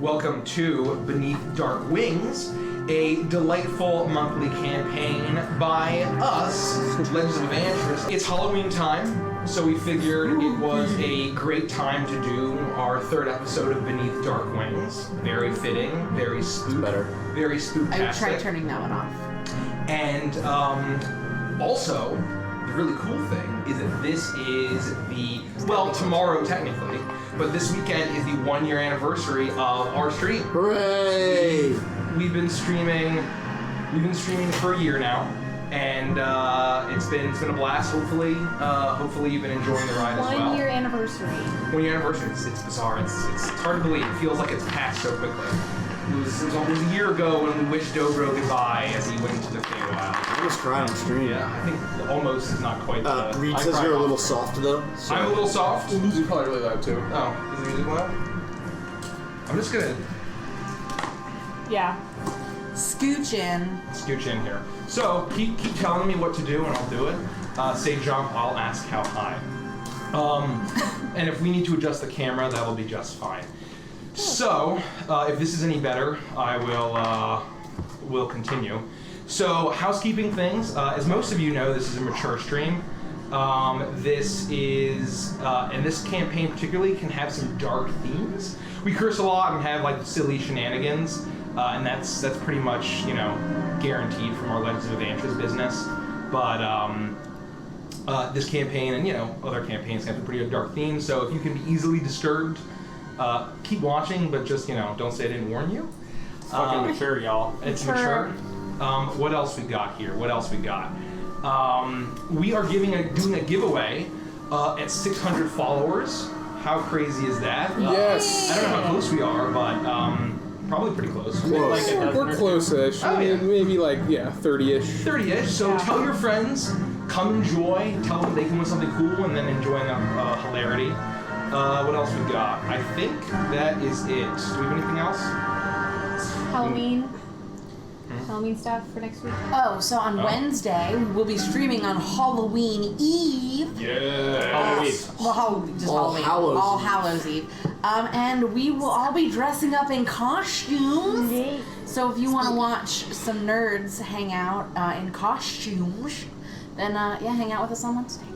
Welcome to Beneath Dark Wings, a delightful monthly campaign by us, Legends of Adventurers. It's Halloween time, so we figured it was a great time to do our third episode of Beneath Dark Wings. Very fitting, very very spooktastic. I would try turning that one off. And also, the really cool thing is that this is tomorrow technically, but this weekend is the 1 year anniversary of our stream. Hooray! We've been streaming for a year now, and it's been a blast. Hopefully you've been enjoying the ride as well. 1 year anniversary. 1 year anniversary. It's bizarre. It's hard to believe. It feels like it's passed so quickly. It was a year ago when we wished Ogre goodbye as he went into the Feywild. I almost cried on stream. Yeah, I think almost is not quite the... Reed says you're a little soft, though. So. I'm a little soft? The music's probably really loud, too. Oh, is the music loud? I'm just gonna... Yeah. Scooch in here. So, keep telling me what to do and I'll do it. Say jump, I'll ask how high. And if we need to adjust the camera, that will be just fine. So, if this is any better, I will continue. So, housekeeping things. As most of you know, this is a mature stream. This is, and this campaign particularly can have some dark themes. We curse a lot and have like silly shenanigans, and that's pretty much, guaranteed from our Legends of Adventurers business. But this campaign and other campaigns have a pretty dark theme. So if you can be easily disturbed, keep watching, but just don't say I didn't warn you. Fucking mature, y'all. It's mature. What else we got here? We are doing a giveaway at 600 followers. How crazy is that? Yes. I don't know how close we are, but probably pretty close. Close. We're close-ish. Oh, yeah. Maybe 30-ish. 30-ish. So tell your friends, come enjoy. Tell them they can win something cool, and then enjoying hilarity. What else we got? I think that is it. Do we have anything else? Halloween stuff for next week. Oh, so on Wednesday, we'll be streaming on Halloween Eve. Yeah. All Hallows Eve. And we will all be dressing up in costumes. Yay. So if you want to watch some nerds hang out in costumes, then hang out with us on Wednesday.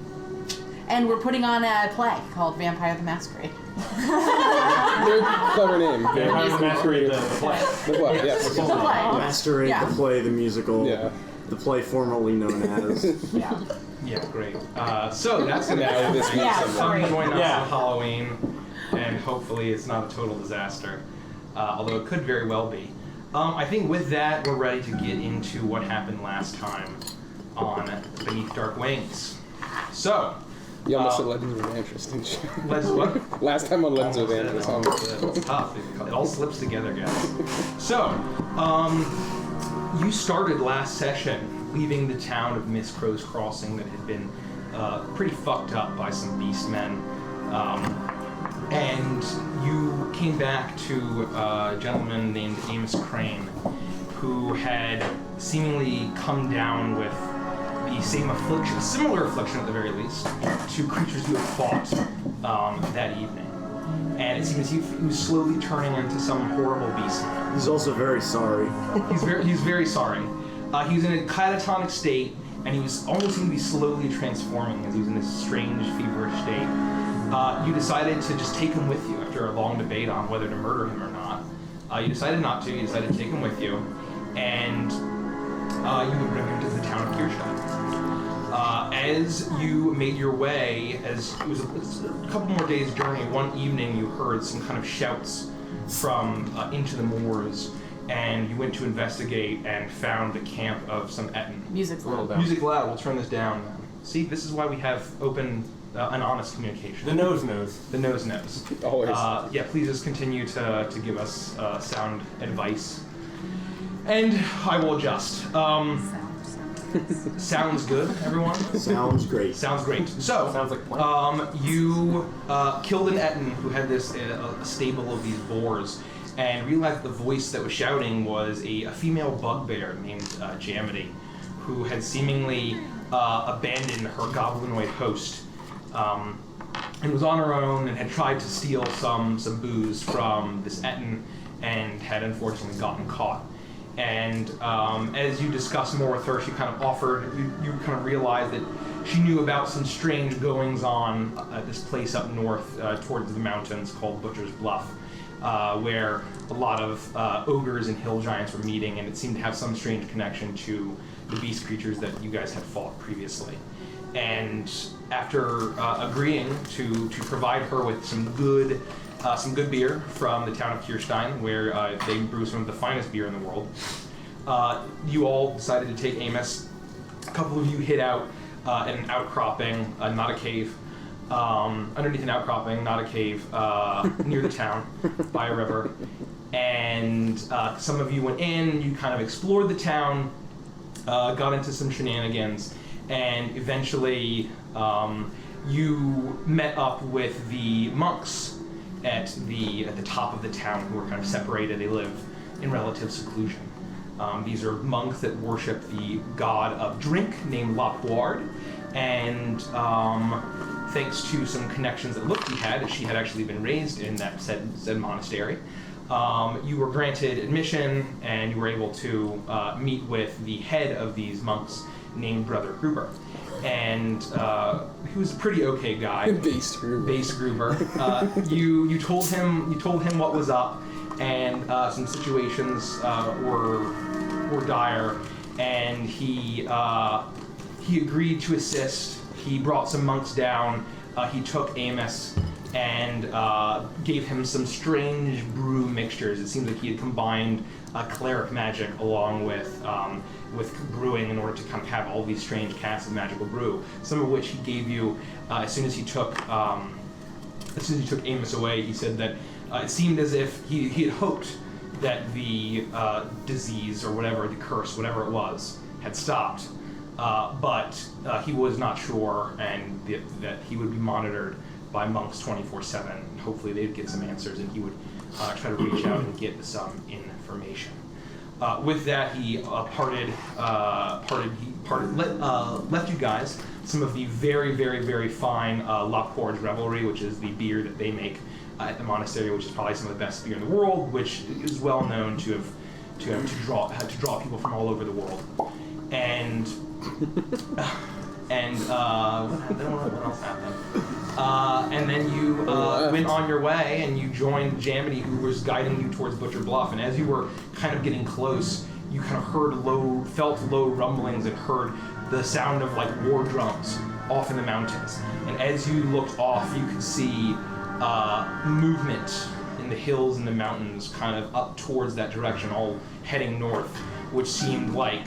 And we're putting on a play called Vampire the Masquerade. Very clever name. Vampire the Masquerade, the play. The play, yes. It's a play. Masquerade, the play, the musical. Yeah. The play formerly known as. Yeah. Yeah, great. So that's gonna Now this week. come join us on Halloween, and hopefully it's not a total disaster. Although it could very well be. I think with that, we're ready to get into what happened last time on Beneath Dark Wings. So. You almost said Legends of Adventurers, didn't you? Legends what? Last time on Legends of Adventurers. It's tough. It all slips together, guys. So, you started last session leaving the town of Miss Crow's Crossing that had been pretty fucked up by some beastmen. And you came back to a gentleman named Amos Crane, who had seemingly come down with the same affliction, similar affliction at the very least, to creatures you had fought that evening. And it seems he was slowly turning into some horrible beast. He's also very sorry. He's very sorry. He was in a catatonic state, and he was almost seemed to be slowly transforming as he was in this strange, feverish state. You decided to just take him with you after a long debate on whether to murder him or not. You decided not to. You decided to take him with you, and you would bring him to the town of Kirstein. As you made your way, as it was a couple more days' journey, one evening you heard some kind of shouts from into the moors, and you went to investigate and found the camp of some Etten. Music's loud. Music loud. We'll turn this down. See, this is why we have open and honest communication. The nose knows. The nose knows. Always. Please just continue to give us sound advice. And I will adjust. Sounds good, everyone? Sounds great. Sounds great. So, Sounds like you killed an Etten who had this a stable of these boars, and realized the voice that was shouting was a female bugbear named Jamity, who had seemingly abandoned her goblinoid host and was on her own and had tried to steal some booze from this Etten and had unfortunately gotten caught. And as you discuss more with her, she kind of offered, you kind of realized that she knew about some strange goings on at this place up north towards the mountains called Butcher's Bluff, where a lot of ogres and hill giants were meeting, and it seemed to have some strange connection to the beast creatures that you guys had fought previously. And after agreeing to provide her with some good beer from the town of Kirstein, where they brew some of the finest beer in the world, you all decided to take Amos. A couple of you hid out at an outcropping, not a cave, underneath an outcropping, not a cave, near the town, by a river. And some of you went in, you kind of explored the town, got into some shenanigans, and eventually you met up with the monks at the top of the town, who are kind of separated. They live in relative seclusion. These are monks that worship the god of drink named Lapuard, and thanks to some connections that Lookty had, as she had actually been raised in that said monastery, you were granted admission, and you were able to meet with the head of these monks named Brother Gruber. And he was a pretty okay guy. Base Gruber. You told him what was up, and some situations were dire, and he agreed to assist. He brought some monks down. He took Amos and gave him some strange brew mixtures. It seemed like he had combined cleric magic along with brewing in order to kind of have all these strange casts of magical brew. Some of which he gave you as soon as he took Amos away. He said that it seemed as if he had hoped that the disease or whatever, the curse, whatever it was, had stopped, but he was not sure, and that he would be monitored by monks 24/7. Hopefully they'd get some answers, and he would try to reach out and get some information. With that, he left you guys some of the very, very, very fine Laport's Revelry, which is the beer that they make at the monastery, which is probably some of the best beer in the world, which is well known to draw people from all over the world. And what else happened? And then you went on your way, and you joined Jamity, who was guiding you towards Butcher Bluff. And as you were kind of getting close, you kind of felt low rumblings, and heard the sound of like war drums off in the mountains. And as you looked off, you could see movement in the hills and the mountains, kind of up towards that direction, all heading north, which seemed like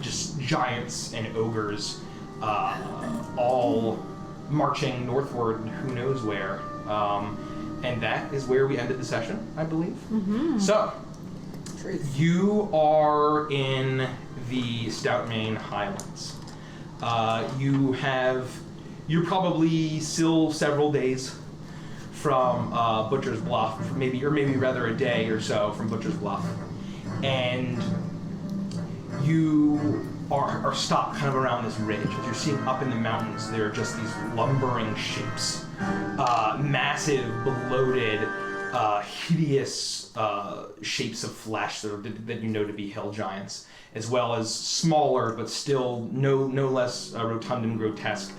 just giants and ogres, all marching northward, who knows where. And that is where we ended the session, I believe. Mm-hmm. So, you are in the Stoutmane Highlands. You're probably still several days from Butcher's Bluff, maybe rather a day or so from Butcher's Bluff. And you are stopped kind of around this ridge. As you're seeing up in the mountains, there are just these lumbering shapes. Massive, bloated, hideous shapes of flesh that you know to be hill giants, as well as smaller but still no less rotund and grotesque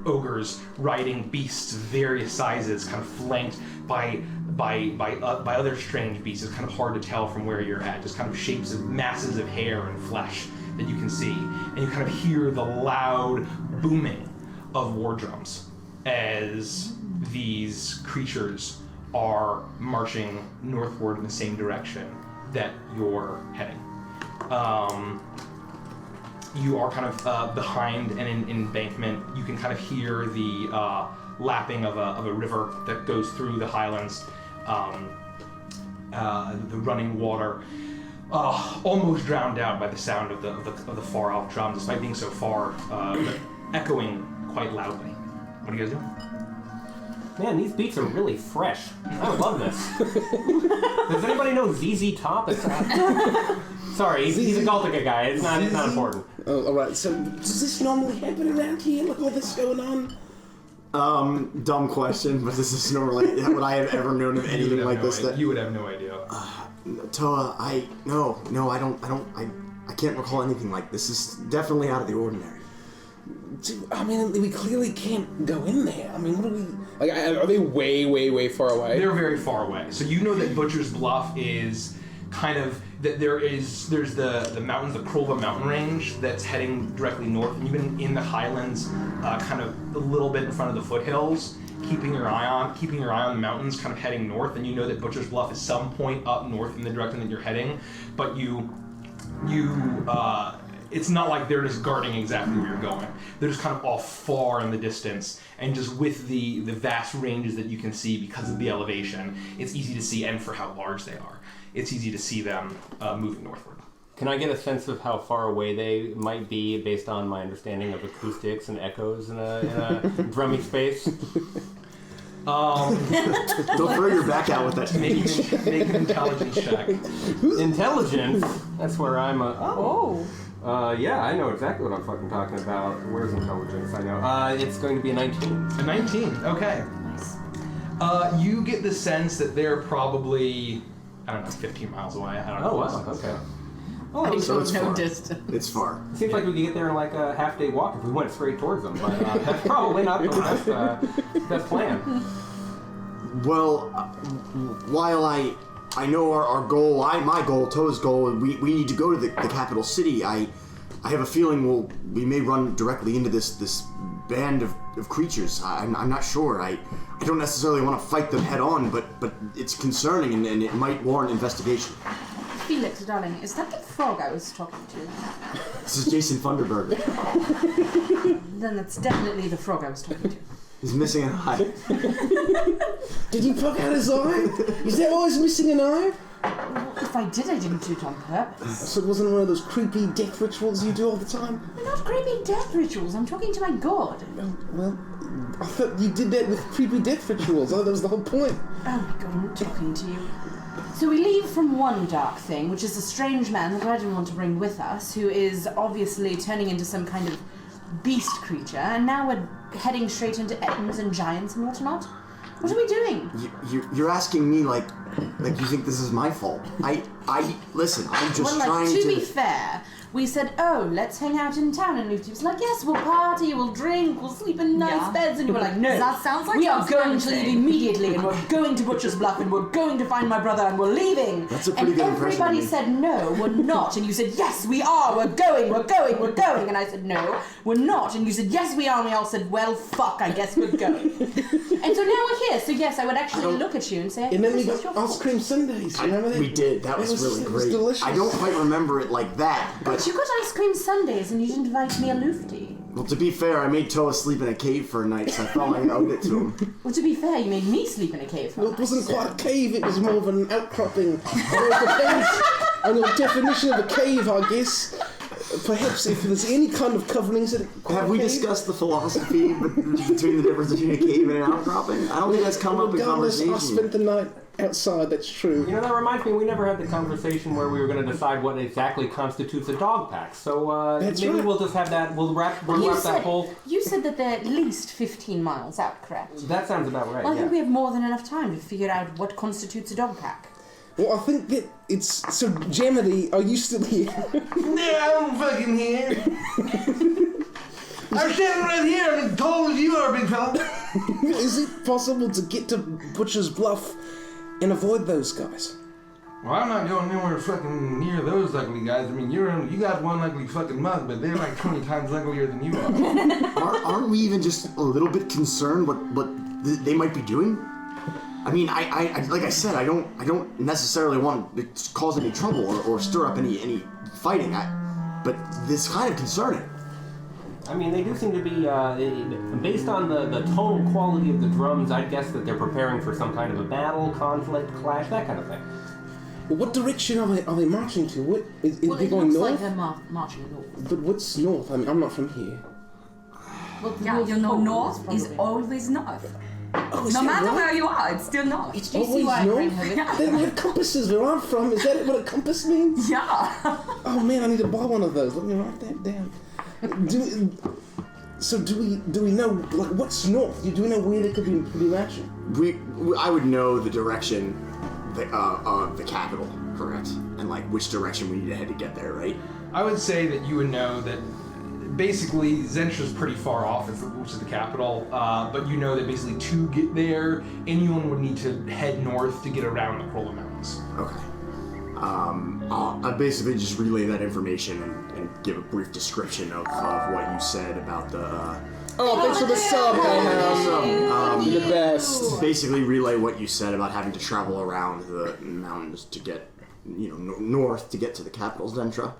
ogres riding beasts of various sizes, kind of flanked by other strange beasts. It's kind of hard to tell from where you're at, just kind of shapes of masses of hair and flesh that you can see, and you kind of hear the loud booming of war drums as these creatures are marching northward in the same direction that you're heading. You are kind of behind an embankment. You can kind of hear the lapping of a river that goes through the highlands, the running water, almost drowned out by the sound of the far off drums, despite being so far, but echoing quite loudly. What are you guys doing? Man, these beats are really fresh. I love this. Does anybody know ZZ Top? Sorry, he's a Galtica guy. It's not important. Oh, alright, so does this normally happen around here? Like all this going on? Dumb question, but this is normally would I have ever known of anything like this? You would have no idea. Toa, I can't recall anything like this. This is definitely out of the ordinary. I mean, we clearly can't go in there. I mean, what do we... Like, are they way, way, way far away? They're very far away. So you know that Butcher's Bluff is kind of... that there's the mountains, the Krolva mountain range that's heading directly north. And you've been in the highlands kind of a little bit in front of the foothills, keeping your eye on the mountains, kind of heading north. And you know that Butcher's Bluff is some point up north in the direction that you're heading, but it's not like they're just guarding exactly where you're going. They're just kind of off far in the distance, and just with the vast ranges that you can see because of the elevation, it's easy to see, and for how large they are, it's easy to see them moving northward. Can I get a sense of how far away they might be based on my understanding of acoustics and echoes in a drumming space? Don't throw your back out with that. Make an intelligence check. Intelligence? That's where I'm a... Oh. Yeah, I know exactly what I'm fucking talking about. Where's intelligence? I know. It's going to be a 19. A 19, okay. Nice. You get the sense that they're probably, 15 miles away. I don't know. Oh, wow, okay. I so don't it's know far. distance. It's far. Seems like we could get there in like a half-day walk if we went straight towards them, but that's probably not the best plan. Well, while I know our goal, my goal, Toa's goal, we need to go to the capital city. I have a feeling we may run directly into this band of creatures. I'm not sure. I don't necessarily want to fight them head on, but it's concerning and it might warrant investigation. Felix, darling, is that the frog I was talking to? This is Jason Thunderberg. Then that's definitely the frog I was talking to. He's missing an eye. Did you poke out his eye? Is that why he's missing an eye? If I did, I didn't do it on purpose. So it wasn't one of those creepy death rituals you do all the time? They're not creepy death rituals. I'm talking to my god. Well, I thought you did that with creepy death rituals. I thought that was the whole point. Oh my god, I'm talking to you. So we leave from one dark thing, which is a strange man that I didn't want to bring with us, who is obviously turning into some kind of beast creature, and now we're heading straight into Ettins and giants and whatnot. What are we doing? You're asking me like you think this is my fault. I listen, I'm just trying to be fair, we said, oh, let's hang out in town, and Lucy was like, yes, we'll party, we'll drink, we'll sleep in nice beds, and you were like, no, that sounds like we are going to leave immediately, and we're going to Butcher's Bluff, and we're going to find my brother, and we're leaving. That's a pretty good impression of everybody me. said, no, we're not, and you said, yes, we are, we're going, and I said, no, we're not, and you said, yes, we are, and we all said, well, fuck, I guess we're going. And so now we're here, so yes, I would actually look at you and say, And then we this is got your ice cream sundaes. You remember that? We did. That was really it great. was delicious. I don't quite remember it like that, but But you got ice cream sundaes and you didn't invite me a lufty. well, to be fair, I made Toa sleep in a cave for a night, so I felt like I owed it to him. Well, to be fair, you made me sleep in a cave for Well, it wasn't quite a cave, it was more of an outcropping. Well, it depends on your definition of a cave, I guess. Perhaps if there's any kind of coverings that Have we discussed the philosophy between the difference between a cave and an outcropping? I don't think that's come up in Regardless, I conversation. spent the night outside, that's true. You know, that reminds me, we never had the conversation where we were going to decide what exactly constitutes a dog pack. So That's maybe right. we'll just have that, we'll wrap that whole... You said that they're at least 15 miles out, correct? That sounds about right, Well, I yeah. think we have more than enough time to figure out what constitutes a dog pack. Well, I think that it's... So, Jamity, are you still here? Yeah, I'm fucking here. I'm standing right here. I'm as tall as you are, big fella. Is it possible to get to Butcher's Bluff and avoid those guys? Well, I'm not going anywhere fucking near those ugly guys. I mean, you got one ugly fucking mug, but they're like 20 times uglier than you are. Aren't we even just a little bit concerned what they might be doing? I mean, I like I said, I don't necessarily want to cause any trouble or stir up any fighting. But this is kind of concerning. I mean, they do seem to be, based on the tonal quality of the drums, I'd guess that they're preparing for some kind of a battle, conflict, clash, that kind of thing. Well, what direction are they marching to? What is Well, they it going looks north? like they're marching north. But what's north? I mean, I'm not from here. Well, Yeah, you know, north is probably. always north. Oh, is No that matter right? where you are, it's still north. Did you see Always why I north? bring her with me? They don't have compasses where I'm from. Is that what a compass means? Yeah. Oh man, I need to buy one of those. Let me write that down. So do we know like what's north? Do we know where they could be matching? I would know the direction of the capital, correct? And like which direction we need to head to get there, right? I would say that you would know that basically Zentra's pretty far off, which is the capital, but you know that basically to get there, anyone would need to head north to get around the Krola Mountains. Okay. I'll basically just relay that information and give a brief description of what you said about the... Oh, thanks for the sub, man. You're the best. Basically relay what you said about having to travel around the mountains to get, north to get to the capital, Zentra.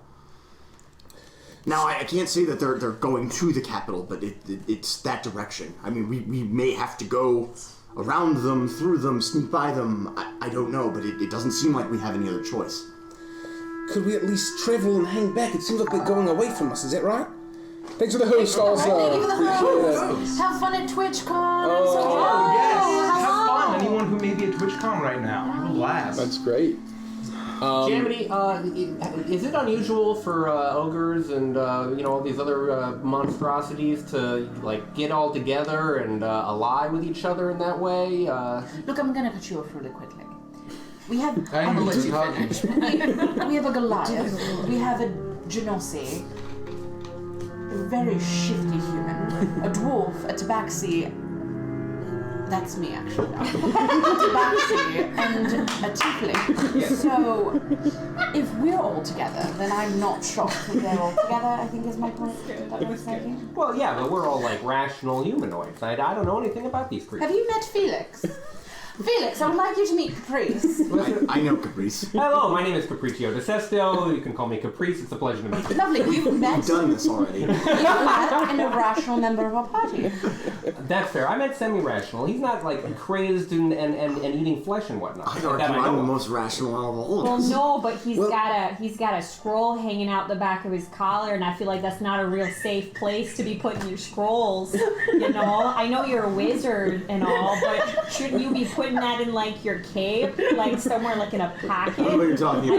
Now, I can't say that they're going to the capital, but it's that direction. I mean, we may have to go around them, through them, sneak by them. I don't know, but it doesn't seem like we have any other choice. Could we at least travel and hang back? It seems like they're going away from us, is that right? Thanks for the host, also. Thank you for the Appreciate host. Have fun at TwitchCon. Oh, yes! Have hello. fun! Anyone who may be at TwitchCon right now, have a blast. That's great. Jamity, is it unusual for ogres and all these other monstrosities to like get all together and ally with each other in that way? Look, I'm gonna cut you off really quickly. We have I'm gonna let you finish. we have a Goliath. We have a Genossi. A very shifty human. A dwarf, a tabaxi. That's me, actually. A tabaxi and a tiefling. So, if we're all together, then I'm not shocked that they're all together, I think is my point. That was thinking. Well, yeah, but we're all like rational humanoids. I don't know anything about these creatures. Have you met Felix? Felix, I would like you to meet Caprice. I know Caprice. Hello, my name is Capriccio de Sesto. You can call me Caprice. It's a pleasure to meet you. Lovely, you've met. We've done this already. You've met an irrational member of our party. That's fair. I meant semi-rational. He's not like crazed and eating flesh and whatnot. I'd argue I'm the most rational out of all of Well, us. no, but he's got a scroll hanging out the back of his collar, and I feel like that's not a real safe place to be putting your scrolls. I know you're a wizard and all, but shouldn't you be putting that in like your cape, like somewhere like in a packet? I don't know what you're talking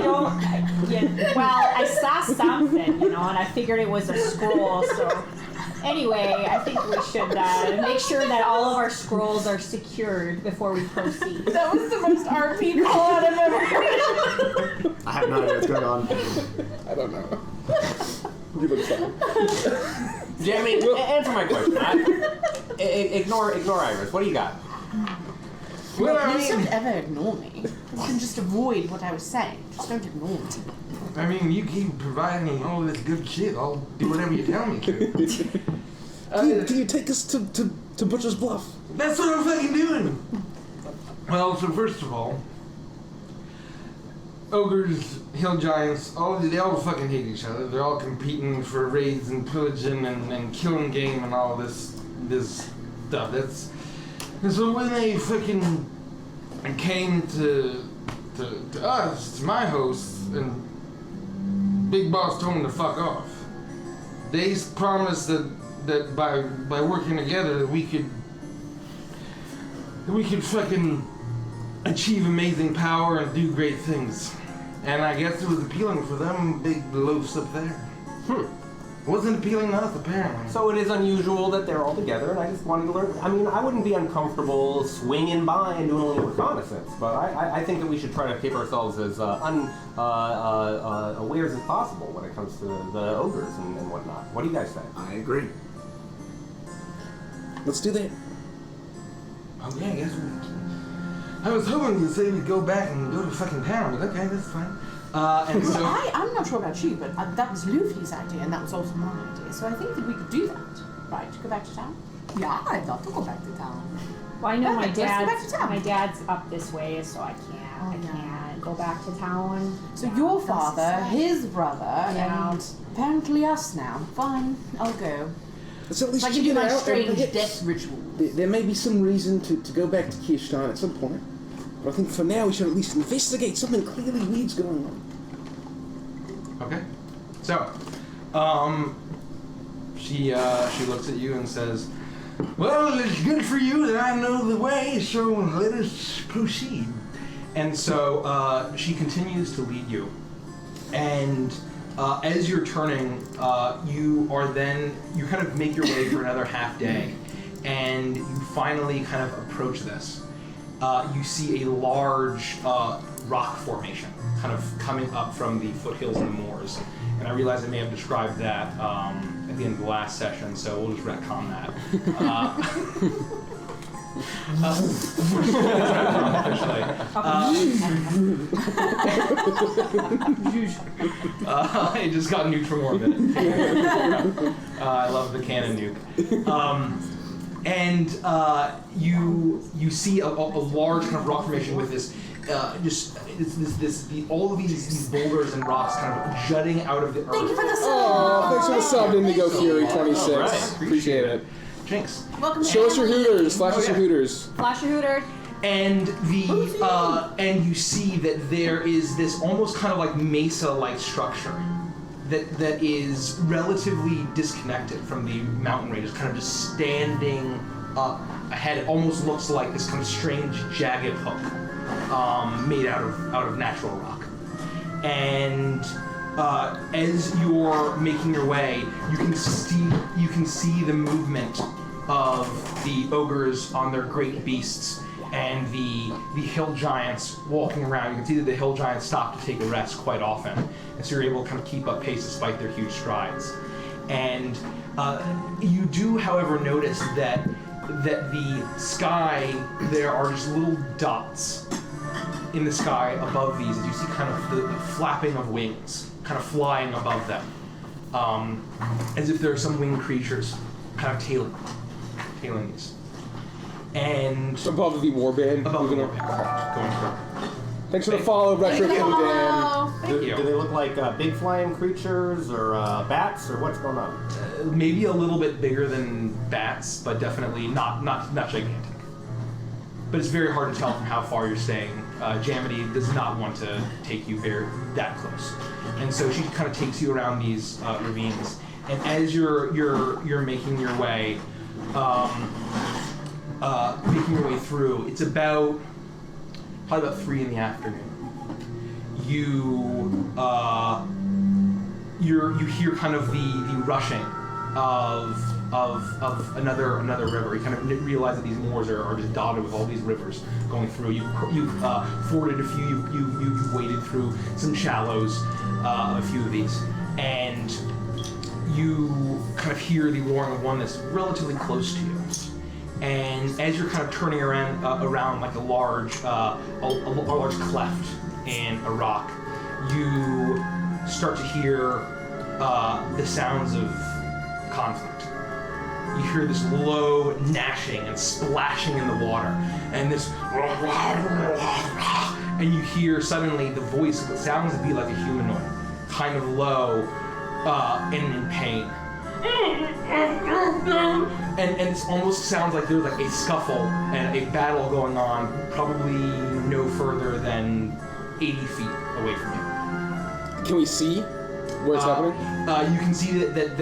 about. I saw something, and I figured it was a scroll. So anyway, I think we should make sure that all of our scrolls are secured before we proceed. That was the most RP call I've ever heard. I have no idea what's going on. I don't know. You look fine. Jamie, answer my question. Ignore Iris. What do you got? Well, I Please mean, don't ever ignore me. You can just avoid what I was saying. Just don't ignore me. you keep providing all this good shit. I'll do whatever you tell me to. Can you take us to Butcher's Bluff? That's what I'm fucking doing. Well, so first of all, ogres, hill giants, they all fucking hate each other. They're all competing for raids and pillaging and killing game and all this stuff. And so when they fucking came to us, to my host, and Big Boss told them to fuck off, they promised that by working together that we could fucking achieve amazing power and do great things. And I guess it was appealing for them big loafs up there. It wasn't appealing to us, apparently. So it is unusual that they're all together, and I just wanted to learn. I mean, I wouldn't be uncomfortable swinging by and doing a little reconnaissance, but I think that we should try to keep ourselves as aware as possible when it comes to the ogres and whatnot. What do you guys say? I agree. Let's do that. Oh yeah, I guess I was hoping you'd say we'd go back and go to fucking town, but okay, that's fine. And so I'm not sure about you, but that was Luffy's idea, and that was also my idea. So I think that we could do that, right? Go back to town. Yeah, I'd love to go back to town. Well, I know Perfect, let's go back to town. my dad's up this way, so I can't go back to town. So your father, his brother, Yeah. and apparently us now. Fine, I'll go. Let's at least So I check can do it my out. strange and perhaps death ritual. There may be some reason to go back to Kirstein at some point. But I think for now we should at least investigate. Something clearly weirds going on. okay. So, she looks at you and says, "Well, it's good for you that I know the way, so let us proceed." And so she continues to lead you, and as you're turning, you kind of make your way for another half day, and you finally kind of approach this. You see a large rock formation kind of coming up from the foothills and the moors. And I realize I may have described that at the end of the last session, so we'll just retcon that. It just got nuked for more minutes. I love the cannon nuke. You see a large kind of rock formation with this, all of these boulders and rocks kind of jutting out of the earth. Thank you for the sub. Oh, thanks for the sub, Indigo Fury 26. All right, Appreciate it. Jinx. Welcome. Show us your hooters. Flash us your hooters. Flash a hooter. And and you see that there is this almost kind of like mesa-like structure that is relatively disconnected from the mountain ranges, kind of just standing up ahead. It almost looks like this kind of strange jagged hook made out of natural rock. And as you're making your way, you can see the movement of the ogres on their great beasts and the hill giants walking around. You can see that the hill giants stop to take a rest quite often, and so you're able to kind of keep up pace despite their huge strides. And you do, however, notice that the sky, there are just little dots in the sky above these, as you see kind of the flapping of wings kind of flying above them, as if there are some winged creatures kind of tailing these. And Above the warband. above the Moving warband, on. going through. Thanks for the follow, Retro Codan. Hello. Do they look like big flying creatures or bats or what's going on? Maybe a little bit bigger than bats, but definitely not gigantic. But it's very hard to tell from how far you're staying. Jamity does not want to take you that close, and so she kind of takes you around these ravines. And as you're making your way, through, it's probably about 3 in the afternoon. You hear kind of the rushing of another river. You kind of realize that these moors are just dotted with all these rivers going through. You've forded a few. You've waded through some shallows, a few of these, and you kind of hear the roaring of one that's relatively close to you. And as you're kind of turning around like a large cleft in a rock, you start to hear the sounds of conflict. You hear this low gnashing and splashing in the water, and this, and you hear suddenly the voice of what sounds to be like a humanoid, kind of low and in pain. And it almost sounds like there's like a scuffle and a battle going on, probably no further than 80 feet away from you. Can we see where it's happening? You can see that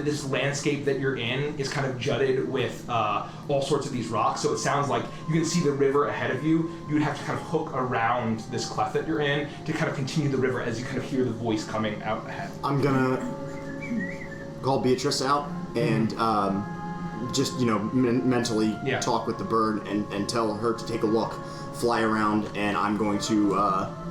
this landscape that you're in is kind of jutted with all sorts of these rocks, so it sounds like you can see the river ahead of you. You would have to kind of hook around this cleft that you're in to kind of continue the river as you kind of hear the voice coming out ahead. I'm gonna call Beatrice out and just mentally talk with the bird and tell her to take a look, fly around, and I'm going to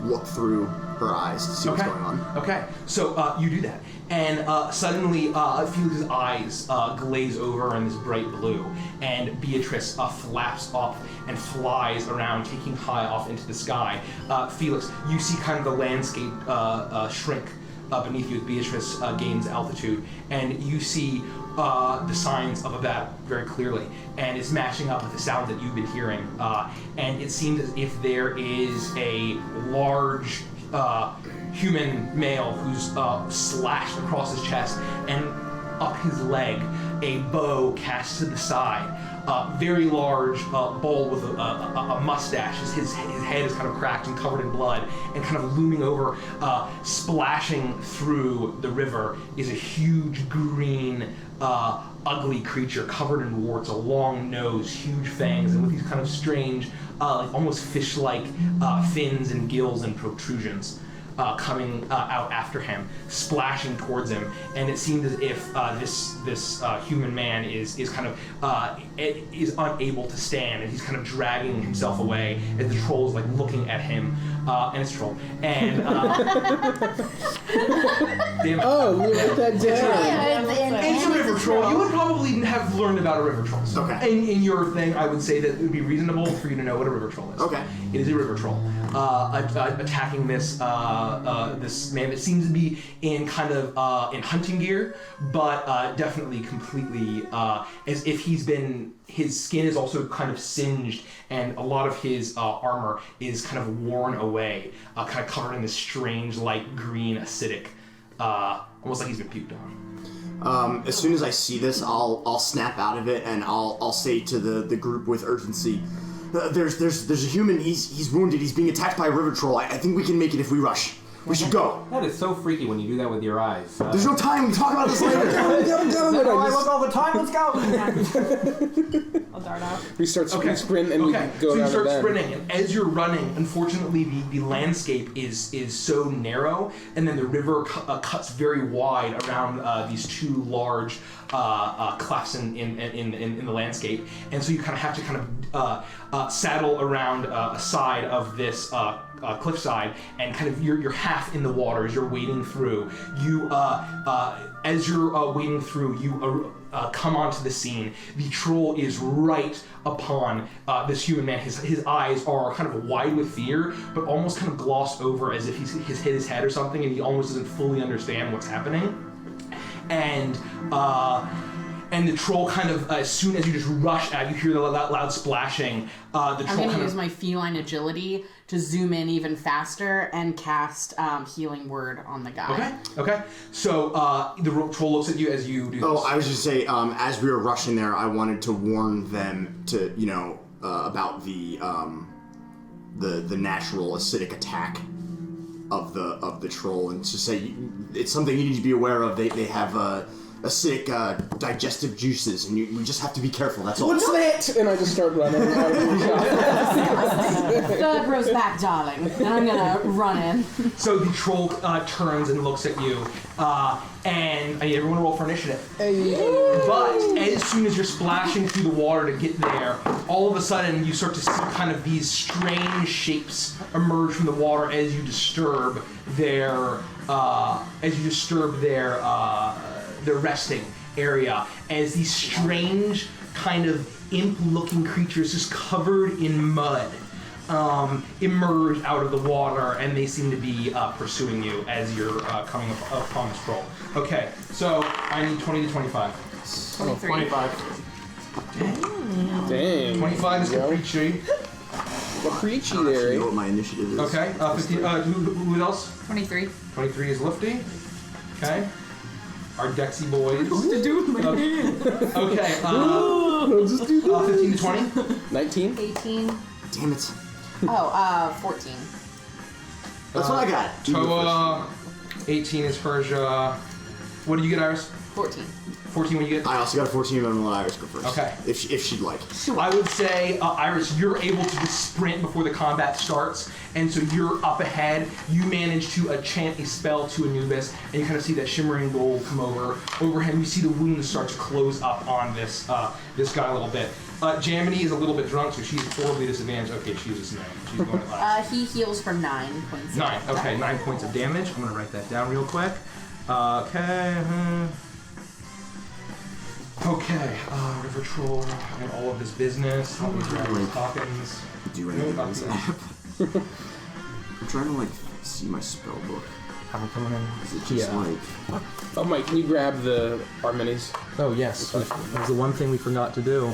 look through her eyes to see what's going on. Okay, so you do that, and suddenly Felix's eyes glaze over in this bright blue, and Beatrice flaps up and flies around, taking high off into the sky. Felix, you see kind of the landscape shrink beneath you as Beatrice gains altitude, and you see the signs of a battle very clearly, and it's matching up with the sound that you've been hearing, and it seems as if there is a large human male who's slashed across his chest, and up his leg a bow cast to the side. Very large bull with a mustache. His head is kind of cracked and covered in blood, and kind of looming over, splashing through the river, is a huge green, ugly creature covered in warts, a long nose, huge fangs, and with these kind of strange, like almost fish-like fins and gills and protrusions. coming out after him, splashing towards him, and it seems as if this human man is kind of is unable to stand, and he's kind of dragging himself away as the troll is like looking at him, and it's a troll, and damn it. Oh, we wrote that down. It's a river troll. You would probably have learned about a river troll. So Okay. in your thing, I would say that it would be reasonable for you to know what a river troll is. Okay. It is a river troll attacking this this man that seems to be in kind of in hunting gear, but definitely completely as if his skin is also kind of singed, and a lot of his armor is kind of worn away, kind of covered in this strange light green acidic, almost like he's been puked on. As soon as I see this, I'll snap out of it, and I'll say to the group with urgency, there's a human. He's wounded. He's being attacked by a river troll. I think we can make it if we rush. We should go. That is so freaky when you do that with your eyes. There's no time. We can talk about this later. No, I look all the time. Let's go. I'll dart out. We start sprint and we go so you down start the bend. sprinting, and as you're running, unfortunately, the landscape is so narrow, and then the river cuts very wide around these two large clefts in the landscape, and so you kind of have to saddle around a side of this cliffside, and kind of you're half in the water as you're wading through. You as you're wading through, you come onto the scene. The troll is right upon this human man. His eyes are kind of wide with fear, but almost kind of glossed over as if he's hit his head or something, and he almost doesn't fully understand what's happening. And the troll kind of, as soon as you just rush out, you hear the loud splashing. The troll I'm going to use my feline agility to zoom in even faster and cast Healing Word on the guy. Okay. So the troll looks at you as you do this. Oh, I was just say, as we were rushing there, I wanted to warn them to, about the natural acidic attack of the troll, and to say it's something you need to be aware of. They have acidic digestive juices, and we just have to be careful. That's all. What's that? And I just start running out of the shop. Third row's back, darling. And I'm going to run in. So the troll turns and looks at you, and I need everyone to roll for initiative. Hey. But as soon as you're splashing through the water to get there, all of a sudden you start to see kind of these strange shapes emerge from the water as you disturb their resting area, as these strange kind of imp-looking creatures just covered in mud emerge out of the water, and they seem to be pursuing you as you're coming upon this troll. Okay, so I need 20 to 25. 23. 25. Dang. 25 is preachy. What preachy I there, don't eh? know what my initiative is. Okay, 15. Who else? 23. 23 is Lifty. Okay. Our Dexy boys. What to do with my hand? Okay. Just do 15 to 20. 19? 18. Damn it. 14. That's what I got. Toa. 18 is Persia. What do you get, Iris? 14. 14 what do you get? I also got a 14, but I'm gonna let Iris go first. Okay. If she'd like. I would say, Iris, you're able to just sprint before the combat starts, and so you're up ahead. You manage to chant a spell to Anubis, and you kind of see that shimmering gold come over him. You see the wounds start to close up on this guy a little bit. Jamini is a little bit drunk, so she's horribly disadvantaged. Okay, she's disadvantaged. She's going at last. He heals for 9 points. 9. Okay, 9 points of damage. I'm gonna write that down real quick. Okay. Okay, River Troll and all of his business. Help me grab his Hawkins. Do anything on this app. I'm trying to see my spell book. Have him coming in. Is it just Oh, Mike, can you grab our minis? Oh yes, that was the one thing we forgot to do.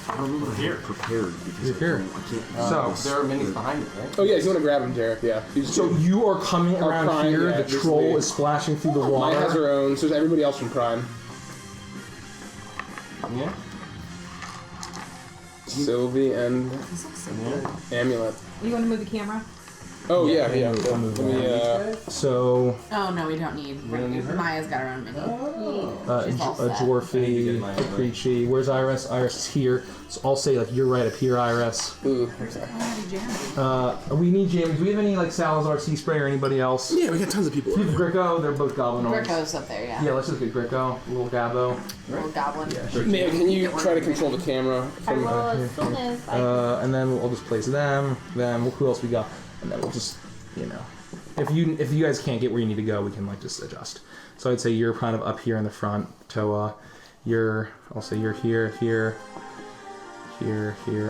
I don't remember what I had prepared because You're here. I can't. So, There are minis behind it, right? Oh, yeah, if you want to grab him, Derek, yeah. So you are coming around Prime, here. yeah, The this troll way. is splashing through the Mine water. has her own, so is everybody else from Prime. Yeah. Sylvie and Amulet. You want to move the camera? Oh yeah. I'll move Let me, on. So, Oh no, we don't need. Maya's got her own mini. She's all a set. Dwarfy, a Preachy. Where's Iris? Iris is here. So I'll say like you're right up here, Iris. ooh. We need James. Do we have any like Salazar Sea Spray or anybody else? Yeah, we got tons of people. We have Gricko. They're both goblinoids. Greco's up there, yeah. Yeah, let's just get Gricko. Little Gabbo. Little goblin. Maya, can you try to control the camera? I From, roll as soon as I. And then we'll just place them. Then who else we got? And then we'll just, you know, if you guys can't get where you need to go, we can like just adjust. So I'd say you're kind of up here in the front, Toa. I'll say you're here.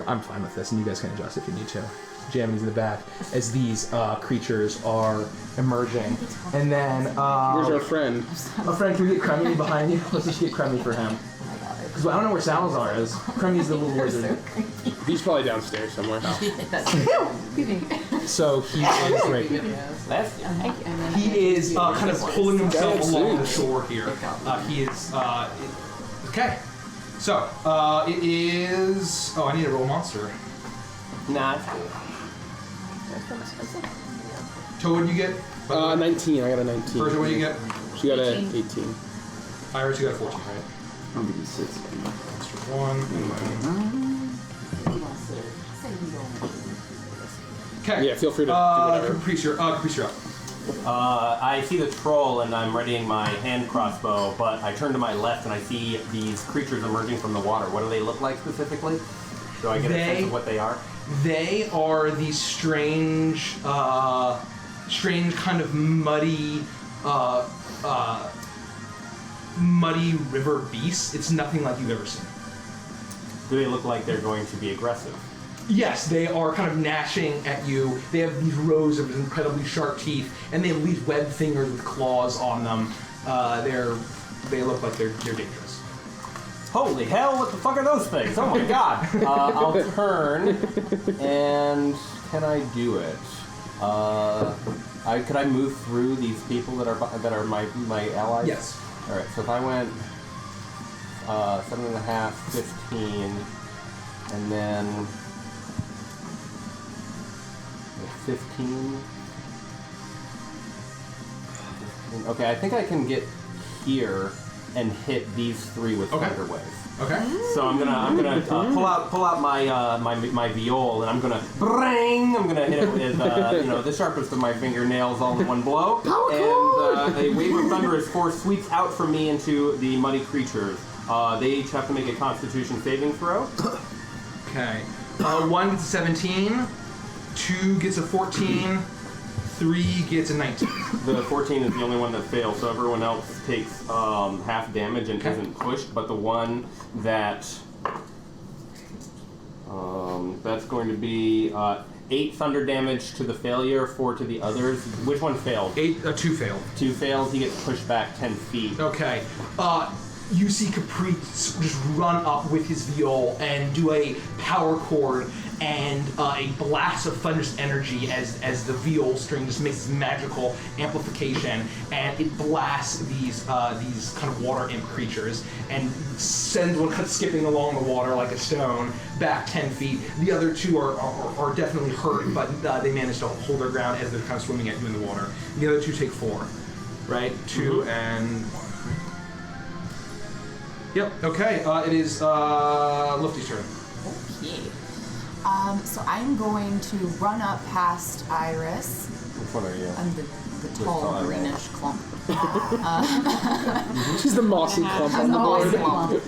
I'm fine with this, and you guys can adjust if you need to. Jamity's in the back as these creatures are emerging, and then where's our friend? a friend. Can we get Crummy behind you? Let's just get Crummy for him. Because I don't know where Salazar is. Crummy's the little wizard. He's probably downstairs somewhere. So he is right. He is kind of pulling himself along the shore here. He is okay. So it is. Oh, I need to roll monster. Nah, it's cool. So what did you get? 19. I got a 19. Persia, what do you get? She got a 18. Iris, you got a 14, right? I'll give you 6. Monster 1. Okay. Yeah, feel free to do whatever. Caprice, you're up. I see the troll and I'm readying my hand crossbow, but I turn to my left and I see these creatures emerging from the water. What do they look like specifically? Do I get a sense of what they are? They are these strange kind of muddy river beasts. It's nothing like you've ever seen. Do they look like they're going to be aggressive? Yes, they are kind of gnashing at you. They have these rows of incredibly sharp teeth, and they have these webbed fingers with claws on them. They look like they're dangerous. Holy hell, what the fuck are those things? Oh my god! I'll turn, and can I do it? Could I move through these people that are my allies? Yes. Alright, so if I went 7.5, 15, and then 15. Okay, I think I can get here and hit these three with thunder waves. Okay. So I'm gonna pull out my viol and I'm gonna bring. I'm gonna hit it with the sharpest of my fingernails all in one blow. And a wave of thunderous force sweeps out from me into the muddy creatures. They each have to make a Constitution saving throw. Okay. 1 gets a 17, 2 gets a 14, 3 gets a 19. The 14 is the only one that fails, so everyone else takes half damage and isn't pushed, but the one that that's going to be 8 thunder damage to the failure, 4 to the others. Which one failed? 2 failed. 2 fails, he gets pushed back 10 feet. Okay. You see Caprice just run up with his viol and do a power chord and a blast of thunderous energy as the viol string just makes this magical amplification, and it blasts these kind of water imp creatures and sends one kind of skipping along the water like a stone back 10 feet. The other 2 are definitely hurt, but they manage to hold their ground as they're kind of swimming at you in the water. The other 2 take 4, right? 2 and... Yep, okay, it is Lufty's turn. Okay. So I'm going to run up past Iris. Which one are you? I'm the tall greenish clump. She's the mossy clump on I'm the the board. mossy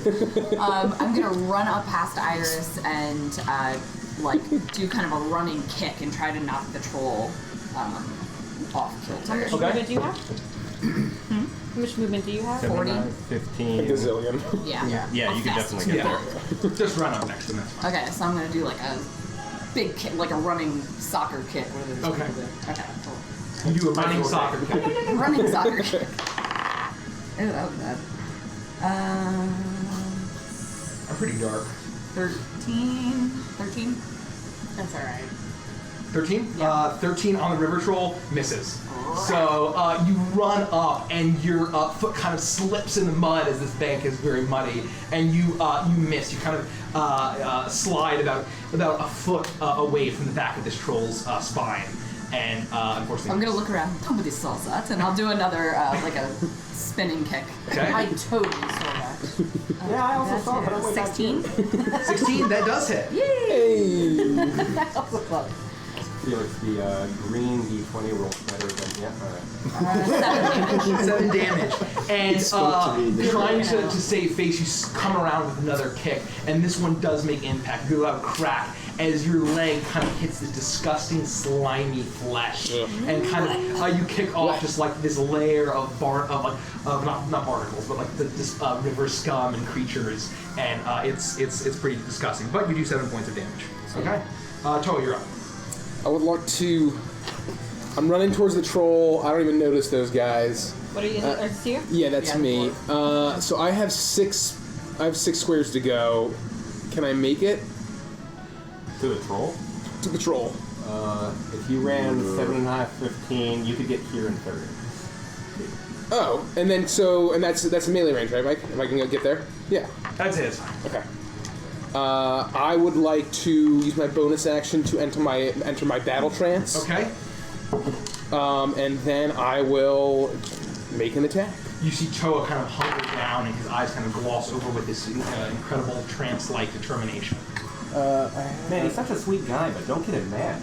clump. I'm gonna run up past Iris and do kind of a running kick and try to knock the troll off kilter. How much movement do you have? How much movement do you have? 40. 15. A gazillion. Yeah. Yeah, you can Fast. definitely get there. Just run up next to them. Okay, so I'm gonna do like a big kick, like a running soccer kick. What are those? Okay. Okay. Cool. You do a running soccer kick. Running soccer kick. Ooh, that was bad. I'm pretty dark. 13. 13? That's alright. 13? Yeah. 13 on the river troll misses. So you run up and your foot kind of slips in the mud as this bank is very muddy, and you miss. You kind of slide about a foot away from the back of this troll's spine. and unfortunately. I'm gonna look around. Nobody saw that, and I'll do another like a spinning kick. Okay. I totally saw that. Yeah, I also saw that. 16. 16. That does hit. Felix, the green D20 rolls better than yeah. 7 damage. And spoke to me. trying to save face, you come around with another kick, and this one does make impact. You let a crack as your leg kind of hits the disgusting, slimy flesh, and kind of you kick off just like this layer of not barnacles, but like this river scum and creatures, and it's pretty disgusting. But you do 7 points of damage. Okay, Toa, you're up. I would like to. I'm running towards the troll. I don't even notice those guys. What are you? It's you? Yeah, that's me. So I have 6 squares to go. Can I make it To the troll. to the troll? If you ran 7.5, 15, you could get here in 30. Oh, and then that's melee range, right, Mike? If I can get there? Yeah. That's it. Okay. I would like to use my bonus action to enter my battle trance. Okay. And then I will make an attack. You see Toa kind of hunker down, and his eyes kind of gloss over with this incredible trance-like determination. Man, he's such a sweet guy, but don't get him mad.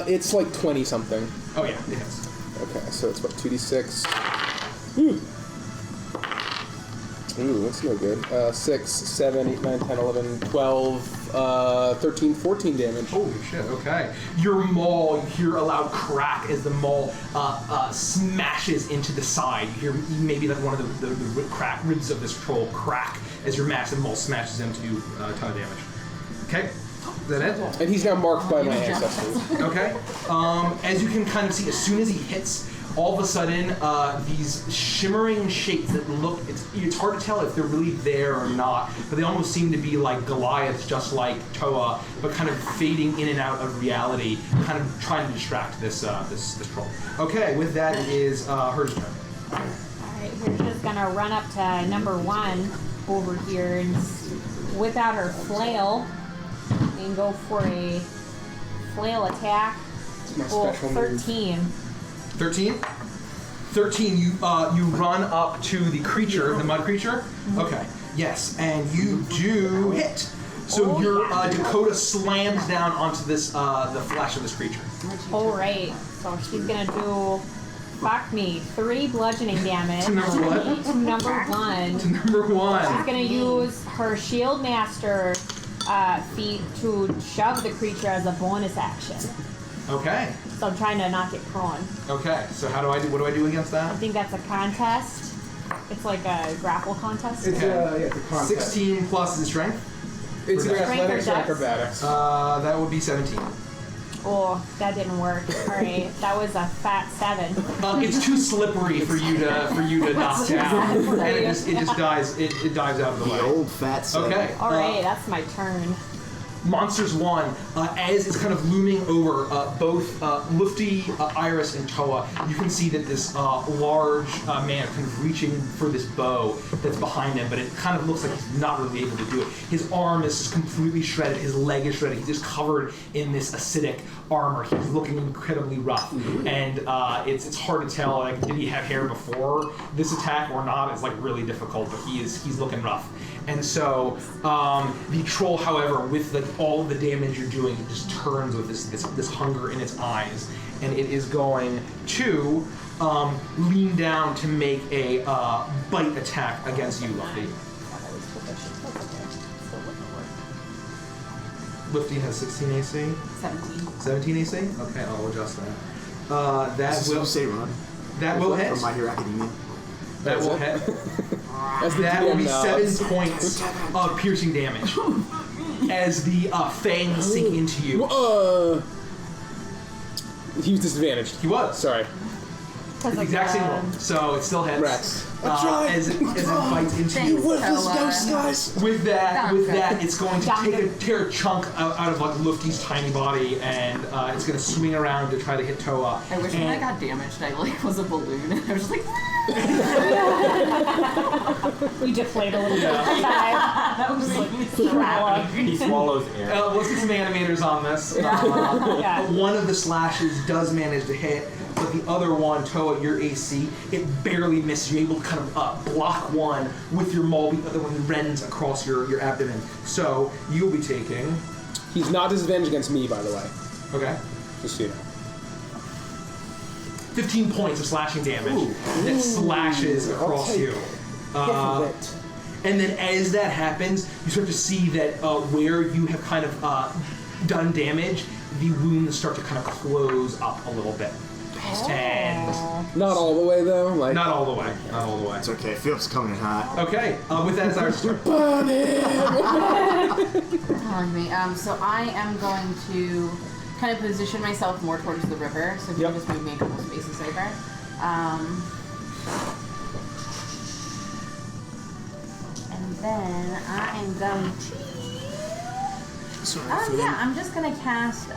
It's like 20 something. Oh yeah, it is. Okay, so it's about 2d6. Ooh, that's no good. 6, 7, 8, 9, 10, 11, 12, 13, 14 damage. Holy shit, okay. Your maul, you hear a loud crack as the maul smashes into the side. You hear maybe like one of the crack ribs of this troll crack as your massive maul smashes him to do a ton of damage. Okay, is that it? And he's now marked by my ancestors. Okay. As you can kind of see, as soon as he hits, all of a sudden, these shimmering shapes that look, it's hard to tell if they're really there or not, but they almost seem to be like Goliaths, just like Toa, but kind of fading in and out of reality, kind of trying to distract this troll. Okay, with that, it is hers turn. Alright, we're just gonna run up to number 1 over here and whip out her flail and go for a flail attack. my Oh, special move. 13. 13? 13, you run up to the creature, the mud creature? Okay, yes, and you do hit. So your Dakota slams down onto this the flesh of this creature. Alright, so she's gonna do, fuck me, 3 bludgeoning damage. To number what? To number 1. To number 1. She's gonna use her Shield Master feat to shove the creature as a bonus action. Okay. So I'm trying to knock it prone. Okay, so what do I do against I that? think that's a contest. It's like a grapple contest. It's a contest. 16 plus is strength? It's either Strength or athletics or dex? acrobatics. That would be 17. Oh, that didn't work. Alright, that was a fat 7. It's too slippery for you to knock down, and it just dives out of the way. The old fat set. Okay. Alright, that's my turn. Monsters 1, as it's kind of looming over both Lufty, Iris, and Toa, you can see that this large man kind of reaching for this bow that's behind him, but it kind of looks like he's not really able to do it. His arm is just completely shredded, his leg is shredded, he's just covered in this acidic armor. He's looking incredibly rough, and it's hard to tell, like, did he have hair before this attack or not? It's like really difficult, but he's looking rough. And so the troll, however, with all the damage you're doing, it just turns with this hunger in its eyes, and it is going to lean down to make a bite attack against you, Lufty. Lufty has 16 AC. 17. 17 AC. Okay, I'll adjust that. This is say run. That will hit. From My Hero Academia. That will hit. That will be 7 points of piercing damage as the fangs sink into you. He was disadvantaged. He was. Sorry. 'Cause Exact same roll. again. So it still hits. Rex. I tried. As it bites into Thanks. you. You worthless So, ghost guys. With that, it's going to Donga. tear a chunk out of like Lufty's tiny body, and it's going to swing around to try to hit Toa. I wish when I And- got damaged, I like was a balloon, and I was just like, You deflate a little bit. that was like so happy. He swallows air. Let's get some animators on this. Yeah. One of the slashes does manage to hit, but the other one, Toa, your AC, it barely misses. You're able to kind of block one with your maul, the other one rends across your abdomen. So you'll be taking. He's not disadvantaged against me, by the way. Okay. Just so you know. 15 points of slashing damage that slashes across take you. Half of it. And then as that happens, you start to see that where you have kind of done damage, the wounds start to kind of close up a little bit. And Not all the way though. Like not all the way. Not all the way. It's okay. Philip's coming in hot. Okay, with that, it's our turn. burn him. Telling me. So I am going to kind of position myself more towards the river. So if you Yep. can just move me a couple spaces over. And then I am going to. Yeah, I'm just gonna cast.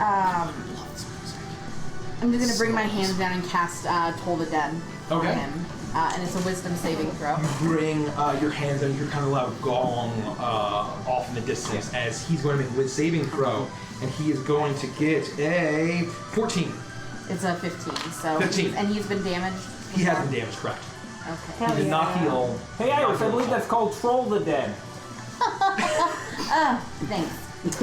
I'm just gonna bring my hands down and cast Toll the Dead on Okay. him. And it's a Wisdom saving throw. Bring your hands down. You hear kind of loud gong off in the distance as he's going to make a saving throw, and he is going to get a 14. It's a 15. So 15. And he's been damaged. He has before? been damaged, correct? Okay. Hell He did not yeah. heal. Hey, Iris, I believe that's called Troll the Dead. Thanks. And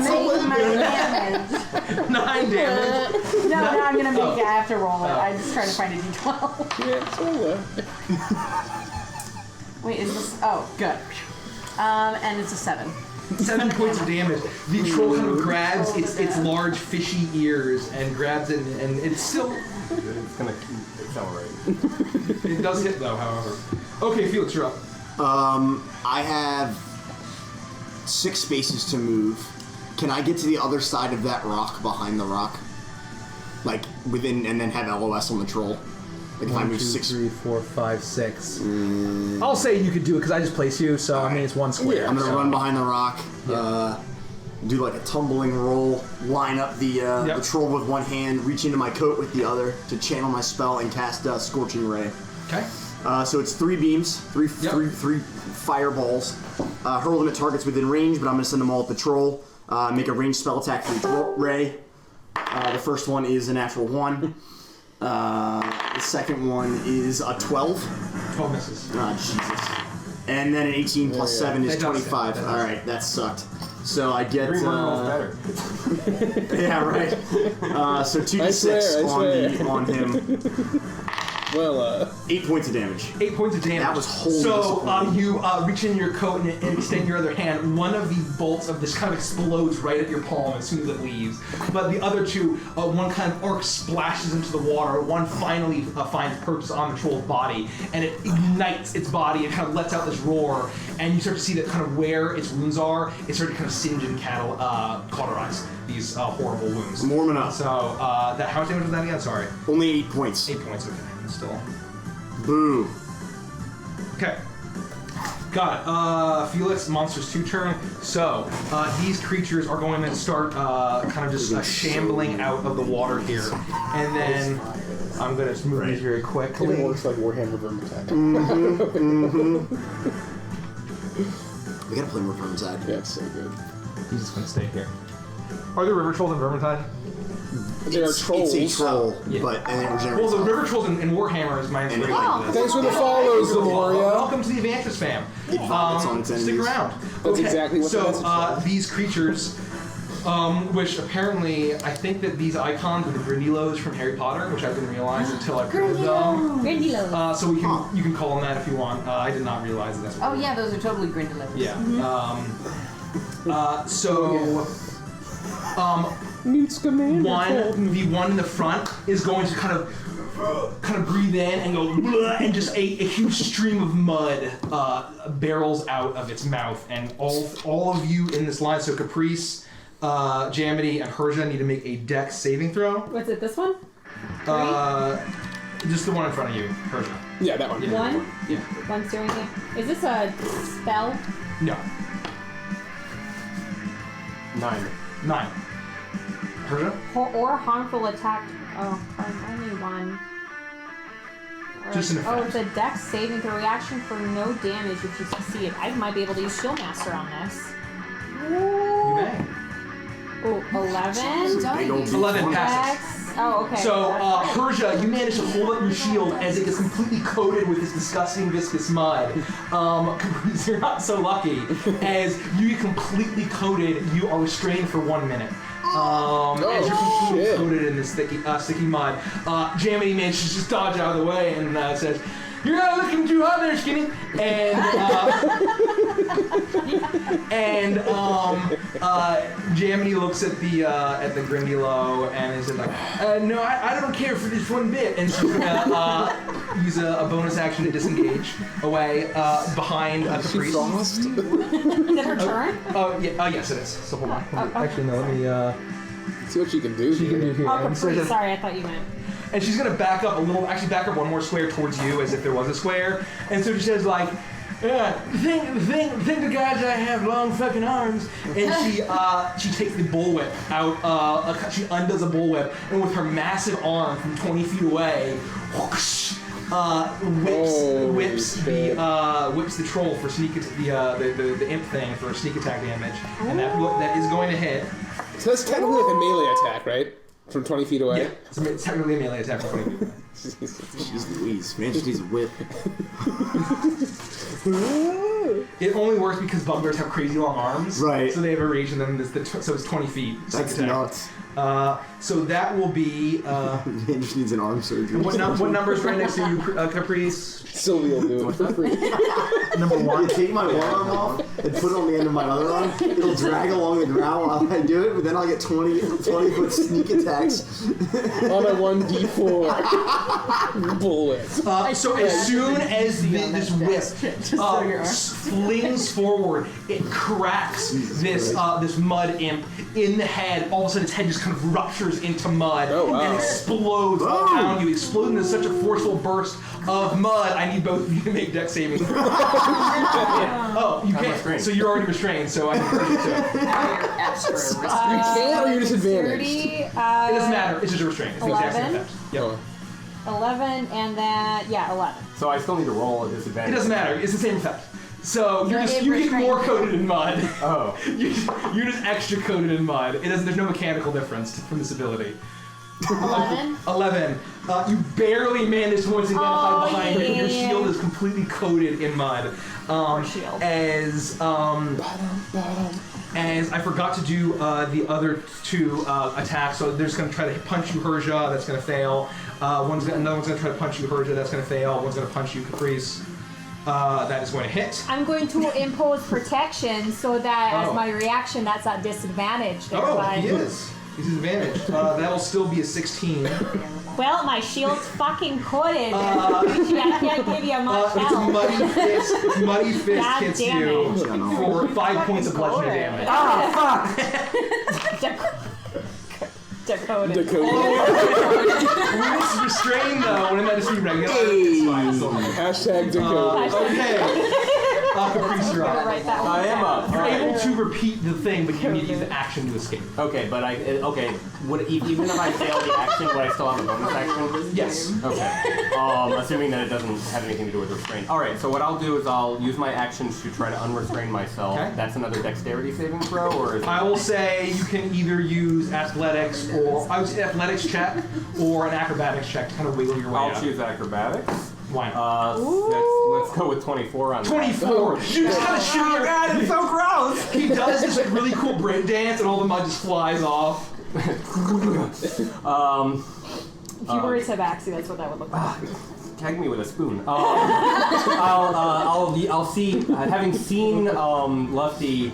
I'm making my damage. 9 damage. No, I'm gonna make it. I have to roll it. I'm just trying to find a d12. Yeah, it's all there. Wait, is this? Oh, good. And it's a 7. 7 points of damage. The troll kind of grabs its large fishy ears and grabs it, and it's still. It's gonna accelerate. It does hit though, however. Okay, Felix, you're up. I have 6 spaces to move. Can I get to the other side of that rock behind the rock? Like within, and then have LOS on the troll? Like if I 1, move 2, 6. 3, 4, 5, 6. I'll say you could do it because I just placed you, so I mean it's one square. I'm gonna run behind the rock, do like a tumbling roll, line up the troll with one hand, reach into my coat with the other to channel my spell and cast Scorching Ray. Okay. So it's 3 beams, three fireballs. Hurl them at targets within range, but I'm going to send them all at the troll. Make a ranged spell attack for each ray. The first one is a natural 1. The second one is a 12. 12 misses. Ah, Jesus. And then an 18 plus 7 is That does 25. hit. All right, that sucked. So I get. Green one rolls better. Yeah, right. So 2d6 I swear. on him. Well, 8 points of damage. 8 points of damage. That was wholly So disappointing. you reach in your coat and extend your other hand. One of the bolts of this kind of explodes right at your palm as soon as it leaves. But the other two, one kind of arc splashes into the water. One finally finds purchase on the troll's body, and it ignites its body and kind of lets out this roar. And you start to see that kind of where its wounds are, it started to kind of singe and cauterize these horrible wounds. I'm warming up. So that how much damage was that again? Sorry. Only 8 points. 8 points. Okay. Still. Boo. Okay. Got it. Felix, monster's 2 turn. So, these creatures are going to start kind of just shambling out of the water here. And then I'm going to move these very it quickly. works like Warhammer Vermintide. We gotta play more Vermintide. Yeah, it's so good. He's just gonna stay here. Are there river trolls in Vermintide? There are trolls. It's a troll, Yeah. but and it Well, regenerates. the river trolls in Warhammer is my inspiration. Oh, for this. Thanks for the follows, Lemuria. Welcome to the Advantage fam. vomits on its Stick enemies. around. That's exactly what the so, message was. these creatures, which apparently, I think that these icons are the Grindylows from Harry Potter, which I didn't realize until I heard them. Grindylows. So you can call them that if you want. I did not realize that that's what Oh yeah, those are totally Grindylows. Yeah. Newt's commander. The one in the front is going to kind of breathe in and go "Bleh," and just a huge stream of mud barrels out of its mouth, and all of you in this line. So Caprice, Jamity, and Persia need to make a Dex saving throw. What's it? This one? Just the one in front of you, Persia. Yeah, that one. One? Yeah. One steering it. Is this a spell? No. 9. Persia? Or harmful attack? Oh, only one. Just an effect. Oh, it's a Dex saving throw reaction for no damage if you succeed. I might be able to use Shield Master on this. You may. Oh, 11? Big old 11 passes. Dex. Oh, okay. So, Persia, you manage to hold up your shield as it gets completely coated with this disgusting viscous mud. You're not so lucky. As you get completely coated, you are restrained for 1 minute. As you're completely coated in this sticky mud. Jamity manages to just dodge out of the way and says, "You're not looking too hot there, Skinny." And Jamity looks at the Grindylow and is like, "No, I don't care for this one bit." And she's gonna use a bonus action to disengage away behind Caprice. Is it her turn? Yes, it is. So hold on. Actually, no. Let me See what she can do. She can do here. Oh, Caprice. Sorry, I thought you meant. And she's gonna back up a little, actually back up one more square towards you as if there was a square. And so she says like, think the gods I have long fucking arms. And she takes the bullwhip out, she undoes a bullwhip, and with her massive arm from 20 feet away, whoosh, whips the troll for sneak the imp thing for sneak attack damage. And that is going to hit. So that's technically like a melee attack, right? From 20 feet away? Yeah, it's technically a melee attack from 20 feet away. Jeez Louise, man, she needs a whip. It only works because bugbears have crazy long arms. Right. So they have a range, and then so it's 20 feet. That's nuts. So that will be. Man just needs an arm surgery. What number is right next to you, Caprice? Sylvia will do it for free. Number 1. I take my one arm off and put it on the end of my other arm. It'll drag along the ground while I do it, but then I'll get 20-foot sneak attacks. On a 1d4 bullet. So as soon as this whip flings forward, it cracks this mud imp in the head. All of a sudden, its head just kind of ruptures into mud and explodes around you. Explodes into such a forceful burst of mud. I need both of you to make dex saving throws. Oh, you can't. Restrained. So you're already restrained. So I can encourage you to. Now you're extra restrained. You can or you're disadvantaged? 30, It doesn't matter. It's just a restraint. It's the exact same 11? effect. Yep. 11, and then, 11. So I still need to roll a disadvantage. It doesn't matter. It's the same effect. So I get you get restrained. more coated in mud. Oh. You're just extra coated in mud. There's no mechanical difference from this ability. 11? 11. You barely managed to once again hide behind it. Your yeah. shield is completely coated in mud. Shield. As I forgot to do the other 2 attacks, so they're just going to try to punch you, Persia. That's going to fail. Another one's going to try to punch you, Persia. That's going to fail. One's going to punch you, Caprice. That is going to hit. I'm going to impose protection so that as my reaction, that's at disadvantage. He is. He's disadvantaged. That'll still be a 16. Well, my shield's fucking coated. I can't give you much It's help. Muddy Fist God hits damn you it. for 5 points of bludgeoning damage. Dakota. When it's restrained though, when it might just be regular, it's fine. It's all right. Hashtag Dakota. Okay. Caprice, you're up. Write that one I am down. up. You're Alright. able to repeat the thing, but you need to use the action to escape. Okay, but even if I fail the action, would I still have a bonus action? Yes. Okay. Assuming that it doesn't have anything to do with restraint. Alright, so what I'll do is I'll use my actions to try to unrestrain myself. Okay. That's another dexterity saving throw, or is it... I will say you can either use athletics or I would say athletics check or an acrobatics check to kind of wiggle your way I'll out. choose acrobatics. Why not? Let's go with 24 on 24. You just kind of shoot your guy. It's so gross! He does this like really cool break dance, and all the mud just flies off. If you were a tabaxi, that's what that would look like. Tag me with a spoon. I'll see. Having seen Lufty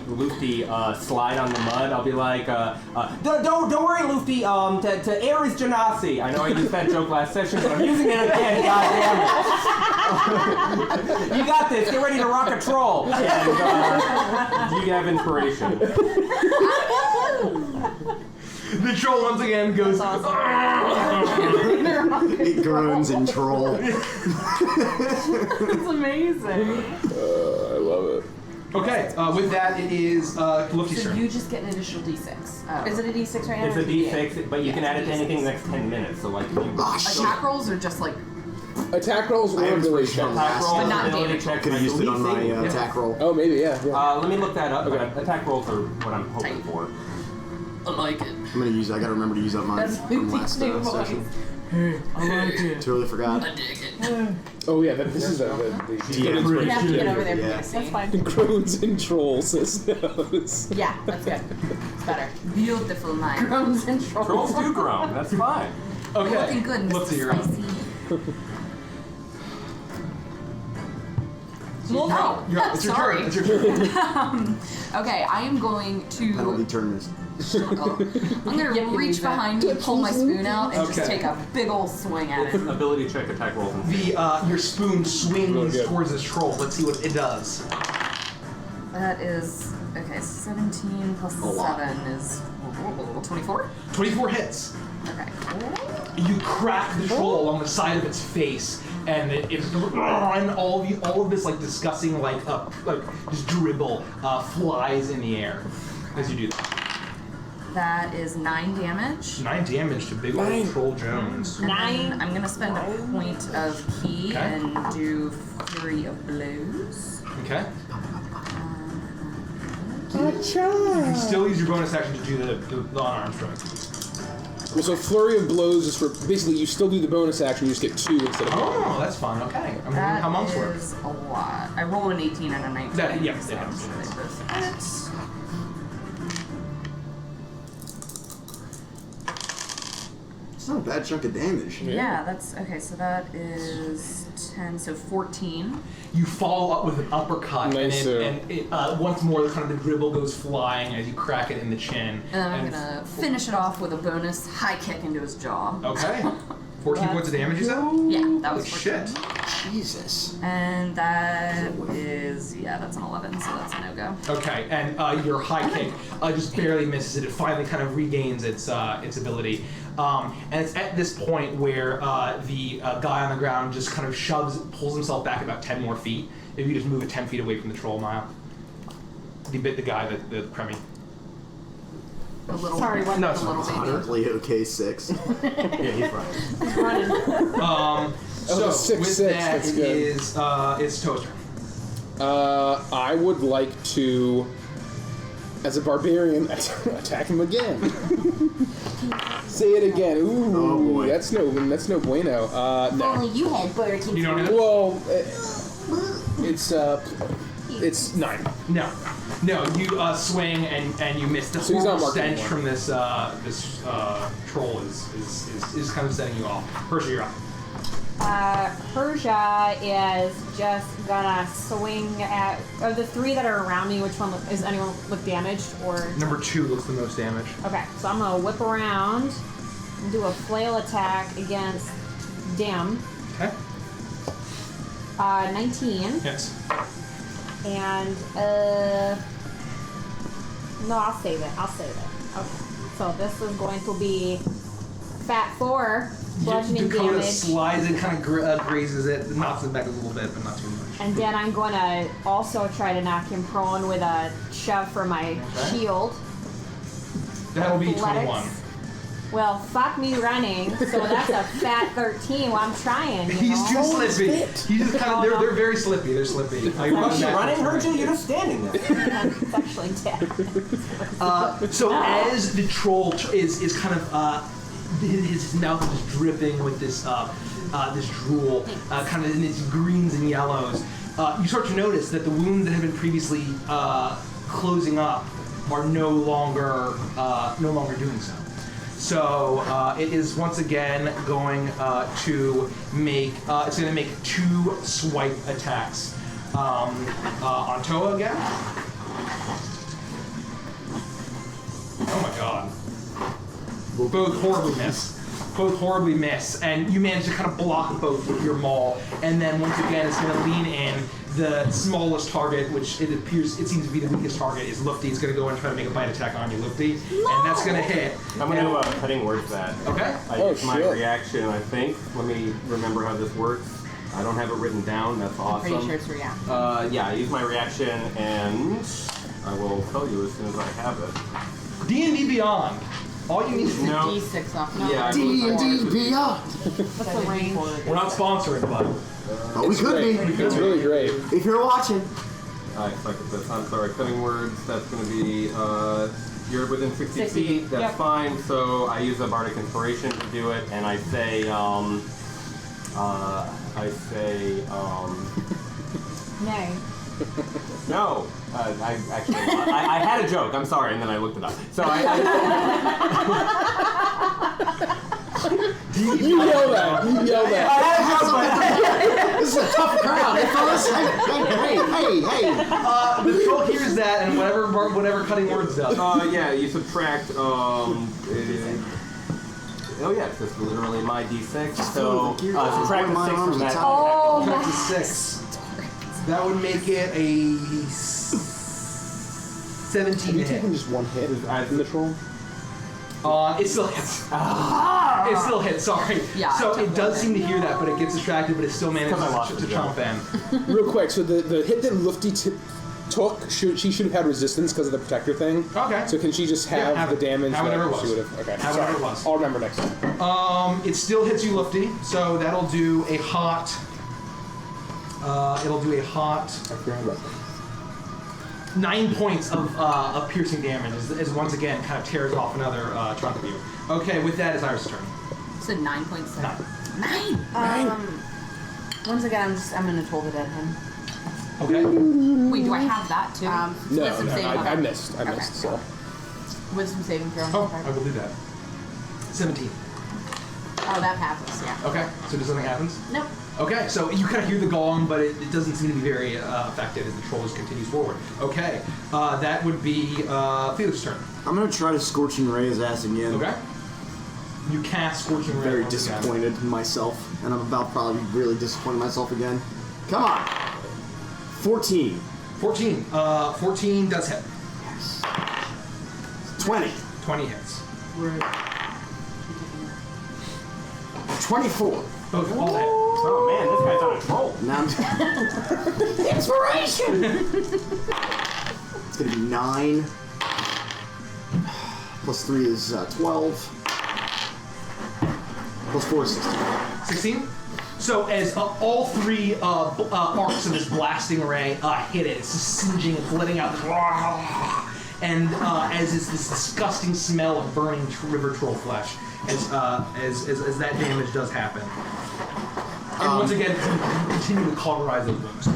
slide on the mud, I'll be like, don't worry, Lufty. To Ares Genasi. I know I used that joke last session, but I'm using it again. God damn it! You got this. Get ready to rock a troll. And you have inspiration. The troll once again goes. It groans in troll. It's amazing. I love it. Okay, with that, it is Luffy's So turn. you just get an additional d6. Is it a d6 right now? It's or a is it D6, but you can add it to anything in the next 10 minutes. So like, if you Attack rolls are just like Attack rolls I or have ability inspiration on checks. last But time. not ability damage. checks, Could have used it on my yeah. attack roll. Oh, maybe, yeah. Let me look that up. Attack rolls are what I'm hoping for. I like it. I'm gonna use. I gotta remember to use up mine That's from last new session. I like it. Totally forgot. I dig it. Oh, yeah, this is the Yeah, You have to get over there for Yeah. me to see. That's fine. groans and trolls. It's Yeah, that's good. It's better. Beautiful night. Groans and trolls. Trolls do groan. That's fine. Okay. Looking good, Luffy, Mr. you're up. Spicy. Oh, It's your sorry. turn. It's your turn. Okay, I am going Penalty to. turn is. I'm gonna Yep, you reach lose that. behind me, pull my spoon out, and just Okay. take a big old swing at it. Ability check, attack rolls. And Your spoon swings Really good. towards this troll. Let's see what it does. That is okay. 17 plus lot. 7 is 24. 24 hits. Okay. You crack the troll along the side of its face, and it's and all of this like disgusting like just dribble flies in the air as you do that. That is 9 damage. 9 damage to big old Troll Jones. And Nine. then I'm gonna spend a point of key Okay. and do Fury of Blows. Okay. You can still use your bonus action to do the unarmed strike. Well, so Flurry of Blows is for basically you still do the bonus action, you just get 2 instead of 1. Oh, that's fun. Okay. I'm That how monks work. is a lot. I rolled an 18 and a 19. That- yeah, so it helps. they both hit. It's not a bad chunk of damage. Yeah, that's okay. So that is 10. So 14. You follow up with an uppercut, Nice, and it, once more, kind of the dribble goes flying as you crack it in the chin. And I'm gonna finish it off with a bonus high kick into his jaw. Okay. 14 points of damage, you said? Yeah, that was Holy 14. shit. Jesus. And that is that's an 11. So that's a no go. Okay, and your high kick just barely misses it. It finally kind of regains its ability. And it's at this point where the guy on the ground just kind of pulls himself back about 10 more feet. If you just move it 10 feet away from the troll mile. The guy, the Premi. A little. Sorry, what? No, A little baby. Honorably okay 6. Yeah, he's right. Running. So Oh, 6-6, with that, that's it good. is it's Toaster. I would like to, as a barbarian, attack him again. Say it again. Ooh, Oh, boy. that's no bueno. No. you had birds. You don't know? Well, it's 9. No, you swing and you miss. The So he's not horrible marking stench anymore. from this troll is kind of setting you off. Persia, you're up. Persia is just gonna swing at. Of the 3 that are around me, which one is anyone look damaged or? Number 2 looks the most damage. Okay, so I'm gonna whip around and do a flail attack against Dim. Okay. 19. Yes. And no, I'll save it. Okay. So this is going to be Fat 4 bludgeoning Dakota damage. slides and kind of grazes it, knocks it back a little bit, but not too much. And then I'm going to also try to knock him prone with a shove for my shield. That'll be 21. Athletics. Well, fuck me running, so that's a fat 13. Well, I'm trying, you He's know? too slippy. He's just kind of, they're very slippy. They're slippy. Are you running, Herja? You're just standing there. It's actually dead. So as the troll is kind of his mouth is dripping with this this drool, kind of in its greens and yellows. You start to notice that the wounds that have been previously closing up are no longer doing so. So it is once again going to make it's going to make 2 swipe attacks on Toa again. Oh my god. Both horribly miss, and you manage to kind of block both with your maul, and then once again it's going to lean in, the smallest target, which it seems to be the weakest target, is Lufty. Is going to go and try to make a bite attack on you, Lufty, and that's going to hit. I'm going to cutting words that. Okay. I use my reaction, I think. Let me remember how this works. I don't have it written down. That's awesome. Pretty sure it's reaction. Yeah, I use my reaction, and I will tell you as soon as I have it. D&D Beyond. All you need is No. D6 off. No. Yeah, D&D Beyond. What's the range? We're not sponsoring, but Oh, we could be. It's really great. If you're watching. I suck at this. I'm sorry. Cutting words. That's going to be. You're within 60 feet. That's Yep. fine. So I use a bardic inspiration to do it, and I say. Nay. No. I actually. I had a joke. I'm sorry, and then I looked it up. So You yell that. You yell that. This is a tough crowd, fellas. Hey. the troll hears that, and whatever cutting words does. yeah, you subtract. Oh yeah, it's just literally my d6. So subtract the 6 from that. Oh, Subtract the 6. That would make it a 17 Have you to hit. taken just one hit from the troll? It still hits. It still hits, sorry. Yeah, So I took it does that. seem to hear that, but it gets distracted, but it still manages Because I lost to the chomp in. Real quick, so the hit that Lufty took, she should have had resistance because of the protector thing. Okay. So can she just have, have the it. damage? Have whatever it she was. would have. Okay. Have sorry. whatever it was. I'll remember next time. It still hits you, Lufty, so that'll do a hot... it'll do a hot... I forgot about that. 9 points of piercing damage as once again kind of tears off another chunk of you. Okay, with that is Iris' turn. You said 9.7. 9. 9. Once again, I'm gonna toll it at him. Okay. Wait, do I have that too? No, Wisdom saving I throw. missed. I missed. So Wisdom saving throw. Oh, I will do that. 17. Oh, that passes. Yeah. Okay, so does something happens? Nope. Okay, so you kind of hear the gong, but it doesn't seem to be very effective as the troll just continues forward. Okay, that would be Felix's turn. I'm gonna try to Scorching Ray his ass again. Okay. You cast Scorching Ray. Very once again. disappointed in myself, and I'm about probably really disappointed in myself again. Come on. 14. 14. 14 does hit. 20. 20 hits. 24. Both all hit. Oh man, this guy's on a troll. Now Inspiration! It's gonna be 9. Plus 3 is 12. Plus 4 is 16. 16? So as all three arcs of this blasting ray hit it, it's just singeing, it's letting out this and as it's this disgusting smell of burning river troll flesh as that damage does happen. And once again, continue to cauterize those wounds.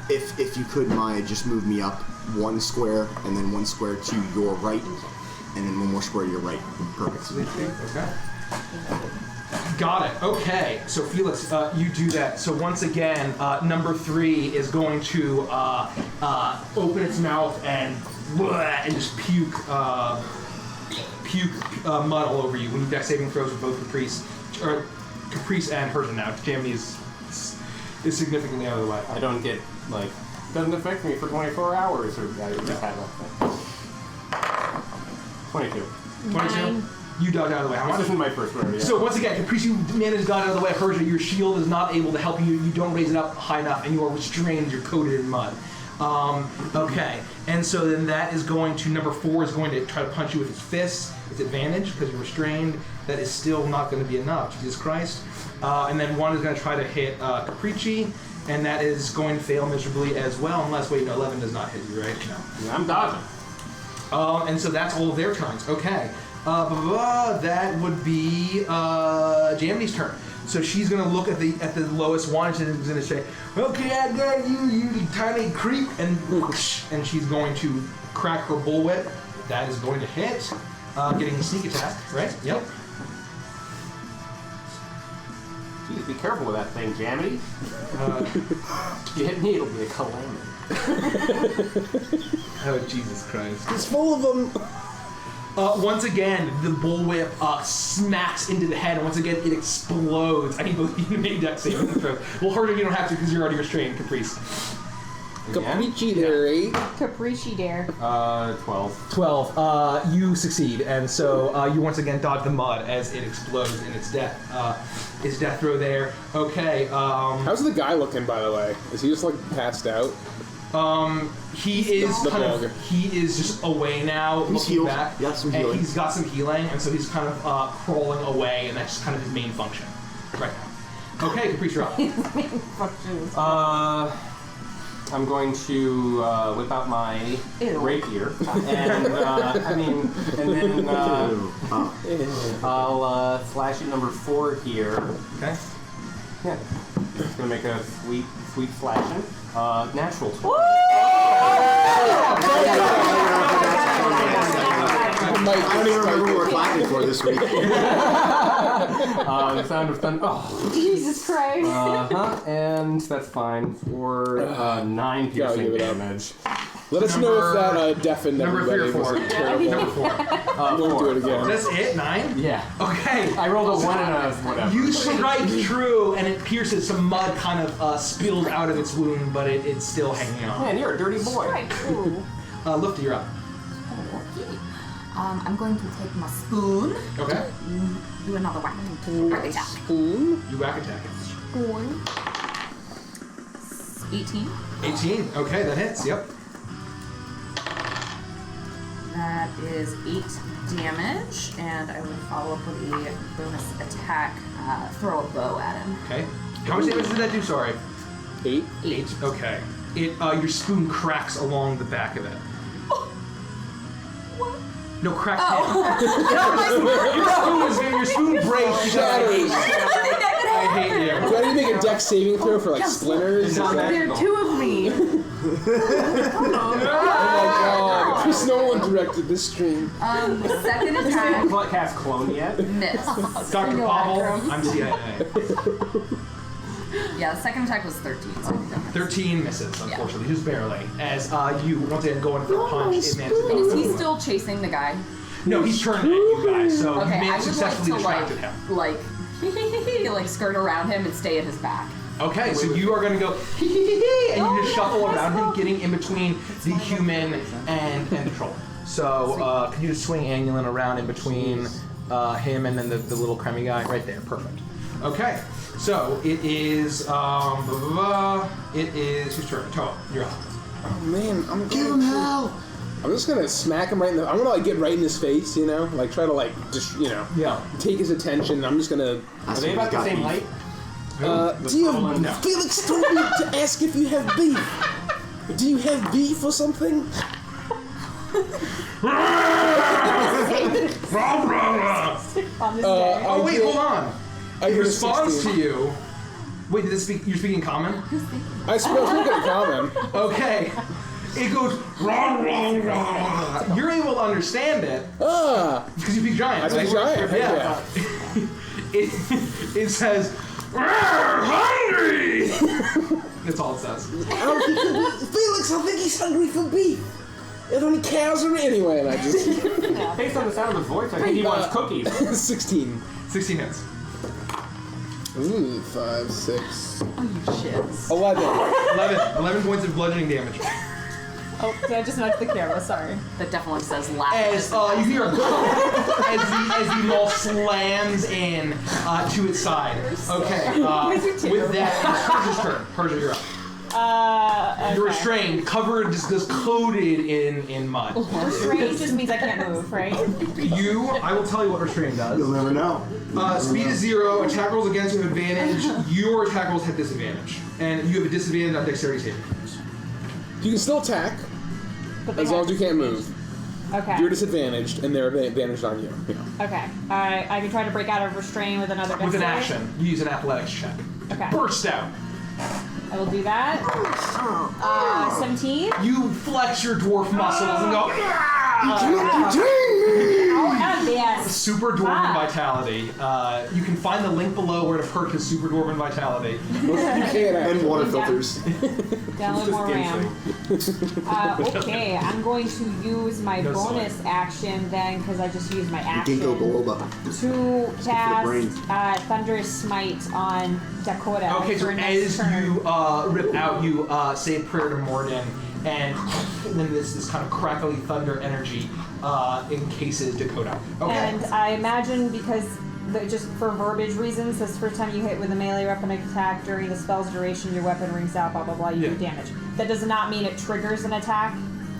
If you could, Maya, just move me up 1 square, and then 1 square to your right, and then 1 more square to your right. Perfect. Okay. Got it. Okay. So Felix, you do that. So once again, number 3 is going to open its mouth and just puke mud all over you. When you dex saving throws with both Caprice and Persian now. Jamie is significantly out of the way. I don't get doesn't affect me for 24 hours or I just had a 22. 22. You dodge out of the way. How This much? isn't my first rodeo. So once again, Caprice, you manage to dodge out of the way. Persia, your shield is not able to help you. You don't raise it up high enough, and you are restrained. You're coated in mud. Okay, and so then that is going to, number 4 is going to try to punch you with its fists. It's advantage because you're restrained. That is still not going to be enough. Jesus Christ. And then 1 is going to try to hit Capricci, and that is going to fail miserably as well. Unless, wait, no, 11 does not hit you, right? No. Yeah, I'm dodging. And so that's all of their turns. Okay. That would be Jamity's turn. So she's gonna look at the lowest one and she's gonna say, "Okay, I got you, you tiny creep," and whoosh, and she's going to crack her bullwhip. That is going to hit, getting a sneak attack, right? Yep. Jeez, be careful with that thing, Jamity. If you hit me, it'll be a calamity. Oh Jesus Christ! It's full of them. Once again, the bullwhip smacks into the head, and once again, it explodes. I need both of you to make dex saving throws. Well, Herder, you don't have to because you're already restrained, Caprice. Capricci there, eh? Capricci dare. 12. 12. You succeed, and so you once again dodge the mud as it explodes in its death throw there. Okay. How's the guy looking, by the way? Is he just like passed out? He is The kind dog. of, he is just away now, He's looking healed. back. Got some and healing. he's got some healing, and so he's kind of crawling away, and that's just kind of his main function right now. Okay, Caprice, you're up. I'm going to whip out my Ew. rapier, and then I'll slash at number 4 here. Okay. Yeah, just gonna make a sweet slashing. Natural 20. I don't even remember what we're clapping for this week. The sound of thunder. Oh. Jesus Christ. And that's fine for 9 Gotta piercing give it up. damage. Let us know if that deafened Number 3 or everybody. 4? Was terrible. Number 4. Won't do 4. it again. That's it? 9? Yeah. Okay. I rolled a 1 and a whatever. You strike true, and it pierces. Some mud kind of spilled out of its wound, but it's still hanging on. Man, you're a dirty boy. Right, true. Lufty, you're up. Okay. I'm going to take my spoon. Okay. Do another whack attack. Spoon? You whack attack it. Spoon. 18. 18. Okay, that hits. Yep. That is 8 damage, and I will follow up with a bonus attack. Throw a bow at him. Okay. How much damage did that do? Sorry. 8? 8. Okay. Your spoon cracks along the back of it. What? No, crack. Your spoon breaks because I hate you. Do I need to make a dex saving throw for like splinters? Is that... There are 2 of me. Oh my god. Chris Nolan directed this stream. The second attack What cast clone yet? missed. Dr. Pavel, I'm CIA. Yeah, the second attack was 13. So I think that missed. 13 misses, unfortunately, just barely. As you once again go in for a punch, it manages to And is go he through. still chasing the guy? No, he's turned at you guys, so Okay, you I would like successfully to distracted him. like skirt around him and stay at his back. Okay, so you are going to go and you just shuffle around him, getting in between the human and the troll. So can you just swing Anulin around in between him and then the little crummy guy? Right there, perfect. Okay, so it is, it is, whose turn? Toa, you're up. Oh man, I'm gonna I'm just gonna smack him right in the. I'm gonna like get right in his face, you know, like try to like just Yeah. take his attention. I'm just gonna. Are they about the same height? Dear Felix told me to ask if you have beef. Do you have beef or something? On this day. Oh wait, hold on. I He hear responds 16. to you. Wait, did this speak? You're speaking common? I suppose we're gonna common. Okay. It goes wrong, wrong, wrong. You're able to understand it because you speak giant. I speak giant. Yeah. It says, hungry. That's all it says. Felix, I think he's hungry for beef. Are there any cows or anyway? And I just Based on the sound of the voice, I think he wants cookies. 16. 16 hits. Ooh, 5, 6, Oh, you shits. 11. 11 points of bludgeoning damage. Oh, did I just nudge the camera? Sorry. That definitely says laugh. As you hear a as the maul slams in to its side. Okay. With that, it's Persia's turn. Persia, you're up. Okay. You're restrained, covered, just coated in mud. Restrained just means I can't move, right? I will tell you what restrained does. You'll never know. Speed is 0. Attack rolls against you have advantage. Your attack rolls have disadvantage, and you have a disadvantage on dexterity saving throws. You can still attack But they as long have- as you can't move. Okay. You're disadvantaged, and they're advantaged on you. Yeah. Okay. I can try to break out of restraint with another With an dexterity. action, you use an athletics check. Okay. Burst out. I will do that. 17. You flex your dwarf muscles and go. Oh, yes. Super Dwarven Vitality. You can find the link below where to purchase Super Dwarven Vitality. And water filters. Download more RAM. Okay, I'm going to use my No bonus action then, because I just used my action Ginkgo biloba. to brain. cast Thunderous Smite on Dakota. Okay, so for next as turn. you rip out, you say a prayer to Morden, and then this kind of crackly thunder energy encases Dakota. Okay. And I imagine because, just for verbiage reasons, this first time you hit with a melee weapon attack during the spell's duration, your weapon rings out, blah, blah, blah, you do damage. That does not mean it triggers an attack.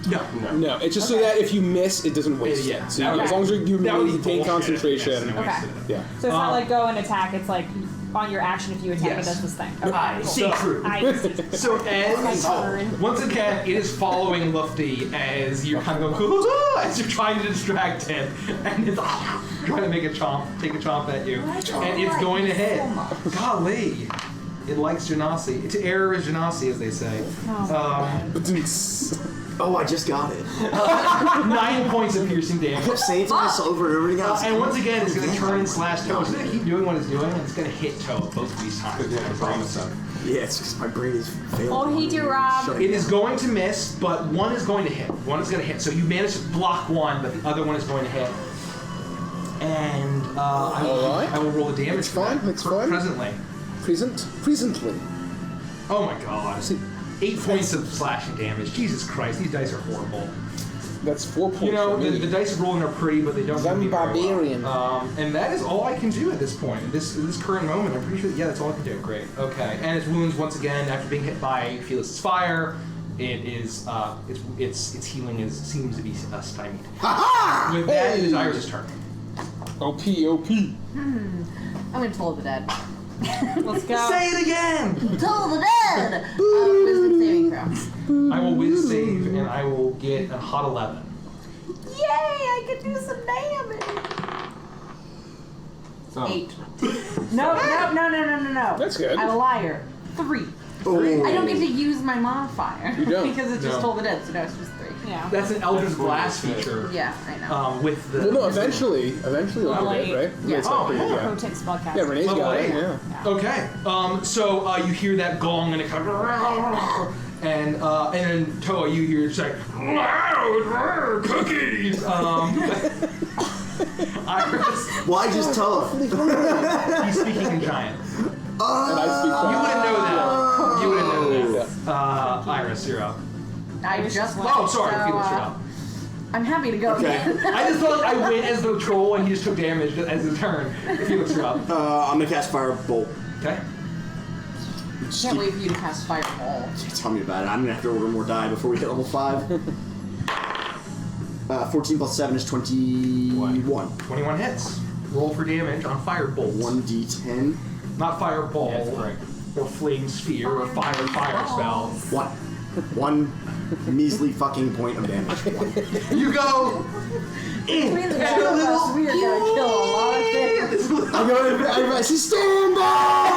No, it's just so that if you miss, it doesn't waste Yeah. it. So as long as you That would be maintain bullshit. concentration. Yes, Okay. Yeah. So it's not like go and attack, it's like on your action if you attack it does this thing. Okay, I cool. see true. I see. So as turn. once again, it is following Lufty as you're kind of going as you're trying to distract him, and it's trying to make a take a chomp at you, and it's going to hit. Golly, it likes Genasi. It's error is Genasi, as they say. Oh, I just got it. 9 points of piercing I damage. kept saying it to myself over and over again. I was And like, once again, it's going to turn and slash Toe. It's going to keep doing what it's doing, and it's going to hit Toe both of these times. I promise. yeah, it's because my brain is failing. Oh, he did, Rob. Shut It is going to miss, but one is going to hit. One is going to hit. So you manage to block one, but the other one is going to hit. And I will roll the damage. It's fine, it's fine. Presently. Presently. Oh my god. 8 points of slashing damage. Jesus Christ, these dice are horrible. That's 4 points. You know, for me. the dice rolling are pretty, but they don't do me very barbarian. well. And that is all I can do at this point. At this current moment, I'm pretty sure. Yeah, that's all I can do. Great. Okay. And its wounds, once again, after being hit by Felix's fire, it is its healing seems to be stymied. With that, it is Iris' turn. OP. I'm gonna Toll the Dead. Let's go. Say it again. Toll the Dead! Wisdom saving throw. I will whiz save, and I will get a hot 11. Yay! I can do some damage! 8. No. That's good. I'm a liar. 3. Oh. I don't get to use my modifier. You don't. because it's just No. Toll the Dead, so no, it's just 3. Yeah. That's an Eldritch Blast feature. Yeah, I know. With the. Well, no, eventually it'll do Level it, 8. right? Yeah. It's Oh, pretty yeah. good, Potent spellcaster. Yeah, Renee's Level got it. 8. Yeah. Okay. So you hear that gong and it kind of, and then Toa, you hear it say, cookies. Iris, Why just tough? he's speaking in giant. And I speak You wouldn't know that. You wouldn't know that. Yeah. Iris, you're up. I just went. Oh, sorry, so, Felix, you're up. I'm happy to go Okay. again. I just felt like I went as the troll and he just took damage as a turn. Felix, you're up. I'm gonna cast Firebolt. Okay. Can't wait for you to cast Fireball. Tell me about it. I'm gonna have to order more die before we hit level 5. 14 plus 7 is 21. 21 hits. Roll for damage on Firebolt. 1d10. Not Fireball. That's correct. Or Flame Sphere or Fire spell. 1. 1 measly fucking point of damage. 1. You go. Between the two of us, we are gonna kill a lot of things. I say, stand back!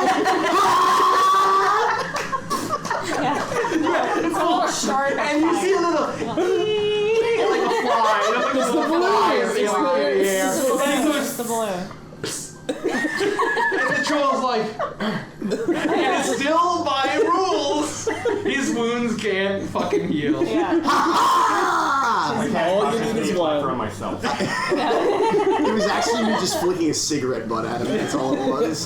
It's a little sharp. And you see a little like a fly. It's the fly. It's the blue. And the troll's like, and still by rules, his wounds can't fucking heal. Yeah. All you need is one. From myself. It was actually me just flicking a cigarette butt at him. That's all it was.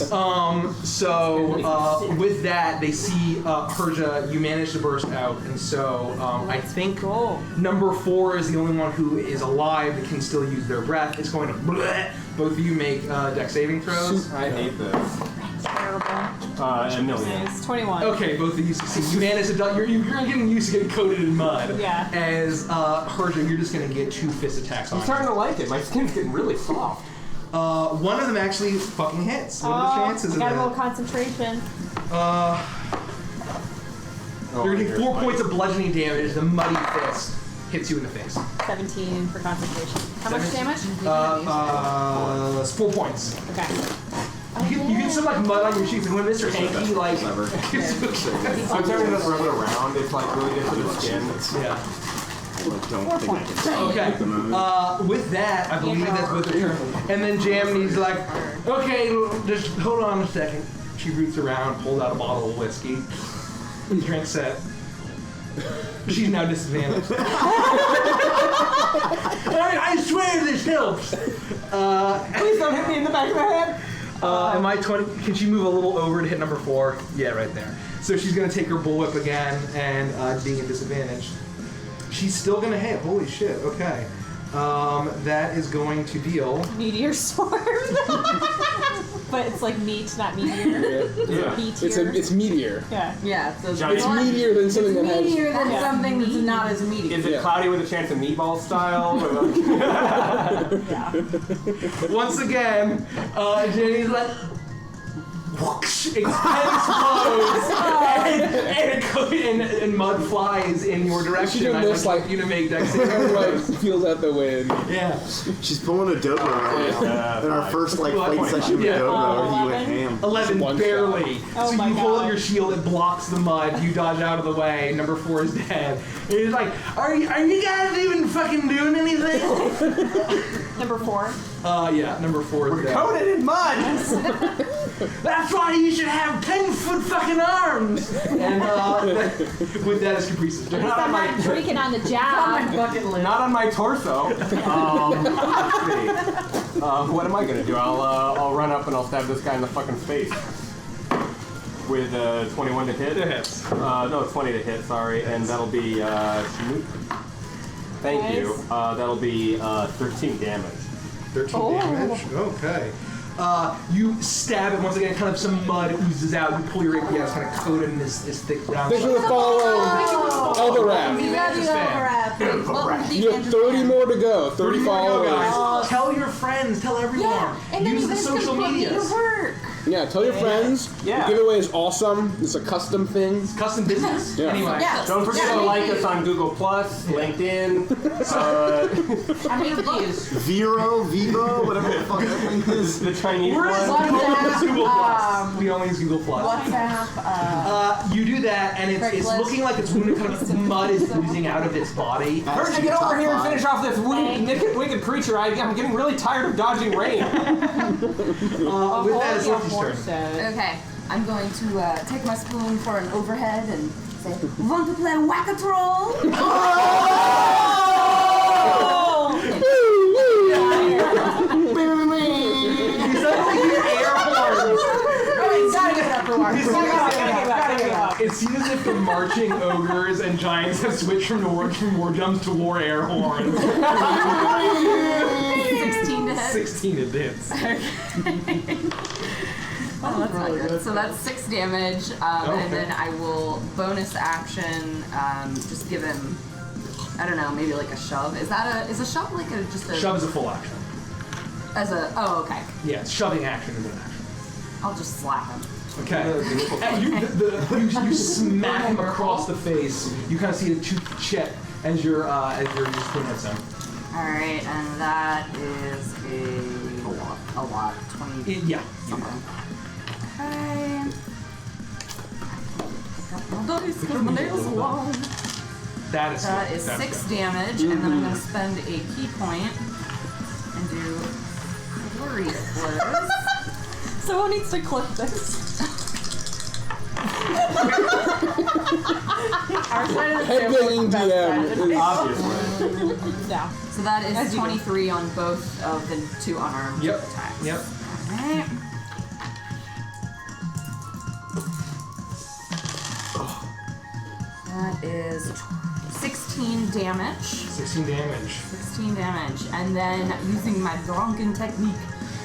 So with that, they see Persia. You managed to burst out, and so I think number 4 is the only one who is alive that can still use their breath. It's going to bleh. Both of you make dex saving throws. I hate this. Terrible. A million. It's 21. Okay, both of you succeed. You managed to. You're getting used to getting coated in mud. Yeah. As Persia, you're just going to get 2 fist attacks on I'm starting to like it. My skin's getting really soft. One of them actually fucking hits. What are the chances I of got a little that? concentration. You're getting 4 points of bludgeoning damage. The muddy fist hits you in the face. 17 for concentration. How much damage? It's 4 points. Okay. You get some like mud on your cheeks, and when Mr. Hanky like, I'm starting to rub it around. It's like really good for the skin. yeah. like, don't 4 think I points. can Okay. at the moment. With that, I believe that's with the turn. And then Jamity's like, okay, just hold on a second. She roots around, pulls out a bottle of whiskey, drinks it. She's now disadvantaged. I swear this helps. Please don't hit me in the back of the head. Am I 20? Can she move a little over to hit number 4? Yeah, right there. So she's gonna take her bullwhip again, and being at disadvantage, she's still gonna hit. Holy shit! Okay, that is going to deal. Meteor swarm. But it's like meat, not meteor. Yeah. Meteor. It's meteor. Yeah. Yeah, so Giant- It's meteor than something that has. meteor than Yeah. something that's not as meaty. Is it Yeah. cloudy with a chance of meatball style? Once again, Jenny's like, whoosh, explodes, and mud flies in your direction. She did I'd this, like like- you to make that Like feels out the wind. Yeah. She's pulling a dobro right now. In our first like Well, fight session with yeah. dobro, he went 11. ham. 11, One barely. Oh so my you pull God. up your shield, it blocks the mud, you dodge out of the way, number 4 is dead. And he's like, are you guys even fucking doing anything? Number 4. Yeah, number 4 is dead. Coated in mud. That's why you should have 10-foot fucking arms! And with that is Caprice's turn. Not on I'm my, not drinking on the On my job. bucket list. not on my torso. Let's see. What am I gonna do? I'll run up and I'll stab this guy in the fucking face. With 21 to hit. It hits. No, 20 to hit. Sorry, and that'll be. Thank you. Nice. That'll be 13 damage. 13 damage. Okay. You stab it once again, kind of some mud oozes out. You pull your APS, kind of coated in this thick brown Thanks for the follow, Elder Rap. You gotta do that overwrap. You have 30 more to go. 30 more to go, followers. guys. Tell your friends, tell everyone. Yeah, and then Use you the guys social can put me to medias. work. Yeah, tell your friends. Yeah. The giveaway is awesome. It's a custom thing. Custom business. Yeah. Anyway. Yeah. Don't forget to like us on Google Plus, LinkedIn. How many of these? Vero, Vivo, whatever the fuck that thing is. The Chinese We're one. WhatsApp, Google Plus. We only use Google Plus. WhatsApp, You do that, and it's Craigslist. looking like it's kind of mud is oozing out of its body. First, get over here and finish off this wicked creature. I'm getting really tired of dodging rain. With that, it's Lucy's turn. Okay, I'm going to take my spoon for an overhead and say, want to play whack-a-troll? It seems as if the marching ogres and giants have switched from war drums to war air horns. 16 to hit. 16 it hits. Oh, that's not good. So that's 6 damage, Okay. and then I will bonus action, just give him, I don't know, maybe like a shove. Is a shove like just a... Shove is a full action. Oh, okay. Yeah, shoving action is an action. I'll just slap him. Okay. And you smack him across the face. You kind of see a tooth chip as your spoon hits him. Alright, and that is a lot. 20 Yeah. something. Okay. Got my dice because my nails are long. That is That good. is That's 6 good. damage, and then I'm going to spend a key point and do flurry of blows. Someone needs to clip this. Our side of the table Headbanging is the best DM side. is Obviously. Yeah. So that As is you do. 23 on both of the 2 unarmed Yep. attacks. Yep. Alright. That is 16 damage. 16 damage. 16 damage. And then using my drunken technique,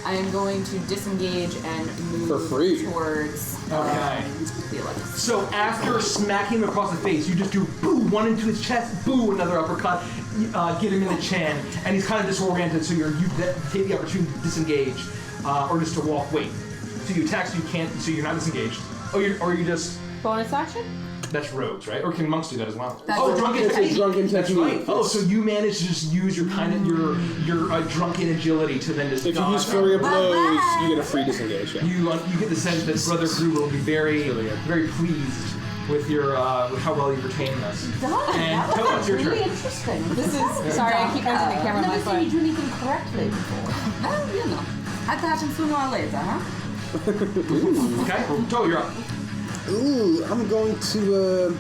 I am going to disengage and move For free. towards Okay. the ellipse. So after smacking him across the face, you just do boo, one into his chest, boo, another uppercut, get him in the chin, and he's kind of disoriented. So you take the opportunity to disengage, or just to walk. Wait, so you attack, so you can't, so you're not disengaged. Oh, you just Bonus action? that's rogues, right? Or can monks do that as well? That's Oh, a- drunken It's a technique. drunken That's technique. right. Oh, so you managed to just use your kind of your drunken agility to then just. If you dodge use out. flurry of blows, you get a free disengage. Yeah. You get the sense that Brother Gruber will be very, very pleased with your with how well you retain this. Done. And That Toa, was it's your really turn. interesting. This is sorry, I keep moving the camera on my I've never seen you foot. do anything correctly before. Well, you know. I'd catch him sooner or later, huh? Okay, Toa, you're up. Ooh, I'm going to.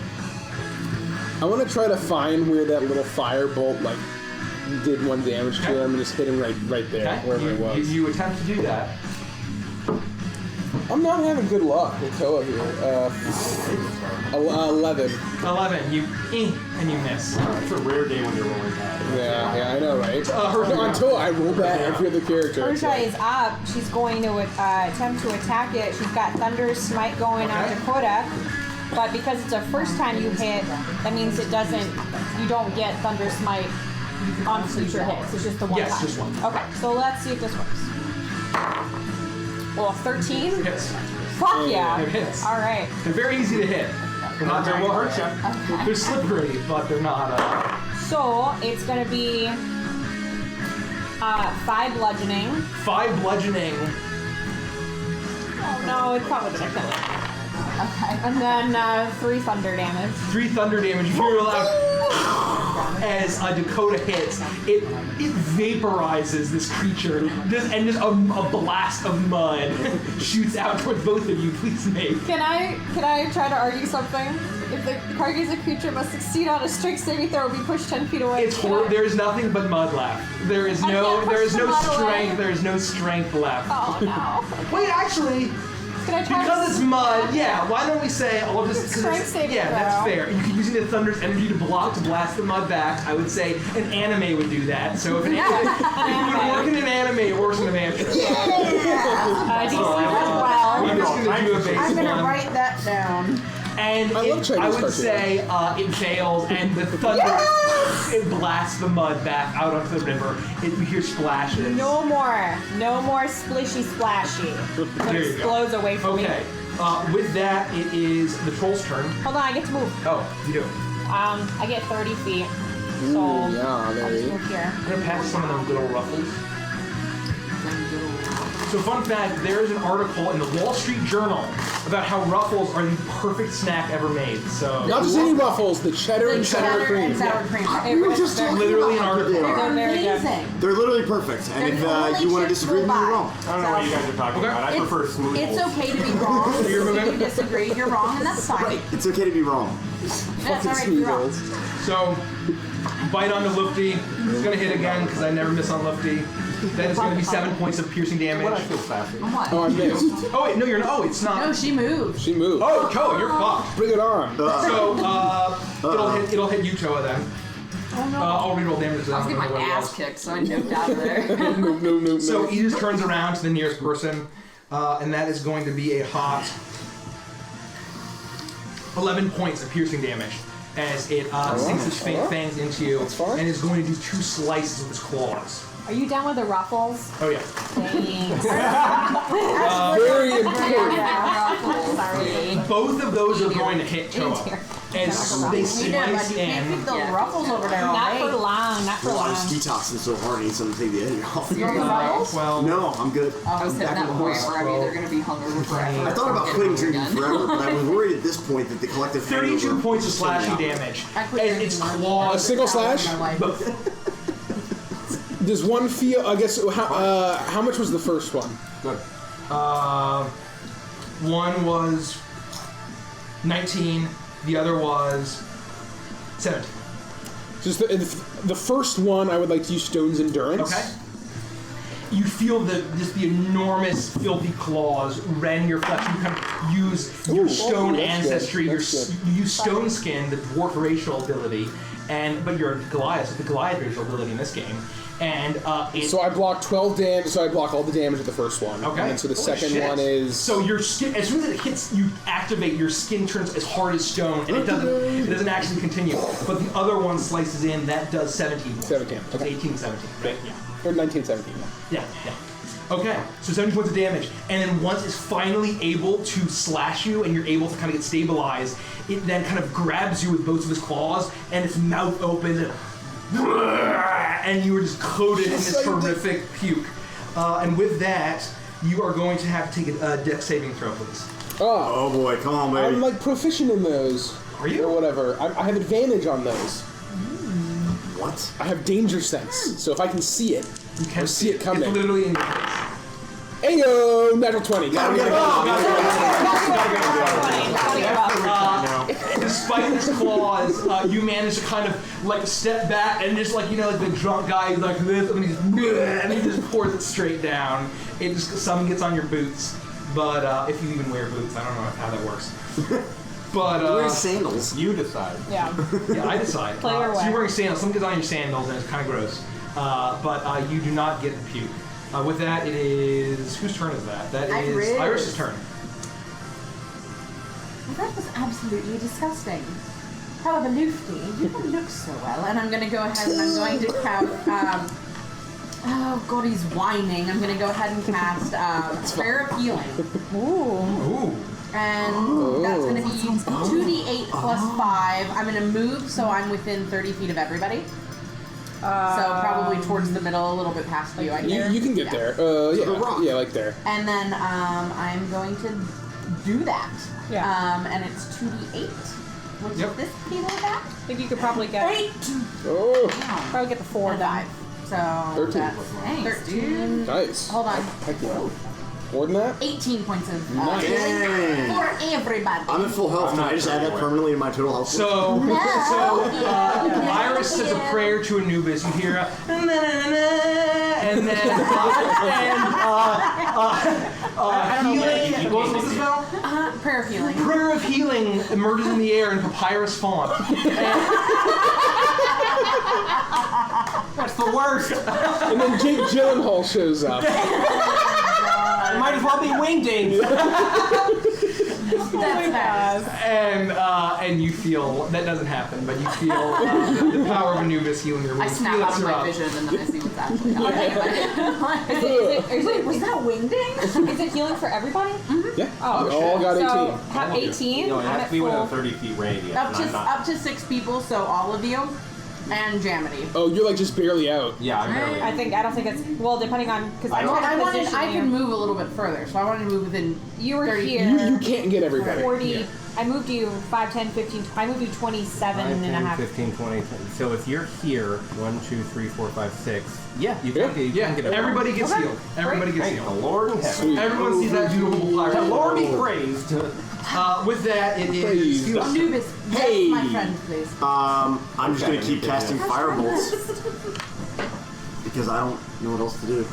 I want to try to find where that little firebolt like did 1 damage to him and just hit him right there, Okay, wherever it was. you attempt to do that. I'm not having good luck with Toa here. 11. 11, and you miss. It's a rare day when you're rolling that. Yeah, I know, right? Hershey, No, until I roll bad every other character. Persia is up. She's going to attempt to attack it. She's got Thunder Smite going on Dakota. But because it's a first time you hit, that means it doesn't, you don't get Thunder Smite on future hits. It's just the one Yes, time. just one. Okay, so let's see if this works. Well, 13? Hits. Fuck yeah. It hits. All right. They're very easy to hit. They're not very well hurt you. They're slippery, but they're not. So it's going to be 5 bludgeoning. 5 bludgeoning. Oh no, it's probably going to kill it. Okay. And then 3 thunder damage. 3 thunder damage. You hear loud as a Dakota hits. It vaporizes this creature, and just a blast of mud shoots out towards both of you. Please make. Can I try to argue something? If the target is a creature must succeed on a strength saving throw or be pushed 10 feet away. It's horrible. There is nothing but mud left. There is I no can't push the mud strength. away. There is no strength left. Oh no. Wait, actually, Can I try because to it's mud, yeah. Why don't we say I'll just Strength saving yeah, that's throw. fair. You could using the Thunder's energy to block to blast the mud back. I would say an anime would do that. So if an anime, if it would work in an anime, it works in a vampire. DC as well. I'm just gonna do a base I'm gonna one. write that down. And I love I Chinese would cartoons. say it fails, and the thunder it blasts the mud back out onto the river. You hear splashes. No more splishy splashy. So it There you go. explodes away from me. Okay. With that, it is the troll's turn. Hold on, I get to move. Oh, you do. I get 30 feet. So Yeah, I'll there just you move here. I'm gonna pass some of them little ruffles. So fun fact, there's an article in the Wall Street Journal about how ruffles are the perfect snack ever made. So Not just any ruffles, the cheddar and cheddar cream. and sour cream. We were just talking literally about an how good they article. are. They're very good. Amazing. They're literally perfect. And if They're you want to chips disagree with me, we'll you're buy. wrong. I don't know what you guys are talking about. I prefer smooth It's rolls. okay to be wrong. You're If you moving? disagree, you're wrong, and that's fine. Right. It's okay to be wrong. That's all right to be wrong. So bite onto Lufty. It's gonna hit again because I never miss on Lufty. That is gonna be 7 points of piercing When I damage. feel sassy. What? Oh, I missed. Oh wait, no, you're not. Oh, it's not. No, she moved. She moved. Oh, Toa, you're fucked. Bring it on. So it'll hit you, Toa then. Oh no. I'll reroll damage. So I was I getting don't know my what it ass was. kicked, so I noped out of there. No. So he just turns around to the nearest person, and that is going to be a hot 11 points of piercing damage as it sinks its fangs into you fine. and is going to do 2 slices with its claws. Are you down with the ruffles? Oh yeah. Thanks. Very important. Sorry. Both of those are going to hit Toa as they You slice can't in. keep those Yeah. ruffles over there all Not for day. long, not for Well, I long. was detoxing so hard, I need something to take the edge off. You're The gonna ruffles? 12. No, I'm good. I was I'm hitting back on that the point horse. where I'm either gonna be hungover forever. I thought about or quitting get drinking again. forever, but I was worried at this point that the collective 32 hangover points of was killing slashing me. damage I quit as drinking its one. A claws. single slash? Does one feel? I guess. How much was the first one? Good. One was 19, the other was 17. Just the first one, I would like to use Stone's Endurance. Okay. You feel the enormous, filthy claws rend your flesh. You kind of use your stone that's ancestry. good. That's good. You use stone skin, the dwarf racial ability, but you're Goliath, so the Goliath racial ability in this game. And So I block 12 damage. So I block all the damage of the first one. Okay. And then so the Holy second shit. one is. So your skin, as soon as it hits, you activate. Your skin turns as hard as stone, and it doesn't actually continue. But the other one slices in. That does 17. Points. 17, That's okay. 18, 17. Right? Yeah. Or 1917. Yeah. Okay. So 17 points of damage, and then once it's finally able to slash you, and you're able to kind of get stabilized, it then kind of grabs you with both of its claws, and its mouth opens. And you are just coated in this horrific puke. And with that, you are going to have to take a dex saving throw, please. Oh boy, come on, baby. I'm like proficient in those. Are you? Or whatever. I have advantage on those. What? I have danger sense, so if I can see it, You or can't see it coming. It's literally in your face. Ayo, natural 20. Despite his claws, you manage to kind of like step back and just like like the drunk guy who's like this, and he just pours it straight down. It just some gets on your boots, but if you even wear boots, I don't know how that works. But wear sandals. You decide. Yeah. Yeah, I decide. Play your So way. you're wearing sandals. Some gets on your sandals, and it's kind of gross. But you do not get the puke. With that, it is whose turn is that? That is Iris's turn. Well, that was absolutely disgusting. However, Luffy, you don't look so well, and I'm going to go ahead and I'm going to cast. Oh God, he's whining. I'm going to go ahead and cast Prayer of Healing. Ooh. And that's going to be 2d8 plus 5. I'm going to move so I'm within 30 feet of everybody. So probably towards the middle, a little bit past you, I hear. You can get there. Yeah, like there. And then I'm going to do that. Yeah. And it's 2d8. Which Yep. is this Peter back? I think you could probably get 8! Oh, probably get the 4 and then. 5. So 13. that's Thanks, 13. nice. Hold on. Heck yeah. More than that? 18 points of Nice. healing Dang. for everybody. I'm at full health. Can I just add that permanently to my total health? So Iris says a prayer to Anubis. You hear a and then healing. What's the spell? Prayer of Healing. Prayer of healing emerges in the air in papyrus font. That's the worst. And then Jake Gyllenhaal shows up. It might as well be Wingdings. That's bad. And you feel that doesn't happen, but you feel the power of Anubis healing your I wounds. snap out of my vision and then I see what's actually happening. Was that wingding? Is it healing for everybody? Yeah. Oh, we all got 18. So, have 18. No, it I'm has at to be within full. 30 feet radius. Up and I'm not. to 6 people, so all of you, and Jamity. Oh, you're like just barely out. Yeah, I'm barely. I don't think it's well depending on because I I'm don't- trying to position I can you. move a little bit further, so I wanted to move within. You were 30 here. You can't get everybody. 40. I moved you 5, 10, 15. I moved you 27 5, and a 10, half. 15, 20. So if you're here, 1, 2, 3, 4, 5, 6. Yeah, you Yeah. can, you Yeah, can get it. everybody gets Okay. healed. Everybody gets Thank the healed. Lord in heaven. Sweet. Everyone sees that beautiful The pirate. Lord be praised. With that, it Praise is. Anubis, Hey. yes, my friend, please. I'm just Okay, gonna keep yeah. casting firebolts because I don't know what else to do.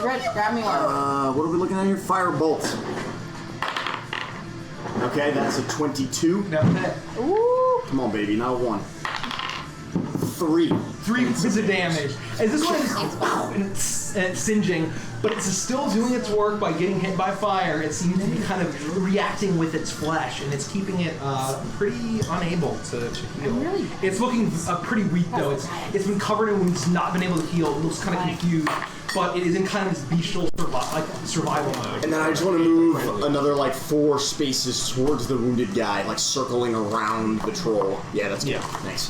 Rich, grab me one. What are we looking at here? Firebolts. Okay, that's a 22. Now that Come on, baby, not a 1. 3. 3 points of damage. And this one is and it's singeing, but it's still doing its work by getting hit by fire. It seems to be kind of reacting with its flesh, and it's keeping it pretty unable to heal. Really? It's looking pretty weak though. It's been covered in wounds, not been able to heal. It looks kind of confused, but it is in kind of this bestial survival mode. And then I just want to move another 4 spaces towards the wounded guy, circling around the troll. Yeah, that's good. Yeah. Nice.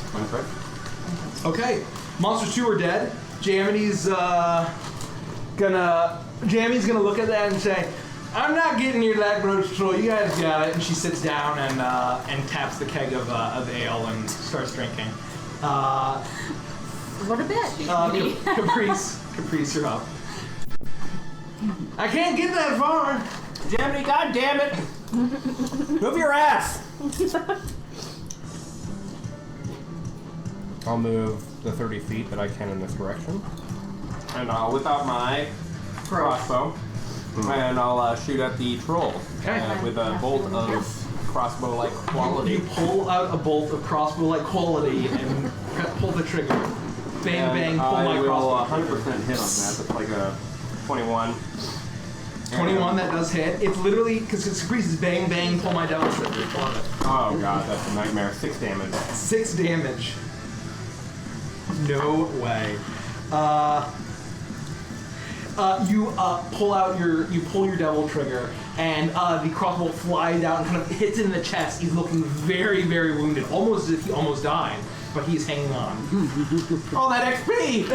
Okay, monsters 2 are dead. Jamity's gonna look at that and say, "I'm not getting near that gross troll. You guys got it." And she sits down and taps the keg of ale and starts drinking. What a bit. Caprice, you're up. I can't get that far. Jamity, god damn it! Move your ass! I'll move the 30 feet that I can in this direction. And I'll whip out my crossbow. And I'll shoot at the troll. Okay. With a bolt of crossbow-like quality. You pull out a bolt of crossbow-like quality and pull the trigger. Bang, bang, pull I my will crossbow. 100% hit on that. That's like a 21. 21, that does hit. It's literally, because Caprice is bang, bang, pull my devil trigger. Oh god, that's a nightmare. 6 damage. 6 damage. No way. You pull your devil trigger, and the crossbow flies out and kind of hits in the chest. He's looking very, very wounded, almost as if he almost died, but he's hanging on. All that XP!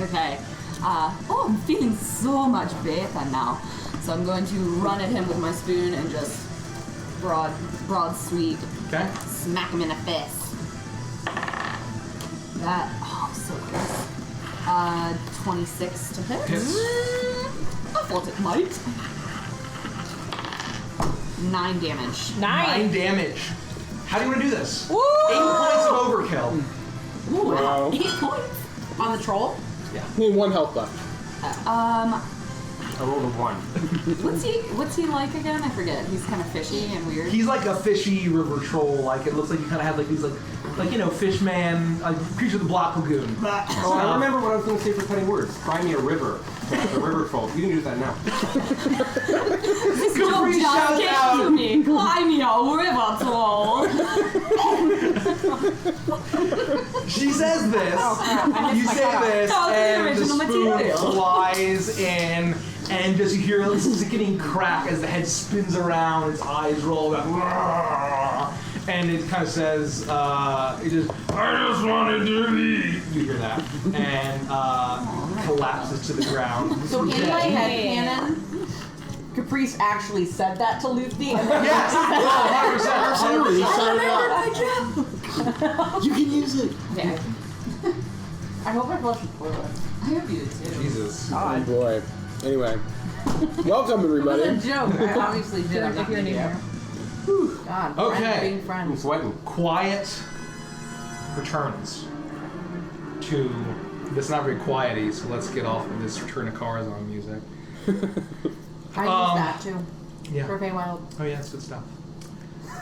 Okay. I'm feeling so much better now. So I'm going to run at him with my spoon and just broad sweep. Okay. Smack him in the face. That, so close. 26 to hit. Hits. I thought it might. 9 damage. 9 damage. How do you want to do this? Woo! 8 points of overkill. Ooh, Wow. 8 points. On the troll? I need 1 health left. I rolled a 1. What's he like again? I forget. He's kind of fishy and weird. He's like a fishy river troll. Like it looks like you kind of have like these like fish man, creature of the Black Lagoon. Oh, I remember what I was going to say for funny words. Cry me a river. The river troll. You can use that now. This joke Capri just shout came out. to me. Climb me a river troll. She says this. You say this, Oh, the and the original spoon material. flies in, and just you hear a sickening crack as the head spins around, its eyes roll back, and it kind of says, I just wanted to eat. You hear that, and collapses to the ground. So in my head canon, Caprice actually said that to Luffy, and then Yes, 100%. You can use it. Yeah. I hope I flushed the toilet. I hope you did too. Jesus. Oh boy. Anyway. Welcome, everybody. It's a joke. I obviously did. I'm not If you're gonna do anymore. it. God, Okay. friends being I'm friends. sweating. Quiet returns to. It's not very quiety, so let's get off of this Return of Corazon music. I use that too. Yeah. For Feywild. Oh yeah, that's good stuff.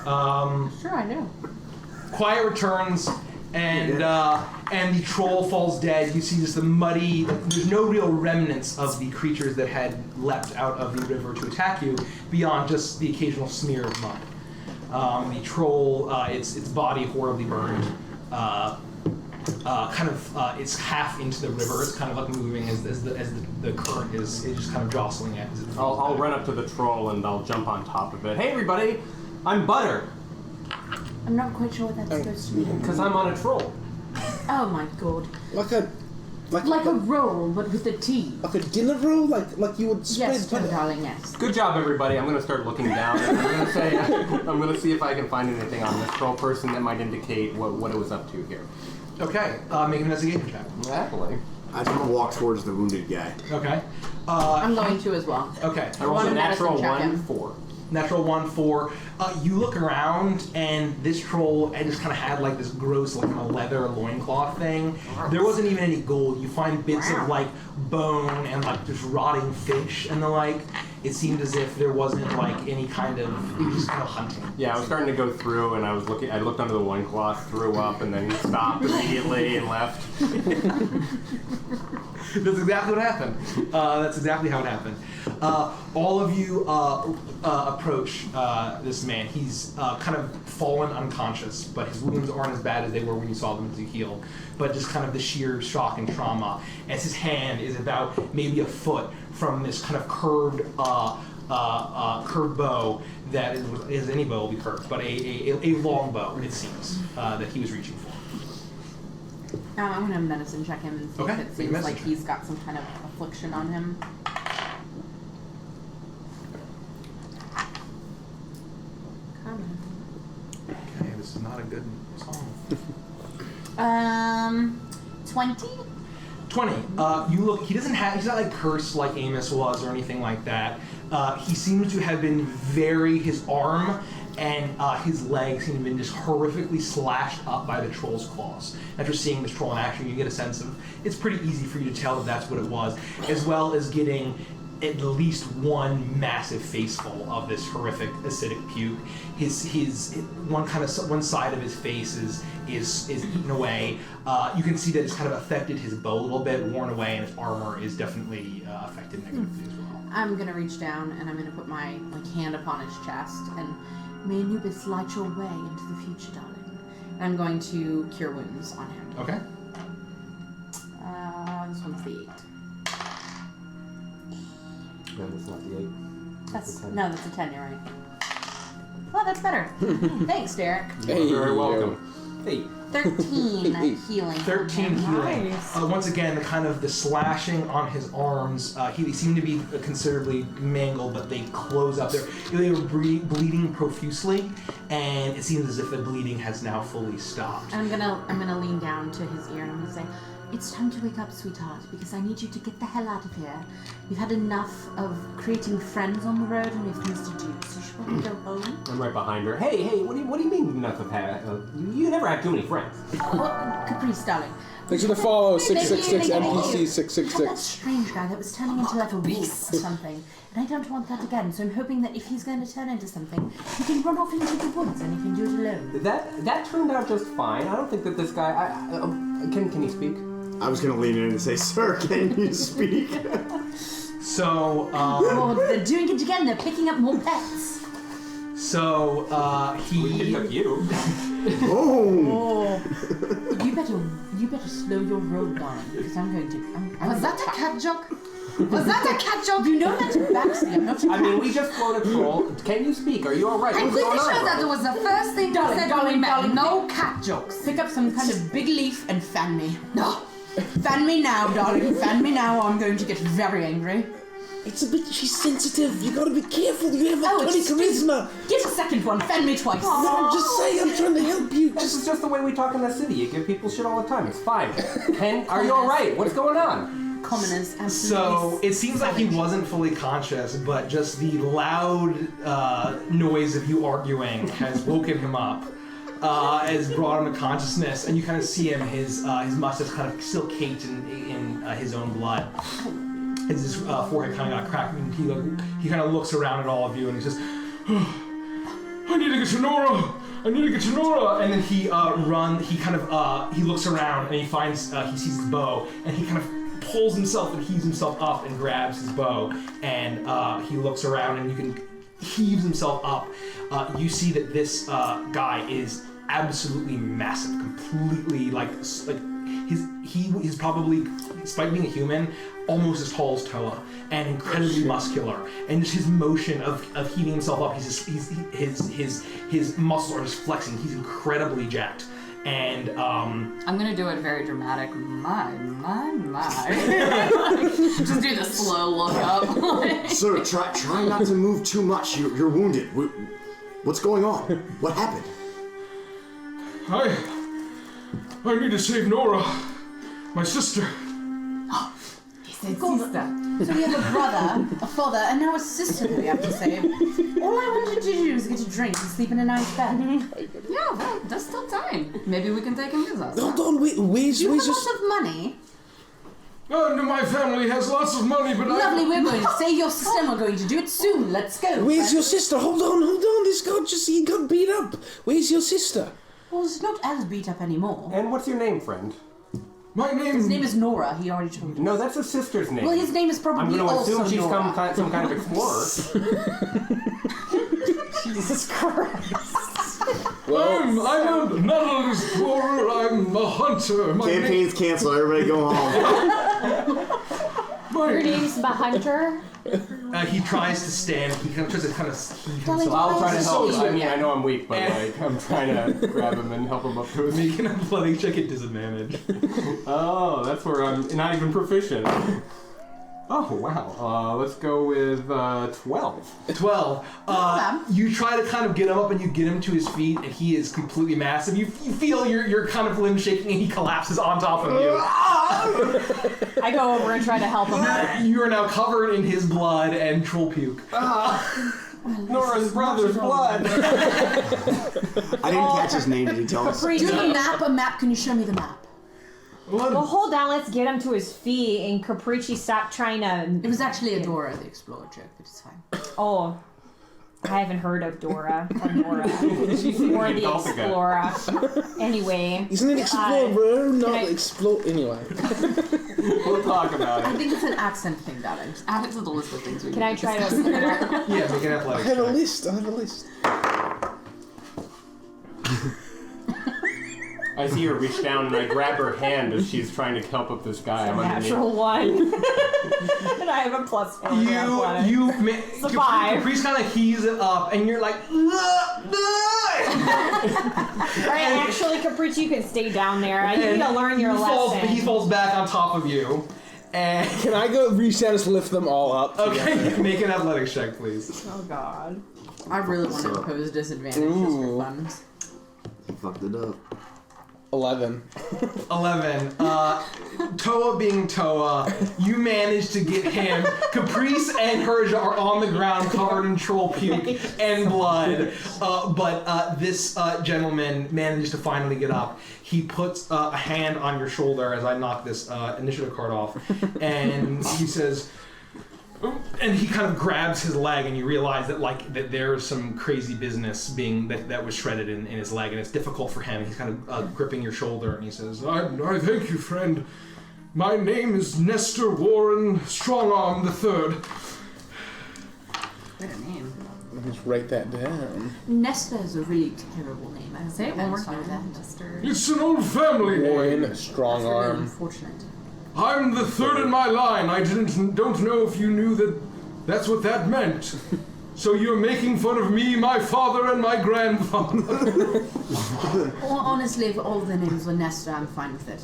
Sure, I do. Quiet returns, and the troll falls dead. You see just the muddy. There's no real remnants of the creatures that had leapt out of the river to attack you, beyond just the occasional smear of mud. The troll, its body horribly burned. It's half into the river. It's kind of like moving as the current is just kind of jostling it. I'll run up to the troll and I'll jump on top of it. Hey everybody, I'm Butter, I'm not quite sure what that's supposed to mean. because I'm on a troll. Oh my god. Like a roll, but with a T. like a dinner roll, like you would spread. Yes, Tom, darling, yes. Good job everybody, I'm going to start looking down and I'm going to see if I can find anything on this troll person that might indicate what it was up to here. Okay, make an investigation check. Happily. I just want to walk towards the wounded guy. Okay. I'm going to as well. Okay. I rolled One a natural medicine check-in. 1-4. Natural 1-4. You look around, and this troll just kind of had like this gross, like kind of leather loincloth thing. There wasn't even any gold. You find bits of like bone and like just rotting fish and the like. It seemed as if there wasn't like any kind of. It was just kind of hunting. Yeah, I was starting to go through and I looked under the loincloth, threw up, and then stopped immediately and left. That's exactly what happened. That's exactly how it happened. All of you approach this man. He's kind of fallen unconscious, but his wounds aren't as bad as they were when you saw them to heal. But just kind of the sheer shock and trauma, as his hand is about maybe a foot from this kind of curved bow that is any bow will be curved, but a long bow it seems that he was reaching for. I'm gonna medicine check him and see Okay, if it make a seems medicine like check. he's got some kind of affliction on him. Come Okay, this is not a good song. on. 20? 20. You look. He doesn't have. He's not like cursed like Amos was or anything like that. He seems to have been his arm and his legs seem to have been just horrifically slashed up by the troll's claws. After seeing this troll in action, you get a sense of it's pretty easy for you to tell that that's what it was, as well as getting at least one massive faceful of this horrific acidic puke. His one side of his face is eaten away. You can see that it's kind of affected his bow a little bit, worn away, and his armor is definitely affected negatively as well. I'm gonna reach down and I'm gonna put my hand upon his chest and may Anubis light your way into the future, darling. And I'm going to cure wounds on him. Okay. This one's the 8. No, that's not the 8. That's a 10, you're right. Oh, that's better. Thanks, Derek. You're very welcome. Hey. 13 healing. 13 healing. Nice. Once again, the slashing on his arms, he seem to be considerably mangled, but they close up. They were bleeding profusely, and it seems as if the bleeding has now fully stopped. I'm gonna lean down to his ear and I'm gonna say, it's time to wake up, sweetheart, because I need you to get the hell out of here. We've had enough of creating friends on the road and we have things to do, so you should probably go home. I'm right behind her. Hey, what do you mean enough of that? You never had too many friends. Oh, Caprice, darling. Thanks for the follow, 666 Thank you. NPC Had that 666. strange guy that was turning into like a wolf or something, and I don't want that again, so I'm hoping that if he's going to turn into something, he can run off into the woods and he can do it alone. That turned out just fine. I don't think that this guy. Can he speak? I was gonna lean in and say, sir, can you speak? So, Oh, they're doing it again, they're picking up more pets. We picked up you. Oh! You better slow your roll, darling, because I'm going to... Was that a cat joke? Was that a cat joke? You know that's backstory, I'm not... I mean, we just floated a troll. Can you speak? Are you alright? I'm What's pretty going on? sure that was the first thing you said when we met. No cat jokes. Pick up some kind of big leaf and fan me. No. Fan me now, darling, fan me now, or I'm going to get very angry. It's a bit, she's sensitive. You gotta be careful. You have a it's charisma. Get a second one, fan me twice. No, I'm just saying, I'm trying to help you. This is just the way we talk in the city. You give people shit all the time. It's fine. Are you alright? What's going on? Commoners, absolutely. So it seems like he wasn't fully conscious, but just the loud noise of you arguing has woken him up, has brought him to consciousness, and you kind of see him, his mustache kind of still caked in his own blood. His forehead kind of got cracked, and he kind of looks around at all of you, and he says, "I need to get to Nora. I need to get to Nora." And then he he looks around and he finds he sees his bow, and he kind of pulls himself and heaves himself up and grabs his bow, and he looks around and you can heaves himself up. You see that this guy is absolutely massive, completely like he's probably, despite being a human, almost as tall as Toa, and incredibly muscular. And just his motion of heaving himself up, his muscles are just flexing. He's incredibly jacked. And I'm gonna do it very dramatic. My. Just do the slow look up. Sir, try not to move too much. You're wounded. What's going on? What happened? I need to save Nora, my sister. He said sister. So we have a brother, a father, and now a sister that we have to save. All I wanted to do was get a drink and sleep in a nice bed. Yeah, well, there's still time. Maybe we can take him with us. Hold on, where's Do you have your... lots of money? Oh, no, my family has lots of money, but Lovely, we're going to save your sister and we're going to do it soon. Let's go. Where's your sister? Hold on. This guy he got beat up. Where's your sister? Well, she's not as beat up anymore. And what's your name, friend? My name... His name is Nora, he already told me. No, that's a sister's name. Well, his name is probably I'm going to also assume she's Nora. some kind of explorer. Jesus Christ. I'm not an explorer, I'm a hunter. Campaign's canceled. Everybody go home. Your name's the Hunter? He tries to stand, he kind of tries to heave Darling, himself. I'll try to help. So I mean, I know I'm weak, but like, I'm trying to grab him and help him up to his Make feet. an athletic check at disadvantage. Oh, that's where I'm not even proficient. Oh, wow. Let's go with 12. 12. You try to kind of get him up and you get him to his feet, and he is completely massive. You feel your kind of limb shaking, and he collapses on top of you. I go over and try to help him. You are now covered in his blood and troll puke. Nora's brother's blood. I didn't catch his name. Did he tell us? Do you have a map? Can you show me the map? Well, hold on, let's get him to his feet, and Capricci, stop trying to... It was actually a Dora the Explorer joke, but it's fine. Oh, I haven't heard of Dora or Nora. Or the Explorer. Anyway. Isn't it explorer, not I- explore... Anyway. We'll talk about I it. think it's an accent thing, darling. Just add it to the list of things we Can need I to try discuss. to... Yeah, make an I athletic have a check. list. I see her reach down and I grab her hand as she's trying to help up this guy. I'm underneath. Natural 1. And I have a +4 for athletics. The 5. Caprice kind of heaves it up, and you're like, Alright, actually, Caprice, you can stay down there. I need to learn your lesson. He falls back on top of you. And Can I go reach down and lift them all up? okay, make an athletics check, please. Oh god. I really want to impose disadvantage just for fun. You fucked it up. 11. 11. Toa being Toa, you manage to get him. Caprice and Herja are on the ground covered in troll puke and blood. But this gentleman managed to finally get up. He puts a hand on your shoulder as I knock this initiative card off. And he says... And he kind of grabs his leg, and you realize that that there's some crazy business being that was shredded in his leg, and it's difficult for him. He's kind of gripping your shoulder, and he says, I thank you, friend. My name is Nestor Warren Strongarm III. What a name. Let's write that down. Nesta is a really terrible name. I don't Say it think one more I know time. that. It's an old family Warren, name. strong That's really arm. unfortunate. I'm the third in my line. I don't know if you knew that's what that meant. So you're making fun of me, my father, and my grandfather. Well, honestly, if all the names were Nestor, I'm fine with it.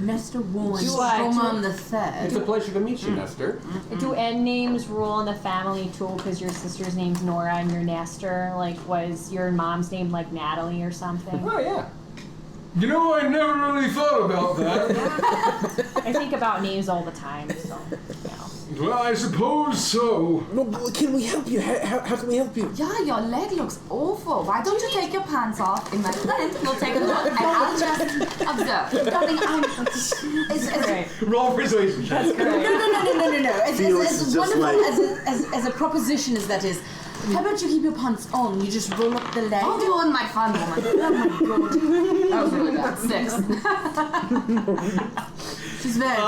Nestor Warren You Strongman the It's Third. a pleasure to meet you, Nestor. Do end names rule in the family too? Because your sister's name's Nora and your Nestor, was your mom's name Natalie or something? Oh, yeah. You know, I never really thought about that. I think about names all the time, so, Well, I suppose so. No, but can we help you? How can we help you? Yeah, your leg looks awful. Why don't you take your pants off in my tent? We'll take a look and I'll just observe. Darling, Great. Roll persuasion check. That's great. No. Felix is As just wonderful as a proposition as that is, how about you keep your pants on? You just roll up the leg. I'll do on my fun woman. Oh my god. That was really bad. 6. She's very He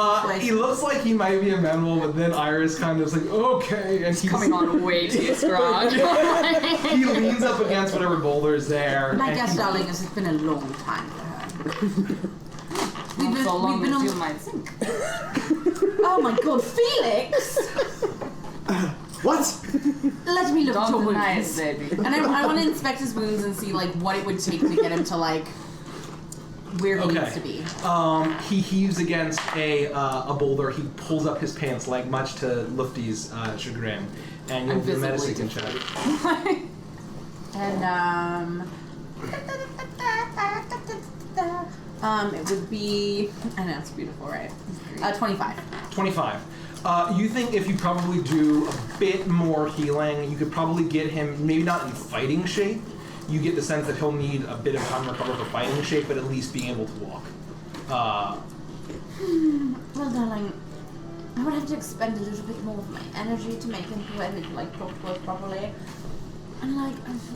persuasive. looks like he might be amenable, but then Iris kind of is like, okay, and he's Coming on way too strong. he leans up against whatever boulder is there. My and guess, he- darling, is it's been a long time for her. Not so long we've been as on- you might think. Oh my god, Felix! What? Let me look at your Don't wounds. deny it, baby. And I want to inspect his wounds and see what it would take to get him to where he needs to be. He heaves against a boulder. He pulls up his pants leg, much to Lufty's chagrin, and you'll do a visibly medicine check. And it would be. I know it's beautiful, right? 25. 25. You think if you probably do a bit more healing, you could probably get him, maybe not in fighting shape. You get the sense that he'll need a bit of time to recover for fighting shape, but at least being able to walk. Well, darling, I would have to expend a little bit more of my energy to make him go and talk to us properly. And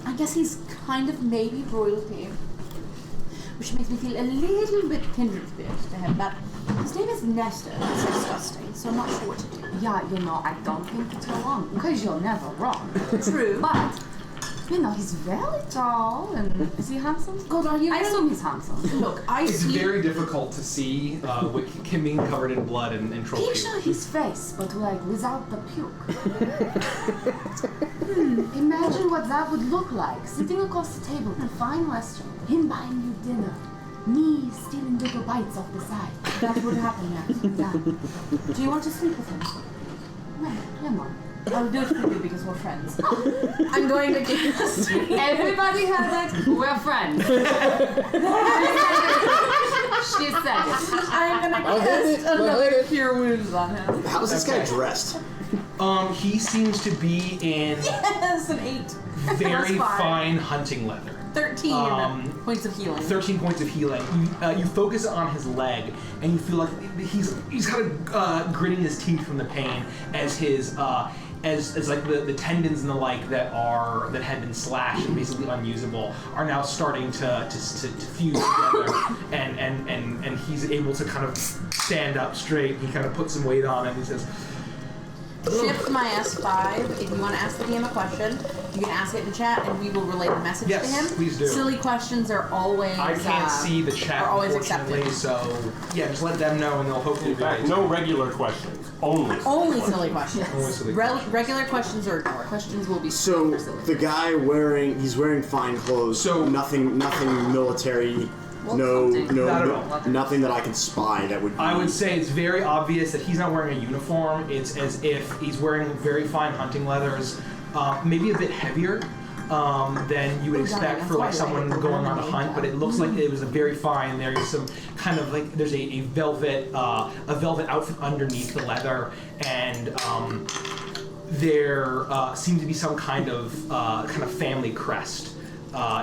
I guess he's kind of maybe royalty, which makes me feel a little bit kindred spirit to him. But his name is Nestor. It's disgusting, so I'm not sure what to do. Yeah, I don't think it's wrong. Because you're never wrong. True. But, he's very tall and is he handsome? God, are you? I assume he's handsome. Look, I It's see. very difficult to see with him being covered in blood and troll Picture puke. his face, but without the puke. Imagine what that would look like. Sitting across the table in a fine restaurant, him buying you dinner, me stealing little bites off the side. That would happen, yes. Yeah. Do you want to sleep with him? No, come on. I'll do it for you because we're friends. I'm going to get this. Everybody heard it. We're friends. She said it. I'm gonna I'll hit it. I'll hit another it. cure wounds on him. How's this guy dressed? He seems to be in Yes, an 8. very That's fine hunting leather. 13 points of healing. 13 points of healing. You focus on his leg, and you feel like he's kind of gritting his teeth from the pain as his as the tendons and the that had been slashed and basically unusable are now starting to fuse together, and he's able to kind of stand up straight. He kind of puts some weight on it and he says, shift my S5. If you want to ask the DM a question, you can ask it in chat, and we will relay the message Yes, to him. please do. Silly questions are always. I can't see the chat, are always unfortunately, accepted. so yeah, just let them know, and they'll hopefully In fact, relate. no regular questions. Only. Only silly questions. Only silly questions. Regular questions or ignore. Questions will be So super silly. the guy he's wearing fine clothes. So- nothing military. Well, No, something. Not at all. nothing that I can spy that would be. I would say it's very obvious that he's not wearing a uniform. It's as if he's wearing very fine hunting leathers, maybe a bit heavier than you would expect for like someone going on a hunt. But it looks like it was a very fine. There's some kind of like there's a velvet outfit underneath the leather, and there seems to be some kind of family crest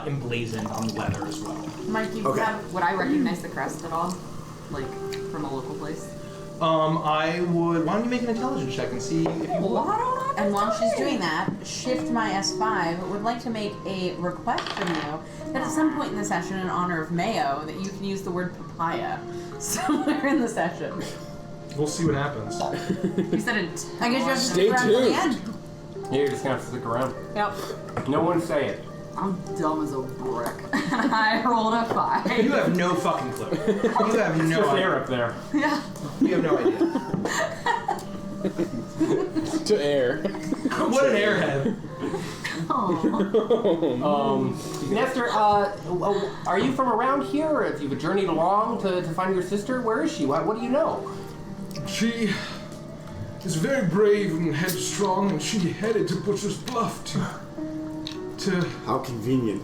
emblazoned on the leather as well. Mike, you Okay. have. Would I recognize the crest at all? Like, from a local place? I would. Why don't you make an intelligence check and see if you would? And while she's doing that, shift my S5 would like to make a request from you that at some point in the session, in honor of Mayo, that you can use the word papaya somewhere in the session. We'll see what happens. You said it. I guess you have to Stay stick around till the tuned. end. Yeah, you're just gonna have to stick around. Yep. No one say it. I'm dumb as a brick. I rolled a 5. You have no fucking clue. You have no Just air idea. up there. Yeah. You have no idea. To air. What an airhead. Nestor, are you from around here? Or have you journeyed along to find your sister? Where is she? What do you know? She is very brave and headstrong, and she headed to Butcher's Bluff to How convenient.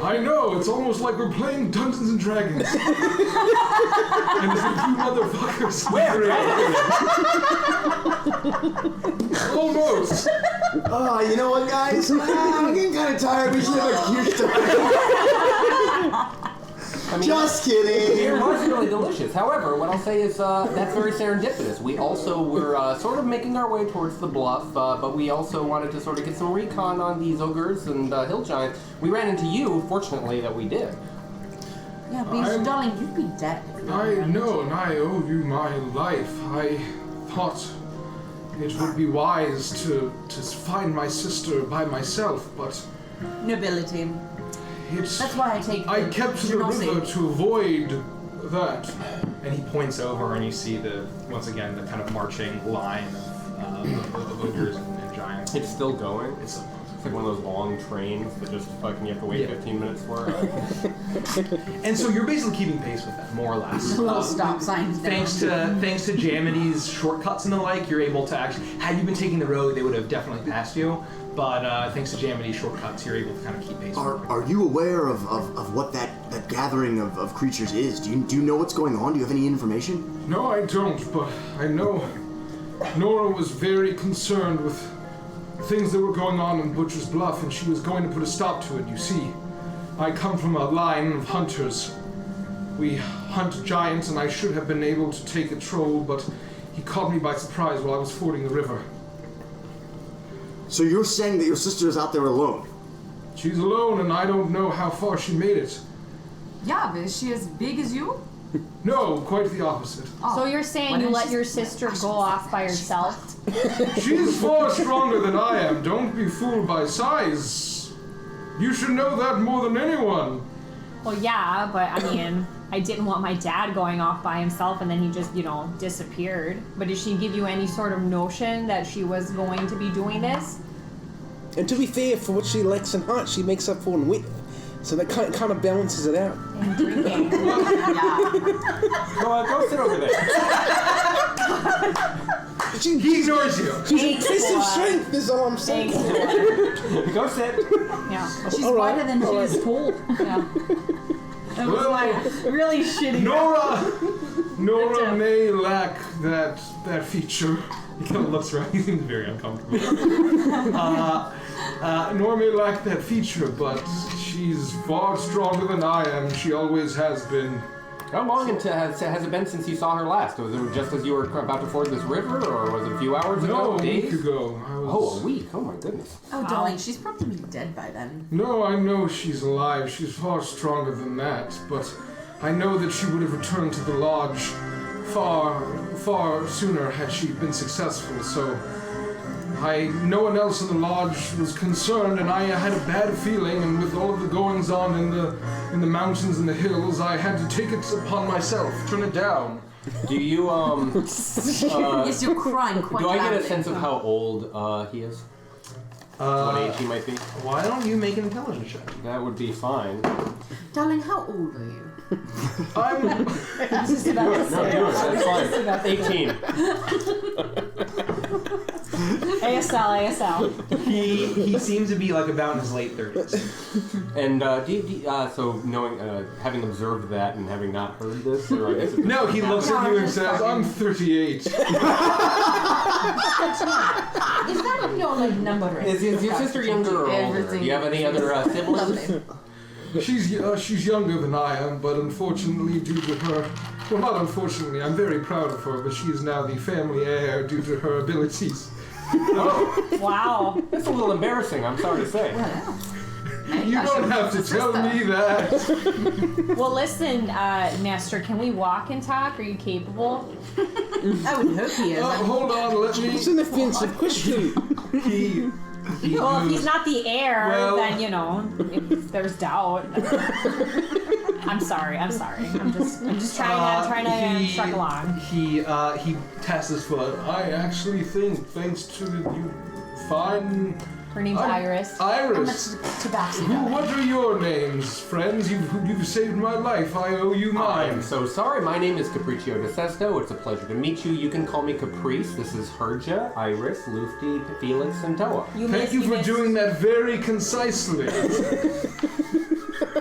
I know, it's almost like we're playing Dungeons and Dragons. And there's a few motherfuckers. Where? Almost. Oh, you know what, guys? I'm getting kind of tired. We should have a huge Just kidding. Beer was really delicious. However, what I'll say is that's very serendipitous. We also were sort of making our way towards the bluff, but we also wanted to sort of get some recon on these ogres and hill giants. We ran into you, fortunately, that we did. Yeah, but darling, you'd be dead. if you I hadn't know, run and I owe you my life. I thought it would be wise to find my sister by myself, but into nobility. it's... That's why I take. I kept to the river to avoid that. And he points over, and you see once again the kind of marching line of ogres and giants. It's still going. It's It's like one of those long trains that just fucking you have to wait Yeah. 15 minutes for. and so you're basically keeping pace with them, more or less. Little stop signs. Thanks to Jamity's shortcuts and the like, you're able to actually. Had you been taking the road, they would have definitely passed you. But thanks to Jamity's shortcuts, you're able to kind of keep pace. Are you aware of what that gathering of creatures is? Do you know what's going on? Do you have any information? No, I don't, but I know Nora was very concerned with things that were going on in Butcher's Bluff, and she was going to put a stop to it. You see, I come from a line of hunters. We hunt giants, and I should have been able to take a troll, but he caught me by surprise while I was fording the river. So you're saying that your sister is out there alone? She's alone, and I don't know how far she made it. Yeah, but is she as big as you? No, quite the opposite. So you're saying Why you didn't let she- your sister go off by herself? She's far stronger than I am. Don't be fooled by size. You should know that more than anyone. Well, yeah, but I mean, I didn't want my dad going off by himself and then he just, disappeared. But did she give you any sort of notion that she was going to be doing this? And to be fair, for what she lacks in height, she makes up for in width. So that kind of balances it out. And drinking. Go sit over there. He ignores you. She's impressive strength, is all I'm saying. Thanks. Go sit. Yeah. She's All right, wider than she all is tall. Yeah. That was Well, like really shitty. Nora may lack that feature. He kind of looks around. He seems very uncomfortable. Nora may lack that feature, but she's far stronger than I am. She always has been. How long has it been since you saw her last? Was it just as you were about to ford this river, or was it a few hours ago? No, a week Days? ago. Oh, a week. Oh my goodness. Oh, darling, she's probably dead by then. No, I know she's alive. She's far stronger than that, but I know that she would have returned to the lodge far far sooner had she been successful, so no one else in the lodge was concerned, and I had a bad feeling, and with all of the goings on in the mountains and the hills, I had to take it upon myself, turn it down. Do you Yes, you're crying quite do I get a loudly. sense of how old he is? What age he might be? Why don't you make an intelligence check? That would be fine. Darling, how old are you? I'm. I was just about to No, say. do it. That's I was just fine. about to- 18. ASL. He seems to be like about in his late 30s. And so knowing, having observed that and having not heard this, or I guess it's No, he looks at you and says, I'm 38. Is that in your like number? Is your sister younger or older? Everything. Do you have any other siblings? Lovely. She's younger than I am, but unfortunately due to her... Well, not unfortunately, I'm very proud of her, but she is now the family heir due to her abilities. Wow. That's a little embarrassing, I'm sorry to say. You don't have to tell me that. Well, listen, Nestor, can we walk and talk? Are you capable? I would hope he is. Hold on, let me... It's an offensive question. He Well, if he's not the heir, Well- then if there's doubt. I'm sorry. I'm just trying to truck along. He taps his foot. I actually think, thanks to you fine... Her name's Iris. Iris. Tabaxi. What are your names, friends? You've saved my life. I owe you I'm mine. so sorry. My name is Capriccio de Sesto. It's a pleasure to meet you. You can call me Caprice. This is Herja, Iris, Lufti, Felix, and Toa. Thank you for doing that very concisely.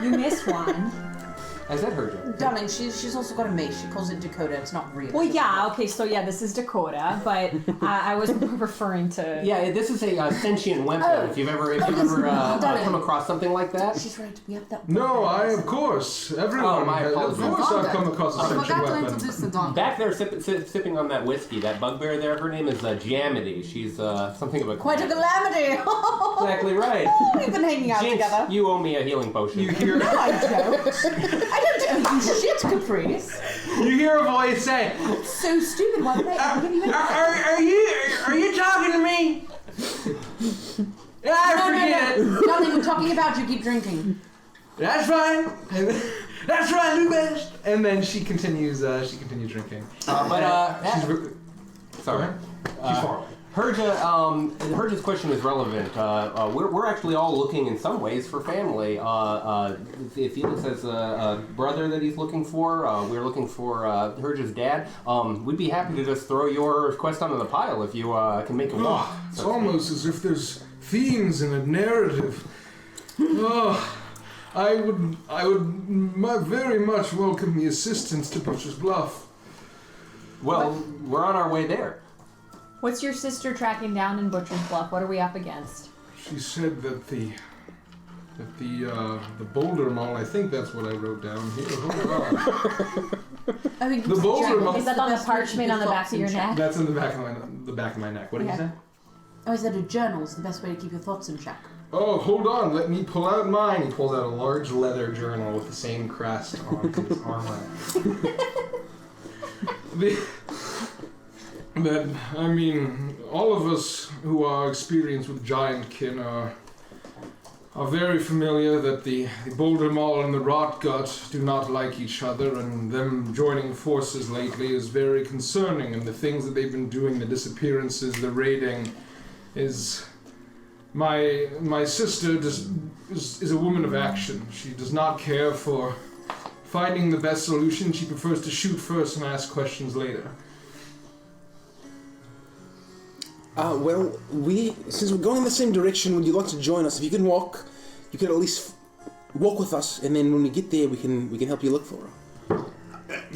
You missed one. I said Herja. Darling, she's also got a mace. She calls it Dakota. It's not real. Well, yeah, okay, so yeah, this is Dakota, but I was referring to... Yeah, this is a sentient weapon. Oh. If you've ever darling. come across something like that. She's right. We have that. No, of course. Everyone. Oh, my has, of apologies. course, I've come across a I sentient forgot to weapon. introduce the dog. Back there, sipping on that whiskey, that bugbear there. Her name is Jamity. She's something of a Quite a calamity. exactly right. We've been hanging out Jinx, together. you owe me a healing potion. You hear? No, I don't. I don't owe you shit, Caprice. You hear a voice say, So stupid. Why would I ever give you anything? Are you talking to me? I forget it. Darling, we're talking about you. Keep drinking. That's fine. That's right, do best. And then she continues drinking. Sorry. She's far away. Herja's question is relevant. We're actually all looking in some ways for family. Felix has a brother that he's looking for. We're looking for Herja's dad. We'd be happy to just throw your request onto the pile if you can make it walk. It's almost as if there's themes in a narrative. I would very much welcome the assistance to Butcher's Bluff. Well, we're on our way there. What's your sister tracking down in Butcher's Bluff? What are we up against? She said that the boulder mall, I think that's what I wrote down here. Hold on. I think The boulder mall. Is that on the parchment on the back of your neck? That's in the back of my neck. What did you say? Oh, I said a journal is the best way to keep your thoughts in check. Oh, hold on. Let me pull out mine. He pulls out a large leather journal with the same crest on his armor. All of us who are experienced with giant kin are very familiar that the Boulder Maul and the Rot Gut do not like each other, and them joining forces lately is very concerning, and the things that they've been doing, the disappearances, the raiding, is... My sister is a woman of action. She does not care for finding the best solution. She prefers to shoot first and ask questions later. Well, since we're going in the same direction, would you like to join us? If you can walk, you can at least walk with us, and then when we get there, we can help you look for her.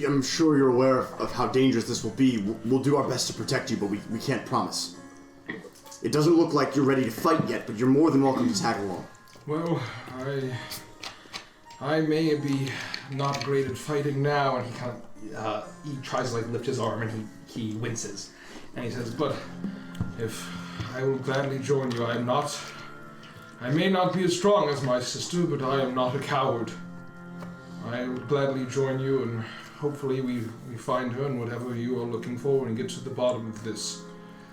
I'm sure you're aware of how dangerous this will be. We'll do our best to protect you, but we can't promise. It doesn't look like you're ready to fight yet, but you're more than welcome to tag along. Well, I may be not great at fighting now, and he tries to lift his arm, and he winces, and he says, "But if I will gladly join you, I may not be as strong as my sister, but I am not a coward. I will gladly join you, and hopefully we find her and whatever you are looking for and get to the bottom of this.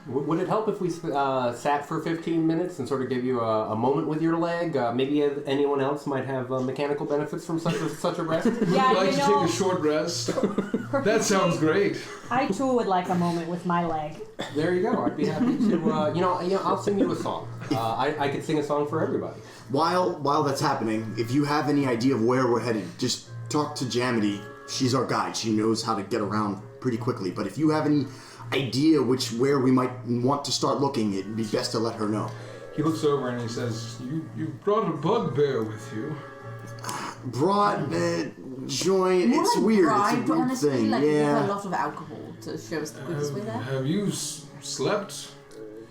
Would it help if we sat for 15 minutes and sort of give you a moment with your leg? Maybe anyone else might have mechanical benefits from such a rest? Would Yeah, you like you to know- take a short rest? That sounds great. I too would like a moment with my leg. There you go. I'd be happy to. I'll sing you a song. I could sing a song for everybody. While that's happening, if you have any idea of where we're headed, just talk to Jamity. She's our guide. She knows how to get around pretty quickly. But if you have any idea where we might want to start looking, it'd be best to let her know. He looks over and he says, you brought a bugbear with you. Brought joint. More It's like weird. bribed, It's a weird honestly. thing. Like, we give her a Yeah. lot of alcohol to show us the quickest way there. Have you slept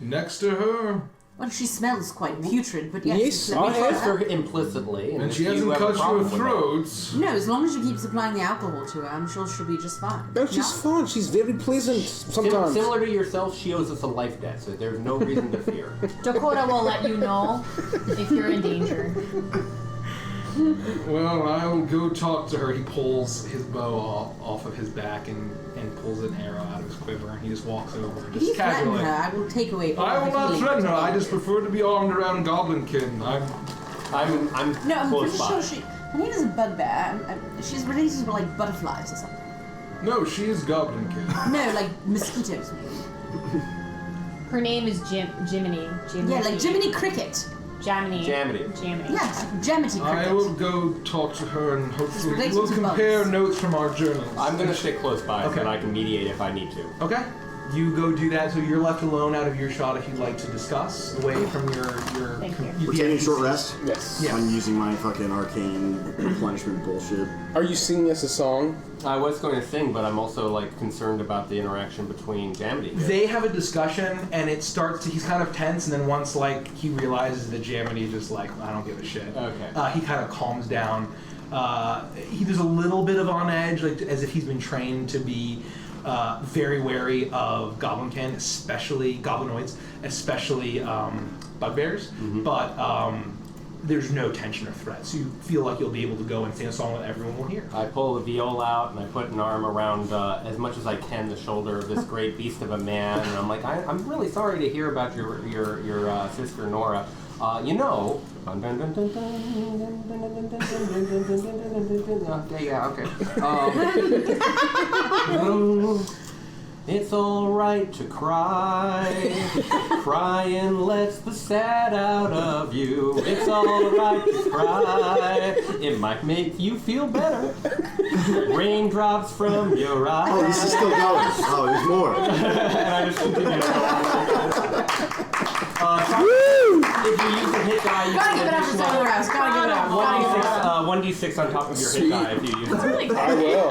next to her? Well, she smells quite putrid, but yes, Yes, let me I try have. Asked that. her implicitly, And if she you hasn't have a cut problem your with that- throat. No, as long as you keep supplying the alcohol to her, I'm sure she'll be just fine. No, she's fine. She's very pleasant sometimes. Similar to yourself, she owes us a life debt, so there's no reason to fear. Dakota will let you know if you're in danger. Well, I'll go talk to her. He pulls his bow off of his back and pulls an arrow out of his quiver. He just walks over and If you just threaten casually. her, I will take away all I will her not healing threaten her. I to just prefer to be armed around Goblinkin. I'm No, I'm close pretty by. sure her name isn't Bugbear. She's related to like butterflies or something. No, she is Goblinkin. No, like mosquitoes maybe. Her name is Jiminy. Yeah, like Jiminy Cricket. Jaminy. Jamity. Jaminy. Yeah, Jamity I Cricket. will go talk to her and hopefully related we'll to compare bugs. notes from our journals. I'm gonna stay close by Okay. so that I can mediate if I need to. Okay. You go do that, so you're left alone out of earshot if you'd like to discuss, away from your Thank you. We're taking a short rest. Yes. Yeah. I'm using my fucking arcane replenishment bullshit. Are you singing us a song? I was going to sing, but I'm also like concerned about the interaction between Jamity here. They have a discussion, and it starts to, he's kind of tense, and then once, like, he realizes that Jamity just, like, I don't give a shit. Okay. He kind of calms down. He does a little bit of on edge, like, as if he's been trained to be very wary of Goblinkin, especially Goblinoids, especially bugbears, but there's no tension or threat, so you feel like you'll be able to go and sing a song that everyone will hear. I pull the viola out and I put an arm around, as much as I can, the shoulder of this great beast of a man, and I'm like, I'm really sorry to hear about your sister Nora. You know. Okay, yeah, okay. It's alright to cry. Crying lets the sad out of you. It's alright to cry. It might make you feel better. Raindrops from your eyes. Oh, this is still going. Oh, there's more. And I just continue to go. If you use a hit die, you Gotta can give it up for someone else. Gotta give it up. Gotta give it up. 1d6 on top of your hit die if you use it. I will.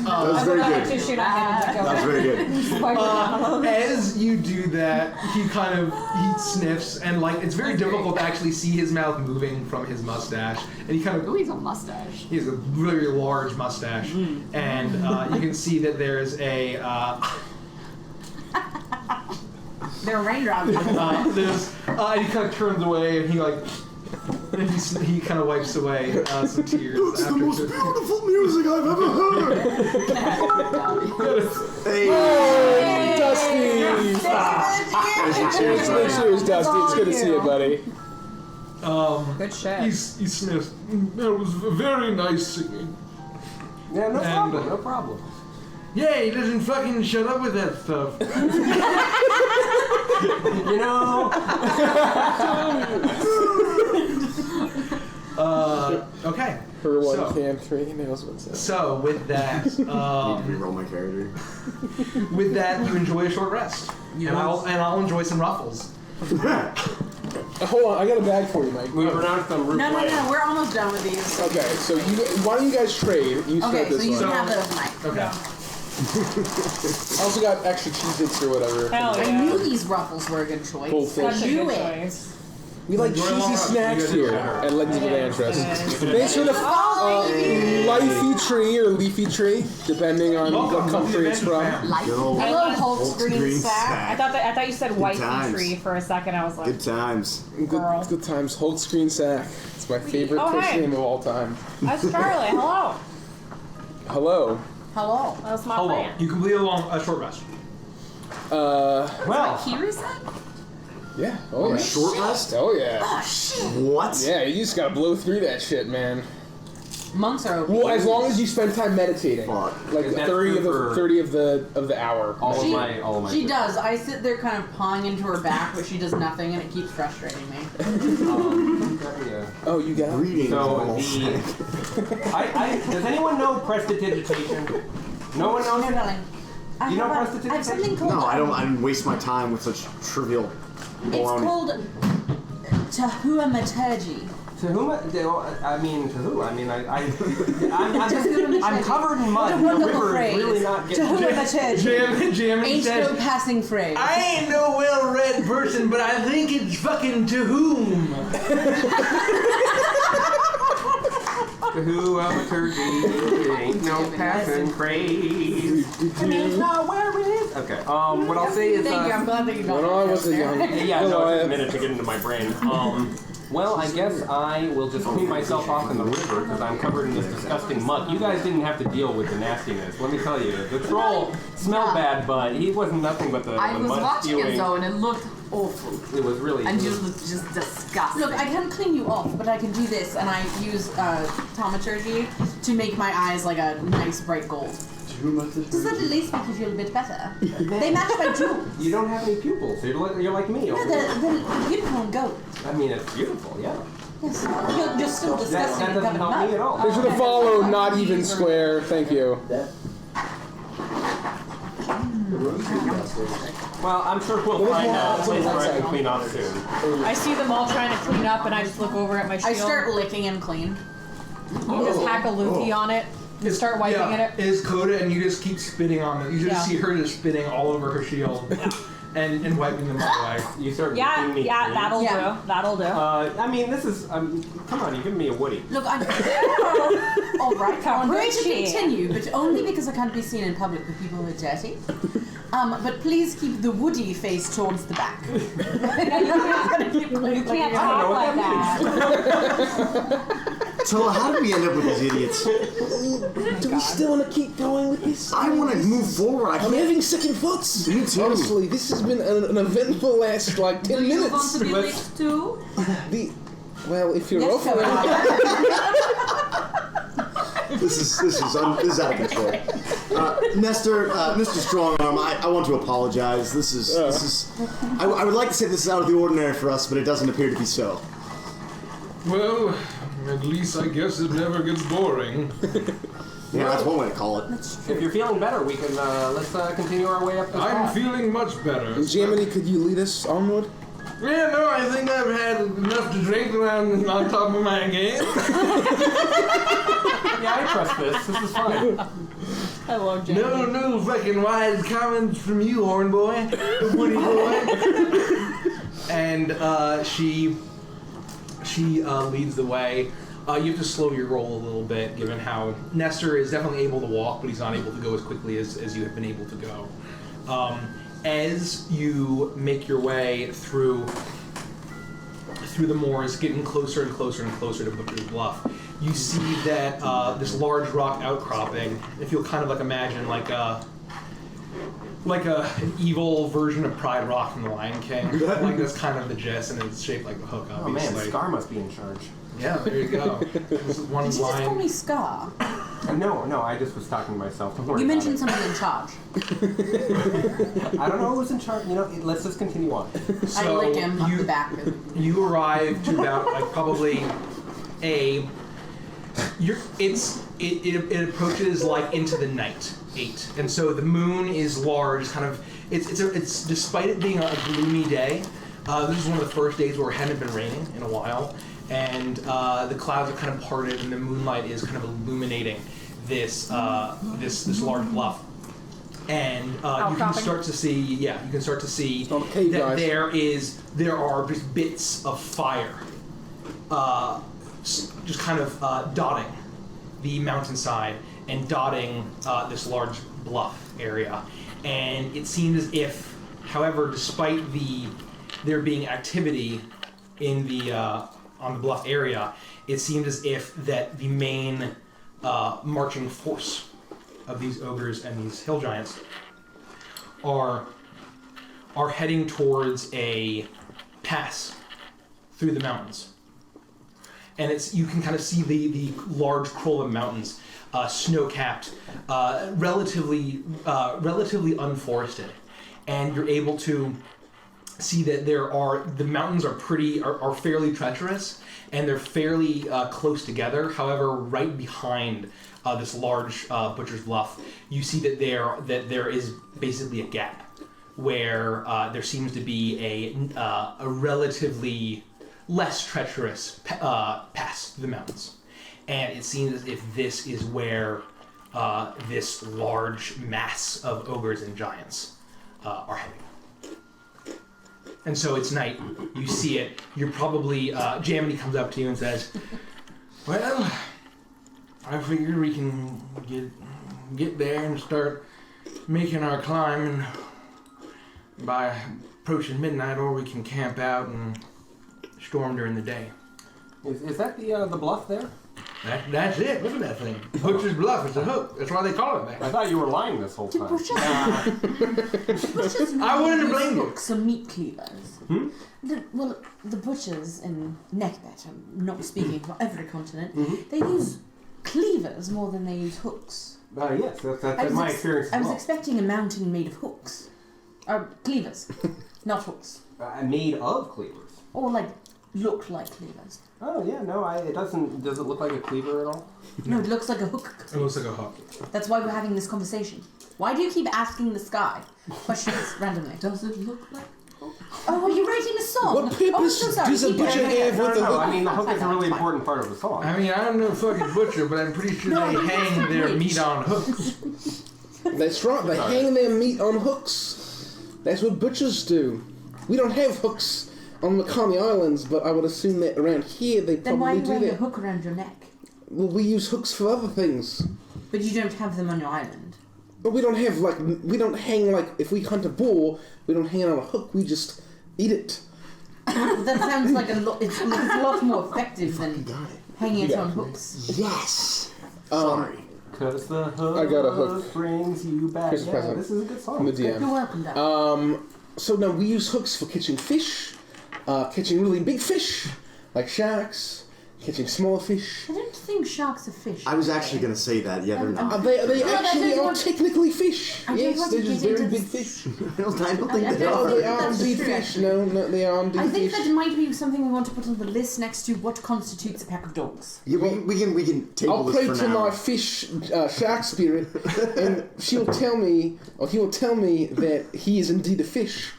That was very good. To shoot on him. That was very good. As you do that, he kind of he sniffs, and like it's very difficult to actually see his mouth moving from his mustache, and he kind of Ooh, he's a mustache. he has a very large mustache, and you can see that there's a There are raindrops. and he kind of turns away, and he like and he kind of wipes away some tears. It's the after most beautiful music I've ever heard. Hey, Dusty! Cheers, buddy. Cheers, Dusty. It's good to see you, buddy. Good shit. He sniffs. That was very nice singing. Yeah, no And, problem, no problem. Yeah, he doesn't fucking shut up with that stuff. You know, Okay. For one So- can, 3 nails, one set. So with that, Reroll my character. with that, you enjoy a short rest, and I'll enjoy some ruffles. Hold on, I got a bag for you, Mike. we pronounced them root No, land. we're almost done with these. Okay, so why don't you guys trade? You start Okay, so this you one. can have those, Mike. Okay. I also got extra Cheez-Its or whatever. Hell I yeah. knew these ruffles were a good choice. Goldfish. Such a Knew good it. choice. We like Enjoy a long cheesy rest. snacks You guys here are- at Legends of Anthrust. They sort of Oh, lifey tree or leafy tree, depending on what Welcome to country the it's from. Adventure Life. Good old I love Hulk's green green sack. I thought you said wifey times. tree for a second. I was like, Good times. girl. Good times. Hold screen sack. It's my favorite Oh, push hey. name of all time. That's Charlie. Hello. Hello. Hello. That's my Hello. plan. You completed a short rest. Well, Here is that? Yeah. Oh, yeah. Short rest? Oh, yeah. Oh shit! What? Yeah, you just gotta blow through that shit, man. Monks are open. Well, as long as you spend time meditating. Fuck. Like Is that 30 true of the hour. all of She- my. She does. I sit there kind of pawing into her back, but she does nothing, and it keeps frustrating me. Yeah. Oh, you got it? Reading. So is does anyone know prestidigitation? No one knows No, it? darling. I You know have prestidigitation? I have something called. No, I didn't waste my time with such trivial It's baloney. called tahuamaturgy. To whom? I mean, to who? I mean, I'm Tahuamaturgy. covered in What mud. a The wonderful river phrase. is really not getting. Tahuamaturgy. Jimmy Ain't says, no passing phrase. I ain't no well-read person, but I think it's fucking to whom. To who amaturgy ain't no passing craze. And it's not where it is. Okay. What I'll say is. Thank you. I'm glad that you got When I was a young Yeah, no, it took a Goliath. minute to get into my brain. Well, I guess I will just clean myself off in the river because I'm covered in this disgusting muck. You guys didn't have to deal with the nastiness. Let me tell you, the troll smelled bad, but he wasn't nothing but the I was mud watching spewing. it though, and it looked awful. It was really. And you looked just disgusting. Look, I can clean you off, but I can do this, and I use taumaturgy to make my eyes like a nice bright gold. Does that at least make you feel a bit better? They match my jewels. You don't have any pupils. You're like me. No, over they're there. beautiful and gold. I mean, it's beautiful, yeah. Yes, you're still disgusting That and doesn't covered in help mud. me at all. Make sure to follow Not Even Square. Thank you. Well, I'm sure we'll find a place where I can clean off soon. I see them all trying to clean up, and I just look over at my shield. I start licking him clean. Just hack a loogie on it and start wiping yeah, it. It's coated, and you just keep spitting on it. You just Yeah. see her just spitting all over her shield and wiping them all away. You start Yeah, making me yeah, clean. that'll Yeah. do. That'll do. I mean, this is. Come on, you're giving me a Woody. Look, I'm. All right, I'm going to Richie. continue, but only because I can't be seen in public with people who are dirty. But please keep the woody face towards the back. You can't talk like that. So how did we end up with these idiots? Do we still want to keep going with this? I want to move forward. I I'm can't. having second thoughts. Me too. Honestly, this has been an eventful last like 10 You want minutes. to be licked too? Well, if you're Yes, offering. This is out of control. Nestor, Mr. Strongarm, I want to apologize. This is. I would like to say this is out of the ordinary for us, but it doesn't appear to be so. Well, at least I guess it never gets boring. Yeah, that's one way to call it. If you're feeling better, we can let's continue our way up the I'm path. feeling much better. Jamini, could you lead us onward? Yeah, no, I think I've had enough to drink around on top of my game. Yeah, I trust this. This is fine. I love Jamie. No fucking wise comments from you, horn boy, woody boy. And she leads the way. You have to slow your roll a little bit, given how Nestor is definitely able to walk, but he's not able to go as quickly as you have been able to go. As you make your way through the moors, getting closer and closer and closer to Butcher's Bluff, you see that this large rock outcropping, if you'll kind of like imagine like an evil version of Pride Rock from The Lion King. Like that's kind of the gist, and it's shaped like the hook, Oh obviously. man, Scar must be in charge. Yeah, there you go. This is one Did you just call line. me Scar? No, I just was talking to myself. Don't worry You about mentioned it. somebody in charge. I don't know who's in charge. You know, let's just continue on. I So lick him up you- the back. You arrive to about like probably it approaches like into the night 8, and so the moon is large. Kind of it's despite it being a gloomy day. This is one of the first days where it hadn't been raining in a while, and the clouds are kind of parted, and the moonlight is kind of illuminating this large bluff. And you can start to see, you can start to see not a cave, that guys. there are just bits of fire, just kind of dotting the mountainside and dotting this large bluff area. And it seems as if, however, despite there being activity in the on the bluff area, it seemed as if that the main marching force of these ogres and these hill giants are heading towards a pass through the mountains. And you can kind of see the large Krollum mountains, snow-capped, relatively unforested, and you're able to see that the mountains are fairly treacherous, and they're fairly close together. However, right behind this large butcher's bluff, you see that there is basically a gap where there seems to be a relatively less treacherous pass through the mountains. And it seems as if this is where this large mass of ogres and giants are heading. And so it's night, you see it, you're probably, Jamity comes up to you and says, well, I figured we can get there and start making our climb, and by approaching midnight, or we can camp out and storm during the day. Is that the bluff there? That's it. Look at that thing. Butcher's Bluff. It's a hook. That's why they call it that. I thought you were lying this whole time. Butchers I wouldn't have blamed you. hooks or meat cleavers. The butchers in Neckbet, I'm not speaking for every continent, they use cleavers more than they use hooks. Yes, that's my experience as I was well. expecting a mountain made of hooks. Cleavers, not hooks. Made of cleavers. Or look like cleavers. Oh yeah, no, it doesn't. Does it look like a cleaver at all? No, it looks like a hook. It looks like a hook. That's why we're having this conversation. Why do you keep asking the sky questions randomly? Does it look like a hook? Oh, are you writing a song? What purpose does a butcher have with the No, hook? I mean the hook is a really important part of the song. I mean, I'm no fucking butcher, but I'm pretty sure they hang their meat on hooks. That's right, they hang their meat on hooks. That's what butchers do. We don't have hooks on the Makami Islands, but I would assume that around here they Then why are probably you do wearing a that. hook around your neck? Well, we use hooks for other things. But you don't have them on your island. But we don't have, we don't hang, if we hunt a boar, we don't hang it on a hook, we just eat it. That sounds like it's a lot more effective than hanging it on hooks. Yes. Sorry. Cause the hook I got a hook. brings you back. Here's a Yeah, present. this is a good song. From the DM. You're welcome, Dad. So now we use hooks for catching fish, catching really big fish, like sharks, catching small fish. I don't think sharks are fish. I was actually going to say that. Yeah, they're not. They No, actually I are don't technically fish. I don't Yes, want they're to just get very into big this. fish. I don't think I they don't are. No, they think are that's indeed true, fish. actually. No, they are indeed I think fish. that might be something we want to put on the list next to what constitutes a pack of dogs. Yeah, we can table I'll this pray for to now. my fish shark spirit, and she'll tell me, or he will tell me that he is indeed a fish.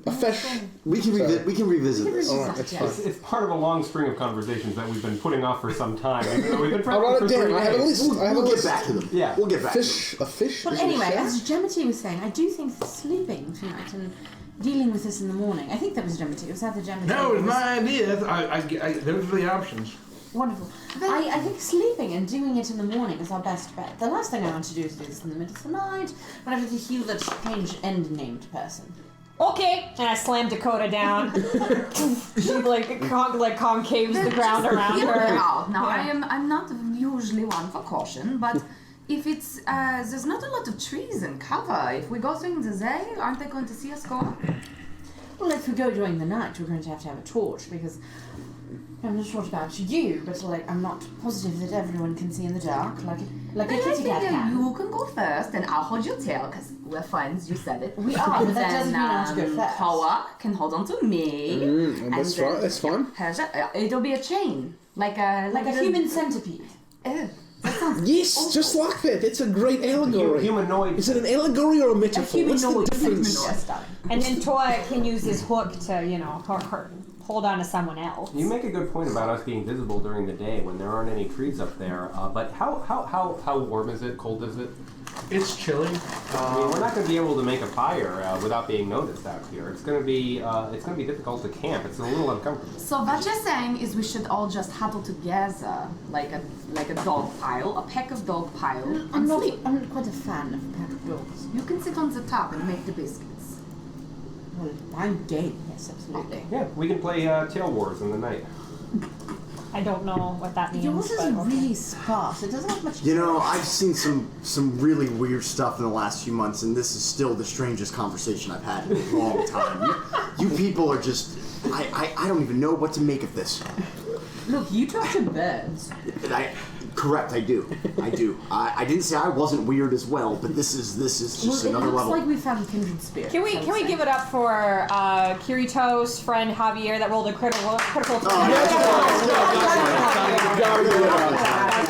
A fish. We can revisit this. Alright, that's fine. It's part of a long string of conversations that we've been putting off for some time. We've been I'll prepping write for it down. 3 I have a days. list. I have a We'll get list. back to them. Yeah. We'll get back Fish. A fish. But is it a anyway, shark? as Gemity was saying, I do think that sleeping tonight and dealing with this in the morning. I think that was Gemity. It was either Gemity. No, or it was my idea. Those were the options. Wonderful. I think sleeping and doing it in the morning is our best bet. The last thing I want to do is do this in the middle of the night when I have to heal that strange end-named person. Okay, and I slam Dakota down. She concaves the ground around Hear me her. out. Now, Yeah. I'm not usually one for caution, but if it's there's not a lot of trees and cover. If we go during the day, aren't they going to see us go? Well, if we go during the night, we're going to have a torch because I'm not sure about you, but I'm not positive that everyone can see in the dark like a Then I kitty cat think can. you can go first, and I'll hold your tail because we're friends. You said it. We are, but that doesn't mean I have to go Then, first. Hoa can hold on to me. That's then- right. That's fine. It'll be a chain, like a human centipede. Ew, that sounds Yes, awful. just like that. That's a great allegory. Humanoid. Is it an allegory or a metaphor? What's the humanoid difference? Yes, darling. And then Toya can use his hook to, hold on to someone else. You make a good point about us being visible during the day when there aren't any trees up there. But how warm is it? Cold is it? It's chilly. I mean, we're not going to be able to make a fire without being noticed out here. It's going to be difficult to camp. It's a little uncomfortable. So what you're saying is we should all just huddle together like a dog pile, a pack of dog pile, and sleep. I'm not quite a fan of a pack of dogs. You can sit on the top and make the biscuits. Well, I'm game, yes, absolutely. Yeah, we can play Tail Wars in the night. I don't know what that means. Yours is but okay. really sparse. It doesn't have much. You know, I've seen some really weird stuff in the last few months, and this is still the strangest conversation I've had in a long time. You people are just... I don't even know what to make of this. Look, you talk to birds. Correct, I do. I didn't say I wasn't weird as well, but this is just another It looks level. like we found kindred spirits. Can we give it up for Kirito's friend Javier that rolled a critical?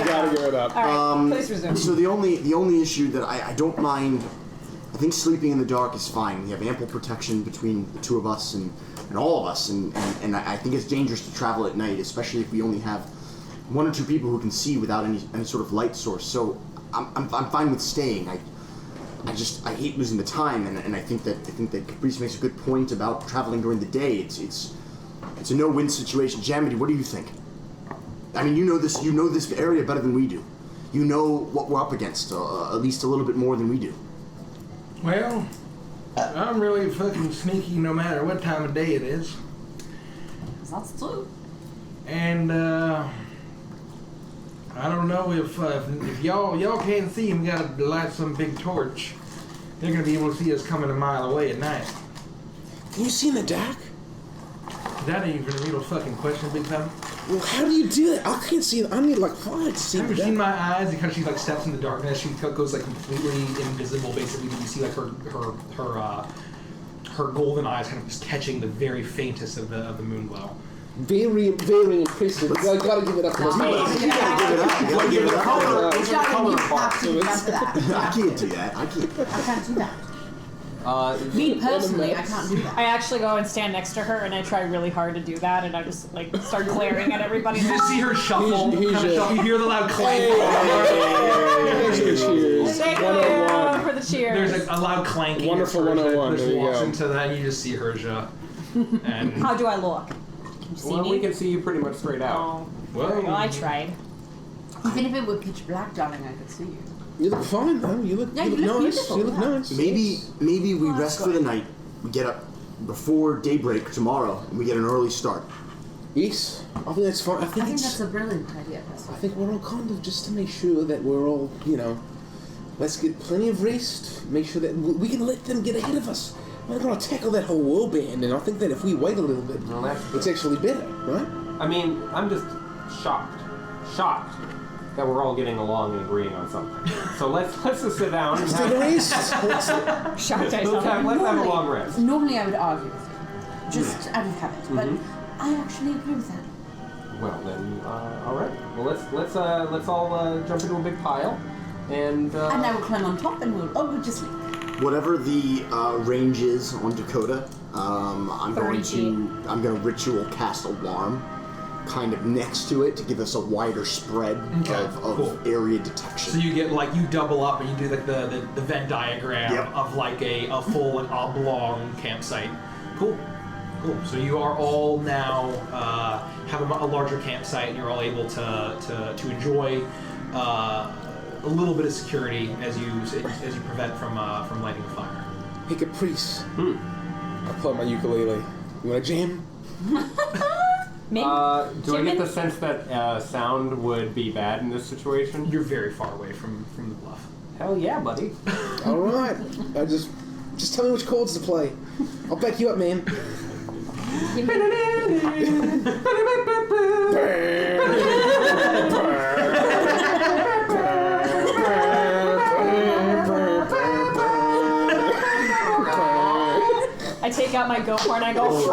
Gotta give it up. All right, please resume. So the only issue that I don't mind, I think sleeping in the dark is fine. We have ample protection between the two of us and all of us, and I think it's dangerous to travel at night, especially if we only have one or two people who can see without any sort of light source. So I'm fine with staying. I hate losing the time, and I think that Caprice makes a good point about traveling during the day. It's a no-win situation. Jamity, what do you think? I mean, you know this area better than we do. You know what we're up against, at least a little bit more than we do. Well, I'm really fucking sneaky no matter what time of day it is. That's true. And I don't know if y'all can't see him, gotta light some big torch. They're gonna be able to see us coming a mile away at night. Can you see in the dark? That ain't even a real fucking question, big fella. Well, how do you do that? I can't see. I need like fire to see Have the you seen dark. my eyes? Because she like steps in the darkness. She goes like completely invisible, basically. But you see like her golden eyes kind of just catching the very faintest of the moon glow. Very, very impressive. I gotta give it up for this. You gotta give it a color. You have to give it up for that. I can't do that. I can't do that. Me personally, I can't do that. I actually go and stand next to her, and I try really hard to do that, and I just like start glaring at everybody. You just see her shuffle. You hear the loud clank. Cheers. Thank you for the cheers. There's a loud clanking. Wonderful 101. Just There you walks go. into that, and you just see Herja. And How do I look? Can you see Well, me? we can see you pretty much straight out. Oh, Whoa. well, I tried. Even if it were pitch black, darling, I could see you. You look fine, though. You look Yeah, you look nice. beautiful, You look yeah. nice. Maybe we rest for the night. We get up before daybreak tomorrow, and we get an early start. Yes, I think that's fine. I I think it's. that's a brilliant idea. I think we're all kind of just to make sure that we're all, let's get plenty of rest. Make sure that we can let them get ahead of us. We're going to tackle that whole warband, and I think that if we wait a little bit, Well, that's it's actually better, right? I mean, I'm just shocked that we're all getting along and agreeing on something. So let's just sit down and Stay have, rest. Shocked I let's saw have a long rest. Normally I would argue with you, just out of habit, but I actually agree with that. Well then, all right. Well, let's all jump into a big pile, and And I will climb on top and we'll just sleep. Whatever the range is on Dakota, I'm going to ritual cast alarm kind of next to it to give us a wider spread of cool. area detection. So you get you double up and you do like the Venn diagram Yep. of like a full and oblong campsite. Cool. So you are all now have a larger campsite, and you're all able to enjoy a little bit of security as you prevent from lighting a fire. Hey, Caprice. I play my ukulele. You want to jam? Me? do I get Jimin? the sense that sound would be bad in this situation? You're very far away from the bluff. Hell yeah, buddy. All right. Just tell me which chords to play. I'll back you up, man. I take out my goat horn and I go.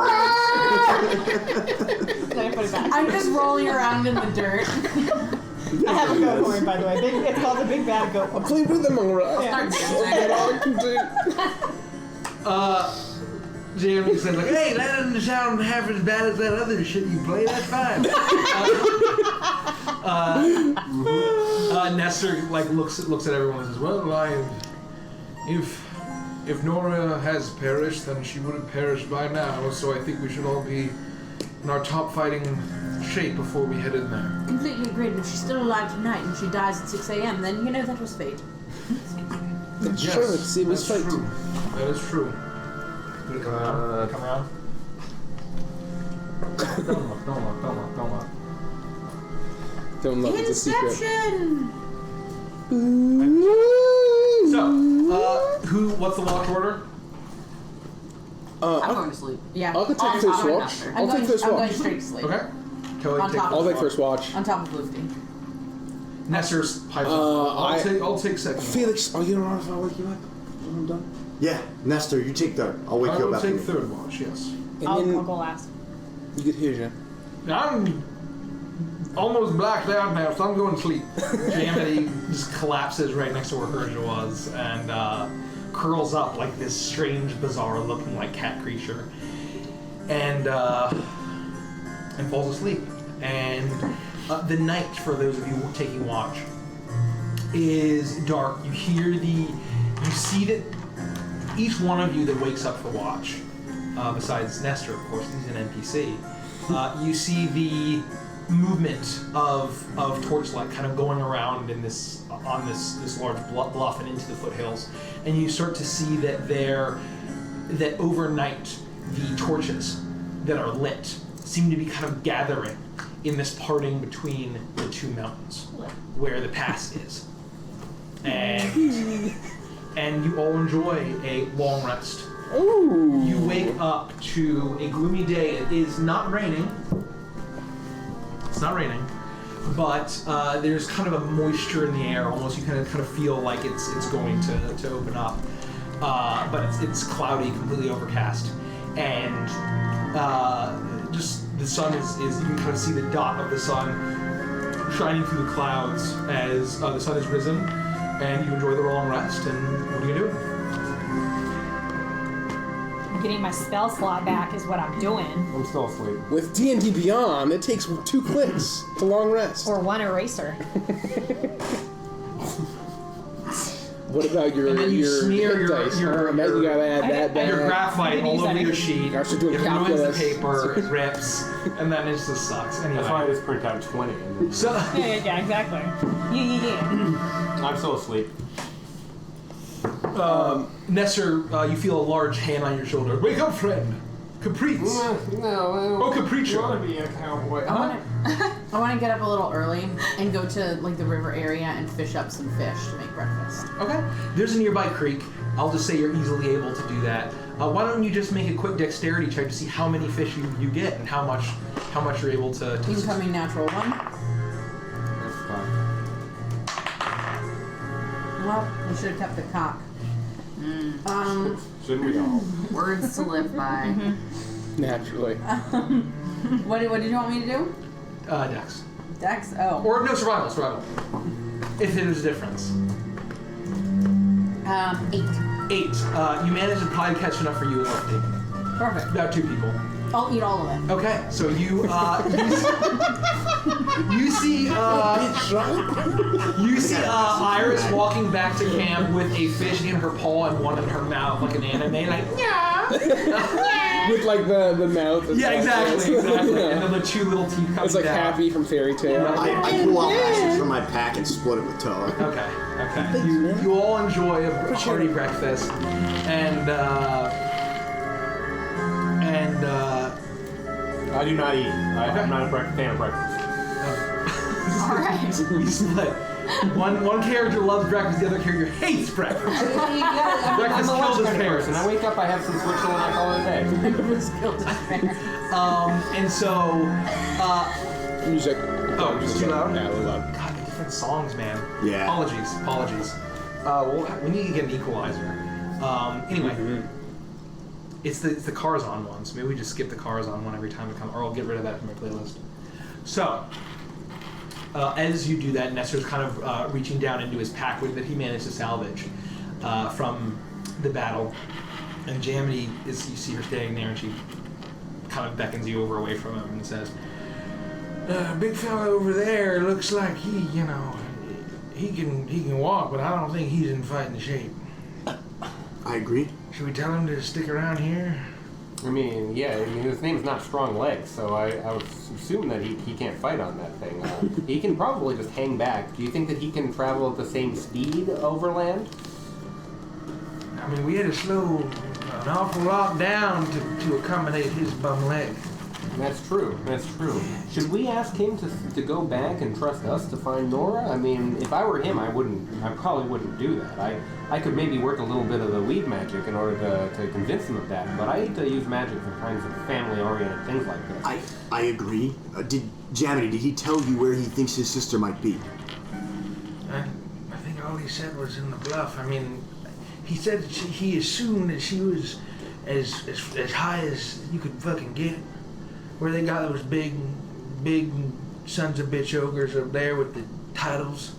Then I put it back. I'm just rolling around in the dirt. I have a goat horn, by the way. It's called a big bad goat horn. I'll play rhythm, all right. Yeah. That's all I can do. Jamie says hey, that doesn't sound half as bad as that other shit you play. That's fine. Nestor looks at everyone and says, Well, if Nora has perished, then she would have perished by now. So I think we should all be in our top fighting shape before we head in there. Completely agreed. If she's still alive tonight and she dies at 6 a.m., then that was fate. That's Yes, true. It was that's fate. true. That is true. come around. Don't look. Don't look. It's a secret. Inception! So, what's the watch order? I'm going to sleep. Yeah. I'll take On first top of watch. Nestor. I'll take first I'm going watch. straight to sleep. Okay. Kelly, On top I'll take first watch. On top of Luffy. Nestor's pipes. I'll take second. Felix, are you alright if I wake you up when I'm done? Yeah, Nestor, you take third. I'll wake I you will up take after. third watch. Yes. And I'll then go last. you get here, Jean. I'm almost blacked out now, so I'm going to sleep. Jamity just collapses right next to where Herja was and curls up like this strange, bizarre looking like cat creature. And falls asleep. And the night, for those of you taking watch, is dark. You see that each one of you that wakes up for watch, besides Nestor, of course, he's an NPC, you see the movement of torchlight kind of going around in this large bluff and into the foothills, and you start to see that overnight the torches that are lit seem to be kind of gathering in this parting between the two mountains where the pass is, and you all enjoy a long rest. Ooh. You wake up to a gloomy day. It is not raining. It's not raining, but there's kind of a moisture in the air. Almost, you kind of feel like it's going to open up, but it's cloudy, completely overcast, and just the sun is you can kind of see the dot of the sun shining through the clouds as the sun has risen, and you enjoy the long rest. And what are you doing? Getting my spell slot back is what I'm doing. I'm still asleep. With D&D Beyond, it takes 2 clicks to long rest. Or one eraser. What about your And then you smear hit your- dice? your- I bet you gotta add that back. Your graphite all over your sheet. I should do a It ruins calculus. the paper. It rips, and then it just sucks. Anyway, That's why I just print out 20. And then so Yeah, exactly. Yeah. I'm still asleep. Nestor, you feel a large hand on your shoulder. Wake up, friend. Caprice. No. Oh, Capriccio. I want to be a cowboy. I want to get up a little early and go to like the river area and fish up some fish to make breakfast. Okay. There's a nearby creek. I'll just say you're easily able to do that. Why don't you just make a quick dexterity check to see how many fish you get and how much you're able to Incoming natural 1. That's fine. Well, we should have kept the cock. Shouldn't we all? Words to live by. Naturally. What did you want me to do? dex. Dex? Oh. Or no, survival. If there's a difference. 8. 8. You managed to probably catch enough for you and Lefty. Perfect. About 2 people. I'll eat all of it. Okay, so you see Iris walking back to camp with a fish in her paw and one in her mouth, like an anime, like With like the mouth. And yeah, stuff. exactly. Yeah. And then the 2 little teeth coming It's like down. Happy from Fairy Tale. I pull out ashes from my pack and split it with Toa. Okay. You all enjoy a hearty breakfast, and I do not eat. I'm not a fan of breakfast. Alright. we split. One character loves breakfast, the other character hates breakfast. Breakfast I'm a kills his lunch parents. person. I wake up, I have some Switzerland, I call it a day. And so, Music. oh, just too loud? Yeah, we're loud. God, the different songs, man. Yeah. Apologies. We need to get an equalizer. Anyway, it's the Cars On one, so maybe we just skip the Cars On one every time we come, or I'll get rid of that from my playlist. So, as you do that, Nestor's kind of reaching down into his pack that he managed to salvage from the battle, and Jamity you see her standing there, and she kind of beckons you over away from him and says, "Big fella over there looks like he can walk, but I don't think he's in fighting shape. I agree. Should we tell him to stick around here?" I mean, yeah, his name's not Strong Legs, so I would assume that he can't fight on that thing. He can probably just hang back. Do you think that he can travel at the same speed overland? I mean, we had to slow an awful lot down to accommodate his bum leg. That's true. That's true. Should we ask him to go back and trust us to find Nora? I mean, if I were him, I probably wouldn't do that. I could maybe work a little bit of the weed magic in order to convince him of that, but I hate to use magic for kinds of family-oriented things like this. I agree. Did he tell you where he thinks his sister might be? I think all he said was in the bluff. I mean, he said he assumed that she was as high as you could fucking get. Where they got those big sons of bitch ogres up there with the titles.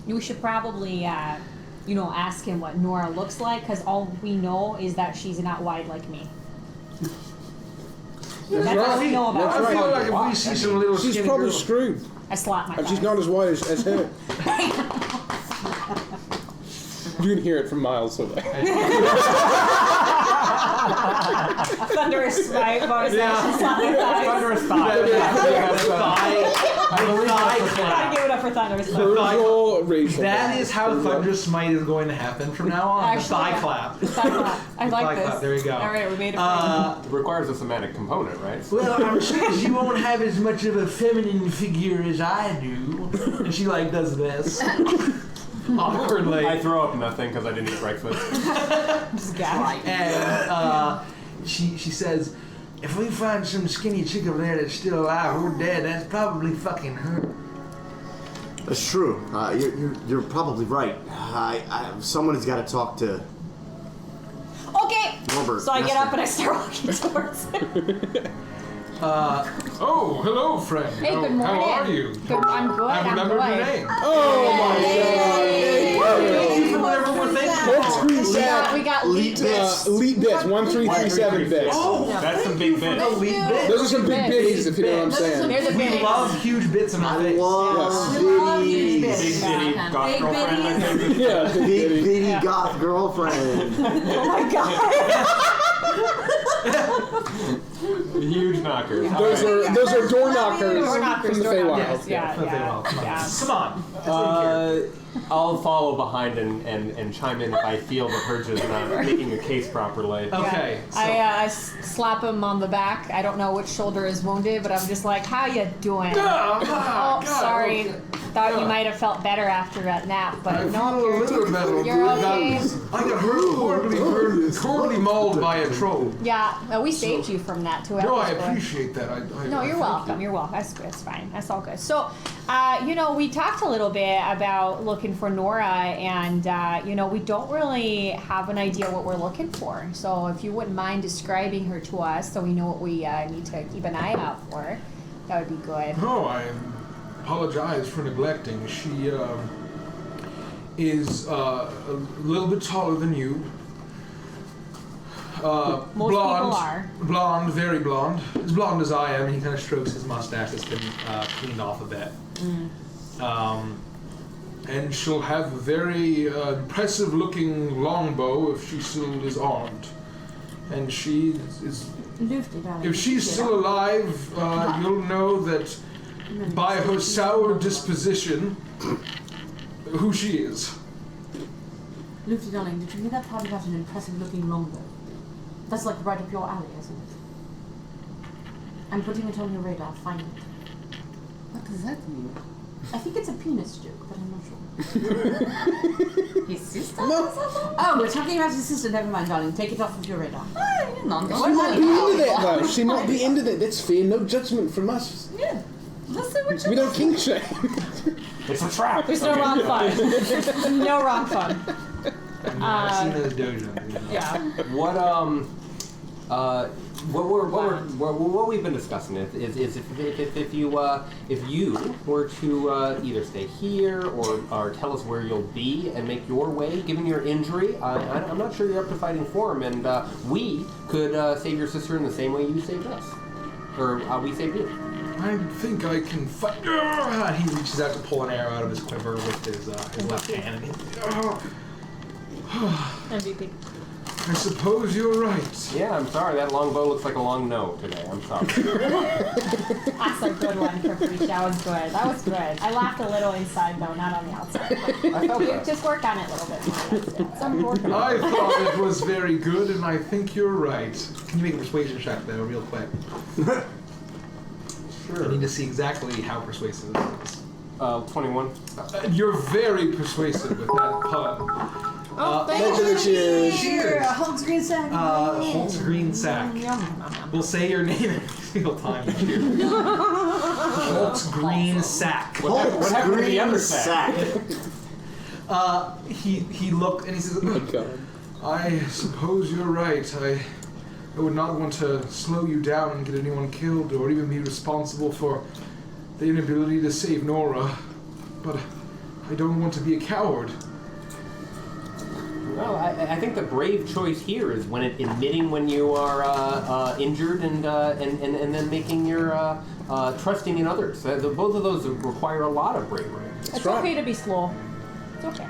You should probably, ask him what Nora looks like, because all we know is that she's not wide like me. That's all we know about her. I feel like if we see some little She's skinny probably girl, screwed. I slap my And she's thighs. not as wide as her. You can hear it from miles away. Thunderous smite, bonus action, slap my thighs. Thunderous Gotta give it up for Thunderous smite. Virtual racial. That is how Thunder Smite is going to happen from now on. Actually, the thigh yeah. clap. Thigh clap. I like Thigh this. clap, there you go. All right, we made it. It requires a somatic component, right? well, I'm sure she won't have as much of a feminine figure as I do. And she like does this. Awkwardly. I throw up nothing because I didn't eat breakfast. Just gag. And she says, If we find some skinny chick over there that's still alive or dead, that's probably fucking her. That's true. You're probably right. Someone has got to talk to Okay. Norbert. So I get up and I start walking towards him. Oh, hello, friend. Hey, good morning. How are you? Good, I'm good. I I'm remembered good. your name. Oh my Yeah, we got lead bits. Elite bits, 1337 bits. oh, That's some big bits. elite bits. Those are some big bitties, if you know what I'm saying. There's a We bit. love huge bits in our I face. love Big bitties. bitty goth girlfriend, I think. Yeah, big Big bitty. bitty goth girlfriend. Oh my god. Huge knockers. Those are door knockers, Door knockers, from the door Feywild. knockers. Yeah. Come on. I'll follow behind and chime in if I feel that Herge is not making a case properly. Okay. So, I slap him on the back. I don't know which shoulder is wounded, but I'm just like, how you doing? God, Sorry. okay. Thought you might have felt better after that nap, but I no, feel a little better. you're okay. I got horribly mauled by a troll. Yeah, we saved you from that too. No, I appreciate that. No, you're welcome. You're welcome. That's fine. That's all good. So, we talked a little bit about looking for Nora, and we don't really have an idea what we're looking for. So, if you wouldn't mind describing her to us, so we know what we need to keep an eye out for, that would be good. No, I apologize for neglecting. She is a little bit taller than you. Most blonde, people are. Blonde, very blonde. As blonde as I am, and he kind of strokes his mustache that's been cleaned off a bit. And she'll have a very impressive looking longbow if she still is armed. And she is... If she's still alive, you'll know that by her sour disposition, who she is. Lucy, darling, did you hear that part about an impressive looking longbow? That's like right up your alley, isn't it? I'm putting it on your radar, find it. What does that mean? I think it's a penis joke, but I'm not sure. His sister? Oh, we're talking about his sister, never mind, darling. Take it off of your radar. She might be into that, though. She might be into that. That's fair. No judgment from us. Yeah. Let's see what We don't kink shame. It's a trap. There's no wrong fun. No wrong fun. I've seen those dojos. Yeah. What we've been discussing is if you were to either stay here or tell us where you'll be and make your way, given your injury, I'm not sure you're up to fighting for him, and we could save your sister in the same way you saved us, or we saved you. I think I can fight. He reaches out to pull an arrow out of his quiver with his left hand. And MVP. I suppose you're right. Yeah, I'm sorry. That long bow looks like a long no today. I'm sorry. That's a good one, Caprice. That was good. That was good. I laughed a little inside, though, not on the outside. I felt that. Just work on it a little bit more. That's it. Some work on it. I thought it was very good, and I think you're right. Can you make a persuasion check though, real quick? Sure. I need to see exactly how persuasive this is. 21. You're very persuasive with that pun. Cheers! Holt's green sack. Holt's green sack. We'll say your name every single time you cheer. Holt's green sack. What happened to the other sack? He looked and he says, I suppose you're right. I would not want to slow you down and get anyone killed or even be responsible for the inability to save Nora. But I don't want to be a coward. Well, I think the brave choice here is admitting when you are injured and then making your trusting in others. Both of those require a lot of bravery. It's okay to be slow. It's okay.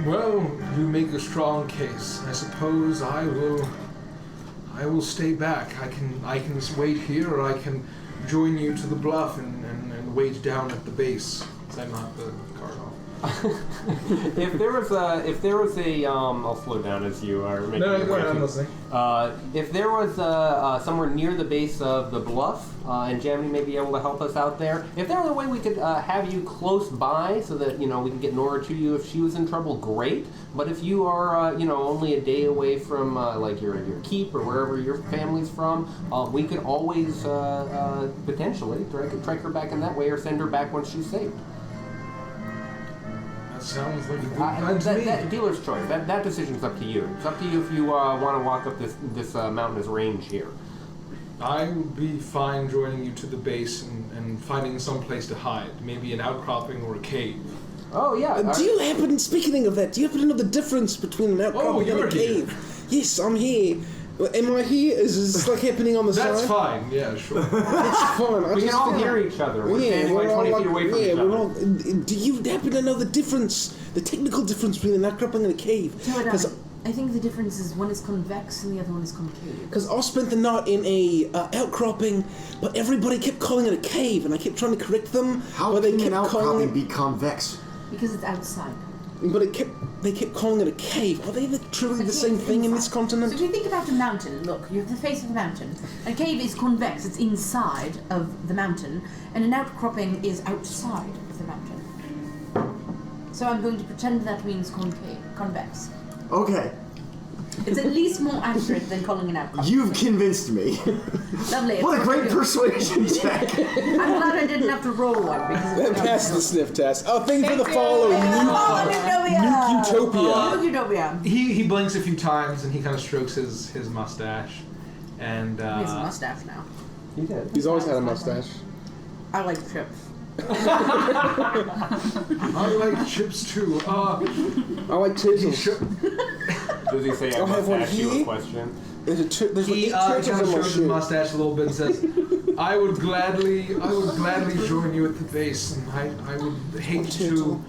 Well, you make a strong case. I suppose I will stay back. I can wait here, or I can join you to the bluff and wait down at the base. Is that not the card off? If there was a I'll slow down as you are making No, your go ahead, I'm question. listening. If there was somewhere near the base of the bluff, and Jamie may be able to help us out there, if there was a way we could have you close by so that we can get Nora to you if she was in trouble, great. But if you are only a day away from like your keep or wherever your family's from, we could always potentially track her back in that way or send her back once she's saved. Sounds like a good plan to me. That dealer's choice. That decision's up to you. It's up to you if you want to walk up this mountainous range here. I would be fine joining you to the base and finding some place to hide. Maybe an outcropping or a cave. Oh yeah. Do you happen, speaking of that, do you happen to know the difference between an outcropping and a cave? Here. Yes, I'm here. Am I here? Is this like happening on the side? That's fine. Yeah, sure. That's fine. We can all hear each other. We're standing like 20 feet away from each other. Do you happen to know the difference, the technical difference between an outcropping and a cave? Because I think the difference is one is convex and the other one is concave. Because I spent the night in a outcropping, but everybody kept calling it a cave, and I kept trying to correct them. How can an outcropping be convex? Because it's outside. But they kept calling it a cave. Are they truly the same thing in this continent? So if you think about a mountain, look, you have the face of the mountain. A cave is convex, it's inside of the mountain, and an outcropping is outside of the mountain. So I'm going to pretend that means convex. Okay. It's at least more accurate than calling an outcropping. You've convinced me. Lovely. What a great persuasion check. I'm glad I didn't have to roll one because Then pass the sniff test. Oh, thank you for the follow. Nuke Utopia. Nuke Utopia. He blinks a few times and he kind of strokes his mustache, and He has a mustache now. He did. He's always had a mustache. I like chips. I like chips too. I like chisels. Does he say I I'll must have one ask you a here. question? There's he 8 kind of turtles on my shows his shoe. mustache a little bit and says, I would gladly join you at the base, and I would hate to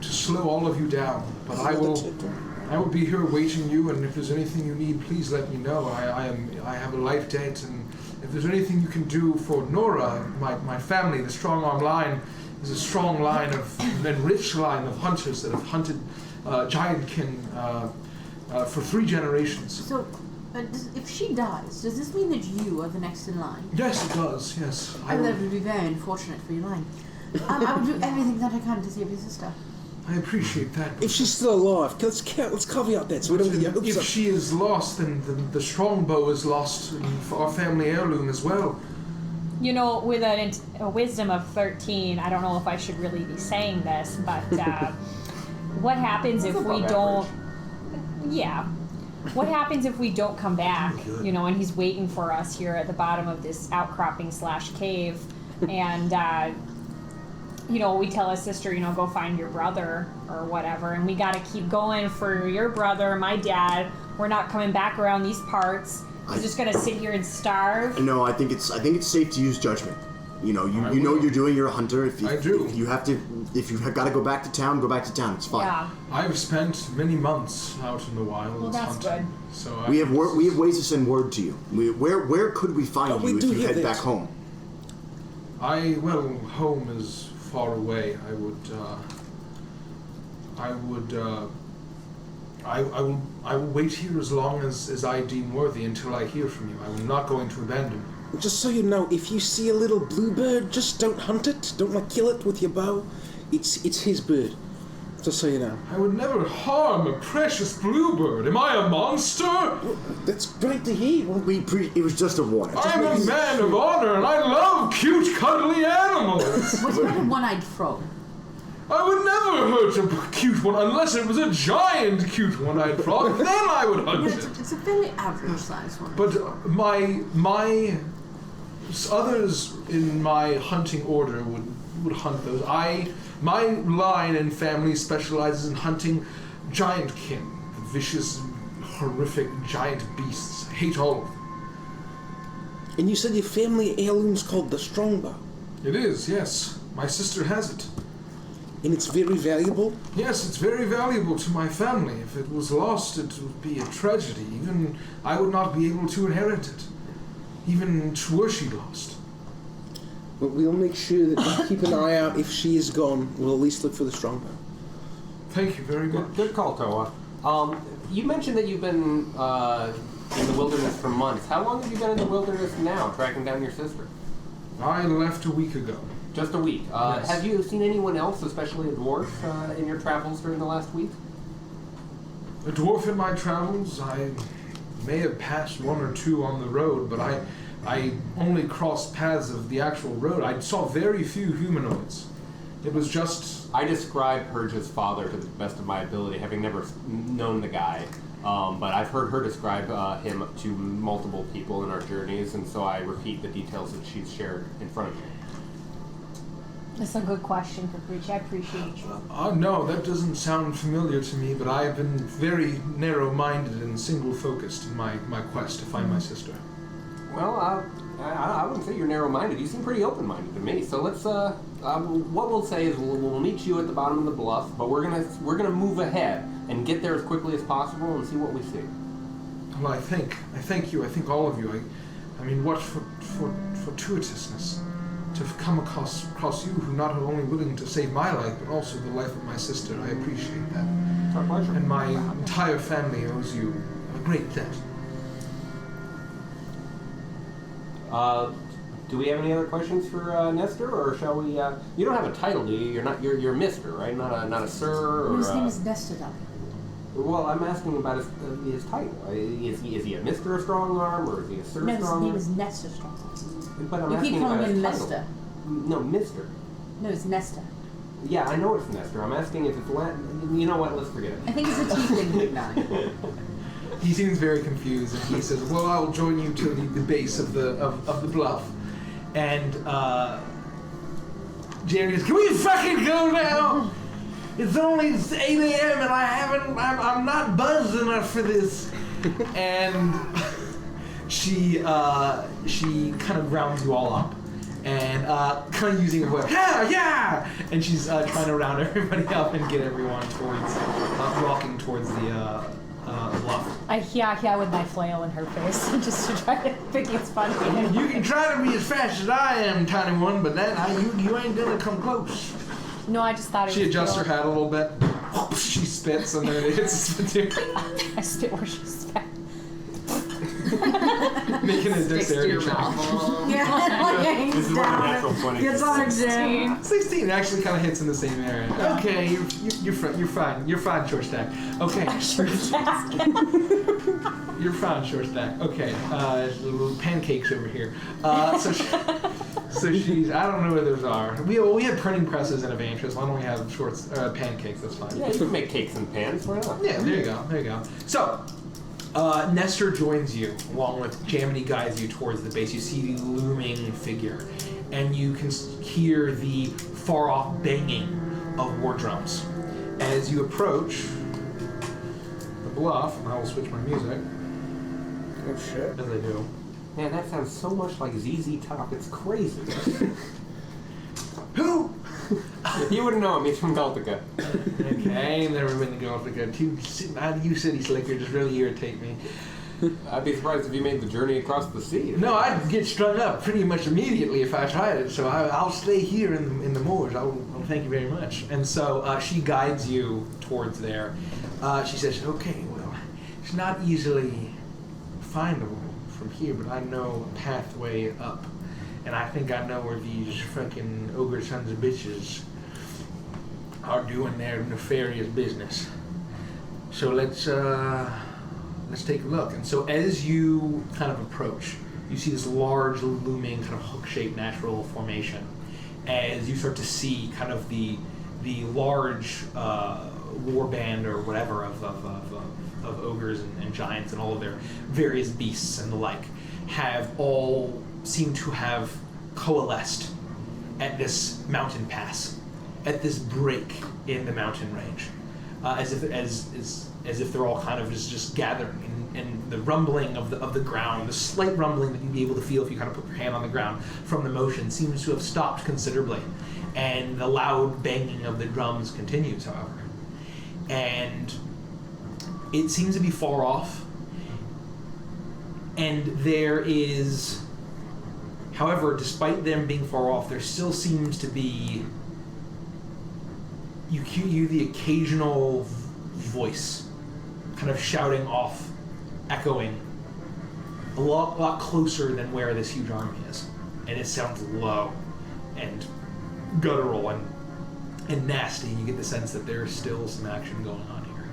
slow all of you down, but I will be here waiting you, and if there's anything you need, please let me know. I have a life debt, and if there's anything you can do for Nora, my family, the Strong Arm line is a strong line and rich line of hunters that have hunted Giantkin for 3 generations. So, if she dies, does this mean that you are the next in line? Yes, it does. Yes. That would be very unfortunate for your line. I will do everything that I can to save your sister. I appreciate that. If she's still alive, let's caveat that so we don't get your hopes If up. she is lost, then the strongbow is lost, and for our family heirloom as well. With a wisdom of 13, I don't know if I should really be saying this, but what happens if we don't... Yeah. What happens if we don't come back, and he's waiting for us here at the bottom of this outcropping / cave, and, we tell his sister, go find your brother or whatever, and we gotta keep going for your brother, my dad. We're not coming back around these parts. He's just gonna sit here and starve. No, I think it's safe to use judgment. You know you're doing. You're a hunter. I do. If you have got to go back to town, go back to town. It's fine. Yeah. I've spent many months out in the wild Well, that's hunting. good. So We have ways to send word to you. Where could we find you if you head back home? Home is far away. I will wait here as long as I deem worthy until I hear from you. I am not going to abandon you. Just so you know, if you see a little bluebird, just don't hunt it. Don't kill it with your bow. It's his bird. Just so you know. I would never harm a precious bluebird. Am I a monster? Well, that's great to hear. Well, It was just a warning. I'm a man of honor, and I love cute, cuddly animals. What about a one-eyed frog? I would never hurt a cute one unless it was a giant cute one-eyed frog. Then I would hunt it. It's a fairly average-sized one. But my others in my hunting order would hunt those. My line and family specializes in hunting giant kin, vicious, horrific giant beasts. I hate all of them. And you said your family heirloom's called the strongbow. It is, yes. My sister has it. And it's very valuable? Yes, it's very valuable to my family. If it was lost, it would be a tragedy. Even I would not be able to inherit it. Even were she lost. Well, we'll make sure that we keep an eye out. If she is gone, we'll at least look for the strongbow. Thank you very much. Good call, Toa. You mentioned that you've been in the wilderness for months. How long have you been in the wilderness now, tracking down your sister? I left a week ago. Just a week. Yes. Have you seen anyone else, especially a dwarf, in your travels during the last week? A dwarf in my travels, I may have passed one or two on the road, but I only crossed paths of the actual road. I saw very few humanoids. It was just... I described Purge's father to the best of my ability, having never known the guy. But I've heard her describe him to multiple people in our journeys, and so I repeat the details that she's shared in front of me. That's a good question, Capricci. I appreciate you. No, that doesn't sound familiar to me, but I have been very narrow-minded and single-focused in my quest to find my sister. Well, I wouldn't say you're narrow-minded. You seem pretty open-minded to me. So let's. What we'll say is we'll meet you at the bottom of the bluff, but we're gonna move ahead and get there as quickly as possible and see what we see. Well, I thank you. I think all of you. I mean, what fortuitousness to have come across you, who not only willing to save my life, but also the life of my sister. I appreciate that. It's our pleasure. And my entire family owes you a great debt. Do we have any other questions for Nestor, or shall we? You don't have a title, do you? You're Mister, right? Not a sir or. His name is Nestor. Well, I'm asking about his title. Is he a Mister Strong Arm, or is he a Sir No, his Strong name Arm? is Nestor Strong. But I'm You asking keep calling about his him title. Nestor. No, Mister. No, it's Nestor. Yeah, I know it's Nestor. I'm asking if it's Latin. You know what? Let's forget it. I think it's a tiefling nickname. He seems very confused, and he says, "Well, I'll join you to the base of the bluff." And Jerry goes, "Can we fucking go now? It's only 8 a.m. and I'm not buzzed enough for this." And she kind of rounds you all up, and kind of using her voice, yeah, and she's trying to round everybody up and get everyone towards walking towards the bluff. I yeah with my flail in her face just to try to think it's funny. You can try to be as fast as I am, tiny one, but you ain't gonna come close. No, I just thought it She was adjusts her cute. hat a little bit. She spits, and then it hits the spittoon. I spit where she spat. Making a Sticks to dexterity your check. mouth. Yeah, This is where the natural 20 Gets on exam. 16 actually kind of hits in the same area. Okay, you're fine. You're fine, short stack. Okay. You're fine, short stack. Okay, little pancakes over here. So she's, I don't know where those are. We have printing presses in Evantress. Why don't we have pancakes? That's fine. Yeah, you can make cakes and pans. Why not? Yeah, there you go. So, Nestor joins you, along with Jamini guides you towards the base. You see the looming figure, and you can hear the far-off banging of war drums. As you approach the bluff, and I will switch my music, Oh shit. as I do. Man, that sounds so much like ZZ Top. It's crazy. Who? You wouldn't know him. He's from Galtica. Okay, I ain't never been to Galtica. You city slicker just really irritate me. I'd be surprised if you made the journey across the sea. No, I'd get strung up pretty much immediately if I tried it. So I'll stay here in the moors. I'll thank you very much. And so she guides you towards there. She says, "Okay, well, it's not easily findable from here, but I know a pathway up, and I think I know where these fucking ogre sons of bitches are doing their nefarious business. So let's take a look." And so as you kind of approach, you see this large, looming, kind of hook-shaped natural formation. As you start to see kind of the large warband or whatever of ogres and giants and all of their various beasts and the like have all seem to have coalesced at this mountain pass, at this break in the mountain range, as if they're all kind of just gathering, and the rumbling of the ground, the slight rumbling that you'd be able to feel if you kind of put your hand on the ground from the motion, seems to have stopped considerably, and the loud banging of the drums continues, however. And it seems to be far off, and there is, however, despite them being far off, there still seems to be, you hear the occasional voice kind of shouting off, echoing a lot closer than where this huge army is, and it sounds low and guttural and nasty. You get the sense that there's still some action going on here.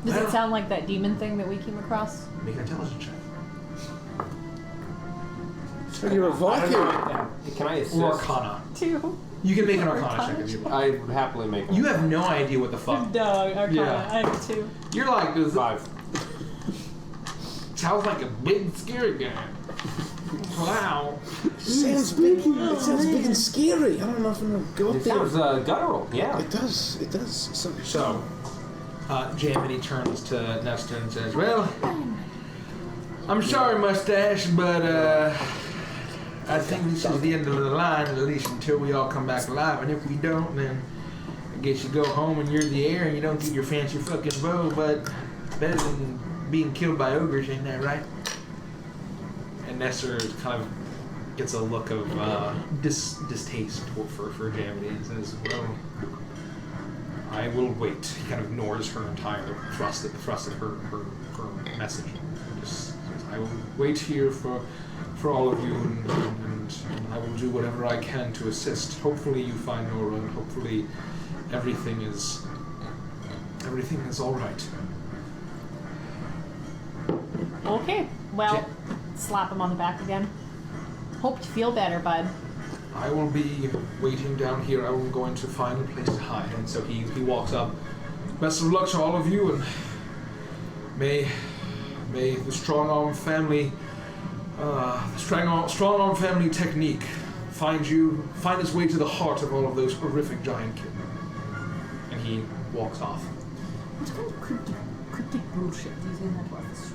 Does it sound like that demon thing that we came across? Make an intelligence check. So you're a Viking. Can I assist? Or Arcana. 2. You can make an Arcana check if you'd like. I would happily make it. You have no idea what the fuck. No, Arcana. Yeah. I have 2. You're like, this 5. sounds like a big scary guy. Wow. Sounds big. It sounds big and scary. I don't know if I'm gonna go up It there. sounds guttural, yeah. It does. It does. So, Jamity turns to Nesta and says, "Well, I'm sorry, Mustache, but I think this is the end of the line, at least until we all come back alive. And if we don't, then I guess you go home and you're the heir and you don't get your fancy fucking bow, but better than being killed by ogres, ain't that right?" And Nestor kind of gets a look of distaste for Jamity and says, "Well, I will wait." He kind of ignores her entire thrust of her message. Just says, "I will wait here for all of you, and I will do whatever I can to assist. Hopefully you find Nora, and hopefully everything is all right." Okay. Well, slap him on the back again. Hope you feel better, bud. "I will be waiting down here. I will going to find a place to hide." And so he walks up. "Best of luck to all of you, and may the strong arm family technique find its way to the heart of all of those horrific giant kids." And he walks off. What kind of cryptic bullshit do you think that was? The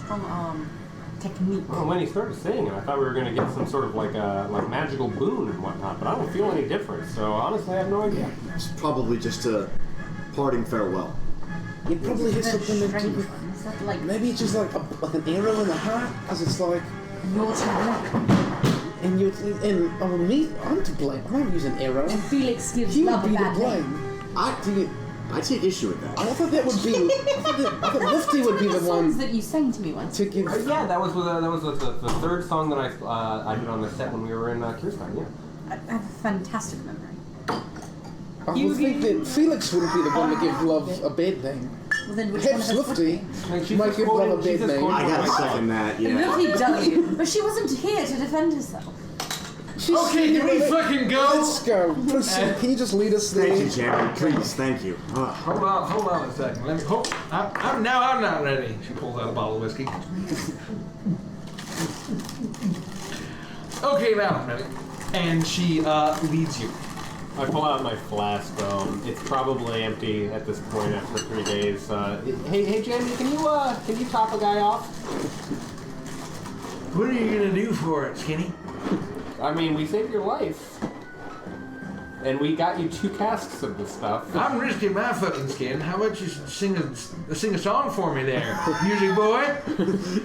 strong arm technique. Well, when he started saying it, I thought we were going to get some sort of like magical boon and whatnot, but I don't feel any different. So honestly, I have no idea. It's probably just a parting farewell. You probably hit something that strange one. Is that like maybe it's just like an arrow in the heart, because it's like. your technique? And me, I'm to blame. I'm not using arrow. And Felix gives He love would a be to bad name. blame. I take issue with that. I thought that would be. I thought Lifty would be the songs one that you sang to me once. to give. Yeah, that was the third song that I did on the set when we were in Kirstein, yeah. I have a fantastic memory. I would think that Felix wouldn't be the one to give love a bad name. Well, then which one of Perhaps us would Lifty be? Like, she's might just give love a quoting- she's bad just name. quoting I gotta my second that, yeah. Lifty W. But she wasn't here to defend herself. Okay, can we fucking go? Let's go. Proceed. Can you just lead us there? Thank you, Jeremy. Please, thank you. Hold on a second. Let me. I'm not ready. She pulls out a bottle of whiskey. Okay, now I'm ready. And she leads you. I pull out my flask. It's probably empty at this point after 3 days. Hey, Jamie, can you top a guy off? What are you gonna do for it, Skinny? I mean, we saved your life. And we got you 2 casks of this stuff. I'm risking my fucking skin. How about you sing a song for me there, music boy?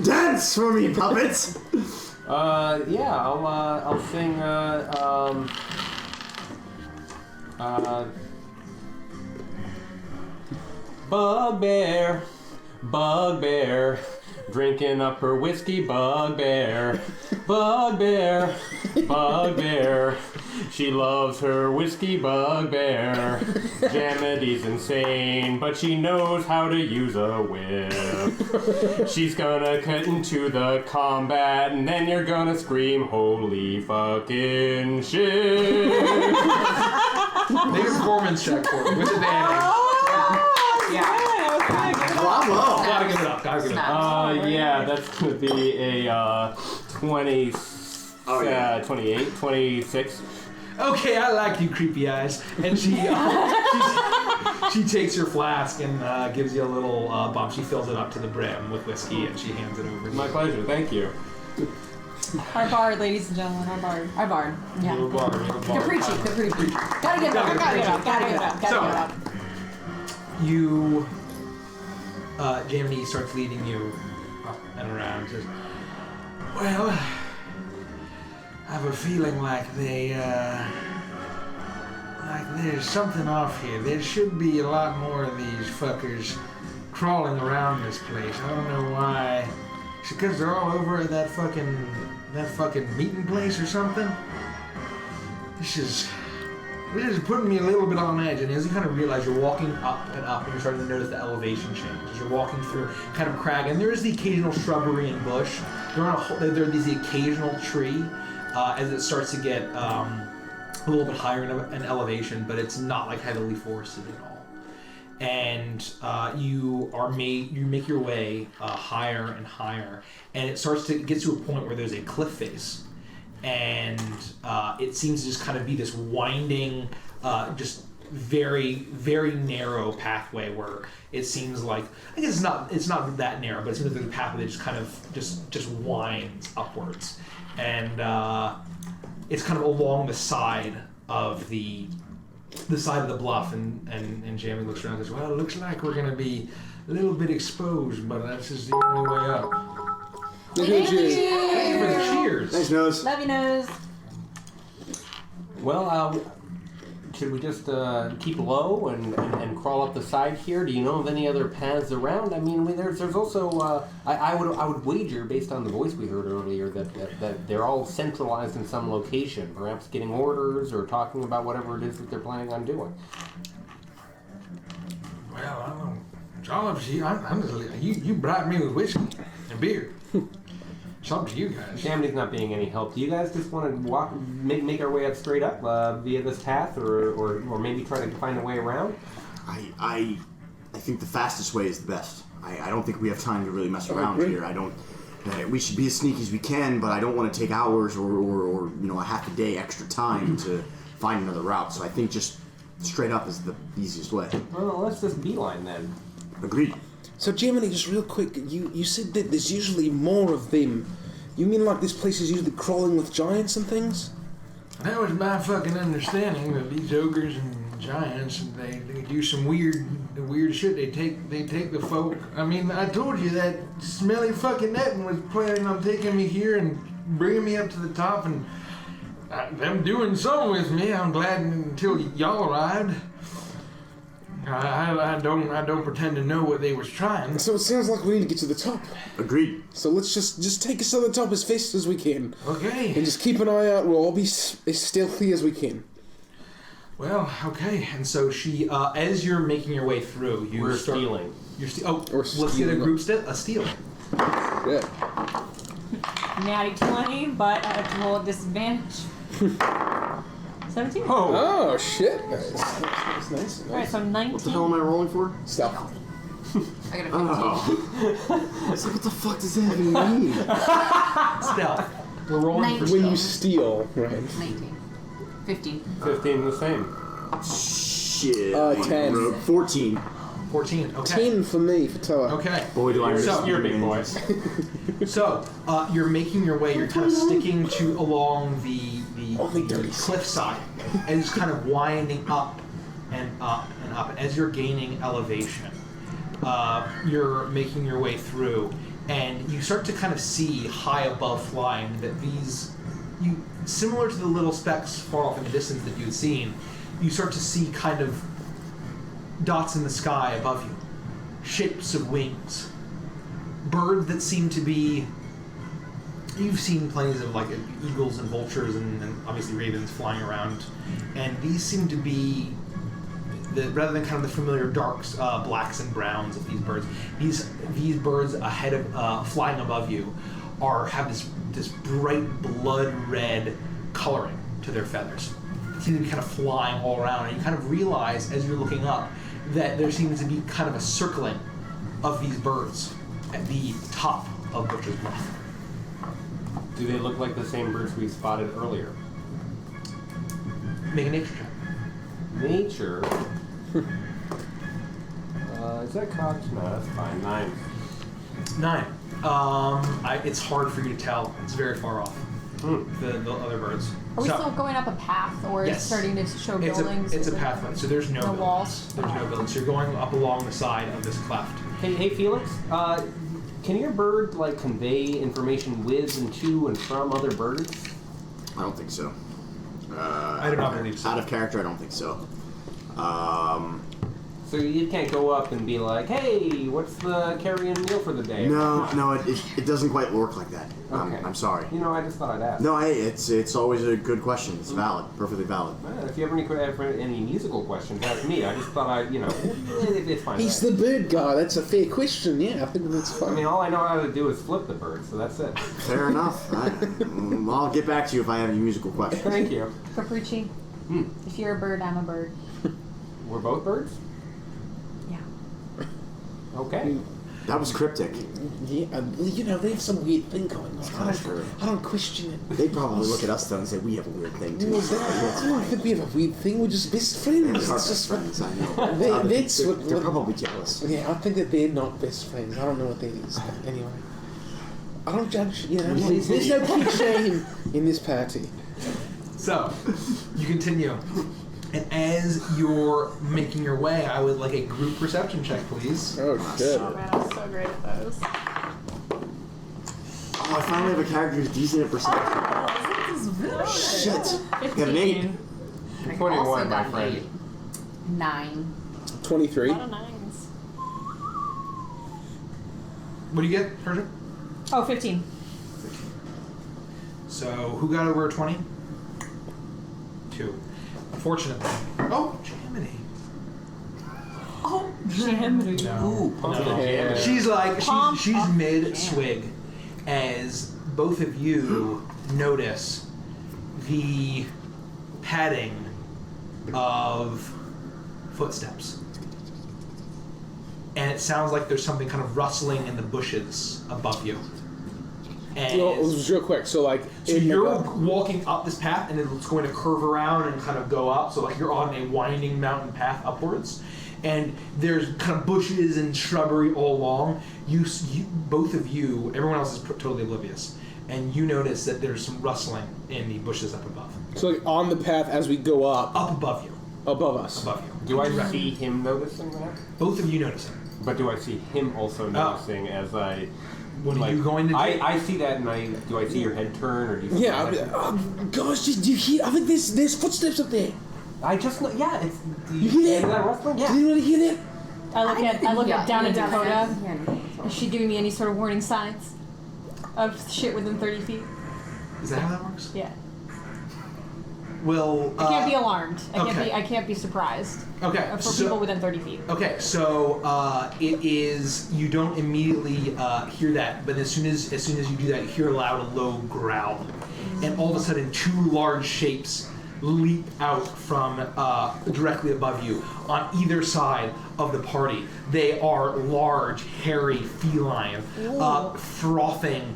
Dance for me, puppets! Yeah, I'll sing, Bugbear, Bugbear, drinking up her whiskey, Bugbear, Bugbear, Bugbear. She loves her whiskey, Bugbear. Jamity's insane, but she knows how to use a whip. She's gonna cut into the combat, and then you're gonna scream, holy fucking shit. Make a performance check for it with advantage. Bravo! Gotta give it up. Gotta give it up. Yeah, that's gonna be a 20, 28, 26. Okay, I like you, creepy eyes. And she takes your flask and gives you a little bump. She fills it up to the brim with whiskey and she hands it over to you. My pleasure, thank you. Our bard, ladies and gentlemen, our bard. Our bard. Yeah. Little bar, little bar. Capricci. Gotta give it up. Gotta give it up. Gotta give it up. Gotta give it up. You, Jamie starts leading you up and around. Says, well, I have a feeling like there's something off here. There should be a lot more of these fuckers crawling around this place. I don't know why. It's because they're all over at that fucking meeting place or something. This is putting me a little bit on edge, and as you kind of realize you're walking up and up, and you're starting to notice the elevation change. As you're walking through kind of crag, and there is the occasional shrubbery and bush. There is the occasional tree as it starts to get a little bit higher in elevation, but it's not like heavily forested at all. And you make your way higher and higher, and it gets to a point where there's a cliff face. And it seems to just kind of be this winding, just very, very narrow pathway where it seems like, I guess it's not that narrow, but it seems like the pathway that just kind of just winds upwards. And it's kind of along the side of the bluff, and Jamie looks around and says, well, it looks like we're going to be a little bit exposed, but that's just the only way up. Thank you. Thank you for the cheers. Thanks, Nose. Love you, Nose. Well, should we just keep low and crawl up the side here? Do you know of any other paths around? I mean, there's also I would wager, based on the voice we heard earlier, that they're all centralized in some location, perhaps getting orders or talking about whatever it is that they're planning on doing. Well, I don't. It's all up to you. I'm just, you bribed me with whiskey and beer. It's up to you guys. Shamity's not being any help. Do you guys just want to walk, make our way up straight up via this path, or maybe try to find a way around? I think the fastest way is the best. I don't think we have time to really mess around here. I don't. We should be as sneaky as we can, but I don't want to take hours or a half a day extra time to find another route. So I think just straight up is the easiest way. Well, let's just beeline then. Agreed. So, Jiminy, just real quick, you said that there's usually more of them. You mean like this place is usually crawling with giants and things? That was my fucking understanding that these ogres and giants, they do some weird shit. They take the folk. I mean, I told you that smelly fucking Netton was planning on taking me here and bringing me up to the top, and them doing something with me. I'm glad until y'all arrived. I don't pretend to know what they was trying. So it sounds like we need to get to the top. Agreed. So let's just take us to the top as fast as we can. Okay. And just keep an eye out. We'll all be as stealthy as we can. Well, okay. And so she, as you're making your way through, We're stealing. Let's get a group steal. Yeah. Natty 20, but at a roll disadvantage. 17? Oh, shit. Nice. Alright, so 19. What the hell am I rolling for? Stealth. I got a 15. Oh. It's like, what the fuck does that even mean? Stealth. We're rolling for 19. When stealth. you steal, right? 19. 15. 15 the same. Shit. 10. 14. 14. Okay. 10 for me for Toa. Okay. Boy, do I miss So, You're a big boy. So, you're making your way, you're kind of sticking to along the cliffside, and it's kind of winding up and up and up. And as you're gaining elevation, you're making your way through, and you start to kind of see high above flying that similar to the little specks far off in the distance that you had seen, you start to see kind of dots in the sky above you, shapes of wings. Birds that seem to be... You've seen plenty of like eagles and vultures and obviously ravens flying around, and these seem to be rather than kind of the familiar darks, blacks and browns of these birds. These birds ahead of flying above you have this bright blood red coloring to their feathers. They seem to be kind of flying all around, and you kind of realize as you're looking up that there seems to be kind of a circling of these birds at the top of Butcher's Bluff. Do they look like the same birds we spotted earlier? Make a nature check. Nature. Is that cocked? No, that's fine. 9. 9. It's hard for you to tell. It's very far off. The other birds. Are we still going up a path, or is it starting to show buildings? It's a pathway, so there's no buildings. Walls? There's no buildings. So you're going up along the side of this cleft. Hey Felix. Can your bird like convey information with and to and from other birds? I don't think so. I do not believe so. Out of character, I don't think so. So you can't go up and be like, "Hey, what's the carry-in meal for the day?" No, it doesn't quite work like that. Okay. I'm sorry. You know, I just thought I'd ask. No, hey, it's always a good question. It's valid, perfectly valid. If you ever have any musical questions, ask me. I just thought it's fine. He's the bird guy. That's a fair question. Yeah, I think that's fine. I mean, all I know how to do is flip the bird, so that's it. Fair enough. I'll get back to you if I have any musical questions. Thank you. Capricci, if you're a bird, I'm a bird. We're both birds? Yeah. Okay. That was cryptic. Yeah, they have some weird thing going on. I don't question it. They probably look at us though and say, we have a weird thing too. I don't think we have a weird thing. We're just best friends. Our It's best just friends, I know. They're probably jealous. Yeah, I think that they're not best friends. I don't know what that is. But anyway, I don't judge. There's no kid shame in this party. So, you continue. And as you're making your way, I would like a group perception check, please. Oh, shit. Oh man, I'm so great at those. Oh, I finally have a character who's decent at perception. Shit. I got an 8. 21, my friend. 9. 23. A lot of 9s. What do you get, Persia? Oh, 15. So, who got over a 20? 2. Unfortunately. Oh, Jaminy. Oh, Jammy. No. No. She's mid swig as both of you notice the padding of footsteps. And it sounds like there's something kind of rustling in the bushes above you. And Real quick, so you're walking up this path, and it's going to curve around and kind of go up. So like you're on a winding mountain path upwards, and there's kind of bushes and shrubbery all along. Both of you, everyone else is totally oblivious, and you notice that there's some rustling in the bushes up above. So on the path as we go up above you, above us. above you. Do I see him noticing that? Both of you notice it. But do I see him also noticing as I... What are you going to do? I see that, and do I see your head turn, or do you see Gosh, do you hear? I think there's footsteps up there. I just know, yeah, it's... You hear that? rustling? Did anyone hear that? I look up down at Dakota. Yeah. Is she giving me any sort of warning signs of shit within 30 feet? Is that how that works? Yeah. Well, I can't be alarmed. okay. I can't be surprised. Okay. For people within 30 feet. Okay, so it is. You don't immediately hear that, but as soon as you do that, you hear a low growl, and all of a sudden, 2 large shapes leap out from directly above you on either side of the party. They are large, hairy, feline, frothing,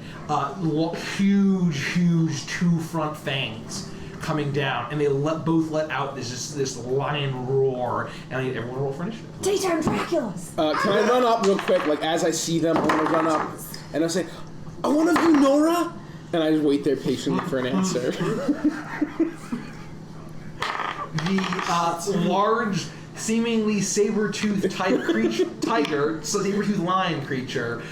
huge 2 front fangs coming down, and they both let out this lion roar, and I need everyone to roll for initiative. Daytime Draculas! Can I run up real quick? Like as I see them, I want to run up and I say, "Are one of you Nora?" And I just wait there patiently for an answer. The large, seemingly saber-toothed saber-toothed lion creature,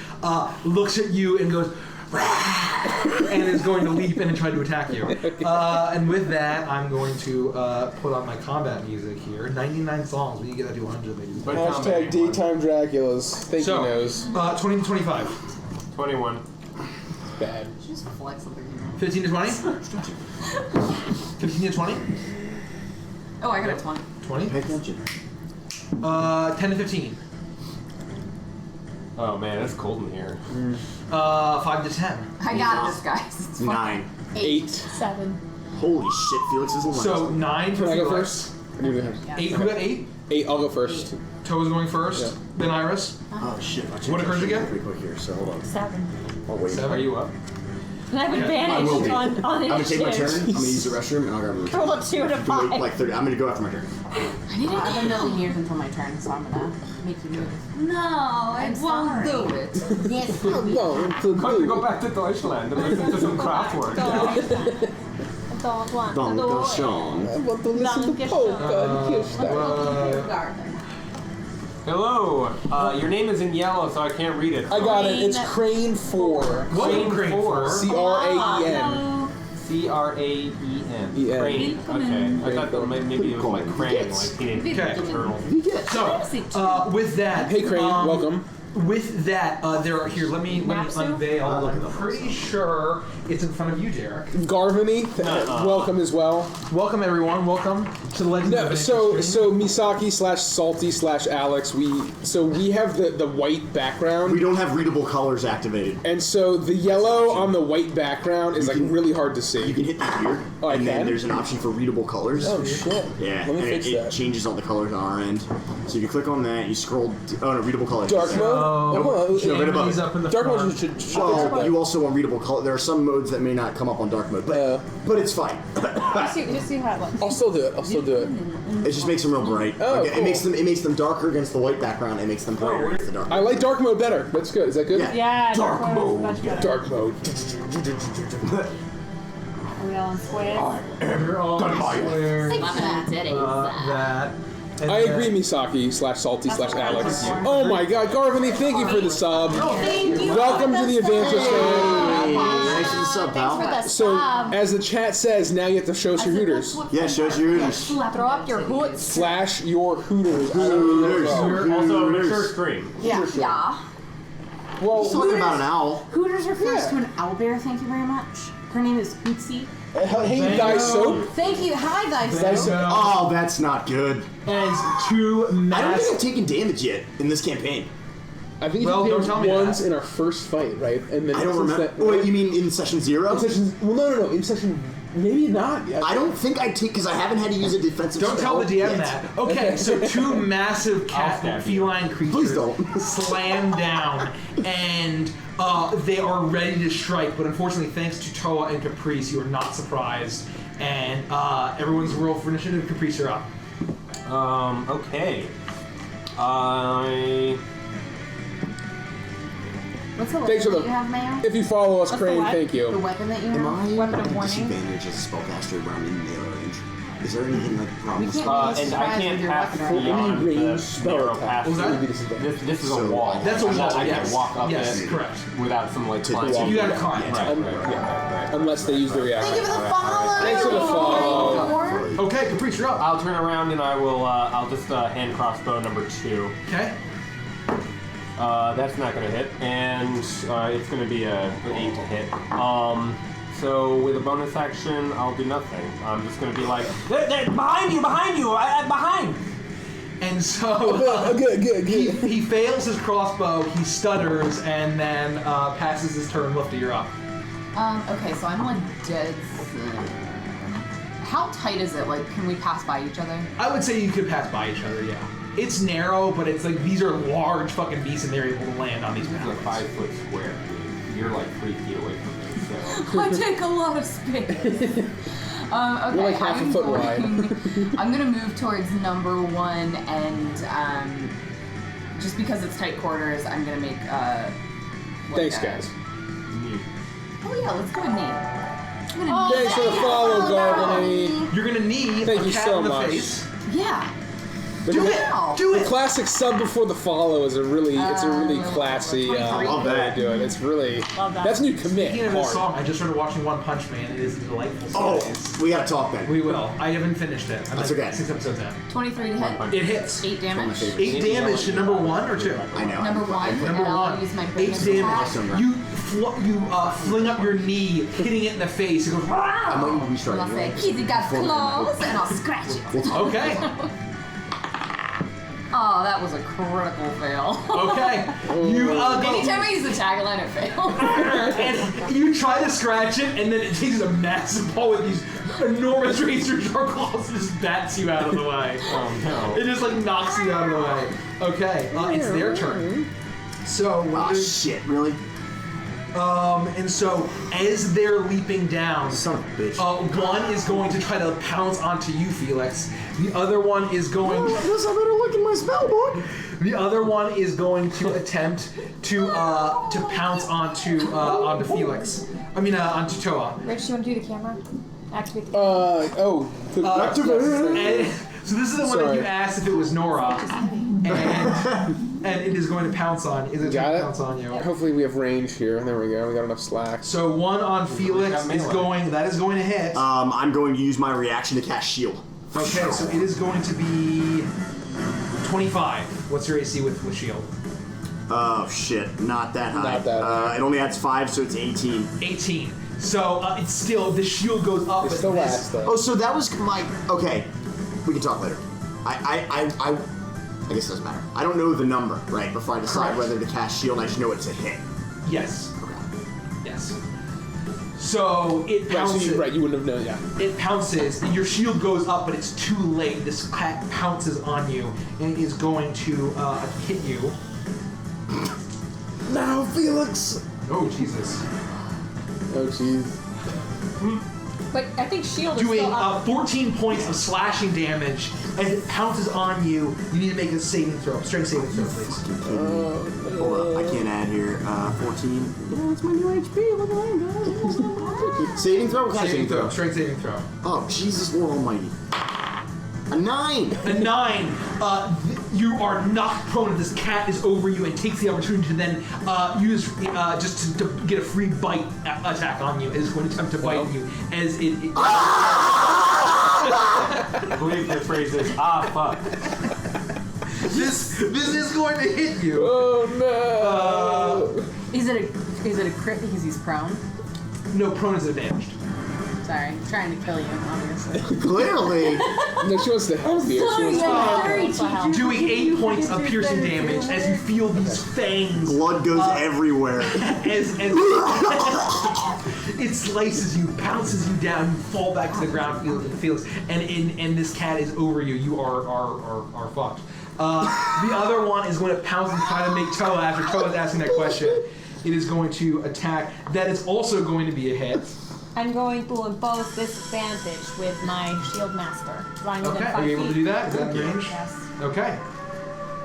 looks at you and goes, and is going to leap in and try to attack you. And with that, I'm going to put on my combat music here. 99 songs. We can get that to 100, ladies. Hashtag Daytime Draculas. Think he knows. 20 to 25. 21. Bad. Just flex up 15 to 20? 15 to 20? Oh, I got a 20. 20? Pay attention. 10 to 15. Oh man, it's cold in here. 5 to 10. I got this, guys. It's fine. 9. 8. 7. Holy shit, Felix is the last. So 9 for Can I go Felix. first? Or do you have- 8, who got 8? 8. I'll go first. Toe's going first, Yeah. then Iris. Oh shit! What occurs again? Pretty quick here, so hold on. 7. Oh wait. 7. Are you up? And I have I will advantage be. on I'm gonna take my turn. initiative. I'm gonna use the restroom and I'll grab a return. Roll a 2 and a 5. Like 30. I'm gonna go after my turn. I have a million years until my turn, so I'm gonna make you move. No, I won't do it. Yes, No, it's a Going to go back to Deutschland and listen to some Kraftwerk. I don't want to Don do it. Sean. I want to listen to polka and Kirstein. Hello. Your name is in yellow, so I can't read it. I got it. It's Crane 4. Welcome, Crane 4. C-R-A-E-N. C-R-A-E-N. E-N. Crane. Okay. I thought that maybe it was like Crane, like Teenage Okay. Mutant Turtles. So, with that, Hey Crane, welcome. With that, there are here. Let me Napsu? unveil. I'm pretty sure it's in front of you, Derek. Garvany, welcome as well. Welcome, everyone. Welcome to the Legends No, of so Infiltration. Misaki/Salty/Alex, we have the white background. We don't have readable colors activated. And so the yellow on the white background is like really hard to see. You can hit that here, Oh, I and then can? there's an option for readable colors. Oh shit. Yeah, Let me and fix it that. changes all the colors on our end. So you click on that, you scroll. Oh no, readable colors. Dark mode? Oh, well, no, right above He's it. up in the Dark front. mode should fix Well, that. you also want readable color. There are some modes that may not come up on dark mode, but it's fine. Just see how it looks. I'll still do it. It just makes them real bright. Oh, It makes them darker against the white background. It makes them brighter against the dark. I like dark mode better. That's good. Is that good? Yeah. Yeah, Dark mode is mode. much better. Dark mode. Are we all in squares? You're all squares. That. And I agree, Misaki/Salty/Alex. Oh my god, Garvany, thank you for the sub. Thank you. Welcome to the Adventure Stand. Thanks for the sub, pal. So, as the chat says, now you have to show us your Hooters. Yeah, shows you Hooters. Throw up your hoots. Flash your Hooters. Hooters. Also, mature stream. Yeah. Well, He's talking about an owl. Hooters refers Yeah. to an owlbear, thank you very much. Her name is Hootsie. hey, Thy Soap. Thank you. Hi, Thy Thyso. Soap. Oh, that's not good. As two I don't think massive. I've taken damage yet in this campaign. I think Well, you don't did tell me once that. in our first fight, right? And then I don't since remember. that- Wait, you mean in session 0? In session, well, no. In session, maybe not. Yeah. I don't think I take because I haven't had to use a defensive Don't spell tell the DM yet. that. Okay, so two massive cat stab you. feline creatures Please don't. slam down, and they are ready to strike. But unfortunately, thanks to Toa and Caprice, you are not surprised. And everyone's roll for initiative. Caprice, you're up. Okay. What's the Thanks for weapon that the- you have, Mayo? If you follow us, What's the Crane, what? thank The you. weapon that you Am have? I Weapon of at warning? disadvantage as a spellcaster when I'm in melee range? Is there anything like We problems? can't And surprise I can't with your pass weapon right now. beyond Any the range spell narrow attack path. Was that? would be disadvantage. This is a So, wall. That's a wall, I yes. can't walk up Yes, it correct. without some like To climbing. walk. You got to climb. Right. Unless they use the reaction. Thank you for the follow. Thanks for the follow. Okay, Caprice, you're up. I'll turn around and I will. I'll just hand crossbow number 2. Okay. That's not gonna hit, and it's gonna be a 8 to hit. So with a bonus action, I'll do nothing. I'm just gonna be like, they're behind you, behind. And so Good. he fails his crossbow, he stutters, and then passes his turn. Lifty, you're up. Okay, so I'm like dead. How tight is it? Like, can we pass by each other? I would say you could pass by each other, yeah. It's narrow, but it's like these are large fucking beasts, and they're able to land on these This is a mountains. 5-foot square. You're like 3 feet away from me, so. I take a lot of space. Okay, You're like half a foot wide. I'm gonna move towards number 1, and just because it's tight quarters, I'm gonna make Thanks, guys. Oh yeah, let's go with me. I'm gonna Thanks for the follow, Garbany. You're gonna knee Thank a you cat so in the much. face. Yeah. Do it! Wow. Do The it! classic sub before the follow is a really classy. 23. Love way that. to do it. It's really Love that. that's new commit. Speaking of this Hard. song, I just started watching One Punch Man. It is a delightful Oh, series. we gotta talk then. We will. I haven't finished it. I'm That's like okay. 6 episodes in. 23 to hit. It hits. 8 damage. 8 damage to number 1 or 2? I know. Number 1. Number and I'll 1. use my 8 bonus damage. attack. Awesome. You fling up your knee, hitting it in the face. It goes. I might need to restart. And I'll say, anyway. he's got Before we- claws, and I'll scratch it. We'll talk. Okay. Oh, that was a critical fail. Okay. You go. Anytime I use the tagline, it fails. And you try to scratch it, and then it takes a massive paw with these enormous razor sharp claws and just bats you out of the way. Oh no. It just like knocks you out of the way. Okay, it's their turn. So Oh shit! Really? and so as they're leaping down, Son of a bitch. one is going to try to pounce onto you, Felix. The other one is going. I guess I better look in my spell book. The other one is going to attempt to pounce onto Felix. I mean onto Toa. Rich, you want to do the camera? Activate the camera. And, so this is the one that Sorry. you asked if it was Nora, and it is going to pounce on. Is it Got going to it? pounce on you? Hopefully we have range here. There we go. We got enough slack. So 1 on Felix got is melee. going. That is going to hit. I'm going to use my reaction to cast shield. Okay, so it is going to be 25. What's your AC with shield? Oh shit! Not that high. Not that high. It only adds 5, so it's 18. 18. So it's still the shield goes up. It's but still this- last though. Oh, so that was my. Okay, we can talk later. I guess it doesn't matter. I don't know the number, right? Before I decide Correct. whether to cast shield, I just know it's a hit. Yes. Yes. So it Right, so pounces. you wouldn't have known. Yeah. It pounces. Your shield goes up, but it's too late. This cat pounces on you and is going to hit you. Now, Felix. Oh Jesus! Oh jeez. But I think shield is Doing still up. 14 points of slashing damage as it pounces on you. You need to make a saving throw, strength saving throw, please. Hold up, I can't add here. 14. Yeah, it's my new HP. Look at that. Saving throw? What kind of Saving throw, throw? strength saving throw. Oh, Jesus Lord Almighty. A 9! A 9. You are knocked prone, and this cat is over you and takes the opportunity to then use just to get a free bite attack on you. It is going to attempt to bite you as it. I believe the phrase is fuck. This is going to hit you. Oh no. Is it a crit because he's prone? No, prone is damaged. Sorry, I'm trying to kill you, obviously. Clearly! No, she wants to help you. She wants to Doing 8 points of piercing damage as you feel these fangs Blood goes everywhere. as it slices you, pounces you down, you fall back to the ground, Felix, and this cat is over you. You are fucked. The other one is going to pounce and try to make Toa after Toa's asking that question. It is going to attack. That is also going to be a hit. I'm going to impose disadvantage with my shield master. I'm within Okay, 5 are you able to feet. do that? Is that in range? Yes. Okay.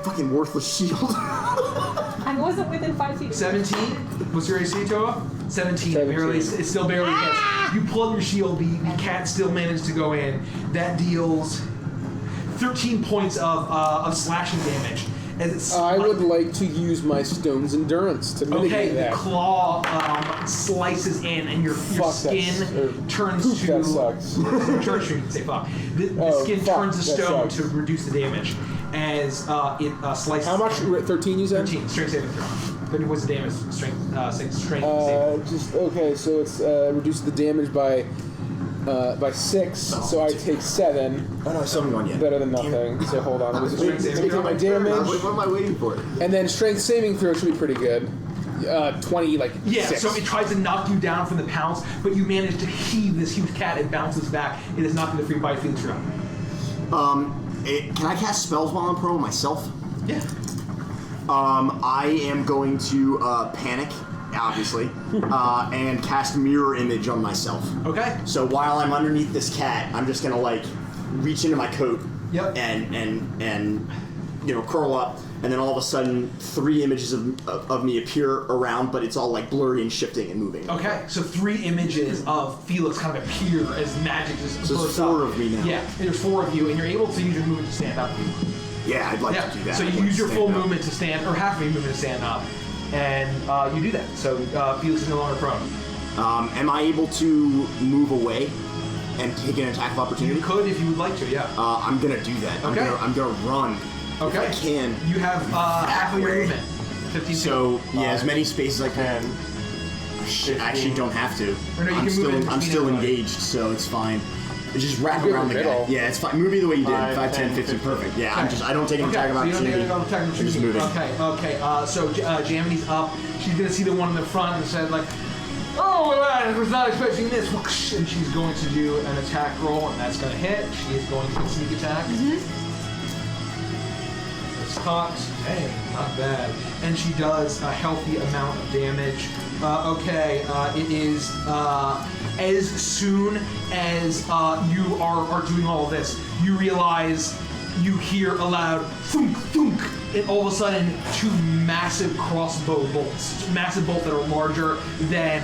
Fucking worthless shield. I wasn't within 5 feet. 17. What's your AC, Toa? 17. Barely. It still barely hits. You pull up your shield. The cat still managed to go in. That deals 13 points of slashing damage. As it's I would like to use my stone's endurance to mitigate Okay, the that. claw slices in, and your Fuck, skin that's- turns Poof, to. that sucks. Sure, you can say fuck. The Oh, skin fuck, turns to that stone sucks. to reduce the damage as it slices. How much? 13 you said? 13. Strength saving throw. 30 points of damage. Strength saving. Just okay. So it's reduced the damage by 6. So I take 7. Oh no, I still haven't gone yet. Better than nothing. So hold on. Let me Strength just saving take my throw? damage, What am I waiting for? and then strength saving throw should be pretty good. 20, like Yeah, 6. so it tries to knock you down from the pounce, but you manage to heave this huge cat. It bounces back. It is knocking the free bite Felix through. Can I cast spells while I'm prone myself? Yeah. I am going to panic obviously, and cast mirror image on myself. Okay. So while I'm underneath this cat, I'm just gonna like reach into my coat. Yep. And curl up, and then all of a sudden 3 images of me appear around, but it's all like blurry and shifting and moving. Okay, so 3 images of Felix kind of appear as magic just So there's 4 of me now. Yeah, there's 4 of you, and you're able to use your movement to stand up. Yeah, I'd like to do that. So you use your full movement to stand, or half of your movement to stand up, and you do that. So Felix is no longer prone. Am I able to move away and take an attack of opportunity? You could if you would like to, yeah. I'm gonna do that. Okay. I'm gonna run. Okay. If I can. You have half of your movement. 15 So as many spaces as I can. I actually don't have to. Or no, you can move in I'm between still everybody. engaged, so it's fine. Just wrap You're around in the the guy. middle. Yeah, it's fine. Move me the way you did. 5, 5, 10, 10, 15, 15. perfect. Yeah, Okay. I don't take an attack of So you don't opportunity. take an attack of I'm just opportunity. moving. Okay. So Jamity's up. She's gonna see the one in the front and said like, "Oh, I was not expecting this." And she's going to do an attack roll, and that's gonna hit. She is going to get sneak attack. It's cocked. Hey, not bad. And she does a healthy amount of damage. It is as soon as you are doing all of this, you realize you hear a loud thunk thunk, and all of a sudden 2 massive crossbow bolts, massive bolts that are larger than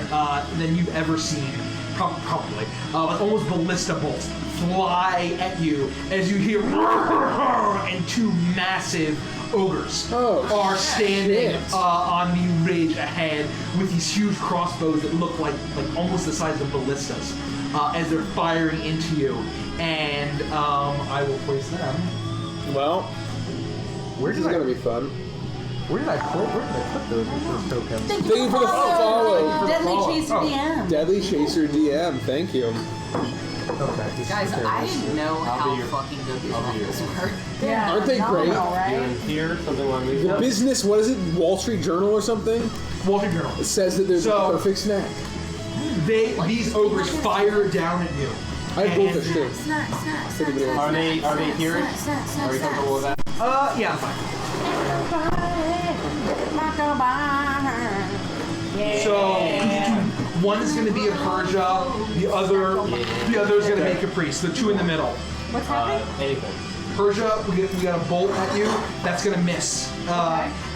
you've ever seen, probably, like almost ballista bolts, fly at you as you hear and 2 massive ogres are standing on the ridge ahead with these huge crossbows that look like almost the size of ballistas as they're firing into you. And I will place them. Well, Where this did is I gonna be fun. Where did I put those tokens? Thank Thank you for the follow. Deadly Chaser DM. Deadly Chaser DM, thank you. Okay. Guys, I didn't know how fucking good these waffles were. Yeah, Aren't they great? phenomenal, You're right? in here, something along these The lines. business, what is it, Wall Street Journal or something? Wall Street Journal. It says that there's So- a perfect snack. These ogres fire down at you. I have goldfish too. Are they here? Are you comfortable with that? Yeah, fine. So one is going to be a Persia, the other is going to be a Caprice. The 2 in the middle. What's happening? Anything. Persia, we got a bolt at you. That's going to miss.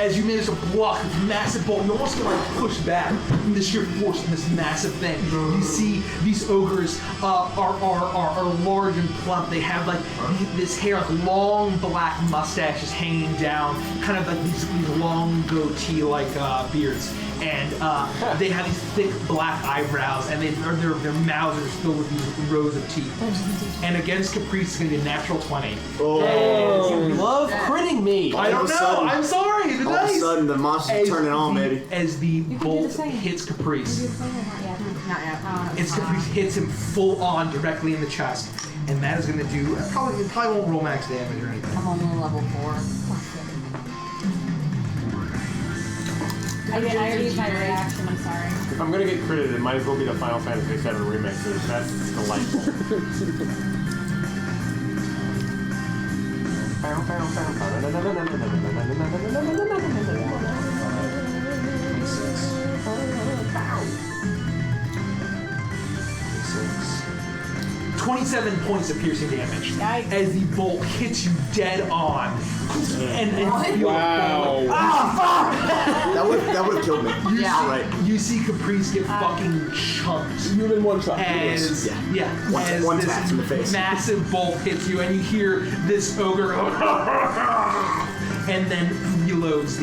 As you manage to block this massive bolt, you almost get like pushed back from the sheer force of this massive thing. You see these ogres are large and plump. They have like this hair, like long black mustaches hanging down, kind of like these long goatee-like beards. And they have these thick black eyebrows, and their mouths are filled with these rows of teeth. And against Caprice, it's going to be a natural 20. You love critting me. I don't know. I'm sorry. The All of a dice. sudden, the monster's turning on, baby. As the do bolt the same. hits Caprice, Not yet. it's Caprice hits him full on directly in the chest, and that is going to do it probably won't roll max damage or anything. I'm only level 4. I already used my reaction, I'm sorry. If I'm gonna get critted, it might as well be the Final Fantasy VII remake. Because that's delightful. Six. 27 points of piercing damage Yikes. as the bolt hits you dead on. And you Wow. That would have killed me. Yeah. Right. You see Caprice get fucking chunked. You've been one shot. As One this tap in the face. massive bolt hits you, and you hear this ogre go, and then reloads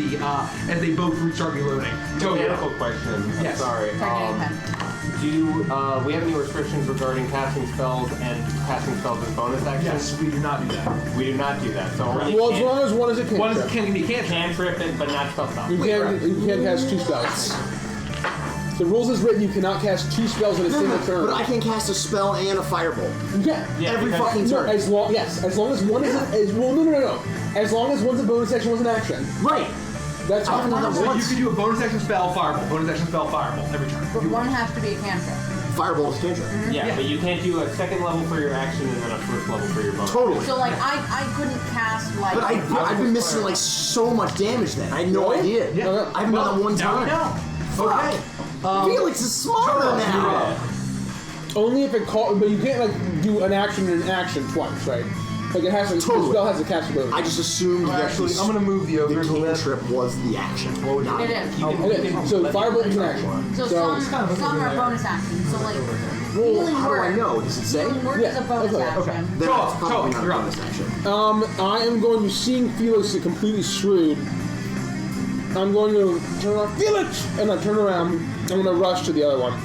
as they both start reloading. Mechanical question. I'm Yes. sorry. Do we have any restrictions regarding casting spells and casting spells as bonus actions? Yes, we do not do that. We do not do that. So only Well, as long as one is a One is cantrip. can be cantrip. cantrip it, but not spell stop. You can't cast 2 spells. The rules is written you cannot cast 2 spells in a single turn. But I can cast a spell and a firebolt. You can. Yeah, Every because- fucking No, turn. as long as one is no. As long as one's a bonus action, one's an action. Right. That's I how haven't done that So you once. can do a bonus action spell, fireball. Bonus action spell, fireball every turn. But one has to be a cantrip. Firebolt is cantrip. Yeah, but you can't do a second level for your action and then a first level for your bonus. Totally. So like I couldn't cast like. But I've been missing like so much damage then. I had no idea. Yeah. I haven't done that one Now time. we know. Okay. Felix is smarter now. Only if it calls, but you can't like do an action and an action twice, right? Like it has to. Totally. The spell has to cast ability. I just assumed that Actually, I'm gonna move the the ogre to the left. cantrip was the action. Not It is. Okay, so firebolt is an action. So some are bonus actions. So like healing how do I word. know? Does it say? Healing word is a bonus okay, action. Then Go, it's probably go, not a you're up. bonus action. I am going to, seeing Felix is completely screwed, I'm going to turn around, Felix! And I turn around, I'm going to rush to the other one.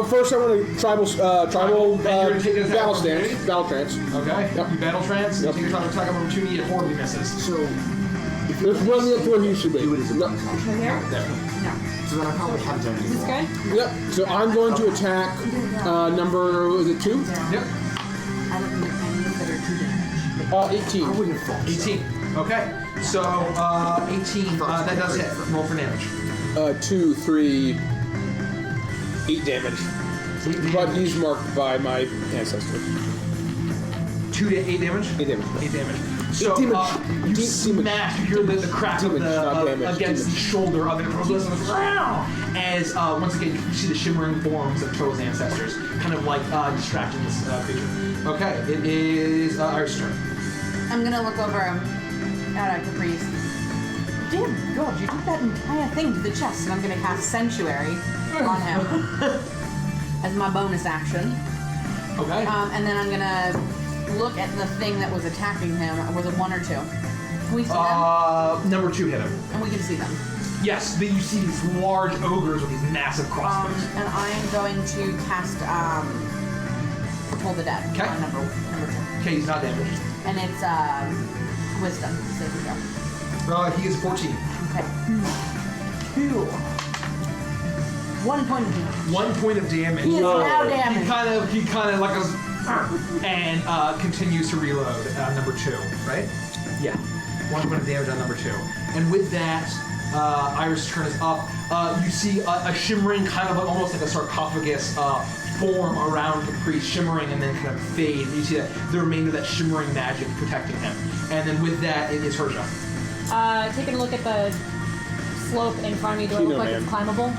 First I want to tribal And you're gonna take an attack battle opportunity? stance, battle trance. Okay. Yep. You battle trance. Yep. Take your time to attack number 2. It horribly misses. So, if There's one up to where he should be. do it as a bonus Right action. here? So then I probably have done Is this it. good? Yep, so I'm going to attack number, was it 2? Yep. I don't think any that are 2 damage. 18. I wouldn't have thought so. 18. Okay. So 18. That does hit. Roll for damage. 2, 3, 8 damage. But he's marked by my ancestor. 2 to 8 damage. 8 damage. 8 damage. So damage. you Damage. smash. You hear the crack of Damage, not the damage. against the Damage. shoulder of it. As once again you see the shimmering forms of To's ancestors, kind of like distracting this creature. Okay, it is Iris' turn. I'm gonna look over at Caprice. Dear God, you did that entire thing to the chest, and I'm gonna cast Sanctuary on him as my bonus action. Okay. And then I'm gonna look at the thing that was attacking him. Was it 1 or 2? Can we see them? Number 2 hit him. And we can see them. Yes, you see these large ogres with these massive crossbows. And I am going to cast Toll the Dead. Okay. On number 2. Okay, he's not damaged. And it's Wisdom. So here we go. He is 14. Okay. 2. 1 point of damage. 1 point of damage. He is now He damaged. kind of like goes and continues to reload number 2, right? Yeah. 1 point of damage on number 2. And with that, Iris' turn is up. You see a shimmering, kind of like, almost like a sarcophagus form around Caprice, shimmering and then kind of fade. You see that the remainder of that shimmering magic protecting him. And then with that, it is her job. Taking a look at the slope in front of me, do I look like it's climbable?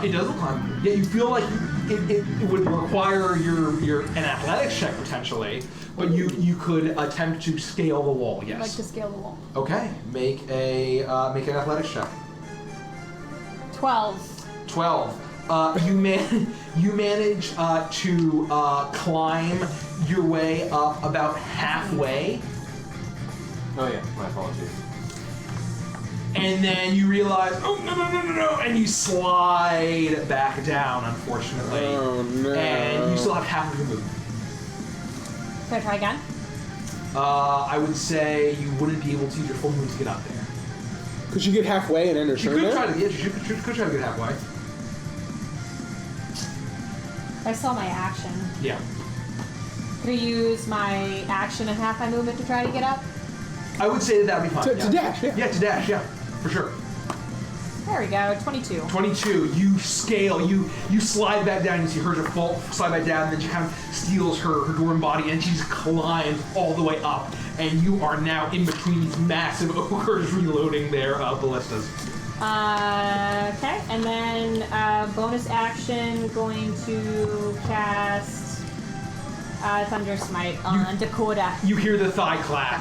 It does look climbable. Yeah, you feel like it would require an athletics check potentially, but you could attempt to scale the wall. Yes. I'd like to scale the wall. Okay, make an athletics check. 12. 12. You manage to climb your way up about halfway, Oh yeah, my apologies. and then you realize, oh no, and you slide back down, unfortunately. Oh no. And you still have half of your movement. Can I try again? I would say you wouldn't be able to use your full movement to get up there. Could you get halfway and enter You turn could there? try to get. You could try to get halfway. I saw my action. Yeah. Could I use my action and half my movement to try to get up? I would say that would be fine. To yeah. dash, yeah. Yeah, to dash. Yeah, for sure. There we go, 22. 22. You scale. You slide back down. You see her slide back down, and then she kind of steals her dwarven body, and she just climbs all the way up. And you are now in between these massive ogres reloading their ballistas. Okay, and then bonus action, going to cast Thunder Smite on Dakota. You hear the thigh clap,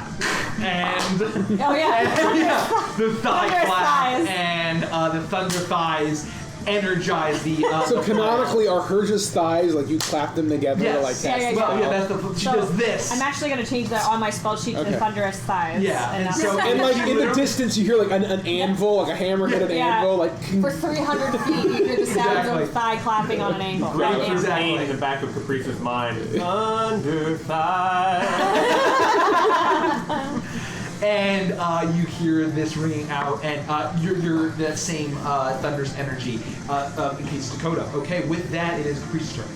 and Oh yeah. yeah, the thigh Thunder clap, thighs. and the thunder thighs energize the. So the canonically, are Herja's thighs like you clap them together to like Yes. cast Yeah, the yeah, Well, spell? yeah, that's the. She So, does this. I'm actually going to change that on my spell sheet Okay. to Thunderous Thighs. Yeah, and not- so- And like in the distance, you hear like an anvil, like a hammer-headed Yeah. anvil, like. For 300 feet, you hear the sounds Exactly. of thigh clapping on an angle. Right, Yeah. exactly. Pain in the back of Caprice's mind. Under thigh. And you hear this ringing out, and you're that same thunder's energy in case Dakota. Okay, with that, it is Caprice's turn.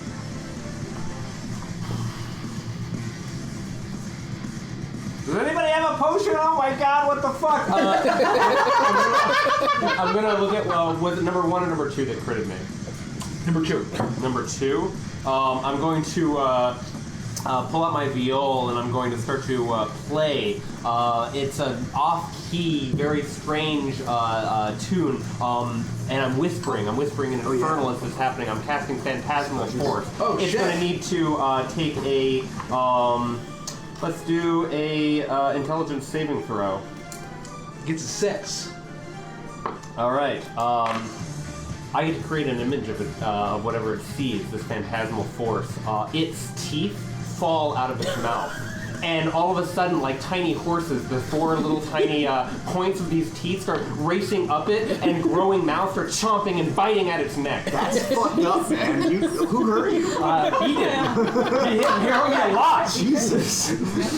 Does anybody have a potion? Oh my god, what the fuck? I'm gonna look at, was it number 1 or number 2 that critted me? Number 2. Number 2. I'm going to pull out my viol and I'm going to start to play. It's an off-key, very strange tune, and I'm whispering. I'm whispering in Infernal as this is happening. I'm casting Phantasmal Force. Oh, it's shit. going to need to take a, let's do a intelligence saving throw. Gets a 6. All right. I get to create an image of it, of whatever it sees, this phantasmal force. Its teeth fall out of its mouth. And all of a sudden, like tiny horses, the 4 little tiny points of these teeth start racing up it, and growing mouth start chomping and biting at its neck. That's fucked up, man. Who hurt you? He did. He hit me a lot. Jesus.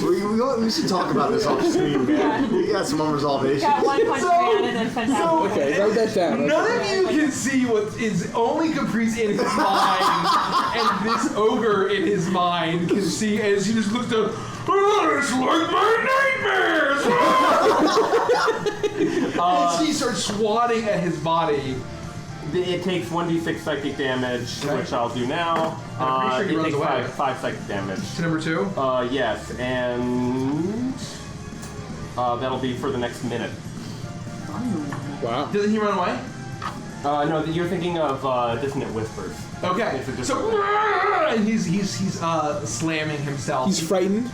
We should talk about this off stream, man. We got some unresolved issues. Got one punch man and then fantastic. Okay, write that down. None of you can see what is only Caprice in his mind, and this ogre in his mind can see as he just looks down. Oh, it's like my nightmares! As he starts swatting at his body. It takes 1d6 psychic damage, which I'll do now. I'm pretty sure he it runs takes away. 5 psychic damage. To number 2? Yes, and that'll be for the next minute. Wow. Doesn't he run away? No, you're thinking of Dissonant Whispers. Okay. It's a different So, and he's slamming himself. He's frightened.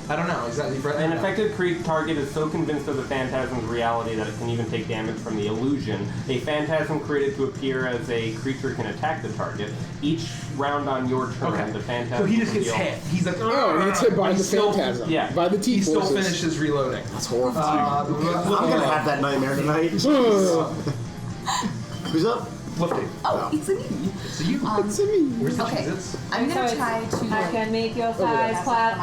I don't know exactly. An affected target is so convinced of the phantasm's reality that it can even take damage from the illusion. A phantasm created to appear as a creature can attack the target. Each round on your turn, the phantasm. So he just will gets deal- hit. He's like, Oh, he gets hit by but the he's still- phantasm. yeah. By the He teeth still forces. finishes reloading. That's horrifying. I'm gonna have that nightmare tonight. Who's up? Lifting. Oh, it's a me. So you. It's a me. Where's the Okay. Cheez-Its? I'm So gonna it's- try to I like. can make your thighs clap.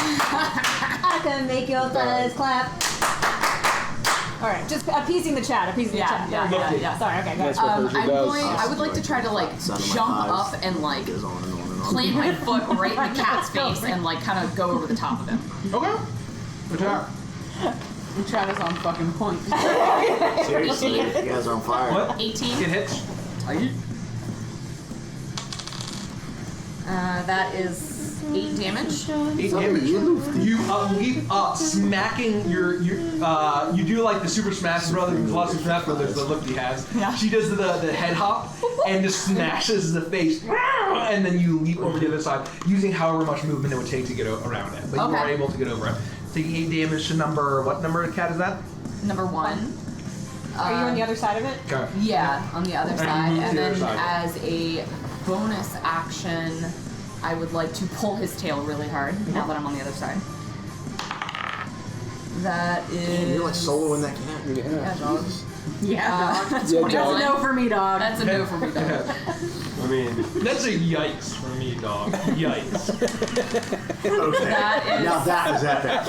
I can make your thighs clap. All right, just appeasing the chat. Appeasing the chat. Yeah. Sorry. Okay, go ahead. That's what Persia I'm does. going. I would like to try to like Sound of my jump thighs. up and like Goes on and on and on. plant my foot right in the cat's face and like kind of go over the top of him. Okay. Attack. Travis on fucking point. Seriously, you guys are on fire. What? 18. It hits. That is 8 damage. 8 damage. You leap up, smacking your you do like the Super Smash Brothers, there's a lot of Super Smash Brothers that Lifty has. Yeah. She does the head hop and just smashes the face, and then you leap over to the other side using however much movement it would take to get around it. But you are able to get over it. Taking 8 damage to what number of cat is that? Number 1. Are you on the other side of it? Okay. Yeah, on the other side. move to And the other then side. as a bonus action, I would like to pull his tail really hard now that I'm on the other side. That is. You're like soloing that cat. Yeah, dog. Yeah, dog. Yeah, 21. dog. No for me, dog. That's a no for me, dog. I mean, That's a yikes for me, dog. Yikes. Okay. That is. Now that is epic.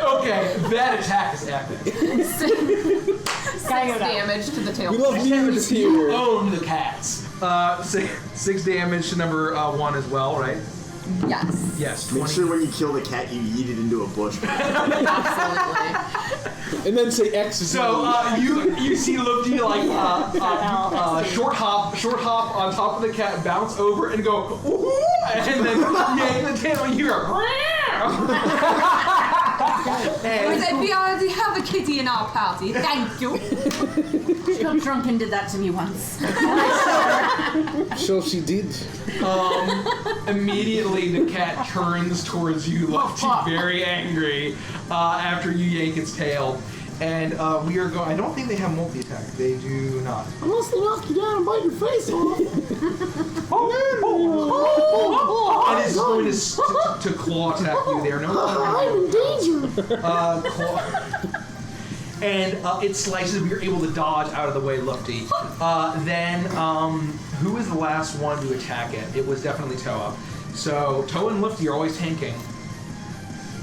Okay, that attack is epic. 6 damage to the tail. We love mutants here. Own the cats. 6 damage to number 1 as well, right? Yes. Yes. Make 20. sure when you kill the cat, you yeet it into a bush. Absolutely. And then say X is So you see Lifty like short hop on top of the cat, bounce over and go, ooh, and then yank the tail and you go. We said we already have a kitty in our party. Thank you. She got drunk and did that to me once. Sure she did. Immediately the cat turns towards you, Lifty, very angry, after you yank its tail. And we are going. I don't think they have multi-attack. They do not. Unless they knock you down and bite your face off. And it's going to claw attack you there. No, I'm in danger. claw. And it slices, but you're able to dodge out of the way, Lufty. Then, who was the last one to attack it? It was definitely Toa. So, Toa and Lufty are always tanking.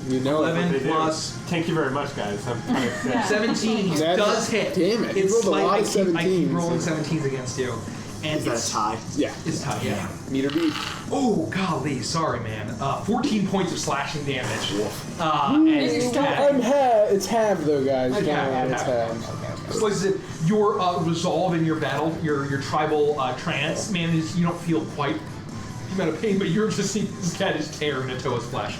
You know it. 11 they do. plus Thank you very much, guys. I'm kind of sick. 17 That- does hit. damn it, you It's rolled a like lot I of keep 17s. rolling 17s against you. And Is that a tie? Yeah. It's tight, yeah. Meter beat. Oh, golly, sorry, man. 14 points of slashing damage. And it's It's half though, guys. Okay, It's half. Slices it. Your resolve in your battle, your tribal trance, man, you don't feel quite amount of pain, but you're just seeing this cat is tearing into Toa's flesh.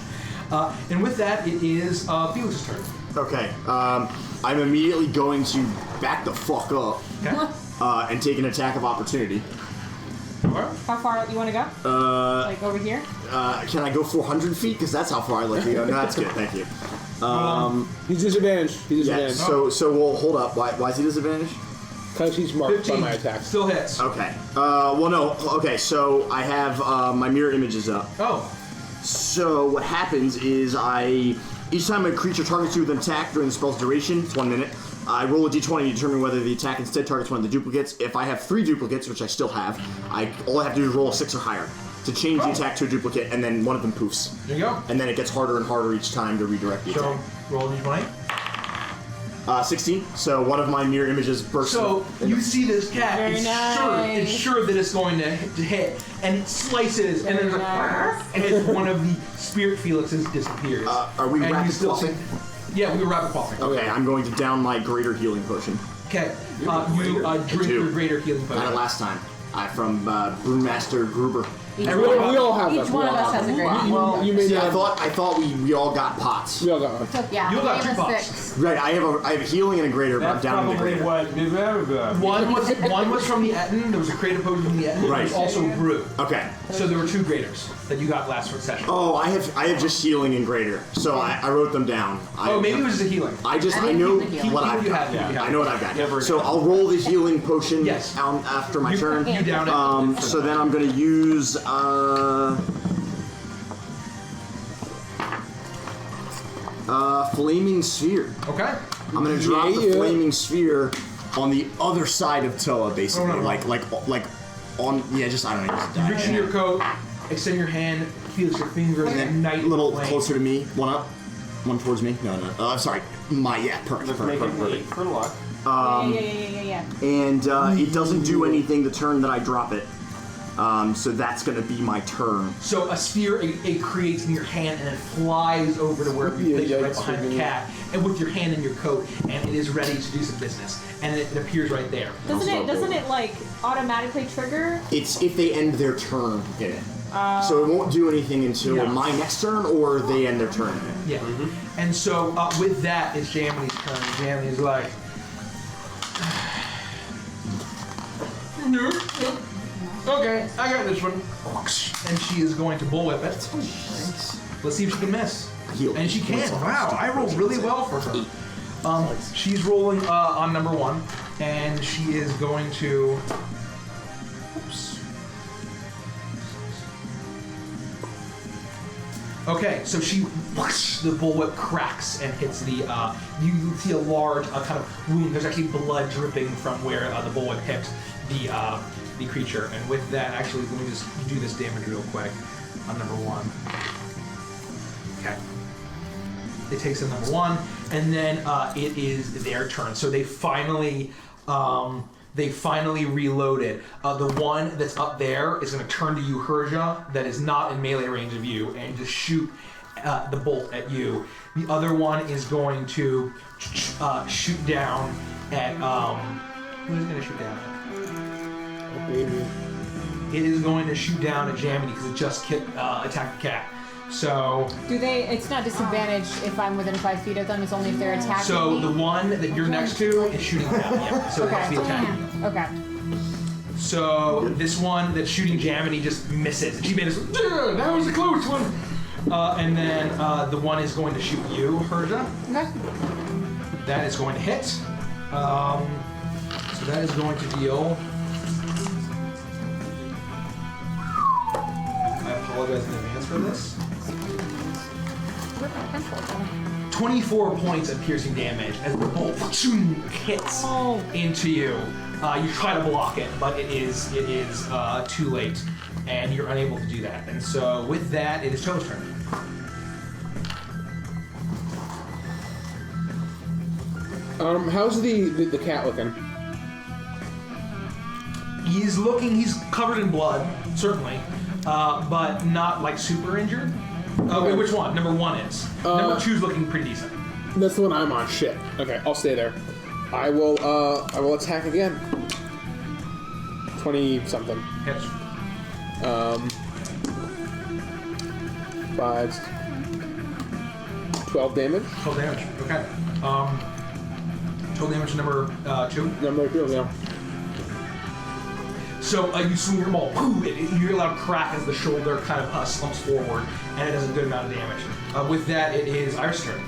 And with that, it is Felix's turn. Okay. I'm immediately going to back the fuck up Okay. and take an attack of opportunity. How far you want to go? Like over here? Can I go 400 feet? Because that's how far I'd like to go. No, that's good. Thank you. He's disadvantaged. He's Yeah. disadvantaged. So we'll hold up. Why is he disadvantaged? Because he's marked 15. by my attacks. Still hits. Okay. Well, no. Okay. So I have my mirror images up. Oh. So what happens is each time a creature targets you with an attack during the spell's duration, it's 1 minute, I roll a d20 to determine whether the attack instead targets one of the duplicates. If I have 3 duplicates, which I still have, all I have to do is roll a 6 or higher to change the attack to a duplicate, and then one of them poofs. There you go. And then it gets harder and harder each time to redirect the So attack. roll a d20. 16. So one of my mirror images bursts. So you see this cat. Very It's sure that it's going to hit, and it slices, and then it's like, and it's one of the spirit Felixes disappears. Are we And you rapid still quaffing? Yeah, we were rapid quaffing. Okay, I'm going to down my greater healing potion. Okay, you drink your greater healing Got it potion. last time. From Brewmaster Gruber. We all have Each them. one of us has a great Well, You made See, that. I thought we all got pots. We all got one. Yeah, You got I gave 2 us pots. 6. Right, I have a healing and a greater, but I'm down in the greater. One was from the Etten. There was a creative potion from the Etten. Right. There was also brew. Okay. So there were 2 graders that you got last session. Oh, I have just healing and greater, so I wrote them down. Maybe it was just a healing. I didn't know keep the healing. what I've You got. had it, you had I it. know what I've got. So I'll roll the healing potion Yes. after my turn. You down it. So then I'm gonna use flaming sphere. Okay. I'm gonna drop the Yeah. flaming sphere on the other side of Toa, basically, Oh, no. like on just I don't know. Just Reach in your coat, extend your hand, feels your fingers, and then night a little flame. closer to me. One up, one towards me. No. I'm sorry. Perfect. Perfect. For luck. Yeah. And it doesn't do anything the turn that I drop it. So that's gonna be my turn. So a sphere it creates in your hand and then flies over to where you place it right behind the cat, and with your hand in your coat, and it is ready to do some business, and it appears right there. Doesn't it like automatically trigger? It's if they end their turn in it. So it won't do anything until Yeah. my next turn or they end their turn in it. Yeah. And so with that is Jamily's turn. Jamily's like. Okay, I got this one. And she is going to bullwhip it. Let's see if she can miss. Heal. And she can. Wow, I rolled really well for her. She's rolling on number 1, and she is going to. Oops. Okay, so the bullwhip cracks and hits the. You see a large kind of wound. There's actually blood dripping from where the bullwhip hit the creature. And with that, actually, let me just do this damage real quick on number 1. Okay. It takes a number 1, and then it is their turn. So they finally reloaded. The one that's up there is going to turn to you, Herja, that is not in melee range of you, and just shoot the bolt at you. The other one is going to shoot down at. Who's going to shoot down at? It is going to shoot down at Jamity because it just attacked the cat. So. Do they? It's not disadvantage if I'm within 5 feet of them. It's only if they're attacking So me. the one that you're next to is shooting down. Yeah. So it has to be attacking. Okay. So this one that's shooting Jamity just misses. And she made us. That was a close one. And then the one is going to shoot you, Herja. Okay. That is going to hit. So that is going to deal. I apologize in advance for this. 24 points of piercing damage as the bolt hits into you. You try to block it, but it is too late, and you're unable to do that. And so with that, it is Toe's turn. How's the cat looking? He's covered in blood, certainly, but not like super injured. Wait, which one? Number 1 is. Number 2's looking pretty decent. That's the one I'm on. Shit. Okay, I'll stay there. I will attack again. 20 something. Hits. 5, 12 damage. 12 damage. Okay. Total damage number 2. Number 2, yeah. So you swing your maul, and you hear a loud crack as the shoulder kind of slumps forward, and it does a good amount of damage. With that, it is Iris' turn.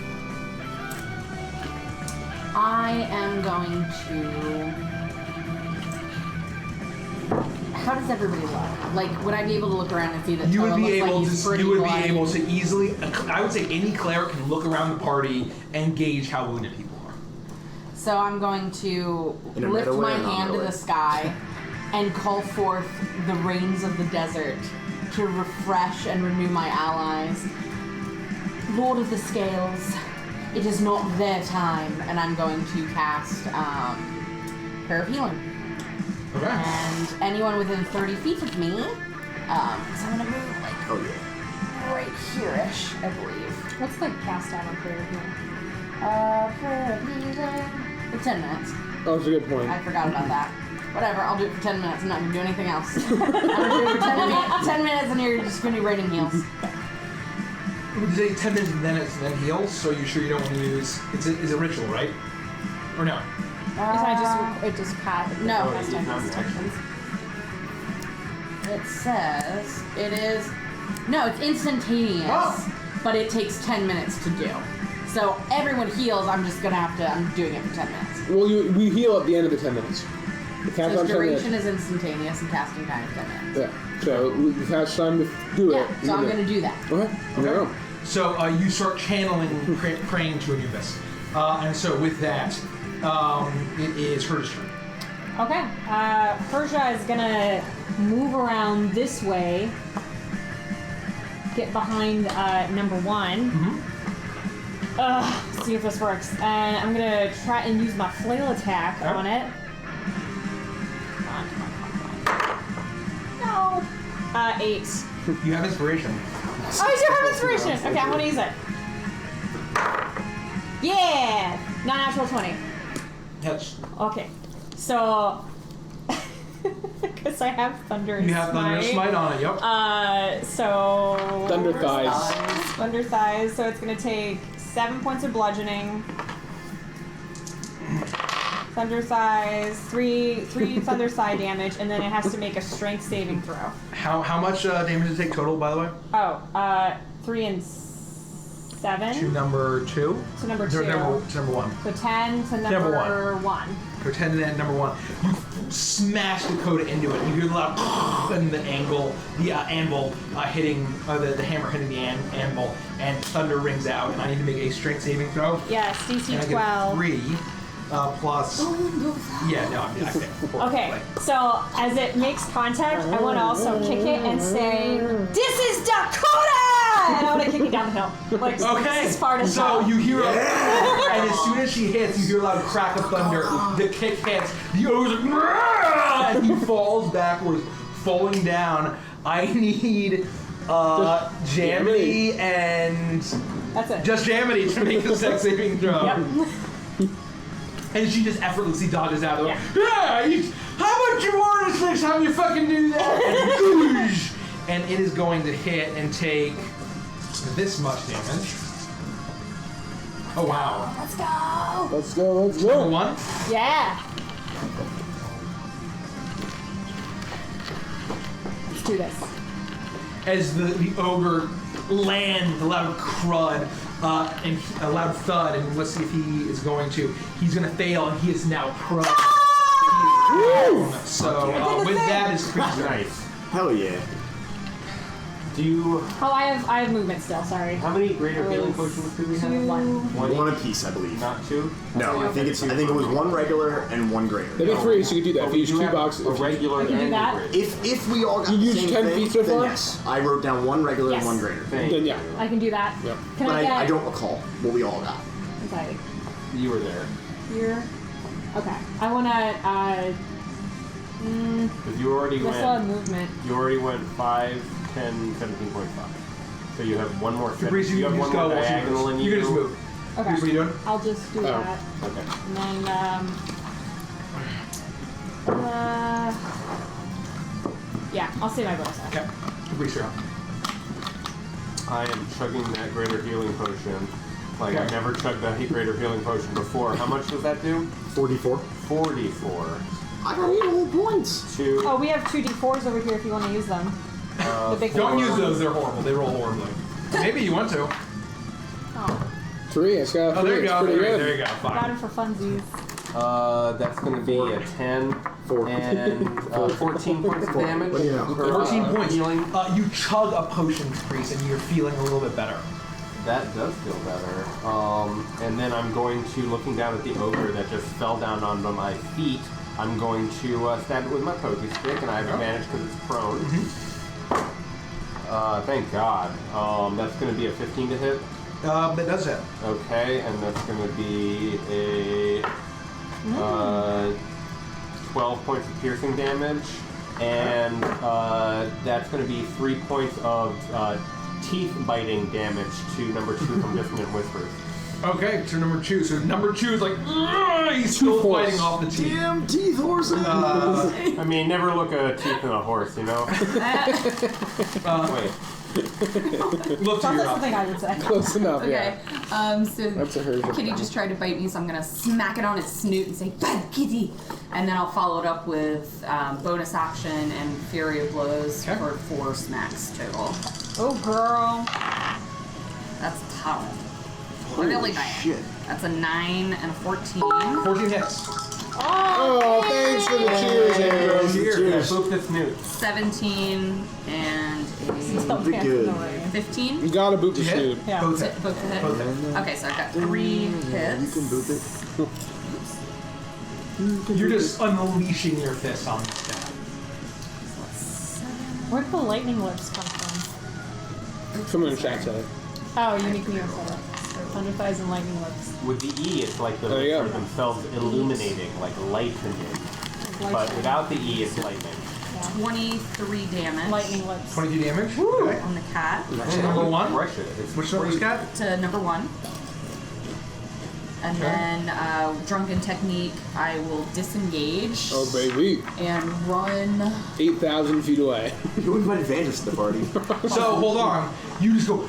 I am going to. How does everybody look? Like, would I be able to look around and see that You would Toa be looks able like he's to. pretty You would be bloody? able to easily. I would say any cleric can look around the party and gauge how wounded people are. So I'm going to In a lift meta way my or not hand to meta the way? sky and call forth the rains of the desert to refresh and renew my allies. Lord of the Scales, it is not their time, and I'm going to cast Prayer of Healing. Okay. And anyone within 30 feet of me, so I'm gonna move like Oh yeah. right here-ish, I believe. What's the cast out on prayer here? Prayer of Healing. For 10 minutes. Oh, that's a good point. I forgot about that. Whatever, I'll do it for 10 minutes. I'm not gonna do anything else. I'm gonna do it for 10 minutes and you're just gonna be raining heals. Would you say 10 minutes and then heals? So you're sure you don't want to use? It's a ritual, right? Or no? It just cast. No. Cast time instructions. It says it is. No, it's instantaneous. Oh. But it takes 10 minutes to do. So everyone heals, I'm just gonna have to. I'm doing it for 10 minutes. Well, we heal at the end of the 10 minutes. The So cast time duration is instantaneous and casting time is 10 minutes. Yeah. So we cast time to do it. Yeah, so I'm gonna do that. Okay. There you go. So you start channeling, praying to Anubis, and so with that, it is her turn. Okay. Persia is gonna move around this way. Get behind number 1. See if this works. And I'm gonna try and use my flail attack on it. Come on. No. 8. You have inspiration. Oh, I do have inspiration. Okay, I'm gonna use it. Yeah. Non-natural 20. That's, Okay. So. Because I have Thunder and you have Thunder Smite on it. Yep. So. Thunder thighs. Thunder thighs. So it's gonna take 7 points of bludgeoning. Thunder thighs, 3 thunder thigh damage, and then it has to make a strength saving throw. How much damage does it take total, by the way? Oh, 3 and 7. To number 2. To number 2. To number 1. So 10 to number 1. So 10 to that number 1. You smash Dakota into it. You hear the loud and the anvil hitting the hammer hitting the anvil, and thunder rings out. And I need to make a strength saving throw. Yes, DC And I get 12. 3 plus. Yeah, no, I mean I can't. Okay, so as it makes contact, I want to also kick it and say, "This is Dakota!" And I want to kick it down the hill. Like, Okay, as far as so you hear and as soon as she hits, you hear a loud crack of thunder. The kick hits. The ogre's like, and he falls backwards, falling down. I need Jamity and That's it. just Jamity to make the sex saving throw. Yep. And she just effortlessly dodges out of the way. Yeah. How about you want us next time you fucking do that? And it is going to hit and take this much damage. Oh wow. Let's go! Let's go. Let's Number go. 1. Yeah. Let's do this. As the ogre lands a loud crud and a loud thud, and let's see if he is going to. He's going to fail, and he is now prone. He is down. So with that is creature. Nice. Hell yeah. Do you? Oh, I have movement still. Sorry. How many greater healing potions do we have? 2. One apiece, I believe. Not 2. No, I think it was 1 regular and 1 greater. There'd be 3, so you could do that. If you use do 2 have boxes. a regular I can do and that. a greater. If we all got You the used same 10 thing, feet so then far? yes. I wrote down 1 regular Yes. and 1 greater. Thank Then yeah. I can do that. Yep. Can But I get? I don't recall what we all got. Okay. You were there. Here. Okay. I wanna. Because you already I still have went. movement. You already went 5, 10, 17.5. So you have one more. Caprice, you have can one just go more while she diagonal moves. in You can just move. Okay. Here's what you're doing. I'll just do that. Okay. And then, yeah, I'll say my bonus action. Okay. Caprice, you're up. I am chugging that greater healing potion. Like, Okay. I've never chugged the greater healing potion before. How much does that do? 44. 44. I got 8 whole points. 2. Oh, we have 2 d4s over here if you want to use them. The big Don't ones. use those, they're horrible. They roll horribly. Maybe you want to. Oh, 3. It's got a 3. Oh, there you It's go. pretty good. There you go. got Fine. it for funsies. That's going to be a 10 4. and 14 points of damage. What do you know? per, 14 points. Healing. You chug a potion, Priest, and you're feeling a little bit better. That does feel better. And then I'm going to, looking down at the ogre that just fell down onto my feet, I'm going to stab it with my pokey stick, and I have advantage because it's prone. Thank God. That's going to be a 15 to hit. That does hit. Okay, and that's going to be a 12 points of piercing damage, and that's going to be 3 points of teeth biting damage to number 2 from Dissonant Whispers. Okay, to number 2. So number 2 is like, he's still fighting off the teeth. Damn teeth horses! I mean, never look a teeth in a horse, you know? Wait. Look to Sounds your like something I would say. Close enough, Okay. yeah. So That's a version. Kitty just tried to bite me, so I'm gonna smack it on its snoot and say, "Bad Kitty," and then I'll follow it up with bonus action and Fury of Blows Okay. for 4 smacks total. Oh, girl. That's tough. Holy Really bad. shit. That's a 9 and a 14. 14 hits. Oh, thanks for the cheers, Andrew. Cheers. Boop the snoot. 17 and Be good. 15. You gotta boot the Hit? snoot. Yeah. Both hit. Both to hit. Both hit. Okay, so I've got 3 hits. You can boop it. You're just unleashing your fist on this guy. Where'd the lightning lips come from? Someone in chat said it. Oh, unique Neo setup. Intensifies and lightning lips. With the E, it's like the There you lips go. are themselves illuminating, like lightening. But without the E, it's lightning. 23 damage 22 damage. Okay. on the cat To number 1. Crush it. It's Which number is cat? to number 1. And then Drunken Technique, I will disengage Oh, baby. and run. 8,000 feet away. You invited advantage to the party. So hold on, you just go,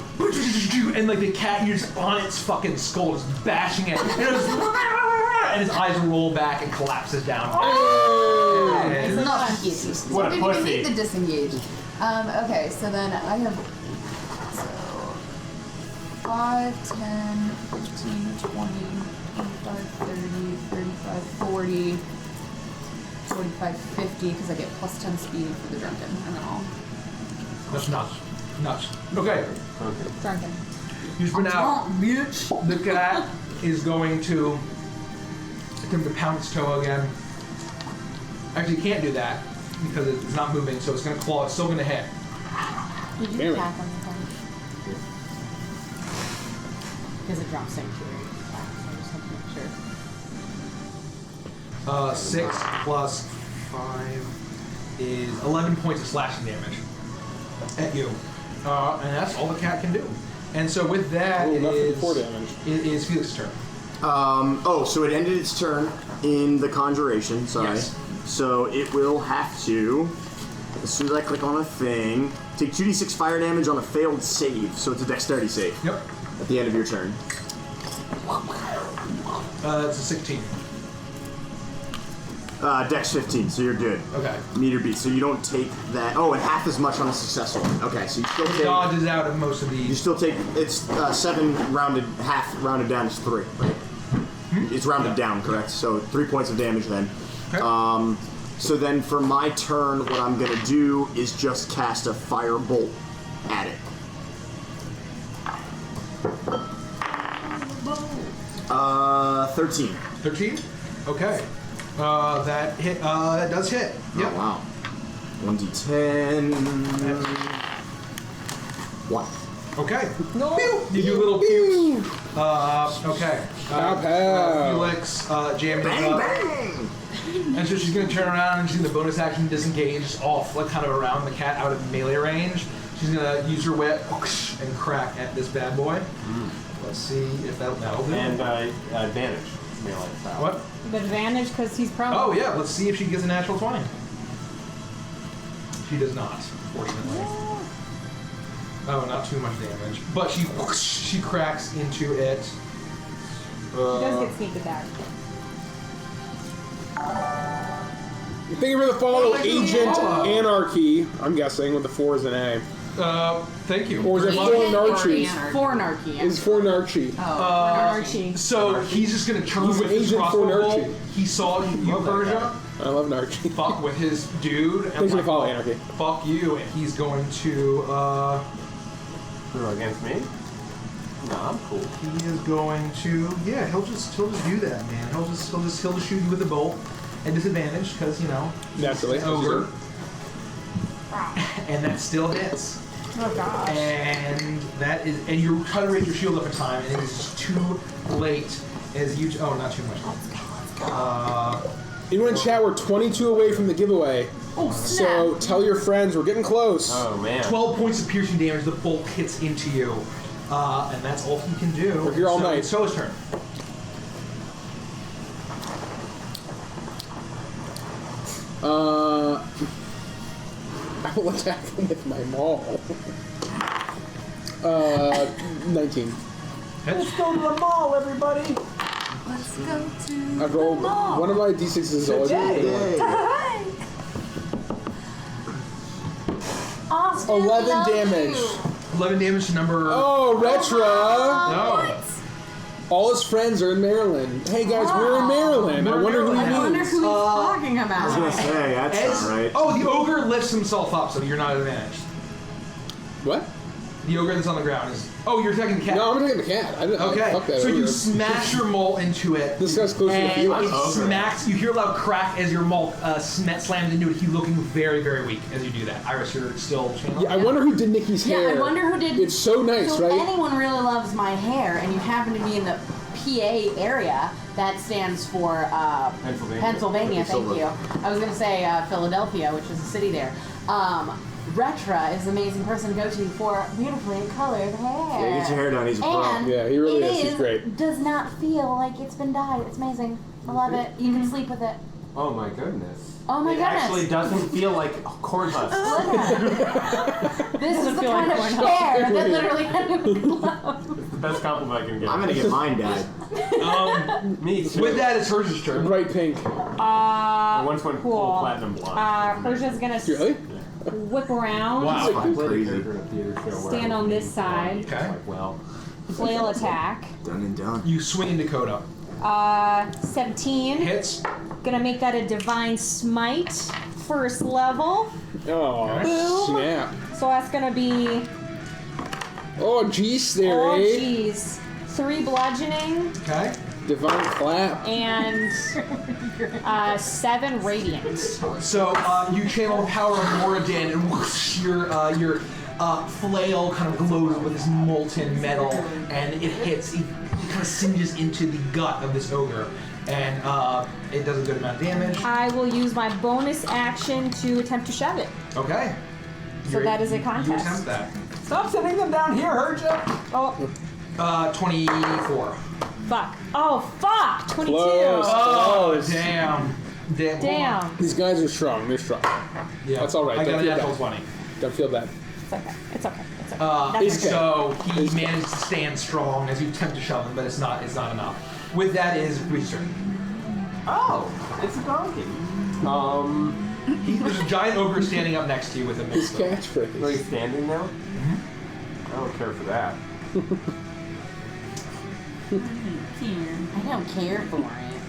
and like the cat, you're just on its fucking skull, just bashing it, and, and his eyes roll back and collapses down. And- Not easy. What a Didn't even pussy. need the disengage. Okay, so then I have 5, 10, 15, 20, 25, 30, 35, 40, 45, 50, because I get plus 10 speed for the drunken, and then I'll. That's nuts. Nuts. Okay, Drunken. you spin out. bitch! The cat is going to attempt to pound its toe again. Actually, you can't do that because it's not moving, so it's going to claw. It's still going to hit. Did you Damn it. attack on the phone? Because it drops sanctuary. So I just have to make sure. 6 plus 5 is 11 points of slashing damage at you. And that's all the cat can do. And so with that, Ooh, it enough for is, 4 damage. it is Felix's turn. So it ended its turn in the conjuration, sorry. Yes. So it will have to, as soon as I click on a thing, take 2d6 fire damage on a failed save. So it's a dexterity save Yep. at the end of your turn. It's a 16. Dex 15, so you're good. Okay. Meter beat, so you don't take that. Oh, and half as much on a successful one. Okay, so you still It take. dodges out of most of You these. still take. It's 7 rounded, half rounded down is 3, right? It's rounded down, correct? So 3 points of damage then. Okay. So then for my turn, what I'm gonna do is just cast a firebolt at it. 13. 13? Okay. That hit. That does hit. Yep. Oh, wow. 1d10. 1. Okay. No. You do little pews. Okay. Pow, pow. Felix jamming Bang, up. bang! And so she's going to turn around and she's going to bonus action disengage off, like kind of around the cat out of melee range. She's going to use her whip and crack at this bad boy. Let's see if that'll do. And advantage, melee style. What? With advantage because he's prone. Oh yeah, let's see if she gets a natural 20. She does not, fortunately. Oh, not too much damage. But she cracks into it. He does get sneak attack. Thank you for the follow, Thank you. Agent Follow. Anarchy. I'm guessing with the 4 is an A. Thank you. Or is it Fornarchy? Fornarchy. It's Fornarchy. Archie. So he's just gonna turn He's with his Agent crossbow Fornarchy. bolt. He saw you, Persia. I love Narchy. Fuck with his dude. And Thanks for the follow, Anarchy. Fuck you, and he's going to. Who against me? No, I'm cool. He is going to. Yeah, he'll just do that, man. He'll just shoot you with a bolt at disadvantage because Naturally. ogre. And that still hits. Oh gosh. And that is, and you try to raise your shield up in time, and it is just too late as you. Oh, not too much. Let's go. Anyone in chat, we're 22 away from the giveaway. Oh, snap. So tell your friends, we're getting close. Oh man. 12 points of piercing damage. The bolt hits into you, and that's all he can do. We're here all night. It's Toa's turn. I will attack him with my maul. 19. Let's go to the mall, everybody. Let's go to I rolled one of my d6s is always Today. Austin 11 loves damage. you. 11 damage to number. Oh, Retro! No. All his friends are in Maryland. Hey guys, we're in Maryland. I wonder who he I wonder means. who he's talking I was gonna about. say, that's not right. Oh, the ogre lifts himself up, so you're not advantaged. What? The ogre that's on the ground is. Oh, you're attacking the cat. No, I'm attacking the cat. I didn't. Okay, Fuck that so you ogre. smash your maul into it. This guy's closer to and you. it smacks. You hear a loud crack as your maul slams into it. He's looking very, very weak as you do that. Iris, you're still channeling. Yeah, I wonder who did Nikki's Yeah, hair. I wonder who did. It's so nice, So if right? anyone really loves my hair, and you happen to be in the PA area, that stands for Pennsylvania. Thank you. I was going to say Philadelphia, which is a city there. Retra is an amazing person to go to for beautifully colored hair. Yeah, get your hair done. He's a pro. And Yeah, he really is. He's it great. does not feel like it's been dyed. It's amazing. I love it. You can sleep with it. Oh my goodness. Oh my it goodness. actually doesn't feel like corn husks. Look at it. This is the feel kind like of corn hair that literally glows. It's the best compliment I can get. I'm gonna get mine dyed. Me too. With that, it's Hersh's turn. Bright pink. I once went full cool. platinum blonde. Persia's gonna Really? whip around, Wow. That's fucking crazy. stand on this side, Okay. Well, flail attack. Done and done. You swing into Dakota. 17. Hits. Gonna make that a divine smite, first level. Oh, Boom. snap. So that's gonna be, Oh, geez there, oh eh? geez, 3 bludgeoning Okay. Divine clap. and 7 radiant. So you channel the power of Moradin, and whoosh, your flail kind of glows with this molten metal, and it hits. It kind of singes into the gut of this ogre, and it does a good amount of damage. I will use my bonus action to attempt to shove it. Okay. So that is a You contest. attempt that. Stop sitting them down here, Herja. Oh, 24. fuck. Oh, fuck! 22. Close. Oh, Close. damn. Damn. These guys are strong. They're strong. Yeah. That's all right. I got Don't a feel natural bad. 20. Don't feel bad. It's okay. It's okay. It's okay. It's okay. So he It's okay. manages to stand strong as you attempt to shove him, but it's not enough. With that is Reese's turn. oh, it's a donkey. There's a giant ogre standing up next to you with a His missile. Are catchphrase. you standing now? I don't care for that. I don't care for it.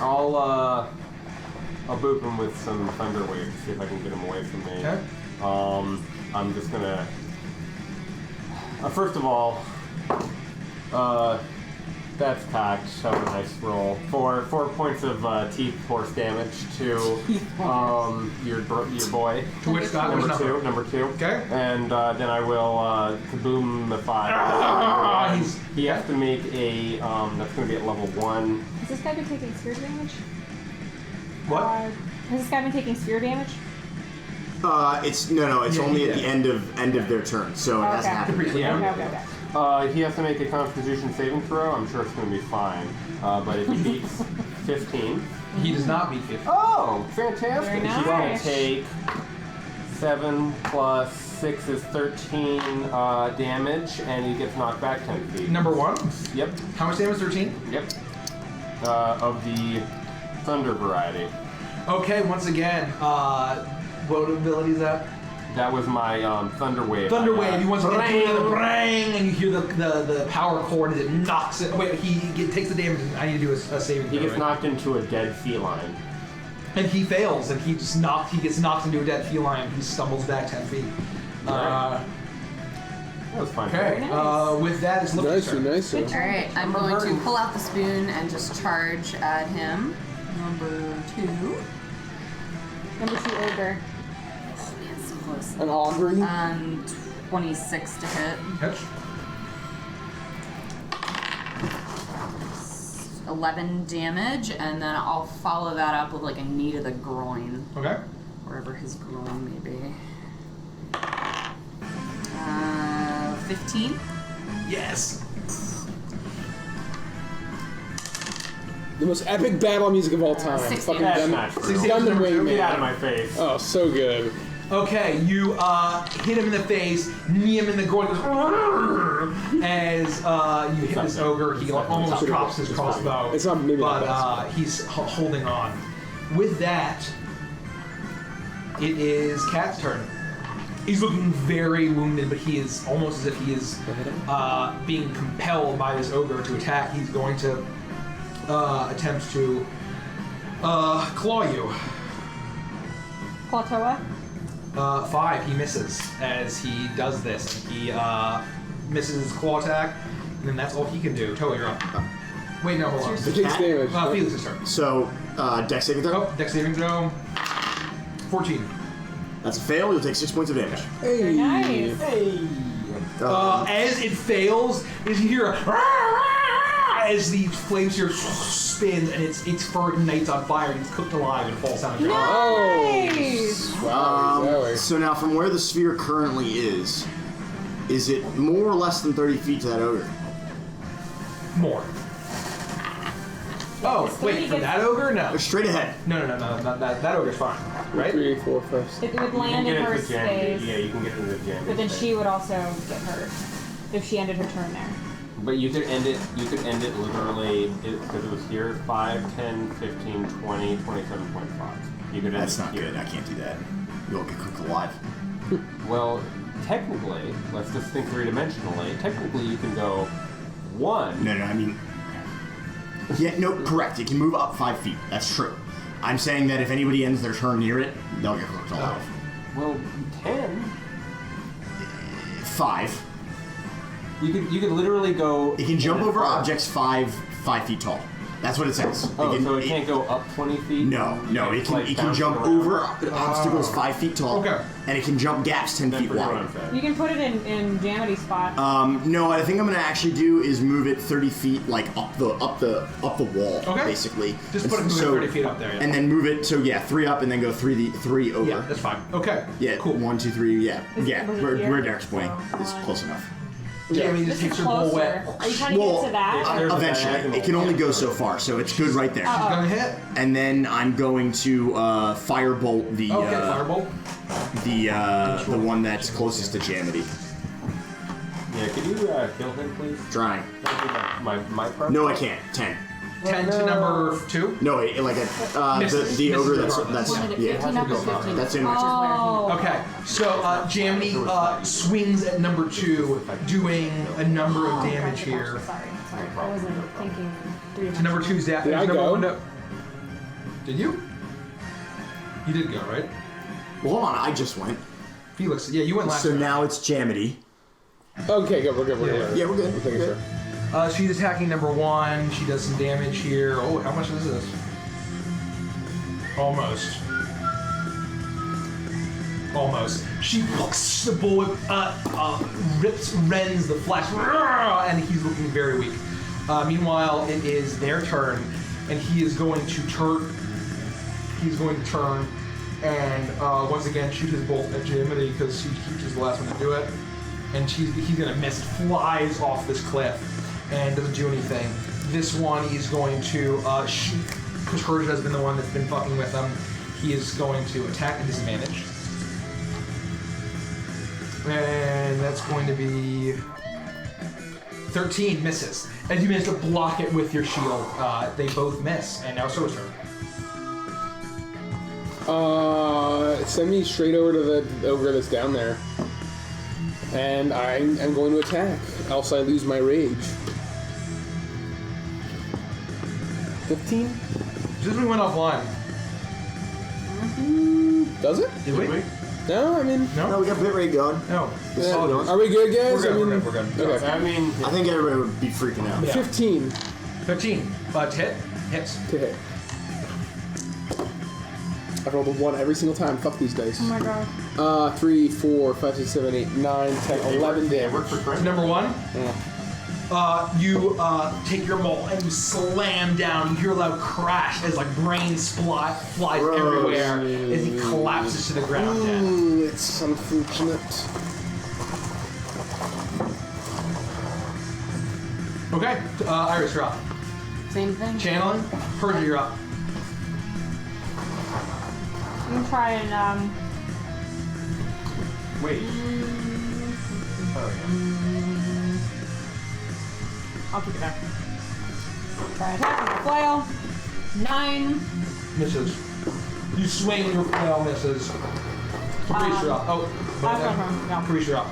I'll boop him with some thunder waves, see if I can get him away from me. Okay. I'm just gonna. First of all, that's cocked. That was a nice roll. 4 points of teeth force damage to your boy. To which Scott was Number two. Okay. And then I will kaboom-ify. He has to make a. That's going to be at level 1. Has this guy been taking sphere damage? What? Has this guy been taking sphere damage? It's only Yeah. at the end of their turn, so it hasn't Okay. happened. Yeah. Okay. He has to make a Constitution saving throw. I'm sure it's going to be fine. But if he beats 15. He does not beat 50. Oh, fantastic. Very He's going nice. to take 7 plus 6 is 13 damage, and he gets knocked back 10 feet. Number 1? Yep. How much damage? 13? Yep. Of the thunder variety. Okay, once again, what ability is that? That was my thunder wave. Thunder wave. You once again hear the brang, and you hear the power cord as it knocks it. Wait, he takes the damage. And I need to do a saving throw. He gets right? knocked into a dead feline. And he fails, and he gets knocked into a dead feline. He stumbles back 10 feet. That was fun. Okay. With that, it's Lippy's turn. Nice. All right, I'm going to pull out the spoon and just charge at him. Number 2. Number 2 ogre. It's close. An augury? 26 to hit. Catch. 11 damage, and then I'll follow that up with like a knee to the groin, Okay. wherever his groin may be. 15. Yes. The most epic battle music of all time. 16. Fucking That's Gun- not true. Gundam Wing Get out of Man. my face. Oh, so good. Okay, you hit him in the face, knee him in the groin, as you hit this ogre. He almost drops his crossbow, It's not maybe not but he's holding on. With that, it is Cat's turn. He's looking very wounded, but he is almost as if he is being compelled by this ogre to attack. He's going to attempt to claw you. Clawtoa. 5, he misses as he does this. He misses his claw attack, and then that's all he can do. Toa, you're up. Wait, no, hold on. It takes damage. Felix's turn. So, dex saving throw. Oh, dex saving throw. 14. That's a fail. You'll take 6 points of damage. Very nice. As it fails, is you hear a as the flame sphere spins and its fur ignites on fire and it's cooked alive and falls down. Nice. So now, from where the sphere currently is it more or less than 30 feet to that ogre? More. Oh, wait, for that ogre? No. Straight ahead. No. That ogre's fine, right? 3, 4, 5. It would land in her space, Yeah, you can get into the jam. but then she would also get hurt if she ended her turn there. But you could end it. You could end it literally because it was here. 5, 10, 15, 20, 27.5. You could end That's it not here. good. I can't do that. You'll get cooked alive. Well, technically, let's just think three-dimensionally. Technically, you can go 1. No, I mean... Yeah, no, correct. It can move up 5 feet. That's true. I'm saying that if anybody ends their turn near it, they'll get cooked alive. Well, 10. 5. You could literally go. It can jump in over front. objects 5 feet tall. That's what it says. Oh, so it can't go up 20 feet? No, it can like, jump bounce around? over obstacles 5 feet tall. Okay. And it can jump gaps 10 Then feet forget what wide. I'm saying. You can put it in Jamity's spot. No, what I think I'm gonna actually do is move it 30 feet, like up the wall, Okay. basically. Just And put it so- 30 feet up there, yeah. And then move it, so yeah, 3 up, and then go 3 over. Yeah, that's fine. Okay. Yeah, Cool. 1, 2, 3. Yeah, Is it yeah. over Where here? Derek's pointing is close enough. Jamie just This takes is her bull closer. wet. Are you trying to get to that? There's a Eventually, diagonal. it can only go so far, so it's good right there. She's gonna hit. And then I'm going to firebolt the Okay, firebolt. the one that's closest to Jamity. Yeah, could you kill him, please? Trying. That'd be my preference. No, I can't. 10. 10 to number 2. No, like the ogre that's Wanted it yeah. 15 up or 15? That's in Oh. Okay, so Jamie swings at number 2, doing a number of damage here. Sorry. I wasn't thinking 3 To number 2's that. Did I number go? 1 Did you? You did go, right? Well, hold on, I just went. Felix, yeah, you went last So time. now it's Jamity. Okay, good. We're good. Yeah, we're good. I'm thinking Good. sure. She's attacking number 1. She does some damage here. Oh, how much is this? Almost. She hooks the bullet, rends the flesh, and he's looking very weak. Meanwhile, it is their turn, and he is going to turn. He's going to turn and once again shoot his bolt at Jiminy because he was the last one to do it. And he's gonna miss, flies off this cliff, and doesn't do anything. This one he's going to shoot, because Herja has been the one that's been fucking with him. He is going to attack at disadvantage. And that's going to be 13 misses. As you manage to block it with your shield, they both miss. And now So's turn. Send me straight over to the ogre that's down there. And I'm going to attack. Else I lose my rage. 15? Just we went offline. Does it? Did we? No, I mean... No, we got bit rate going. No. Yeah. Are we good, guys? We're good. Okay. I mean, I think everybody would be freaking out. Yeah. 15 15. To hit? Hits. to hit. I've rolled a 1 every single time. Fuck these dice. Oh my god. 3, 4, 5, 6, 7, 8, 9, 10, 11 damage. So number 1, you take your maul and you slam down. You hear a loud crash as like brains flies everywhere as he collapses to the ground. Dead. Ooh, it's unfortunate. Okay, Iris, you're up. Same thing. Channeling, Persia, you're up. I'm gonna try and wait. I'll keep it there. Try and attack with my flail. 9. Misses. You swing your flail, misses. Caprice, you're up. Oh, Last one, yeah. Caprice, you're up.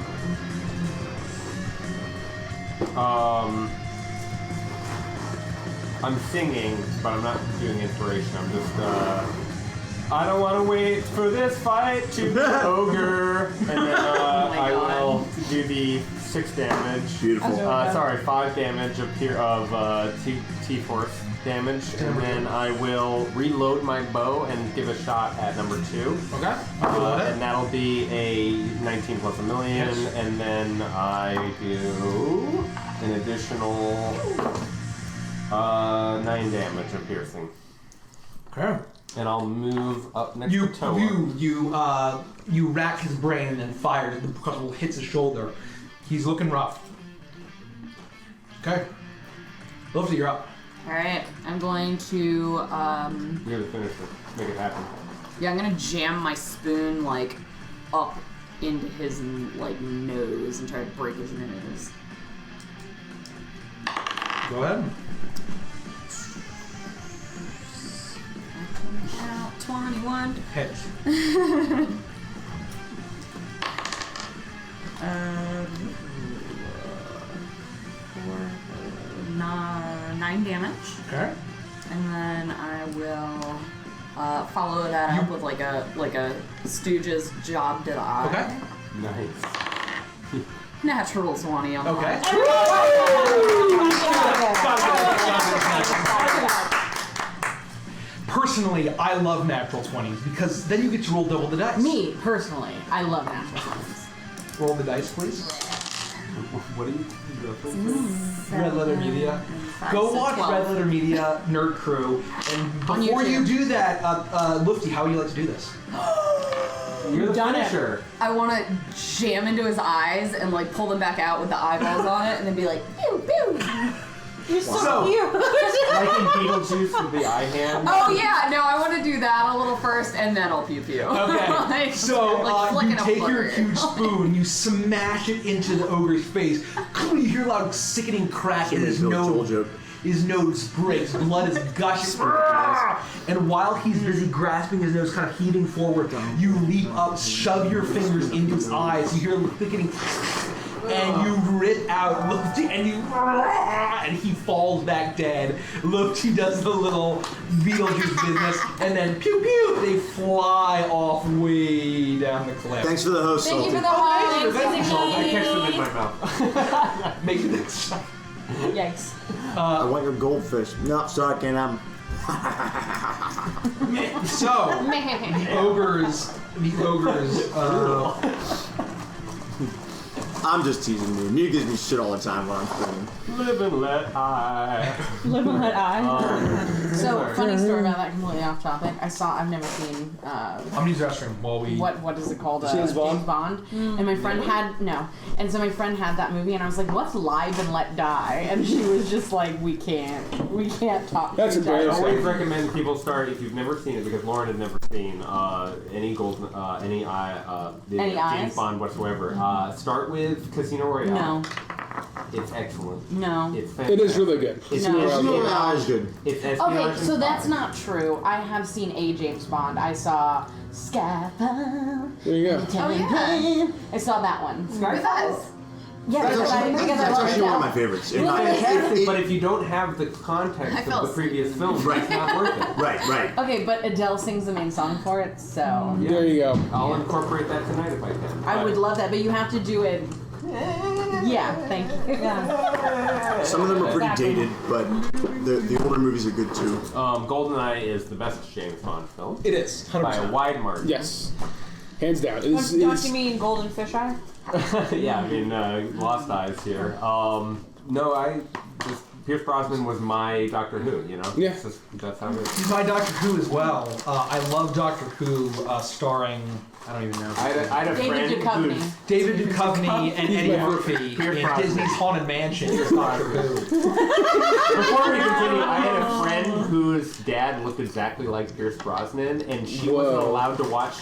I'm singing, but I'm not doing inspiration. I'm just, I don't want to wait for this fight to be ogre. And then I will do the 6 damage. Beautiful. Sorry, 5 damage of T-Force damage. And then I will reload my bow and give a shot at number 2. Okay. And that'll be a 19 plus a million. Yes. And then I do an additional 9 damage of piercing. Okay. And I'll move up next to Toa. You rack his brain and then fire. The crossbow hits his shoulder. He's looking rough. Okay. Lofty, you're up. Alright, I'm going to, You're the finisher. Make it happen. yeah, I'm gonna jam my spoon, like, up into his, like, nose and try to break his nose. Go ahead. 21. Hits. 9 damage. Okay. And then I will follow that up with like a Stooges job to the eye. Okay. Nice. Natural 20 on the Okay. line. Personally, I love natural 20s because then you get to roll double the dice. Me, personally, I love natural 20s. Roll the dice, please. What do you Red Letter Media. Go watch 12. Red Letter Media, Nerd Crew, and On before you YouTube. do that, Lufty, how would you like to do this? You're the Done it. finisher. I want to jam into his eyes and like pull them back out with the eyeballs on it and then be like, pew, pew. You're so cute. Like in Beetlejuice with the eye hand. Oh yeah, no, I want to do that a little first and then I'll pew pew. Okay, Like, so like you flicking a take your booger. huge spoon, you smash it into the ogre's face. You hear a loud sickening crack and his nose breaks. Blood is gushing. And while he's busy grasping his nose, kind of heaving forward, you leap up, shove your fingers into his eyes. You hear a thickening, and you grit out, and he falls back dead. He does the little Beetlejuice business, and then pew pew, they fly off way down the cliff. Thanks for the host, Thank you for Salty. the I catch them in wine. my mouth. Make this shot. Yikes. I want your goldfish. No, sorry, can't have 'em. So, the ogres, I'm just teasing you. Mia gives me shit all the time when I'm filming. Live and let high. Live and let I. So, funny story about that, completely off topic. I've never seen, I'm gonna use the restroom while we. what is it called? James Bond? James Bond. And my friend and so my friend had that movie, and I was like, what's Live and Let Die? And she was just like, we can't talk That's to each other. I embarrassing. always recommend people start if you've never seen it, because Lauren had never seen any Any James eyes? Bond whatsoever. Start with Casino Royale. No. It's excellent. No. It's fantastic. It is really good. It's No. Casino Royale is good. It's espionage Okay, and so that's spy. not true. I have seen a James Bond. I saw Skyfall. There you go. Oh, yeah. I saw that one. Scarface. Yeah, That's because actually, I that's love actually one of my Adele. favorites. It's fantastic, but if you don't have the context I of fell the previous asleep. films, it's not worth it. Right. Okay, but Adele sings the main song for it, so Yeah. There you go. I'll incorporate that tonight if I can. I would love that. But you have to do it. Yeah, thank you. Yeah. Some of them are pretty Exactly. dated, but the older movies are good too. GoldenEye is the best James Bond film It is. 100%. by a wide margin. Yes. Hands down. It is, it Don't is you mean Golden Fisheye? Yeah, I mean, Lost Eyes here. No, Pierce Brosnan was my Doctor Who, you know? Yeah. It's just- that's how it is. He's my Doctor Who as well. I love Doctor Who, starring, I don't even know. I had a David friend Duchovny. who's... David Duchovny and He's Eddie my Murphy Pierce in Brosnan. Disney's Haunted Mansion is Doctor Who. Before we continue, I had a friend whose dad looked exactly like Pierce Brosnan, and she wasn't Whoa. allowed to watch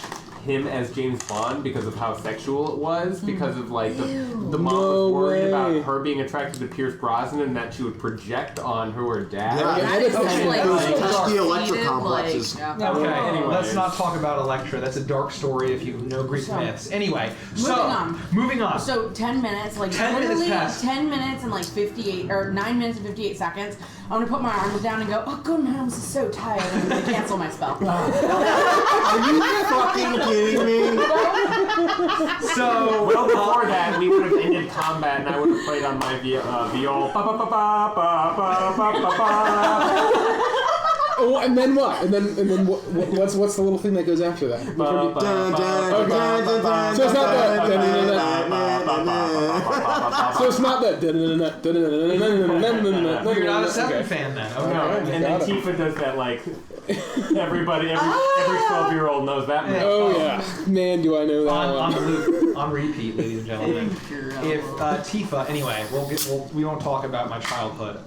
him as James Bond because of how sexual it was, because of like the mom No was worried way. about her being attracted to Pierce Brosnan and that she would project on her dad. Yeah, That is okay. like Those so pesky Electra heated, complexes. like, yeah. Okay, Anyways. let's not talk about Electra. That's a dark story if you know Greek myths. Anyway, moving on. So 10 minutes, like 10 minutes literally passed. 10 minutes and like 58 or 9 minutes and 58 seconds. I'm gonna put my arms down and go, oh god, my arms are so tired, and I'm gonna cancel my spell. Are you fucking kidding me? So, Well, before that, we would have ended combat, and I would have played on my viol. Ba, ba, ba, ba, ba, ba, ba, ba, ba. Oh, and then what? And then what's the little thing that goes after that? Dun, dun, dun, dun, dun, So it's not that. dun, So it's not that. you're not a Seven fan then. Okay. No, and then Tifa does that like every 12-year-old knows that move. Oh yeah, man, do I know that On one? loop, on repeat, ladies and gentlemen. If Tifa, anyway, we won't talk about my childhood.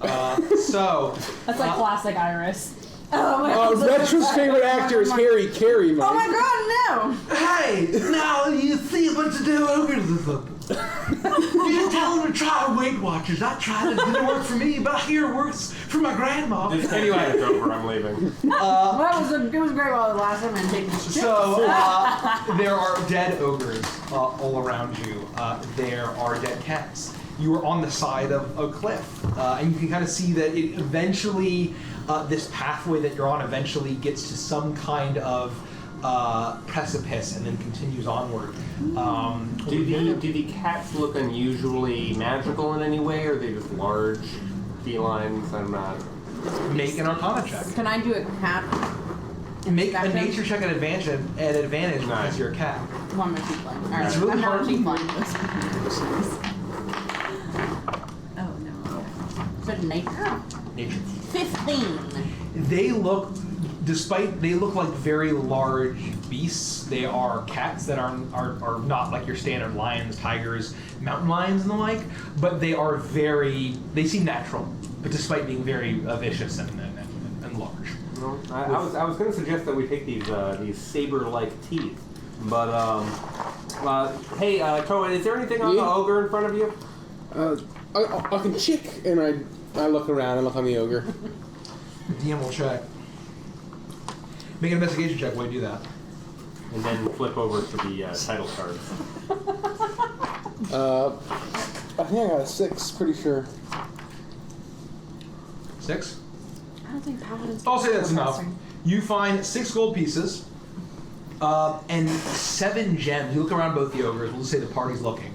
So That's like classic Iris. Oh my god. Retro's favorite actor is Harry Carey, Oh my Mike. god, no! hey, now you see a bunch of dead ogres or something. You just tell them to try Weight Watchers. I tried it, didn't work for me, but I hear it works for my grandma. Anyway, it's over. I'm leaving. It was great while it lasted and taking shit. So, there are dead ogres all around you. There are dead cats. You are on the side of a cliff, and you can kind of see that it eventually, this pathway that you're on eventually gets to some kind of precipice and then continues onward. Do the cats look unusually magical in any way, or are they just large felines? I'm not. Make an Arcana check. Can I do a cat? Make a Inspection? nature check at advantage because you're a cat. Well, I'm a tiefling. Alright, It's really I'm not a hard. tiefling. Oh no. So nature? Nature. 15. They look like very large beasts. They are cats that are not like your standard lions, tigers, mountain lions, and the like. But they seem natural, but despite being very vicious and large. No, I was going to suggest that we take these saber-like teeth, but hey, Toa, is there anything on the ogre in front of you? I can check, and I look around and look on the ogre. The DM will check. Make an investigation check while you do that. And then flip over to the title cards. I think I got a 6, pretty sure. 6? I don't think paladins. I'll say that's enough. You find 6 gold pieces and 7 gems. You look around both the ogres. We'll just say the party's looking,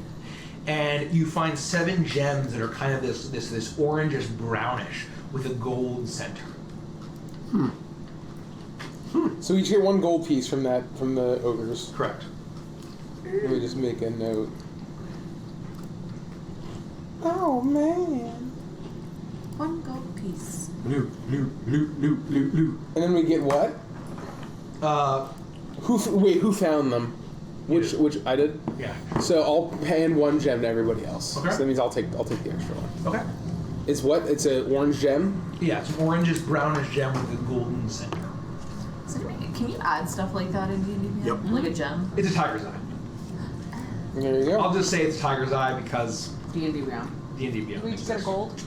and you find 7 gems that are kind of this orangish brownish with a gold center. So we each get 1 gold piece from the ogres. Correct. Let me just make a note. Oh man. 1 gold piece. Loot. And then we get what? Who found them? Which I did. Yeah. So I'll hand 1 gem to everybody else. Okay. So that means I'll take the extra one. Okay. It's what? It's an orange gem. Yeah, it's an orangish, brownish gem with a golden center. So can you add stuff like that in D&D? Yep. Like a gem? It's a tiger's eye. There you go. I'll just say it's tiger's eye because D&D Beyond. D&D Beyond. We just get a gold.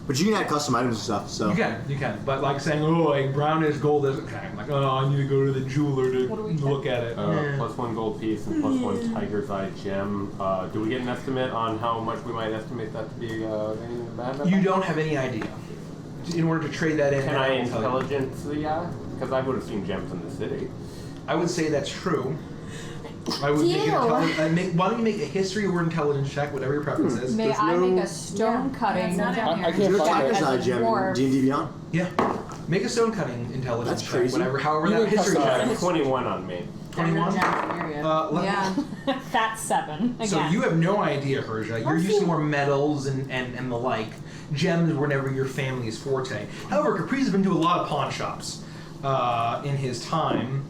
But you can add custom items and stuff, so. You can. But like saying, oh, like brownish gold is okay. I'm like, oh, I need to go to the jeweler to look at it. Plus 1 gold piece and plus 1 tiger's eye gem. Do we get an estimate on how much we might estimate that to be anything bad? You don't have any idea. In order to trade that in, Can I will tell you. intelligence? Yeah, because I would have seen gems in the city. I would say that's true. I would make an why don't you make a history or intelligence check, whatever your preference is. May I make a stone cutting? That's not in I here. can't Your find tiger's it. eye gem in D&D Beyond? Yeah. Make a stone cutting intelligence That's check, crazy. however You that can history customize check. it. 21 on me. 21? Let me- Yeah. Fat 7. Again. So you have no idea, Herja. You're used to more metals and the like. Gems were never your family's forte. However, Caprice has been to a lot of pawn shops in his time.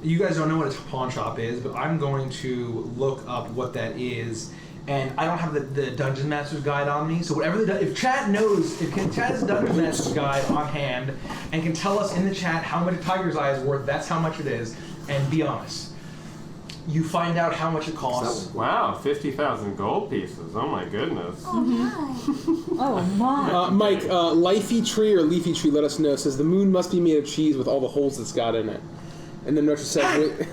You guys don't know what a pawn shop is, but I'm going to look up what that is. And I don't have the Dungeon Master's Guide on me, so whatever if Chad knows, if Chad has the Dungeon Master's Guide on hand and can tell us in the chat how much a tiger's eye is worth, that's how much it is. And be honest. You find out how much it costs. Wow, 50,000 gold pieces. Oh my goodness. Oh my. Mike, Leafy Tree or Leafy Tree, let us know. Says the moon must be made of cheese with all the holes it's got in it. And then Retro says,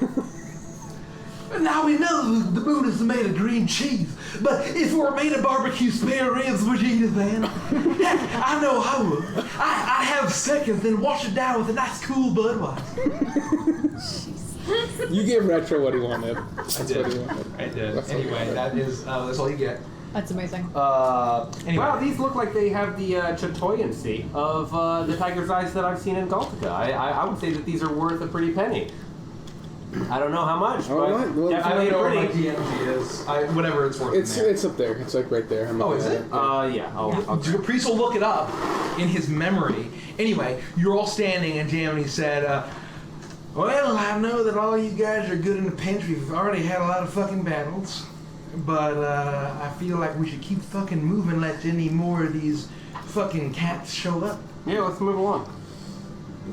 Now we know the moon is made of green cheese, but if it were made of barbecue spare ribs, would you eat it then? I know I would. I have seconds and wash it down with a nice cool Budweiser. you gave Retro what he wanted. That's I did. what he wanted. I did. That's Anyway, okay. that's all you get. That's amazing. Anyway. Wow, these look like they have the chatoyancy of the tiger's eyes that I've seen in Galtica. I would say that these are worth a pretty penny. I don't know how much, All but right, well, I definitely don't know what my pretty. DMG is. Whatever it's worth. It's in there. it's up there. It's like right there. I'm Oh, looking is at it? Yeah, I'll Caprice will look it up in his memory. Anyway, you're all standing and Jamie said, well, I know that all you guys are good in the pinch. We've already had a lot of fucking battles. But I feel like we should keep fucking moving, let any more of these fucking cats show up. Yeah, let's move along.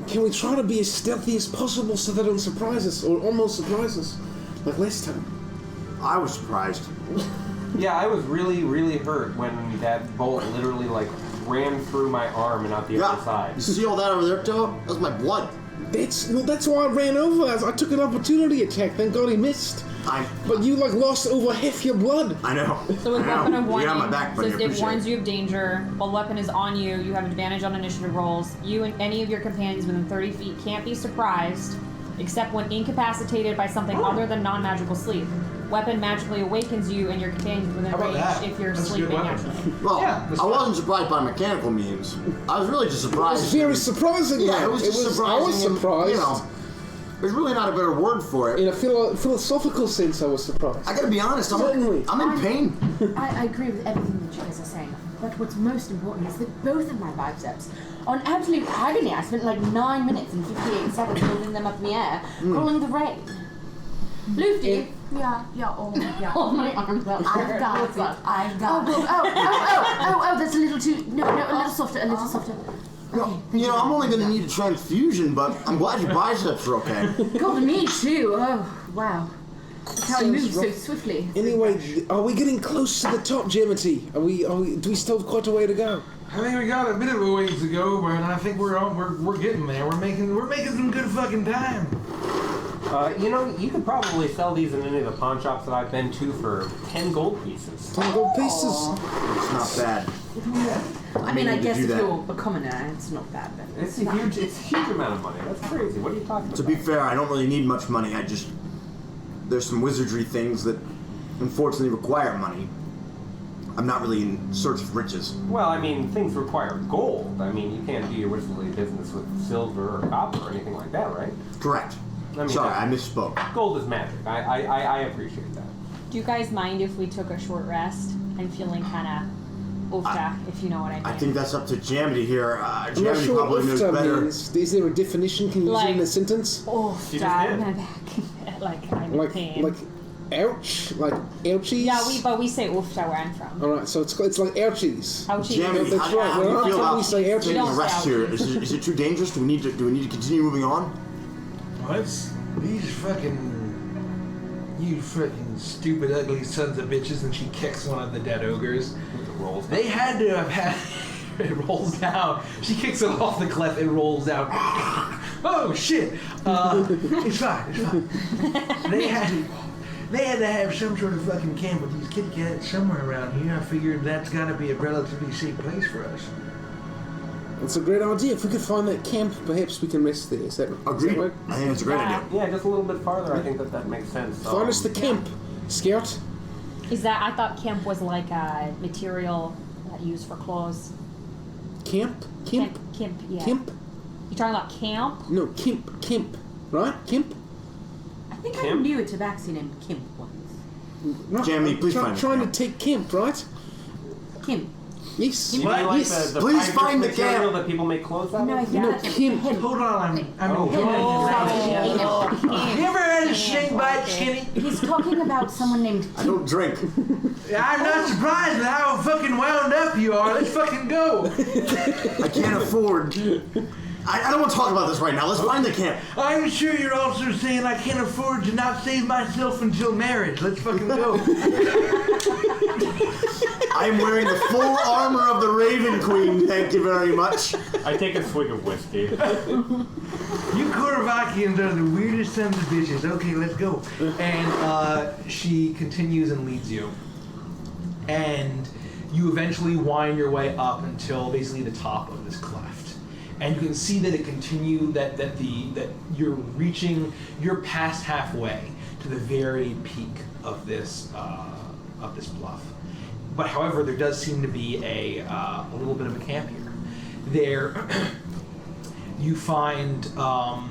Can we try to be as stealthy as possible so they don't surprise us, or almost surprise us, like last time? I was surprised. Yeah, I was really, really hurt when that bolt literally like ran through my arm and out the other You side. see all that over there, Toe? That's my blood. That's why I ran over. I took an opportunity attack. Thank God he missed. But you like lost over half your blood. I know. So with I know. weapon of warning, You got my back, buddy. I says it appreciate warns you of danger. While weapon is on you, you have advantage on initiative rolls. You and any of your companions within 30 feet can't be surprised, except when incapacitated by something other than non-magical sleep. Weapon magically awakens you and your companions within How about range that? if you're That's a good sleeping weapon. naturally. Well, Yeah, that's I fine. wasn't surprised by mechanical means. I was really just It surprised. was very surprising. Yeah, though. it was just surprising. I was and, surprised. You know, there's really not a better word for it. In a philosophical sense, I was surprised. I gotta be honest, Certainly. I'm in pain. I agree with everything that you guys are saying, but what's most important is that both of my biceps are in absolute agony. I spent like 9 minutes and 58 seconds holding them up in the air, calling the rain. Luffy, Yeah, yeah. hold my arms up. I've got it. I've got it. Oh, that's a little too. No, a little softer, a little softer. Okay, You know, I'm only gonna need a transfusion, but I'm glad your biceps are okay. God, me too. Oh, wow. That's how he Sounds moves so rough. swiftly. Anyway, are we getting close to the top, Jimity? Do we still have quite a way to go? I think we got a bit of a ways to go, but I think we're getting there. We're making some good fucking time. You know, you could probably sell these in any of the pawn shops that I've been to for 10 gold pieces. 10 gold pieces. It's not bad. I mean, I to guess do if that. you're a commoner, it's not bad, but It's a huge amount of money. That's crazy. What are you talking about? To be fair, I don't really need much money. There's some wizardry things that unfortunately require money. I'm not really in search of riches. Well, I mean, things require gold. I mean, you can't do your wizardly business with silver or copper or anything like that, right? Correct. I mean, Sorry, that- I misspoke. Gold is magic. I appreciate that. Do you guys mind if we took a short rest? I'm feeling kind of Ufta, if you know what I mean. I think that's up to Jamity here. I'm not Jamity sure probably what knows ufta better. means. Is there a definition? Can you use it in a sentence? Ufta, did. my back. Like, I'm in Like, pain. like, ouch? Like, ouchies? Yeah, but we say Ufta where I'm from. Alright, so it's like ouchies. Ouchie. Jamity, That's how, right. how do Well, you feel how about we say ouchies? taking a don't rest say here? ouchies. Is it too dangerous? Do we need to continue moving on? What? These fucking... You fucking stupid, ugly sons of bitches, and she kicks one of the dead ogres. They had to have had... It rolls down. She kicks it off the cliff. It rolls down. Oh shit! It's fine. It's fine. They had to have some sort of fucking camp with these kitty cats somewhere around here. I figured that's got to be a relatively safe place for us. It's a great idea. If we could find that camp, perhaps we can rest there. Is that Agreed. right? I think it's a great idea. Yeah, just a little bit farther. I think that makes sense. Find us the camp, Scout. Is that, I thought camp was like a material that you use for clothes. Camp? Camp, yeah. Camp? You talking about camp? No, Kemp. Right? Kemp? I think I Kim? knew a tabaxi named Kim once. Right. Jamie, please find the Trying to camp. take Kemp, right? Kim. Yes. You mean like Yes. the Please fibrous find the material camp. that people make clothes out No, of? yeah, No, that's Kim. him. Hold on, Oh. You ever had a snake bite, Skinny? He's talking about someone named I don't drink. I'm not surprised at how fucking wound up you are. Let's fucking go. I can't afford. I don't want to talk about this right now. Let's find the camp. I'm sure you're also saying I can't afford to not save myself until marriage. Let's fucking go. I am wearing the full armor of the Raven Queen. Thank you very much. I take a swig of whiskey. You Korvakians are the weirdest sons of bitches. Okay, let's go. And she continues and leads you. And you eventually wind your way up until basically the top of this cleft. And you can see that it continue that you're past halfway to the very peak of this bluff. But however, there does seem to be a little bit of a camp here. There, you find a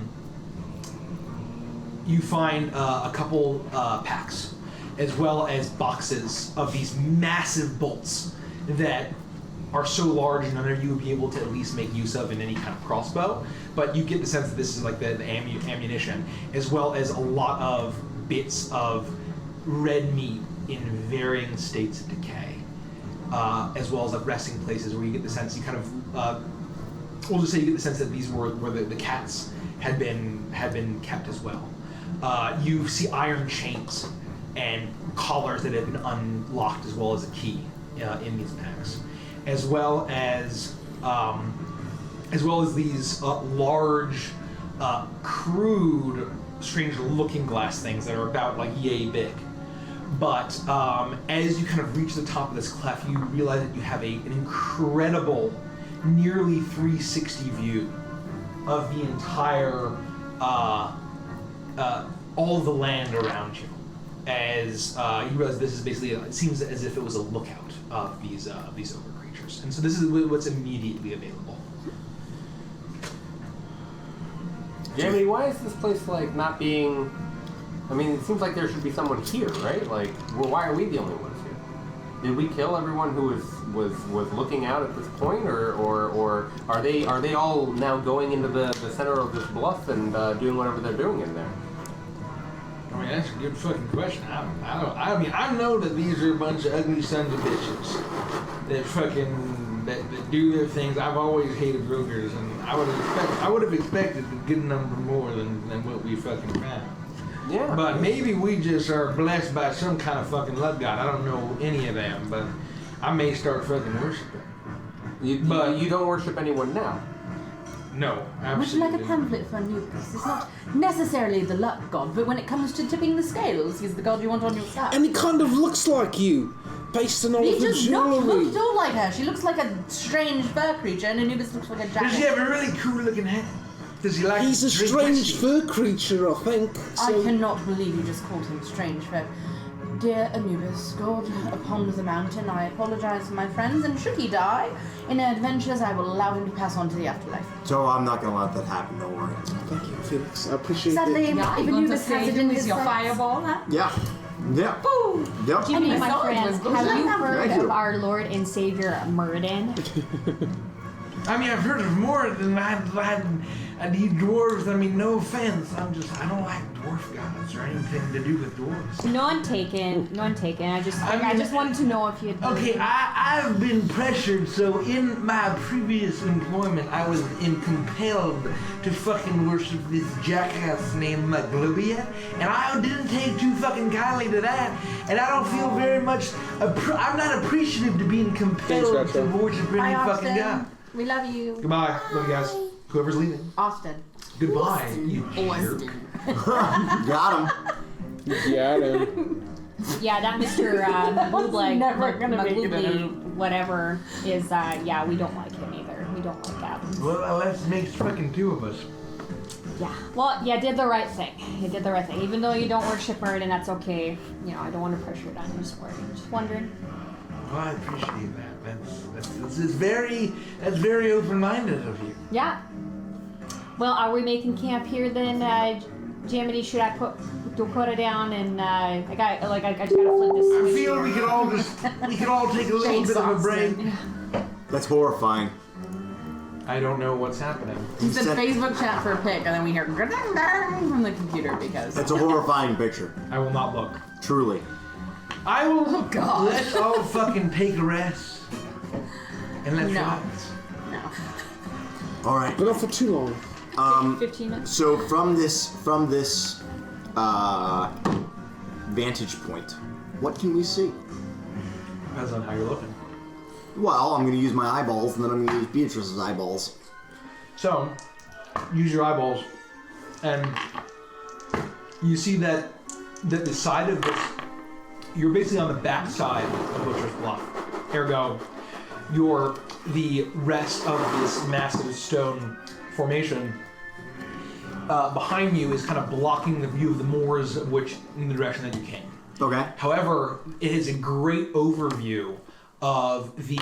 couple packs, as well as boxes of these massive bolts that are so large none of you would be able to at least make use of in any kind of crossbow. But you get the sense that this is like the ammunition, as well as a lot of bits of red meat in varying states of decay, as well as like resting places where you get the sense you kind of we'll just say you get the sense that these were where the cats had been kept as well. You see iron chains and collars that have been unlocked, as well as a key in these packs, as well as these large, crude, strange-looking glass things that are about like yay big. But as you kind of reach the top of this cleft, you realize that you have an incredible, nearly 360 view of the entire, all the land around you. As you realize this is basically, it seems as if it was a lookout of these ogre creatures. And so this is what's immediately available. Jamie, why is this place like not being? I mean, it seems like there should be someone here, right? Like, well, why are we the only ones here? Did we kill everyone who was looking out at this point, or are they all now going into the center of this bluff and doing whatever they're doing in there? I mean, that's a good fucking question. I mean, I know that these are a bunch of ugly sons of bitches that fucking that do their things. I've always hated ogres, and I would have expected a good number more than what we fucking found. Yeah. But maybe we just are blessed by some kind of fucking luck god. I don't know any of them, but I may start fucking worshiping. But you don't worship anyone now. No, Would you absolutely. like a pamphlet for Anubis? It's not necessarily the luck god, but when it comes to tipping the scales, he's the god you want on your side. And he kind of looks like you, based on all He of the does not look jewelry. at all like her. She looks like a strange fur creature, and Anubis looks like a Does he giant. have a really cool looking head? Does he like He's a to drink strange whiskey? fur creature, I think. I So cannot believe you just called him strange fur. Dear Anubis, God upon the mountain, I apologize for my friends, and should he die in our adventures, I will allow him to pass on to the afterlife. So I'm not gonna let that happen. Don't worry. thank you, Felix. I appreciate Sadly, that. Yeah, if you want to Anubis has save it him in with his your sights, fireball, huh? Yeah. Yeah. Yep. Jimmy, my sword friend, was have you heard Thank you. of our Lord and Savior Muradin? I mean, I've heard of more than I need dwarves. I mean, no offense. I don't like dwarf gods or anything to do with dwarves. None taken. I just wanted to know if you had. Okay, I've been pressured, so in my previous employment, I was compelled to fucking worship this jackass named Maglubia, and I didn't take too fucking kindly to that, and I don't feel very much, I'm not appreciative to being compelled to worship any fucking god. We love you. Goodbye. Love you guys. Whoever's leaving. Austin. Goodbye. You jerk. Got him. Got him. Yeah, that Mr. Maglubli, Never gonna make it Maglubli, whatever is. Yeah, we don't like him either. We don't like that. Well, that makes fucking two of us. Yeah. Well, you did the right thing. You did the right thing. Even though you don't worship Muradin, that's okay. You know, I don't want to pressure it on you. Just wondering. Well, I appreciate that. That's very open-minded of you. Yeah. Well, are we making camp here then, Jiminy? Should I put Dakota down and I just gotta flip this I switch feel here. we could all take a little bit of a break. That's horrifying. I don't know what's happening. He said Facebook chat for a pic, and then we hear "Ga-dang-dang" from the computer because It's a horrifying picture. I will not look. Truly. I will God. let's all fucking take a rest and let's No. relax. no. All right. But not for too long. 15 minutes. So from this vantage point, what can we see? Depends on how you're looking. Well, I'm going to use my eyeballs, and then I'm going to use Beatrice's eyeballs. So, use your eyeballs, and you see that the side of this, you're basically on the back side of Butcher's Bluff. Ergo, the rest of this massive stone formation behind you is kind of blocking the view of the moors, which in the direction that you came. Okay. However, it is a great overview of the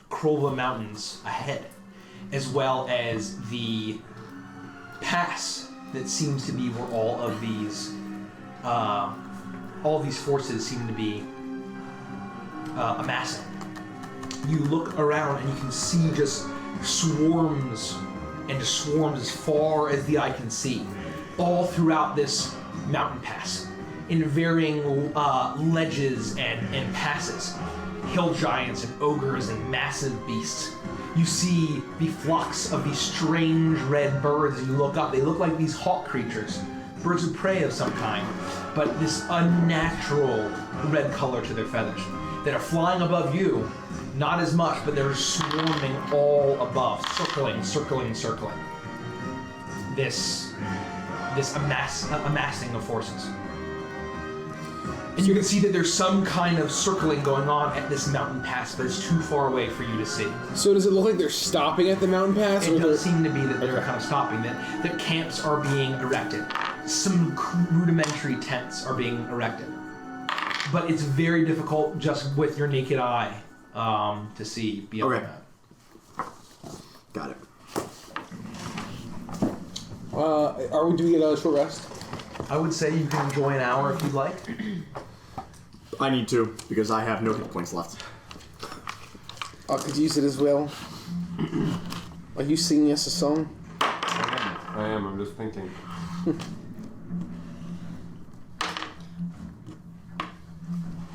Krolva Mountains ahead, as well as the pass that seems to be where all of these forces seem to be amassing. You look around and you can see just swarms and just swarms as far as the eye can see, all throughout this mountain pass, in varying ledges and passes. Hill giants and ogres and massive beasts. You see the flocks of these strange red birds as you look up. They look like these hawk creatures, birds of prey of some kind, but this unnatural red color to their feathers that are flying above you. Not as much, but they're swarming all above, circling. This amassing of forces. And you can see that there's some kind of circling going on at this mountain pass, but it's too far away for you to see. So does it look like they're stopping at the mountain pass? It or does they're... seem to be that they're kind of stopping, that camps are being erected. Some rudimentary tents are being erected. But it's very difficult just with your naked eye to see beyond Okay. that. Got it. Do we get a short rest? I would say you can enjoy an hour if you'd like. I need to, because I have no hit points left. I could use it as well. Are you singing us a song? I am. I'm just thinking.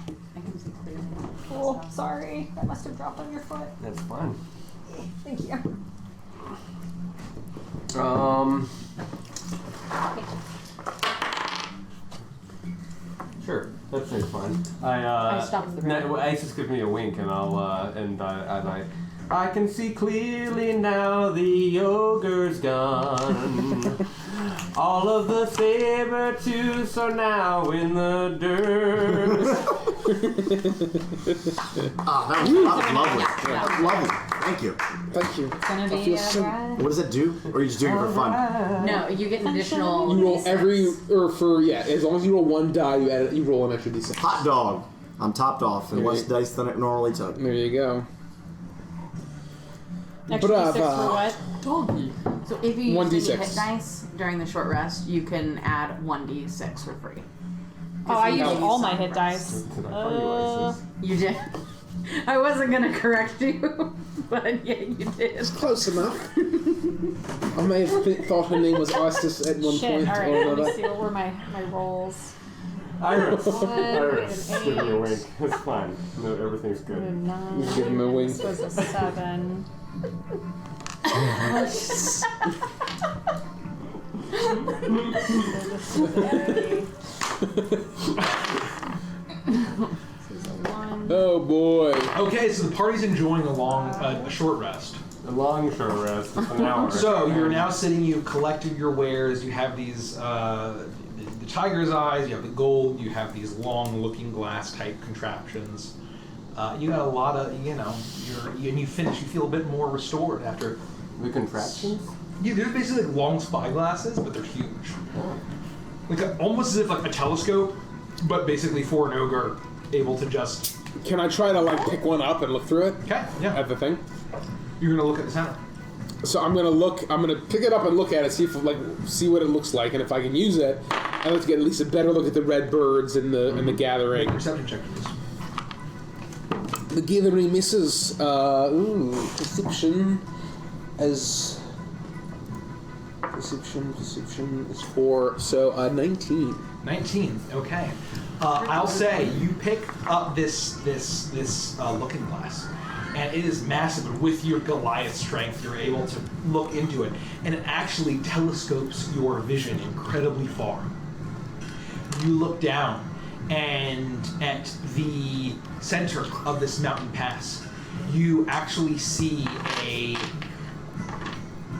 I can see clearly. Oh, sorry. That must have dropped on your foot. That's fine. Thank you. Sure, that seems fine. I stopped the record. Ice just gives me a wink, and I can see clearly now the ogre's gone. All of the saber tooths are now in the dirt. That was lovely. That was lovely. Thank you. Thank you. It's gonna I be feel a so- ride. What does that do? Or are you just doing it for fun? No, you get an additional. You roll D6. as long as you roll one die, you roll an extra d6. Hot dog. I'm topped off and less dice than it normally took. There you go. Extra Brava. D6 for what? Told you. So if you use 1d6. any hit dice during the short rest, you can add 1d6 for free. Oh, I used all my hit dice. You did. I wasn't gonna correct you, but yeah, you did. It's close enough. I may have thought her name was Isis at one Shit, point alright, or let me another. see, what were my rolls? Iris. Iris, Give me a wink. It's fine. No, everything's A good. 9. Give him a wink. This was a 7. Oh boy. Okay, so the party's enjoying a short rest. A long short rest. It's an hour. So you're now sitting. You've collected your wares. You have these the tiger's eyes. You have the gold. You have these long looking glass type contraptions. You got a lot of and you finish. You feel a bit more restored after. The contraptions? Yeah, they're basically like long spyglasses, but they're huge. Like almost as if like a telescope, but basically for an ogre, able to just. Can I try to like pick one up and look through it? Okay, yeah. At the thing? You're gonna look at the center. So I'm gonna pick it up and look at it, see what it looks like, and if I can use it, I'd like to get at least a better look at the red birds and the gathering. Make a perception check, please. The gathering misses. Perception is 4, so 19. 19. Okay. I'll say you pick up this looking glass, and it is massive. And with your Goliath strength, you're able to look into it, and it actually telescopes your vision incredibly far. You look down, and at the center of this mountain pass, you actually see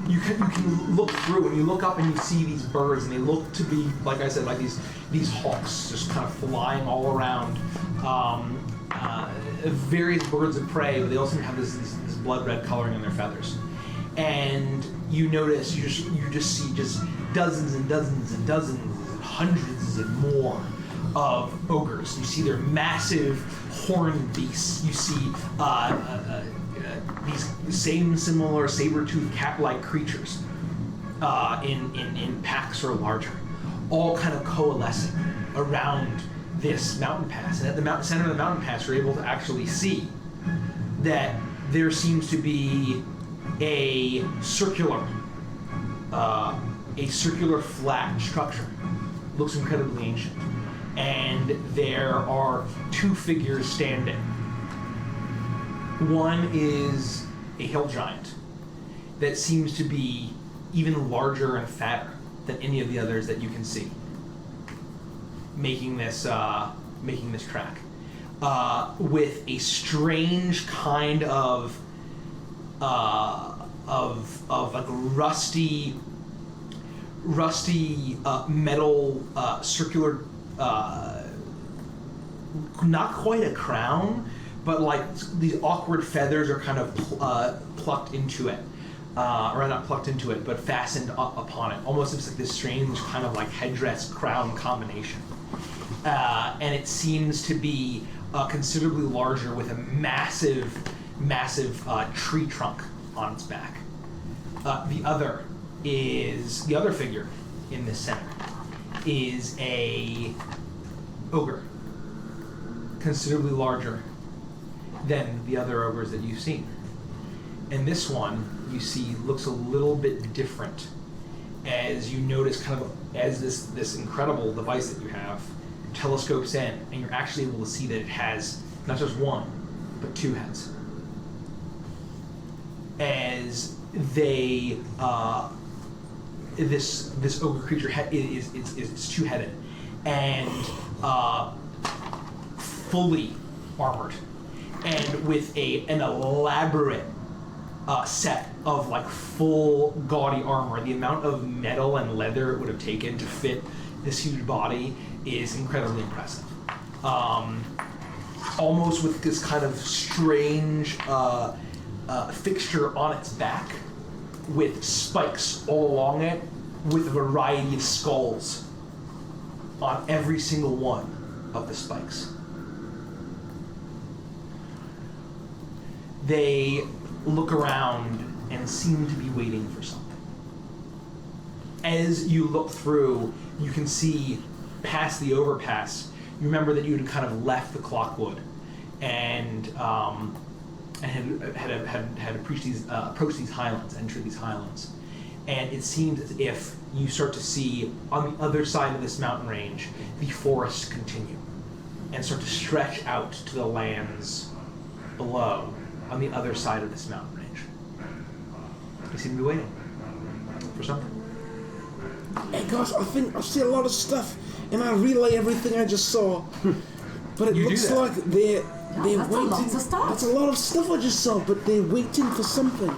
You can look through, and you look up and you see these birds, and they look to be, like I said, like these hawks just kind of flying all around. Various birds of prey, but they also have this blood red coloring in their feathers. And you notice, you just see just dozens and dozens and dozens and hundreds and more of ogres. You see their massive horned beasts. You see these same similar saber-toothed cat-like creatures in packs or larger, all kind of coalescing around this mountain pass. And at the center of the mountain pass, you're able to actually see that there seems to be a circular flat structure. Looks incredibly ancient. And there are two figures standing. One is a hill giant that seems to be even larger and fatter than any of the others that you can see, making this track with a strange kind of like rusty metal circular, not quite a crown, but like these awkward feathers are kind of plucked into it, or not plucked into it, but fastened upon it. Almost looks like this strange kind of like headdress crown combination. And it seems to be considerably larger, with a massive tree trunk on its back. The other figure in this center is a ogre, considerably larger than the other ogres that you've seen. And this one, you see, looks a little bit different, as you notice kind of as this incredible device that you have telescopes in, and you're actually able to see that it has not just one, but two heads. As they, this ogre creature is two-headed and fully armored, and with an elaborate set of like full gaudy armor. The amount of metal and leather it would have taken to fit this huge body is incredibly impressive. Almost with this kind of strange fixture on its back, with spikes all along it, with a variety of skulls on every single one of the spikes. They look around and seem to be waiting for something. As you look through, you can see past the overpass, you remember that you had kind of left the Clockwood and had approached these highlands, entered these highlands. And it seems as if you start to see on the other side of this mountain range, the forests continue and start to stretch out to the lands below on the other side of this mountain range. You seem to be waiting for something. Hey guys, I think I see a lot of stuff, and I relay everything I just saw. But it looks like they're waiting. That's a lot of stuff. That's a lot of stuff I just saw, but they're waiting for something.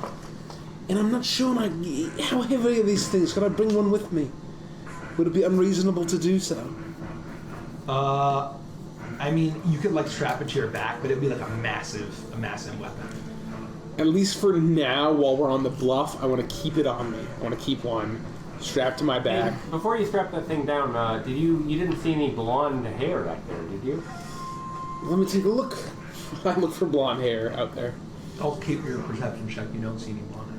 And I'm not sure how heavy are these things. Could I bring one with me? Would it be unreasonable to do so? I mean, you could like strap it to your back, but it'd be like a massive weapon. At least for now, while we're on the bluff, I want to keep it on me. I want to keep one strapped to my back. Hey, before you strap that thing down, you didn't see any blonde hair out there, did you? Let me take a look. I look for blonde hair out there. I'll keep your perception check. You don't see any blonde hair.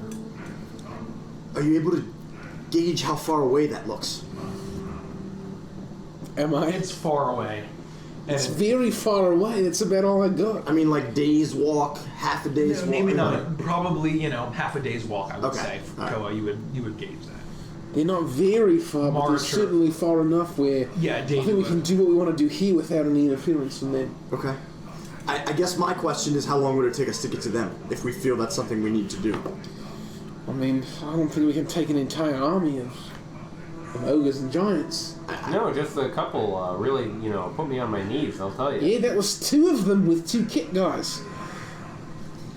Are you able to gauge how far away that looks? Am I? It's far away. It's very far away. That's about all I got. I mean, like day's walk, half a day's walk. Maybe not. Probably, half a day's walk. I would say for All right. Koa, you would gauge that. They're not very far, but they're certainly far enough where I think we can do what we want to do here without any interference from them. Okay. I guess my question is, how long would it take us to get to them if we feel that's something we need to do? I mean, I don't think we can take an entire army of ogres and giants. No, just a couple really, put me on my knees, I'll tell you. Yeah, that was 2 of them with 2 kit guys.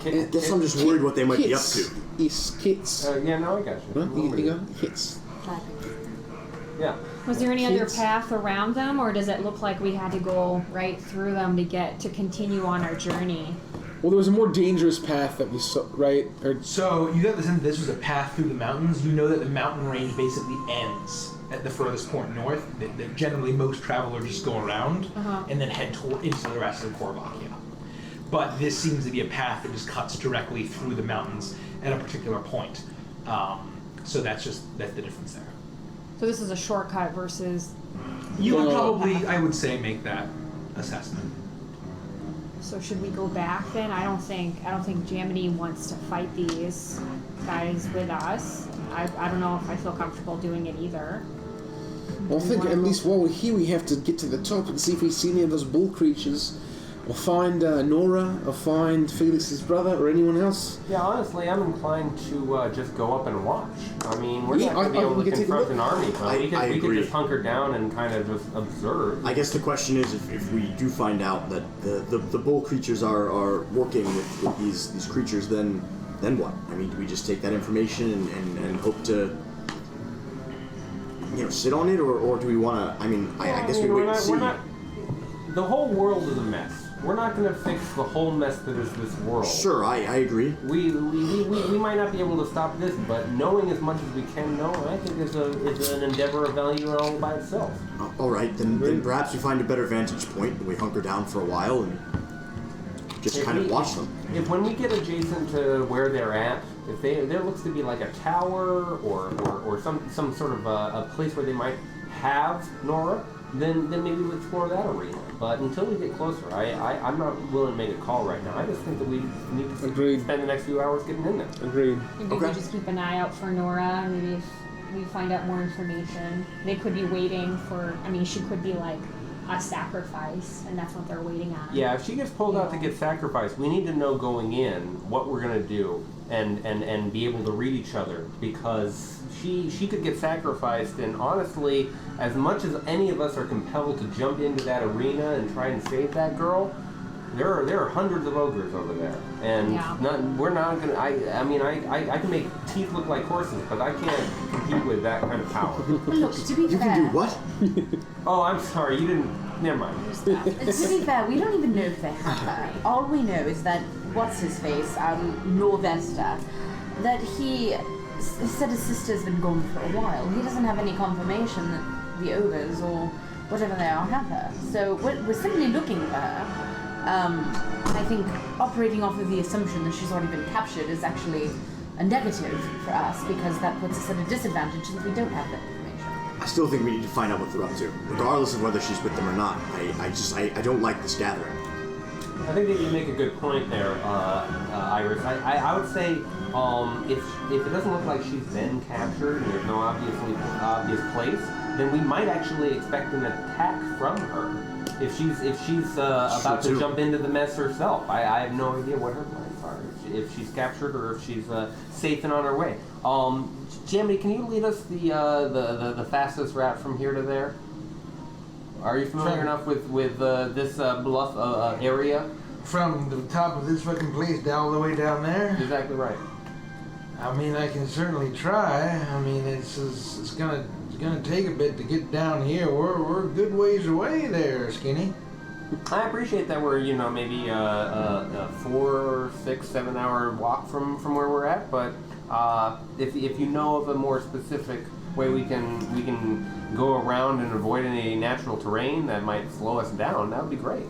I guess I'm just worried what they might be up to. Yes, kits. Yeah, no, I got you. Huh? You got kits. Yeah. Was there any other Kids. path around them, or does it look like we had to go right through them to continue on our journey? Well, there was a more dangerous path that we saw, right? So you got the sense this was a path through the mountains. You know that the mountain range basically ends at the furthest point north. That generally most travelers just go around and then head into the rest of Korvakia. But this seems to be a path that just cuts directly through the mountains at a particular point. So that's the difference there. So this is a shortcut versus. You would probably, I would say, make that assessment. So should we go back then? I don't think Jamity wants to fight these guys with us. I don't know if I feel comfortable doing it either. Well, I think at least while we're here, we have to get to the top and see if we see any of those bull creatures. Or find Nora, or find Felix's brother, or anyone else. Yeah, honestly, I'm inclined to just go up and watch. I mean, we're Yeah, not going to be able to confront an army, but I we could agree. just hunker down and kind of just observe. I guess the question is, if we do find out that the bull creatures are working with these creatures, then what? I mean, do we just take that information and hope to sit on it, or do we want to? I mean, I guess we wait and see. The whole world is a mess. We're not going to fix the whole mess that is this world. Sure, I agree. We might not be able to stop this, but knowing as much as we can know, I think is an endeavor of value all by itself. All right, then perhaps we find a better vantage point and we hunker down for a while and just kind of watch them. If when we get adjacent to where they're at, if there looks to be like a tower or some sort of a place where they might have Nora, then maybe we'll explore that arena. But until we get closer, I'm not willing to make a call right now. I just think that we need to spend the next few hours getting in there. Agreed. Maybe we just keep an eye out for Nora. Maybe if we find out more information, they could be waiting for. I mean, she could be like a sacrifice, and that's what they're waiting on. Yeah, if she gets pulled out to get sacrificed, we need to know going in what we're gonna do and be able to read each other, because she could get sacrificed, and honestly, as much as any of us are compelled to jump into that arena and try and save that girl, there are hundreds of ogres over there, and we're not gonna. I can make teeth look like horses, but I can't compete with that kind of power. Look, to be You fair, can do what? Oh, I'm sorry, you didn't. Never mind. to be fair, we don't even know if they have her. All we know is that what's his face, Norvesta, that he said his sister's been gone for a while. He doesn't have any confirmation that the ogres or whatever they are have her. So we're simply looking for her. I think operating off of the assumption that she's already been captured is actually a negative for us, because that puts us at a disadvantage if we don't have that information. still think we need to find out what they're up to, regardless of whether she's with them or not. I don't like this gathering. I think that you make a good point there, Iris. I would say if it doesn't look like she's been captured and there's no obvious place, then we might actually expect an attack from her. If she's about to jump into the mess herself, I have no idea what her plans are. If she's captured or if she's safe and on her way. Jamie, can you lead us the fastest route from here to there? Are you familiar enough with this bluff area? From the top of this fucking place down all the way down there? Exactly right. I mean, I can certainly try. I mean, it's gonna take a bit to get down here. We're a good ways away there, Skinny. I appreciate that we're maybe a 4, 6, 7 hour walk from where we're at, but if you know of a more specific way we can go around and avoid any natural terrain that might slow us down, that would be great.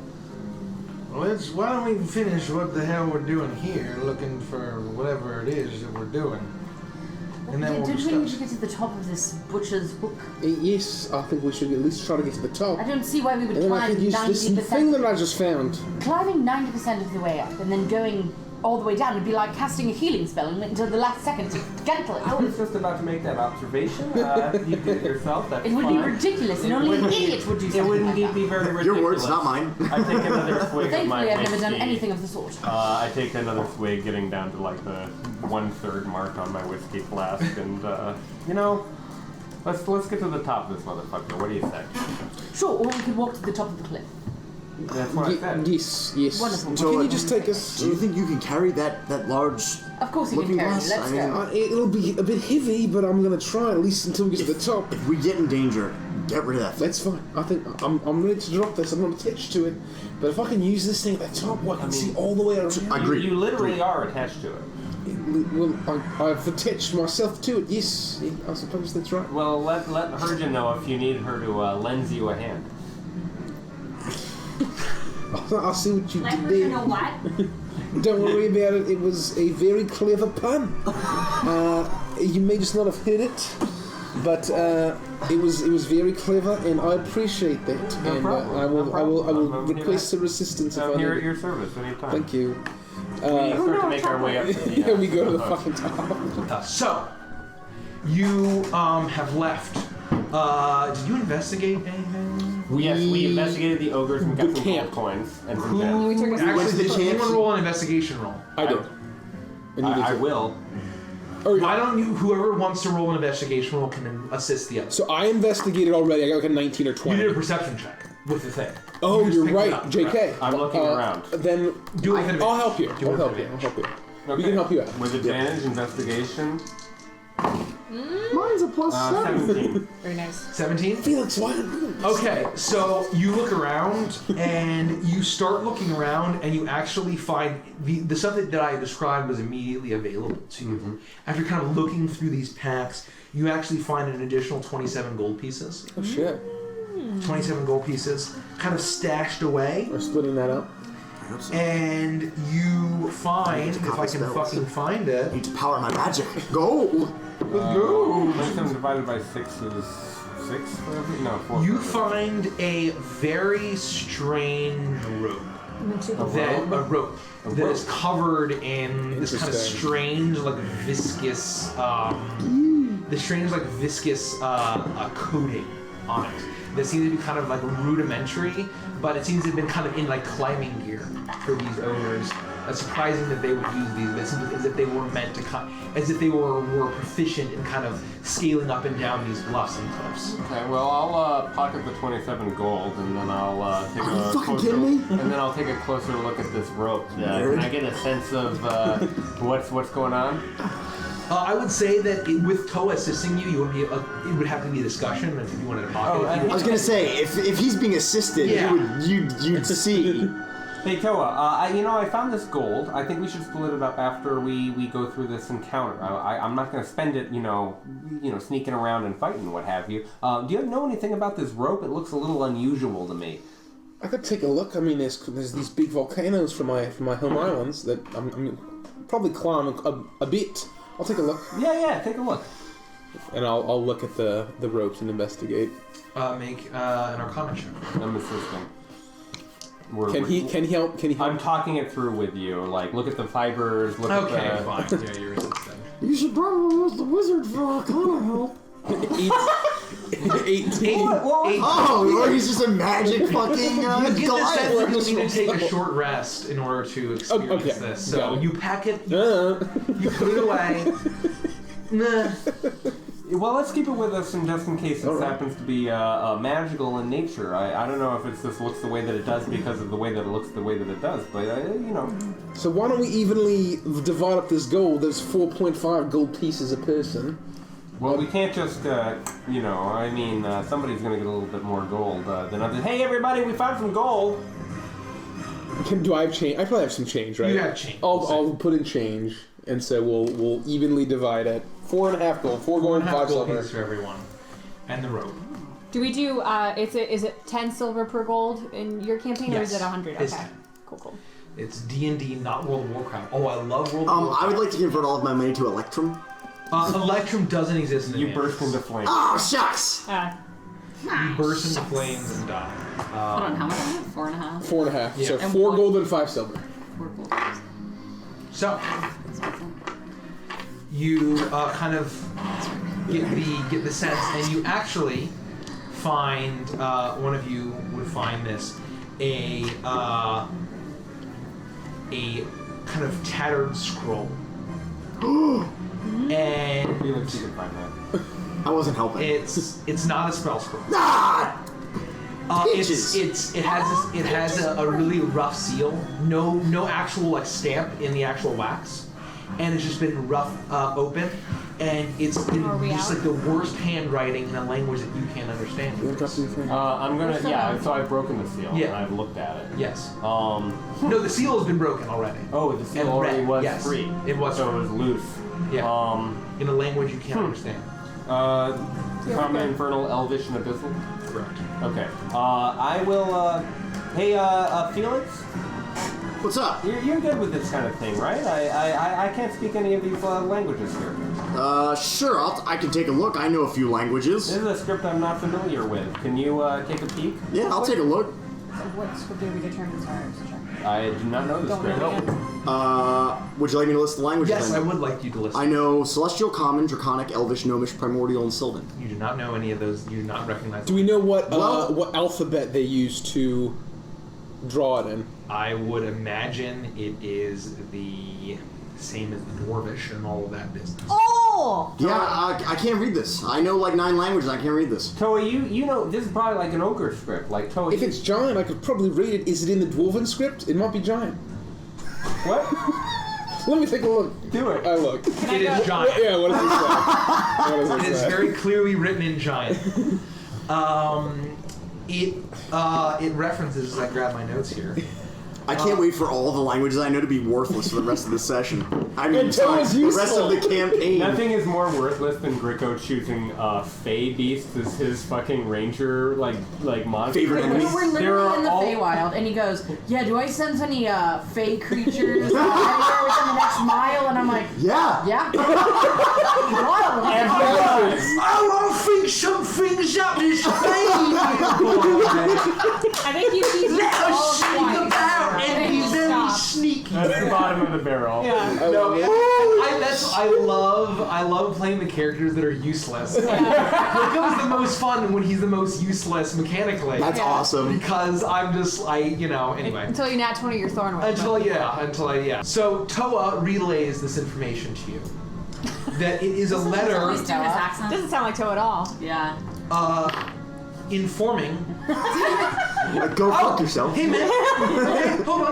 Well, why don't we finish what the hell we're doing here, looking for whatever it is that we're doing, and then we'll Did discuss. we need to get to the top of this butcher's hook? Yes, I think we should at least try to get to the top. I don't see why we would And then I climb could use this thing 90%. that I just found. Climbing 90% of the way up and then going all the way down would be like casting a healing spell and wait until the last second to cancel I it. was just about to make that observation. You did it yourself. That's It would be fine. ridiculous, and It only an wouldn't be- idiot would do It something wouldn't like that. be very ridiculous. Your words, not mine. I take another swig of my Thankfully, I've never done whiskey. anything of the sort. I take another swig, getting down to like the 1/3 mark on my whiskey flask, and let's get to the top of this motherfucker. What do you say? Sure, or we could walk to the top of the cliff. That's what I said. Yes. Wonderful. So, Can you just take us? Do you think you can carry that large? Of course you can Looking carry. glass, Let's I mean- go. It'll be a bit heavy, but I'm gonna try at least until we get to the top. If we get in danger, get rid of that thing. That's fine. I think I'm ready to drop this. I'm not attached to it, but if I can use this thing at the top, I can see all the way around. Agreed. You literally are attached to it. Well, I've attached myself to it. Yes, yeah, I suppose that's right. Well, let Herja know if you need her to lend you a hand. I'll see what you Let did her there. know what? Don't worry about it. It was a very clever pun. You may just not have heard it, but it was very clever, and I appreciate that. No and problem. I will I'm here request some assistance if I I'm here at need. your service anytime. Thank you. We start to make our way up to the Yeah, we go to the fucking top. So, you have left. Did you investigate anything? Yes, we investigated the ogres and got The some camp. gold coins and some Who gems. took a- What's the actually did chance? anyone roll an investigation roll? I did. And you did I too. will. Or- Why don't you? Whoever wants to roll an investigation roll can assist the other. So I investigated already. I got like a 19 or You 20. did a perception check with the thing. Oh, You just you're picked it right, up. JK. I'm looking around. Then Do it with I'll help you. Do it I'll help with you. advantage. I'll help you. Okay. We can help you out. With advantage, investigation. Mine's a plus 17. Very nice. 17? Felix, why? Okay, so you look around and you start looking around and you actually find the stuff that I described was immediately available to you. After kind of looking through these packs, you actually find an additional 27 gold pieces. Oh shit. 27 gold pieces kind of stashed away. We're splitting that up. And you find, if I can spells. fucking find it, Need to power my magic. Go! 27 divided by 6 is 6 for every? No, 4. you for every. find a very strange rope. A rope that is covered in this kind of Interesting. strange, like viscous, coating on it. That seems to be kind of like rudimentary, but it seems to have been kind of in like climbing gear for these ogres. It's surprising that they would use these, but it seems as if they were meant to, as if they were proficient in kind of scaling up and down these bluffs and cliffs. Okay, well, I'll pocket the 27 gold, and then I'll take Are you a fucking closer, kidding me? and then I'll take a closer look at this rope. Nerd. Can I get a sense of what's going on? I would say that with Toa assisting you, would be it would have to be a discussion if you wanted to pocket it. I was gonna say, if he's being assisted, Yeah. you'd see. Hey Toa, I found this gold. I think we should split it up after we go through this encounter. I'm not going to spend it, sneaking around and fighting and what have you. Do you know anything about this rope? It looks a little unusual to me. I could take a look. I mean, there's these big volcanoes from my home islands that I'm probably climb a bit. I'll take a look. Yeah, take a look. And I'll look at the ropes and investigate. Make an Arcana check. I'm assisting. Can he help? I'm talking it through with you. Like, look at the fibers. Look Okay, at the. fine. Yeah, you're assisting. You should probably use the wizard for Arcana help. 18. Oh, or he's just a magic fucking You get the Goliath. sense that you need to take a short rest in order to experience Okay. this. Got So it. you pack it, you put it away. Nah. Well, let's keep it with us, and just in case this happens to be magical in nature. I don't know if it's just looks the way that it does because of the way that it looks the way that it does, but you know. So why don't we evenly divide up this gold? There's 4.5 gold pieces a person. Well, we can't just, you know, I mean, somebody's going to get a little bit more gold than others. Hey, everybody, we found some gold! Do I have change? I probably have some change, right? You have change. I'll put in change, and so we'll evenly divide it. 4.5 gold, 4 gold, 5 gold silver. pieces for everyone, and the rope. Do we do? Is it 10 silver per gold in your campaign, or is Yes, it 100? it's Okay, 10. cool. It's D&D, not World of Warcraft. Oh, I love World of Warcraft. I would like to convert all of my money to Electrum. Electrum doesn't exist in You Advance. burst into flames. Oh, shucks! You burst into flames and die. Hold on, how much? 4.5. 4.5. Yeah. So And 4 what- gold and 5 silver. 4 gold. So you kind of get the sense, and you actually find one of you would find this a kind of tattered scroll, and Felix, you can find that. I wasn't helping. it's not a spell scroll. Ah! It has a really rough seal. No actual like stamp in the actual wax, and it's just been rough open, and it's in Are we just out? like the worst handwriting in a language that you can't understand. I'm gonna, so I've broken the seal, Yeah. and I've looked at it. Yes. No, No, the seal has been broken already. the seal And already red, was yes. free. It was So free. it was loose. Yeah. In a language you can't understand. Common, Infernal, Elvish, and Abyssal? Correct. Okay. I will, hey, Felix? What's up? You're good with this kind of thing, right? I can't speak any of these languages here. Sure, I can take a look. I know a few languages. This is a script I'm not familiar with. Can you take a peek? Yeah, I'll take a look. What script did we determine? Sorry, I was checking. I do not know the Don't script. know yet. Would you like me to list the languages? Yes, I know? would like you to listen. I know Celestial, Common, Draconic, Elvish, Gnomish, Primordial, and Sylvan. You do not know any of those. You do not recognize. Do we know what Well- what alphabet they use to draw it in? I would imagine it is the same as the Dwarvish and all of that business. Oh! Yeah, I can't read this. I know like 9 languages. I can't read this. Toa, you know, this is probably like an ogre script. Like, Toa, If it's giant, I could probably read it. Is it in the dwarven script? It might be giant. what? Let me take a look. Do it. I look. It is giant. Yeah, what does it say? What does It it is say? very clearly written in giant. It references, as I grab my notes here. I can't wait for all the languages I know to be worthless for the rest of the session. I mean, Until sorry, it's the rest of the useful. campaign. Nothing is more worthless than Gricko choosing Fey Beast as his fucking ranger, like monster. Favorite We're enemies. literally There are in the all- Feywild, and he goes, "Yeah, do I sense any Fey creatures anywhere within the next mile?" And I'm like, Yeah. "Yeah." I want to think some things up this I think you teased Let all us sneak twice. about I and think be you very stopped. sneaky. That's the bottom of the barrel. Yeah. I love playing the characters that are useless. Gricko's the most fun when he's the most useless mechanically. That's Yeah. awesome. Because anyway. Until you nat 20 your thorn whip. Until So Toa relays this information to you. That it is a letter Doing his accent. Doesn't sound like Toe at all. Yeah. informing. Go fuck yourself. Hey man, hey, hold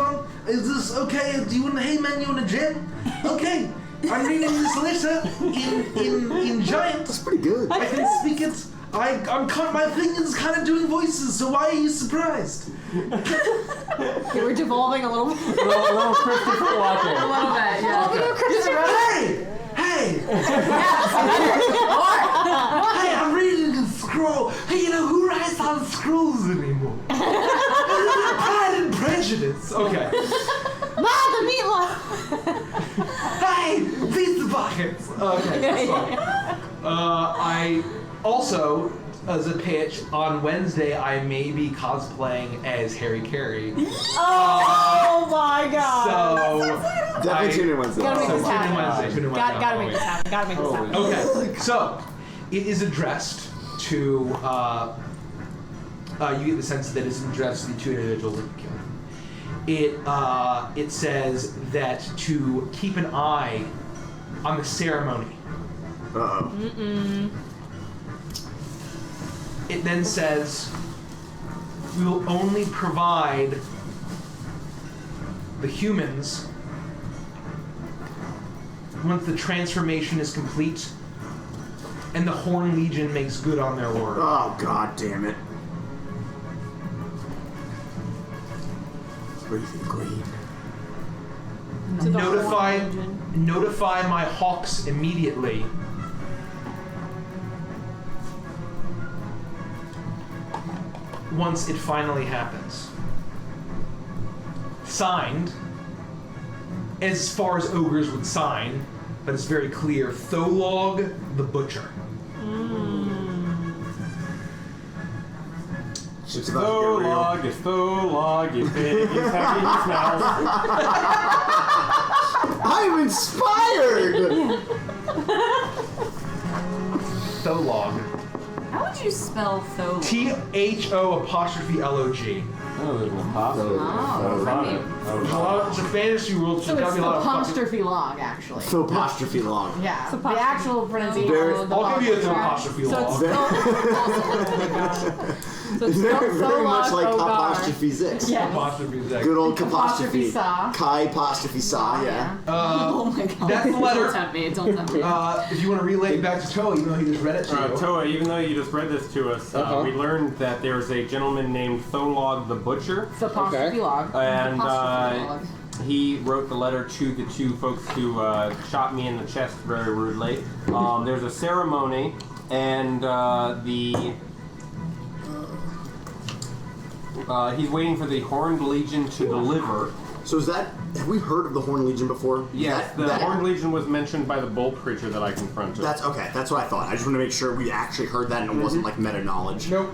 on. Is this okay? Do you want? Hey man, you in the gym? Okay, I'm reading this letter in giant. That's pretty good. I can speak it. My thing is kind of doing voices. So why are you surprised? Okay, we're devolving a little bit. A little Christopher Walken. A little bit, yeah. Hey, I'm reading a scroll. Hey, you know who writes on scrolls anymore? Pride and Prejudice. Okay. Ma, the meatloaf! Hey, pizza box. Okay. I also, as a pitch, on Wednesday I may be cosplaying as Harry Carey. Oh my god. So Definitely tune in Wednesday. Gotta make this happen. Tune in Wednesday. Gotta make this happen. Gotta make this happen. Okay, so it is addressed to. You get the sense that it's addressed to the two individuals that you killed. It says that to keep an eye on the ceremony. Uh-oh. It then says we will only provide the humans once the transformation is complete and the Horn Legion makes good on their word. Oh, god damn it. Breathing green. Notify my hawks immediately. Once it finally happens. Signed, as far as ogres would sign, but it's very clear, Tholog the Butcher. It's about to get real. It's Tholog, it's big, it's happy, he smells. I'm inspired! Tholog. How would you spell Tholog? THO''LOG. Oh, there's an apostrophe. It's a fantasy world, so So there's it's gotta be a lot of fucking... apostrophe log, actually. Apostrophe log. Yeah, the actual pronunciation. Very- of the I'll give you log. an apostrophe So log. it's Very much like Ogre. apostrophe 6. Yes. Apostrophe is Good old Apostrophe apostrophe. saw. Kai apostrophe saw, yeah. Oh my god. That's the Don't letter. tempt me, don't tempt me. If you want to relay it back to Toa, even though he just read it to you. Toa, even though you just read this to us, we learned that there's a gentleman named Tholog the Butcher. It's apostrophe log. And Apostrophe log. he wrote the letter to the two folks who shot me in the chest very rudely. There's a ceremony, and he's waiting for the Horned Legion to deliver. So is that... Have we heard of the Horn Legion before? Yes, the Horned Legion was mentioned by the bull preacher that I confronted. That's okay. That's what I thought. I just want to make sure we actually heard that and it wasn't like meta knowledge. Nope.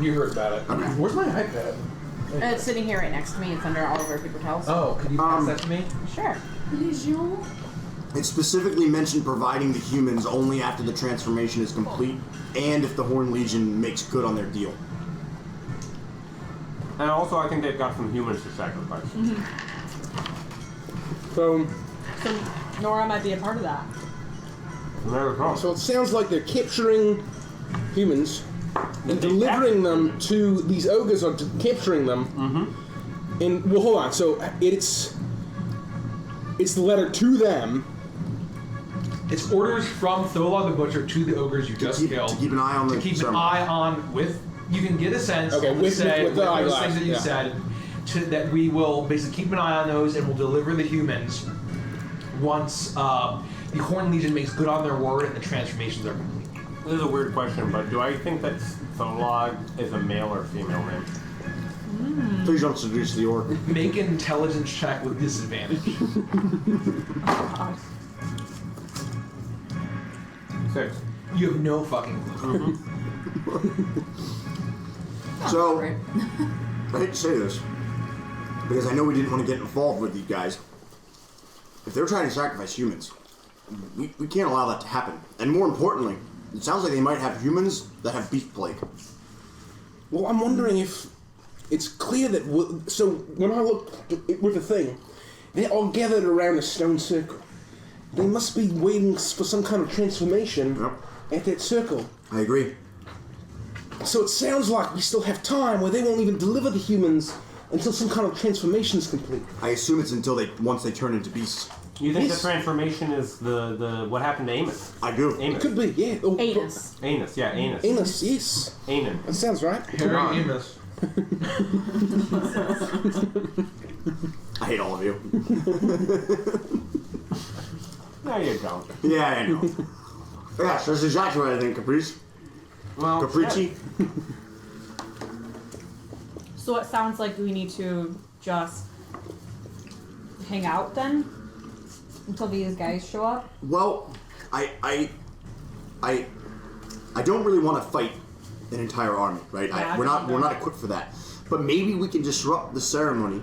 You heard about it. Okay. Where's my iPad? It's sitting here right next to me. It's under all of our paper towels. Oh, could you pass that to me? Sure. It specifically mentioned providing the humans only after the transformation is complete and if the Horn Legion makes good on their deal. And also, I think they've got some humans to sacrifice. So Nora might be a part of that. it sounds like they're capturing humans and delivering them to these ogres, or capturing them. And well, hold on. So it's the letter to them. It's orders from Tholog the Butcher to the ogres you just killed. To keep an eye on the To keep an ceremony. eye on with... You can get a sense Okay, with the those eyeglass, things that you yeah. said, that we will basically keep an eye on those and we'll deliver the humans once the Horn Legion makes good on their word and the transformations are complete. This is a weird question, but do I think that Tholog is a male or female name? Please don't seduce the orc. Make an intelligence check with disadvantage. 6. You have no fucking clue. So, I hate to say this, because I know we didn't want to get involved with you guys. If they're trying to sacrifice humans, we can't allow that to happen. And more importantly, it sounds like they might have humans that have beast plague. Well, I'm wondering if it's clear that... So, when I look with the thing, they're all gathered around a stone circle. They must be waiting for some kind of transformation at that circle. I agree. So it sounds like we still have time where they won't even deliver the humans until some kind of transformation is complete. I assume it's until once they turn into beasts. You think Yes. the transformation is the what happened to Amos? I do. It Amos. could be, yeah. Oh, Anus. Anus, yeah, Anus. Anus, yes. Anon. That sounds right. Harry Amos. I hate all of you. No, you don't. Yeah, I know. Yes, that's exactly what I think, Caprice. Well, Capricci. So it sounds like we need to just hang out then? Until these guys show up? Well, I don't really want to fight an entire army, right? Yeah, We're not equipped for that. But maybe we can disrupt the ceremony.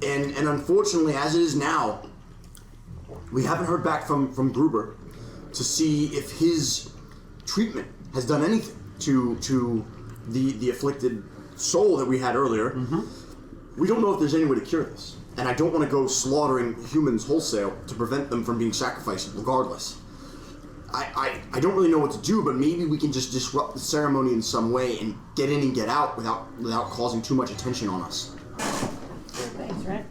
And unfortunately, as it is now, we haven't heard back from Gruber to see if his treatment has done anything to the afflicted soul that we had earlier. Mm-hmm. We don't know if there's any way to cure this. And I don't want to go slaughtering humans wholesale to prevent them from being sacrificed regardless. I don't really know what to do, but maybe we can just disrupt the ceremony in some way and get in and get out without causing too much attention on us. Thanks, Rich.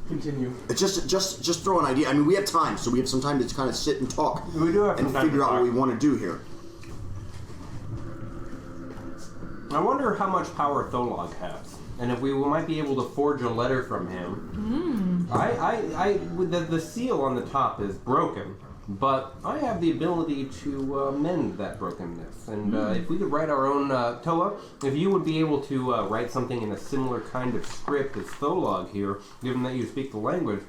Continue. Just throw an idea. I mean, we have time, so we have some time to kind of sit and talk. We do have some and time figure to out talk. what we want to do here. I wonder how much power Tholog has, and if we might be able to forge a letter from him. The seal on the top is broken, but I have the ability to mend that brokenness. And if we could write our own Toa, if you would be able to write something in a similar kind of script as Tholog here, given that you speak the language,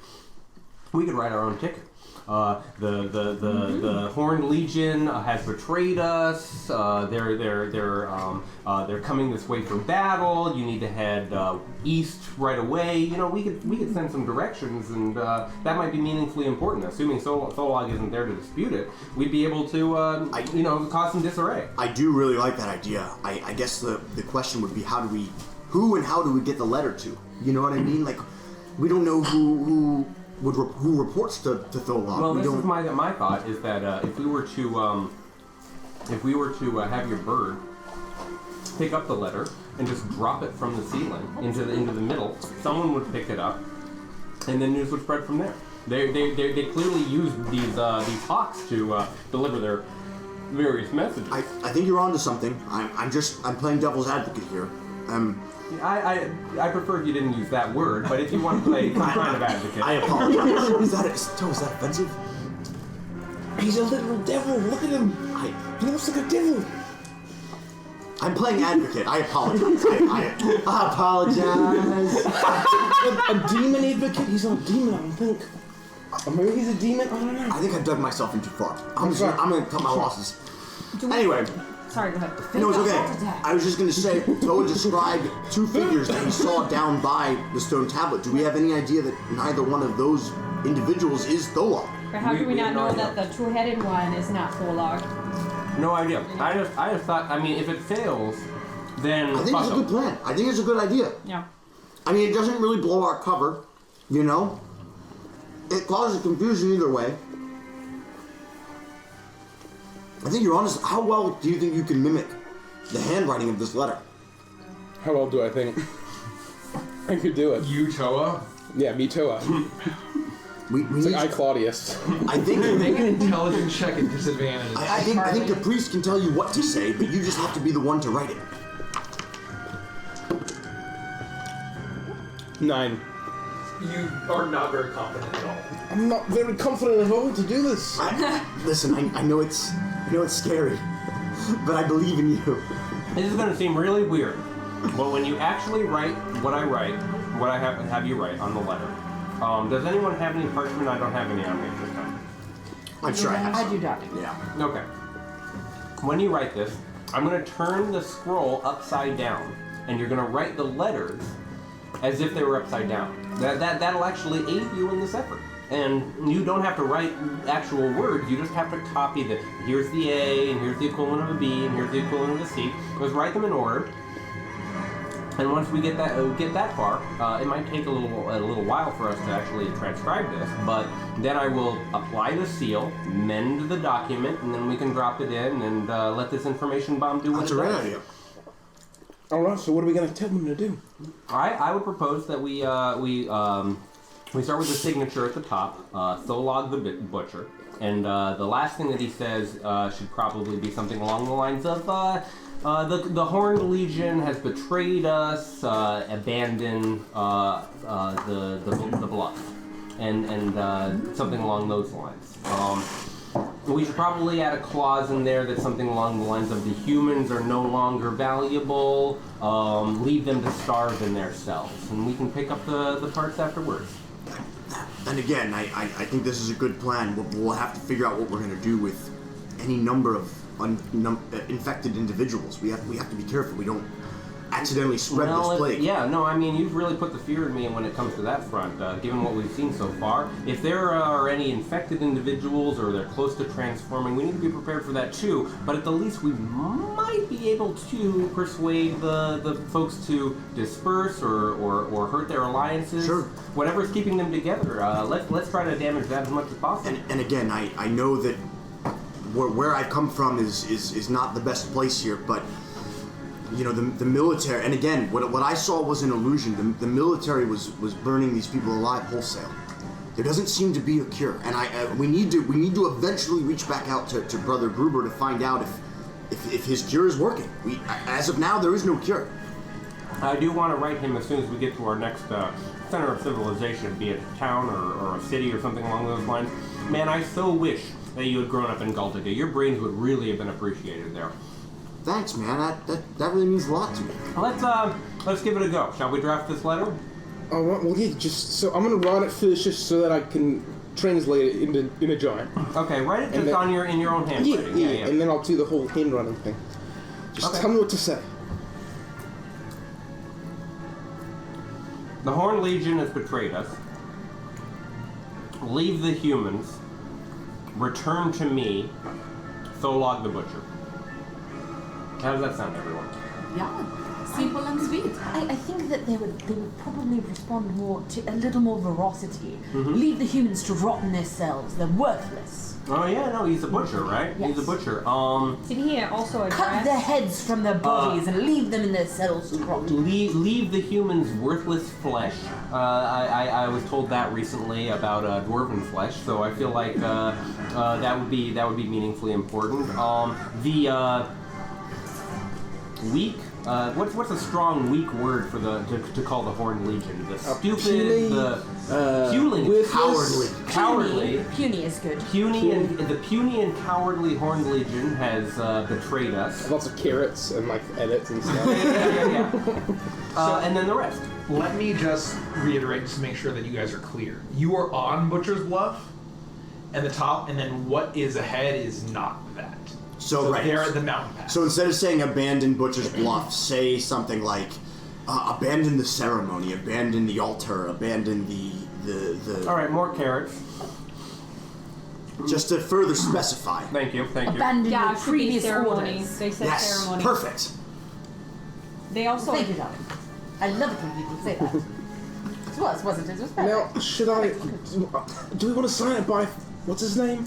we could write our own ticket. The Horned Legion has betrayed us. They're coming this way for battle. You need to head east right away. You know, we could send some directions, and that might be meaningfully important. Assuming Tholog isn't there to dispute it, we'd be able to cause some disarray. I do really like that idea. I guess the question would be who and how do we get the letter to? You know what I mean? Like, we don't know who reports to Tholog. Well, this is my thought is that if we were to have your bird pick up the letter and just drop it from the ceiling into the middle, someone would pick it up, and then news would spread from there. They clearly use these hawks to deliver their various messages. I think you're onto something. I'm playing devil's advocate here. I prefer if you didn't use that word, but if you want to play some kind of advocate. I apologize. Is that offensive? He's a literal devil. Look at him. He looks like a devil. I'm playing advocate. I apologize. I apologize. A demon advocate? He's not a demon, I don't think. Or maybe he's a demon? I don't know. I think I've dug myself in too far. I'm going to cut my losses. Anyway. Sorry, go ahead. No, it's okay. I was just going to say, Toa described two figures that he saw down by the stone tablet. Do we have any idea that neither one of those individuals is Tholog? But how do we not know that the two-headed one is not Tholog? No idea. I just thought, I mean, if it fails, then I think it's a good plan. I think it's a good idea. Yeah. I mean, it doesn't really blow our cover, you know? It causes confusion either way. I think you're honest. How well do you think you can mimic the handwriting of this letter? How well do I think I could do it? You, Toa? Yeah, me Toa. It's like I, Claudius. I think Make an intelligence check at disadvantage. I think the priest can tell you what to say, but you just have to be the one to write it. 9. You are not very confident at all. I'm not very confident at all to do this. Listen, I know it's scary, but I believe in you. This is going to seem really weird, but when you actually write what I have you write on the letter, does anyone have any parchment? I don't have any on me at this time. I'm sure I have I some. do not. Yeah. Okay. When you write this, I'm going to turn the scroll upside down, and you're going to write the letters as if they were upside down. That'll actually aid you in this effort. And you don't have to write actual words, you just have to copy here's the A, and here's the equivalent of a B, and here's the equivalent of a C. Just write them in order. And once we get that far, it might take a little while for us to actually transcribe this, but then I will apply the seal, mend the document, and then we can drop it in and let this information bomb do what it does. That's a great idea. Alright, so what are we going to tell them to do? I would propose that we start with the signature at the top, Tholog the Butcher, and the last thing that he says should probably be something along the lines of the Horned Legion has betrayed us, abandoned the bluff, and something along those lines. We should probably add a clause in there that's something along the lines of the humans are no longer valuable, leave them to starve in their cells, and we can pick up the parts afterwards. And again, I think this is a good plan. We'll have to figure out what we're going to do with any number of infected individuals. We have to be careful. We don't accidentally spread this plague. Yeah, no, I mean, you've really put the fear in me when it comes to that front, given what we've seen so far. If there are any infected individuals or they're close to transforming, we need to be prepared for that too, but at the least we might be able to persuade the folks to disperse or hurt their alliances. Sure. Whatever's keeping them together, let's try to damage that as much as possible. And again, I know that where I come from is not the best place here, but you know, the military, and again, what I saw was an illusion. The military was burning these people alive wholesale. There doesn't seem to be a cure, and we need to eventually reach back out to Brother Gruber to find out if his cure is working. As of now, there is no cure. I do want to write him as soon as we get to our next center of civilization, be it a town or a city or something along those lines. Man, I so wish that you had grown up in Galtica. Your brains would really have been appreciated there. Thanks, man. That really means a lot to me. Let's give it a go. Shall we draft this letter? Oh, well, yeah, so I'm gonna write it first, just so that I can translate it in a giant. Okay, write it just in your own handwriting. Yeah, and then I'll do the whole handwriting thing. Just tell me what to say. The Horned Legion has betrayed us. Leave the humans. Return to me. Tholog the Butcher. How does that sound, everyone? Yeah, simple and sweet. I think that they would probably respond more to a little more veracity. Mm-hmm. Leave the humans to rot in their cells. They're worthless. Oh yeah, no, he's a butcher, right? Yes. He's a butcher. Did he also address? Cut their heads from their bodies and leave them in their cells to rot. Leave the humans worthless flesh. I was told that recently about dwarven flesh, so I feel like that would be meaningfully important. The weak. What's a strong weak word for to call the Horned Legion? The stupid, puny, puling, Cowardly. Puny is good. The puny and cowardly Horned Legion has betrayed us. Lots of carrots and like edits and stuff. Yeah. And then the rest. Let me just reiterate, just to make sure that you guys are clear. You are on Butcher's Bluff, and the top, and then what is ahead is not that. So right. They're at the mountain pass. So instead of saying abandon Butcher's Bluff, say something like abandon the ceremony, abandon the altar, abandon the. All right, more carrots. Just to further specify. Thank you. Abandon your Yeah, previous ceremony. orders. They said Yes, ceremony. perfect. They also. Thank you, darling. I love it when people say that. It wasn't it? It was perfect. Now, should I? Do we want to sign it by what's his name?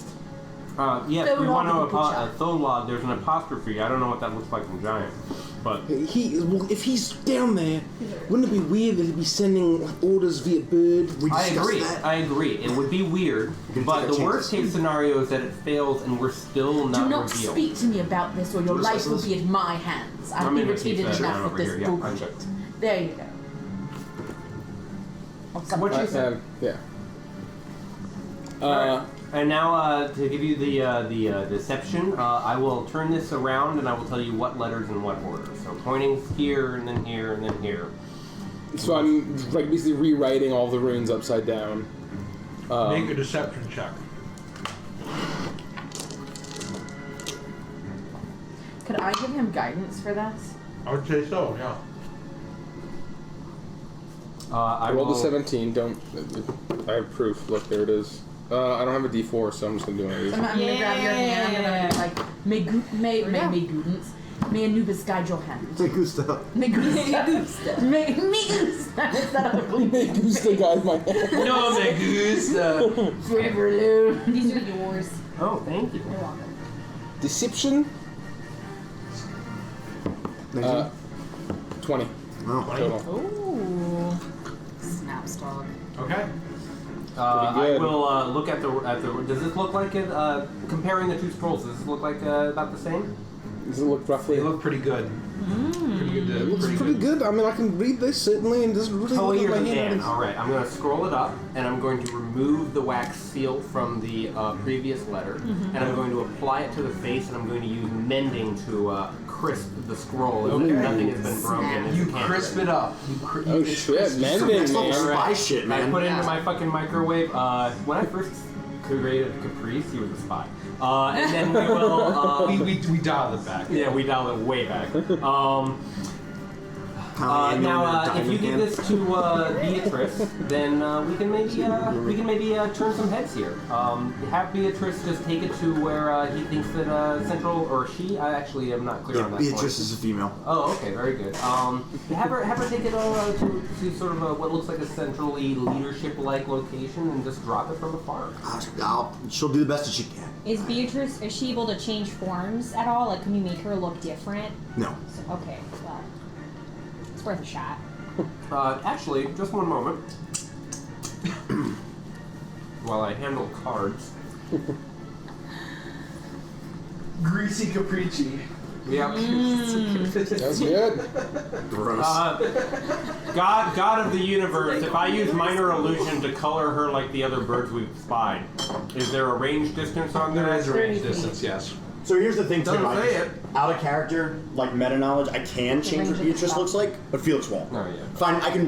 Yes, we want to Tholog. Tholog. There's an apostrophe. I don't know what that looks like in Giant, but If he's down there, wouldn't it be weird that he'd be sending like, orders via bird? We I discussed agree. that. I agree. It would be weird, can but take the our worst case scenario is that it fails and we're still not Do not revealed. speak to me about this, or your What life is will this? be at my hands. I've I'm gonna keep irritated that enough down with over this here. Yeah, I bullshit. checked. There you go. What you said. Yeah. Alright. And now, to give you the deception, I will turn this around and I will tell you what letters in what order. So pointing here and then here and then here. So I'm like basically rewriting all the runes upside down. Make a deception check. Could I give him guidance for this? I would say so, yeah. I rolled a 17. I have proof. Look, there it is. I don't have a D4, so I'm just gonna do one of these. I'm gonna grab your hand and I'm gonna be like, may Anubis guide your hand. Take Gusta. May Gusta. May Gusta. Is that ugly? Make Gusta guide my hand. No, me gusta. Forever Lou. These are yours. Oh, thank you. You're welcome. Deception. 20 Oh. total. Ooh. Snaps dog. Okay. I good. will look at the. Does this look like it? Comparing the two scrolls, does this look like about the same? Does it look roughly? They look pretty good. Pretty good. It looks pretty good. I mean, I can read this certainly, and doesn't really look Holier like my than Dan. handwriting. All right, I'm going to scroll it up, and I'm going to remove the wax seal from the previous letter, and I'm going to apply it to the face, and I'm going to use mending to crisp the scroll. Okay. Nothing has been broken. You crisp it up. Oh shit, mending, That's all man. spy shit, I man. put it into my fucking microwave. When I first created Caprice, he was a spy. And then we will. We dialed it back. Yeah, we dialed it way back. Now, if you give this to Beatrice, then we can maybe turn some heads here. Have Beatrice just take it to where he thinks that Central or she. I actually am not clear on that. Beatrice point. is a female. Oh, okay, very good. Have her take it to sort of what looks like a centrally leadership-like location and just drop it from afar. She'll do the best that she can. Is Beatrice, is she able to change forms at all? Like, can you make her look different? No. Okay, well, it's worth a shot. Actually, just one moment. While I handle cards. Greasy capricci. Yep. That's good. Gross. God of the universe, if I use minor illusion to color her like the other birds we've spied, is there a range distance on that? There is a range distance, yes. So here's the thing, too. Doesn't say it. Out of character, like meta knowledge, I can change what Beatrice looks like, but Felix won't. Oh, yeah. Fine, I can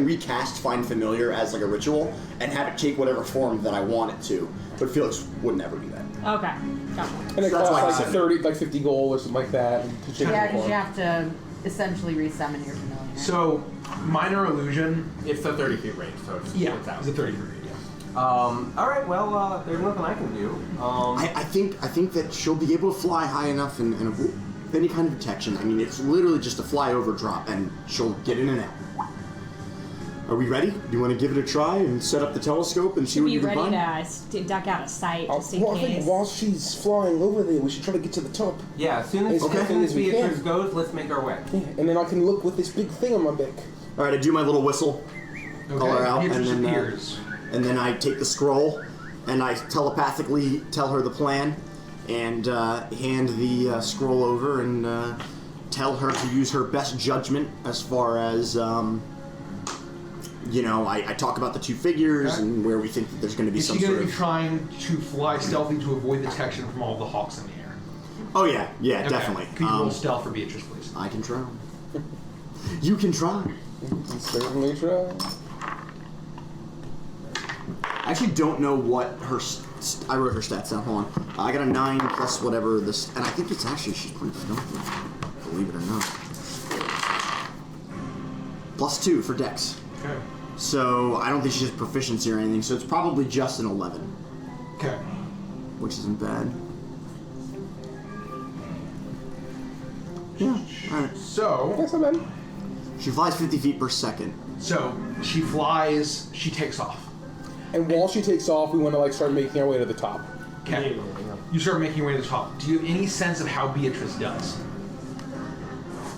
recast Find Familiar as like a ritual and have it take whatever form that I want it to, but Felix would never do that. Okay, gotcha. And it So that's why I costs said like 50 gold or something like that. To change Yeah, the because form. you have to essentially resummon your familiar. So, minor illusion. It's a 30 feet range, so it's out. It's a 30 degree. All right. Well, there's nothing I can do. I think that she'll be able to fly high enough and avoid any kind of detection. I mean, it's literally just a flyover drop, and she'll get in and out. Are we ready? Do you want to give it a try and set up the telescope and see Should what be you can ready find? to duck out of sight just in Well, I case. think while she's flying over there, we should try to get to the top. Yeah. As soon as we Beatrice can. goes, let's make our way. Yeah, and then I can look with this big thing on my back. All right, I do my little whistle, call her out, Beatrice and then appears. and then I take the scroll and I telepathically tell her the plan and hand the scroll over and tell her to use her best judgment as far as I talk about the two figures and where we think that there's going to be Is some she going sort to be of. trying to fly stealthy to avoid detection from all the hawks in the air? Oh yeah, Okay. definitely. Can you roll stealth for Beatrice, please? I can try. You can try. Certainly try. I actually don't know what her. I wrote her stats down. Hold on. I got a 9 plus whatever this, and I think it's actually she's pretty stealthy. Believe it or not. +2 for Dex. Okay. So I don't think she has proficiency or anything. So it's probably just an 11, Okay. which isn't bad. Yeah. All right. So, Yes, I'm in. She flies 50 feet per second. she flies, she takes off. And while she takes off, we want to start making our way to the top. Okay. You start making your way to the top. Do you have any sense of how Beatrice does?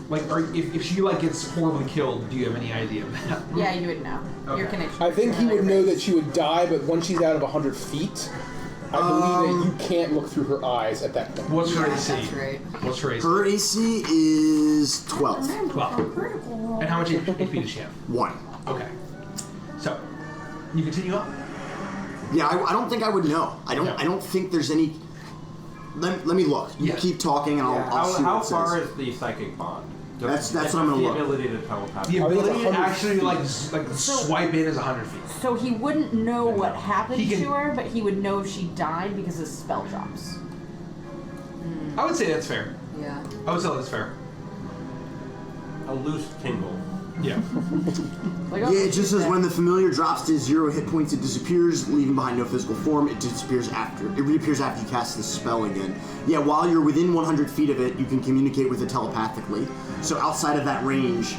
Like, if she gets horribly killed, do you have any idea of that? Yeah, you would know. Okay. Your connection. I think he would know that she would die, but once she's out of 100 feet, I believe that you can't look through her eyes at that point. What's her AC? That's right. What's her AC? Her AC is 12. 12. And how much HP does she have? 1. Okay. So, you continue up? Yeah, I don't think I would know. I don't think there's any. Let me look. You Yeah. keep talking, and I'll see How what it far says. is the psychic bond? That's what I'm gonna look. The ability to telepathy. The I think it's ability to 100 actually swipe in is 100 feet. So he wouldn't know what happened He can- to her, but he would know if she died because of spell drops. I would say that's fair. Yeah. I would say that's fair. A loose tingle. Yeah. Yeah, it just says when the familiar drops to 0 hit points, it disappears, leaving behind no physical form. It reappears after you cast the spell again. Yeah, while you're within 100 feet of it, you can communicate with it telepathically. So outside of that range,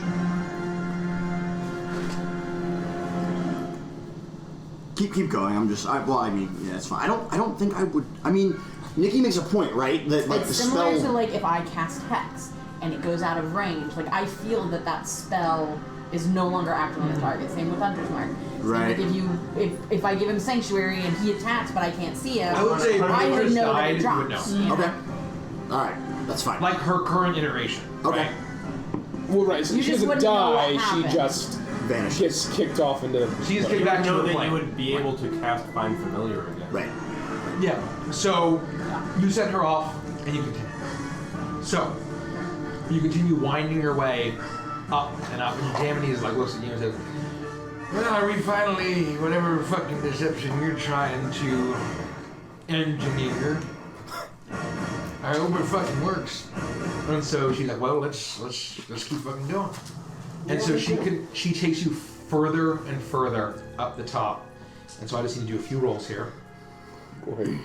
keep going. Yeah, it's fine. I don't think I would. I mean, Nikki makes a point, right? That It's the similar spell. to if I cast Hex and it goes out of range. I feel that spell is no longer active on the target. Same with Hunter's Mark. Right. If I give him Sanctuary and he attacks but I can't see him, I would say if I would Beatrice know that died, it you would drops. know. Okay. All right, that's fine. Like her current iteration. Okay. Right? Well, right, so You she just doesn't wouldn't know what die, she happened. just Vanish. gets kicked off into the... She's You kicked back would to know the that plane. you would be able to cast Find Familiar again. Right. Yeah. So you send her off, and you continue. So You continue winding your way up and up, and Jamity is like looks at you and says, "Well, we finally, whatever fucking deception you're trying to engineer, I hope it fucking works." And so she's like, "Well, let's keep fucking going." And so she takes you further and further up the top. And so I just need to do a few rolls here. Go ahead.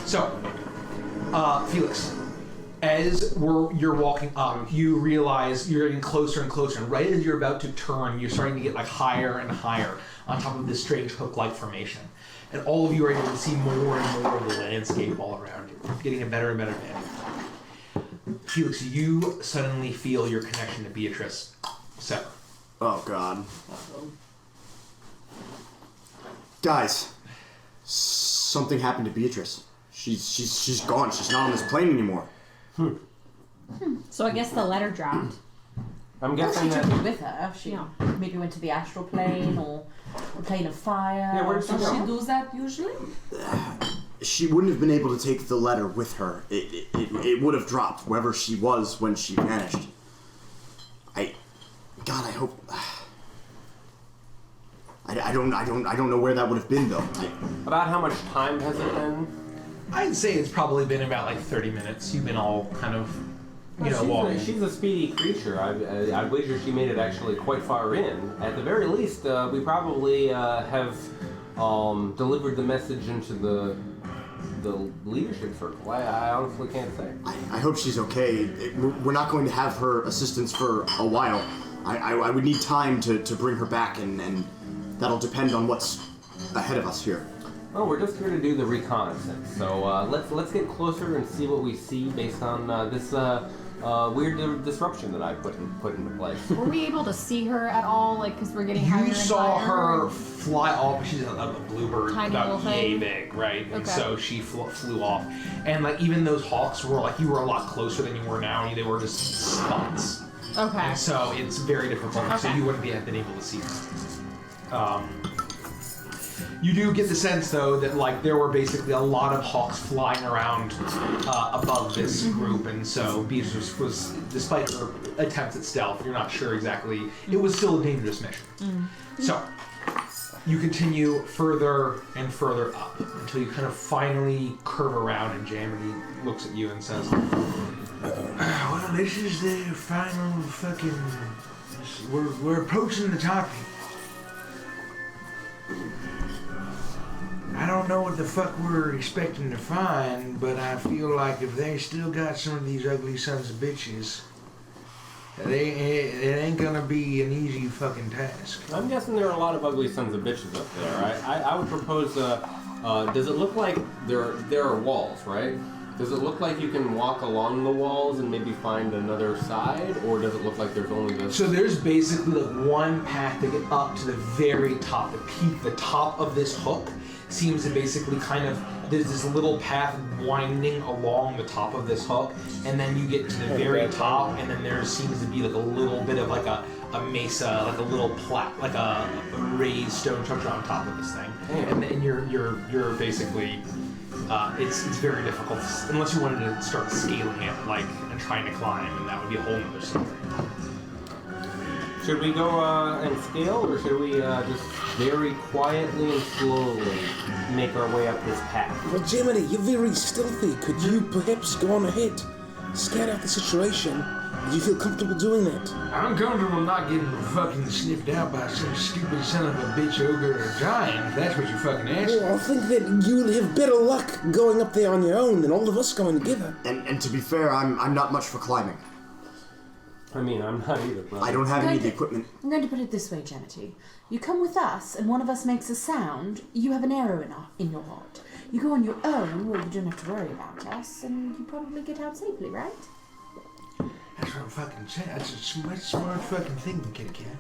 So, Felix, as you're walking up, you realize you're getting closer and closer, and right as you're about to turn, you're starting to get like higher and higher on top of this strange hook-like formation. And all of you are able to see more and more of the landscape all around you, getting a better and better vantage. Felix, you suddenly feel your connection to Beatrice sever. Oh, God. Guys, something happened to Beatrice. She's gone. She's not on this plane anymore. So I guess the letter dropped. I'm guessing She that. took me with her. She maybe went to the astral plane or the plane of fire. Yeah, where did she Does go? she do that usually? She wouldn't have been able to take the letter with her. It would have dropped wherever she was when she vanished. I hope. I don't know where that would have been though. About how much time has it been? I'd say it's probably been about like 30 minutes. You've been all kind of, walking. She's a speedy creature. I wager she made it actually quite far in. At the very least, we probably have delivered the message into the leadership circle. I honestly can't say. I hope she's okay. We're not going to have her assistance for a while. I would need time to bring her back, and that'll depend on what's ahead of us here. Well, we're just here to do the reconnaissance. So let's get closer and see what we see based on this weird disruption that I put into place. Were we able to see her at all? Like, because we're getting higher You and saw higher? her fly off. She's a bluebird, Tiny about little yay thing. big, right? And Okay. so she flew off. And like even those hawks were like, you were a lot closer than you were now. They were just spots. Okay. And so it's very difficult. So Okay. you wouldn't have been able to see her. You do get the sense, though, that like there were basically a lot of hawks flying around above this group, and so Beatrice was, despite her attempts at stealth, you're not sure exactly. It was still a dangerous mission. So you continue further and further up until you kind of finally curve around, and Jamity looks at you and says, "Well, this is the final fucking. We're approaching the top." I don't know what the fuck we're expecting to find, but I feel like if they still got some of these ugly sons of bitches, it ain't gonna be an easy fucking task. I'm guessing there are a lot of ugly sons of bitches up there. I would propose. Does it look like there are walls, right? Does it look like you can walk along the walls and maybe find another side, or does it look like there's only this? So there's basically like one path to get up to the very top, the top of this hook seems to basically kind of, there's this little path winding along the top of this hook, and then you get to the very top, and then there seems to be like a little bit of like a mesa, like a little like a raised stone structure on top of this thing, and then you're basically, it's very difficult unless you wanted to start scaling it like and trying to climb, and that would be a whole nother story. Should we go and scale, or should we just very quietly and slowly make our way up this path? Well, Jiminy, you're very stealthy. Could you perhaps go on ahead, scout out the situation? Do you feel comfortable doing that? I'm comfortable not getting fucking sniffed out by some stupid son of a bitch ogre or giant, if that's what you fucking asked. Well, I think that you will have better luck going up there on your own than all of us going together. And to be fair, I'm not much for climbing. I mean, I'm not either. But I don't have any of the equipment. I'm going to put it this way, Jamity. You come with us, and one of us makes a sound, you have an arrow in your heart. You go on your own, well, you don't have to worry about us, and you probably get out safely, right? That's what I'm fucking saying. That's a smart fucking thing, Kitty Cat.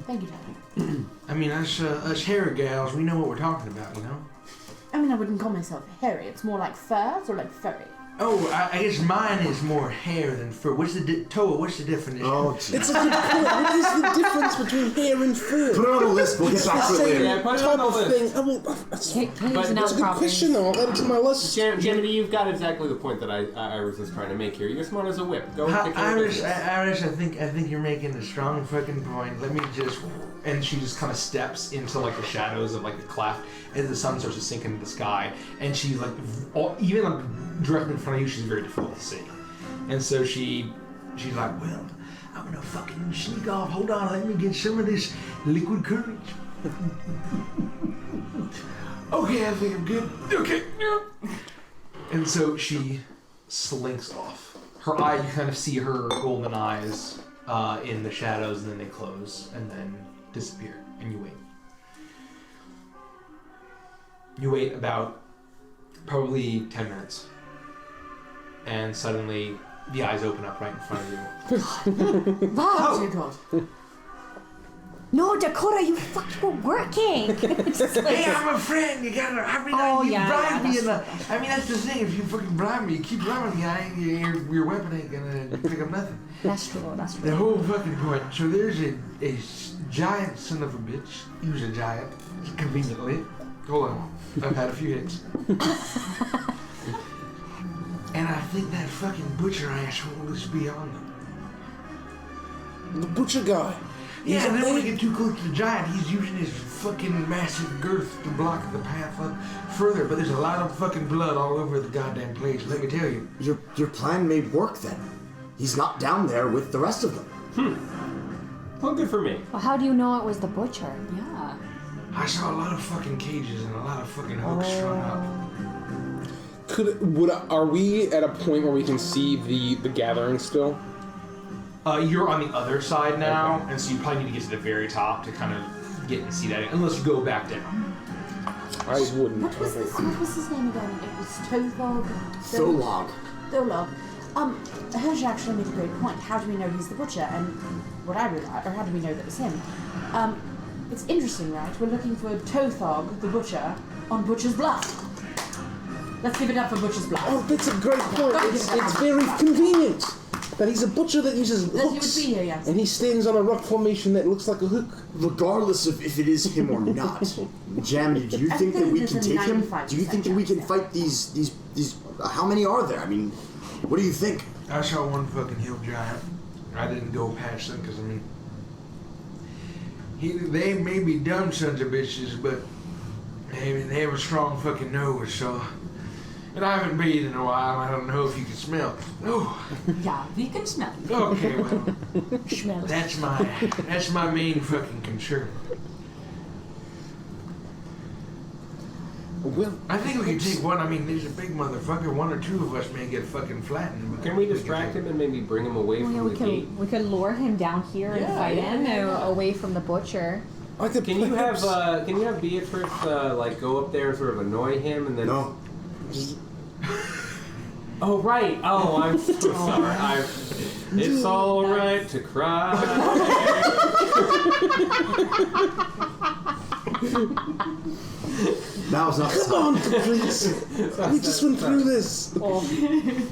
Thank you, darling. I mean, us hairy gals, we know what we're talking about, you know? I mean, I wouldn't call myself hairy. It's more like furs or like furry. Oh, I guess mine is more hair than fur. What's the Toa? What's the definition? Oh, It's a good point. What is the difference between hair and fur? Put it on the list. We'll get back to it later. Yeah, put it type on the of list. thing. I mean, that's Can you use an a good outcropping? question, though. I'll add it to my list. Jiminy, you've got exactly the point that Iris is trying to make here. You're smart as a whip. Go with the Iris, characters. I think you're making a strong fucking point. Let me just. And she just kind of steps into like the shadows of like the cleft as the sun starts to sink into the sky. And she's like, even like directly in front of you, she's very difficult to see. And so she's like, well, I'm gonna fucking sneak off. Hold on, let me get some of this liquid courage. Okay, I think I'm good. Okay. And so she slinks off. Her eye, you kind of see her golden eyes in the shadows, and then they close, and then disappear, and you wait. You wait about probably 10 minutes, and suddenly the eyes open up right in front of you. Wow, dear God. No, Dakota, you were working. Just like- Hey, I'm a friend. You gotta. I mean, Oh, you yeah, bribe me. that's I mean, that's the thing. If you fucking bribe me, you keep bribing me. Your weapon ain't gonna pick up nothing. That's true. That's The true. whole fucking point. So there's a giant son of a bitch. He was a giant, conveniently. Hold on, I've had a few hits. And I think that fucking butcher asshole is beyond them. The butcher guy. Yeah, and then when we get too close to the giant, he's using his fucking massive girth to block the path up further. But there's a lot of fucking blood all over the goddamn place, let me tell you. Your plan may work then. He's not down there with the rest of them. Well, good for me. Well, how do you know it was the butcher? Yeah. I saw a lot of fucking cages and a lot of fucking hooks strung up. Are we at a point where we can see the gathering still? You're on the other side now, and so you probably need to get to the very top to kind of get and see that, unless you go back down. I wouldn't. What was his name again? It was Tholog. Tholog. Tholog. Herge actually made a great point. How do we know he's the butcher? And what I realized, or how do we know that it's him? It's interesting, right? We're looking for Tothog, the butcher, on Butcher's Bluff. Let's give it up for Butcher's Bluff. Oh, that's a great point. It's very convenient that he's a butcher that uses That he hooks, would be here, yes. and he stands on a rock formation that looks like a hook. Regardless of if it is him or not, Jamie, do you think that we can take him? Do you think that we can fight these? How many are there? I mean, what do you think? I saw one fucking hill giant. I didn't go past them because, I mean, they may be dumb sons of bitches, but they have a strong fucking nose, so. And I haven't bathed in a while, I don't know if you can smell. Oh, Yeah, we can smell it. okay, well, Smell it. that's my main fucking concern. Well, I think we can take one. I mean, he's a big motherfucker. One or two of us may get fucking flattened. but Can we distract him and maybe bring him away Well, yeah, from the gate? we could lure him down here and fight him away from the butcher. I could Can you have perhaps- Beatrice like go up there and sort of annoy him and then? No. Oh right. Oh, I'm so sorry. It's all right to cry. Now's not the Come time. on, Caprice. We just went through this. Well,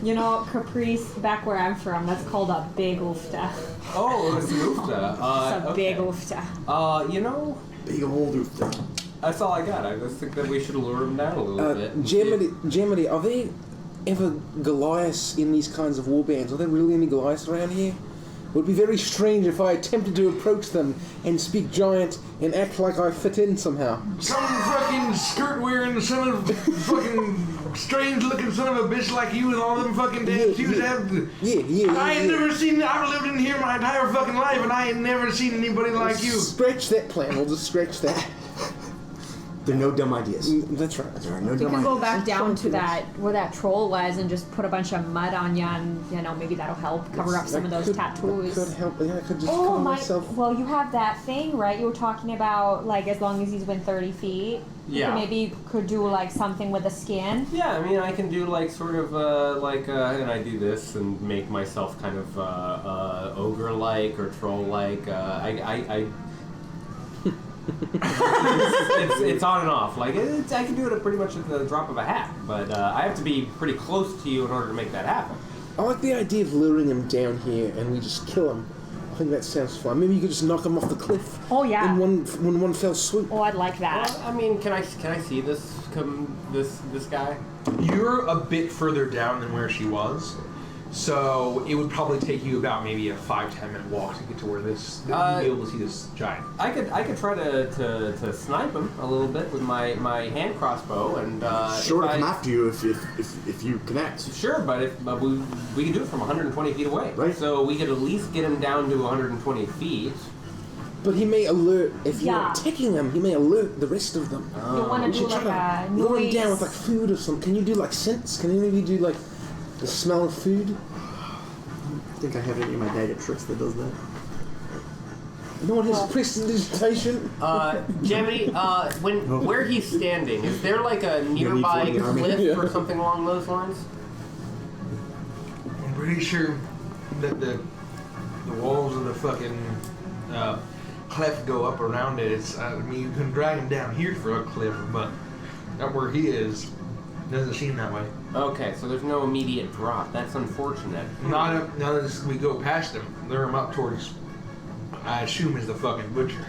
you know, Caprice, back where I'm from, that's called a big oofta. Oh, it's Mufta. It's a big oofta. You know, Big old roof. that's all I got. I just think that we should lure him down a little bit. Gemini, are there ever Goliaths in these kinds of warbands? Are there really any Goliaths around here? It would be very strange if I attempted to approach them and speak giant and act like I fit in somehow. Some fucking skirt wearing son of fucking strange looking son of a bitch like you with all them fucking damn shoes. I ain't never seen. I've lived in here my entire fucking life, and I ain't never seen anybody like you. Scratch that plan. We'll just scratch that. There are no dumb ideas. That's right. There are no You dumb can ideas. go back down to that where that troll was and just put a bunch of mud on you, and you know maybe that'll help cover up some of those tattoos. Could help. Yeah, I could just Oh cover my! myself. Well, you have that thing, right? You were talking about like as long as he's within 30 feet. Yeah. Maybe you could do like something with the skin. Yeah, I mean, I can do like sort of and I do this and make myself kind of ogre-like or troll-like. it's on and off. Like I can do it pretty much at the drop of a hat, but I have to be pretty close to you in order to make that happen. I like the idea of luring him down here and we just kill him. I think that sounds fun. Maybe you could just knock him off the cliff. Oh yeah. In one fell swoop. Oh, I'd like that. Well, I mean, can I see this guy? You're a bit further down than where she was, so it would probably take you about maybe a 5-10 minute walk to get to where this. You'd be able to see this giant. I could try to snipe him a little bit with my hand crossbow and. Sure to come after you if you connect. Sure, but we can do it from 120 feet away. Right. So we could at least get him down to 120 feet. But he may alert, if you're attacking him, he may alert the rest of them. You want to do like a lure him noise. down with like food or something. Can you do like scents? Can you maybe do like the smell of food? I think I have any of my bag of tricks that does that. No one has prestidigitation. Jemmy, where he's standing, is there like a nearby cliff or something along those lines? I'm pretty sure that the walls of the fucking cleft go up around it. I mean, you can drag him down here for a cliff, but not where he is. Doesn't seem that way. Okay, so there's no immediate drop. That's unfortunate. Not unless we go past him. Lure him up towards, I assume, is the fucking butcher.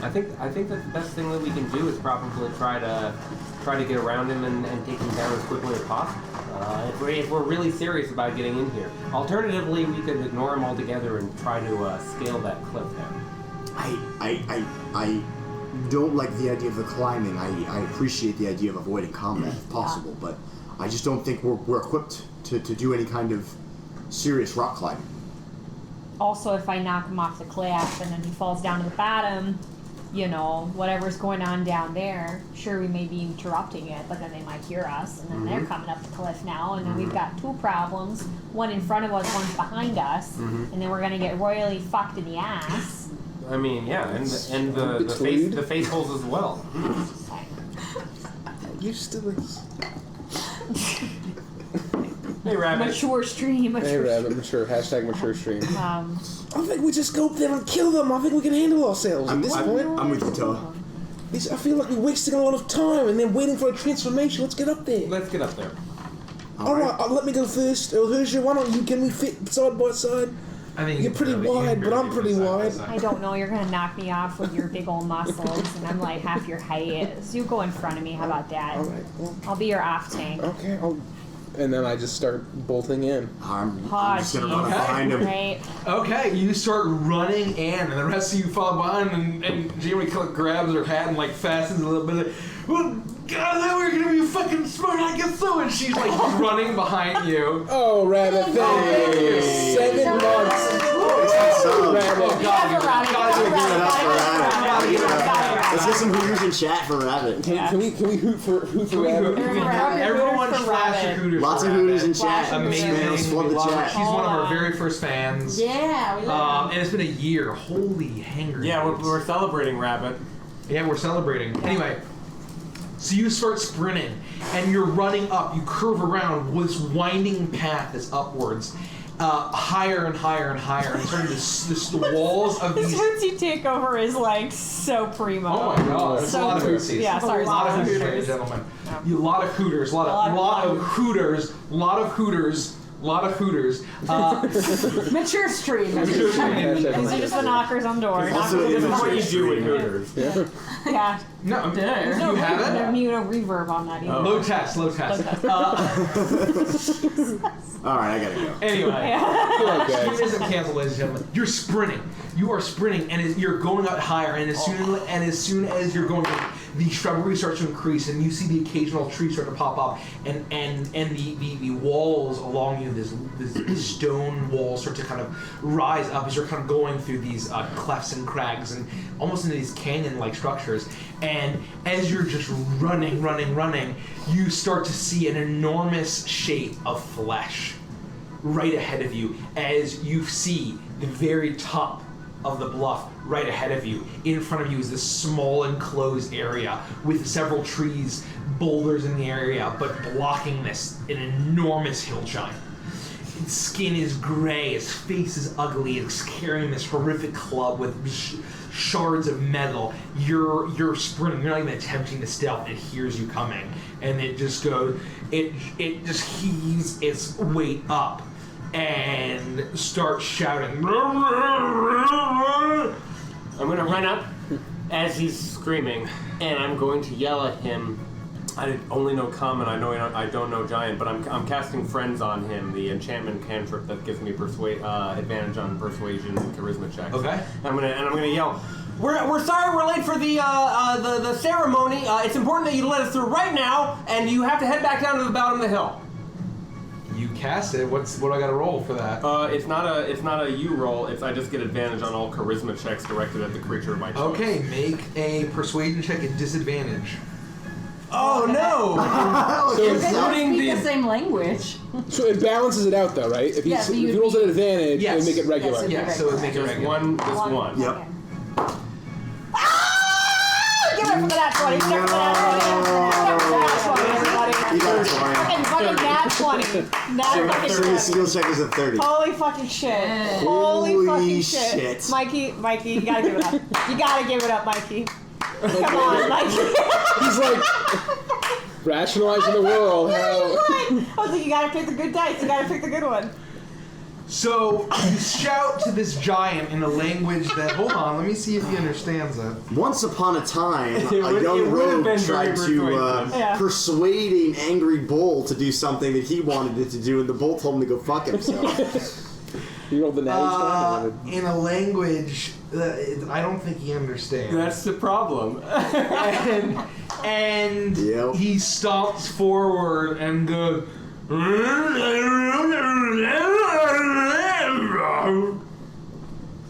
I think that the best thing that we can do is probably try to get around him and take him down as quickly as possible. If we're really serious about getting in here. Alternatively, we could ignore him altogether and try to scale that cliff down. I don't like the idea of the climbing. I appreciate the idea of avoiding combat if possible, but I just don't think we're equipped to do any kind of serious rock climbing. Also, if I knock him off the cliff and then he falls down to the bottom, you know, whatever's going on down there, sure, we may be interrupting it, but then they might hear us, and then they're coming up the cliff now, and then we've got two problems. One in front of us, one's behind us, and then we're going to get royally fucked in the ass. I mean, yeah, and the face holes as well. Used to this. Hey, Rabbit. Mature stream. Hey, Rabbit, mature. Hashtag mature stream. Um, I think we just go up there and kill them. I think we can handle ourselves at this point. I'm with you, Toa. I feel like we're wasting a lot of time and then waiting for a transformation. Let's get up there. Let's get up there. Alright, let me go first. Hershey, why don't you? Can we fit side by side? I think you're pretty wide, but I'm pretty wide. I don't know, you're gonna knock me off with your big old muscles, and I'm like half your height. So you go in front of me, how about that? Alright, well, I'll be your off tank. okay, and then I just start bolting in. I'm just gonna run behind him. Right. Okay, you start running in, and the rest of you follow behind, and Jamie grabs her hat and like fastens a little bit. Well, God, I thought we were gonna be fucking smart. I guess so. And she's like running behind you. Oh, Rabbit, thank you. 7 months. Rabbit. Oh God, Let's get some hooters in chat for Rabbit. Can we hoot for Rabbit? Everyone flash your hooters. Lots of hooters in chat. Amazing. Flood the chat. She's one of our very first fans. Yeah, we love And it's been a year. Holy hanger. Yeah, we're celebrating, Rabbit. Yeah, we're celebrating. Anyway, so you start sprinting, and you're running up. You curve around this winding path that's upwards, higher and higher and higher, and sort of the walls of This these. Hootsie takeover is like so primo. Oh my God! It's a lot of hootsies. Yeah, sorry, a lot of hooters, ladies and gentlemen. A lot of hooters. A lot of hooters. A lot of hooters. A lot of hooters. Mature stream. These are just the knockers on doors. Also, What you do with hooters. Yeah. No, There's you have it. no reverb on that either. Low test. Alright, I gotta go. Anyway, stream isn't canceled, ladies and gentlemen. You're sprinting. You are sprinting, and you're going up higher. And as soon as you're going, the shrubbery starts to increase, and you see the occasional tree start to pop up, and the walls along you, this stone walls start to kind of rise up as you're kind of going through these clefts and crags, and almost into these canyon-like structures. And as you're just running, you start to see an enormous shape of flesh right ahead of you as you see the very top of the bluff right ahead of you. In front of you is this small enclosed area with several trees, boulders in the area, but blocking an enormous hill giant. His skin is gray, his face is ugly, and he's carrying this horrific club with shards of metal. You're sprinting, you're not even attempting to stealth, it hears you coming. And it just goes, it just heaves its weight up and starts shouting. I'm gonna run up as he's screaming, and I'm going to yell at him. I only know Common. I don't know Giant, but I'm casting Friends on him, the enchantment cantrip that gives me advantage on persuasion and charisma checks. Okay. I'm gonna yell. We're sorry we're late for the ceremony. It's important that you let us through right now, and you have to head back down to the bottom of the hill. You cast it. What do I got to roll for that? It's not a you roll. I just get advantage on all charisma checks directed at the creature of my choice. Okay, make a persuasion check at disadvantage. Oh no! So you guys speak the same language. So it balances it out, though, right? If he rolls at advantage, it would make it regular. Yes, so it would make it regular. Just one. Yep. Give it for that 20. Give it for that 20. You got 20. Fucking nat 20. Nat fucking So your skill check is a 30. Holy fucking shit. Holy fucking shit. Mikey, you gotta give it up. You gotta give it up, Mikey. Come on, Mikey. He's like rationalizing the world. I was like, you gotta pick the good dice. You gotta pick the good one. So you shout to this giant in a language that, hold on, let me see if he understands it. Once upon a time, a young rogue tried to persuade an angry bull to do something that he wanted it to do, and the bull told him to go fuck himself. You rolled the natty 20? In a language that I don't think he understands. That's the problem. and he stomps forward and goes.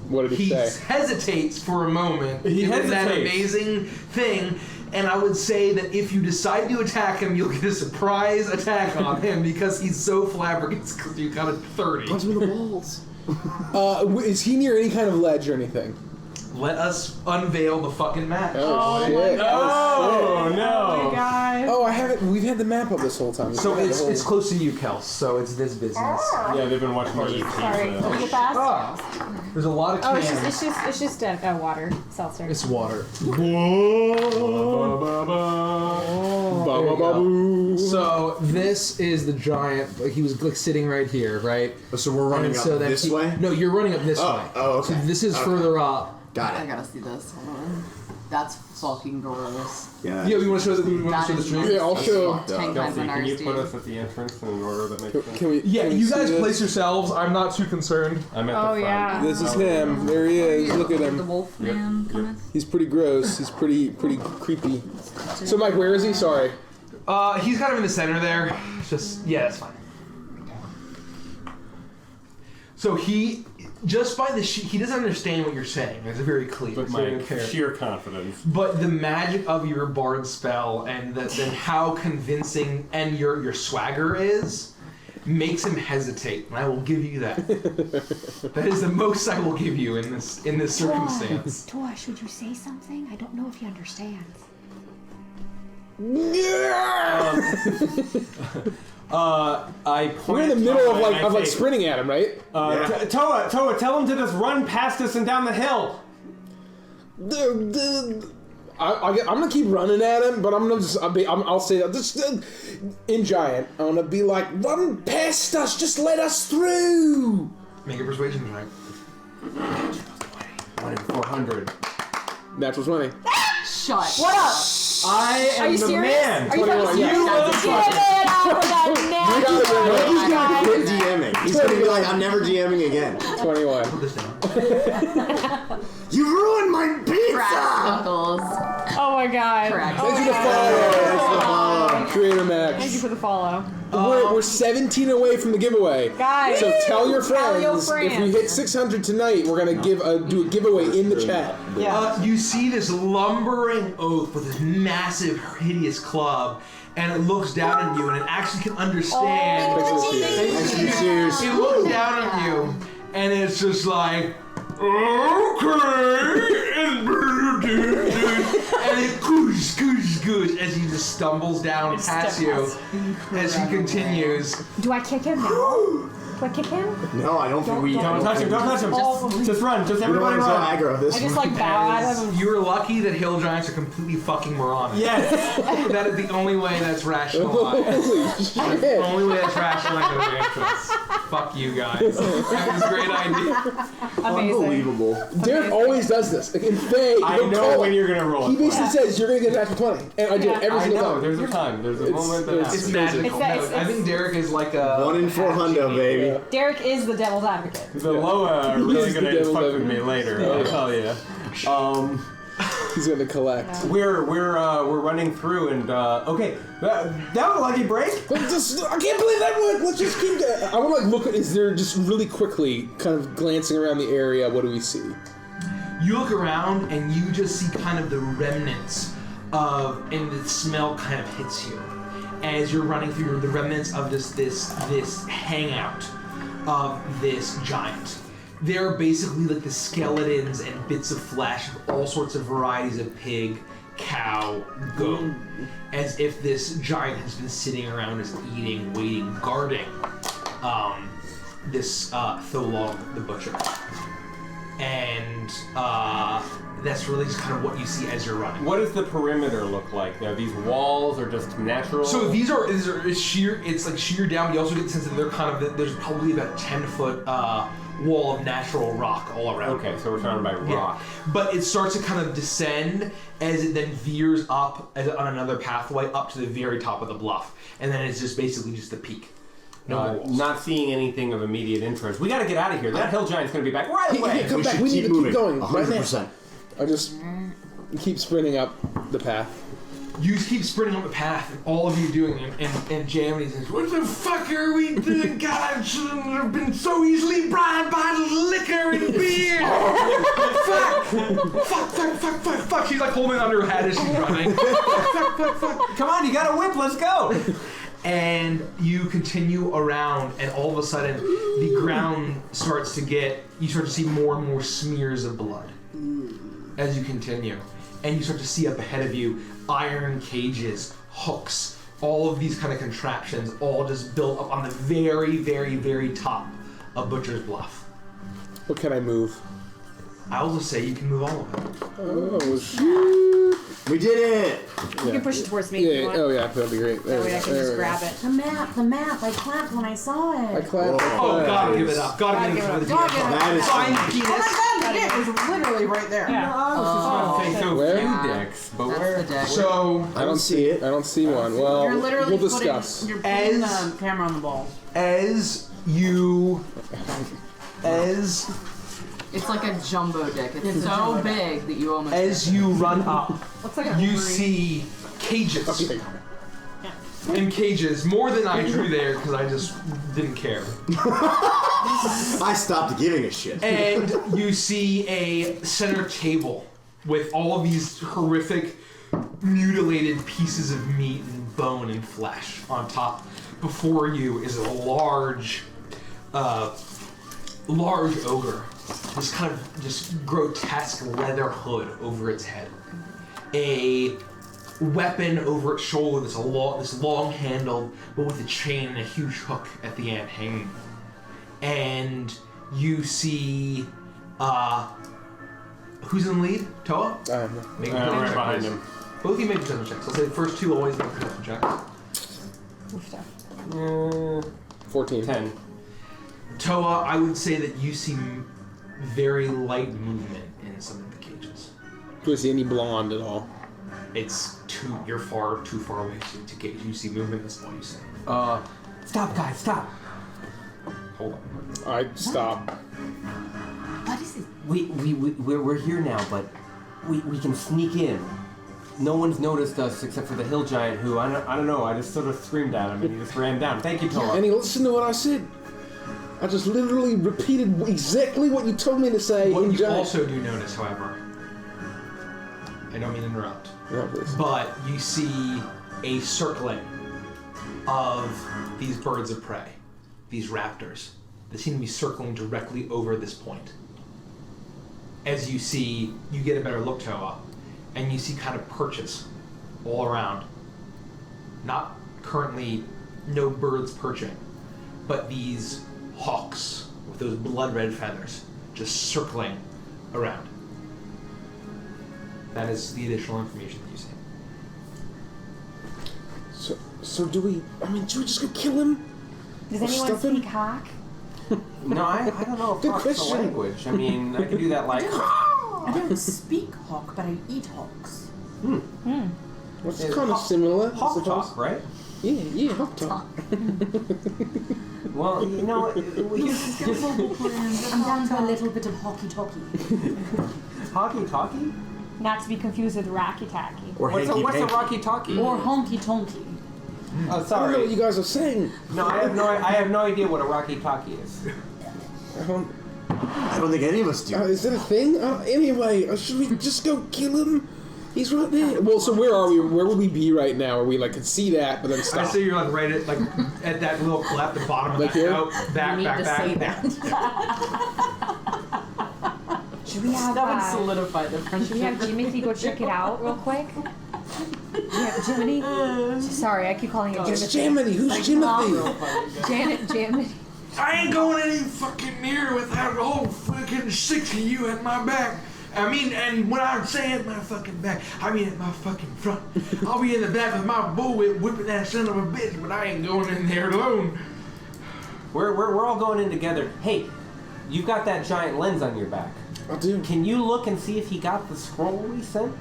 What did he say? He hesitates for a moment. He hesitates. That amazing thing. And I would say that if you decide to attack him, you'll get a surprise attack on him because he's so flabbergasted because you got a 30. Punch him in the balls. Is he near any kind of ledge or anything? Let us unveil the fucking map. Oh, shit. Oh, no. Oh my god. Oh, I haven't. We've had the map up this whole time. So it's close to you, Kels. So it's this business. Yeah, they've been watching my YouTube. Sorry, can we go fast? There's a lot of Oh, cans. it's just water. Seltzer. It's water. So this is the giant. Like he was like sitting right here, right? So we're running up this way? No, you're running up this way. Oh, okay. So this is further up. Got I it. gotta see this. Hold on. That's fucking gross. Yeah. Yeah, we want to show the That is stream. Yeah, I'll show. 10 times an Can you RSD. put us at the entrance in an order that makes sense? Can we? Yeah, can we you see guys this? place yourselves. I'm not too concerned. I'm at the Oh, front. yeah. This is him. There he is. Look at The him. wolf man cometh. He's pretty gross. He's pretty creepy. So, Mike, where is he? Sorry. He's kind of in the center there. Just that's fine. So he, just by the he doesn't understand what you're saying. It's very clear. But It's my very clear. sheer confidence. But the magic of your bard spell and how convincing and your swagger is makes him hesitate, and I will give you that. That is the most I will give you in this circumstance. Tosh, would you say something? I don't know if he understands. I point We're in the at middle Toa of and I say, sprinting at him, right? Toa, tell him to just run past us and down the hill. I'm gonna keep running at him, but I'll say that just in giant. I'm gonna be like, run past us, just let us through. Make a persuasion check. 400. Natural 20. Shut. What up? I am Are you the serious? man. Are you fucking 21, serious? yeah. Get it out with that He's nasty gonna guy. quit DMing. He's gonna be like, I'm never DMing again. 21. Put this down. You ruined my pizza! Crackles. Oh my god. Correct. Oh Thank my you to god. follow. Creator Max. Thank you for the follow. We're 17 away from the giveaway. Guys, So tell your friends, your if we friends. hit 600 tonight, we're gonna do a giveaway in the chat. Yeah. You see this lumbering oaf with this massive, hideous club, and it looks down at you, and it actually can understand. Cheers. It looks down at you, and it's just like, okay, and it goosh, as he just stumbles down past you, as he continues. Do I kick him now? Do I kick him? No, I don't think we. Don't touch him. Don't touch him. Just run. Just We don't everybody want to run. aggro this. I just like bow at him. You're lucky that hill giants are completely fucking moronic. Yes. That is the only way that's rationalized. Holy That's the shit. only way that's rationalized over entrance. Fuck you guys. That was a great idea. Amazing. Unbelievable. Derek always does this. Like in Faye, I he'll know call when it. you're gonna roll. He it. basically says you're gonna get an natural 20, and I do it every I single know. time. There's a time. There's a moment that it's- It's happens. magical. It's- No, I think Derek is like a 1 in 400, baby. Yeah. Derek is the devil's advocate. The Loa are really He's the gonna devil fuck with devil. me later. I'll tell you. He's gonna collect. We're running through and okay. That was a lucky break. I can't believe that one. Let's just keep. I want to look at. Is there just really quickly, kind of glancing around the area? What do we see? You look around and you just see kind of the remnants of, and the smell kind of hits you as you're running through the remnants of just this hangout of this giant. They're basically like the skeletons and bits of flesh of all sorts of varieties of pig, cow, goat, as if this giant has been sitting around just eating, waiting, guarding this Tholog the butcher. And that's really just kind of what you see as you're running. What does the perimeter look like? Are these walls or just natural? So these are it's sheer. It's like sheer down. But you also get the sense that they're kind of there's probably about a 10-foot wall of natural rock all around. Okay, so we're surrounded by rock. Yeah. But it starts to kind of descend as it then veers up on another pathway up to the very top of the bluff, and then it's just basically just the peak. No walls. Not seeing anything of immediate interest. We got to get out of here. That hill giant's going to be back right away. Come We back. should We need keep to moving. keep going. 100%. I just keep sprinting up the path. You keep sprinting up the path, and all of you doing it, and Jamie says, "What the fuck are we doing? God, I shouldn't have been so easily bribed by liquor and beer. Fuck. She's like holding onto her head as she's running. fuck. Come on, you got a whip. Let's go. And you continue around, and all of a sudden, the ground starts to you start to see more and more smears of blood as you continue. And you start to see up ahead of you iron cages, hooks, all of these kind of contraptions, all just built up on the very, very, very top of Butcher's Bluff. What can I move? I will just say you can move all of it. Oh, shoot. We did it! You can push it towards me if you Yeah, want. oh yeah, that'd be great. That way I can just grab it. The map. I clapped when I saw I it. clapped. Oh, gotta give it up. Gotta give it up. That is Find the Oh penis. my god, it was literally right there. Yeah. I was just going to say so Where? few decks, but That's where? the deck. So, I don't see it. I don't see one. Well, You're literally we'll discuss. You're putting As- the camera on the ball. as It's like a jumbo deck. It's so big that you almost. as you run up, Looks like a you Wolverine. see cages. Okay. In cages, more than I drew there because I just didn't care. I stopped giving a shit. And you see a center table with all of these horrific, mutilated pieces of meat and bone and flesh on top. Before you is a large ogre. This kind of just grotesque leather hood over its head. A weapon over its shoulder, this long handled, but with a chain and a huge hook at the end hanging. And you see, who's in the lead? Toa? Make a Right perception check, behind please. him. Both of you make perception checks. I'll say the first two always make perception checks. 14. 10. Toa, I would say that you see very light movement in some of the cages. Do I see any blonde at all? You're far too far away to gauge. You see movement, that's all you see. Stop, guys, stop. Hold on. I stop. What is it? We're here now, but we can sneak in. No one's noticed us except for the hill giant who, I don't know, I just sort of screamed at him and he just ran down. Thank you, Toa. And he listened to what I said. I just literally repeated exactly what you told me to say. What in you giant. also do notice, however, I don't mean to interrupt, Yeah, please. but you see a circling of these birds of prey, these raptors. They seem to be circling directly over this point. As you get a better look, Toa, and you see kind of perches all around. Not currently, no birds perching, but these hawks with those blood red feathers just circling around. That is the additional information that you see. So do we? I mean, should we just go kill him? Does Or anyone stuff him? speak hawk? No, I don't know if Good hawk's the question. language. I mean, I could do that like. I don't speak hawk, but I eat hawks. It's kind of similar. I Hawk suppose. talk, right? Yeah, hawk talk. Well, you know, I'm down to a little bit of hockey talkie. hockey talkie. Not to be confused with Rocky Tacky. Or What's a hanky-panky. rocky talkie? Or honky tonky. Oh, I don't know sorry. what you guys are saying. No, I have no idea what a rocky talkie is. I don't think any of us do. Is that a thing? Anyway, should we just go kill him? He's right there. Well, so where are we? Where would we be right now? Where we like could see that, but then I stop? say you're like right at that little cleft, the bottom of Like that here? out, back. Should we have That would solidify the should friendship. we have Jimothy go check it out real quick? Yeah, Jiminy. Sorry, I keep calling it It's Jimothy. Jimothy. Who's Jimothy? Janet, Jimothy. I ain't going any fucking near without all fucking 6 of you at my back. I mean, and when I say at my fucking back, I mean at my fucking front. I'll be in the back with my bullwhip whipping that son of a bitch, but I ain't going in there alone. We're all going in together. Hey, you've got that giant lens on your back. I do. Can you look and see if he got the scroll we sent?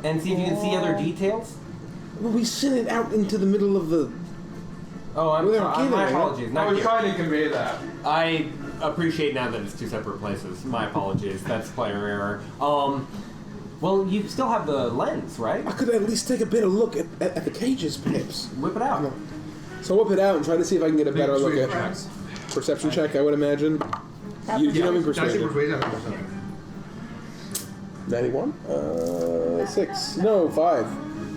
And see if you can see other details? Well, we sent it out into the middle of the. Oh, I'm Well, sorry. My okay, apologies. I Not was here. trying to convey that. I appreciate now that it's 2 separate places. My apologies. That's player error. Well, you still have the lens, right? I could at least take a better look at the cages, perhaps. Whip it out. So I'll whip it out and try to see if I can get a better look at Checks. perception check. I would imagine. You know me persuasion. 91. 6. No, 5.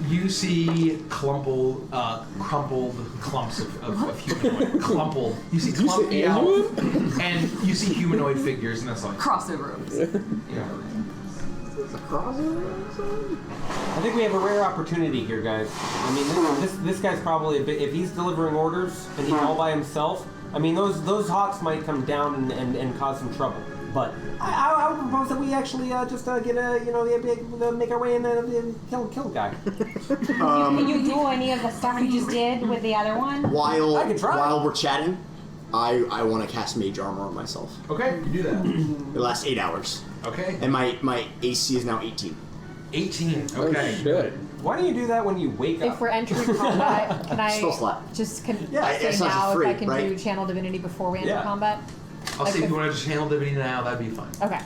You see crumpled clumps of humanoid. Clumpled. You see Did you say clumpy out, alien? and you see humanoid figures, and that's like Crossover. I think we have a rare opportunity here, guys. I mean, this guy's probably a bit. If he's delivering orders and he's all by himself, I mean, those hawks might come down and cause some trouble. But I would propose that we actually just get make our way in and kill the guy. Can you do any of the stuff you just did with the other one? I can try. While we're chatting, I want to cast mage armor on myself. okay, you do that. It lasts 8 hours, Okay, and my AC is now 18. 18. Oh, Okay. shit. Why don't you do that when you wake If up? we're entering combat, can I Spell slot. just Yeah, say it's not now free, if I can right? do Channel Divinity before we enter Yeah. combat? I'll see if you want to just handle divinity now. That'd be fine. Okay.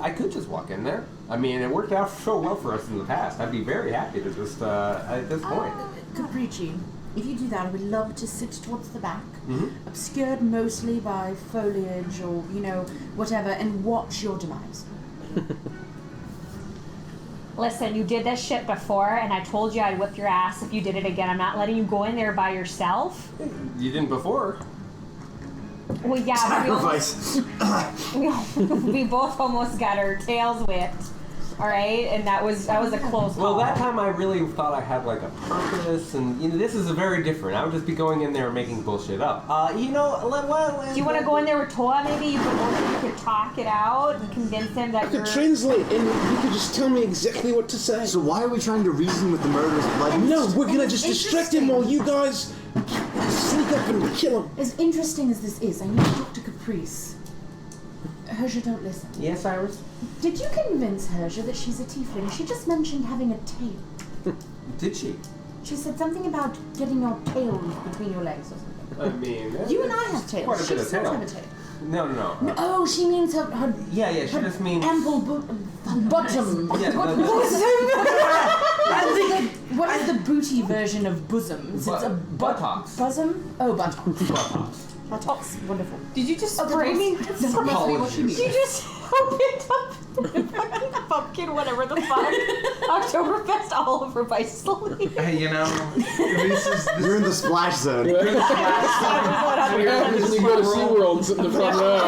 I could just walk in there. I mean, it worked out so well for us in the past. I'd be very happy to just at this point. Capricci, if you do that, I would love to sit towards the back, Mhm. obscured mostly by foliage or, whatever, and watch your demise. Listen, you did this shit before, and I told you I'd whip your ass if you did it again. I'm not letting you go in there by yourself. You didn't before. Well, yeah, Sacrifice. we both almost got our tails whipped. All right, and that was a close call. Well, that time I really thought I had like a purpose, and this is a very different. I would just be going in there and making bullshit up. Do you want to go in there with Toa? Maybe you could talk it out and convince him that I could translate, and you could just tell me exactly what to say. So why are we trying to reason with the murderous blood? No, we're gonna just distract him while you guys sneak up and kill him. As interesting as this is, I need Dr. Caprice. Herja, don't listen. Yes, Iris. Did you convince Herja that she's a tiefling? She just mentioned having a tail. Did she? She said something about getting your tail between your legs or something. I mean, You and I have tails. Quite a She bit of does not tail. have a tail. No. Oh, she means her Yeah. She her just means. ample bottom. Yeah, What is the booty version of bosoms? It's a buttocks. bosom? Oh, buttocks. Buttocks. Buttocks. Wonderful. Did you just Oh, spray me? That must be what she means. You just opened up the fucking pumpkin, whatever the fuck, Oktoberfest all over my sleeve. Hey, You're in the splash zone. What happens when you go to SeaWorld and sit in the front row?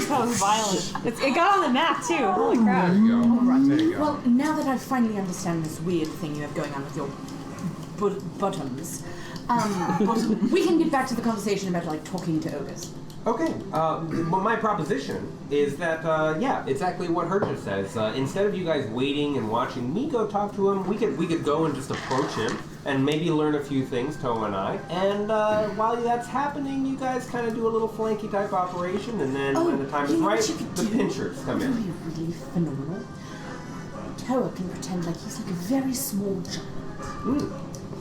That was violent. It got on the map too. Holy crap. There you go. Well, now that I finally understand this weird thing you have going on with your bottoms, But we can get back to the conversation about like talking to ogres. Okay. Well, my proposition is that, yeah, exactly what Herja says. Instead of you guys waiting and watching me go talk to him, we could go and just approach him and maybe learn a few things, Toa and I. And while that's happening, you guys kind of do a little flanky type operation, and then when the time is right, the pinchers come in. You're really phenomenal. Toa can pretend like he's like a very small giant,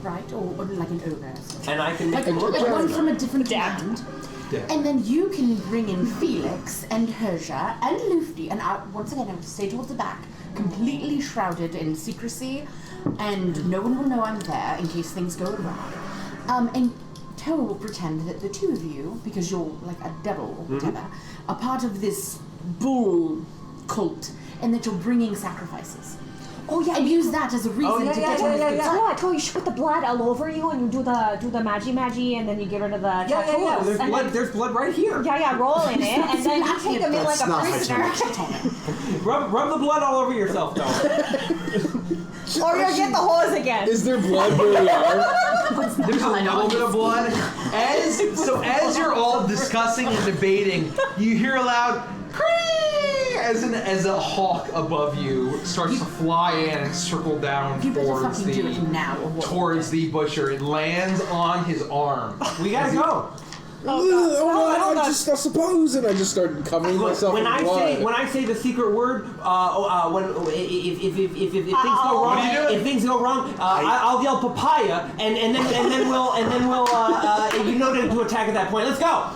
right? Or like an ogre. And I can make Like him look one like from a different land. Yeah. And then you can bring in Felix and Herja and Lufty, and once again, I have to stay towards the back, completely shrouded in secrecy, and no one will know I'm there in case things go wrong. And Toa will pretend that the two of you, because you're like a devil or whatever, are part of this bull cult, and that you're bringing sacrifices. Oh yeah, And use that as a reason to get on his good side. Yeah, I told you, you should put the blood all over you, and you do the magi, and then you get rid of the tattoos. There's And blood. then- There's blood right here. Yeah, roll in it, and then you take him in like a prisoner. Rub the blood all over yourself, though. Or you'll get the hose again. Is there blood where we are? There's a little bit of blood. As you're all discussing and debating, you hear a loud as a hawk above you starts to fly in and circle down You better towards fucking do it now or what? towards the butcher. It lands on his arm. We gotta go. I suppose, and I just started covering myself When in I blood. say the secret word, if things go wrong, What are you doing? if things go wrong, I'll yell papaya, and then we'll you know to attack at that point. Let's go.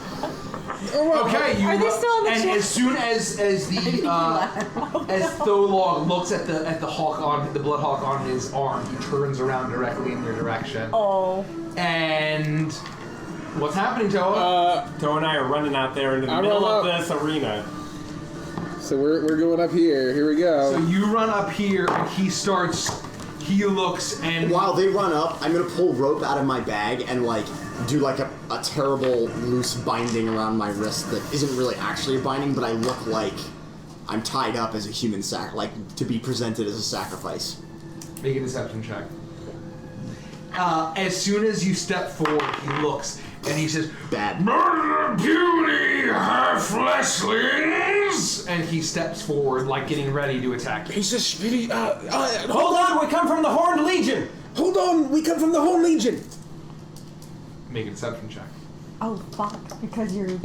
Okay, you Are they still in the and ship? as soon as Tholog looks at the hawk on the blood hawk on his arm, he turns around directly in your direction. Oh. And what's happening, Toa? Toa and I are running out there into the middle of this arena. So we're going up here. Here we go. So you run up here, and he looks, and While they run up, I'm gonna pull rope out of my bag and like do like a terrible loose binding around my wrist that isn't really actually a binding, but I look like I'm tied up as a human to be presented as a sacrifice. make a deception check. As soon as you step forward, he looks, and he says, Bad. Murder, beauty, half-fleshlings! and he steps forward, like getting ready to attack you. He's a spirit. Hold on, we come from the Horned Legion. Hold on, we come from the Horned Legion. Make a deception check. Oh fuck! Because you're.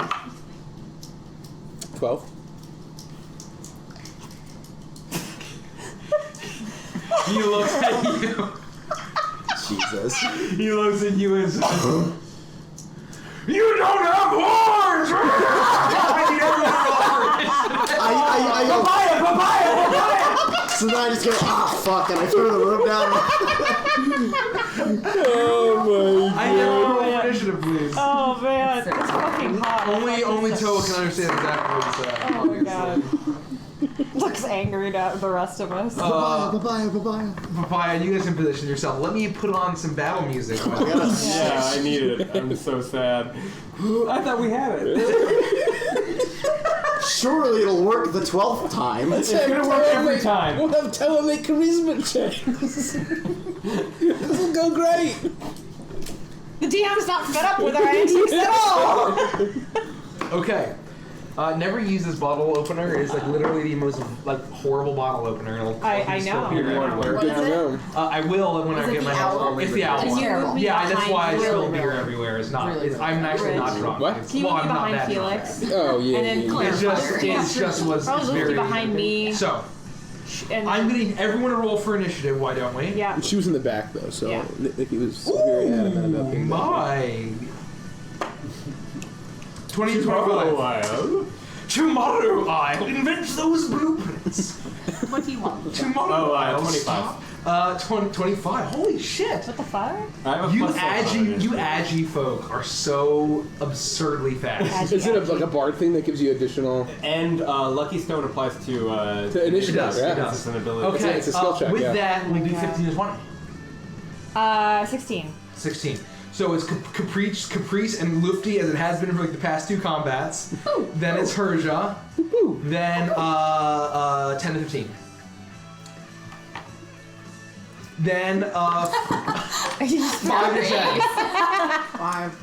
12. He looks at you. Jesus. He looks at you and says, You don't have horns! Papaya! So then I just go, fuck, and I throw the rope down. Oh my I know, roll for initiative, please. Oh man, it's fucking hot. Only Toa can understand exactly what's Oh my god. Looks angry at the rest of us. Papaya. Papaya, you guys can position yourself. Let me put on some battle music. Yeah, I need it. I'm so sad. I thought we had it. Surely it'll work the 12th time. It's gonna work every time. We'll have Toa make charisma checks. This will go great. The DM's not fed up with our antiques at all. Okay. Never use this bottle opener. It's like literally the most horrible bottle opener. I know. What is it? I will when I Is it get the my owl? hands. It's the owl. It's one. terrible. Yeah, that's why I Really, spill really beer everywhere. It's not. Really, really I'm actually not drunk. What? It's, Can you well, move I'm not behind that Felix? drunk. Oh yeah. And then yeah, Claire. It's just was Probably very. Lucy behind me. So And I'm getting everyone to roll for initiative. Why don't we? yeah. She was in the back though, so Yeah. Nikki was very adamant about being there. My. 20 to 25. Tomorrow I'll invent those blueprints. 21. Tomorrow I'll 25. 25. Holy shit! What the fuck? I have a You plus 7 on it. Agi folk are so absurdly fast. Is it like a bard thing that gives you additional And Lucky Stone applies to initiative? It does, Yeah. it does. It's an ability. Okay, It's a skill check, with yeah. that, we do 15 to 20. 16. 16. So it's Caprice and Lufty as it has been for like the past two combats. Then it's Herja. Then 10 to 15. Then 5 is heavy. 5.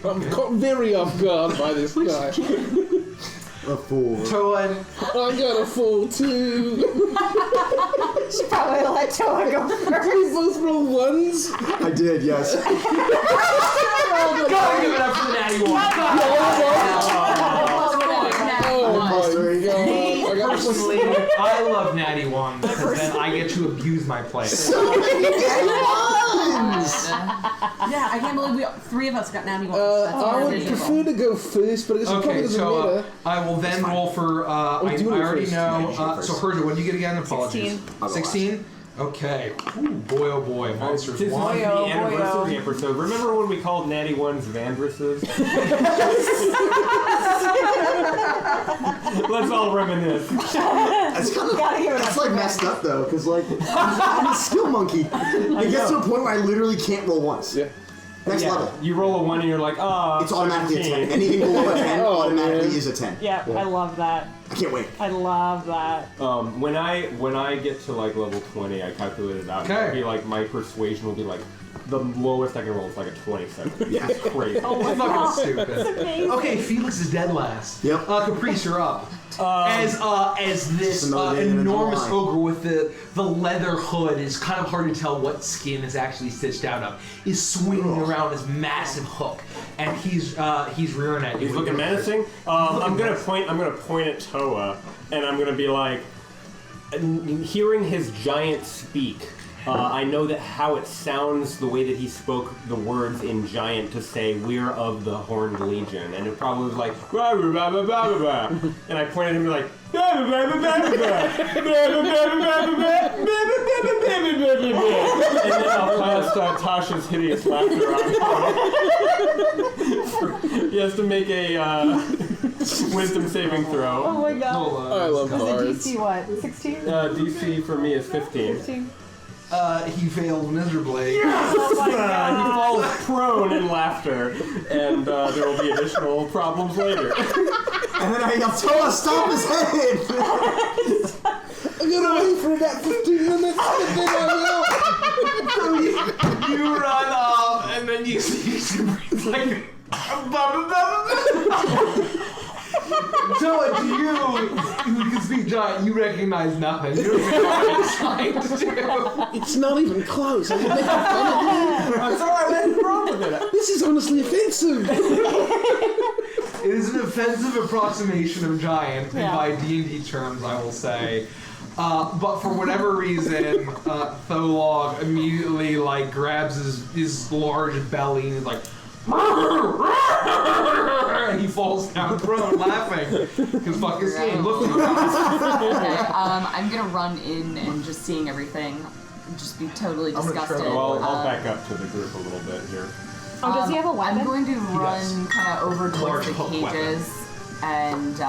I'm caught very off guard by this guy. A 4. Toa, I got a 4 too. Should probably let Toa go Did first. we both roll 1s? I did, yes. gotta give it up for the natty one. Oh my god. I got Personally, I love natty ones because then I get to abuse my play. Yeah, I can't believe 3 of us got 91. That's I would unbelievable. prefer to go first, but I guess it probably Okay, doesn't so matter. I will then roll for. I do you want already first? know. Yeah, So Herja, what do you get again? Apologies. 16. I'll go 16. Okay. Ooh, boy, oh boy. Monsters This is one. the anniversary episode. Remember when we called Natty Ones Vandresses? Let's all reminisce. That's kind of that's like messed up though, because like I'm a skill monkey. It gets to a point where I literally can't roll once. Yeah. Next level. You roll a 1 and you're like, oh, It's automatically a 10. 17. Anything below a 10 Oh, automatically man. is a 10. Yeah, I love that. I can't wait. I love that. When I get to like level 20, I calculate it out. Okay. It'll be like my persuasion will be like the lowest I can roll is like a 27. Yeah. It's crazy. Oh my Fucking god. stupid. That's amazing. Okay, Felix is dead last. Yep. Caprice, you're up. As this Just another day in enormous July. ogre with the leather hood is kind of hard to tell what skin is actually stitched out of, is swinging around his massive hook, and he's rearing at you. He's looking menacing. I'm gonna point at Toa, and I'm gonna be like, hearing his giant speak. I know that how it sounds, the way that he spoke the words in giant to say, "We're of the Horned Legion," and it probably was like, "Blah, blah, blah, blah, blah, blah." And I pointed at him and be like, "Blah, blah, blah, blah, blah, blah, blah, blah, blah, blah, blah." And then I'll cast Tasha's hideous laughter on him. He has to make a wisdom saving throw. Oh my god. I love Was cards. it DC what? 16? DC for me is 15. 15? He failed miserably. Oh my He god. falls prone in laughter, and there will be additional problems later. And then I yell, Toa, stop his head! I'm gonna wait for about 15 minutes, and then I So you run up, and then you see it's like. Toa, to you, who can speak giant, you recognize nothing. You don't even know what it's trying to do. will. It's not even close. I'm making fun of you. I'm sorry, what's wrong with it? This is honestly offensive. It is an offensive approximation of giant, Yeah. by D&D terms, I will say. But for whatever reason, Tholog immediately like grabs his large belly and is like, and he falls down prone laughing. Because fuck his game. Look at Okay, I'm gonna run in and just seeing everything, just be totally I'm gonna try disgusted. to- I'll back up to the group a little bit here. Oh, does he have a weapon? I'm going to does. run kind of over Large towards the hook cages, and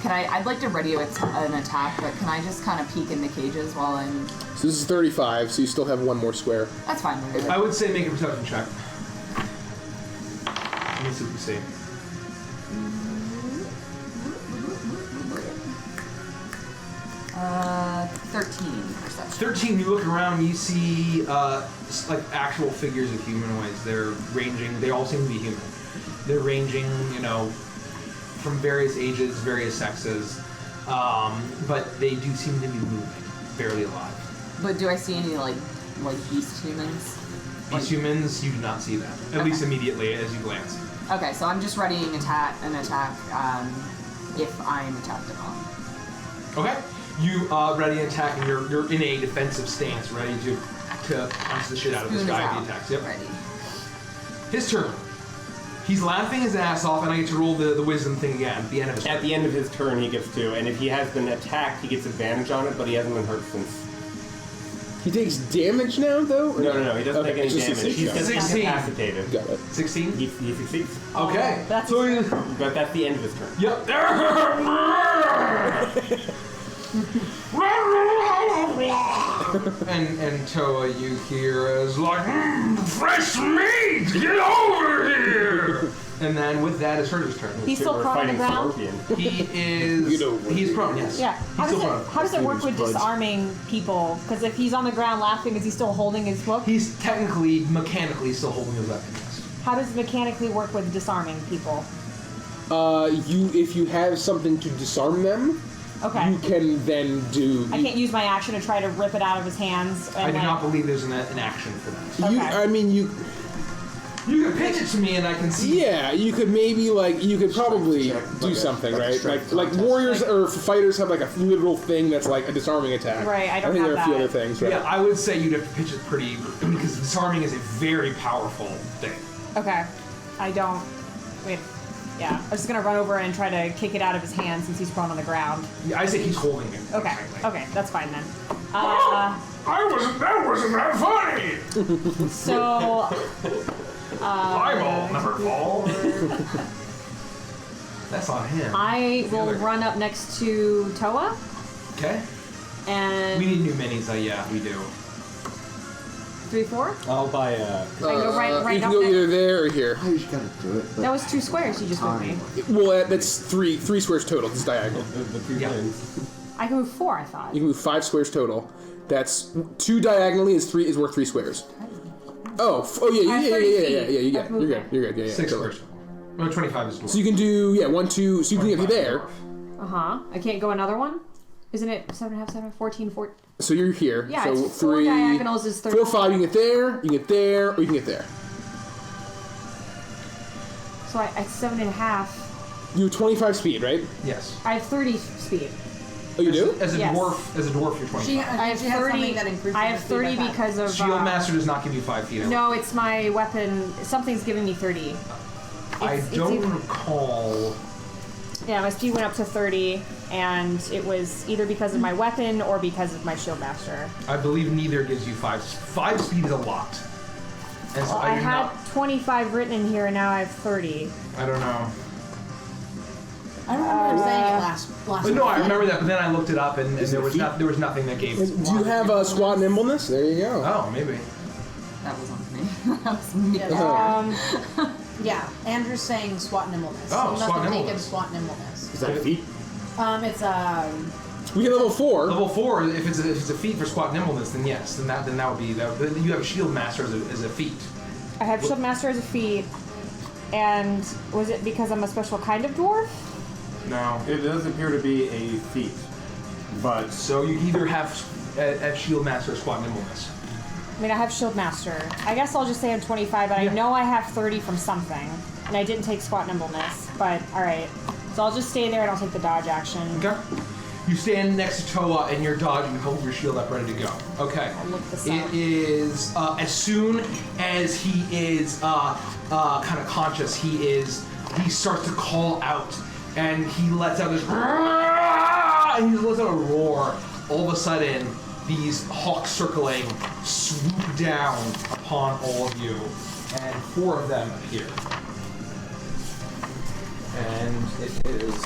I'd like to radio an attack, but can I just kind of peek in the cages while I'm? So this is 35, so you still have one more square. That's fine. I would say make a perception check. Let me see what you see. Uh, 13 perception. 13, you look around, you see like actual figures of humanoids. They're ranging, they all seem to be human. They're ranging, from various ages, various sexes, but they do seem to be moving, barely alive. But do I see any like beast humans? These humans, you do not see them, at least immediately as you glance. Okay, so I'm just readying an attack if I'm attacked at all. Okay, you ready and attack, and you're in a defensive stance, ready to punch the shit out of this Spoon is guy if out. he attacks. Yep. Ready. His turn. He's laughing his ass off, and I get to roll the wisdom thing again at the end of his turn. At the end of his turn, he gets to, and if he has been attacked, he gets advantage on it, but he hasn't been hurt since. He takes damage now, though? Or No, he doesn't Okay, take any it's just a damage. He's 6 just 16. incapacitated. Got it. 16? He succeeds. Okay. That's So he, But that's the end of his turn. yep. and Toa, you hear is like, fresh meat, get over here. And then with that, it's Herder's turn. He's still prone on the ground? He is. He's prone, yes. Yeah. He's still prone. How does it work with disarming people? Because if he's on the ground laughing, is he still holding his book? He's technically, mechanically still holding his weapon, yes. How does it mechanically work with disarming people? If you have something to disarm them, okay, you can then do. I can't use my action to try to rip it out of his hands. And I do not believe there's an action for that. Okay. You can pitch it to me and I can see. Yeah, you could maybe you could probably do something, right? Like warriors or fighters have like a literal thing that's like a disarming attack. Right, I don't think have there are a few that. other things, right? Yeah, I would say you'd have to pitch it pretty, because disarming is a very powerful thing. Okay. I don't. Wait. Yeah. I was just gonna run over and try to kick it out of his hand since he's prone on the ground. Yeah, I say he's holding it. Okay. Okay, that's fine then. That wasn't that funny! So. Eyeball never fall. That's on him. I will run up next to Toa. Okay. And. We need new minis, yeah, we do. 3-4? I'll buy a. I go right you can up go there. either there or here. I just gotta do it. but- That was 2 squares you just moved me. Well, that's three squares total. This is diagonal. The two things. I can move 4, I thought. You can move 5 squares total. That's 2 diagonally is worth 3 squares. Oh, yeah. You're good. Yeah. 6 totally. squares. No, 25 is dwarf. So you can do 1, 2. So you can get there. I can't go another one? Isn't it 7.5, 7, 14, 14? So you're here. Yeah, so it's 4 3 diagonals is 30. 4, 5. You can get there. You can get there, or you can get there. So I 7.5. You have 25 speed, right? Yes. I have 30 speed. Oh, you do? As a Yes. dwarf, you're 25. I have 30. I have 30 because of. Shield Master does not give you 5 feet. No, it's my weapon. Something's giving me 30. I don't recall. Yeah, my speed went up to 30, and it was either because of my weapon or because of my Shield Master. I believe neither gives you 5. 5 speed is a lot. And so Well, I do had not- 25 written in here, and now I have 30. I don't know. I remember him saying it last But no, I remember that, but then I looked it up, and there was nothing that gave. Do you have squat and nimbleness? There you go. Oh, maybe. That wasn't me. That was me. Yeah, Andrew's saying SWAT nimbleness. Oh, so SWAT nothing taken nimbleness. SWAT nimbleness. Is that a feat? It's We get level 4. Level 4, if it's a feat for squat nimbleness, then yes, then that would be that. You have Shield Master as a feat. I have Shield Master as a feat, and was it because I'm a special kind of dwarf? No. It does appear to be a feat, but So you either have a Shield Master or squat nimbleness. I mean, I have Shield Master. I guess I'll just say I'm 25, but I know I have 30 from something, and I didn't take squat nimbleness. But all right, so I'll just stay there and I'll take the dodge action. Okay. You stand next to Toa and you're dodging and hold your shield up, ready to go. Okay. I'll look this up. It is as soon as he is kind of conscious, he starts to call out, and he lets out this and he lets out a roar. All of a sudden, these hawks circling swoop down upon all of you, and 4 of them appear. And it is.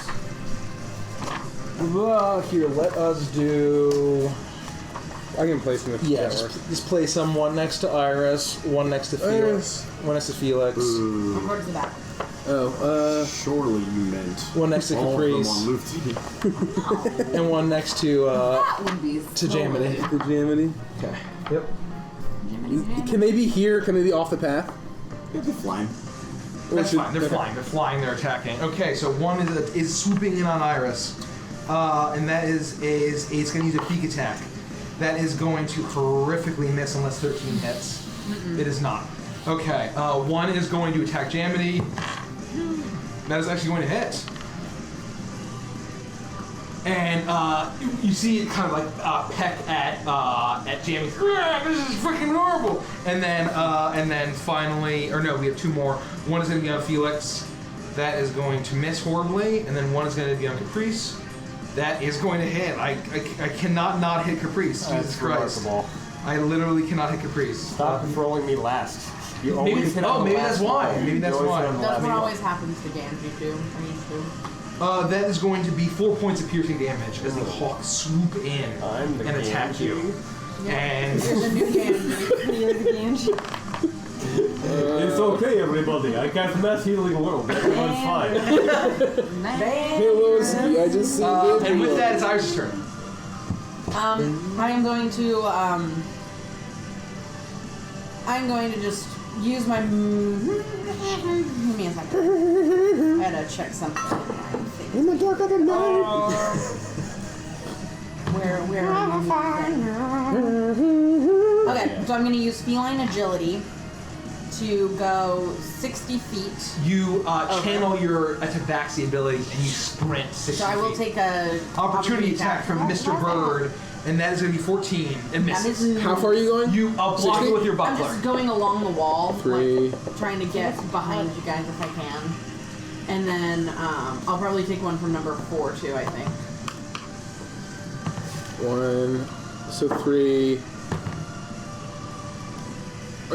Here, let us do. I can place them if Yeah, that works. just place them one next to Iris, one next to Felix, one next to Felix, towards the back. Surely you meant one next to all of them Caprice, on move team. and one next to That would be Jamity. The Jamity. Okay. Yep. Can they be here? Can they be off the path? They're flying. That's fine. They're flying. They're flying. They're attacking. Okay, so one is swooping in on Iris, and that is it's going to use a peek attack. That is going to horrifically miss unless 13 hits. It is not. Okay, one is going to attack Jamity. That is actually going to hit. And you see it kind of like peck at Jamie. This is freaking horrible. And then finally, or no, we have 2 more. One is going to be on Felix. That is going to miss horribly. And then one is going to be on Caprice. That is going to hit. I cannot not hit Caprice. Jesus Christ. remarkable. I literally cannot hit Caprice. Stop controlling me last. You Maybe, always hit on the maybe last that's why. roll. Maybe that's You always why. hit on the That's last what roll. always happens to Ganji too. Or you too. That is going to be 4 points of piercing damage as the hawks swoop in I'm the and attack Ganji. you. And There's a new Ganji. You're the Ganji. It's okay, everybody. I cast mass healing world. Everyone's fine. I just see and with that, it's Iris' turn. I am going to just use my. Give me a second. I had to check something. In the dark of the night. Where Okay, so I'm going to use feline agility to go 60 feet. You channel your Atabaxi abilities and you sprint 60 So I will feet. take a Opportunity attack from Mr. Bird, and that is going to be 14. It misses. How far are you going? You block it with your I'm buckler. just going along the wall, 3. like, trying to get behind you guys if I can. And then I'll probably take one from number 4 too, I think. 1. So 3.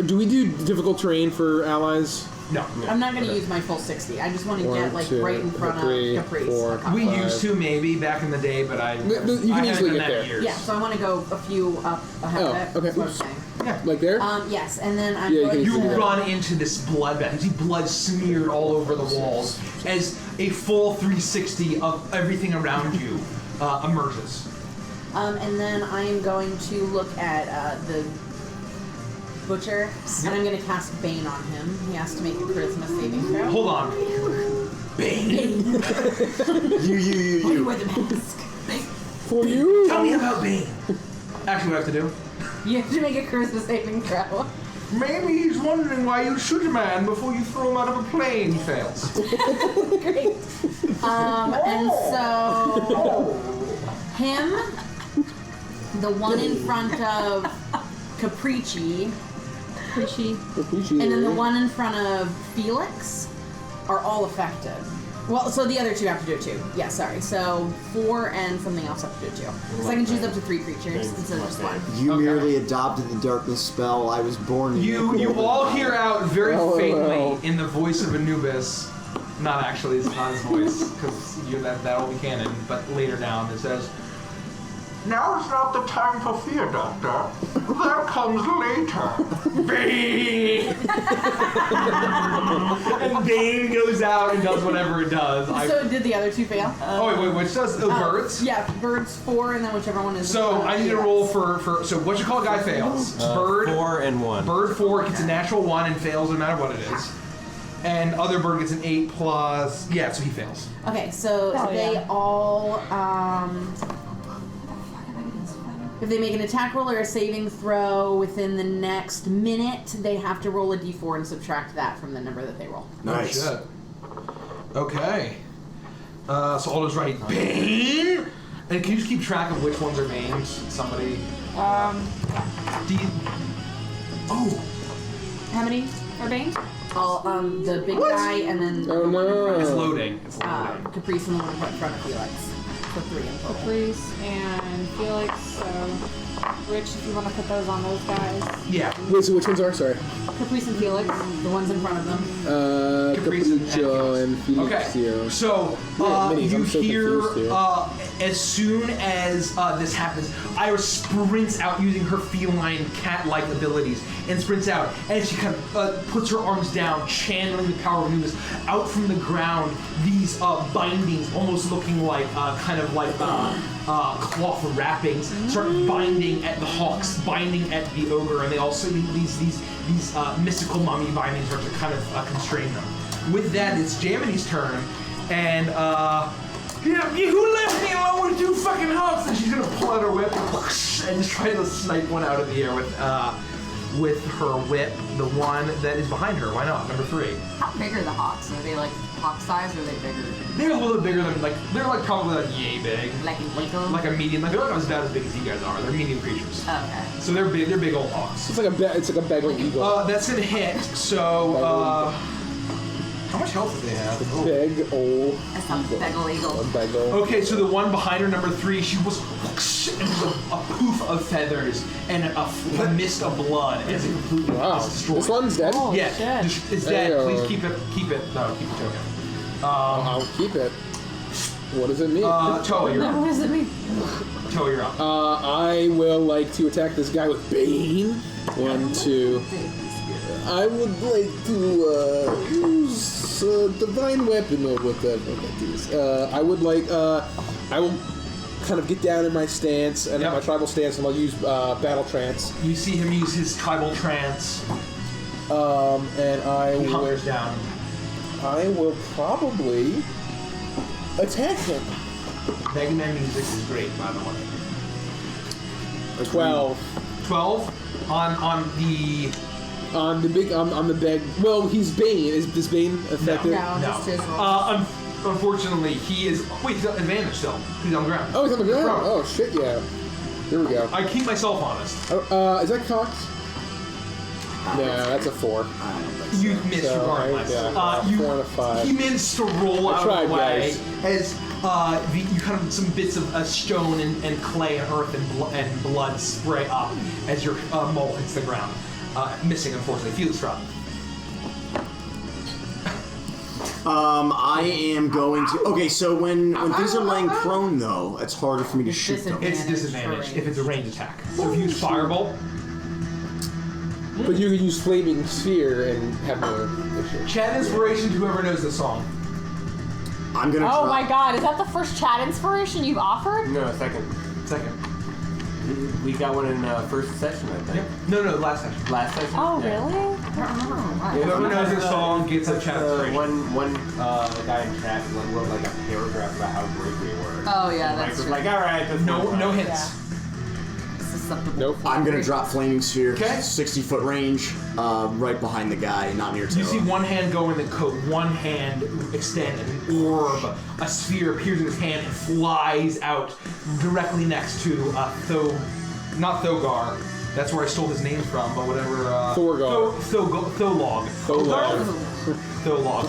Do we do difficult terrain for allies? No. I'm not going to use my full 60. I just want to get like 2, right in front 3, of Caprice. 4, We 5. used to maybe back in the day, but I You can I easily haven't done get that in there. years. Yeah, so I want to go a few up ahead of it. Oh, okay. That's what I'm saying. Like there? Yes, and then I'm Yeah, going You to run into this bloodbath. You see blood smeared all over the walls as a full 360 of everything around you emerges. and then I am going to look at the butcher, and I'm going to cast Bane on him. He has to make a charisma saving throw. Hold on. Bane. You wear the mask. For you? Tell me about Bane. Actually, what I have to do? You have to make a charisma saving throw. Maybe he's wondering why you shoot a man before you throw him out of a plane. He fails. Great. And so him, the one in front of Capricci, and then the one in front of Felix are all affected. Well, so the other two have to do it too. Yeah, sorry. So 4 and something else have to do it too. So I can choose up to 3 creatures instead of just one. You merely adopted the darkness spell. I was born in You all hear out very Oh, faintly no. in the voice of Anubis. Not actually, it's not his voice, because that'll be canon. But later down, it says, Now is not the time for fear, Doctor. That comes later. Bane! And Bane goes out and does whatever it does. So did the other two fail? Oh, wait, which does? Birds? Yeah, birds 4, and then whichever one is. So I need to roll for so what you call guy fails. Bird 4 and 1. Bird 4 gets a natural 1 and fails no matter what it is. And other bird gets an 8 plus, yeah, so he fails. Okay, so they all if they make an attack roll or a saving throw within the next minute, they have to roll a d4 and subtract that from the number that they roll. Nice. Oh, shit. Okay. So Aldo's right. Bane? And can you just keep track of which ones are names? Somebody. How many are Bane? All the big guy and then Oh the one in front It's of loading. It's loading. Caprice and the one in front of Felix. So 3 in total. Caprice and Felix, so Rich, if you want to put those on those guys. Yeah. Wait, so which ones are? Sorry. Caprice and Felix, the ones in front of them. Caprice and Capriccio and Okay, Felixio. so minis, you I'm so hear confused here. as soon as this happens, Iris sprints out using her feline cat-like abilities and sprints out, and she kind of puts her arms down, channeling the power of Anubis. Out from the ground, these bindings, almost looking like cloth wrappings, start binding at the hawks, binding at the ogre, and they also these mystical mummy bindings start to kind of constrain them. With that, it's Jaminy's turn, and who left me alone with 2 fucking hawks? And she's gonna pull out her whip and just try to snipe one out of the air with her whip, the one that is behind her. Why not? Number 3. How big are the hawks? Are they like hawk size or are they bigger? They're a little bit bigger than they're probably yay big. Like an eagle? Like a medium. They're not as bad as big as you guys are. They're medium creatures. Oh, okay. So they're big. They're big old hawks. It's like a bagel eagle. That's gonna hit. So how much health do they have? Big old That's not bagel eagle. bagel. Okay, so the one behind her, number 3, she was and there's a poof of feathers and a mist of blood as it completely Wow. is destroyed. This one's dead. Yeah, it's dead. Hey, Please keep it. No, keep it token. I'll keep it. What does it mean? Toa, you're up. What does it mean? Toa, you're up. I will like to attack this guy with Bane. 1, 2. I would like to use divine weapon or whatever that is. I would like. I will kind of get down in my stance and my tribal stance, and I'll use battle trance. You see him use his tribal trance. And I He will. hunkers down. I will probably attack him. Mega Man music is great, by the way. 12. 12 on the. On the big, on the big. Well, he's Bane. Is this Bane effective? No, just his Unfortunately, he is. Wait, he's got advantage still. He's on the ground. Oh, he's on the ground. Prone. Oh shit, yeah. Here we go. I keep myself honest. Is that cocked? No, that's a 4. You missed regardless. Yeah, 4 and a 5. He managed to roll out of the way as you kind of some bits of stone and clay and earth and blood spray up as your mole hits the ground. Missing, unfortunately. Felix drop. I am going to. Okay, so when things are laying prone, though, it's harder for me to shoot them. It's disadvantage if it's a ranged attack. So if you use Firebolt. But you can use Flaming Sphere and have no issue. Chat inspiration to whoever knows the song. I'm gonna. Oh my god, is that the first chat inspiration you've offered? No, second. We got one in first session, I think. No, last session. Last session? Oh, Yeah. really? I don't remember. Whoever knows the song gets a chat inspiration. One guy in chat wrote like a paragraph about how great we were. Oh, yeah, And Mike that's was true. like, all right, that's No hints. Nope. I'm gonna drop Flaming Sphere. 60-foot range, right behind the guy, not near Taylor. You see one hand go in the coat, one hand extend, and an orb, a sphere appears in his hand and flies out directly next to not Thogar. That's where I stole his name from, but whatever. Thorgar. Tholog.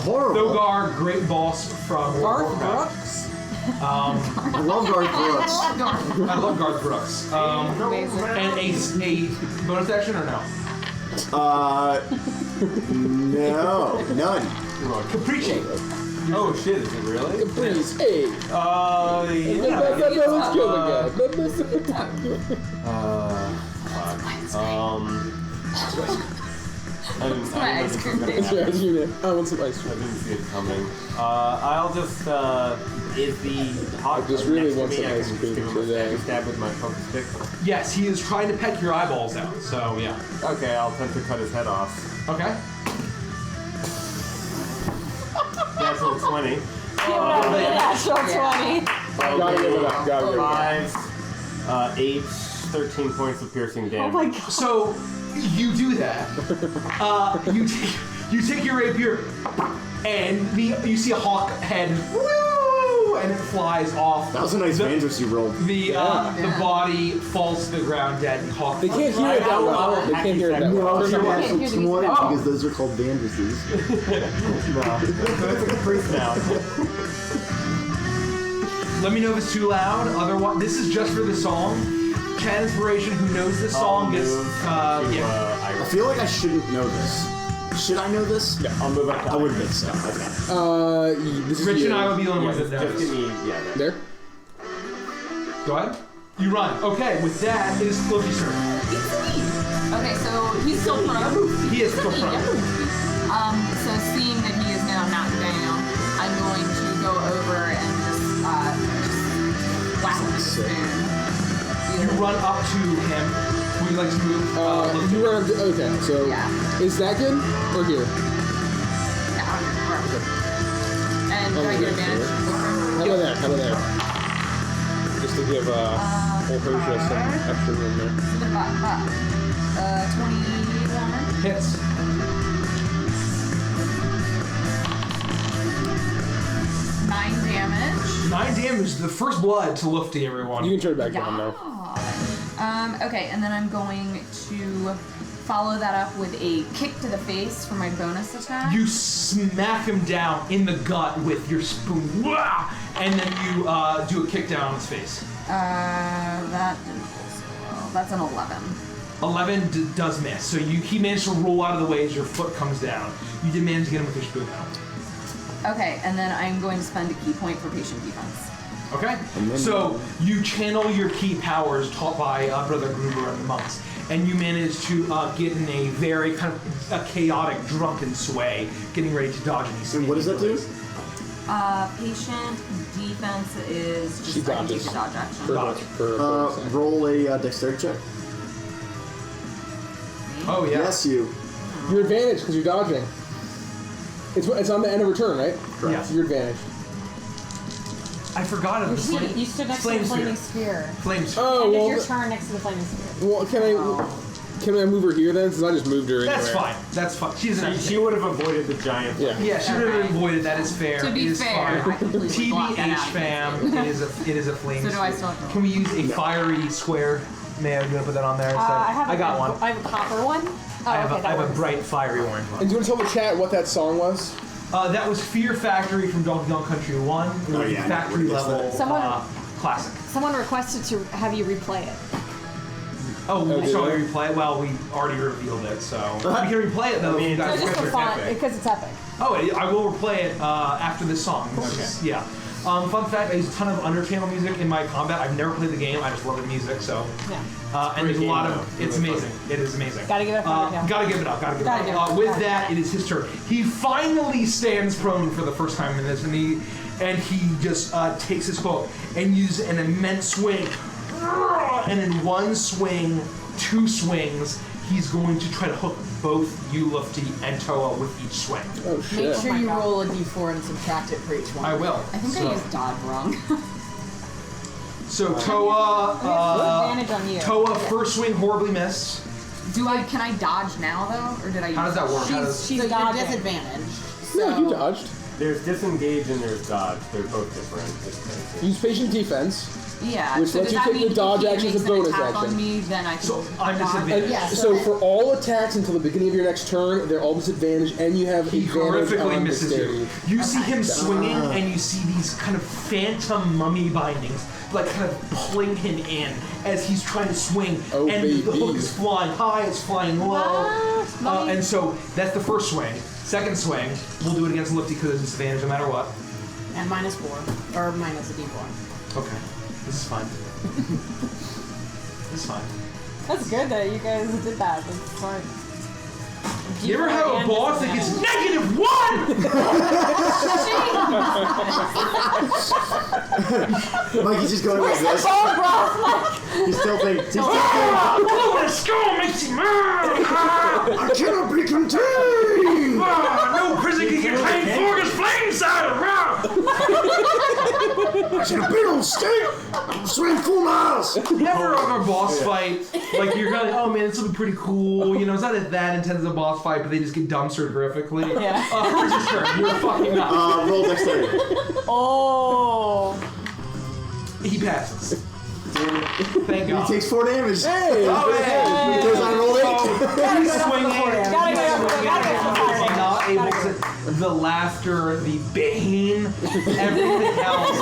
Thogar, great boss from Warcraft. I love Garth Brooks. I love Garth Brooks. And a bonus action or no? No, none. Capricci. Oh shit, is it really? Please, hey. Yeah. Let's kill the guy. I want some ice cream. I want some ice cream. I didn't see it coming. I'll just, is the hot I just really want next to some me, ice cream I can today. stab with my poker stick. Yes, he is trying to peck your eyeballs out, so yeah. Okay, I'll attempt to cut his head off. Okay. Natural 20. Give it up for the natural 20. Gotta give it up. Gotta give it up. 5, 8, 13 points of piercing damage. Oh my god. So you do that. You take your rapier, and you see a hawk head, woo, and it flies off. That was a nice Vandress you rolled. The body falls to the ground dead, and hawk. They can't hear it that well. They can't hear it that well. No, Can't hear these guys. because those are called Vandresses. That's a caprice now. Let me know if it's too loud. Otherwise, this is just for the song. Chat inspiration who knows this song gets. I feel like I shouldn't know this. Should I know this? Yeah, I'll move up to I would think so. Okay. This is Rich you. and I will be the only ones that know Just give this. me, yeah. There? Go ahead. You run. Okay, with that, it is Loki's turn. Okay, so he's still prone. He is still prone. So seeing that he is now knocked down, I'm going to go over and just whack with the spoon. You run up to him. Would you like to move? You run. Okay, so is that good or here? And do I get advantage? How about that? How about that? Just to give old Hosha some extra room there. 21. Hits. 9 damage. 9 damage. The first blood to Lufty, everyone. You can turn it back down now. Okay, and then I'm going to follow that up with a kick to the face for my bonus attack. You smack him down in the gut with your spoon. Wah! And then you do a kick down on his face. That didn't roll so well. That's an 11. 11 does miss. So he managed to roll out of the way as your foot comes down. You did manage to get him with your spoon out. Okay, and then I'm going to spend a key point for patient defense. Okay? So you channel your key powers taught by Brother Gruber and the monks, and you manage to get in a very kind of a chaotic, drunken sway, getting ready to dodge any And what does that do? Patient defense is just She I can take dodges. a dodge action. Roll a dexterity check. Oh, yeah. Yes, you. Your advantage because you're dodging. It's on the end of return, right? Yeah. It's your advantage. I forgot of the flame. You stood next to the flaming sphere. Flame sphere. Oh, Ended well, your turn next to the flaming sphere. well, can I move her here then? Since I just moved her That's anywhere. fine. That's fine. She's an She would have avoided the giant. Yeah. Yeah, she would have avoided. That is fair. To be It is fair, fine. I completely blocked that TBH out. fam, it is a flame. So do I sphere. still have to Can we use a fiery square? May I gonna put that on there instead? I got one. I have a copper one. Oh, I have, okay, I have that a works. bright fiery orange one. And do you want to tell the chat what that song was? That was Fear Factory from Donkey Kong Country 1. Oh, yeah, Factory I guess level that. Someone- classic. Someone requested to have you replay it. Oh, did shall they? we replay it? Well, we already revealed it, so we can replay it though. if you So guys just for want. fun, because it's epic. Oh, I will replay it after this song. Yeah. Fun fact: I use a ton of Undertale music in my combat. I've never played the game. I just love the music. So, Yeah. and there's a lot of. game, It's amazing. It is amazing. Gotta give it up for Undertale. Gotta give it up. Gotta give Gotta it give up. it up. With Gotta that, give it is his turn. He finally stands prone for the first time in this, and he just takes his hook and uses an immense swing. And in one swing, 2 swings, he's going to try to hook both you, Lufty, and Toa with each swing. Oh shit. Make sure you roll a d4 and subtract it for each one. I will. I think I used dodge wrong. So Toa, Advantage on you. Toa first swing horribly missed. Can I dodge now though, or did I? How does that work? She's So you're dodging. disadvantaged. No, you dodged. There's disengage and there's dodge. They're both different. Use patient defense. Yeah. Which so lets does you that take the mean dodge if he action as a makes an bonus attack action? on me, then I can. So I'm dodge? disadvantaged. Yeah, So for all attacks until the beginning of your next turn, they're all disadvantaged, and you have He advantage horrifically on misses dexterity. you. You see him swinging, and you see these kind of phantom mummy bindings, like kind of pulling him in as he's trying to swing. Oh, and baby. the hook is flying high, it's flying low. Mummy. And so that's the first swing. Second swing, we'll do it against Lifty because it's disadvantage no matter what. And -4. Or minus a d4. Okay, this is fine. This is fine. That's good that you guys did that. That's smart. You ever have a boss that gets -1? Mikey's just going like this. He's still thinking. Oh, when a skull makes you mad! I cannot be contained! No prison can contain Forgus flame cider! I should have been on state! Swim 4 miles! You ever have a boss fight, like you're kind of like, oh man, this will be pretty cool. You know, it's not that intense as a boss fight, but they just get dumpstered horrifically. Yeah. Where's his turn? You're fucking up. Roll dexterity. Oh. He passes. Thank He God. takes 4 damage. Hey! Oh, hey. Because I rolled 8. He's swinging. Gotta get up for the Not able to. The laughter, the bane, everything else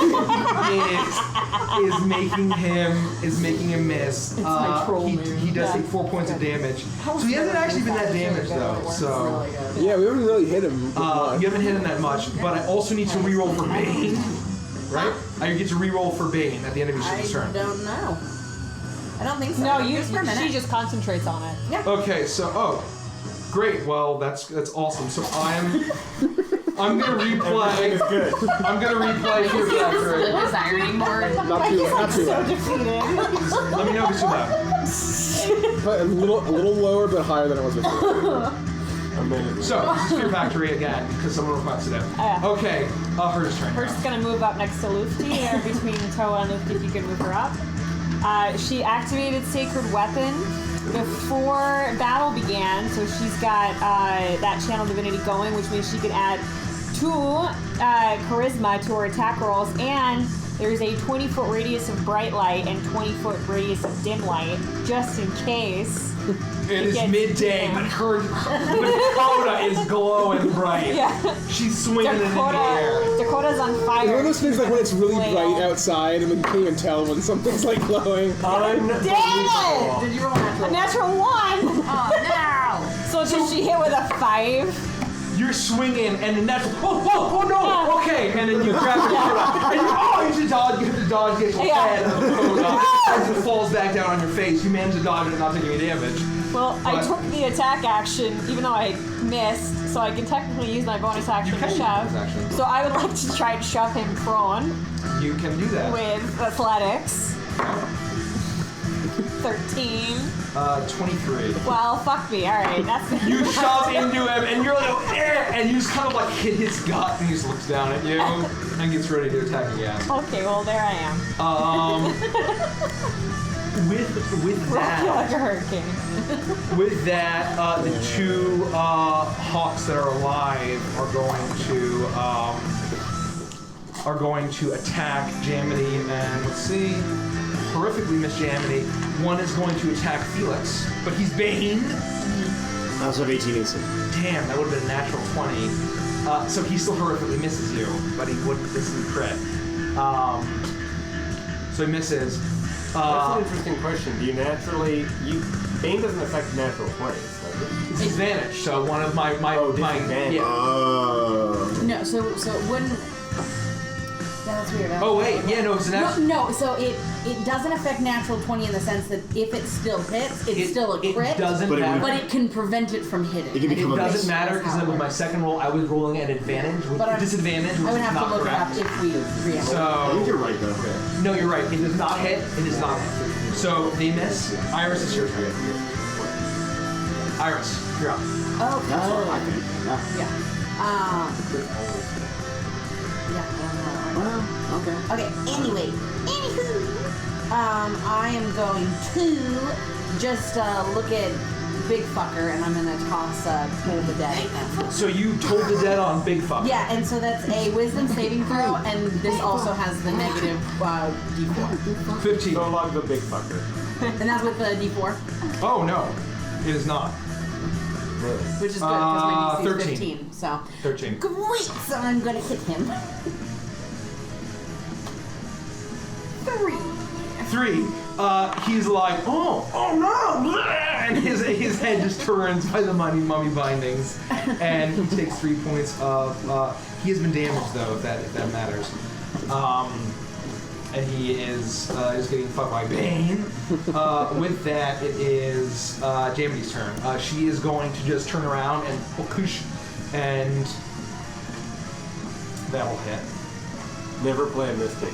is making him miss. He does take 4 points of damage. So he hasn't actually been that damaged though. So Yeah, we haven't really hit him. you haven't hit him that much. But I also need to reroll for bane. Right? I get to reroll for bane at the end of each turn. I don't know. I don't think so. No, Just for a minute. she just concentrates on it. Okay, so great. Well, that's awesome. So I'm gonna replay. Good. I'm gonna replay Fear Factory. Flip his ironing board. Not too loud. So defeated. Let me know if it's too loud. But a little lower, but higher than it was before. So this is Fear Factory again because someone requested it. Yeah. Okay, hers turn. We're just gonna move up next to Lufty, there between Toa and Lufty, if you could move her up. She activated Sacred Weapon before battle began, so she's got that Channel Divinity going, which means she could add 2 Charisma to her attack rolls, and there's a 20-foot radius of Bright Light and 20-foot radius of Dim Light, just in case. It is gets- midday, but her Dakota is glowing bright. Yeah. She's swinging it in the air. Dakota's on fire. It's one of those things like when it's really Flail. bright outside and then you can't even tell when something's like glowing. Dang it! Did you roll a natural? A natural 1! Oh So does she hit with a 5? You're swinging and the natural. Oh no! Okay, and then you grab your Koda, and you have to dodge, get your head of the Koda as it falls back down on your face. You manage to dodge it and not take any damage. Well, I took the attack action, even though I missed, so I can technically use my bonus action to shove. So I would like to try and shove him prone. You can do that. With athletics. 13. 23. Well, fuck me. All right, that's. You shove into him, and you're like, and you just kind of like hit his gut, and he just looks down at you and gets ready to attack again. Okay, well there I am. With Rock you like a that, hurricane. with that, the two hawks that are alive are going to attack Jamity, and let's see, horrifically miss Jamity. One is going to attack Felix, but he's Bane. I also have 18 instant. Damn, that would have been a natural 20. So he still horrifically misses you, but he wouldn't miss the crit. So he misses. That's an interesting question. Do you naturally... Bane doesn't affect natural 20s. It's advantage, so one of my disadvantage. yeah. No, so it wouldn't. Yeah, that's weird. Oh wait, yeah, no, it's an natural. No, so it doesn't affect natural 20 in the sense that if it still hits, it's still a crit. It doesn't matter. But it can prevent it from hitting. It can become It doesn't matter because then with my second roll, I was rolling at advantage with disadvantage, which I would is have not to look correct. it up if we react. I think you're right, though. So no, you're right. It does not hit. It does not hit. So they miss. Iris, it's your turn. Iris, you're up. Oh, That's what I think. Well, okay. Okay, anywho, I am going to just look at Big Fucker, and I'm gonna toss Toll the Dead at him. So you told the dead on Big Fucker. Yeah, and so that's a Wisdom saving throw, and this also has the negative D4. 15. So log the Big Fucker. And that's with the D4? Oh no, it is not. Which is good, because my DC is 13. 15, so. 13. Great, so I'm gonna hit him. 3. He's like, oh no, and his head just turns by the mummy bindings, and he takes 3 points of. He has been damaged though, if that matters. And he is getting fucked by Bane. With that, it is Jamity's turn. She is going to just turn around and push, and that'll hit. Never play a Mystic.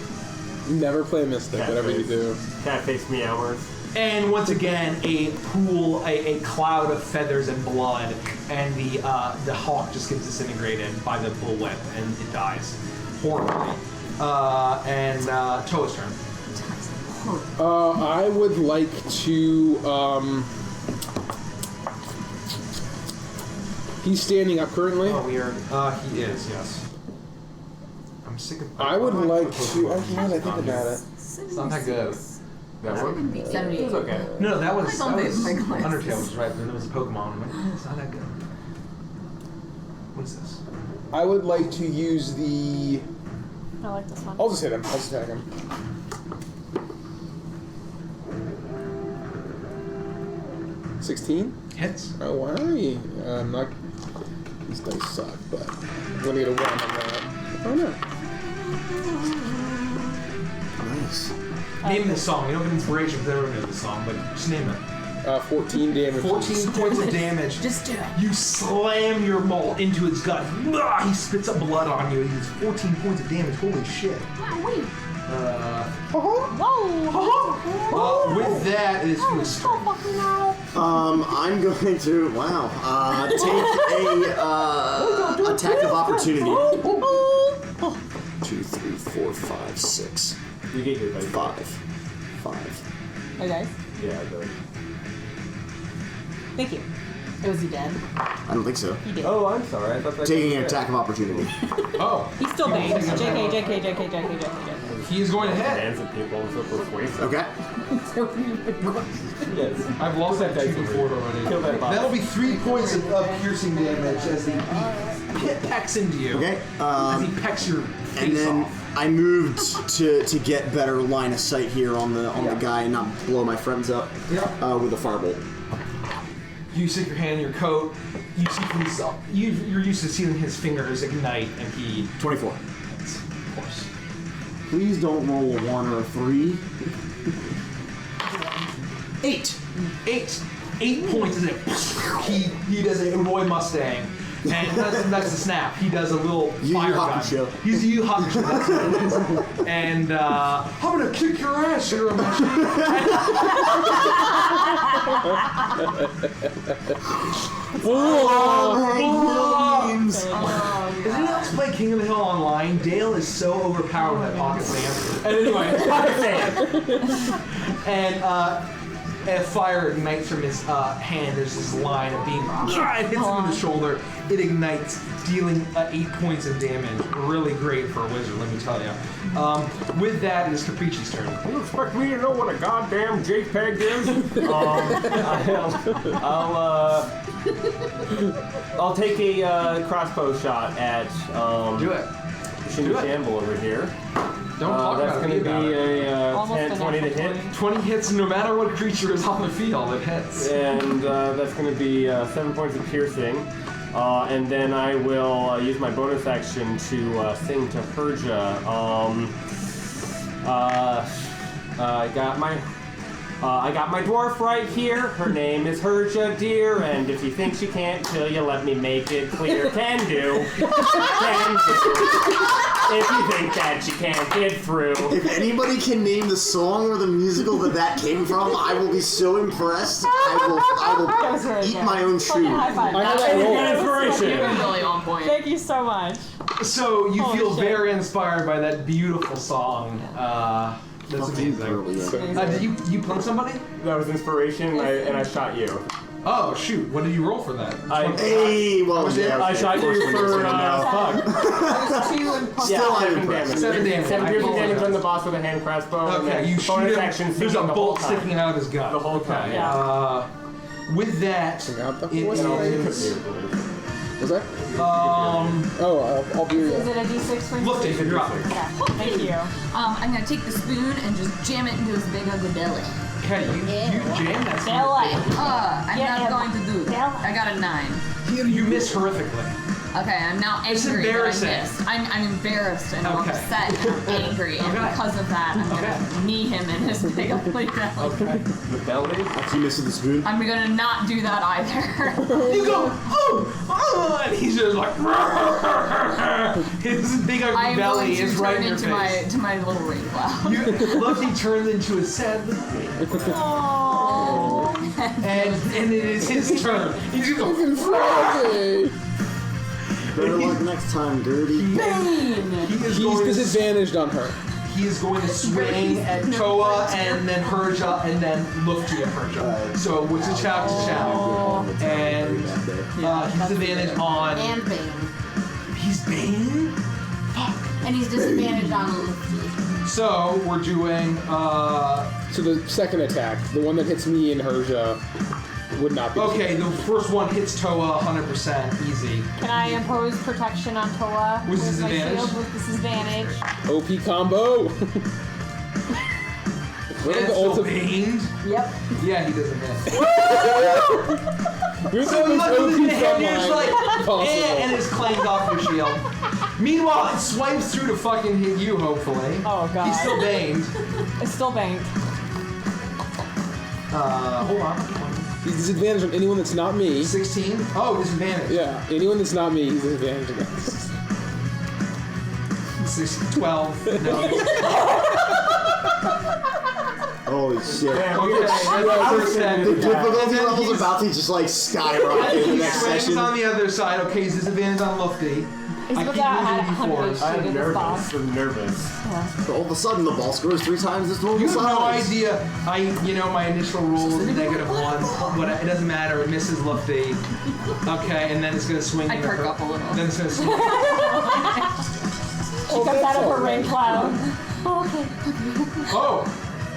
Never play a Mystic, whatever you do. Cat face meowers. And once again, a cloud of feathers and blood, and the hawk just gets disintegrated by the bullwhip, and it dies horribly. And Toa's turn. I would like to. He's standing up currently. Oh, weird. He is, yes. I'm sick of. I would like to. Actually, now that I think about it, it's not that good. That one? 78. It was okay. No, that was I don't think my glasses. Undertale was right, but it was a Pokemon. I'm like, it's not that good. What is this? I would like to use the. I like this one. I'll just hit him. I'll just attack him. $16? Hits. Oh, why? I'm not. These dice suck, but I'm gonna get a 1 on that. Oh no. Nice. Name this song. You don't have inspiration because everyone knows this song, but just name it. 14 damage. 14 points of damage. Just do it. You slam your maul into its gut. He spits up blood on you. He's 14 points of damage. Holy shit. Wait. Whoa! With that, it is Felix's turn. I'm going to take a attack of opportunity. 2, 3, 4, 5, 6. You get your dice. 5. Okay. Yeah, I do. Thank you. Was he dead? I don't think so. He did. Oh, I'm sorry. I thought that Taking an attack of opportunity. Oh. He's still banged. JK. He is going to hit. Hands at people so persuasive. Okay. Yes. I've lost that 2 before already. Kill that boss. That'll be 3 points of piercing damage as he pecks into you. Okay. As he pecks your face And then off. I moved to get better line of sight here on the guy and not blow my friends up with a firebolt. You stick your hand in your coat. You see from yourself. You're used to seeing his fingers ignite, and he 24. of course. Please don't roll a 1 or a 3. 8. 8 points is it. He does a Roy Mustang. And that's the snap. He does a little fire gun. Show. He's a Yu Hockey show. That's what it is. And I'm gonna kick your ass, Shiramashi. Does anyone else play King of the Hill online? Dale is so overpowered with that pocket sand. And anyway, pocket sand. And fire ignites from his hand. There's this line of beam. It hits him in the shoulder. It ignites, dealing 8 points of damage. Really great for a wizard, let me tell you. With that, it is Caprici's turn. You expect me to know what a goddamn JPEG is? I'll take a crossbow shot at Do it. Shinny Shamble over here. Don't talk that's about it. That's going to be a 10, 20 to hit. 20 hits no matter what creature is on the field, it hits. And that's going to be 7 points of piercing. And then I will use my bonus action to sing to Herja. I got my dwarf right here. Her name is Herja, dear. And if you think she can't kill you, let me make it clear. Can do. Can do. If you think that she can't get through. If anybody can name the song or the musical that came from, I will be so impressed. I will eat my own shoe. High five. I have that inspiration. You're really on point. Thank you so much. So you Holy feel shit. very inspired by that beautiful song. That's amazing. Did you plunk somebody? That was inspiration, and I shot you. Oh shoot! What did you roll for that? I shot you for fuck. There's 2 and plus Still 7 damage. 7 damage. 7 piercing damage on the boss with a hand crossbow. and Okay, then you shoot bonus him. action. There's a singing the whole bolt time. sticking out of his gut. The whole time. Okay. Yeah. With that, it What's is. that? Um. I'll be Is it a D6 for you? Look, David, drop it. Yeah. Thank you. I'm gonna take the spoon and just jam it into his big ugly belly. Okay, you jam that. I'm Yeah, not going to do that. I got a 9. You miss horrifically. Okay, I'm now angry. It's embarrassing. That I missed. I'm embarrassed and I'm Okay. upset and I'm angry, and Okay. because of that, I'm gonna knee him in his big ugly belly. Okay. The belly? After you missed the spoon. I'm gonna not do that either. You go, oh, and he's just like, his big ugly I'm belly going to is right turn in your into face. my little rain cloud. Lucky turns into a sad little thing. and it is his turn. He's gonna go, Better luck next time, Gertie. he is He's going to disadvantaged on her. He is going to swing at Toa and then Herja and then look to Herja. So it's a challenge to challenge. And he's advantage on. And Bane. He's Bane? Fuck. And he's disadvantaged on Lifty. So we're doing. So the second attack, the one that hits me and Herja, would not be. Okay, the first one hits Toa 100% easy. Can I impose protection on Toa With my disadvantage? shield with disadvantage? OP combo. And still Baned? Yep. Yeah, he doesn't miss. You're So the he most looks OP in the hand, you're just like, possible. and it's clanged off your shield. Meanwhile, it swipes through to fucking hit you, hopefully. Oh god. He's still baned. It's still banked. Hold on. He's disadvantaged on anyone that's not me. 16? Oh, disadvantage. Yeah, anyone that's not me, he's disadvantaged against. 12. No. Holy shit. Okay, that's The difficulty level's about to just like skyrocket in the next Swings session. on the other side. Okay, he's disadvantage on Lufty. He's I about keep to add losing 100 d4s. HP to this boss. I'm nervous. So all of a sudden, the ball scores 3 times its normal You have no size. idea. My initial roll was -1. What? It doesn't matter. It misses Lufty. Okay, and then it's gonna swing. I into perk her- up a little. Then it's gonna swing. She comes out of her rain cloud. Oh, okay.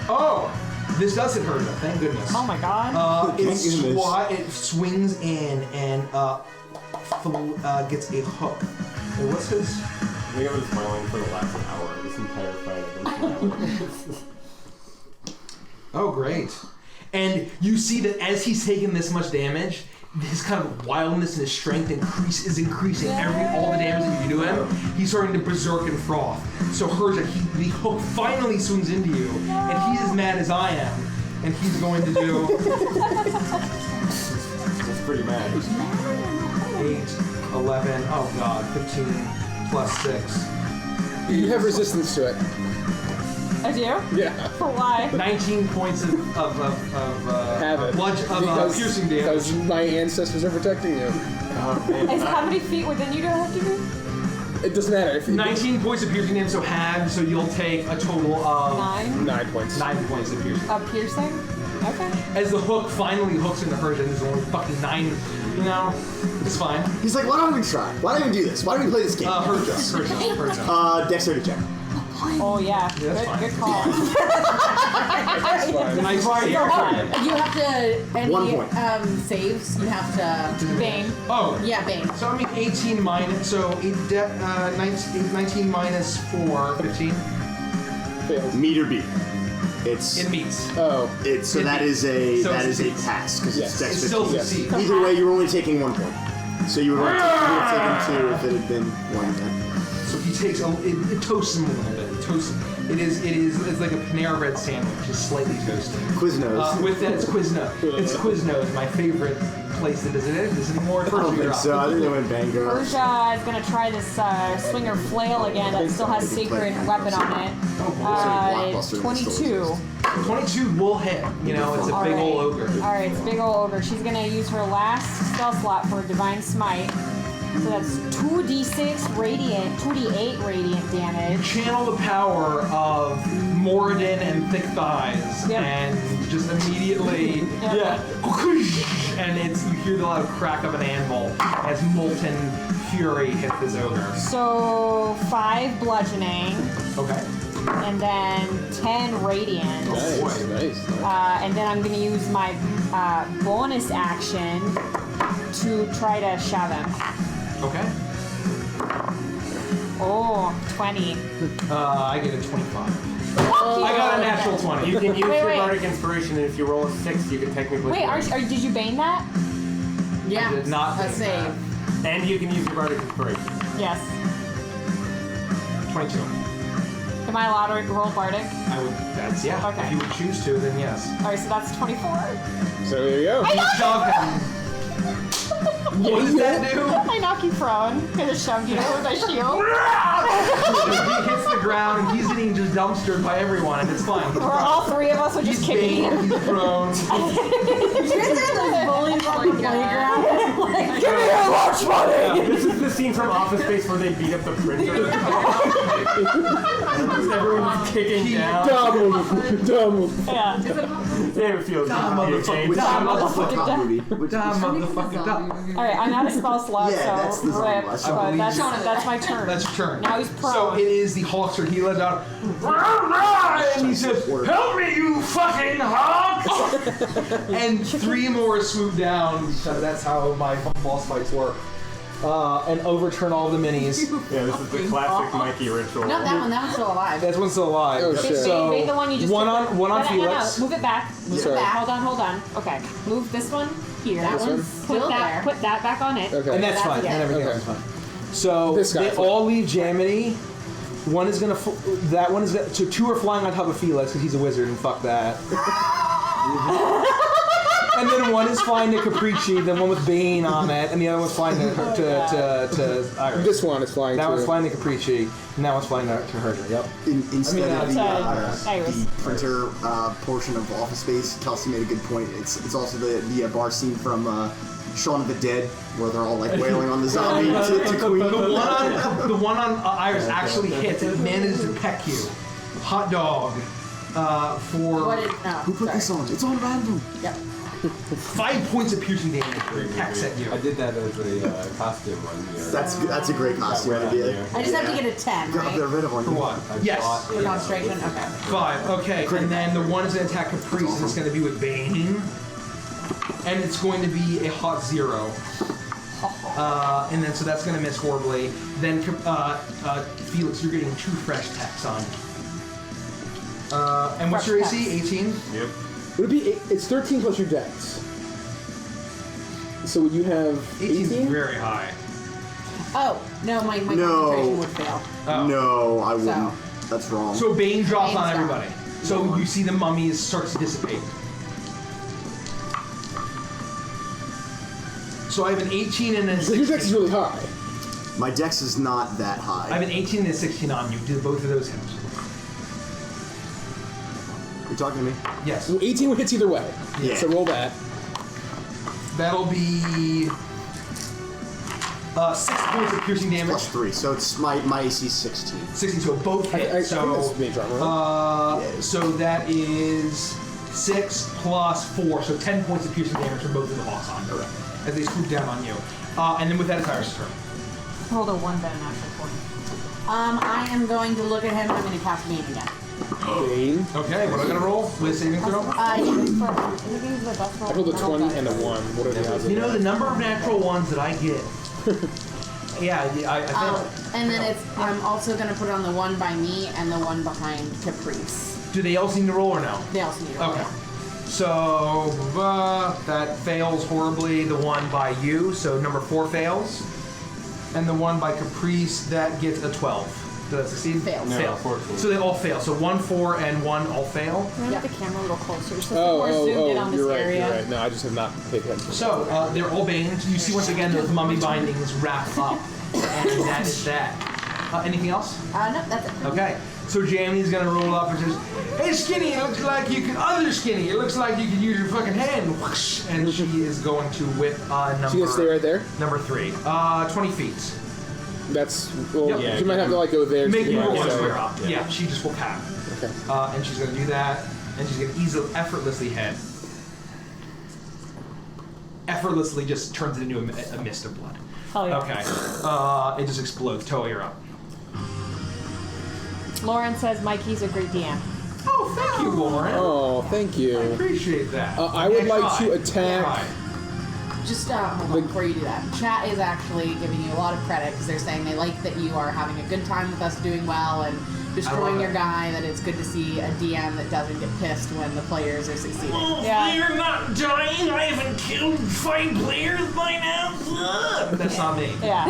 Oh! This does hit her, though. Thank goodness. Oh my god. It swings in and gets a hook. Wait, what's his? I think I've been smiling for the last hour. This entire fight I've been smiling. Oh, great. And you see that as he's taking this much damage, his kind of wildness and his strength is increasing all the damage that you do him. He's starting to berserk and froth. So Herja, the hook finally swings into you, and he's as mad as I am, and he's going to do. That's pretty mad. 8, 11, oh god, 15 plus 6. You have resistance to it. I do? Yeah. For why? 19 points of piercing damage. Because my ancestors are protecting you. Is how many feet within you do I have to be? It doesn't matter. If 19 points of piercing damage, so you'll take a total of 9 points. 9 points of piercing. Of piercing? Okay. As the hook finally hooks into Herja, and there's only fucking 9, it's fine. He's like, why don't we try? Why don't we do this? Why don't we play this game? Herja. Dexterity check. Oh yeah, good call. Nice fight. You have to, any 1 point. saves, you have to... Bane. Oh. Yeah, Bane. So I mean 18 minus, 19 minus 4, 15. Fails. Meet or beat. It meets. Oh. So that is a pass because it's Dex 15. Still succeeds. Either way, you're only taking 1 point. So you would have taken 2 if it had been 1 then. So he takes it toasts him a little bit. It toasts him. It's like a Panera Bread sandwich, just slightly toasted. Quiznos. With that, it's Quiznos. It's Quiznos, my favorite place that doesn't exist anymore. I don't think so. I think they went Bango. Urja is going to try this swinger flail again that still has sacred weapon on it. 22. 22 will hit. It's a big old ogre. Alright, it's a big old ogre. She's going to use her last spell slot for Divine Smite. So that's 2d6 radiant, 2d8 radiant damage. Channel the power of Moradin and Thick Thighs, and just immediately, and you hear the loud crack of an anvil as molten fury hits this ogre. So 5 bludgeoning. Okay. And then 10 radiant. Nice. And then I'm going to use my bonus action to try to shove him. Okay. Oh, 20. I get a 25. I got a natural 20. You can use your bardic inspiration, and if you roll a 6, you can technically. Wait, did you bane that? Yeah. I did not a save. And you can use your bardic inspiration. Yes. 22. Am I allowed to roll bardic? I would. That's yeah. Okay. If you would choose to, then yes. All right, so that's 24. So there you go. I shove him. What does that do? I knock you prone because I shoved you with my shield. He hits the ground and he's getting just dumpstered by everyone, and it's fine. All 3 of us would just kick him. He's prone. You're those bullies on the playground. Give me your lunch money! This is the scene from Office Space where they beat up the printer. Everyone's kicking down. Dumb. Yeah. It feels Alright, I'm out of spell slot, Yeah, that's the rip, zombie. but that's my turn. That's your turn. Now he's prone. So it is the Hulkster. He lets out, and he says, "Help me, you fucking Hulk!" And 3 more swoop down because that's how my boss fights work. And overturn all the minis. Yeah, this is the classic Mikey ritual. No, that one's still alive. That one's still alive. Oh, shit. So Bane the one you just one took. on No, Felix. move it back. Move Sorry. it back. Hold on. Okay. Move this one here. That one's still there. Put that back on it. Okay. And that's fine. yeah. And everything else is fine. So This guy. they all leave Jamity. One is gonna. That one is. So 2 are flying on top of Felix because he's a wizard and fuck that. And then one is flying to Capricci, then one with Bane on it, and the other one's flying to Iris. This one is flying That to... one's flying to Capricci, and that one's flying to Herja. Yep. Instead of Iris. the printer portion of Office Space, Kelsey made a good point. It's also the bar scene from Shaun of the Dead, where they're all like wailing on the zombie to Queen. The one on Iris actually hits and manages to peck you. Hot dog. For Who put this on? It's on random. Yep. 5 points of piercing damage. Pecks at you. I did that as a costume one year. That's a great costume idea. I just have to get a 10, Get right? rid of one. For what? Yes. For concentration? Okay. 5. Okay. And then the one is going to attack Caprice, and it's going to be with Bane. And it's going to be a hot 0. And then so that's going to miss horribly. Then Felix, you're getting 2 fresh attacks on. And what's your AC? 18? Yep. Would it be... It's 13 plus your dex. So would you have 18 is 18? very high. Oh, no, my concentration No. would fail. Oh. No, I wouldn't. That's wrong. So Bane drops Bane's on gone. everybody. So you see the mummies start to dissipate. So I have an 18 and a 16. Your dex is really high. My dex is not that high. I have an 18 and a 16 on you. Do both of those hit? You talking to me? Yes. Well, 18 hits either way. Yeah. So roll that. That'll be 6 points of piercing damage. Plus 3, so it's my AC 16. 16, so both hit. I so, think that's mage armor, right? so that is 6 plus 4, so 10 points of piercing damage from both of the hawks on you as they swoop down on you. And then with that, it's Iris' turn. Rolled a 1 better natural 20. I am going to look at him. I'm going to cast Bane again. Bane. Okay, what am I gonna roll? With saving throw? I rolled a 20 and a 1. What are the odds of You know, that? the number of natural ones that I get. Yeah, I think. And then I'm also going to put on the one by me and the one behind Caprice. Do they all seem to roll or no? They also need to roll. Okay. So that fails horribly. The one by you, so number 4 fails, and the one by Caprice that gets a 12. Does that succeed? Fails. No, Fails. 14. So they all fail. So 1, 4, and 1 all fail. Can I get the camera a little closer so we're zoomed in on this you're right, area? you're right. No, I just have not paid attention. So they're all baned. You see once again those mummy bindings wrap up, and that is that. Anything else? No, that's it. Okay. So Jamie's gonna roll up and says, "Hey, Skinny, it looks like you could. Other Skinny, it looks like you could use your fucking hand." Whoosh, and she is going to whip number. She gonna stay right there? Number 3. 20 feet. That's well. Yep. Yeah, you might have to like go there. Make to you get roll right, one so- square up. Yeah, she just will cap. Okay. And she's gonna do that, and she's gonna easily, effortlessly hit. Effortlessly just turns it into a mist of blood. Oh yeah. Okay. It just explodes. Toa, you're up. Lauren says Mikey's a great DM. Oh, thank you, Lauren. Oh, thank you. I appreciate that. I would like to attack. Just hold on before you do that. Chat is actually giving you a lot of credit because they're saying they like that you are having a good time with us doing well and destroying your guy, that it's good to see a DM that doesn't get pissed when the players are succeeding. Oh, you're not dying. I haven't killed 5 players by now. That's not me. Yeah.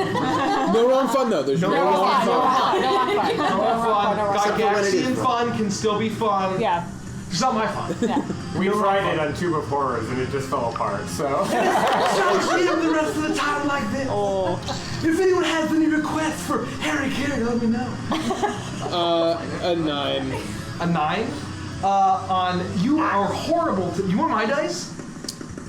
No wrong fun though. There's no wrong fun. Gygaxian fun can still be fun. Yeah. It's not my fun. Yeah. We tried it on Tube of Horrors and it just fell apart, so. I'll see them the rest of the time like this. Oh. If anyone has any requests for Harry Carey, let me know. A 9. A 9? You are horrible to. You want my dice?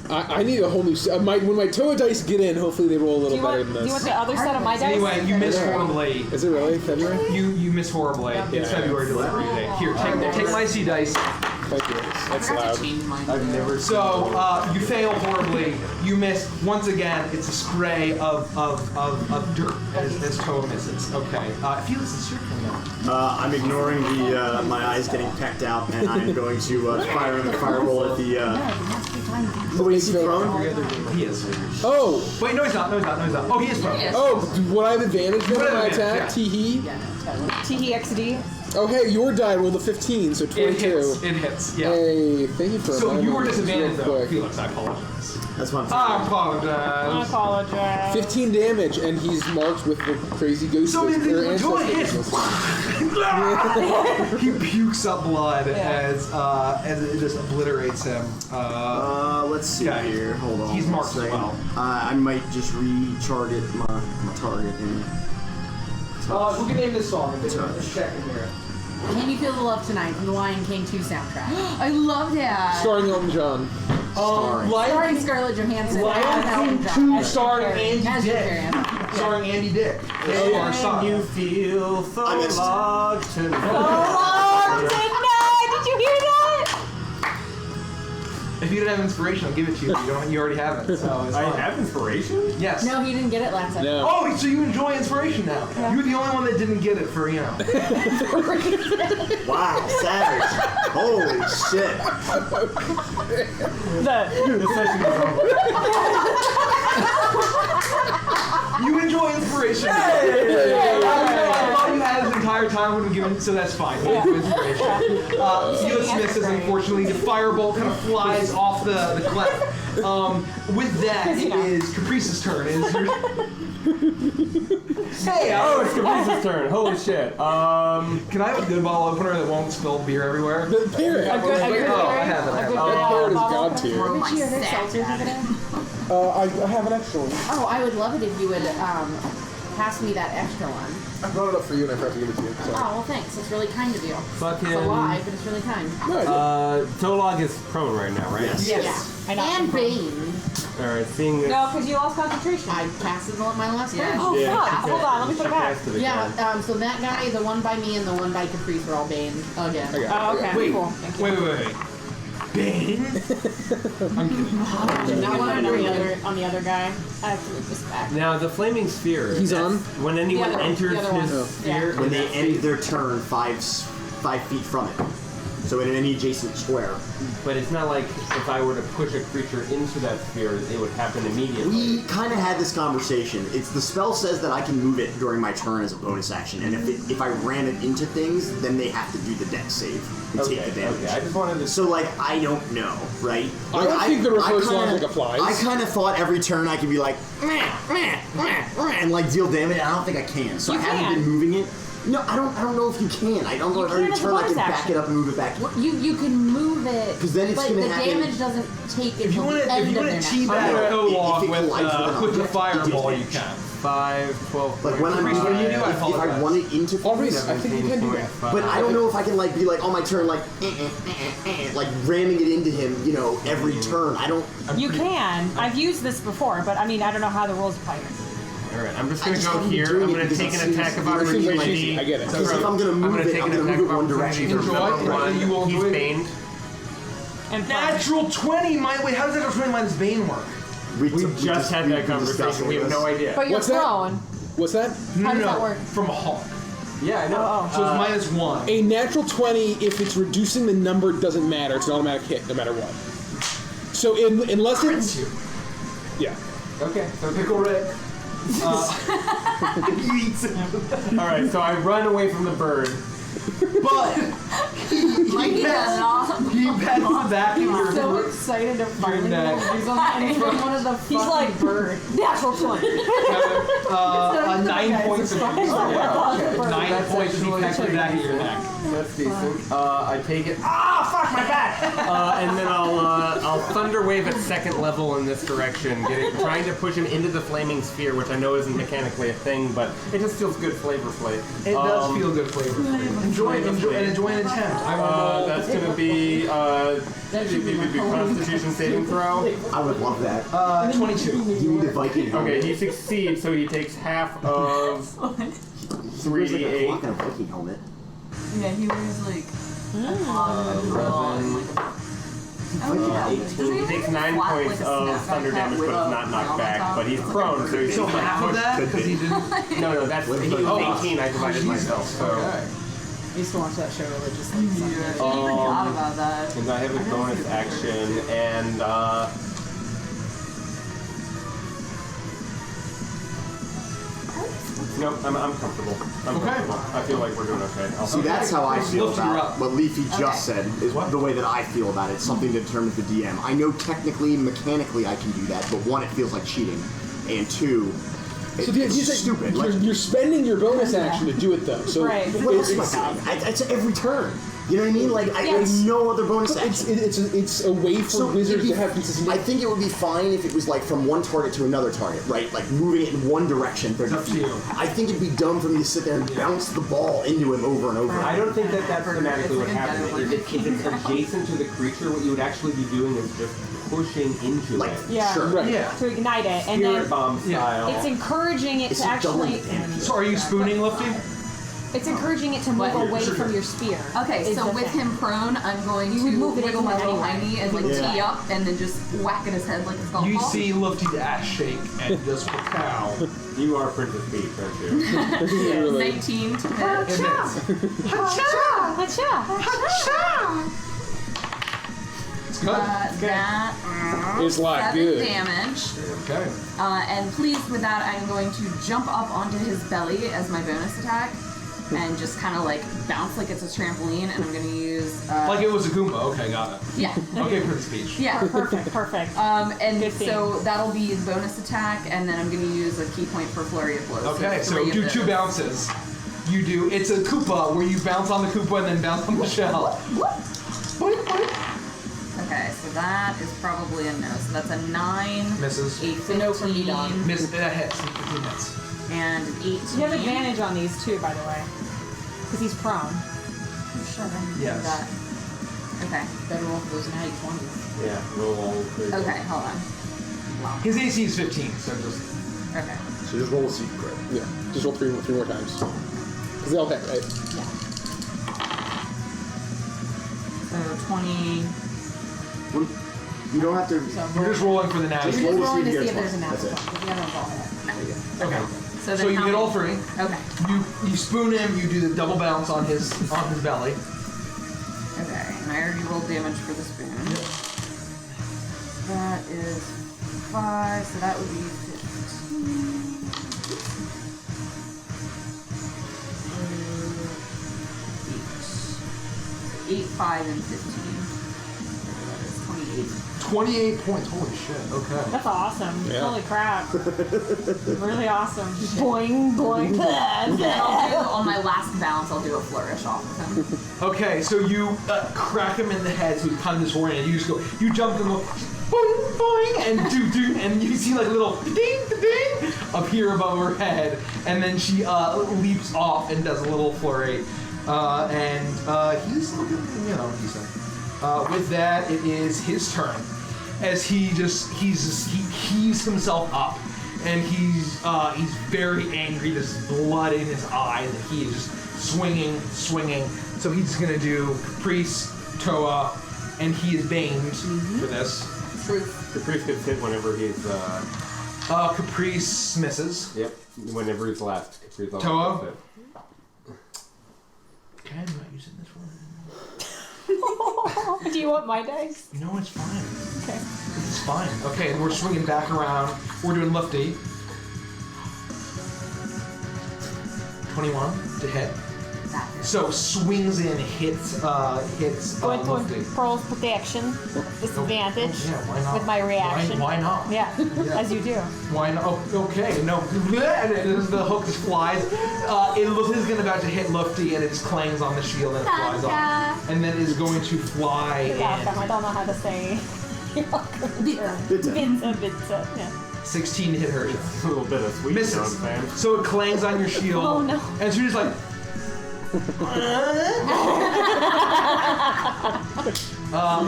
I need a whole new set. When my Toa dice get in, hopefully they roll a little better than Do you want this. the other set of my dice? Anyway, you miss horribly. Is it really February? You miss horribly. It's February delivery day. Here, take my C dice. Thank you. That's loud. I've never So you fail horribly. You miss once again. It's a spray of dirt as Toa misses. Okay. Felix, it's your turn now. I'm ignoring the my eyes getting pecked out, and I'm going to fire the fireball at the. Oh, is he prone? He is. Oh! Wait, no, he's not. No, he's not. No, he's not. Oh, he is prone. Oh, would I have advantage then You would when I have attack? advantage, Tee-hee? THXD. Oh, hey, your die rolled a 15, so 22. It hits. Yeah. Hey, thank you for So reminding you were me disadvantaged real though, quick. Felix. I apologize. That's one. I apologize. 15 damage, and he's marked with the crazy ghost. So many or things were ancestor He pukes up blood as it just obliterates him. Let's see here. Hold on. He's one marked as second. well. I might just re-target my target and. We can name this song. Just check in here. Can You Feel the Love Tonight from the Lion King 2 soundtrack. I love that. Starring Elton John. Starring Scarlett Johansson. Lion King 2 starring Andy Dick. Starring Andy Dick. Can you feel so large tonight? Did you hear that? If you didn't have inspiration, I'll give it to you. You already have it. So it's I fine. have inspiration? Yes. No, he didn't get it last time. No. Oh, so you enjoy inspiration now? Yeah. You're the only one that didn't get it for, you know. Wow, savage! Holy shit! The session is over. You enjoy inspiration. I thought you had his entire entire time would have given, so that's fine. Felix misses, unfortunately. The firebolt kind of flies off the cliff. With that, it is Caprice's turn. Hey, oh, it's Caprice's turn. Holy shit. Can I have a good bottle opener that won't spill beer everywhere? The parrot. I have it. That parrot is god tier. Throw my Did you have sack seltzers at over it. there? I have an extra one. Oh, I would love it if you would pass me that extra one. I brought it up for you and I forgot to give it to you. Oh, well, thanks. That's really kind of you. Fucking. It's a lie, but it's really kind. Tolog is prone right now, right? Yes. Yeah. And Bane. Alright, seeing this. No, because you lost concentration. I passed it on my last turn. Oh, fuck. Hold on, let me put it back. Yeah, so that guy, the one by me, and the one by Caprice are all Bane again. Oh, okay. Wait, Cool. wait. Bane? I'm kidding. Not one on the other guy. I have to move this back. Now, the flaming sphere. He's on? When anyone enters his sphere. When they end their turn 5 feet from it. So in any adjacent square. But it's not like if I were to push a creature into that sphere, it would happen immediately. We kind of had this conversation. It's the spell says that I can move it during my turn as a bonus action, and if I ram it into things, then they have to do the dex save and take the damage. Okay, I just wanted to. So like I don't know, right? I don't think the reverse logic applies. I kind of thought every turn I could be like and like deal damage. I don't think I can. So I haven't been moving it. No, I don't know if you can. I don't know if every turn I can back it up and move it back. You can move it, because then it's but gonna the happen. damage doesn't take it If you till want the to end of their next turn. teabag Olog with the it fireball, takes you can. 5, 12, Like when I'm Caprice, what do you do? I if I apologize. run it into I'll read it. I think you can do that. but I don't know if I can like be like on my turn like like ramming it into him, you know, every turn. I don't. You can. I've used this before, but I mean, I don't know how the rules apply here. Alright, I'm just gonna go here. I'm gonna take an attack of opportunity. I get it. Because if I'm gonna move it, I'm gonna move it one direction. You will He's enjoy it. baned. And Natural 20! Wait, how does natural 20 minus Bane work? We just had that conversation. We have no idea. But you're What's that? prone. What's that? How does that work? From a hawk. Yeah, I know. So it's -1. A natural 20, if it's reducing the number, it doesn't matter. It's an automatic hit, no matter what. So unless Crits it's... you. Yeah. Okay, so Pickle Rick. Alright, so I run away from the bird. But he pats the back of your So excited to finally neck. he's on one of the He's like, bird. natural 20. 9 points of 9 points of effect to the back of your neck. That's decent. I take it. Ah, fuck my back! And then I'll thunder wave at second level in this direction, trying to push him into the flaming sphere, which I know isn't mechanically a thing, but it just feels good flavor play. It does feel good flavor. Enjoy an attempt. I will That's gonna be Constitution saving throw. I would love that. 22. You need a Viking helmet. Okay, he succeeds, so he takes half of He wears like a 3d8. clock and a Viking helmet. Yeah, he wears like a cloth and a bra and like a. Oh yeah. He takes 9 points of thunder damage, but it's not knocked back. But he's prone, so he's So half of that? Because he didn't. No, that's he was 18. I divided myself. So. I used to watch that show religiously. Yeah, I forgot about that. And I have a bonus action, and nope, I'm comfortable. I'm comfortable. I feel like we're doing okay. See, that's how I feel Lift you about up. what Leafy just said, is the way that I feel about it. It's something to determine the DM. I know technically, mechanically I can do that, but one, it feels like cheating, and two, it's stupid. You're spending your bonus action to do it, though. So Right. What else am I doing? It's every turn. You know what I mean? Like, I have no other bonus action. It's a way for wizards to have consistent. I think it would be fine if it was like from one target to another target, right? Like moving it in one direction. Up to you. I think it'd be dumb for me to sit there and bounce the ball into him over and over. I don't think that's thematically what happens. If it's adjacent to the creature, what you would actually be doing is just pushing into it. Yeah. Sure. Right. Yeah. To ignite it, and Spirit then bomb style. it's encouraging it It's to doubling actually. the damage. So are you spooning, Lifty? It's encouraging it to move away from your spear. Okay, is so the with thing. him prone, I'm going You to would move it wiggle my into little anyway. hiney and like Yeah. tee up and then just whack at his head like a golf You ball. see Lifty's ass shake and just cow. You are Princess Peach, aren't you? Yeah, 19 to hit. It's good. That It's like 7 good. damage. Okay. And pleased with that, I'm going to jump up onto his belly as my bonus attack. and just kind of like bounce like it's a trampoline, and I'm gonna use Like it was a Goomba. Okay, got it. yeah. Okay for the speech. Yeah. Perfect. And Good thing. so that'll be the bonus attack, and then I'm gonna use a key point for flurry of blows. Okay, so three of do those. 2 bounces. You do. It's a Koopa where you bounce on the Koopa and then bounce on the shell. Okay, so that is probably a no. So that's a 9. Misses. 8, 15. no from me, Don. Miss that hits. 15 hits. And an 18. You have advantage on these too, by the way, because he's prone. Oh, shit, I didn't do Yes. that. Okay. Better roll for those natty 20s. Yeah, roll all three. Okay, hold on. His AC is 15, so just. Okay. So just roll a secret. Yeah, just roll three more times. Because they all hit, right? So 20. You don't have to. You're just rolling for the natty. Just We're roll just rolling to to see see if there's a That's natural it. 20. If the other one's all hit. Okay. So, then So you how get all many- 3. Okay. You spoon him. You do the double bounce on his belly. Okay. And I already rolled damage for the spoon. That is 5, so that would be 15. 8, 5, and 15. So that is 28. 28 points. Holy shit. Okay. That's awesome. Yeah. Holy crap. Really awesome. Boing, boing. And I'll do, on my last bounce, I'll do a flourish off of him. Okay, so you crack him in the head, so he's kind of disoriented. You just go, you jump and go, boing, boing, and do, and you see like a little ding, ding appear above her head, and then she leaps off and does a little flurry, and he's looking, decent. With that, it is his turn, as he heaves himself up, and he's very angry. There's blood in his eyes, and he is just swinging. So he's gonna do Caprice, Toa, and he is baned for this. Truth. Caprice gets hit whenever he's. Caprice misses. Yep. Whenever he's left. Caprice always Toa? gets hit. Okay, I'm not using this one. Do you want my dice? No, it's fine. Okay. It's fine. Okay, and we're swinging back around. We're doing lifty. 21 to hit. So swings in, hits Going for lifty. Pearl's protection. Disadvantage. Oh, yeah, why not? With my reaction. Why not? Yeah, as you do. Why not? Oh, okay, no. And the hook just flies. It looks like it's about to hit Lufty, and it just clangs on the shield and it flies off. And then is going to fly Yeah, in. I don't know how to say. Bitta. Yeah. 16 to hit her. It's a little bit of sweet, Misses. you know what I'm saying? So it clangs on your shield. Oh, no. And so you're just like.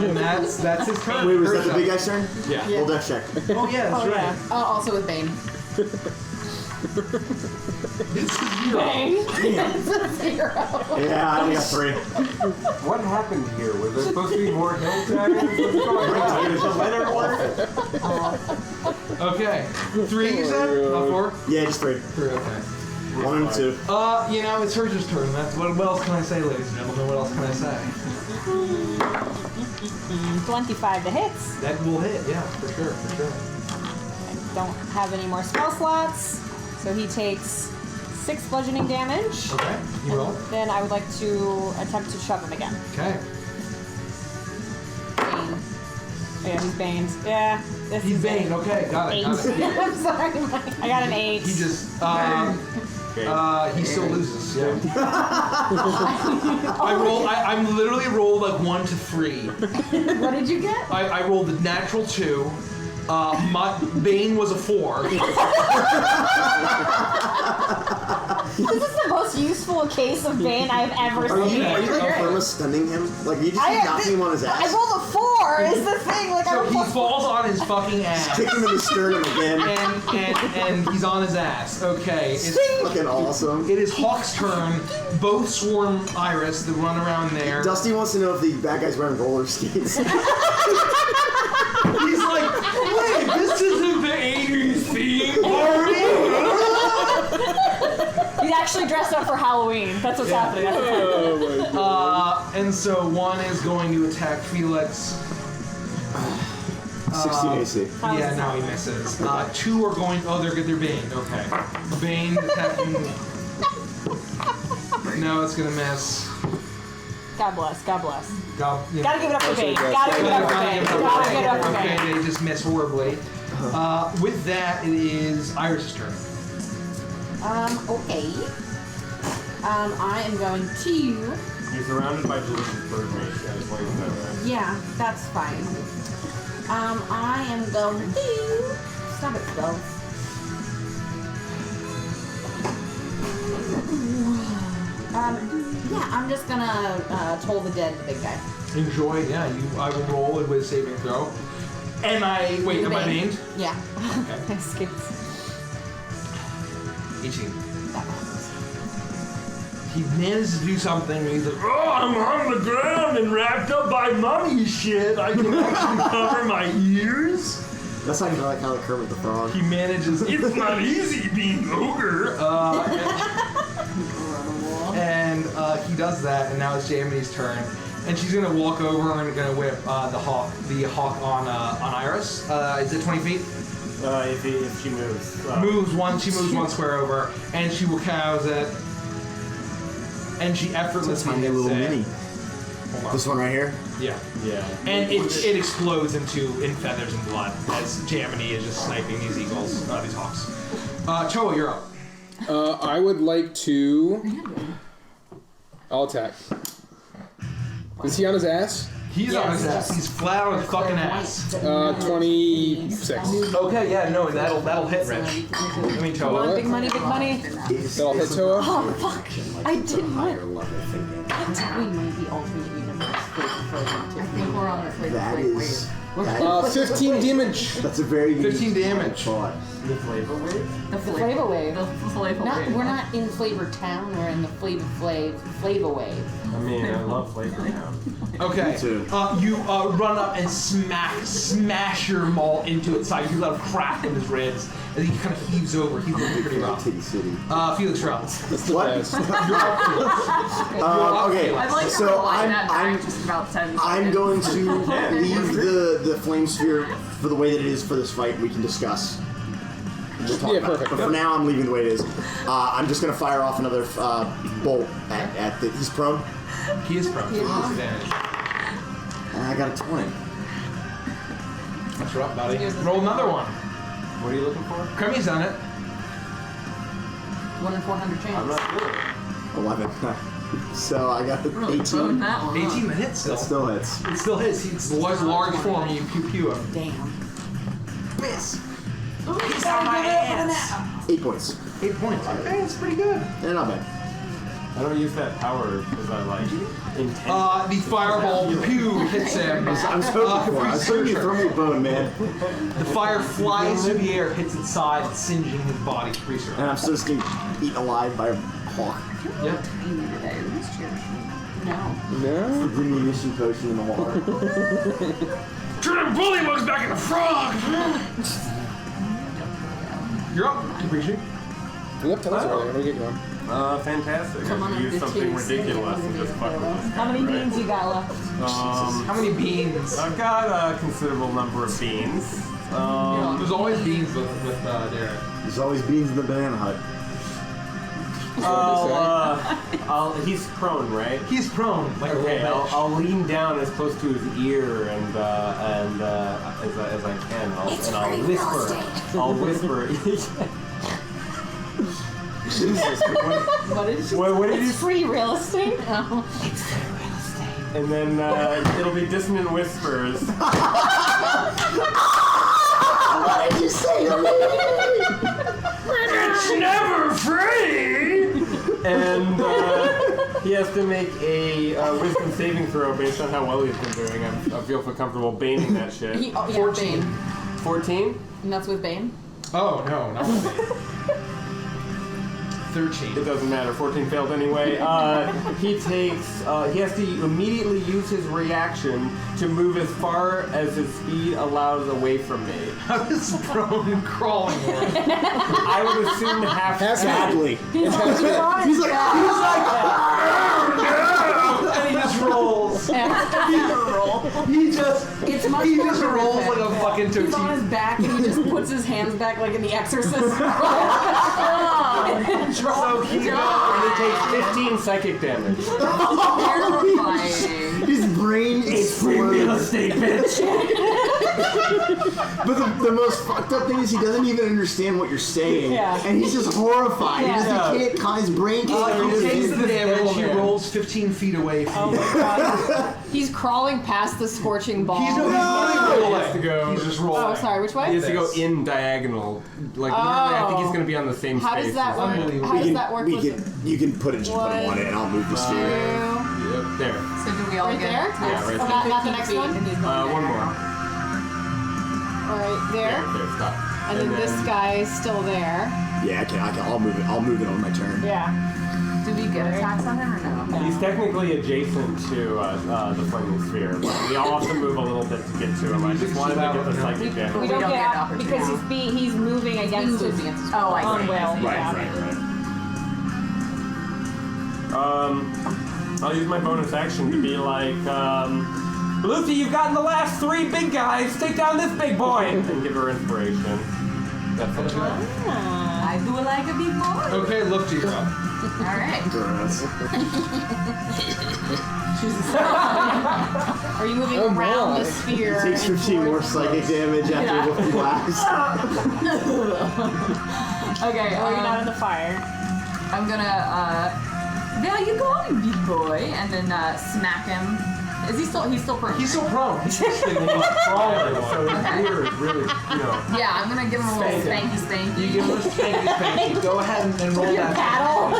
And that's his turn. Wait, was that Her the big turn. guy's turn? Yeah. Roll death check. Oh yeah, that's Oh, right. yeah. Also with Bane. It's zero. It's a 0. Yeah, I only got 3. What happened here? Was there supposed to be more hill dragons? What's going on? Is the letter work? Okay. 3 you said? Not 4? Yeah, just 3. 3, okay. 1 and 2. It's Herja's turn. That's what else can I say, ladies and gentlemen? What else can I say? 25 to hits. That will hit, yeah, for sure. I don't have any more spell slots, so he takes 6 bludgeoning damage. Okay, you roll. Then I would like to attempt to shove him again. Okay. Bane. Oh, yeah, he's baned. Yeah, this He's is Bane, okay, got it. 8. Yeah. I'm sorry, Mike. I got an 8. He just, he still loses, yeah. I literally rolled like 1 to 3. What did you get? I rolled the natural 2. My Bane was a 4. This is the most useful case of Bane I've ever Are seen. you like Irma stunning him? Like you just keep knocking him on his ass? I rolled a 4 is the thing. Like So I he falls on his fucking ass. Kick him in the sternum again. And he's on his ass. Okay. It's fucking awesome. It is Hawk's turn. Both swarm Iris that run around there. Dusty wants to know if the bad guy's wearing roller skates. He's like, wait, this isn't the 80s theme party. He's actually dressed up for Halloween. That's what's happening. That's what's happening. And so 1 is going to attack Felix. 16 AC. Yeah, no, he misses. 2 are going. Oh, they're Bane. Okay. Bane attacking. No, it's gonna miss. God bless. God bless. Gotta Gotta give it up for Bane. Gotta give it up for Bane. Gotta give it up for Bane. Okay, they just missed horribly. With that, it is Iris' turn. Okay. I am going to. You're surrounded by delicious bird mace. I just want you to know that. Yeah, that's fine. I am going to. Stop it, spells. Yeah, I'm just gonna toll the dead, the big guy. Enjoy, yeah. I will roll it with a saving throw. And wait, am I named? Yeah. Okay. I skipped. 18. He manages to do something and he's like, oh, I'm on the ground and wrapped up by mummy shit. I can actually cover my ears. That's like how Kermit the Frog. He manages, it's not easy being ogre. And he does that, and now it's Jamity's turn. And she's gonna walk over and gonna whip the hawk on Iris. Is it 20 feet? If she moves. She moves one square over, and she will cows it. And she effortlessly Tiny hits little it. mini. This one right here? Yeah. Yeah. And it explodes in feathers and blood as Jamity is just sniping these eagles, these hawks. Choa, you're up. I would like to. I'll attack. Is he on his ass? He's on his ass. He's flat on his fucking ass. 26. Okay, yeah, no, that'll hit Rich. I mean, Come on, Toa. big money, big money. That'll hit Toa. Oh, fuck. I didn't know. We might be alternate universe. I think we're on the flavor That is. 15 damage. That's a very 15 damage. thought. The flavor wave? The Flavor Wave. The flavor wave. We're not in Flavor Town. We're in the Flavor Wave. I mean, I love flavor now. Okay. Me too. You run up and smash your maul into its side. You let him crack in his ribs, and he kind of heaves over. He's looking pretty rough. Titty City. Felix, you're up. That's the What? best. You're up, Felix. Okay, I'd like to so rewind that back just about 10 I'm seconds. going to leave the flame sphere for the way that it is for this fight. We can discuss. We'll talk Yeah, about it. perfect. But for now, I'm leaving the way it is. I'm just going to fire off another bolt at the. He's prone. He is prone. So disadvantage. And I got a 20. That's right, buddy. Roll another one. What are you looking for? Kremi's done it. 1 in 400 chance. I'm not sure. 11. So I got Really 18. throwing that one 18 off. hits still. That still hits. It still hits. It's large form. You pew him. Damn. Miss. He's on my ass. 8 points. 8 points. Okay, that's pretty good. Yeah, not bad. I don't use that power because I like intense. The fireball pew hits him. I was hoping for it. I was hoping you'd throw me a bone, man. The fire flies through the air, hits its side, singeing his body. Pretty sure. And I'm still just getting eaten alive by a hawk. Yep. No. No? The diminution potion in the water. Turn them bullybugs back into frog! You're up. Debriefing. Yep, tell us earlier. What do we get going? Fantastic. Come I on should up use the something tubes. ridiculous and just fuck with this. How many right? beans you got left? How many beans? I've got a considerable number of beans. There's always beans with Derek. There's always beans in the banana hut. He's prone, right? He's prone, like Okay, a little bitch. I'll lean down as close to his ear and as I can, I'll whisper. I'll whisper. Jesus. What did you? Free real estate. Oh. And then it'll be dissonant whispers. What did you say to me? It's never free! And he has to make a wisdom saving throw based on how well he's been doing. I feel comfortable baning that shit. Yeah, 14. 14? And that's with Bane? Oh, no, not with Bane. 13. It doesn't matter. 14 failed anyway. He has to immediately use his reaction to move as far as his speed allows away from me. How is prone and crawling work? I would assume half Badly. He's like, And he just rolls. He just rolls like a fucking He's on tootsie. his back and he just puts his hands back like in The Exorcist. So he And it takes 15 psychic damage. Terrifying. His brain It's free real explodes. estate, bitch. But the most fucked up thing is he doesn't even understand what you're saying. Yeah. And he's just horrified. He can't, his brain can't He takes comprehend. the damage, he rolls 15 feet away from you. He's crawling past the scorching ball. He's running has to go. He's just rolling. Oh, sorry, which He way? has to go in diagonal. Like, literally, I think he's going to be on the same How space. does that as work? Unbelievable. How does that work? You can put it just put him on it and I'll move the sphere. Yep, there. So do we all Right get there? Yeah, right Oh, there. not the next one? One more. Right there. There, stop. And then this guy is still there. Yeah, I'll move it on my turn. Yeah. Do we get attacks on him or no? He's technically adjacent to the flaming sphere. But we all have to move a little bit to get to him. I just wanted to get the psychic damage. We don't get out because he's moving against his Oh, I own see. will. Right. I'll use my bonus action to be like, Lucy, you've gotten the last 3 big guys. Take down this big boy, and give her inspiration. That's it. I do like a big boy. Okay, Lufty, you're up. Alright. Are you moving around the sphere? Takes 15 more psychic damage after the blast. Okay, Oh, you're not in the fire. I'm gonna, there you go, big boy, and then smack him. Is he still? He's still prone. He's so prone. He's just crawling. So his Okay. ear is really, Yeah, I'm gonna give him a little spanky spanky. You give him a spanky. Go ahead and roll that. Paddle.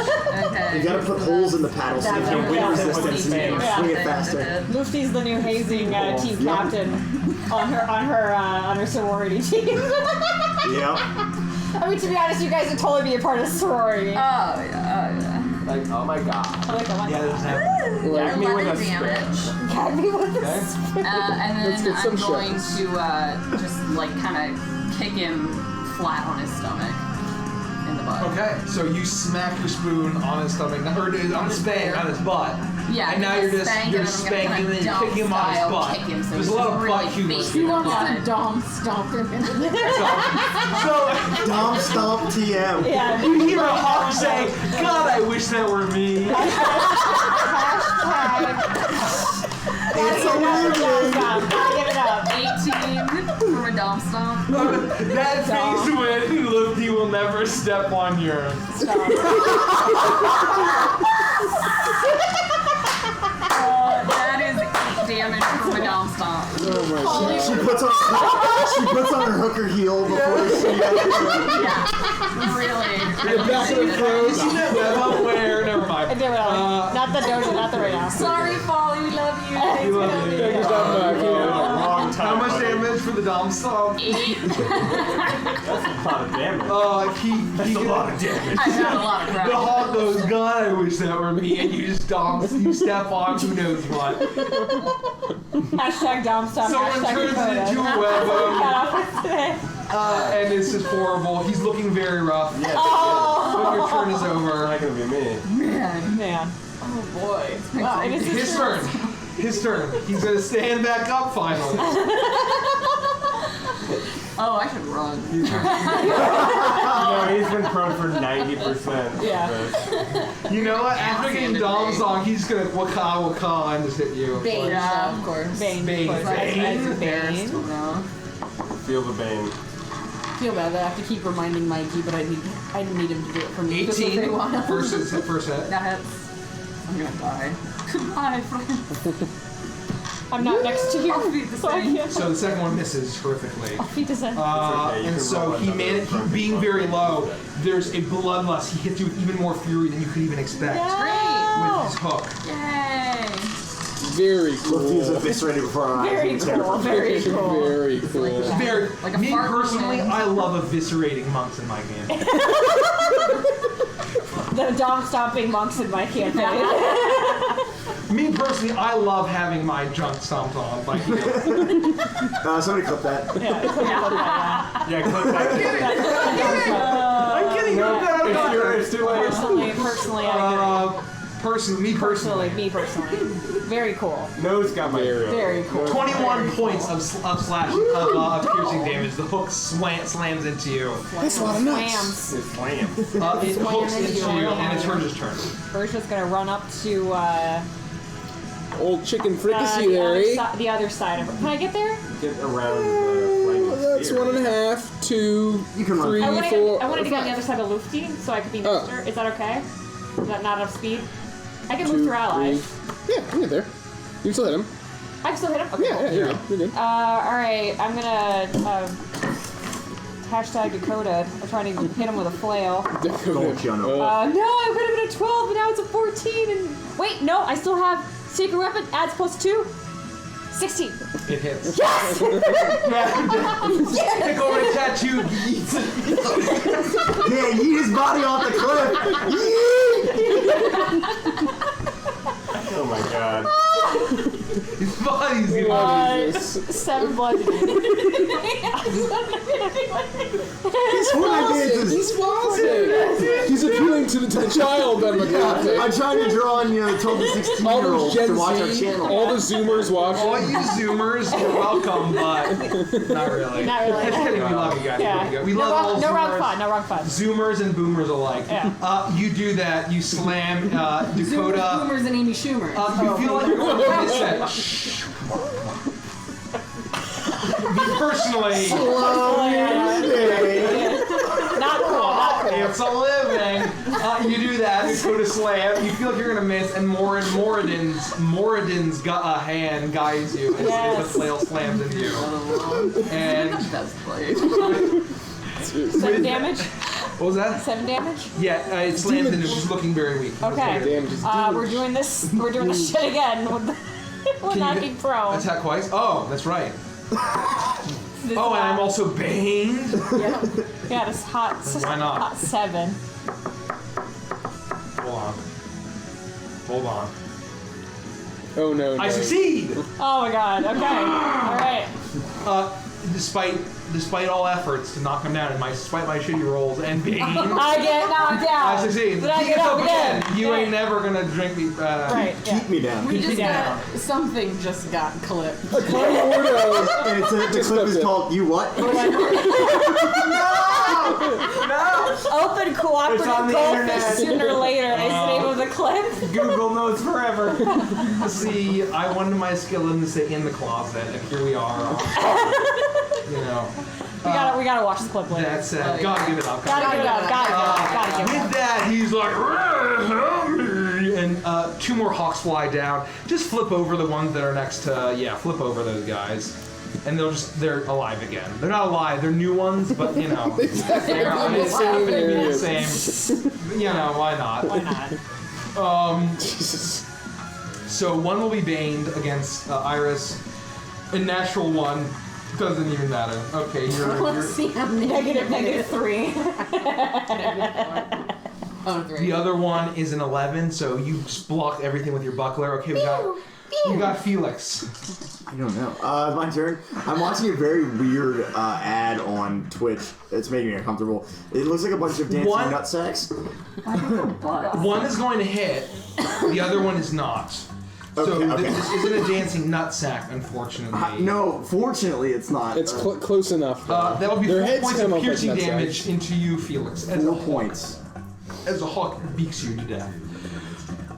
Okay. You gotta put holes in the paddle so you can wind resistance and you can swing it faster. Luffy's the new hazing team captain on her sorority team. Yep. I mean, to be honest, you guys would totally be a part of the sorority. Oh yeah. like, oh my god. Like, oh my Yeah, God. that's happening. Gag me with a 11 damage. Gag me with this. And Let's then get I'm some going shots. to just like kind of kick him flat on his stomach in the butt. Okay, so you smack your spoon on his stomach, or on his spank, on his butt. Yeah, And now you're just spanking and then you're kicking him on his butt. There's a lot of butt humor. He wants to dom stomp him into the So Dom Stomp TM. Yeah. you hear a hawk say, "God, I wish that were me." It's a living. Give it up. 18 from a dom stomp. That face when Lufty will never step on your. That is 8 damage from a dom stomp. She puts on her hooker heel before she Yeah, really. Back of the throat. You see that web up where? Never mind. Not the dojo, not the right now. Sorry, Polly, we love you. We love you. Thank you so much. Long time. How much buddy. damage for the Dom Stomp? 8. That's a lot of damage. He That's a lot of damage. I've had a lot of The crap. hawk goes, "God, I wish that were me," and you just you step on who knows what. Hashtag Dom Stomp. Someone Hashtag turns Dakota. into a web, Got off for today. and this is horrible. He's looking very rough. Yeah, When your turn is over, not gonna be me. Man. Oh boy. Wow, it is his turn. His turn. He's gonna stand back up finally. Oh, I should run. No, he's been prone for 90%. Yeah. You know what? After getting Dom's song, he's gonna waka and just hit you. Bane, Yeah. of course. Bane. Bane. of course. Bane. As a Embarrassed Bane. now. Feel the bane. I feel bad that I have to keep reminding Mikey, but I didn't need him to do it for me. 18 first hit. That hits. I'm gonna die. Goodbye, friend. I'm not next to you. I'll beat the So I same. can't. So the second one misses horrifically. He doesn't. okay, you And can so roll he another managed, from being bluff. very low, there's a bloodlust. He hits you with even more fury than you could even expect with his hook. Yay! Very Lufty is cool. eviscerated before our eyes. Very cool. Very cool. Very cool. Very, Like a me fart personally, wind. I love eviscerating monks in my game. The Dom stomping monks in my campaign. Me personally, I love having my junk stomped on by heels. Somebody clip that. Yeah, click that. I'm kidding. No, it's too late. Personally, I Me personally. Me personally. Very cool. Nose got my Very cool. 21 points of slashing, of piercing damage. The hook slams into you. That's a lot of nuts. Slams. It slams. It hooks into you, and it's Herja's turn. Berja's gonna run up to Old chicken fricassee there, eh? the other side of her. Can I get there? Get around the flanking That's spear. 1.5, 2, You can run. 3, I want 4. to get on the other side of Lufty so I could be next to her. Is that okay? Is that not enough speed? I can move through allies. Yeah, you can get there. You can still hit him. I can still hit him? Okay, Yeah, cool. yeah, you're good. You're good. Alright, I'm gonna hashtag Dakota. I'm trying to hit him with a flail. Don't you know? No, I put him at a 12, but now it's a 14. And wait, no, I still have secret weapon. Adds +2. 16. It hits. Yes! Take over the tattoo. Yeah, yeet his body off the cliff. Oh my god. His body's gonna 7 bludgeoning. He's flaunting. He's appealing to the child, then, I'm trying to draw on 12 to 16-year-olds to watch our channel. all the Zoomers watching. All you Zoomers, you're welcome, but not really. Not really. Just kidding, we love you guys. Yeah. We love all no wrong Zoomers. fun. No wrong fun. Zoomers and boomers alike. Yeah. You do that. You slam Dakota. Boomers and Amy Schumer. You feel like you're going to miss it. Me personally. Not cool. It's a living. You do that. Dakota slam. You feel like you're going to miss, and Moradin's got a hand guides you as the flail slams into you. And That's played. 7 damage? what was that? 7 damage? Yeah, it slams into you. She's looking very weak. Okay. We're doing this shit again with knocking prone. Attack twice? Oh, that's right. And I'm also baned. Yeah, this hot. Why not? Hot 7. Hold on. Oh no. I succeed! Oh my god. Okay. Alright. Despite all efforts to knock him down, and despite my shitty rolls and being, I get knocked down. I succeed. But I get up again. You ain't never gonna drink me. Right. Keep me down. We just Yeah. got something just got clipped. And the clip is called "You What?" Open cooperative It's on the goldfish internet. sooner or later is the name of the clip. Google knows forever. See, I wanted my skill in the closet, and here we are. We gotta watch this clip later. That's it. Gotta give it up. Gotta give it up. Gotta give it up. With that, he's like, and 2 more hawks fly down. Just flip over the ones that are next to, flip over those guys. And they're alive again. They're not alive, they're new ones, but they're on the same. Why not? Why not? Jesus. So one will be baned against Iris. A natural 1. Doesn't even matter. Okay, Let's see how many. -3. Oh, 3. The other one is an 11, so you just block everything with your buckler. Okay, we got Felix. I don't know. My turn. I'm watching a very weird ad on Twitch. It's making me uncomfortable. It looks like a bunch of dancing nutsacks. One is going to hit, the other one is not. So this isn't a dancing nutsack, unfortunately. No, fortunately it's not. It's close enough. That'll be Their 4 heads points come of up like piercing nutsacks. damage into you, Felix. As 4 points. As a hawk beaks you to death.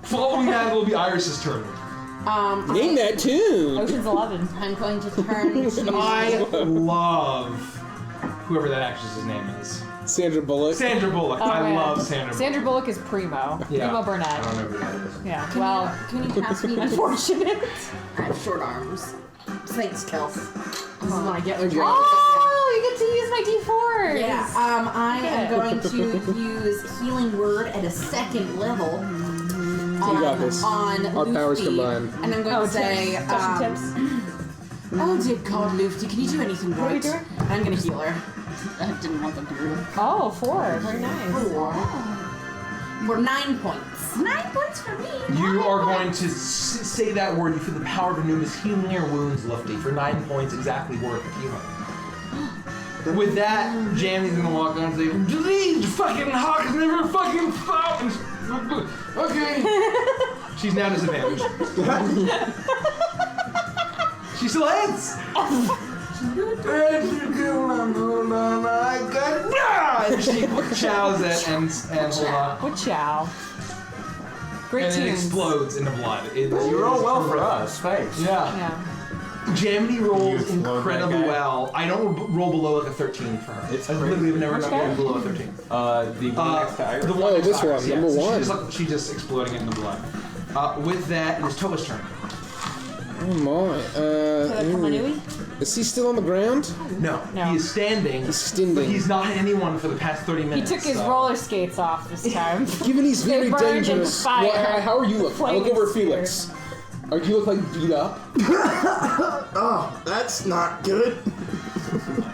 Following that, it'll be Iris's turn. Name that tune. Ocean's 11. I'm going to turn to. I love whoever that actress's name is. Sandra Bullock. Sandra Bullock. Oh, I man. love Sandra Bullock. Sandra Bullock is Primo. Yeah. Primo I Burnett. don't know who that is. Yeah. Well, Can you pass me? unfortunate. I have short arms. Saints kills. This is when I get my drink. Oh, you get to use my D4s. Yeah. I am going to use Healing Word at a 2nd level. You got this. On Our powers Luffy, combined. And I'm going to say, tips. oh dear God, Luffy, can you do anything right? What are you doing? I'm going to heal her. I didn't want them to do it. Oh, 4. Very nice. For 9 points. 9 points for me. You are going to say that word. You feel the power of Anuma's healing your wounds, Lufty, for 9 points exactly worth of healing. With that, Jamie's gonna walk on and say, "These fucking hawks never fucking stop!" And Okay. She's now disadvantaged. She still hits! And she chows it and hold on. Good chow. Great And it tunes. explodes into blood. You roll well for us, thanks. Yeah. Yeah. Jamie rolls You explode incredibly that guy. well. I don't roll below like a 13 for her. It's I literally have never Which known guy? below a 13. The one next to Iris. The one Oh, next this to Iris, one, yeah. number So one. She's just exploding into blood. With that, it is Toa's turn. Oh my. Is he still on the ground? No, he is standing. He's standing. But he's not hit anyone for the past 30 He minutes. took his so. roller skates off this time. Given he's They very burned in dangerous. fire. How are you looking? I look Flaming over at Felix. You look like beat up. Oh, that's not good.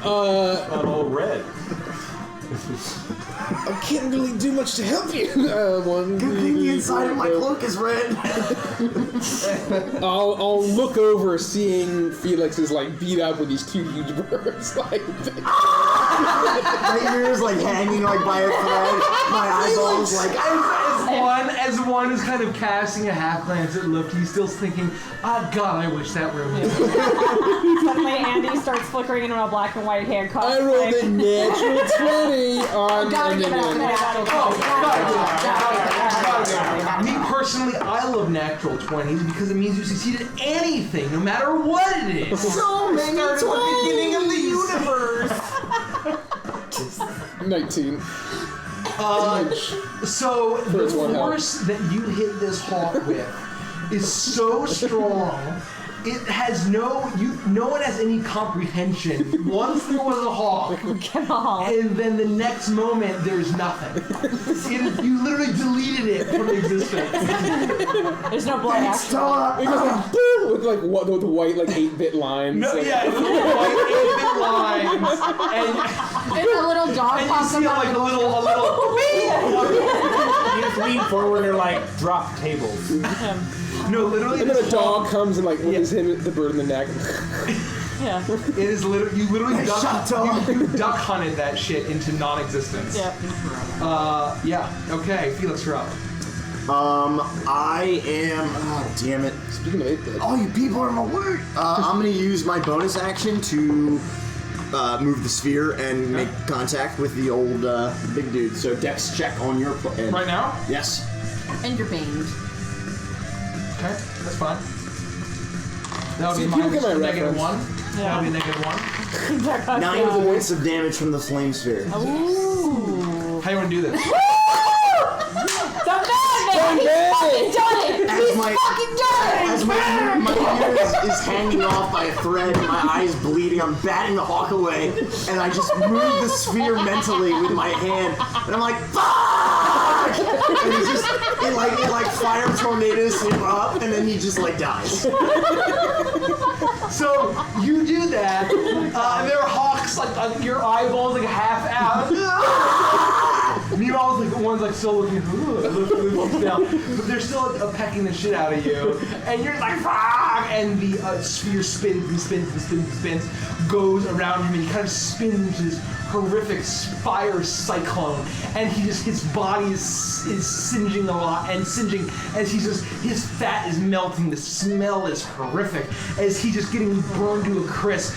Not all red. I can't really do much to help you. Good thing the inside of my cloak is red. I'll look over, seeing Felix is like beat up with these two huge birds. Like, My ears like hanging like by a thread. My eyeballs like. As one is kind of casting a half glance at Look, he's still thinking, "Ah, God, I wish that room." Suddenly, Andy starts flickering into a black and white handcuff. I rolled a natural 20 on. Gotta give it up. Me personally, I love natural 20s because it means you succeed at anything, no matter what it is. So many Started at the beginning of the universe. 19. So the First one force that you hit this hawk with is so strong. It has no one has any comprehension. Once there was a hawk, and then the next moment there's nothing. You literally deleted it from existence. There's no blood action. It goes like boom with like what with white like 8-bit lines. No, like, yeah, it's like 8-bit lines, And a little dog and you pops see up. like a little. You just lean forward and like drop tables. No, literally. and then a dog comes and like whips him the bird in the neck. Yeah. It is literally you duck hunted that shit into non-existence. Yep. Yeah. Okay, Felix, you're up. I am. Oh, damn it. Speaking of 8-bit. All you people are my word. I'm gonna use my bonus action to move the sphere and make contact with the old big dude. So dex check on your end. Right now? Yes. And you're banged. Okay, that's fine. That would See, be people minus get my negative reference. 1. That would be negative 1. 9 points of damage from the flame sphere. Ooh. How you want to do this? Done it! He's fucking done it! He's fucking done it! As my ear is hanging off by a thread and my eyes bleeding, I'm batting the hawk away, and I just move the sphere mentally with my hand, and I'm like, fuck! And it's just, it like fire tornadoes him up, and then he just like dies. So you do that. There are hawks like your eyeballs like half out. Meanwhile, like one's like still looking down, but they're still pecking the shit out of you, and you're like fuck, and the sphere spins and spins and spins and spins, goes around him, and he kind of spins into this horrific fire cyclone, and his body is singeing a lot and singeing as his fat is melting. The smell is horrific as he's just getting burned to a crisp.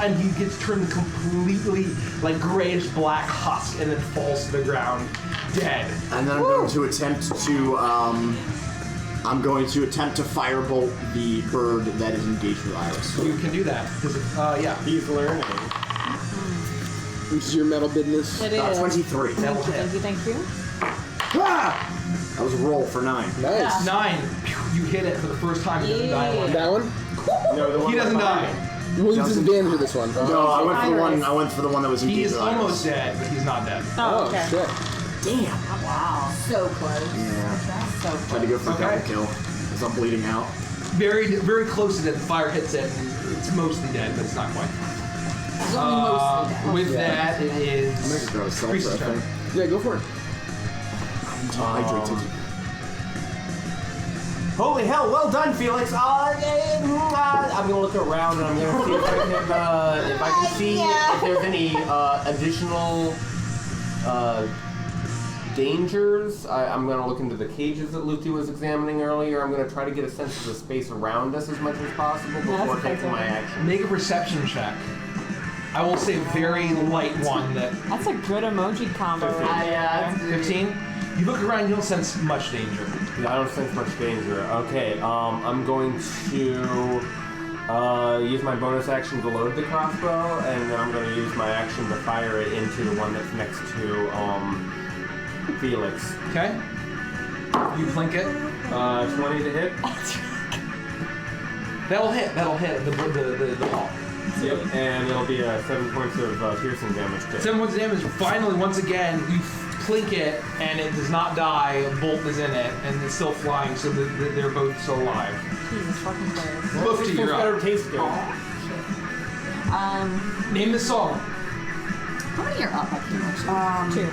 And he gets turned completely like grayish black husk and then falls to the ground dead. And then I'm going to attempt to firebolt the bird that is engaged with Iris. You can do that. Yeah. He's learning. Which is your metal business. It is. 23. That will hit. Thank you. Ah! That was a roll for 9. Nice. 9. You hit it for the first time. He doesn't die one. That one? No, the one He doesn't behind die. Well, you disadvantage with this one. No, I went for the one that was He engaged is with Iris. almost dead, but he's not dead. Oh, okay. Shit. Damn. Wow. So close. Yeah. So Tried to go for a Okay. double kill because I'm bleeding out. Very, very close to dead. The fire hits it, and it's mostly dead, but it's not quite. It's only mostly dead. With that, it I'm gonna is just throw a self Priest's for turn. thing. Yeah, go for it. Dehydrated. Holy hell! Well done, Felix. I'm gonna look around and I'm gonna see if I can see if there's any additional dangers, I'm going to look into the cages that Luthi was examining earlier. I'm going to try to get a sense of the space around us as much as possible before taking my action. Make a perception check. I will say very light one. That's a good emoji combo. 15. Right there. 15? You look around, you don't sense much danger. I don't sense much danger. Okay, I'm going to use my bonus action to load the crossbow, and then I'm going to use my action to fire it into the one that's next to Felix. Okay. You flank it. 20 to hit. That'll hit the ball. Yep, and it'll be 7 points of piercing damage. 7 points of damage. Finally, once again, you plink it, and it does not die. A bolt is in it, and it's still flying, so they're both still alive. Jesus fucking Christ. Luthi, you're better up. taste good. Name the song. How many are up? I can't 2.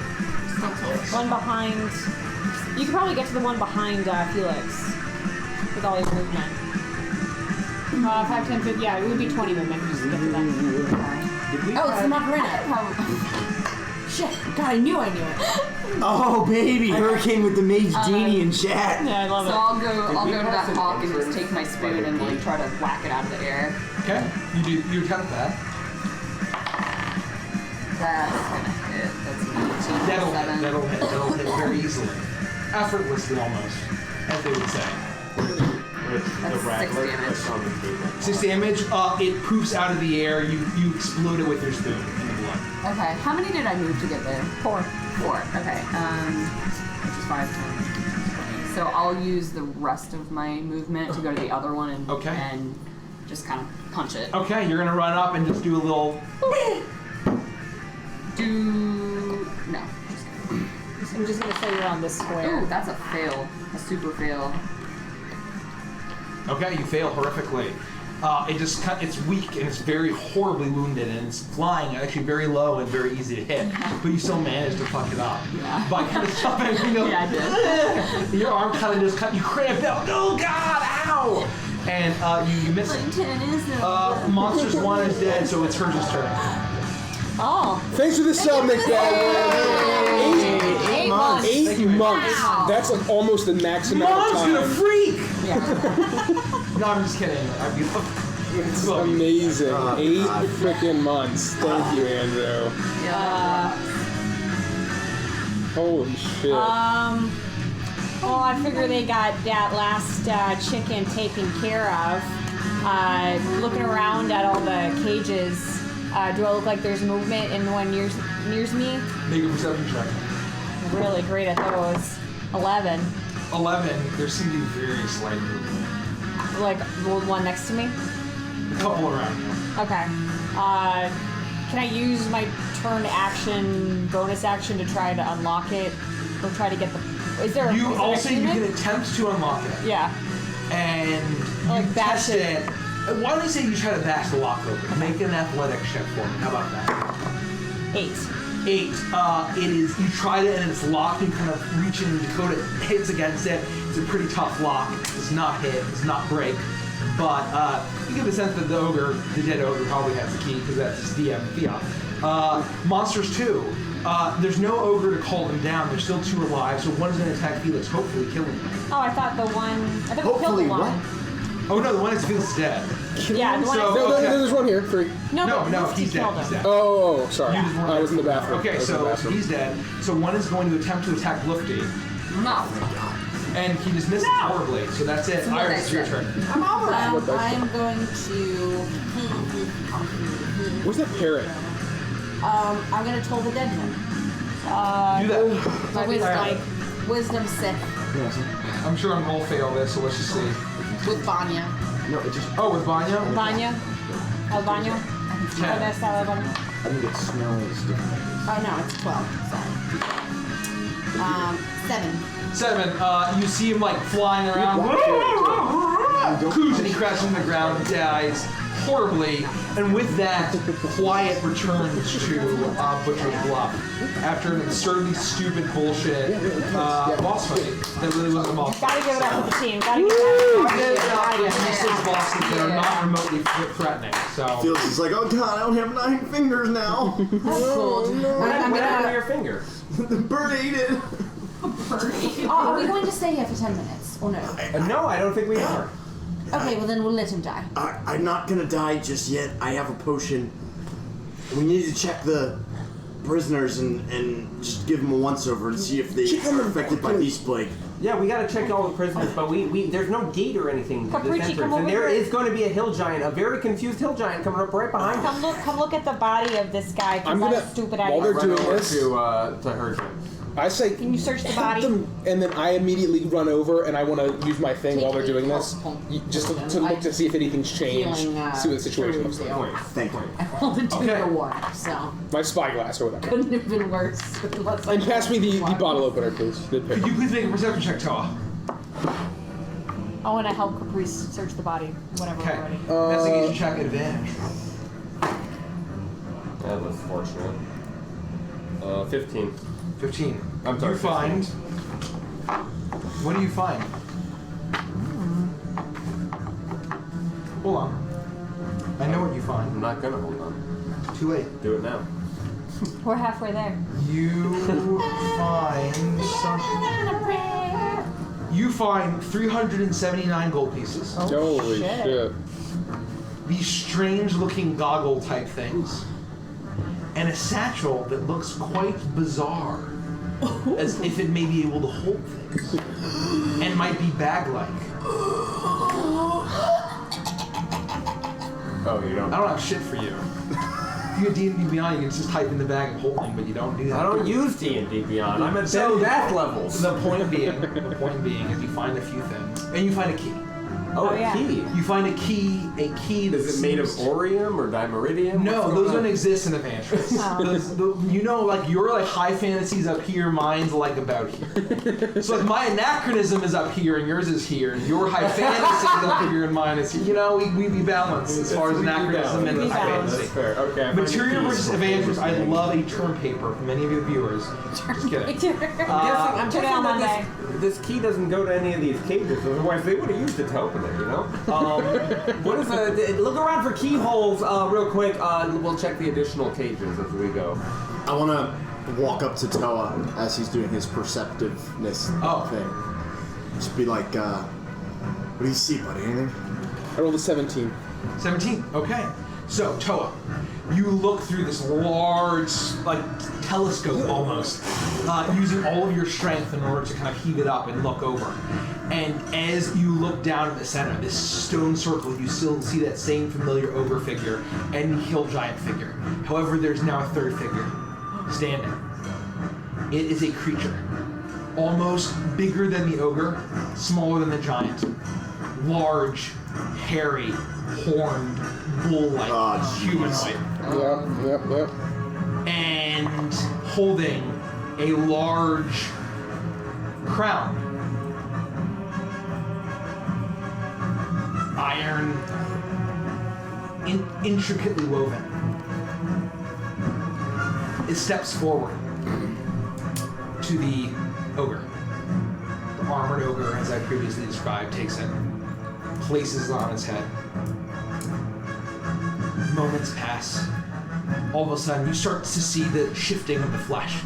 One behind. You could probably get to the one behind Felix with all his movement. 5, 10, 15. Yeah, it would be 20 movement just to get to that. Oh, it's the Macarena. Shit, God, I knew it. Oh, baby, Hurricane with the Mage Genie in chat. Yeah, I love So it. I'll go to that hawk and just take my spoon and like try to whack it out of the air. Okay. You attempt that. That's gonna hit. That's an 18. That'll hit very easily. Effortlessly almost, as they would say. That's 6 damage. 6 damage, it poofs out of the air, you explode it with your spoon in the blood. Okay, how many did I move to get there? 4. 4, okay. Which is 5, 10, 20. So I'll use the rest of my movement to go to the other one and, and just kind of punch it. Okay, you're gonna run up and just do a little... No. I'm just gonna say you're on this square. Oh, that's a fail. A super fail. Okay, you fail horrifically. It's weak and it's very horribly wounded and it's flying actually very low and very easy to hit, but you still manage to fuck it up. Yeah. By kind of jumping, Yeah, I did. your arm kind of just you cramp out. Oh God, ow! And you miss it. Monsters 1 is dead, so it's Herge's turn. Oh. Thanks for the sub, McDad. 8 months. 8 months. Wow. That's like almost the max amount of Mom's time. gonna freak! Yeah. No, I'm just kidding. It's amazing. 8 freaking months. Thank you, Andrew. Holy shit. Well, I figure they got that last chicken taken care of. Looking around at all the cages, do I look like there's movement in the one near me? Make a perception check. Really great at those. 11. 11. There seems to be very slight movement. Like the one next to me? A couple around you. Okay. Can I use my turn action, bonus action to try to unlock it? Or try to get the... Is there You a also you achievement? can attempt to unlock it. Yeah. And Like you bash test it. Why don't we say you try to bash the lock open? Make an athletics check for me. How about that? 8. 8. It is. You tried it and it's locked. You kind of reach in and decode it. Hits against it. It's a pretty tough lock. It does not hit. It does not break. But you get the sense that the ogre, the dead ogre, probably has the key because that's his DM fiat. Monsters 2. There's no ogre to call them down. There's still 2 alive, so one's going to attack Felix, hopefully killing him. Oh, I thought the one... I thought we killed the one. Oh no, the one is Felix is dead. Yeah, the one There's one here. 3. No, he's dead. He's dead. Oh, sorry. You just weren't I was in the bathroom. Okay, I was in the so bathroom. he's dead. So one is going to attempt to attack Bluffy. No. And he just misses horribly, so that's it. So what Iris, I it's your said. turn. I'm going to... Where's that parrot? I'm going to toll the dead one. Do that. My wisdom 6 I'm sure I'm going to fail this, so let's just see. with Vanya. No, it just. Oh, with Vanya? Vanya? Albania? 10. I think it smells different. Oh no, it's 12. Sorry. 7. 7. You see him like flying around. And he crashes on the ground, dies horribly, and with that, quiet returns to Butcher's Bluff after an absurdly stupid bullshit boss fight that really wasn't a boss fight. Gotta give it up to the team. Gotta give it up. Useless bosses that are not remotely threatening. So Felix is like, oh God, I don't have 9 fingers now. That's cool. What happened to your finger? The bird ate it. Are we going to stay here for 10 minutes, or no? No, I don't think we are. Okay, well then we'll let him die. I'm not gonna die just yet. I have a potion. We need to check the prisoners and just give them a once-over and see if they are affected by Beast Plague. Yeah, we gotta check all the prisoners, but we there's no gate or anything to this Capricci, entrance, and there is going to be a hill giant, a very confused hill giant coming up right behind us. Come look at the body of this guy. I'm gonna, stupid while they're doing this, to Herja. I say, can you search the body? And then I immediately run over and I want to use my thing while they're doing this, just to look to see if anything's changed, see what the situation looks like. Thank you. I rolled a 2 and a 1, so My spyglass or whatever. couldn't have been worse. And pass me the bottle opener, please. Could you please make a perception check, Toa? I want to help Caprice search the body. Whatever. Okay. Already. Investigation check advantage. That was fortunate. 15. 15. I'm sorry. You find. What do you find? Hold on. I know what you find. I'm not gonna hold on. Too late. Do it now. We're halfway there. You find something. You find 379 gold pieces. Holy shit. These strange-looking goggle-type things. And a satchel that looks quite bizarre. As if it may be able to hold things. And might be bag-like. Oh, you don't? I don't have shit for you. If you had D&D Beyond, you can just type in the bag and hold thing, but you don't do that. I don't use D&D Beyond. I'm at death levels. The point being is you find a few things. And you find a key. Oh, a key. You find a key that Is it made of orium or dimeridium? No, those don't exist in Evangelist. You know, like your like high fantasies up here, mine's like about here. So like my anachronism is up here and yours is here, and your high fantasy is up here and mine is here. You know, we balance as far as anachronism and high fantasy. That's fair. Okay. Material versus Evangelist. I love a term paper from many of your viewers. Just kidding. I'm guessing that this key doesn't go to any of these cages, otherwise they would have used it to open it, you know? What is look around for keyholes real quick. We'll check the additional cages as we go. I want to walk up to Toa as he's doing his perceptiveness thing. Just be like, what do you see, buddy? Anything? I rolled a 17. 17, okay. So, Toa, you look through this large, like, telescope almost, using all of your strength in order to kind of heave it up and look over. And as you look down at the center, this stone circle, you still see that same familiar ogre figure and hill giant figure. However, there's now a third figure standing. It is a creature, almost bigger than the ogre, smaller than the giant, large, hairy, horned, bull-like humanoid. Yep. And holding a large crown. Iron, intricately woven. It steps forward to the ogre. The armored ogre, as I previously described, takes it, places it on his head. Moments pass. All of a sudden, you start to see the shifting of the flesh.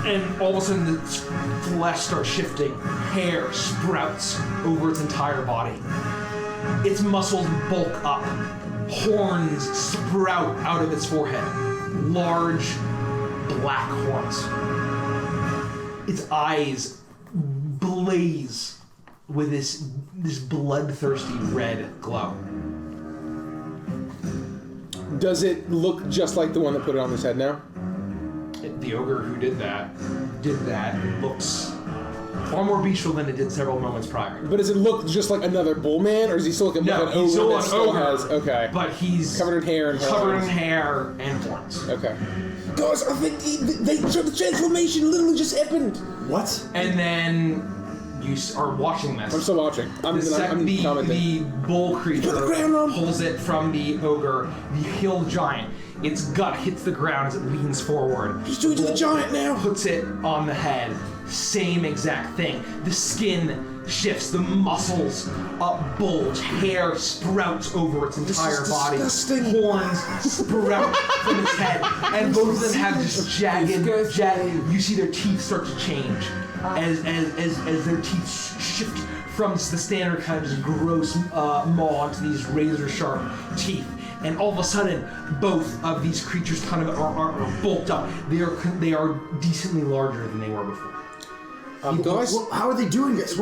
And all of a sudden, the flesh starts shifting. Hair sprouts over its entire body. Its muscles bulk up. Horns sprout out of its forehead. Large, black horns. Its eyes blaze with this bloodthirsty red glow. Does it look just like the one that put it on his head now? The ogre who did that looks far more bestial than it did several moments prior. But does it look just like another bull man, or does he still look like an ogre? He's still that an still ogre, has, okay. But he's covered in hair and horns. Okay. Guys, I think the transformation literally just happened. What? And then you are watching this. I'm still watching. I'm commenting. The bull creature pulls it from the ogre, the hill giant. Its gut hits the ground as it leans forward. He's doing to the giant now. Puts it on the head. Same exact thing. The skin shifts, the muscles bulge, hair sprouts over its entire body, disgusting. horns sprout from its head, and both of them have just jagged. You see their teeth start to change as their teeth shift from the standard kind of just gross maw to these razor sharp teeth. And all of a sudden, both of these creatures kind of are bulked up. They are decently larger than they were before. Guys, how are they doing this?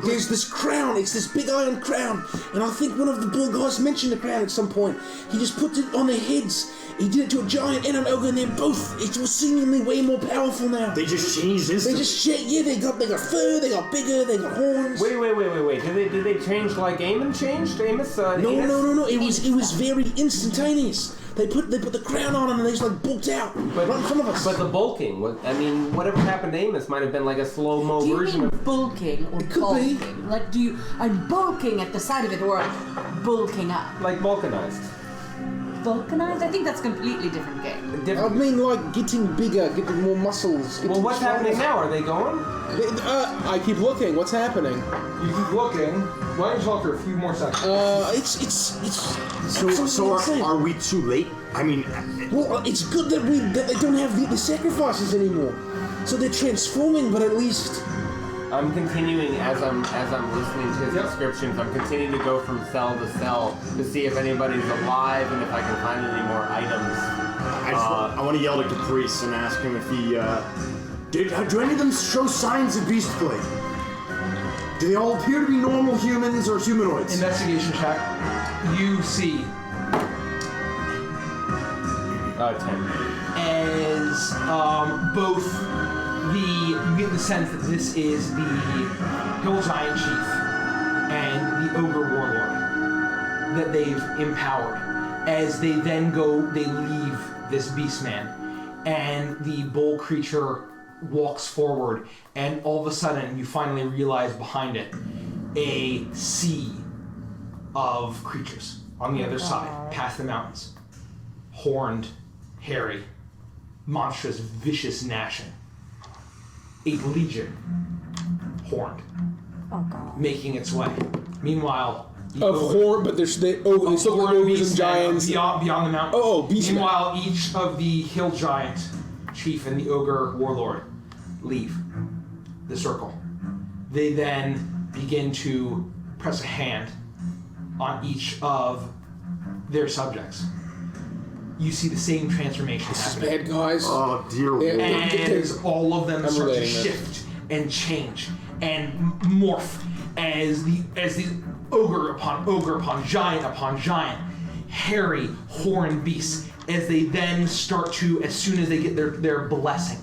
There's this crown. It's this big iron crown, and I think one of the bull guys mentioned the crown at some point. He just put it on their heads. He did it to a giant and an ogre, and they're both. It was seemingly way more powerful now. They just changed this. They just changed. Yeah, they got fur. They got bigger. They got horns. Wait. Did they change like Eamon changed? Amos? No. It was very instantaneous. They put the crown on and they just like bulked out right in front of us. But the bulking, whatever happened to Amos might have been like a slow-mo version of bulking or bulking? Like, I'm bulking at the side of it or bulking up? Like vulcanized. Vulcanized? I think that's a completely different game. I mean, like getting bigger, getting more muscles. Well, what's happening now? Are they going? I keep looking. What's happening? You keep looking. Why don't you talk for a few more seconds? So are we too late? I mean, well, it's good that they don't have the sacrifices anymore. So they're transforming, but at least. I'm continuing as I'm listening to his descriptions. I'm continuing to go from cell to cell to see if anybody's alive and if I can find any more items. I want to yell to Caprice and ask him if he do any of them show signs of beast plague? Do they all appear to be normal humans or humanoids? Investigation check. You see 10. As both you get the sense that this is the Hill Giant Chief and the Ogre Warlord that they've empowered. As they then they leave this Beastman, and the bull creature walks forward, and all of a sudden you finally realize behind it a sea of creatures on the other side, past the mountains. Horned, hairy, monstrous, vicious gnashing. A legion, horned, making its way. Meanwhile, but they still got ogres and giants beyond the mountain. Beastmen. Meanwhile, each of the hill giant chief and the ogre warlord leave the circle. They then begin to press a hand on each of their subjects. You see the same transformation happen. Bad guys. Oh dear Lord. And all of them start to shift and change and morph as these ogre upon giant, hairy, horned beasts, as they then start to, as soon as they get their blessing,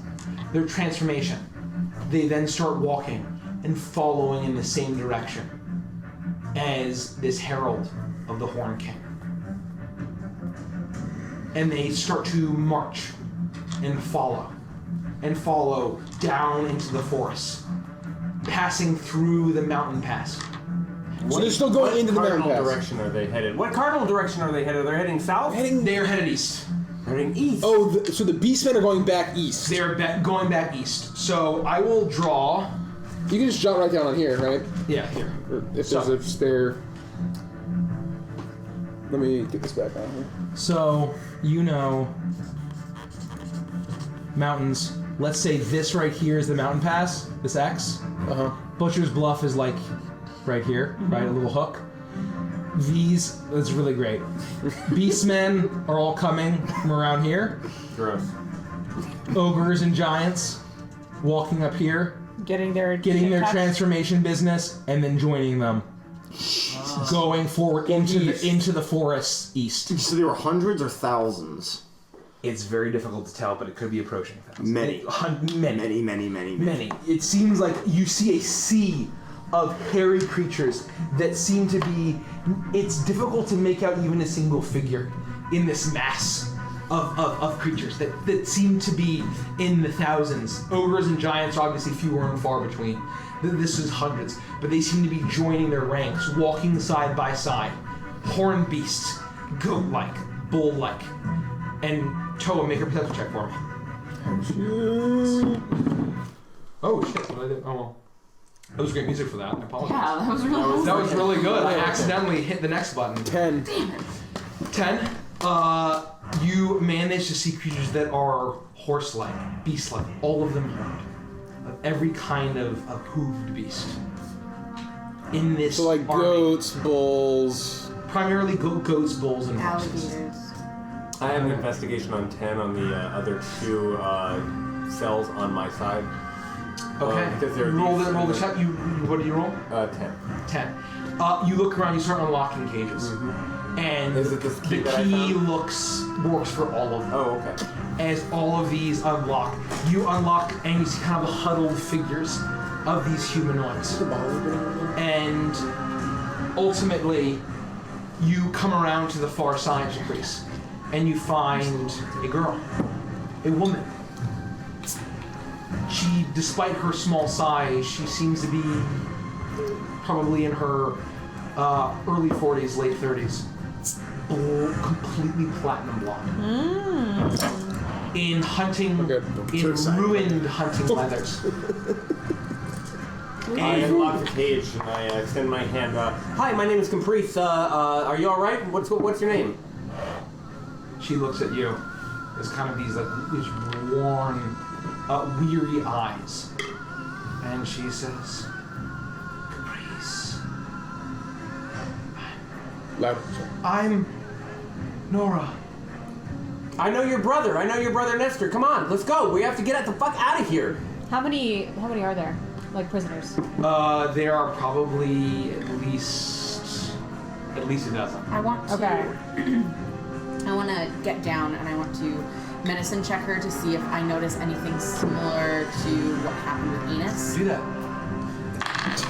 their transformation, they then start walking and following in the same direction as this herald of the Horn King. And they start to march and follow down into the forest, passing through the mountain pass. So they're still going into the mountain pass. What direction are they headed? What cardinal direction are they headed? They're heading south? They're headed east. They're heading east. Oh, so the beastmen are going back east. They're going back east. So I will draw. You can just jot right down on here, right? Yeah, here. If there's a spare. Let me get this back on here. So, mountains. Let's say this right here is the mountain pass, this X. Butcher's Bluff is like right here, right? A little hook. That's really great. Beastmen are all coming from around here. Gross. Ogres and giants walking up here. Getting their transformation business, and then joining them. Going forward into the forest east. So there were hundreds or thousands? It's very difficult to tell, but it could be approaching thousands. Many. It seems like you see a sea of hairy creatures that seem to be... It's difficult to make out even a single figure in this mass of creatures that seem to be in the thousands. Ogres and giants are obviously fewer and far between. This is hundreds, but they seem to be joining their ranks, walking side by side. Horned beasts, goat-like, bull-like. And Toa, make a perception check for me. Oh shit, what did I do? Oh well. That was great music for that. I apologize. Yeah, that was really awesome. That was really good. I accidentally hit the next button. 10. Damn it. 10. You manage to see creatures that are horse-like, beast-like, all of them horned, of every kind of hooved beast. In this So like army. goats, bulls. Primarily goats, bulls, and horses. Alligators. I have an investigation on 10 on the other two cells on my side. Okay. Because they're Roll the check. What do you roll? 10. 10. You look around. You start unlocking cages, and Is it this key the that I key found? works for all of them. Oh, okay. As all of these unlock, you unlock, and you see kind of huddled figures of these humanoids. And ultimately, you come around to the far side, Caprice, and you find a girl, a woman. She, despite her small size, she seems to be probably in her early 40s, late 30s. Completely platinum blonde. In hunting, in ruined hunting leathers. I unlock the cage and I extend my hand. Hi, my name is Caprice. Are you all right? What's your name? She looks at you. There's kind of these worn, weary eyes, and she says, "Caprice, I'm Nora." I know your brother. I know your brother Nestor. Come on, let's go. We have to get the fuck out of here. How many are there? Like prisoners? There are probably at least a dozen. I want to. Okay. I want to get down and I want to medicine check her to see if I notice anything similar to what happened with Enos. Do that.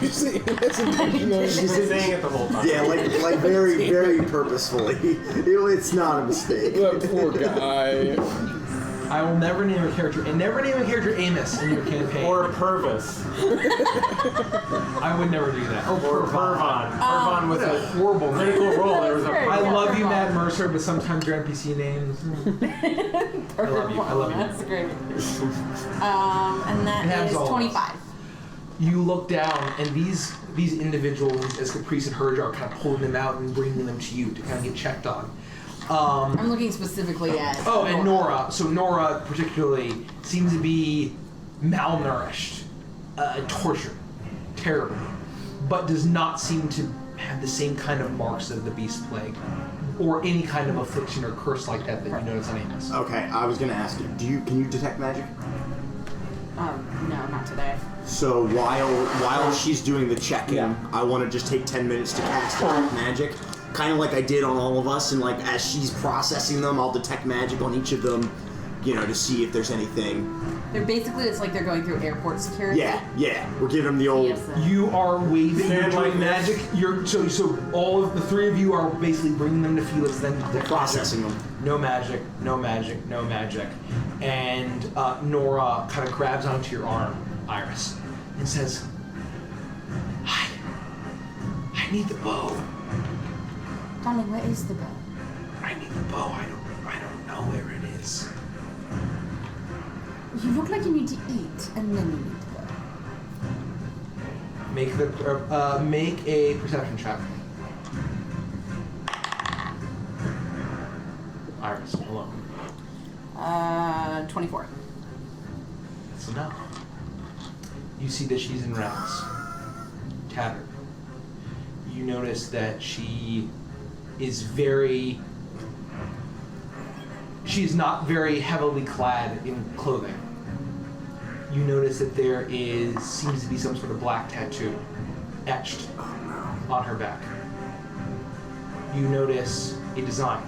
She's saying it the whole time. Yeah, like very, very purposefully. It's not a mistake. That poor guy. I will never name a character, and never name a character Amos in your campaign. Or Purvis. I would never do that. Or Purvon. Purvon was a horrible critical role. There was a I love you, Matt Mercer, but sometimes your NPC names. I love you. I love you. That's great. And It that happens is all of us. 25. You look down, and these individuals, as Caprice and Herge, are kind of pulling them out and bringing them to you to kind of get checked on. I'm looking specifically at. Oh, and Nora. So Nora, particularly, seems to be malnourished, tortured, terribly, but does not seem to have the same kind of marks of the beast plague, or any kind of affliction or curse like that you notice on Amos. Okay, I was gonna ask you. Can you detect magic? No, not today. So while she's doing the checking, I want to just take 10 minutes to cast detect magic, kind of like I did on all of us, and like as she's processing them, I'll detect magic on each of them, to see if there's anything. They're basically, it's like they're going through airport security. Yeah. We're giving them the old. You are waving, you're doing magic. So all of the three of you are basically bringing them to Felix, then processing them. No magic. And Nora kind of grabs onto your arm, Iris, and says, I need the bow. Darling, where is the bow? I need the bow. I don't know where it is. You look like you need to eat, and then you need the bow. Make a perception check. Iris, hello. 24. So now, you see that she's in rags, tattered. You notice that she is she's not very heavily clad in clothing. You notice that there seems to be some sort of black tattoo etched on her back. You notice a design.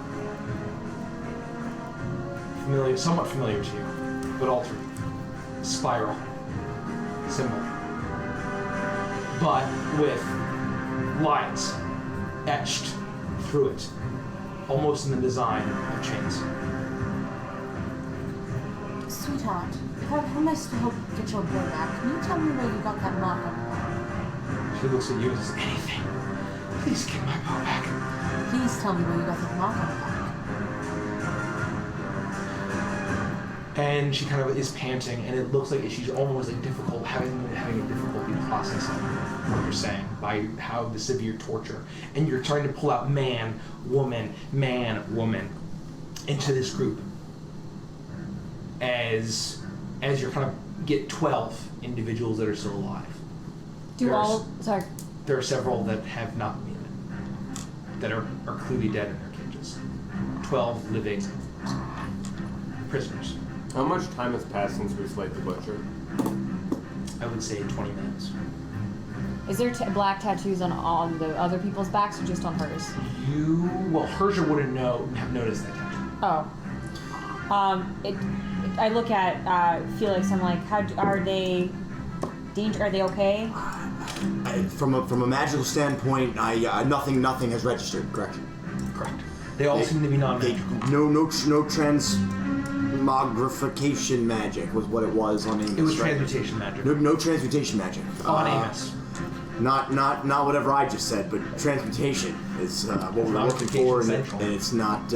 Somewhat familiar to you, but altered. Spiral symbol. But with lines etched through it, almost in the design of chains. Sweetheart, if I promise to help get your boy back, can you tell me where you got that mark on your arm? She looks at you and says, anything. Please get my bow back. Please tell me where you got that mark on your back. And she kind of is panting, and it looks like she's almost like having a difficulty processing what you're saying by how the severe torture. And you're trying to pull out man, woman, into this group. As you're kind of get 12 individuals that are still alive. There are several that have not been, that are clearly dead in their cages. 12 living prisoners. How much time has passed since we slayed the butcher? I would say 20 minutes. Is there black tattoos on the other people's backs or just on hers? Hers wouldn't have noticed that tattoo. Oh. I look at Felix. I'm like, how are they? Are they okay? From a magical standpoint, nothing has registered. Correct. They all seem to be non-magical. No transmogrification magic was what it was on Amos. It was transmutation magic. No transmutation magic. On Amos. Not whatever I just said, but transmutation is what we're looking for, and it's not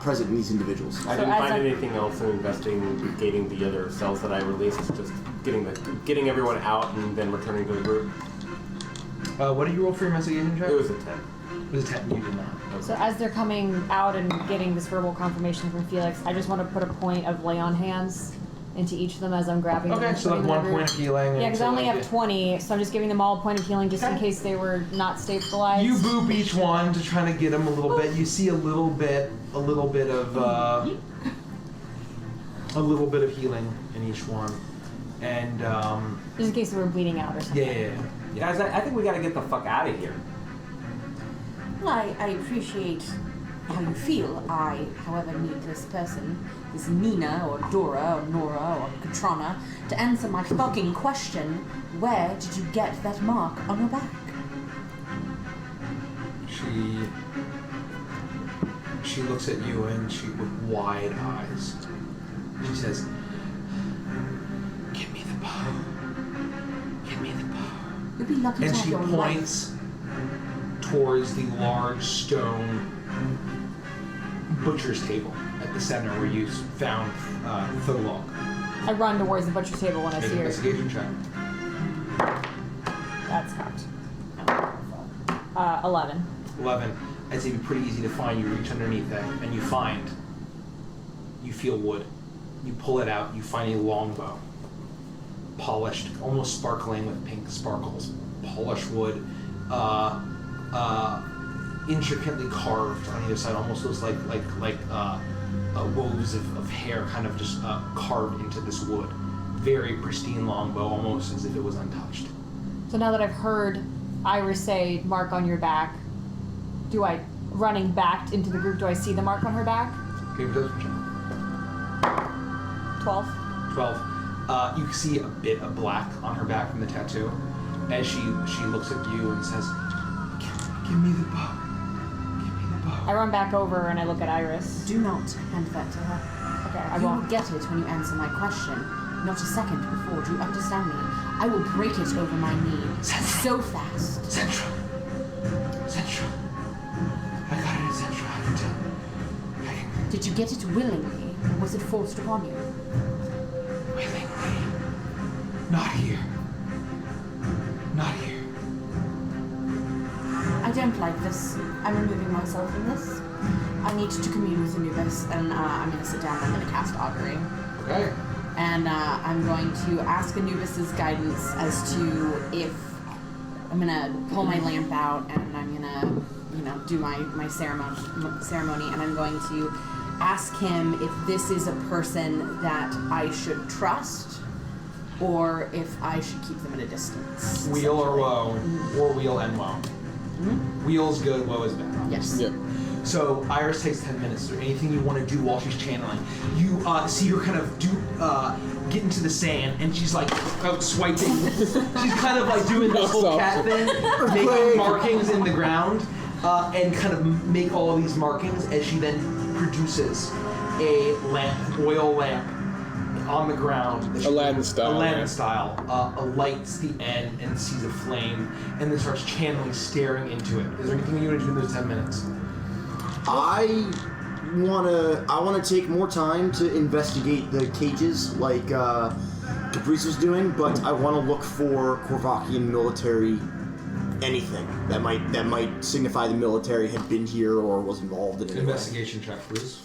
present in these individuals. I didn't find anything else in investigating the other cells that I released. Just getting everyone out and then returning to the group. What did you roll for your investigation check? It was a 10. It was a 10. You did not. So as they're coming out and getting this verbal confirmation from Felix, I just want to put a point of lay on hands into each of them as I'm grabbing them. Okay, so like 1 point of healing. Yeah, because I only have 20, so I'm just giving them all a point of healing just in case they were not stabilized. You boop each one to try to get them a little bit. You see a little bit of healing in each one, and just in case they were bleeding out or something. Yeah. Guys, I think we got to get the fuck out of here. Well, I appreciate how you feel. I, however, need this person, this Nina or Dora or Nora or Katrana, to answer my fucking question. Where did you get that mark on your back? She looks at you and with wide eyes. She says, "Give me the bow. Give me the bow." You'll be lucky to have your life. And she points towards the large stone butcher's table at the center where you found the log. I run towards the butcher's table when I see her. Investigation check. That's cocked. 11. 11. I'd say it'd be pretty easy to find. You reach underneath it and you feel wood. You pull it out, you find a longbow. Polished, almost sparkling with pink sparkles. Polished wood. Intricately carved on either side, almost looks like woves of hair kind of just carved into this wood. Very pristine longbow, almost as if it was untouched. So now that I've heard Iris say, mark on your back, running back into the group, do I see the mark on her back? Give me a check. 12. 12. You see a bit of black on her back from the tattoo as she looks at you and says, "Give me the bow. I run back over and I look at Iris. Do not hand that to her. Okay, I You won't. will get it when you answer my question. Not a second before. Do you understand me? I will break it over my knee. So fast. Central. I got it at Central. I can tell. Did you get it willingly, or was it forced upon you? Willingly. Not here. I don't like this. I'm removing myself from this. I need to commune with Anubis, and I'm going to sit down and I'm going to cast augury. Okay. And I'm going to ask Anubis's guidance as to if I'm going to pull my lamp out and I'm going to, do my ceremony, and I'm going to ask him if this is a person that I should trust or if I should keep them at a distance. Wheel or woe, or wheel and woe. Mm-hmm. Wheel's good, woe is bad. Yes. Yep. So Iris takes 10 minutes. Is there anything you want to do while she's channeling? You see her kind of get into the sand, and she's like out swiping. She's kind of like doing this whole cat thing, making markings in the ground, and kind of make all of these markings as she then produces a lamp, oil lamp, on the ground. Aladdin style. Aladdin style. Lights the end and sees a flame, and then starts channeling, staring into it. Is there anything you want to do in those 10 minutes? wanna take more time to investigate the cages like Caprice was doing, but I want to look for Korvakian military anything that might signify the military had been here or was involved in it. Investigation check, please.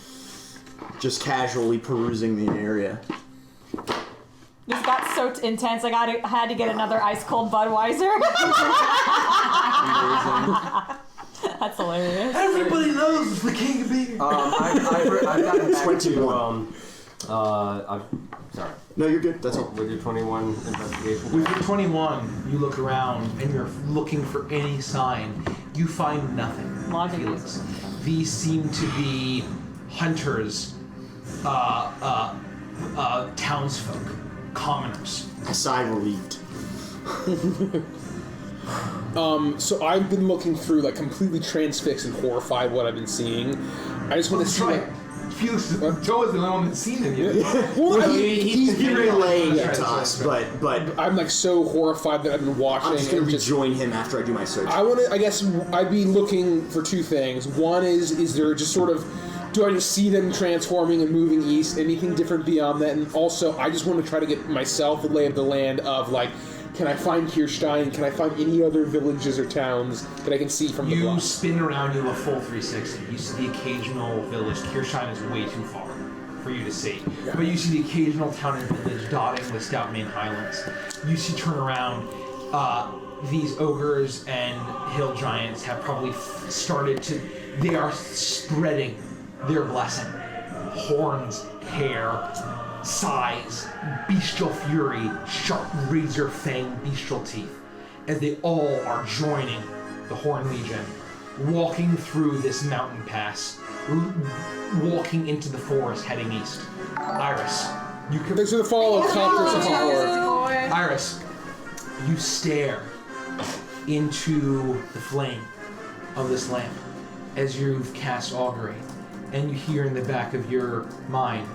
Just casually perusing the area. This got so intense. I had to get another ice cold Budweiser. That's hilarious. Everybody knows it's the king of beer. I've gotten back 21. to sorry. No, you're good. That's all. With your 21 investigation. With your 21, you look around and you're looking for any sign. You find nothing. Felix. These seem to be hunters, townsfolk, commoners. A sigh relieved. So I've been looking through, like, completely transfixed and horrified what I've been seeing. I just want to see. Right. Felix, Joe is the only one that's seen it yet. Well, he's relaying it to us, but I'm like so horrified that I've been watching. I'm just gonna rejoin him after I do my search. I guess I'd be looking for two things. One is there just sort of, do I just see them transforming and moving east? Anything different beyond that? And also, I just want to try to get myself the lay of the land of, like, can I find Kirstein? Can I find any other villages or towns that I can see from the You bluff? spin around, you a full 360. You see the occasional village. Kirstein is way too far for you to see. Yeah. But you see the occasional town and village dotting the Stout Main Highlands. You see turn around, these ogres and hill giants have probably started to, they are spreading their blessing. Horns, hair, size, bestial fury, sharp razor fang bestial teeth, as they all are joining the Horn Legion, walking through this mountain pass, walking into the forest heading east. Iris, you can. Thanks for the follow, Conquerors of Horde. Iris, you stare into the flame of this lamp as you've cast augury, and you hear in the back of your mind,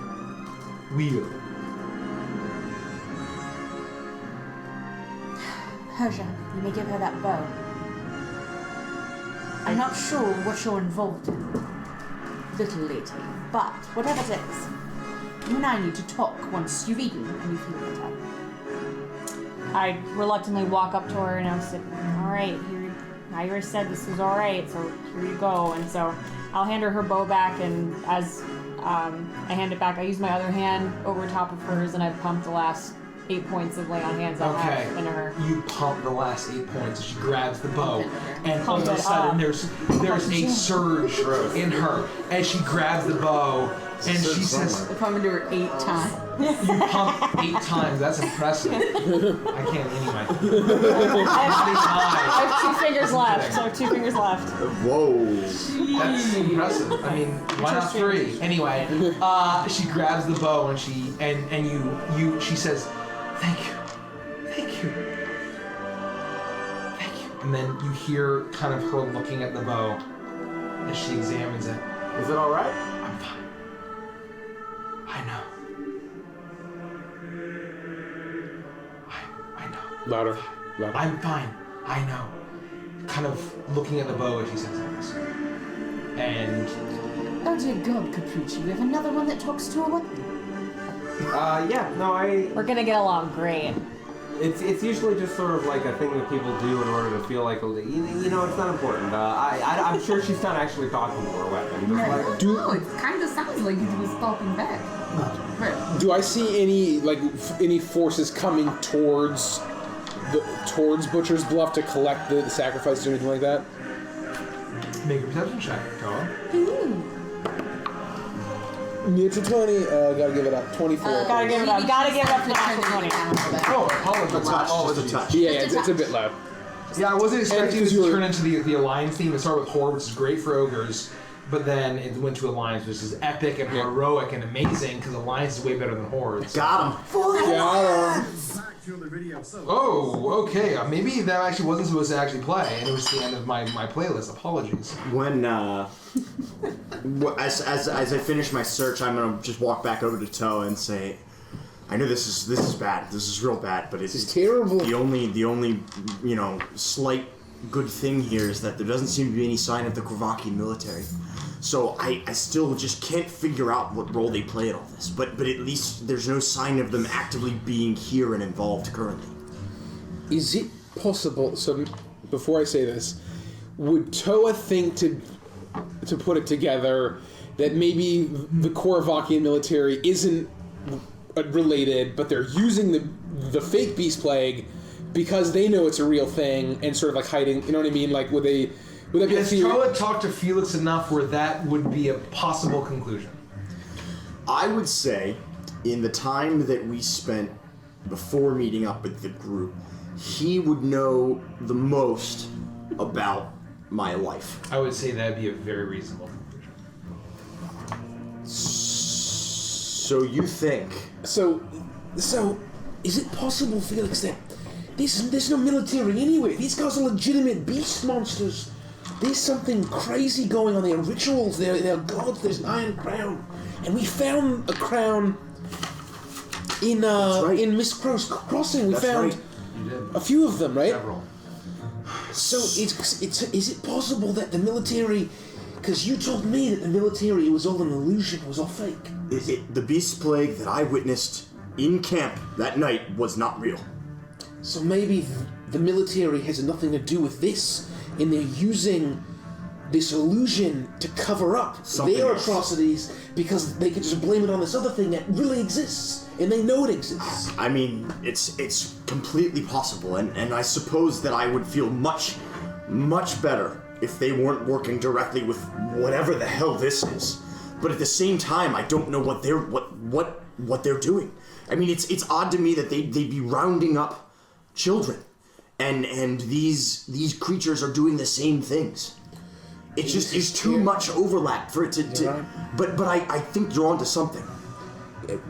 wheel. Herja, you may give her that bow. I'm not sure what you're involved in, little lady, but whatever it is, you and I need to talk once you've eaten and you feel better. I reluctantly walk up to her and I said, all right, Iris said this was all right, so here you go. And so I'll hand her bow back, and as I hand it back, I use my other hand over top of hers, and I pump the last 8 points of lay on hands I have into her. You pump the last 8 points. She grabs the bow, and all Pump of a it sudden up. there's a surge in her as she grabs the bow, and she says, If I'm gonna do her 8 times. "You pump 8 times. That's impressive." I can't anyway. I have 2 fingers left, so 2 fingers left. Whoa. That's impressive. I mean, why not 3? Anyway, she grabs the bow and she says, "Thank you, thank you, thank you." And then you hear kind of her looking at the bow as she examines it. Is it all right? I'm fine. I know. I know. Louder. I'm fine. I know. Kind of looking at the bow as she says this. And Oh dear God, Capricci, we have another one that talks to a weapon. We're gonna get along great. It's usually just sort of like a thing that people do in order to feel like, you know, it's not important. I'm sure she's not actually talking to her weapon. Just like, No, it kind of sounds like he was talking back. Do I see any forces coming towards Butcher's Bluff to collect the sacrifices or anything like that? make a perception check, Toa. It's a 20. Gotta give it up. 24. Gotta give it up. Gotta give it up to the natural 20. Oh, apologies. Just a touch. Yeah, it's a bit loud. Yeah, I wasn't expecting this you to were- turn into the alliance theme. It started with Horde, which is great for ogres, but then it went to alliance, which is epic and heroic and amazing, because alliance is way better than Hordes. Got him. Oh, okay. Maybe that actually wasn't supposed to actually play, and it was the end of my playlist. Apologies. When as I finish my search, I'm gonna just walk back over to Toa and say, I know this is bad. This is real bad, but it's terrible. The only slight good thing here is that there doesn't seem to be any sign of the Korvakian military. So I still just can't figure out what role they play in all this. But at least there's no sign of them actively being here and involved currently. Is it possible? So before I say this, would Toa think to put it together that maybe the Korvakian military isn't related, but they're using the fake beast plague because they know it's a real thing and sort of like hiding? You know what I mean? Like would that be Has Toa talked to Felix enough where that would be a possible conclusion? I would say, in the time that we spent before meeting up with the group, he would know the most about my life. I would say that'd be a very reasonable conclusion. So you think? So is it possible, Felix, that there's no military anywhere? These guys are legitimate beast monsters. There's something crazy going on. There are rituals. There are gods. There's an iron crown, and we found a crown in Miss Crow's Crossing. We found a few of them, right? Several. So is it possible that the military? Because you told me that the military was all an illusion. It was all fake. The beast plague that I witnessed in camp that night was not real. So maybe the military has nothing to do with this, and they're using this illusion to cover up their atrocities because they could just blame it on this other thing that really exists, and they know it exists. I mean, it's completely possible, and I suppose that I would feel much, much better if they weren't working directly with whatever the hell this is. But at the same time, I don't know what they're doing. I mean, it's odd to me that they'd be rounding up children, and these creatures are doing the same things. It's just there's too much overlap for it to right. But I think you're onto something.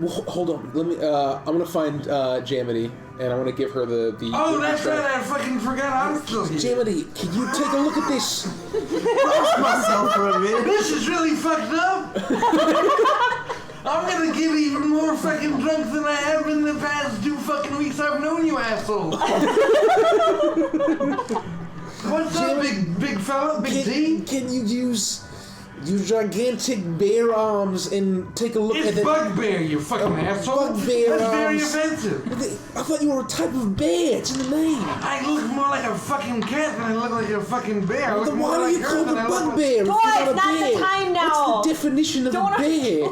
Well, hold on. Let me. I'm gonna find Jamity, and I want to give her the. Oh, that's right. I fucking forgot I'm still here. Jamity, can you take a look at this? Lost myself for a minute. This is really fucked up. I'm gonna get even more fucking drunk than I have in the past 2 fucking weeks I've known you, asshole. What's up, big fella? Big D? Can you use your gigantic bear arms and take a look at It's it? bugbear, you fucking asshole. Bugbear That's very arms. offensive. I thought you were a type of bear. It's in the name. I look more like a fucking cat than I look like a fucking bear. I look Then more why like are you her called a than I look bugbear? Boy, if you're it's not a the bear? time now. What's the definition of Don't- a bear?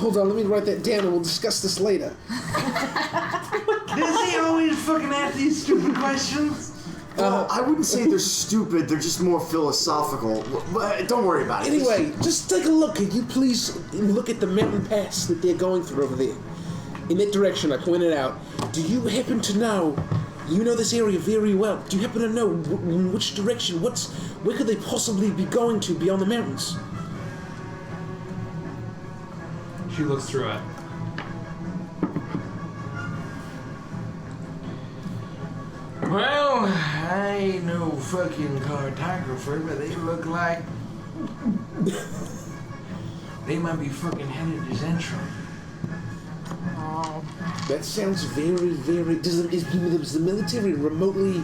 Hold on, let me write that down and we'll discuss this later. Does he always fucking ask these stupid questions? Well, I wouldn't say they're stupid. They're just more philosophical. But don't worry about it. Anyway, just take a look. Can you please look at the mountain pass that they're going through over there? In that direction, I pointed out. Do you happen to know? You know this area very well. Do you happen to know which direction? Where could they possibly be going to beyond the mountains? She looks through it. Well, I ain't no fucking cartographer, but they look like they might be fucking headed to Central. That sounds very, very... Is the military remotely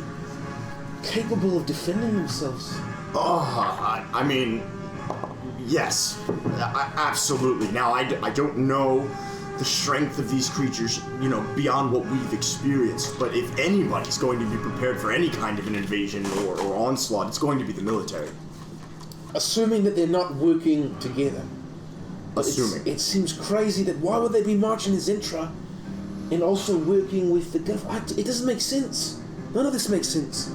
capable of defending themselves? I mean, yes, absolutely. Now, I don't know the strength of these creatures, beyond what we've experienced. But if anybody's going to be prepared for any kind of an invasion or onslaught, it's going to be the military. Assuming that they're not working together. Assuming. It seems crazy that why would they be marching as Intra and also working with the government? It doesn't make sense. None of this makes sense.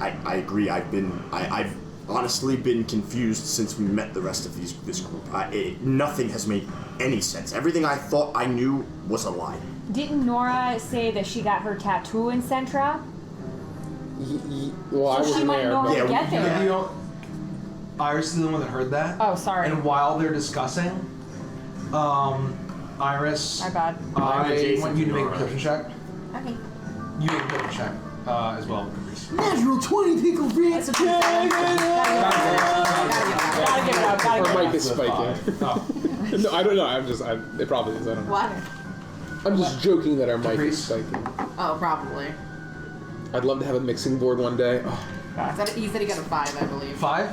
I agree. I've honestly been confused since we met the rest of this group. Nothing has made any sense. Everything I thought I knew was a lie. Didn't Nora say that she got her tattoo in Centra? Well, I So she wasn't might there. know but- how to get there. Iris is the one that heard that. Oh, sorry. And while they're discussing, Iris, My bad. I want you to make a perception check. Okay. You make a perception check as well. Natural 20 pickle That's what she said. Gotta give it up. Gotta Or give it mic up. is spiking. Oh. No, I don't know. It probably is. I don't know. What? I'm just joking that our mic is Caprice. spiking. Oh, probably. I'd love to have a mixing board one day. Oh. He said he got a 5, I believe. 5?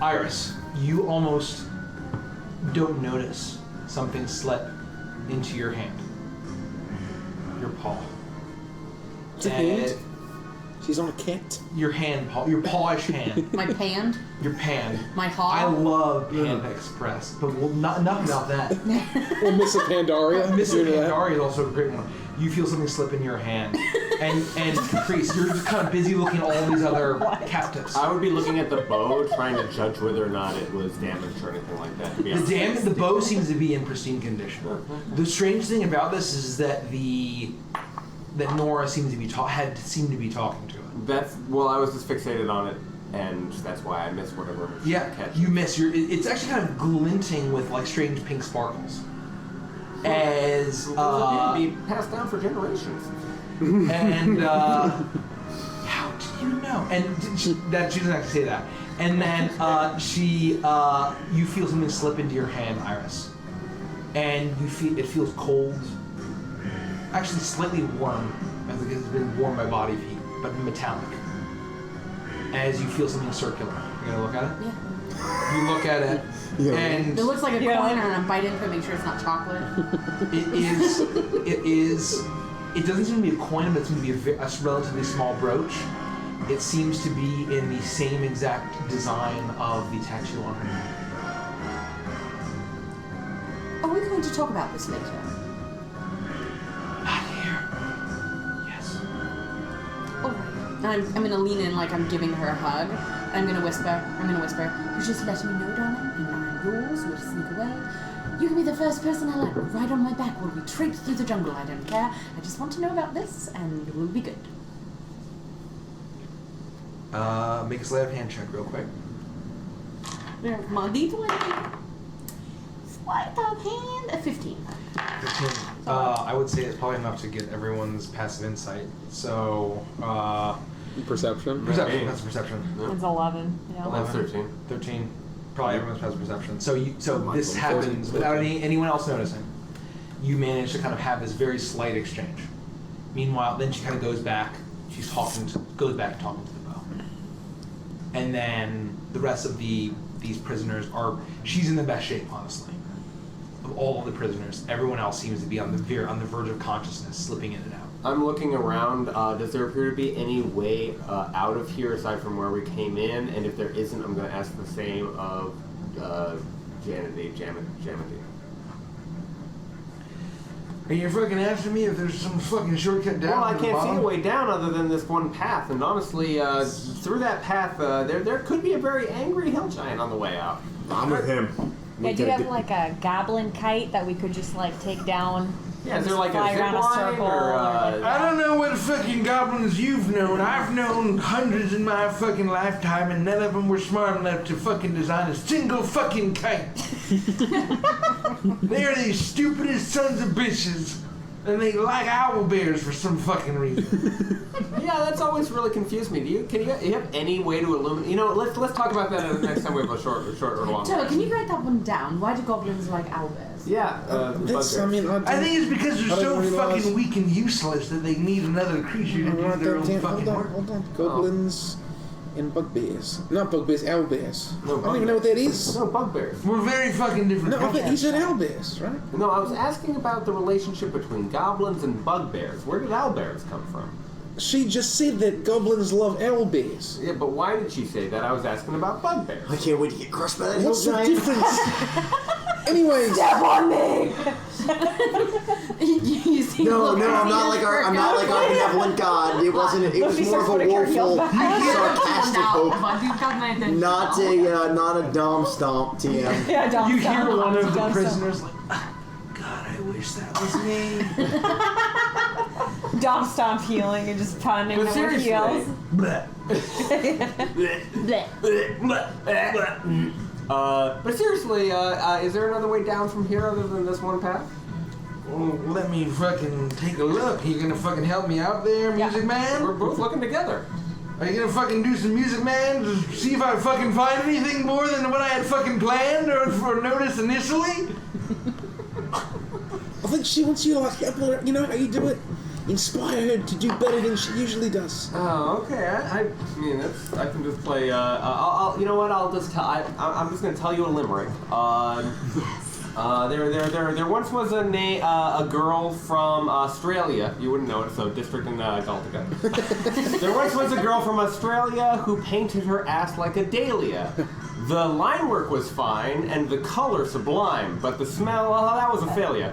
Iris, you almost don't notice something slip into your hand. Your paw. It's a hand? She's on a cat. Your hand, your pawish hand. My pand? Your pan. My haw? I love Panda Express, but enough about that. Well, Miss Pandaria. Miss Pandaria is also a great one. You feel something slip in your hand, and Caprice, you're just kind of busy looking at all these other captives. I would be looking at the bow, trying to judge whether or not it was damaged or anything like that. To be honest. The bow seems to be in pristine condition. The strange thing about this is that Nora seemed to be talking to it. I was just fixated on it, and that's why I missed whatever. You miss it's actually kind of glinting with like strange pink sparkles. As be passed down for generations. And how do you know? And she doesn't actually say that. And then you feel something slip into your hand, Iris, and it feels cold, actually slightly warm, as it has been warmed by body heat, but metallic. As you feel something circular, you gonna look at it? Yeah. You look at it. And it looks like a coin, and I bite into it, make sure it's not chocolate. It doesn't seem to be a coin, but it seems to be a relatively small brooch. It seems to be in the same exact design of the tattoo on her. Are we going to talk about this later? Not here. Yes. Alright. I'm going to lean in like I'm giving her a hug. I'm going to whisper, you just let me know, darling, and I'm yours, we'll sneak away. You can be the first person I let ride on my back while we traipse through the jungle, I don't care. I just want to know about this, and we'll be good. Make a sleight of hand check real quick. My D20. Sleight of hand, a 15. 15. I would say it's probably enough to get everyone's passive insight. So, Perception. That's perception. It's 11. Yeah. 11. 13. Probably everyone's passive perception. So this happens without anyone else noticing. You manage to kind of have this very slight exchange. Meanwhile, then she kind of goes back. Goes back to talking to the bow. And then the rest of these prisoners she's in the best shape, honestly. Of all of the prisoners, everyone else seems to be on the verge of consciousness, slipping in and out. I'm looking around. Does there appear to be any way out of here aside from where we came in? And if there isn't, I'm going to ask the same of Janity. Are you fucking asking me if there's some fucking shortcut down? Well, I to the can't see bottom? a way down other than this one path, and honestly, through that path, there could be a very angry hill giant on the way out. I'm with him. Yeah, do you have like a goblin kite that we could just like take down? Yeah, is there like a fly zip around a line circle? or, I don't know what fucking goblins you've known. I've known hundreds in my fucking lifetime, and none of them were smart enough to fucking design a single fucking kite. They're the stupidest sons of bitches, and they like owl bears for some fucking reason. Yeah, that's always really confused me. Do you have any way to illuminate? You know, let's talk about that next time we have a short or long. So, can you write that one down? Why do goblins like owlbears? Yeah, I think it's because they're so fucking weak and useless that they need another creature to do their own fucking work. Hold on. Goblins and bugbears. Not bugbears, owlbears. No, I don't even know what that is. No, bugbears. We're very fucking different. No, I bet you said owlbears, right? No, I was asking about the relationship between goblins and bugbears. Where did owlbears come from? She just said that goblins love owlbears. Yeah, but why did she say that? I was asking about bugbears. I can't wait to get crushed by that hill What's the giant. difference? Anyways. Step on me! No, I'm not like our benevolent god. It wasn't. It was more of a woeful, sarcastic hope. Not a dom stomp TM. Yeah, Dom You stomp. hear one of the Dom prisoners like, God, I wish that was me. Dom stomp healing and just pounding But them seriously. with heels. Bleh. But seriously, is there another way down from here other than this one path? Well, let me fucking take a look. You gonna fucking help me out there, music man? We're both looking together. Are you gonna fucking do some music man to see if I fucking find anything more than what I had fucking planned or noticed initially? I think she wants you to like help her. You know how you do it? inspire her to do better than she usually does. Oh, okay. I mean, I can just play. I'll you know what? I'll just tell. I'm just gonna tell you a limerick. There once was a girl from Australia. You wouldn't know it, so district in Galtica. There once was a girl from Australia who painted her ass like a dahlia. The line work was fine and the color sublime, but the smell, that was a failure.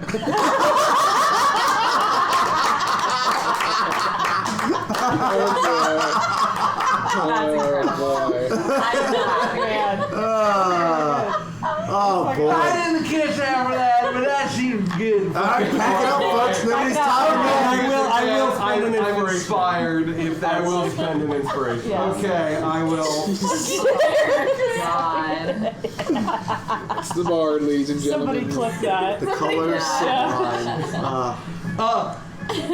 Oh boy. I didn't catch that for that, but that seems good. Alright, pack it up, folks. Nobody's tired. I will spend an I'm inspiration. inspired if that will spend an inspiration. Yes. Okay, I will. God. It's the bard, ladies and Somebody gentlemen. clip that. The color sublime.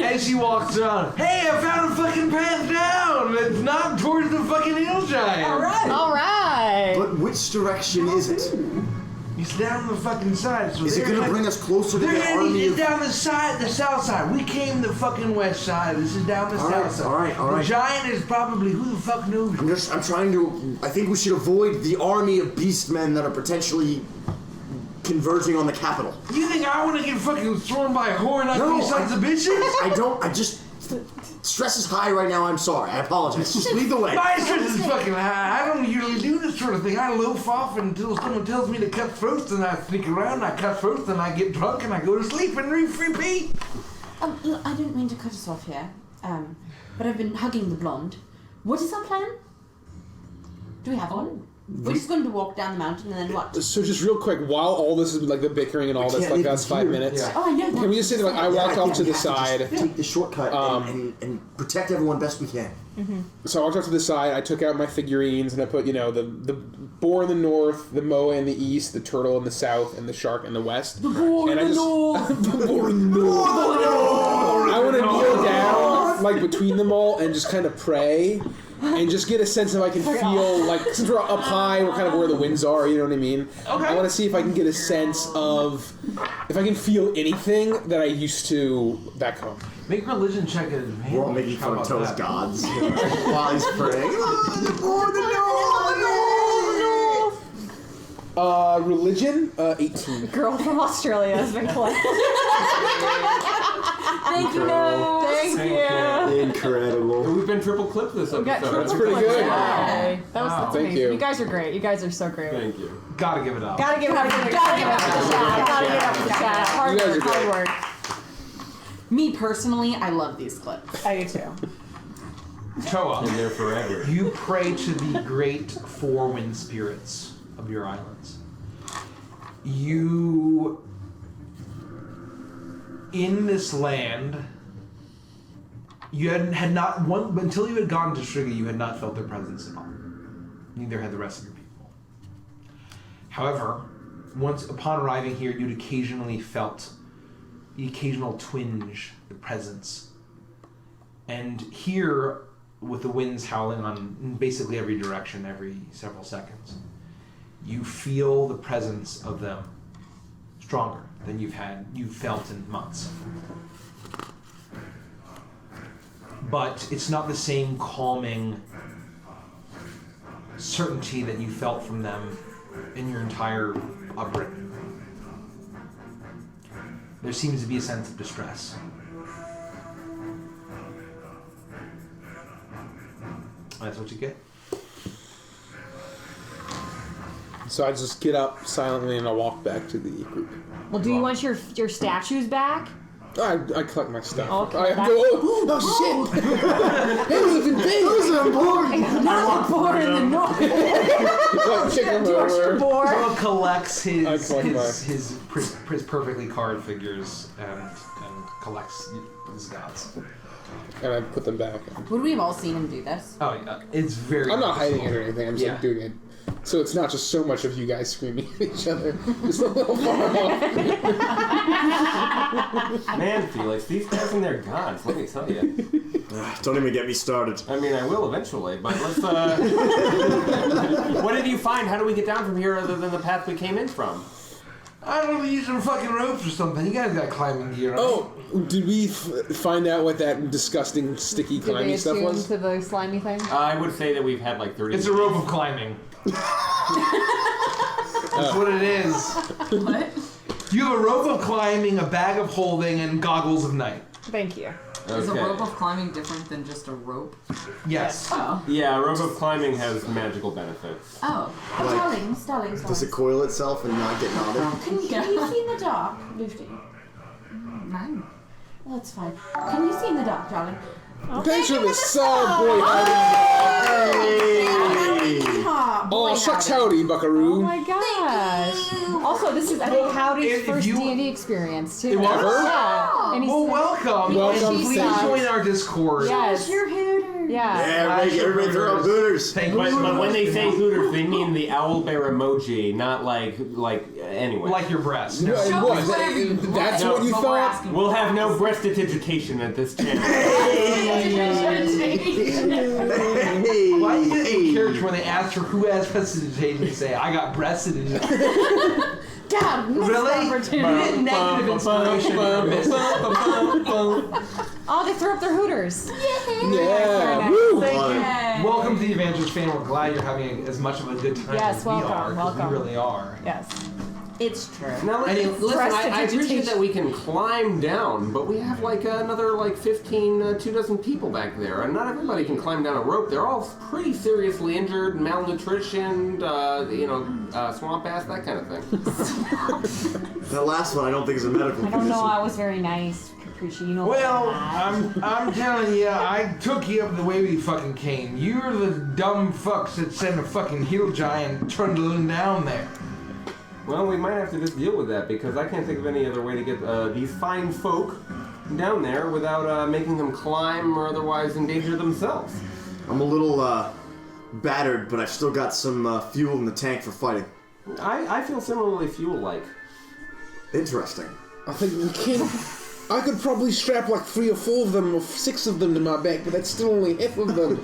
As she walks around, hey, I found a fucking path down. It's not towards the fucking hill giant. All right. But which direction is it? It's down the fucking side. So Is it going to bring us closer to They're the army it's of... down the side, the south side. We came the fucking west side. This is down the south side. All right. The giant is probably, who the fuck knows? I'm trying to... I think we should avoid the army of beastmen that are potentially converging on the capital. You think I want to get fucking thrown by a whore like these sons of bitches? I just... Stress is high right now, I'm sorry. I apologize. Just lead the way. My stress is fucking high. I don't usually do this sort of thing. I loaf off until someone tells me to cut throats, and I sneak around, I cut throats, and I get drunk, and I go to sleep and repeat. Look, I don't mean to cut us off here, but I've been hugging the blonde. What is our plan? Do we have one? We're just going to walk down the mountain and then what? So just real quick, while all this is like the bickering and all this, like that's 5 minutes. Yeah. Oh, I know that. Can we just say that like I walked off to the side? Take the shortcut and protect everyone best we can. Mm-hmm. So I walked off to the side. I took out my figurines and I put, the boar in the north, the moa in the east, the turtle in the south, and the shark in the west. The boar in the north. The boar in the north. I want to kneel down like between them all and just kind of pray. And just get a sense of I can feel, like, since we're up high, we're kind of where the winds are, you know what I mean? Okay. I want to see if I can get a sense of, if I can feel anything that I used to back home. Make a religion check at advantage. We're all making fun of Toe's gods while he's praying. Oh, no! Religion? 18. Girl from Australia has been collected. Thank you, Incredible. Thank you. Incredible. We've been triple clipped this episode. That's pretty good. Wow. That's Thank amazing. you. You guys are great. You guys are so great. Thank you. Gotta give it up. Gotta give it up for the chat. Gotta give it up for the chat. Hard You guys work. are Hard great. work. Me personally, I love these clips. I do too. Toa, Been there forever. you pray to the great four wind spirits of your islands. You, in this land, you had not one until you had gone to Striga, you had not felt their presence at all. Neither had the rest of your people. However, once upon arriving here, you'd occasionally felt the occasional twinge, the presence. And here, with the winds howling on in basically every direction every several seconds, you feel the presence of them stronger than you've felt in months. But it's not the same calming certainty that you felt from them in your entire upbringing. There seems to be a sense of distress. That's what you get. So I just get up silently and I walk back to the group. Well, do you want your statues back? I collect my stuff. Okay, I go, oh shit! It was even big! It was important! Not boar in the north. Check them over. Toa collects his collect his perfectly carved figures and collects his gods. And I put them back. Would we have all seen him do this? Oh yeah, it's very. I'm not hiding it or anything. I'm just Yeah. doing it. So it's not just so much of you guys screaming at each other. Just a little far off. Man, Felix, these guys and their gods, let me tell you. Don't even get me started. I mean, I will eventually, but let's, what did you find? How do we get down from here other than the path we came in from? I don't know, use some fucking ropes or something. You guys got climbing gear on. Oh, did we find out what that disgusting, sticky, Did they climbing stuff attune was? to the slimy thing? I would say that we've had like 30. It's a rope of climbing. That's what it is. What? You have a rope of climbing, a bag of holding, and goggles of night. Thank you. Is a rope of climbing different than just a rope? Yes. Oh. Yeah, rope of climbing has magical benefits. Oh. Darling. Does it coil itself and not get knotted? Can you see in the dark, Lucy? Nine. That's fine. Can you see in the dark, darling? Thanks for the sub, boy. Oh, shucks howdy, buckaroo. Oh my gosh. Also, this is, I think, Howdy's first D&D experience, too. It was? Yeah. And he's, Well, welcome. Welcome. Please join our Discord. Yes. Your Hooters. Yeah. Everybody throw out Hooters. But when they say Hooters, they mean the owl bear emoji, not like anyway. Like your breast. No, No. what? That's what you thought? We'll have no breasted education at this channel. Why do you get in character when they ask for who has prestidigitation to say, I got prestidigitation? God, Really? You get negative inspiration from this. Oh, they threw up their Hooters. Yeah. Woo. Thank you. Welcome to the Evangelist fan. We're glad you're having as much of a good time Yes, as welcome, we are. 'Cause welcome. We really are. Yes. It's true. Now, listen, I appreciate Prestidigitation. that we can climb down, but we have like another like 15, 2 dozen people back there, and not everybody can climb down a rope. They're all pretty seriously injured, malnutritioned, swamp ass, that kind of thing. That last one I don't think is a medical I don't condition. know, I was very nice, Capricci. You know Well, that. I'm telling you, I took you up the way we fucking came. You're the dumb fucks that sent a fucking hill giant trundling down there. Well, we might have to just deal with that because I can't think of any other way to get these fine folk down there without making them climb or otherwise endanger themselves. I'm a little battered, but I've still got some fuel in the tank for fighting. I feel similarly fuel-like. Interesting. I think we can. I could probably strap like 3 or 4 of them or 6 of them to my back, but that's still only half of them.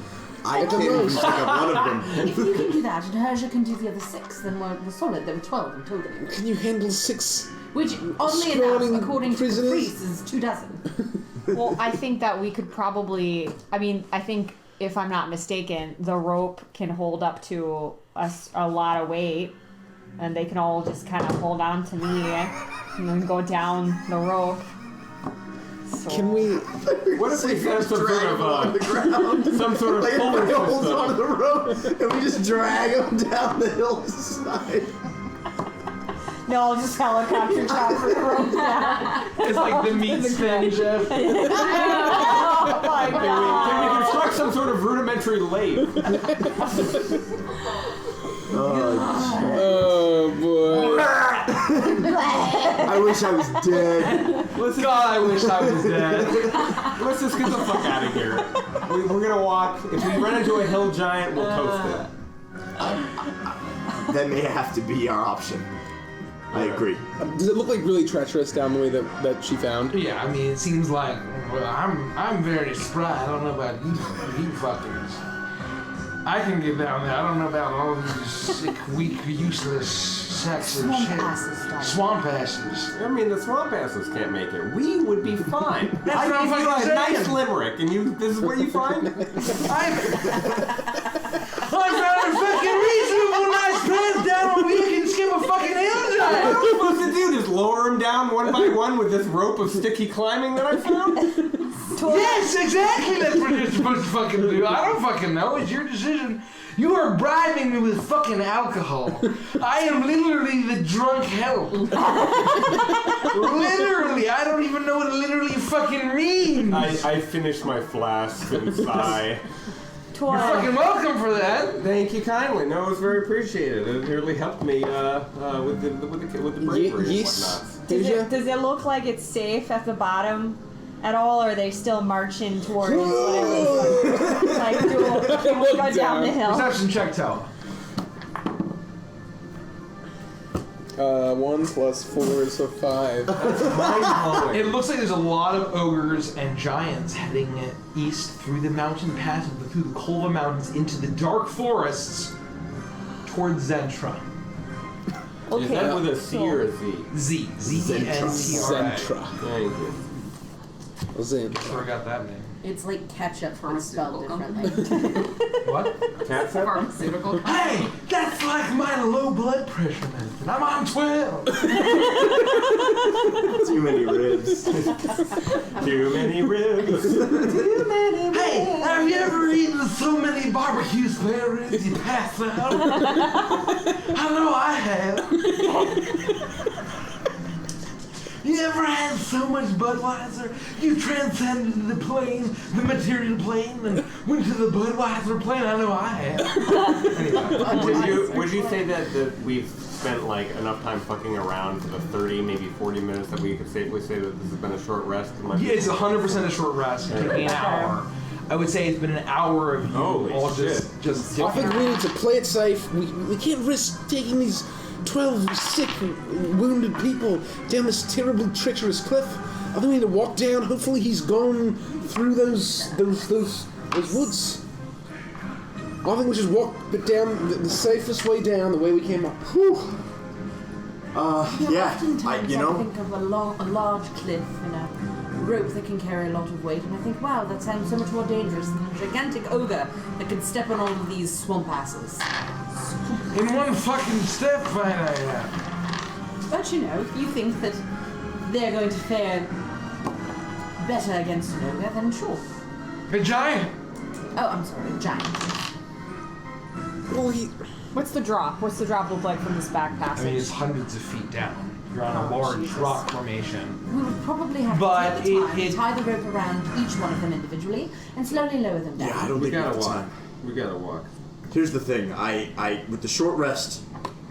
I can't even pick up one of them. If you can do that and Herja can do the other 6, then we're solid. There were 12 in total. Can you handle 6? Which, oddly enough, according to prisoners? Caprice, is 2 dozen. Well, I think that we could probably, I think if I'm not mistaken, the rope can hold up to a lot of weight, and they can all just kind of hold on to me and then go down the rope. So. Can we? What if we set some sort of on the ground? some sort of like puller everybody holds system? onto the rope, and we just drag them down the hillside. No, I'll just helicopter chopper the rope down. It's like the meat spin, Jeff. Oh my Can god. we construct some sort of rudimentary lathe? Oh boy! I wish I was dead. God, I wish I was dead. Let's just get the fuck out of here. We're gonna walk. If we run into a hill giant, we'll toast it. That may have to be our option. I agree. Does it look like really treacherous down the way that she found? Yeah, I mean, it seems like, well, I'm very spry. I don't know about you fuckers. I can get down there. I don't know about all these sick, weak, useless sacks of Swamp shit. asses, darling. Swamp asses. I mean, the swamp asses can't make it. We would be fine. That's I what I'm gave you a fucking nice saying. limerick, and this is what you find? I found a fucking reasonable nice plans down where we can skip a fucking hill What giant. are we supposed to do? Just lower them down one by one with this rope of sticky climbing that I found? Yes, exactly. That's what you're supposed to fucking do. I don't fucking know. It's your decision. You are bribing me with fucking alcohol. I am literally the drunk hell. Literally. I don't even know what it literally fucking means. I finished my flask and sigh. You're fucking welcome for that. Thank you kindly. No, it was very appreciated. It really helped me with the bravery and Yes. whatnot. Does it look like it's safe at the bottom at all, or are they still marching towards whatever? Like, can we go down the hill? Perception check, tell. 1 + 4 is 5. It looks like there's a lot of ogres and giants heading east through the mountain passes, through the Kolva Mountains into the dark forests towards Zentra. Okay. Is that with a C or a Z? Z. Z-E-N-T-R-A. Zentra. Thank you. Zentra. Sure got that name. It's like ketchup but spelled Pharmaceutical differently. What? Catsup? Pharmaceutical. Hey, that's like my low blood pressure medicine. I'm on 12. Too many ribs. Too many ribs. Hey, have you ever eaten so many barbecue spare ribs you pass out? I know I have. You ever had so much Budweiser, you transcended the plane, the material plane, and went to the Budweiser plane? I know I have. Would you say that we've spent like enough time fucking around for the 30, maybe 40 minutes that we could safely say that this has been a short rest? Yeah, it's 100% a short rest. It took me an hour. I would say it's been an hour of you all just I think we need to play it safe. We can't risk taking these 12 sick, wounded people down this terribly treacherous cliff. I think we need to walk down. Hopefully he's gone through those woods. I think we just walk down the safest way down, the way we came up. Whew. Yeah, Oftentimes I think of a large cliff and a rope that can carry a lot of weight, and I think, wow, that sounds so much more dangerous than a gigantic ogre that can step on all of these swamp asses. In one fucking step, fine I am. But you know, if you think that they're going to fare better against an ogre, then sure. A giant? Oh, I'm sorry, a giant. Well, What's the drop? What's the drop look like from this back passage? I mean, it's hundreds of feet down. You're on a large Jesus. rock formation. We would probably have But to take the time, tie the rope around each one of them individually, and slowly lower them down. Yeah, I don't think we have time. We gotta walk. Here's the thing. I with the short rest,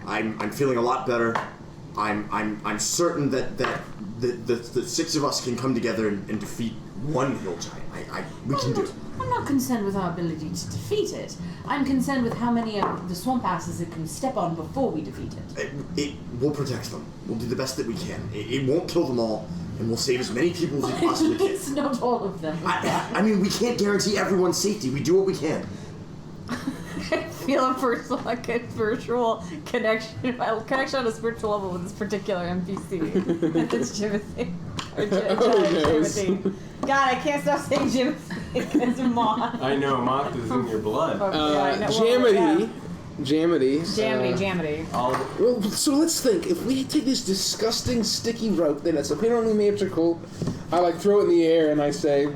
I'm feeling a lot better. I'm certain that the six of us can come together and defeat one hill giant. We can do it. I'm not concerned with our ability to defeat it. I'm concerned with how many of the swamp asses it can step on before we defeat it. We'll protect them. We'll do the best that we can. It won't kill them all, and we'll save as many people as we possibly can. It's not all of them. I mean, we can't guarantee everyone's safety. We do what we can. I feel a virtual connection on a spiritual level with this particular NPC. It's Jimothy. Jimothy. God, I can't stop saying Jimothy because of Moth. I know, Moth is in your blood. Jamity. Well, so let's think. If we take this disgusting sticky rope that is apparently magical, I throw it in the air and I say,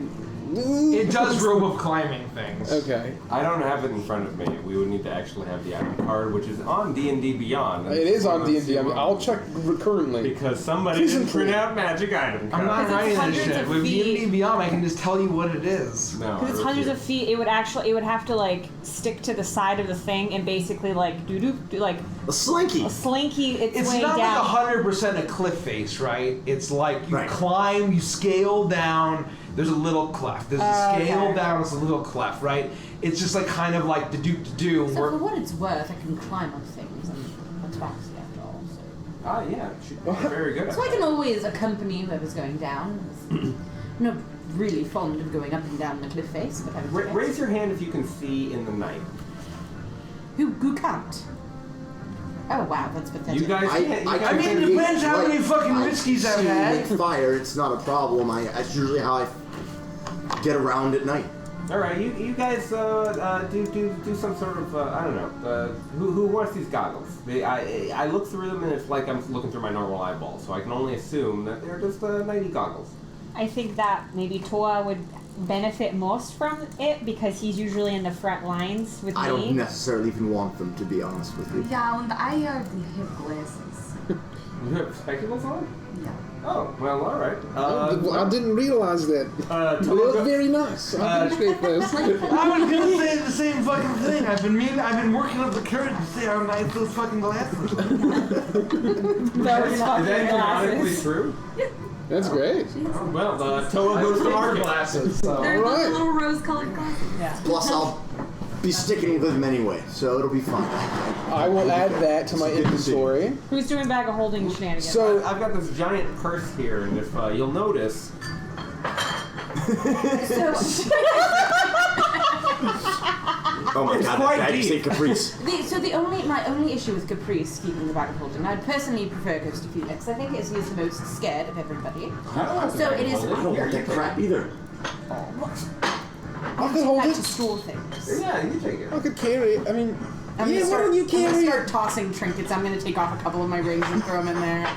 it does rope of climbing things. Okay. I don't have it in front of me. We would need to actually have the item card, which is on D&D Beyond. It is on D&D. I'll check currently. Because somebody didn't print out magic item cards. I'm not writing this shit. With D&D Beyond, I can just tell you what it is. No. Because it's hundreds of feet, it would have to stick to the side of the thing and basically a slinky. A slinky. It's way not down. like 100% a cliff face, right? It's like you climb, you scale down. There's a little cleft. There's a scale down. There's a little cleft, right? It's just kind of like the do. So for what it's worth, I can climb on things and attacks after all. So. Ah, yeah. She's very good at So I can always accompany whoever's going down. I'm not really fond of going up and down the cliff face, but I would Raise your hand if you can see in the night. Who can't? Oh wow, that's pathetic. You guys can't. I mean, it depends how many fucking whiskeys I've had. With fire, it's not a problem. That's usually how I get around at night. All right, you guys do some sort of I don't know. Who wants these goggles? I look through them and it's like I'm looking through my normal eyeball, so I can only assume that they're just nighty goggles. I think that maybe Toa would benefit most from it because he's usually in the front lines with me. I don't necessarily even want them, to be honest with you. Yeah, and I have glasses. You have spectacles on? Yeah. Oh, well, all right. I didn't realize that. They look very nice. I appreciate this. I was gonna say the same fucking thing. I've been working up the courage to say how nice those fucking glasses are. Those Is that canonically glasses. true? That's great. Oh, well, Toa goes to market. Glasses. They're All right. little rose-colored glasses. Yeah. Plus, I'll be sticking with them anyway, so it'll be fine. I will add that to my inventory. Who's doing bag of holding shenanigans? So I've got this giant purse here, and if you'll notice, Oh my god, I just say Caprice. My only issue with Caprice keeping the bag of holding, I'd personally prefer Ghost of Felix. I think he is the most scared of everybody. So it is. I don't want that crap either. I could hold like it. to store things. Yeah, you take it. I could carry it. I mean, I'm yeah, gonna why don't you I'm gonna carry start it? tossing trinkets. I'm gonna take off a couple of my rings and throw them in there.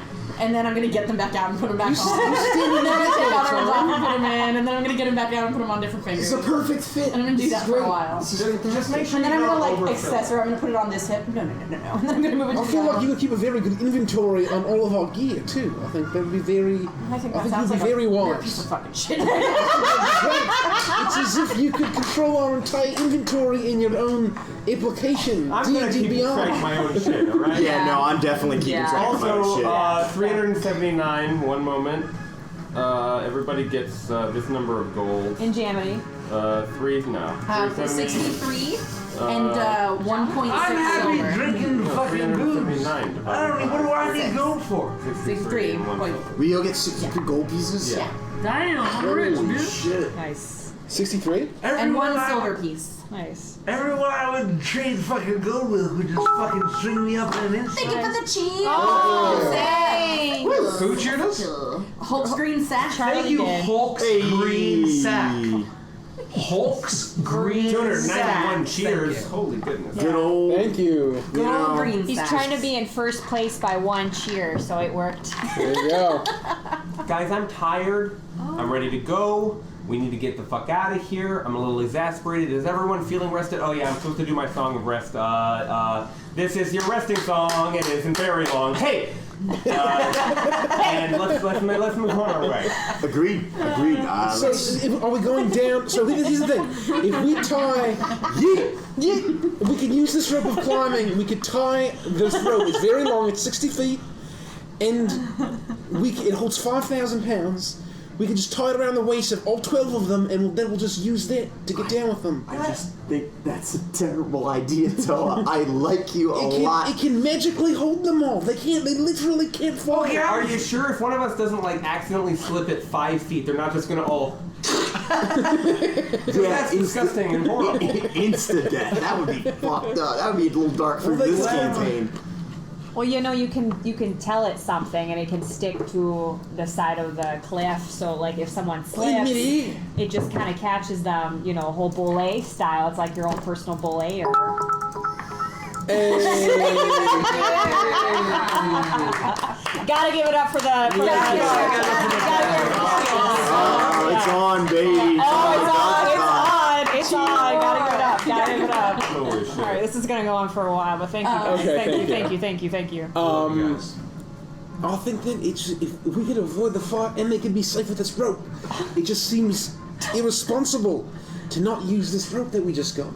And then I'm gonna get them back out and put them back on. And then I'm gonna take other ones off and put them in. And then I'm gonna get them back out and put them on different fingers. It's a perfect fit. And I'm gonna do that for a while. Just make sure And then you I'm gonna don't like overfill. accessor. I'm gonna put it on this hip. No. And then I'm gonna move it to I the feel other. like you would keep a very good inventory on all of our gear too. I think that would be very. I think I that think sounds you'd like be very a wise. piece of fucking shit. It's as if you could control our entire inventory in your own application. I'm gonna D&D keep track of my own shit, alright? Yeah, no, I'm definitely keeping track of my own shit. Also, 379, one moment. Everybody gets this number of gold. In Jamity. 63 and 1.6 I'm happy silver. drinking fucking booze. I don't know, what do I need gold for? 63. We all get 60 gold pieces? Yeah. Damn, I'm rich, Holy dude. shit. Nice. 63? And one silver piece. Nice. Everyone I would trade fucking gold with would just fucking string me up in an instant. Thank you for the cheese. Oh, thanks. Who cheered us? Hulk's green sack. Thank you, Hulk's green sack. Hulk's green 291 sack. cheers. Holy goodness. Good old. Thank you. Good old green He's sack. trying to be in first place by one cheer, so it worked. There you go. Guys, I'm tired. I'm ready to go. We need to get the fuck out of here. I'm a little exasperated. Is everyone feeling rested? Oh yeah, I'm supposed to do my song of rest. This is your resting song. It isn't very long. Hey! And let's move on our way. Agreed. So, are we going down? So, here's the thing. If we tie. If we could use this rope of climbing, we could tie this rope. It's very long, it's 60 feet, and it holds 5,000 pounds. We can just tie it around the waist of all 12 of them, and then we'll just use that to get down with them. I just think that's a terrible idea, Toa. I like you a lot. It can magically hold them all. They literally can't fall. Are you sure if one of us doesn't like accidentally slip at 5 feet, they're not just gonna all... That's disgusting and horrible. Insta death. That would be fucked up. That would be a little dark for this campaign. Well, you know, you can tell it something, and it can stick to the side of the cliff. So, like, if someone slips, it just kind of catches them. You know, whole belay style. It's like your own personal belayer. Gotta give it up for the. Oh, it's on, baby. It's on. Gotta give it up. All right, this is gonna go on for a while, but thank you guys. Thank you. I think that if we could avoid the fight and they could be safe with this rope, it just seems irresponsible to not use this rope that we just got.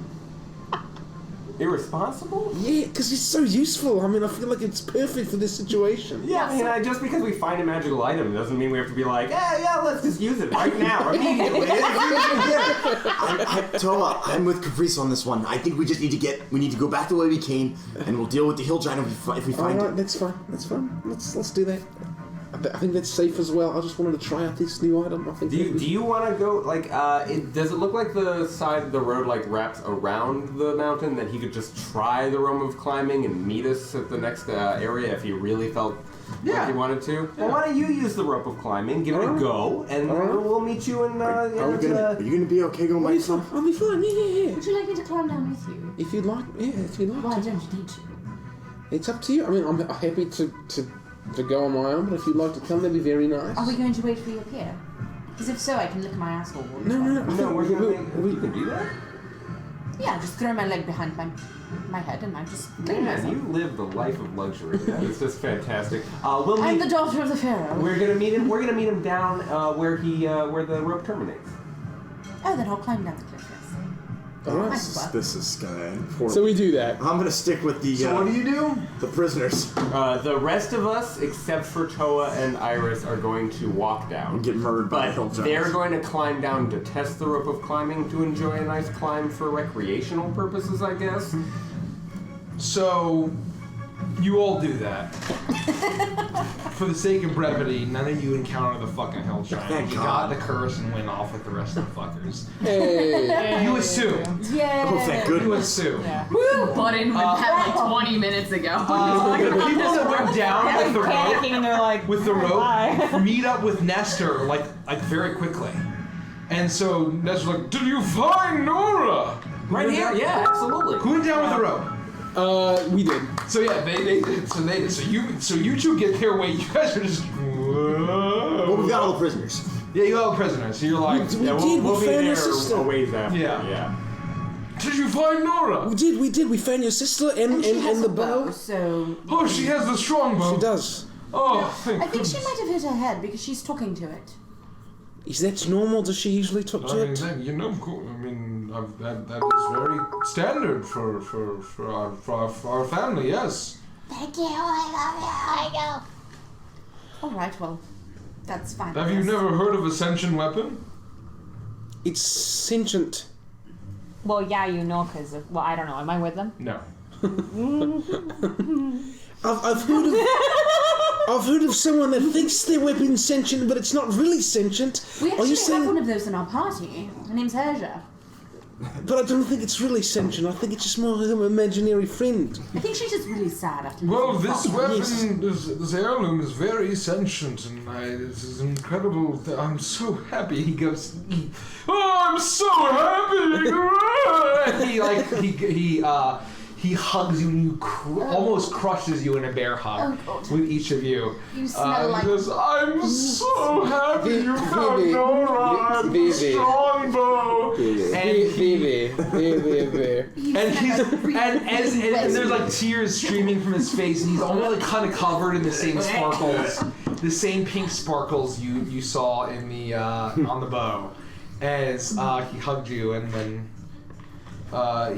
Irresponsible? Yeah, because it's so useful. I mean, I feel like it's perfect for this situation. Yeah, I mean, just because we find a magical item doesn't mean we have to be like, yeah, let's just use it right now, immediately. Toa, I'm with Caprice on this one. I think we just need to go back the way we came, and we'll deal with the hill giant if we find it. That's fine. Let's do that. I think that's safe as well. I just wanted to try out this new item. I think. Do you want to go like? Does it look like the side of the road like wraps around the mountain that he could just try the room of climbing and meet us at the next area if he really felt like he wanted to? Well, why don't you use the rope of climbing, give it a go, and we'll meet you in. Are you gonna be okay going by yourself? I'll be fine. Yeah. Would you like me to climb down with you? If you'd like, Why don't you need to? It's up to you. I mean, I'm happy to go on my own, but if you'd like to come, that'd be very nice. Are we going to wait for you up here? Because if so, I can lick my asshole. No, we're gonna we can do that. Yeah, just throw my leg behind my head and I just lay Man, myself. you live the life of luxury. It's just fantastic. We'll meet. I'm the daughter of the pharaoh. We're gonna meet him. We're gonna meet him down where the rope terminates. Oh, then I'll climb down the cliff. Yes. Alright. This is gonna end poorly. So we do that. I'm gonna stick with the. So what do you do? The prisoners. The rest of us, except for Toa and Iris, are going to walk down. And get murdered by the hill giants. They're going to climb down to test the rope of climbing to enjoy a nice climb for recreational purposes, I guess. So, You all do that. For the sake of brevity, none of you encounter the fucking hell giant. Thank You God. got the curse and went off with the rest of the fuckers. Hey. You assume. Yeah. Oh, thank You goodness. assume. Woo! Button with that like 20 minutes ago. The people that went down with the rope, panicking and they're like, rope meet up with Nestor like very quickly. And so Nestor's like, "Did you find Nora?" Right here, yeah, absolutely. Who went down with the rope? We did. So yeah, they did. So you two get their way. You guys are just. Well, we've got all the prisoners. Yeah, you have prisoners. So you're like, We We'll be found there your sister. a ways after. Yeah. Did you find Nora? We did. We found your sister and She has the a bow, bow. so Oh, she has the strongbow. She does. Oh, thank I think she goodness. might have hit her head because she's talking to it. Is that normal? Does she usually talk to it? You know, that is very standard for our family. Yes. Thank you. I love you. All right. Well, that's fine. Have you never heard of Ascension weapon? It's sentient. well, yeah, you know, because, well, I don't know. Am I with them? No. I've heard of someone that thinks their weapon's sentient, but it's not really sentient. We Are actually you have saying? one of those in our party. Her name's Herja. But I don't think it's really sentient. I think it's just more of an imaginary friend. I think she's just really sad after. Well, losing this her father. weapon, this heirloom is very sentient, and this is incredible. I'm so happy. He goes, "Oh, I'm so happy!" He hugs you and almost crushes you in a bear hug with each of you. You smell like. He goes, I'm so happy you found Baby. Nora and the Baby. strongbow. And there's like tears streaming from his face, and he's almost like kind of covered in the same sparkles, the same pink sparkles you saw in the on the bow, as he hugged you, and then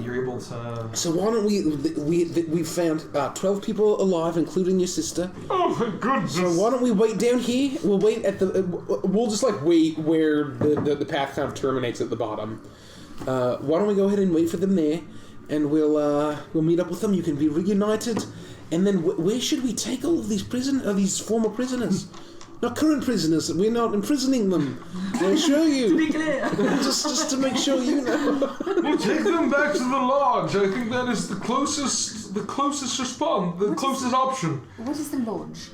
you're able to. So why don't we found 12 people alive, including your sister. Oh, my goodness. So why don't we wait down here? We'll wait at the. We'll just like wait where the path kind of terminates at the bottom. Why don't we go ahead and wait for them there, and we'll meet up with them. You can be reunited, and then where should we take all of these these former prisoners? Not current prisoners. We're not imprisoning them. We'll show you. To be clear. just to make sure you know. We'll take them back to the lodge. I think that is the closest response, the closest option. What is the lodge?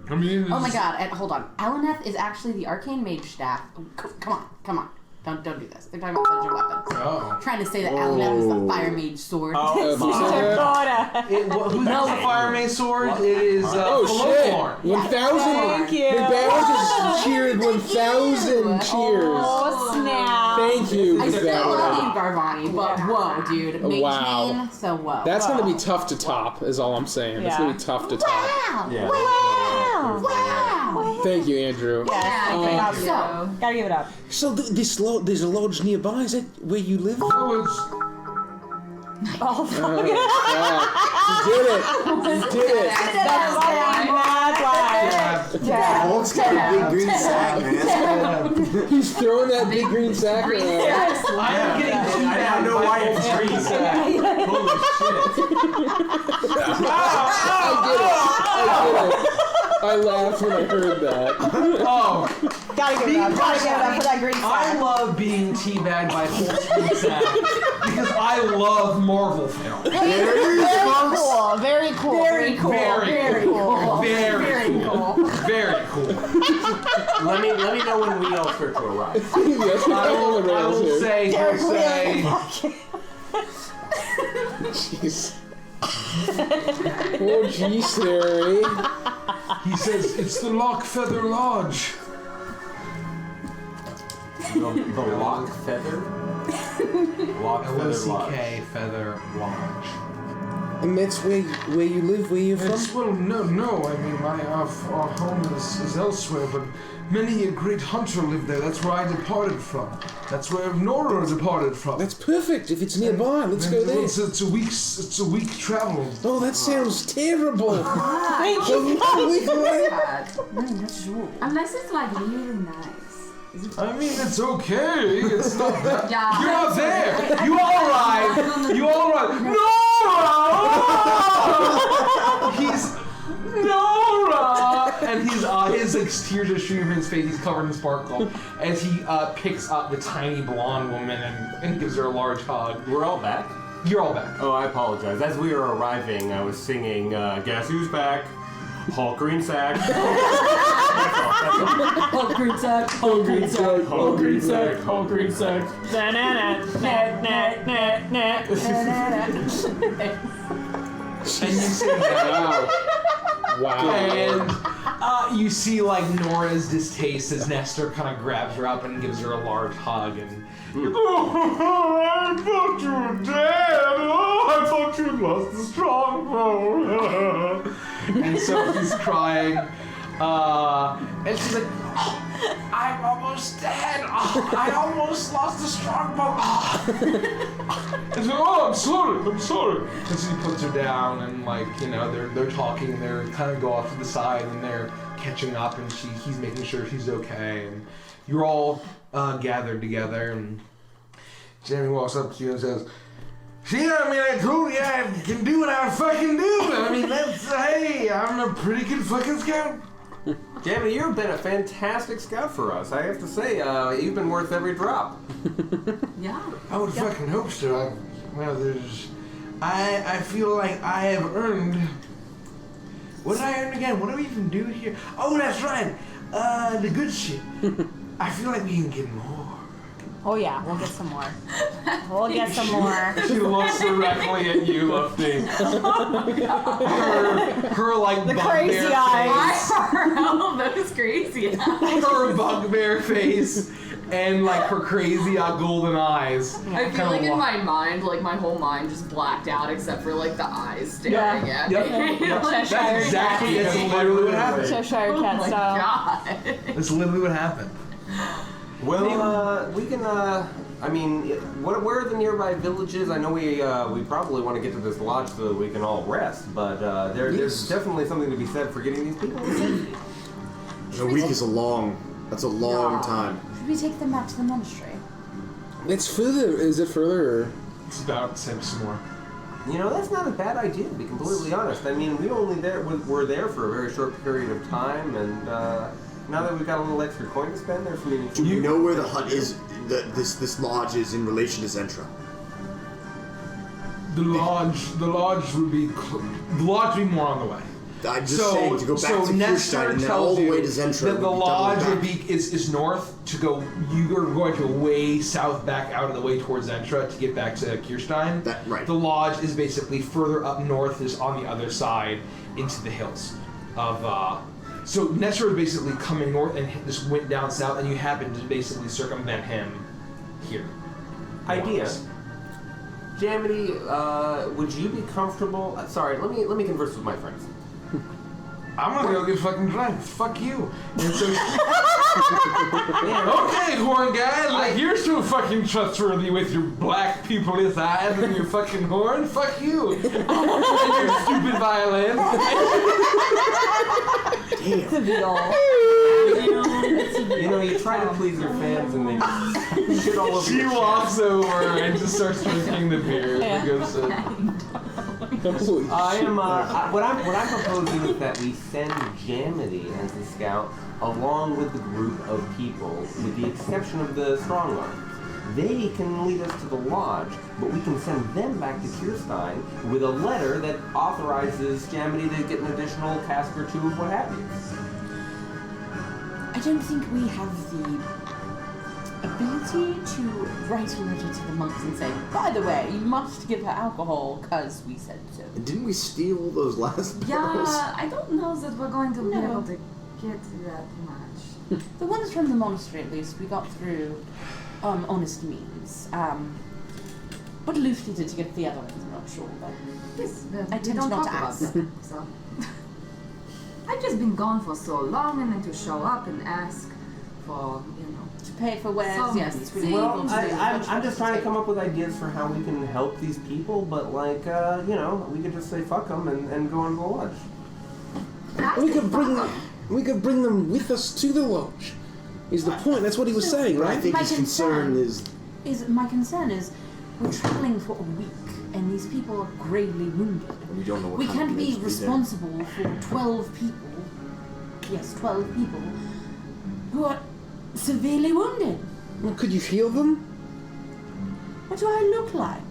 I mean, Oh my god, hold on. Alaneth is actually the arcane mage staff. Come on. Don't do this. They're talking about such a weapon. Oh. Trying to say that Alaneth is the fire mage sword. Who's the fire mage sword? It is shit! Flowthorn. 1,000. Thank you. The bell just cheered 1,000 cheers. Oh, snap. Thank you, I still love you, Bell. Garvani, but whoa, dude. Mage Wow. main, so whoa. That's gonna be tough to top, is all I'm saying. That's gonna be tough to top. Wow! Yeah. Wow! Wow! Thank you, Andrew. Yeah, So, gotta give it up. So there's a lodge nearby. Is that where you live? Oh, it's Oh, You did it. Hulk's got a big green sack, man. He's throwing that big green sack around. I am getting I know why it's green sack. Holy shit. I get it. I laughed when I heard that. Oh, gotta give it up. Gotta give it up for that green I sack. love being teabagged by Hulk's green sack because I love Marvel films. Very cool. very cool. Very cool. Very cool. Very cool. Let me know when we all start to arrive. Yes, I will say, Jeez. Oh, jeez, Larry. He says it's the Lockfeather Lodge. The lock feather? Lock feather lodge. LOCK Feather Lodge. And that's where you live, where you're It's, from? well, no. I mean, our home is elsewhere, but many a great hunter lived there. That's where I departed from. That's where Nora departed from. That's perfect. If it's nearby, let's go there. It's a week travel. Oh, that sounds terrible. Thank you. Unless it's like really nice. I mean, it's okay. It's not that. Yeah. You're not there. You all arrive. No! He's Nora, and his like tears are streaming from his face. He's covered in sparkle as he picks up the tiny blonde woman and gives her a large hug. We're all back? You're all back. Oh, I apologize. As we were arriving, I was singing Guess Who's Back? Hulk Green Sack. Hulk green sack, Hulk green sack, Hulk green sack, Hulk green sack. And you see that. Wow. And you see like Nora's distaste as Nestor kind of grabs her up and gives her a large hug and I thought you were dead. Oh, I thought you lost the stronghold. and so he's crying. And she's like, oh, I'm almost dead. Oh, I almost lost the stronghold. And so, oh, I'm sorry. And so he puts her down and like, you know, they're talking, they're kind of go off to the side and they're catching up and he's making sure she's okay. And you're all gathered together and Jamie walks up to you and says, see, I mean, I told you I can do what I fucking do. I mean, hey, I'm a pretty good fucking scout. Jamie, you've been a fantastic scout for us. I have to say, you've been worth every drop. Yeah. I would fucking hope so. I feel like I have earned. What did I earn again? What do we even do here? Oh, that's right. The good shit. I feel like we can get more. Oh yeah, we'll get some more. We'll get some more. She looks directly at you, Lufty. Her like the bugbear crazy face. eyes. Oh, that was crazy. Her bugbear face and like her crazy golden eyes. I feel like in my mind, like my whole mind just blacked out except for like the eyes staring at Yep. me. Yep. Like, That's exactly literally what happened. Cheshire oh cat my style. god. That's literally what happened. Well, we can, I mean, where are the nearby villages? I know we probably want to get to this lodge so that we can all rest, but there's definitely something to be said for getting these people in safety. A week is that's a long time. Should we take them back to the monastery? It's further. Is it further? Or? It's about the same some more. You know, that's not a bad idea, to be completely honest. I mean, we're there for a very short period of time, and now that we've got a little extra coin to spend, there's some. Do you know where the hut is? This lodge is in relation to Zentra. The lodge would be more on the way. I'm just saying to go back to Kirstein and then all the way to Zentra. That the lodge would be is north to go. You are going to go way south back out of the way towards Zentra to get back to Kirstein. Right. The lodge is basically further up north, is on the other side into the hills of. So Nestor is basically coming north and just went down south, and you happen to basically circumvent him here. Idea. Jamity, would you be comfortable? Sorry, let me converse with my friends. I'm gonna go get fucking drunk. Fuck you. And so, okay, horn guy, like you're so fucking trustworthy with your black people's eyes and your fucking horn. Fuck you. And your stupid violin. You know, you try to please your fans and they just shit all over She your walks over and just starts drinking the beer. And goes I am. What I'm proposing is that we send Jamity as a scout along with the group of people, with the exception of the strong arms. They can lead us to the lodge, but we can send them back to Kirstein with a letter that authorizes Jamity to get an additional cask or two of what have you. I don't think we have the ability to write a letter to the monks and say, by the way, you must give her alcohol because we said so. Didn't we steal those last barrels? Yeah, I don't know that we're going to be able to get that much. The ones from the monastery, at least, we got through honest means. What Luffy did to get the other ones, I'm not sure, but Yes, I we tend don't not talk to about ask. them, so. I've just been gone for so long, and then to show up and ask for, to pay for wares, so yes, it's really Well, able to do. I'm just trying to come up with ideas for how we can help these people, but like, we could just say fuck them and go into the lodge. We could bring them with us to the lodge. Is the point? That's what he was saying, right? I think his concern is. My concern is we're traveling for a week. and these people are gravely wounded. We don't know what We kind can't of be damage they did. responsible for 12 people. Yes, 12 people who are severely wounded. Well, could you heal them? What do I look like?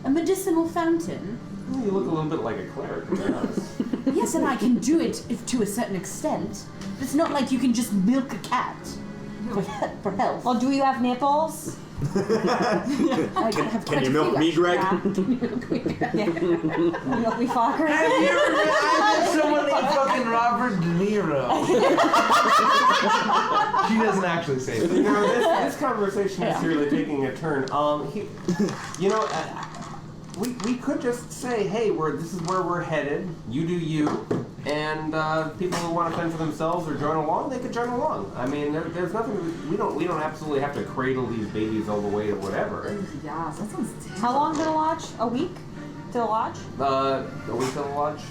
A medicinal fountain? You look a little bit like a cleric, to be honest. Yes, and I can do it to a certain extent. It's not like you can just milk a cat for health. Well, do you have nipples? Can you milk me, Greg? Yeah. Can you milk me, fucker? Have you ever met someone named fucking Robert De Niro? She doesn't actually say that. You know, this conversation is really taking a turn. We could just say, hey, this is where we're headed. You do you, and people who want to fend for themselves or join along, they could join along. I mean, there's nothing. We don't absolutely have to cradle these babies all the way to whatever. Yeah, that sounds terrible. How long to the lodge? A week to the lodge? A week to the lodge.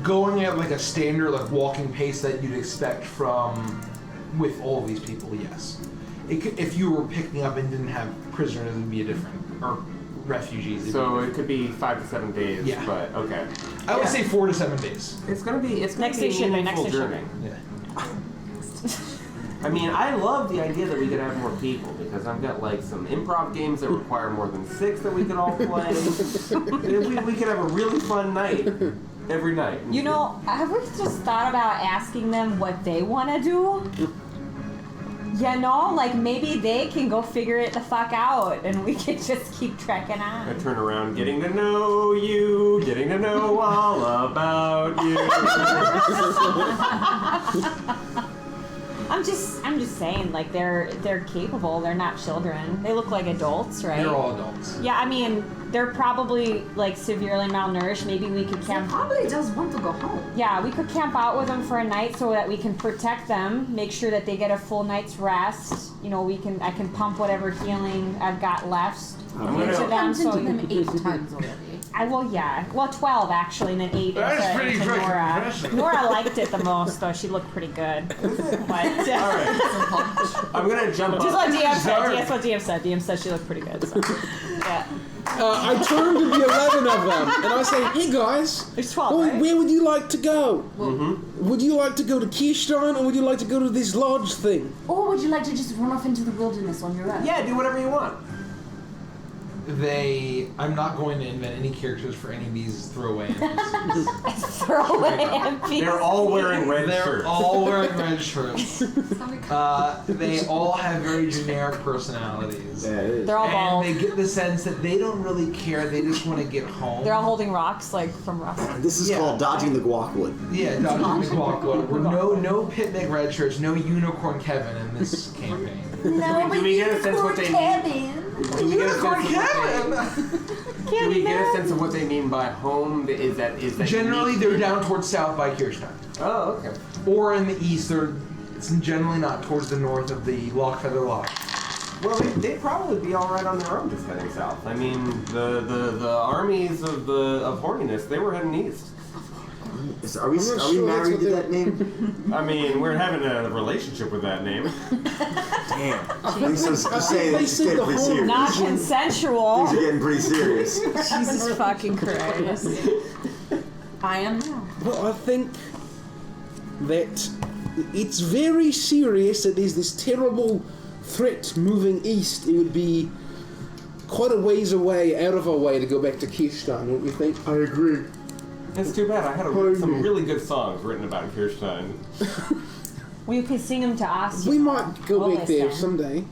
Going at like a standard like walking pace that you'd expect from with all of these people, yes. If you were picking up and didn't have prisoners, it would be a different or refugees. So it could be 5 to 7 days. Yeah. But okay. I would say 4 to 7 days. It's gonna be Next a station, meaningful next journey. Yeah. I mean, I love the idea that we could have more people because I've got like some improv games that require more than 6 that we could all play. we could have a really fun night every night. You know, have we just thought about asking them what they want to do? You know, like maybe they can go figure it the fuck out and we can just keep trekking on. I turn around, getting to know you, getting to know all about you. I'm just saying, like they're capable. They're not children. They look like adults, right? They're all adults. Yeah, I mean, they're probably like severely malnourished. Maybe we could camp. He probably does want to go home. Yeah, we could camp out with them for a night so that we can protect them, make sure that they get a full night's rest. You know, I can pump whatever healing I've got left into them. So them 8 times already. 12 actually, and then 8 That's pretty into freaking Nora. impressive. Nora liked it the most, though. She looked pretty good. But, All right. I'm gonna jump just up. what DM said. That's what DM said. DM said she looked pretty good. So. Yeah. I turn to the 11 of them and I say, hey guys, there's 12, right? Where would you like to go? Would you like to go to Kirstein or would you like to go to this lodge thing? Or would you like to just run off into the wilderness on your own? Yeah, do whatever you want. I'm not going to invent any characters for any of these throwaway NPCs. Throwaway NPCs. They're all wearing red shirts. They're all wearing red shirts. They all have very generic personalities. Yeah, it is. They're all and bald. they get the sense that they don't really care. They just want to get home. They're all holding rocks, like from rocks. This is called dodging the guacwood. Yeah, dodging the guacwood. No picnic red shirts, no unicorn Kevin in this campaign. No, do we get a sense what they mean? Do we get a sense of what they mean by home? Is that generally they're down towards south by Kirstein. Oh, okay. Or in the east, it's generally not towards the north of the Lockfeather Lock. Well, they'd probably be all right on their own just heading south. I mean, the armies of horniness, they were heading east. Are we married to that name? I mean, we're having a relationship with that name. Damn. Just saying that it's getting pretty serious. Not consensual. Things are getting pretty serious. Jesus fucking Christ. I am now. Well, I think that it's very serious that there's this terrible threat moving east. It would be quite a ways away, out of our way, to go back to Kirstein, don't you think? I agree. It's too bad. I had some really good songs written about Kirstein. Well, you could sing them to us. We might go We'll back there listen. someday.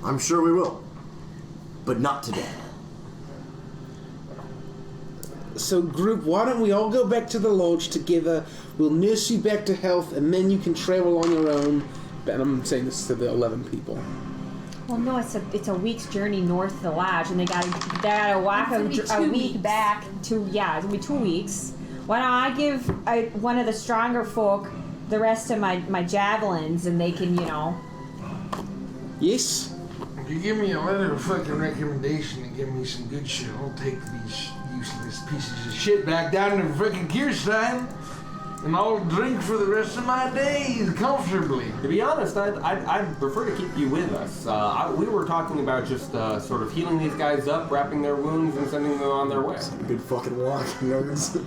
I'm sure we will. But not today. So, group, why don't we all go back to the lodge together? We'll nurse you back to health, and then you can travel on your own. And I'm saying this to the 11 people. Well, no, it's a week's journey north of the lodge, and they gotta walk a week back to it's gonna be 2 weeks. Why don't I give one of the stronger folk the rest of my javelins, and they can Yes. If you give me a letter of fucking recommendation and give me some good shit, I'll take these useless pieces of shit back down to fucking Kirstein and I'll drink for the rest of my days comfortably. To be honest, I'd prefer to keep you with us. We were talking about just sort of healing these guys up, wrapping their wounds, and sending them on their way. Good fucking walk, nerds.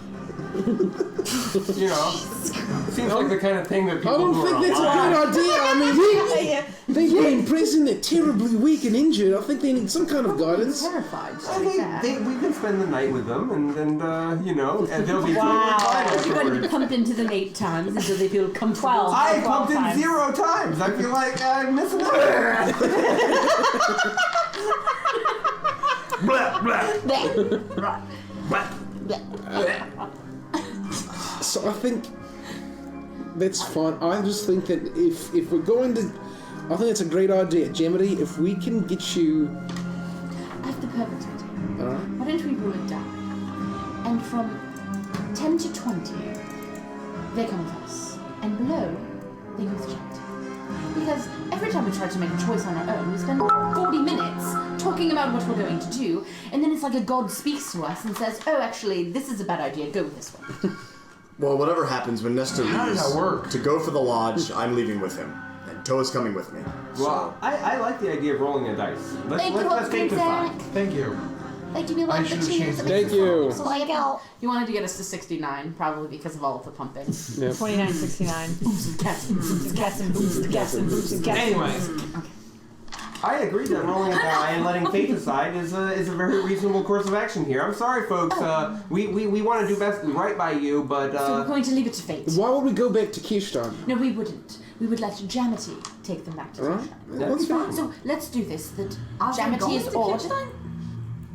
You know, it seems like the kind of thing that people I don't think that's a good idea. I mean, they've been in prison, they're terribly weak and injured. I think they need some kind of guidance. Terrified. We can spend the night with them, and you know, and they'll be Wow. fine You're going to afterwards. pump into them 8 times until they feel comfortable. I pumped in 0 times. I feel like I'm missing out. Blah, blah. Blah. So I think that's fine. I just think that if we're going to, I think it's a great idea, Gemity. If we can get you, I have the perfect idea. Alright. Why don't we roll a die? And from 10 to 20, they come with us. And below, they go with Jet. Because every time we try to make a choice on our own, we spend 40 minutes talking about what we're going to do, and then it's like a god speaks to us and says, oh, actually, this is a bad idea, go with this one. Well, whatever happens when Nestor How does leaves that work? to go for the lodge, I'm leaving with him. And Toa's coming with me. Well, I like the idea of rolling a dice. Let's take the Zach. fight. Thank you. Like to be like the cheese. Thank you. So like out. You wanted to get us to 69, probably because of all of the pumping. Yep. 29.69. Boots and cats and boots and cats and boots and cats and boots and cats. Anyways. I agree that rolling a die and letting fate decide is a very reasonable course of action here. I'm sorry, folks. We want to do best right by you, but So we're going to leave it to fate. Why would we go back to Kirstein? No, we wouldn't. We would let Jamity take them back to Alright. Kirstein. That's fine. So let's do this. That Are they Jamity going is to odd, Kirstein?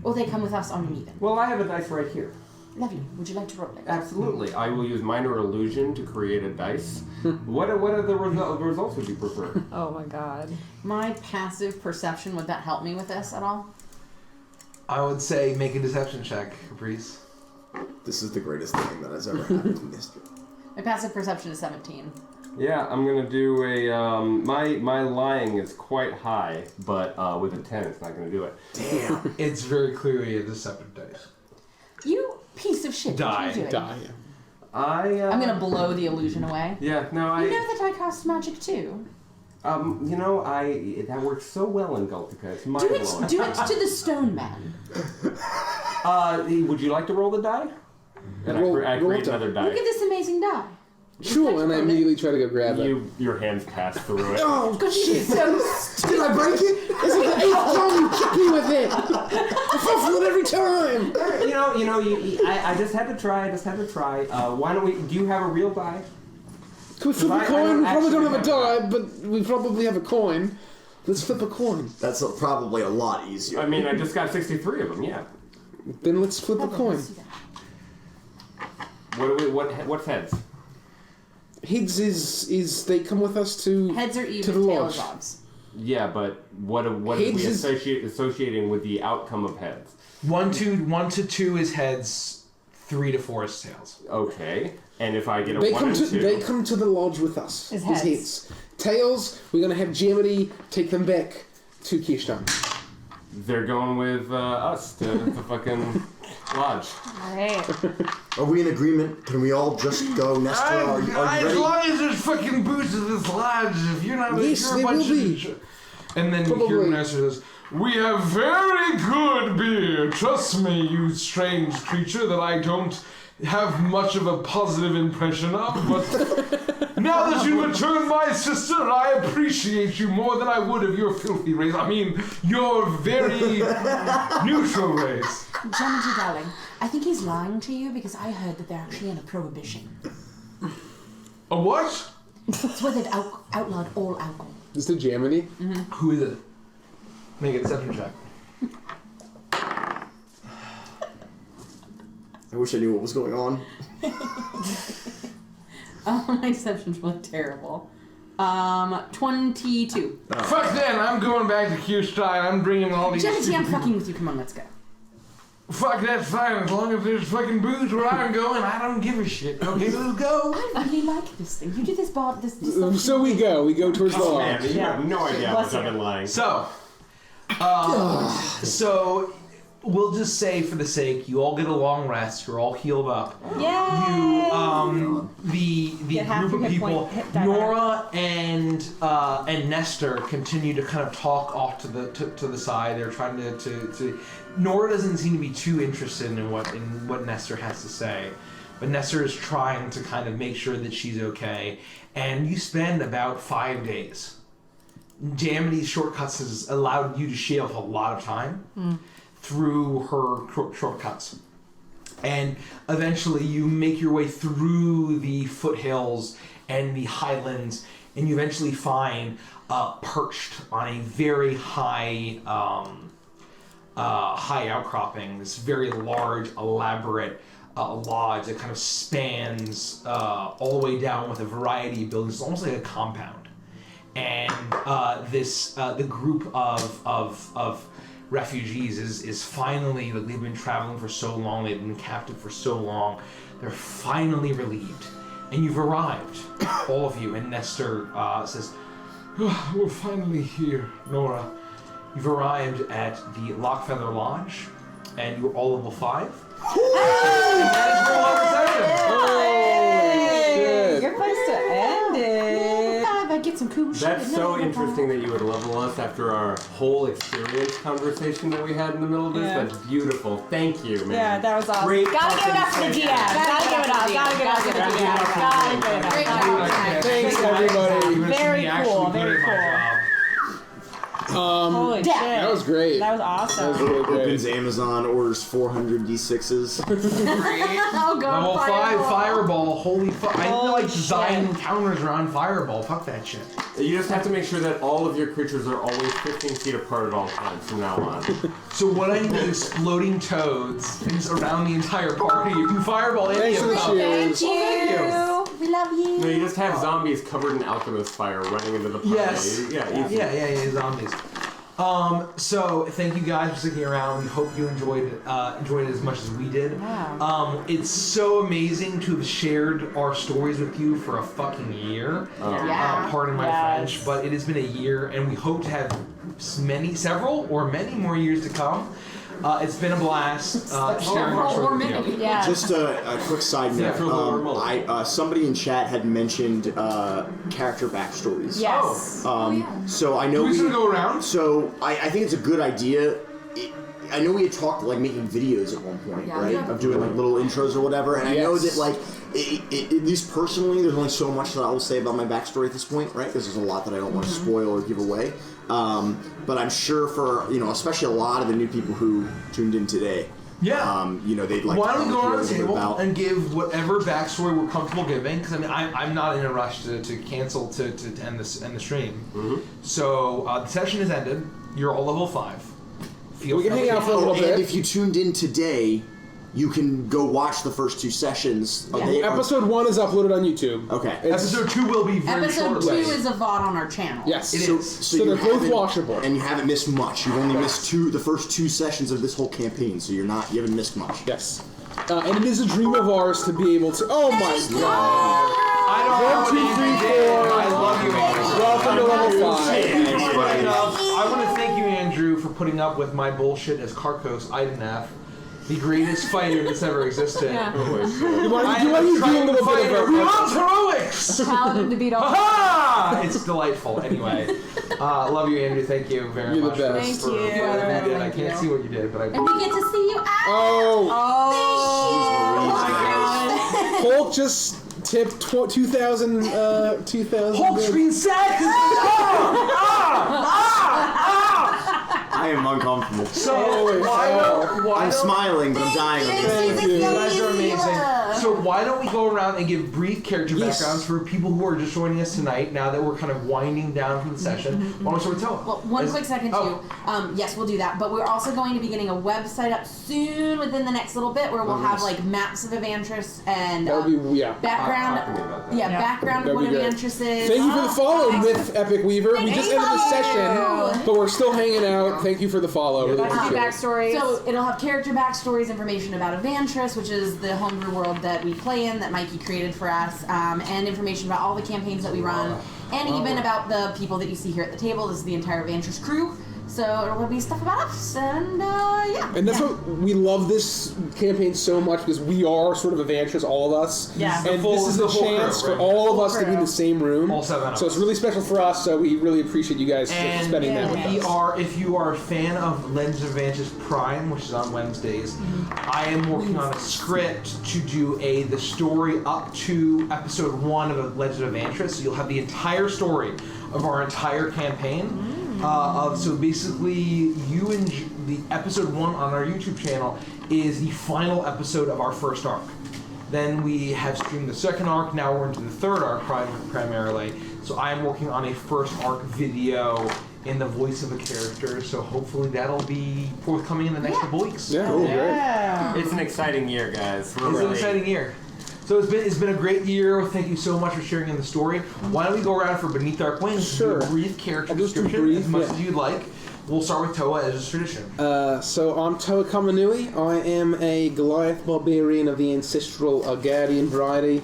or they come with us on an even. well, I have a dice right here. Lovely. Would you like to roll it? Absolutely. I will use minor illusion to create a dice. What are the results would you prefer? Oh my god. My passive perception, would that help me with this at all? I would say make a deception check, Caprice. This is the greatest thing that has ever happened in history. My passive perception is 17. Yeah, I'm gonna do a my lying is quite high, but with a 10 it's not gonna do it. Damn. It's very clearly a deceptive dice. You piece of shit. What are you doing? Die. I'm gonna blow the illusion away. Yeah, no, You know that I cast magic too. you know, that works so well in Galtica. It's mind blowing. Do it to the stone man. Would you like to roll the die? And Roll- I roll create die. another die. Look at this amazing die. Sure, and I immediately try to go grab it. Your hands pass through it. Oh, shit. So Did I break it? This is the 8th time you kick me with it. I fall for it every time. I just had to try. Why don't we? Do you have a real die? Can we flip a I coin? don't We probably don't have a actually die, but we probably have a coin. Let's flip a coin. That's probably a lot easier. I mean, I just got 63 of them. Yeah. Then let's flip a coin. What's heads? Heads is they come with us to heads are to even, the tails lodge. odds. Yeah, but what are we Heads is- associating with the outcome of heads? 1 to 2 is heads. 3 to 4 is tails. Okay. And if I get a They 1 come and to 2, they come to the lodge with us. Is As heads. Tails, we're gonna have Gemity take them back to Kirstein. they're going with us to the fucking lodge. Alright. Are we in agreement? Can we all just go, Nestor? Are you As ready? long as there's fucking booze at this lodge, if you're not Yes, you're a they bunch will of be. And then you hear Probably. Nestor says, "We have very good beer. Trust me, you strange creature that I don't have much of a positive impression of, but now that you returned my sister, I appreciate you more than I would of your filthy race. I mean, your very neutral race." Jamity, darling, I think he's lying to you because I heard that they're actually in a prohibition. A what? It's where they've outlawed all alcohol. Is the Gemity? Who is it? Make a deception check. I wish I knew what was going on. Oh, my deception's really terrible. 22. Fuck that, I'm going back to Kirstein. I'm bringing all these... Jamity, I'm stupid fucking with you. Come on, let's go. Fuck, that's fine. As long as there's fucking booze where I'm going, I don't give a shit. Okay, let's go. I really like this thing. You do this bar, this So we go towards the Oh lodge. man, you have no idea how much I've been lying. So, we'll just say for the sake, you all get a long rest. You're all healed up. Yay! The Get half group your of hit people, point- hit die Nora and Nestor continue to kind of talk off to the side. They're trying to. Nora doesn't seem to be too interested in what Nestor has to say, but Nestor is trying to kind of make sure that she's okay. And you spend about 5 days. Jamity's shortcuts has allowed you to shave a lot of time through her shortcuts. And eventually you make your way through the foothills and the highlands, and you eventually find perched on a very high outcropping, this very large, elaborate lodge that kind of spans all the way down with a variety of buildings. It's almost like a compound. And the group of refugees is finally, like, they've been traveling for so long, they've been captive for so long, they're finally relieved. And you've arrived, all of you, and Nestor says, Oh, we're finally here, Nora. you've arrived at the Lockfeather Lodge, and you're all level 5. And that is where we'll end the session. Good place to end it. I get some cool shit. That's so interesting that you would level us after our whole experience conversation that we had in the middle of this. Yeah. That's beautiful. Thank you, man. Yeah, that was awesome. Great Gotta give it up for the fucking GM. Gotta give it up. Gotta give it up for the GM. Gotta give it up. Great job. Thanks, everybody. Very cool. Very cool. Holy shit. That was great. That was awesome. That was really great. Opens Amazon, orders 400 D6s. Oh god. Level 5 Fireball, holy fuck. I need to Holy design shit. counters around Fireball. Fuck that shit. You just have to make sure that all of your creatures are always 15 feet apart at all times from now on. So what I need is exploding toads around the entire party. You can Fireball any Thanks of for the them. cheers. Thank you. We love you. No, you just have zombies covered in alchemist fire running into the party. Yes. Yeah, easy. Yeah, zombies. So thank you guys for sticking around. We hope you enjoyed it as much as we did. Wow. It's so amazing to have shared our stories with you for a fucking year. Yeah. Pardon my French, but it has been a year, and we hope to have several more years to come. It's been a blast sharing our story with you. Yeah. Just a quick side Yeah, note. for a little more. Somebody in chat had mentioned character backstories. Yes. So I know Who's gonna go around? So I think it's a good idea. I know we had talked like making videos at one point, Yeah. right? Yeah. Of doing like little intros or whatever. And I know that like, at least personally, there's only so much that I will say about my backstory at this point, right? Because there's a lot that I don't want to spoil or give away. But I'm sure for, especially a lot of the new people who tuned in today, they'd like Why to don't we go hear a around the little bit table about. and give whatever backstory we're comfortable giving? Because I'm not in a rush to cancel to end the stream. Mm-hmm. So the session is ended. You're all level 5. We can hang out for a little bit. And if you tuned in today, you can go watch the first 2 sessions. Episode 1 is uploaded on YouTube. Okay. Episode 2 will be very Episode shortly. 2 is a VOD on our channel. Yes. So they're you both haven't- watchable. And you haven't missed much. You've only missed the first 2 sessions of this whole campaign, so you haven't missed much. Yes. And it is a dream of ours to be able to. Oh my god! I don't 1, 2, 3, 4. I love you, Andrew. Welcome to level 5. Thank you for putting up. I want to thank you, Andrew, for putting up with my bullshit as Karkos Idenaf, the greatest fighter that's ever existed. Yeah. You want to do a little bit of We a. want heroics! Paladin to beat all. Ha! It's delightful. Anyway, love you, Andrew. Thank you very You're much. the best. For Thank you. what you did. I Thank can't you. see what you did, but I. And we get to see you out. Oh! Hulk just tipped 2,000. 2,000. Hulk's being sad I am uncomfortable. So I'm smiling, but I'm dying. You guys are amazing. So why don't we go around and give brief character backgrounds for people who are just joining us tonight, now that we're kind of winding down from the session. Why don't we start with Toa? Well, one quick second too. Yes, we'll do that. But we're also going to be getting a website up soon within the next little bit where we'll have like maps of Evantris and That would be, background. Talk to me about that. Background That'd of what be great. Evantris is. Thank you for the follow Thanks. with Epic Weaver. We just ended the session, but we're still hanging out. Thank you for the follow. Really Lots of appreciate it. backstories. So it'll have character backstories, information about Evantris, which is the homebrew world that we play in, that Mikey created for us, and information about all the campaigns that we run, and even about the people that you see here at the table. This is the entire Evantris crew. So it'll be stuff about us, and yeah. And that's what we love this campaign so much, because we are sort of adventurous, all of us. Yeah. And this is the chance for all of us to be in the same room. All 7 of us. So it's really special for us. So we really appreciate you guys spending that with us. If you are a fan of Legends of Advantage Prime, which is on Wednesdays, I am working on a script to do the story up to episode 1 of Legends of Advantage. So you'll have the entire story of our entire campaign. So basically, you and the episode 1 on our YouTube channel is the final episode of our first arc. Then we have streamed the second arc. Now we're into the third arc primarily. So I am working on a first arc video in the voice of a character. So hopefully that'll be forthcoming in the next couple weeks. Yeah, cool, great. It's an exciting year, guys. It's an exciting year. So it's been a great year. Thank you so much for sharing in the story. Why don't we go around for Beneath Dark Wings? Sure. Do a brief character I'll just do description brief, as much yeah. as you'd like. We'll start with Toa as is tradition. So I'm Toa Kamanui. I am a Goliath barbarian of the ancestral Guardian variety.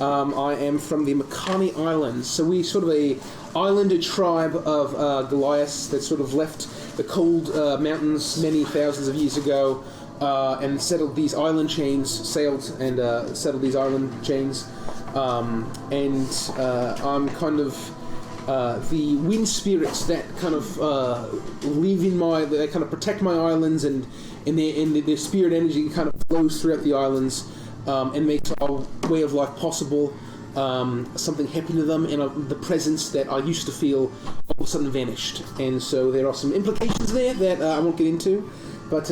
I am from the Makani Islands. So we sort of a islander tribe of Goliaths that sort of left the cold mountains many thousands of years ago. And settled these island chains, settled these island chains, and I'm kind of the wind spirits that kind of live in that kind of protect my islands, and their spirit energy kind of flows throughout the islands, and makes our way of life possible. Something happened to them, and the presence that I used to feel all of a sudden vanished, and so there are some implications there that I won't get into, but.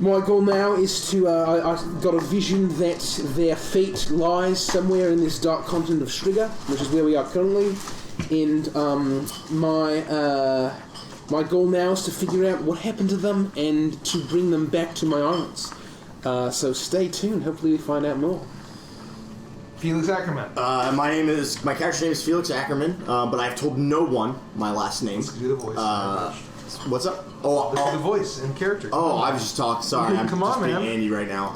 My goal now is to, I got a vision that their fate lies somewhere in this dark continent of Striga, which is where we are currently, and my goal now is to figure out what happened to them and to bring them back to my islands. So stay tuned, hopefully we find out more. Felix Ackerman. My character's name is Felix Ackerman, but I've told no one my last name. Let's do the voice. What's up? Oh, the voice and character. Oh, I was just talking. Sorry, I'm just being Andy right now.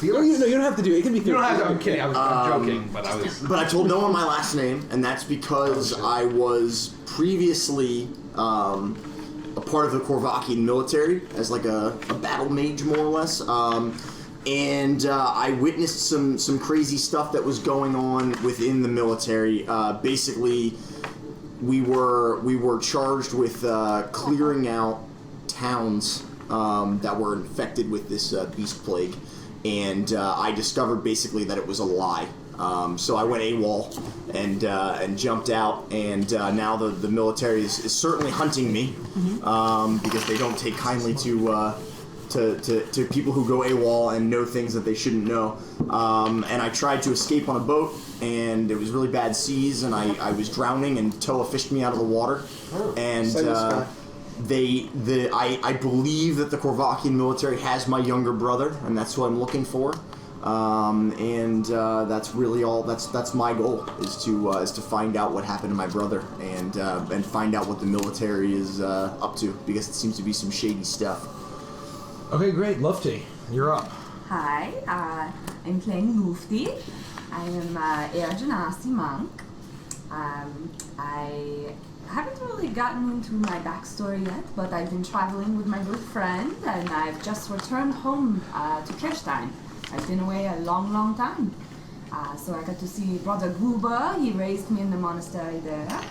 No, you don't have to do it. It can be. You don't have to. I'm kidding. I'm joking, but I was. But I told no one my last name, and that's because I was previously a part of the Korvakian military as like a battle mage, more or less. And I witnessed some crazy stuff that was going on within the military. Basically, we were charged with clearing out towns that were infected with this beast plague, and I discovered basically that it was a lie. So I went AWOL and jumped out, and now the military is certainly hunting me because they don't take kindly to people who go AWOL and know things that they shouldn't know. And I tried to escape on a boat, and it was really bad seas, and I was drowning, and Toa fished me out of the water. And I believe that the Korvakian military has my younger brother, and that's who I'm looking for. That's really all. That's my goal is to find out what happened to my brother and find out what the military is up to, because it seems to be some shady stuff. Okay, great. Lufty, you're up. Hi, I'm playing Lufty. I am Air Genasi monk. I haven't really gotten into my backstory yet, but I've been traveling with my good friend, and I've just returned home to Kirstein. I've been away a long, long time. So I got to see Brother Gruber. He raised me in the monastery there.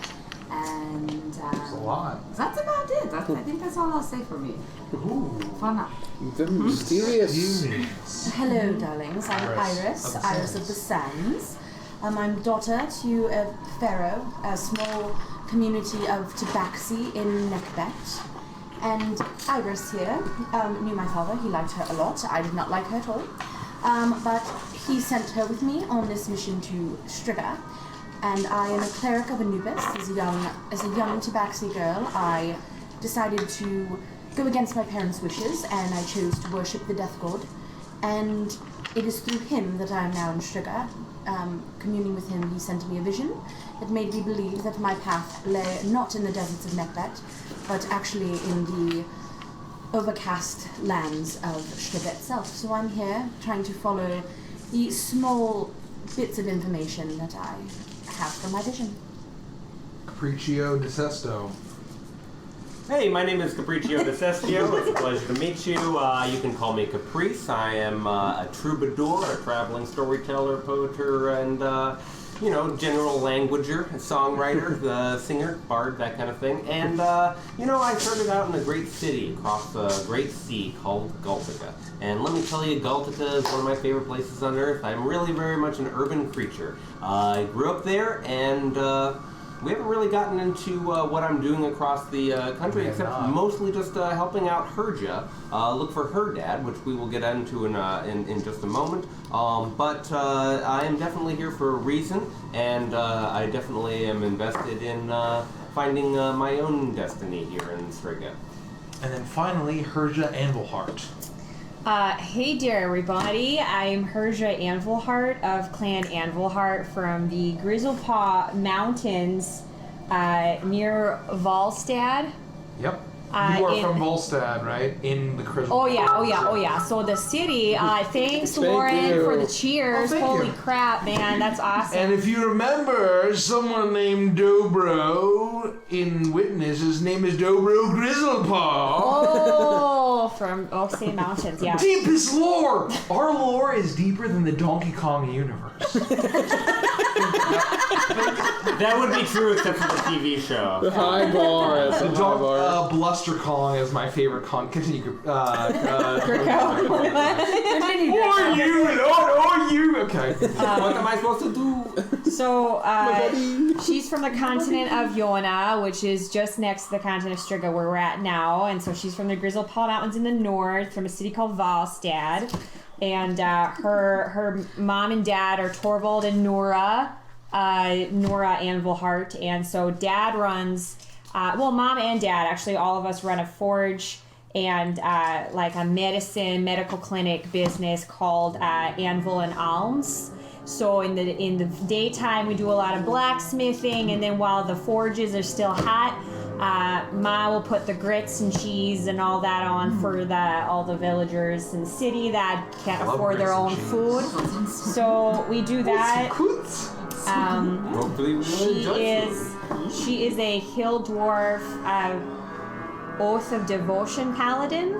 And that's a lot. That's about it. I think that's all I'll say for me. For now. Mysterious. Hello, darlings. I'm Iris of the Sands. I'm daughter to a pharaoh, a small community of Tabaxi in Nekbet. And Iris here knew my father. He liked her a lot. I did not like her at all. But he sent her with me on this mission to Striga. And I am a cleric of Anubis. As a young Tabaxi girl, I decided to go against my parents' wishes, and I chose to worship the death god. And it is through him that I am now in Striga. Communing with him, he sent me a vision that made me believe that my path lay not in the deserts of Nekbet, but actually in the overcast lands of Striga itself. So I'm here trying to follow the small bits of information that I have from my vision. Capriccio de Sesto. Hey, my name is Capriccio DeCestio. It's a pleasure to meet you. You can call me Caprice. I am a troubadour, a traveling storyteller, poeter, and, general languager, a songwriter, the singer, bard, that kind of thing. And, I started out in a great city across a great sea called Galtica. And let me tell you, Galtica is one of my favorite places on Earth. I'm really very much an urban creature. I grew up there, and, we haven't really gotten into what I'm doing across the country, except mostly just helping out Herja look for her dad, which we will get into in just a moment. But I am definitely here for a reason, and I definitely am invested in finding my own destiny here in Striga. And then finally, Herja Anvilheart. Hey there, everybody. I'm Herja Anvilheart of Clan Anvilheart from the Grizzlepaw Mountains near Volstad. Yep. You are from Volstad, right? In the Grizzlepaw. Oh yeah. So the city, thanks Lauren for the cheers. Holy crap, man, that's awesome. And if you remember, someone named Dobro in Witness, his name is Dobro Grizzlepaw. Oh, from Oaksey Mountains, yeah. Deepest lore! Our lore is deeper than the Donkey Kong universe. That would be true except for the TV show. The high bar. The dog, Bluster Kong is my favorite Kong. Continue. Or you. Okay. What am I supposed to do? So, she's from the continent of Yona, which is just next to the continent of Striga, where we're at now. And so she's from the Grizzlepaw Mountains in the north, from a city called Volstad. And her mom and dad are Torvald and Nora Anvilheart. And so dad runs, mom and dad, actually all of us run a forge and like a medical clinic business called Anvil and Alms. So in the daytime we do a lot of blacksmithing, and then while the forges are still hot, Ma will put the grits and cheese and all that on for all the villagers in the city that can't afford their own food. So we do that. She is a hill dwarf Oath of Devotion paladin,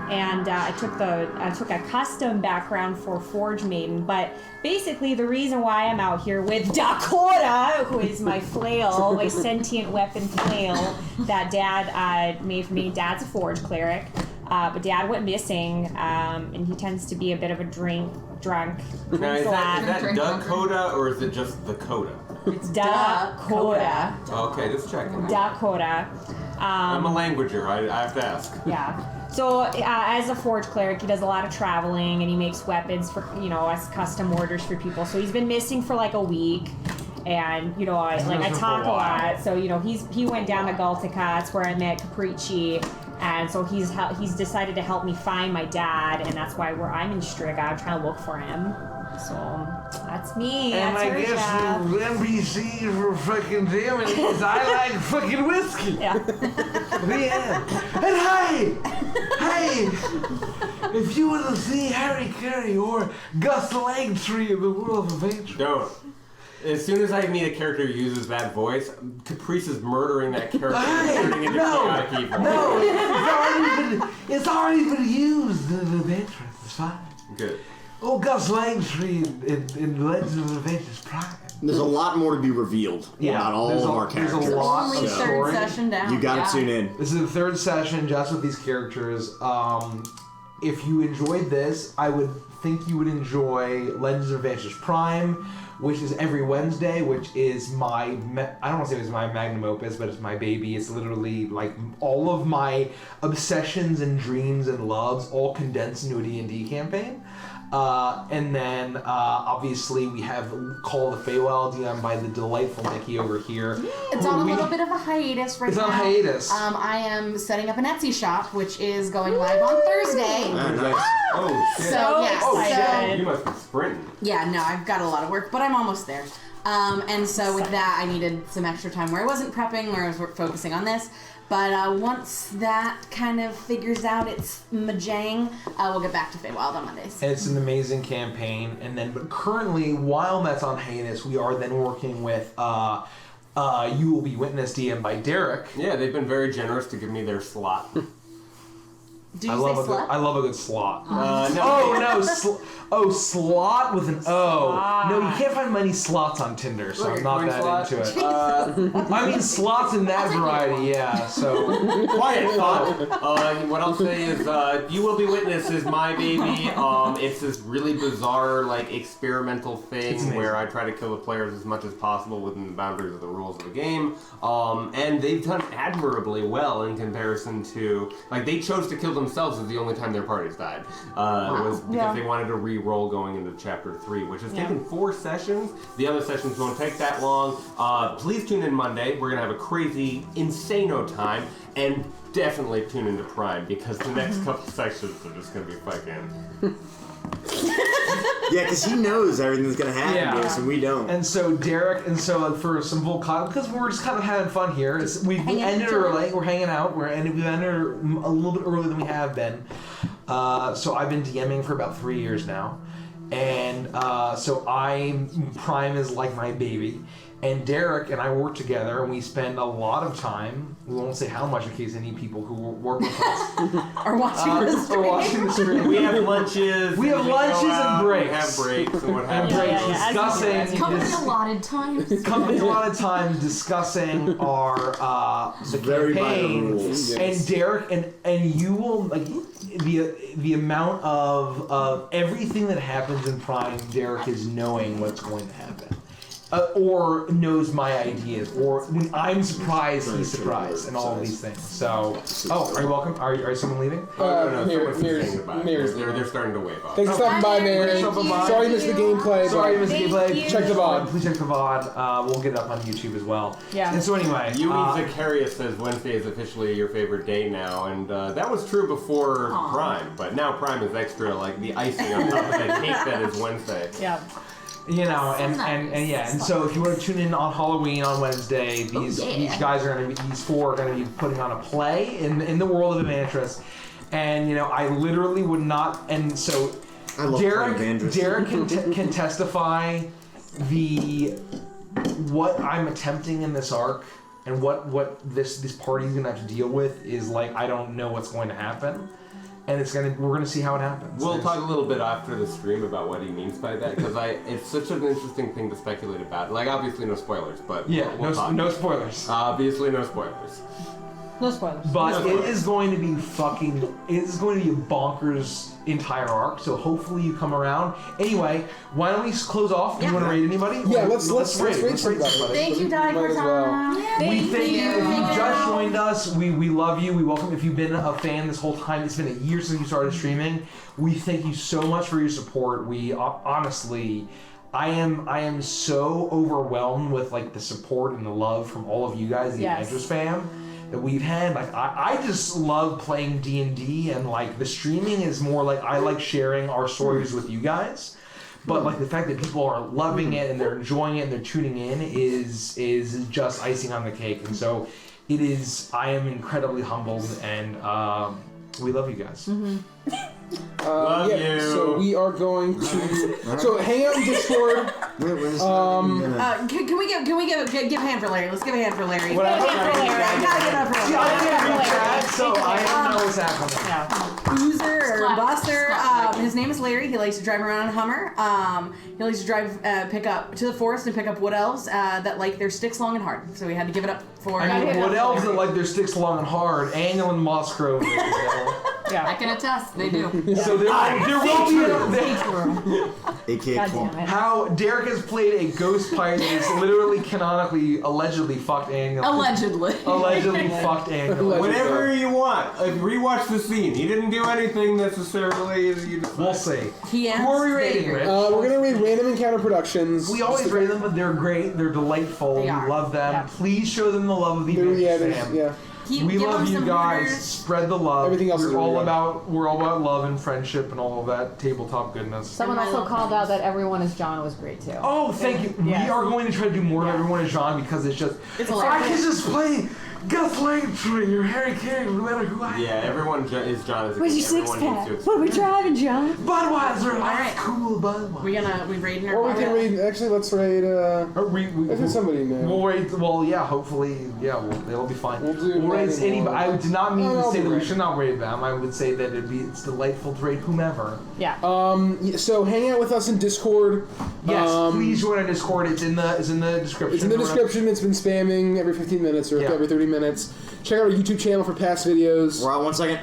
and I took a custom background for Forge Maiden. But basically, the reason why I'm out here with Dakota, who is my flail, my sentient weapon flail that Dad made for me. Dad's a Forge cleric, but Dad went missing, and he tends to be a bit of a drunk. Now, is that Dakota or is it just Dakota? It's Dakota. Okay, just checking. Dakota. I'm a languager. I have to ask. Yeah. So as a Forge cleric, he does a lot of traveling, and he makes weapons for as custom orders for people. So he's been missing for like a week, and I talk a lot. So he went down to Galtica. That's where I met Capricci. And so he's decided to help me find my dad, and that's why I'm in Striga. I'm trying to look for him. So that's me. And that's I guess the NPCs were fucking jamming because I like fucking whiskey. Yeah. And hey, if you want to see Harry Carey or Gus Langtree in the World of Adventure. Don't. As soon as I meet a character who uses that voice, Caprice is murdering that character and turning into chaotic evil. No, it's already been used in Adventure. It's fine. Good. Oh, Gus Langtree in Legends of Adventures Prime. There's a lot more to be revealed about all of our characters. There's a lot Only of third story. session down. You got to tune in. This is the third session just with these characters. If you enjoyed this, I would think you would enjoy Legends of Adventures Prime, which is every Wednesday, which is I don't want to say it's my magnum opus, but it's my baby. It's literally like all of my obsessions and dreams and loves all condensed into a D&D campaign. And then, obviously, we have Call of the Feywild, done by the delightful Nikki over here. It's on a little bit of a hiatus right now. It's on hiatus. I am setting up an Etsy shop, which is going live on Thursday. Nice. Oh, shit. So, yes. You must be sprinting. Yeah, no, I've got a lot of work, but I'm almost there. And so with that, I needed some extra time where I wasn't prepping, where I was focusing on this. But once that kind of figures out its majang, we'll get back to Feywild on Mondays. It's an amazing campaign, but currently, while that's on hiatus, we are then working with you will be witness DM by Derek. Yeah, they've been very generous to give me their slot. Do you I say love slut? I love a good slot. No. Slot with an O. Slot. No, you can't find many slots on Tinder, so Look, I'm not coin that slot. into it. I mean slots in that variety, yeah. So Quiet, thought. What I'll say is, you will be witness is my baby. It's this really bizarre, like, experimental thing where I try to kill the players as much as possible within the boundaries of the rules of the game. And they've done admirably well in comparison to, like, they chose to kill themselves as the only time their parties died. It was because they wanted to re-roll going into chapter 3, which has taken 4 sessions. The other sessions won't take that long. Please tune in Monday. We're gonna have a crazy, insano time, and definitely tune into Prime because the next couple sections are just gonna be fucking. Yeah, because he knows everything's gonna happen to us, and we don't. And so Derek, for some full because we're just kind of having fun here. We ended early. We're hanging out. We've ended a little bit earlier than we have been. So I've been DMing for about 3 years now, and so Prime is like my baby. And Derek and I work together, and we spend a lot of time. We won't say how much in case any people who work with us Are watching the stream. We have lunches. We have lunches and breaks. We have breaks and what have And you. discussing. Company allotted times. Company a lot of time discussing our the campaign. And Derek and you will like the amount of everything that happens in Prime. Derek is knowing what's going to happen. Or knows my ideas, or when I'm surprised, he's surprised, and all of these things. So, are you welcome? Are someone leaving? They're starting to wave off. Thanks for stopping by, Mary. Sorry you missed the gameplay. Sorry you missed the gameplay. Check the VOD. Please check the VOD. We'll get it up on YouTube as well. Yeah. And so anyway, Zacarius says Wednesday is officially your favorite day now, and that was true before Prime, but now Prime is extra, like the icing on top of that cake that is Wednesday. Yeah. You know, and so if you want to tune in on Halloween on Wednesday, these guys are going to be, these 4 are going to be putting on a play in the world of Evantress, and I literally would not, and so Derek can testify what I'm attempting in this arc, and what this party is going to have to deal with is like I don't know what's going to happen. And we're gonna see how it happens. We'll talk a little bit after the stream about what he means by that, because it's such an interesting thing to speculate about. Like, obviously no spoilers, but we'll talk. No spoilers. Obviously no spoilers. No spoilers. But it is going to be it is going to be a bonkers entire arc, so hopefully you come around. Anyway, why don't we close off? Do you want to rate anybody? Yeah, let's rate somebody. Thank you, Di, for time. We thank you. If you just joined us, we love you. We welcome. If you've been a fan this whole time, it's been a year since you started streaming. We thank you so much for your support. We honestly, I am so overwhelmed with like the support and the love from all of you guys, the Evantress fam, that we've had. Like I just love playing D&D, and like the streaming is more like I like sharing our stories with you guys. But like the fact that people are loving it and they're enjoying it and they're tuning in is just icing on the cake. And so it is. I am incredibly humbled, and we love you guys. Love you. So we are going to. So hang out in Discord. Can we give a hand for Larry? Let's give a hand for Larry. What I gotta give it up for Larry. I didn't read that, so I don't know what's happening. Boozer or Buster. His name is Larry. He likes to drive around in a Hummer. He likes to drive, pick up to the forest and pick up wood elves that like their sticks long and hard. So we had to give it up for. I mean, wood elves that like their sticks long and hard. Annual and Mossgrove. Yeah, I can attest. They do. So there will be how Derek has played a ghost pirate that is literally canonically allegedly fucked annually. Allegedly fucked annually. Whatever you want. Rewatch the scene. He didn't do anything necessarily. We'll see. Who are we rating, Rich? We're gonna read Random Encounter Productions. We always rate them, but they're great. They're delightful. We love them. Yeah. Please show them the love of the fam. Yeah. We love you guys. Spread the love. Everything else we're all about love and friendship and all of that tabletop goodness. Someone also called out that Everyone is John was great too. Oh, thank you. Yes. We are going to try to do more of Everyone is John because it's just if I could just play Gus Langstream or Harry Carey, no matter who I am. Yeah, everyone is John as a Where's king. your Everyone six needs pack? to expect What are we that. driving, John? Budweiser, Alright. cool Budweiser. We raiding our Or we can raid. Actually, let's raid. Let's do somebody new. We'll raid. Well, yeah. Hopefully, yeah. It'll be fine. We'll do raid raiding anybody. I did not mean to say that we raid. should not raid them. I would say that it's delightful to raid whomever. Yeah. So hang out with us in Discord. Yes, please join our Discord. It's in the description. It's in the description. It's been spamming every 15 minutes or every 30 minutes. Check out our YouTube channel for past videos. We're on 1 second.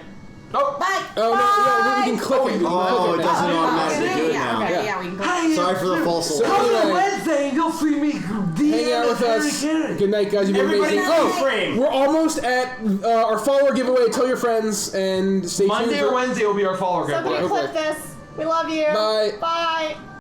Oh, bye. Oh no, we can click it. Oh, it doesn't automatically do it now. Okay, yeah, we can go. Sorry for the false So alarm. anyway, Wednesday, and you'll see me hang out with us. Good night, guys. You've been Everybody amazing. frame. We're almost at our follower giveaway. Tell your friends and stay tuned. Monday or Wednesday will be our follower giveaway. Somebody clip this. We love you. Bye. Bye.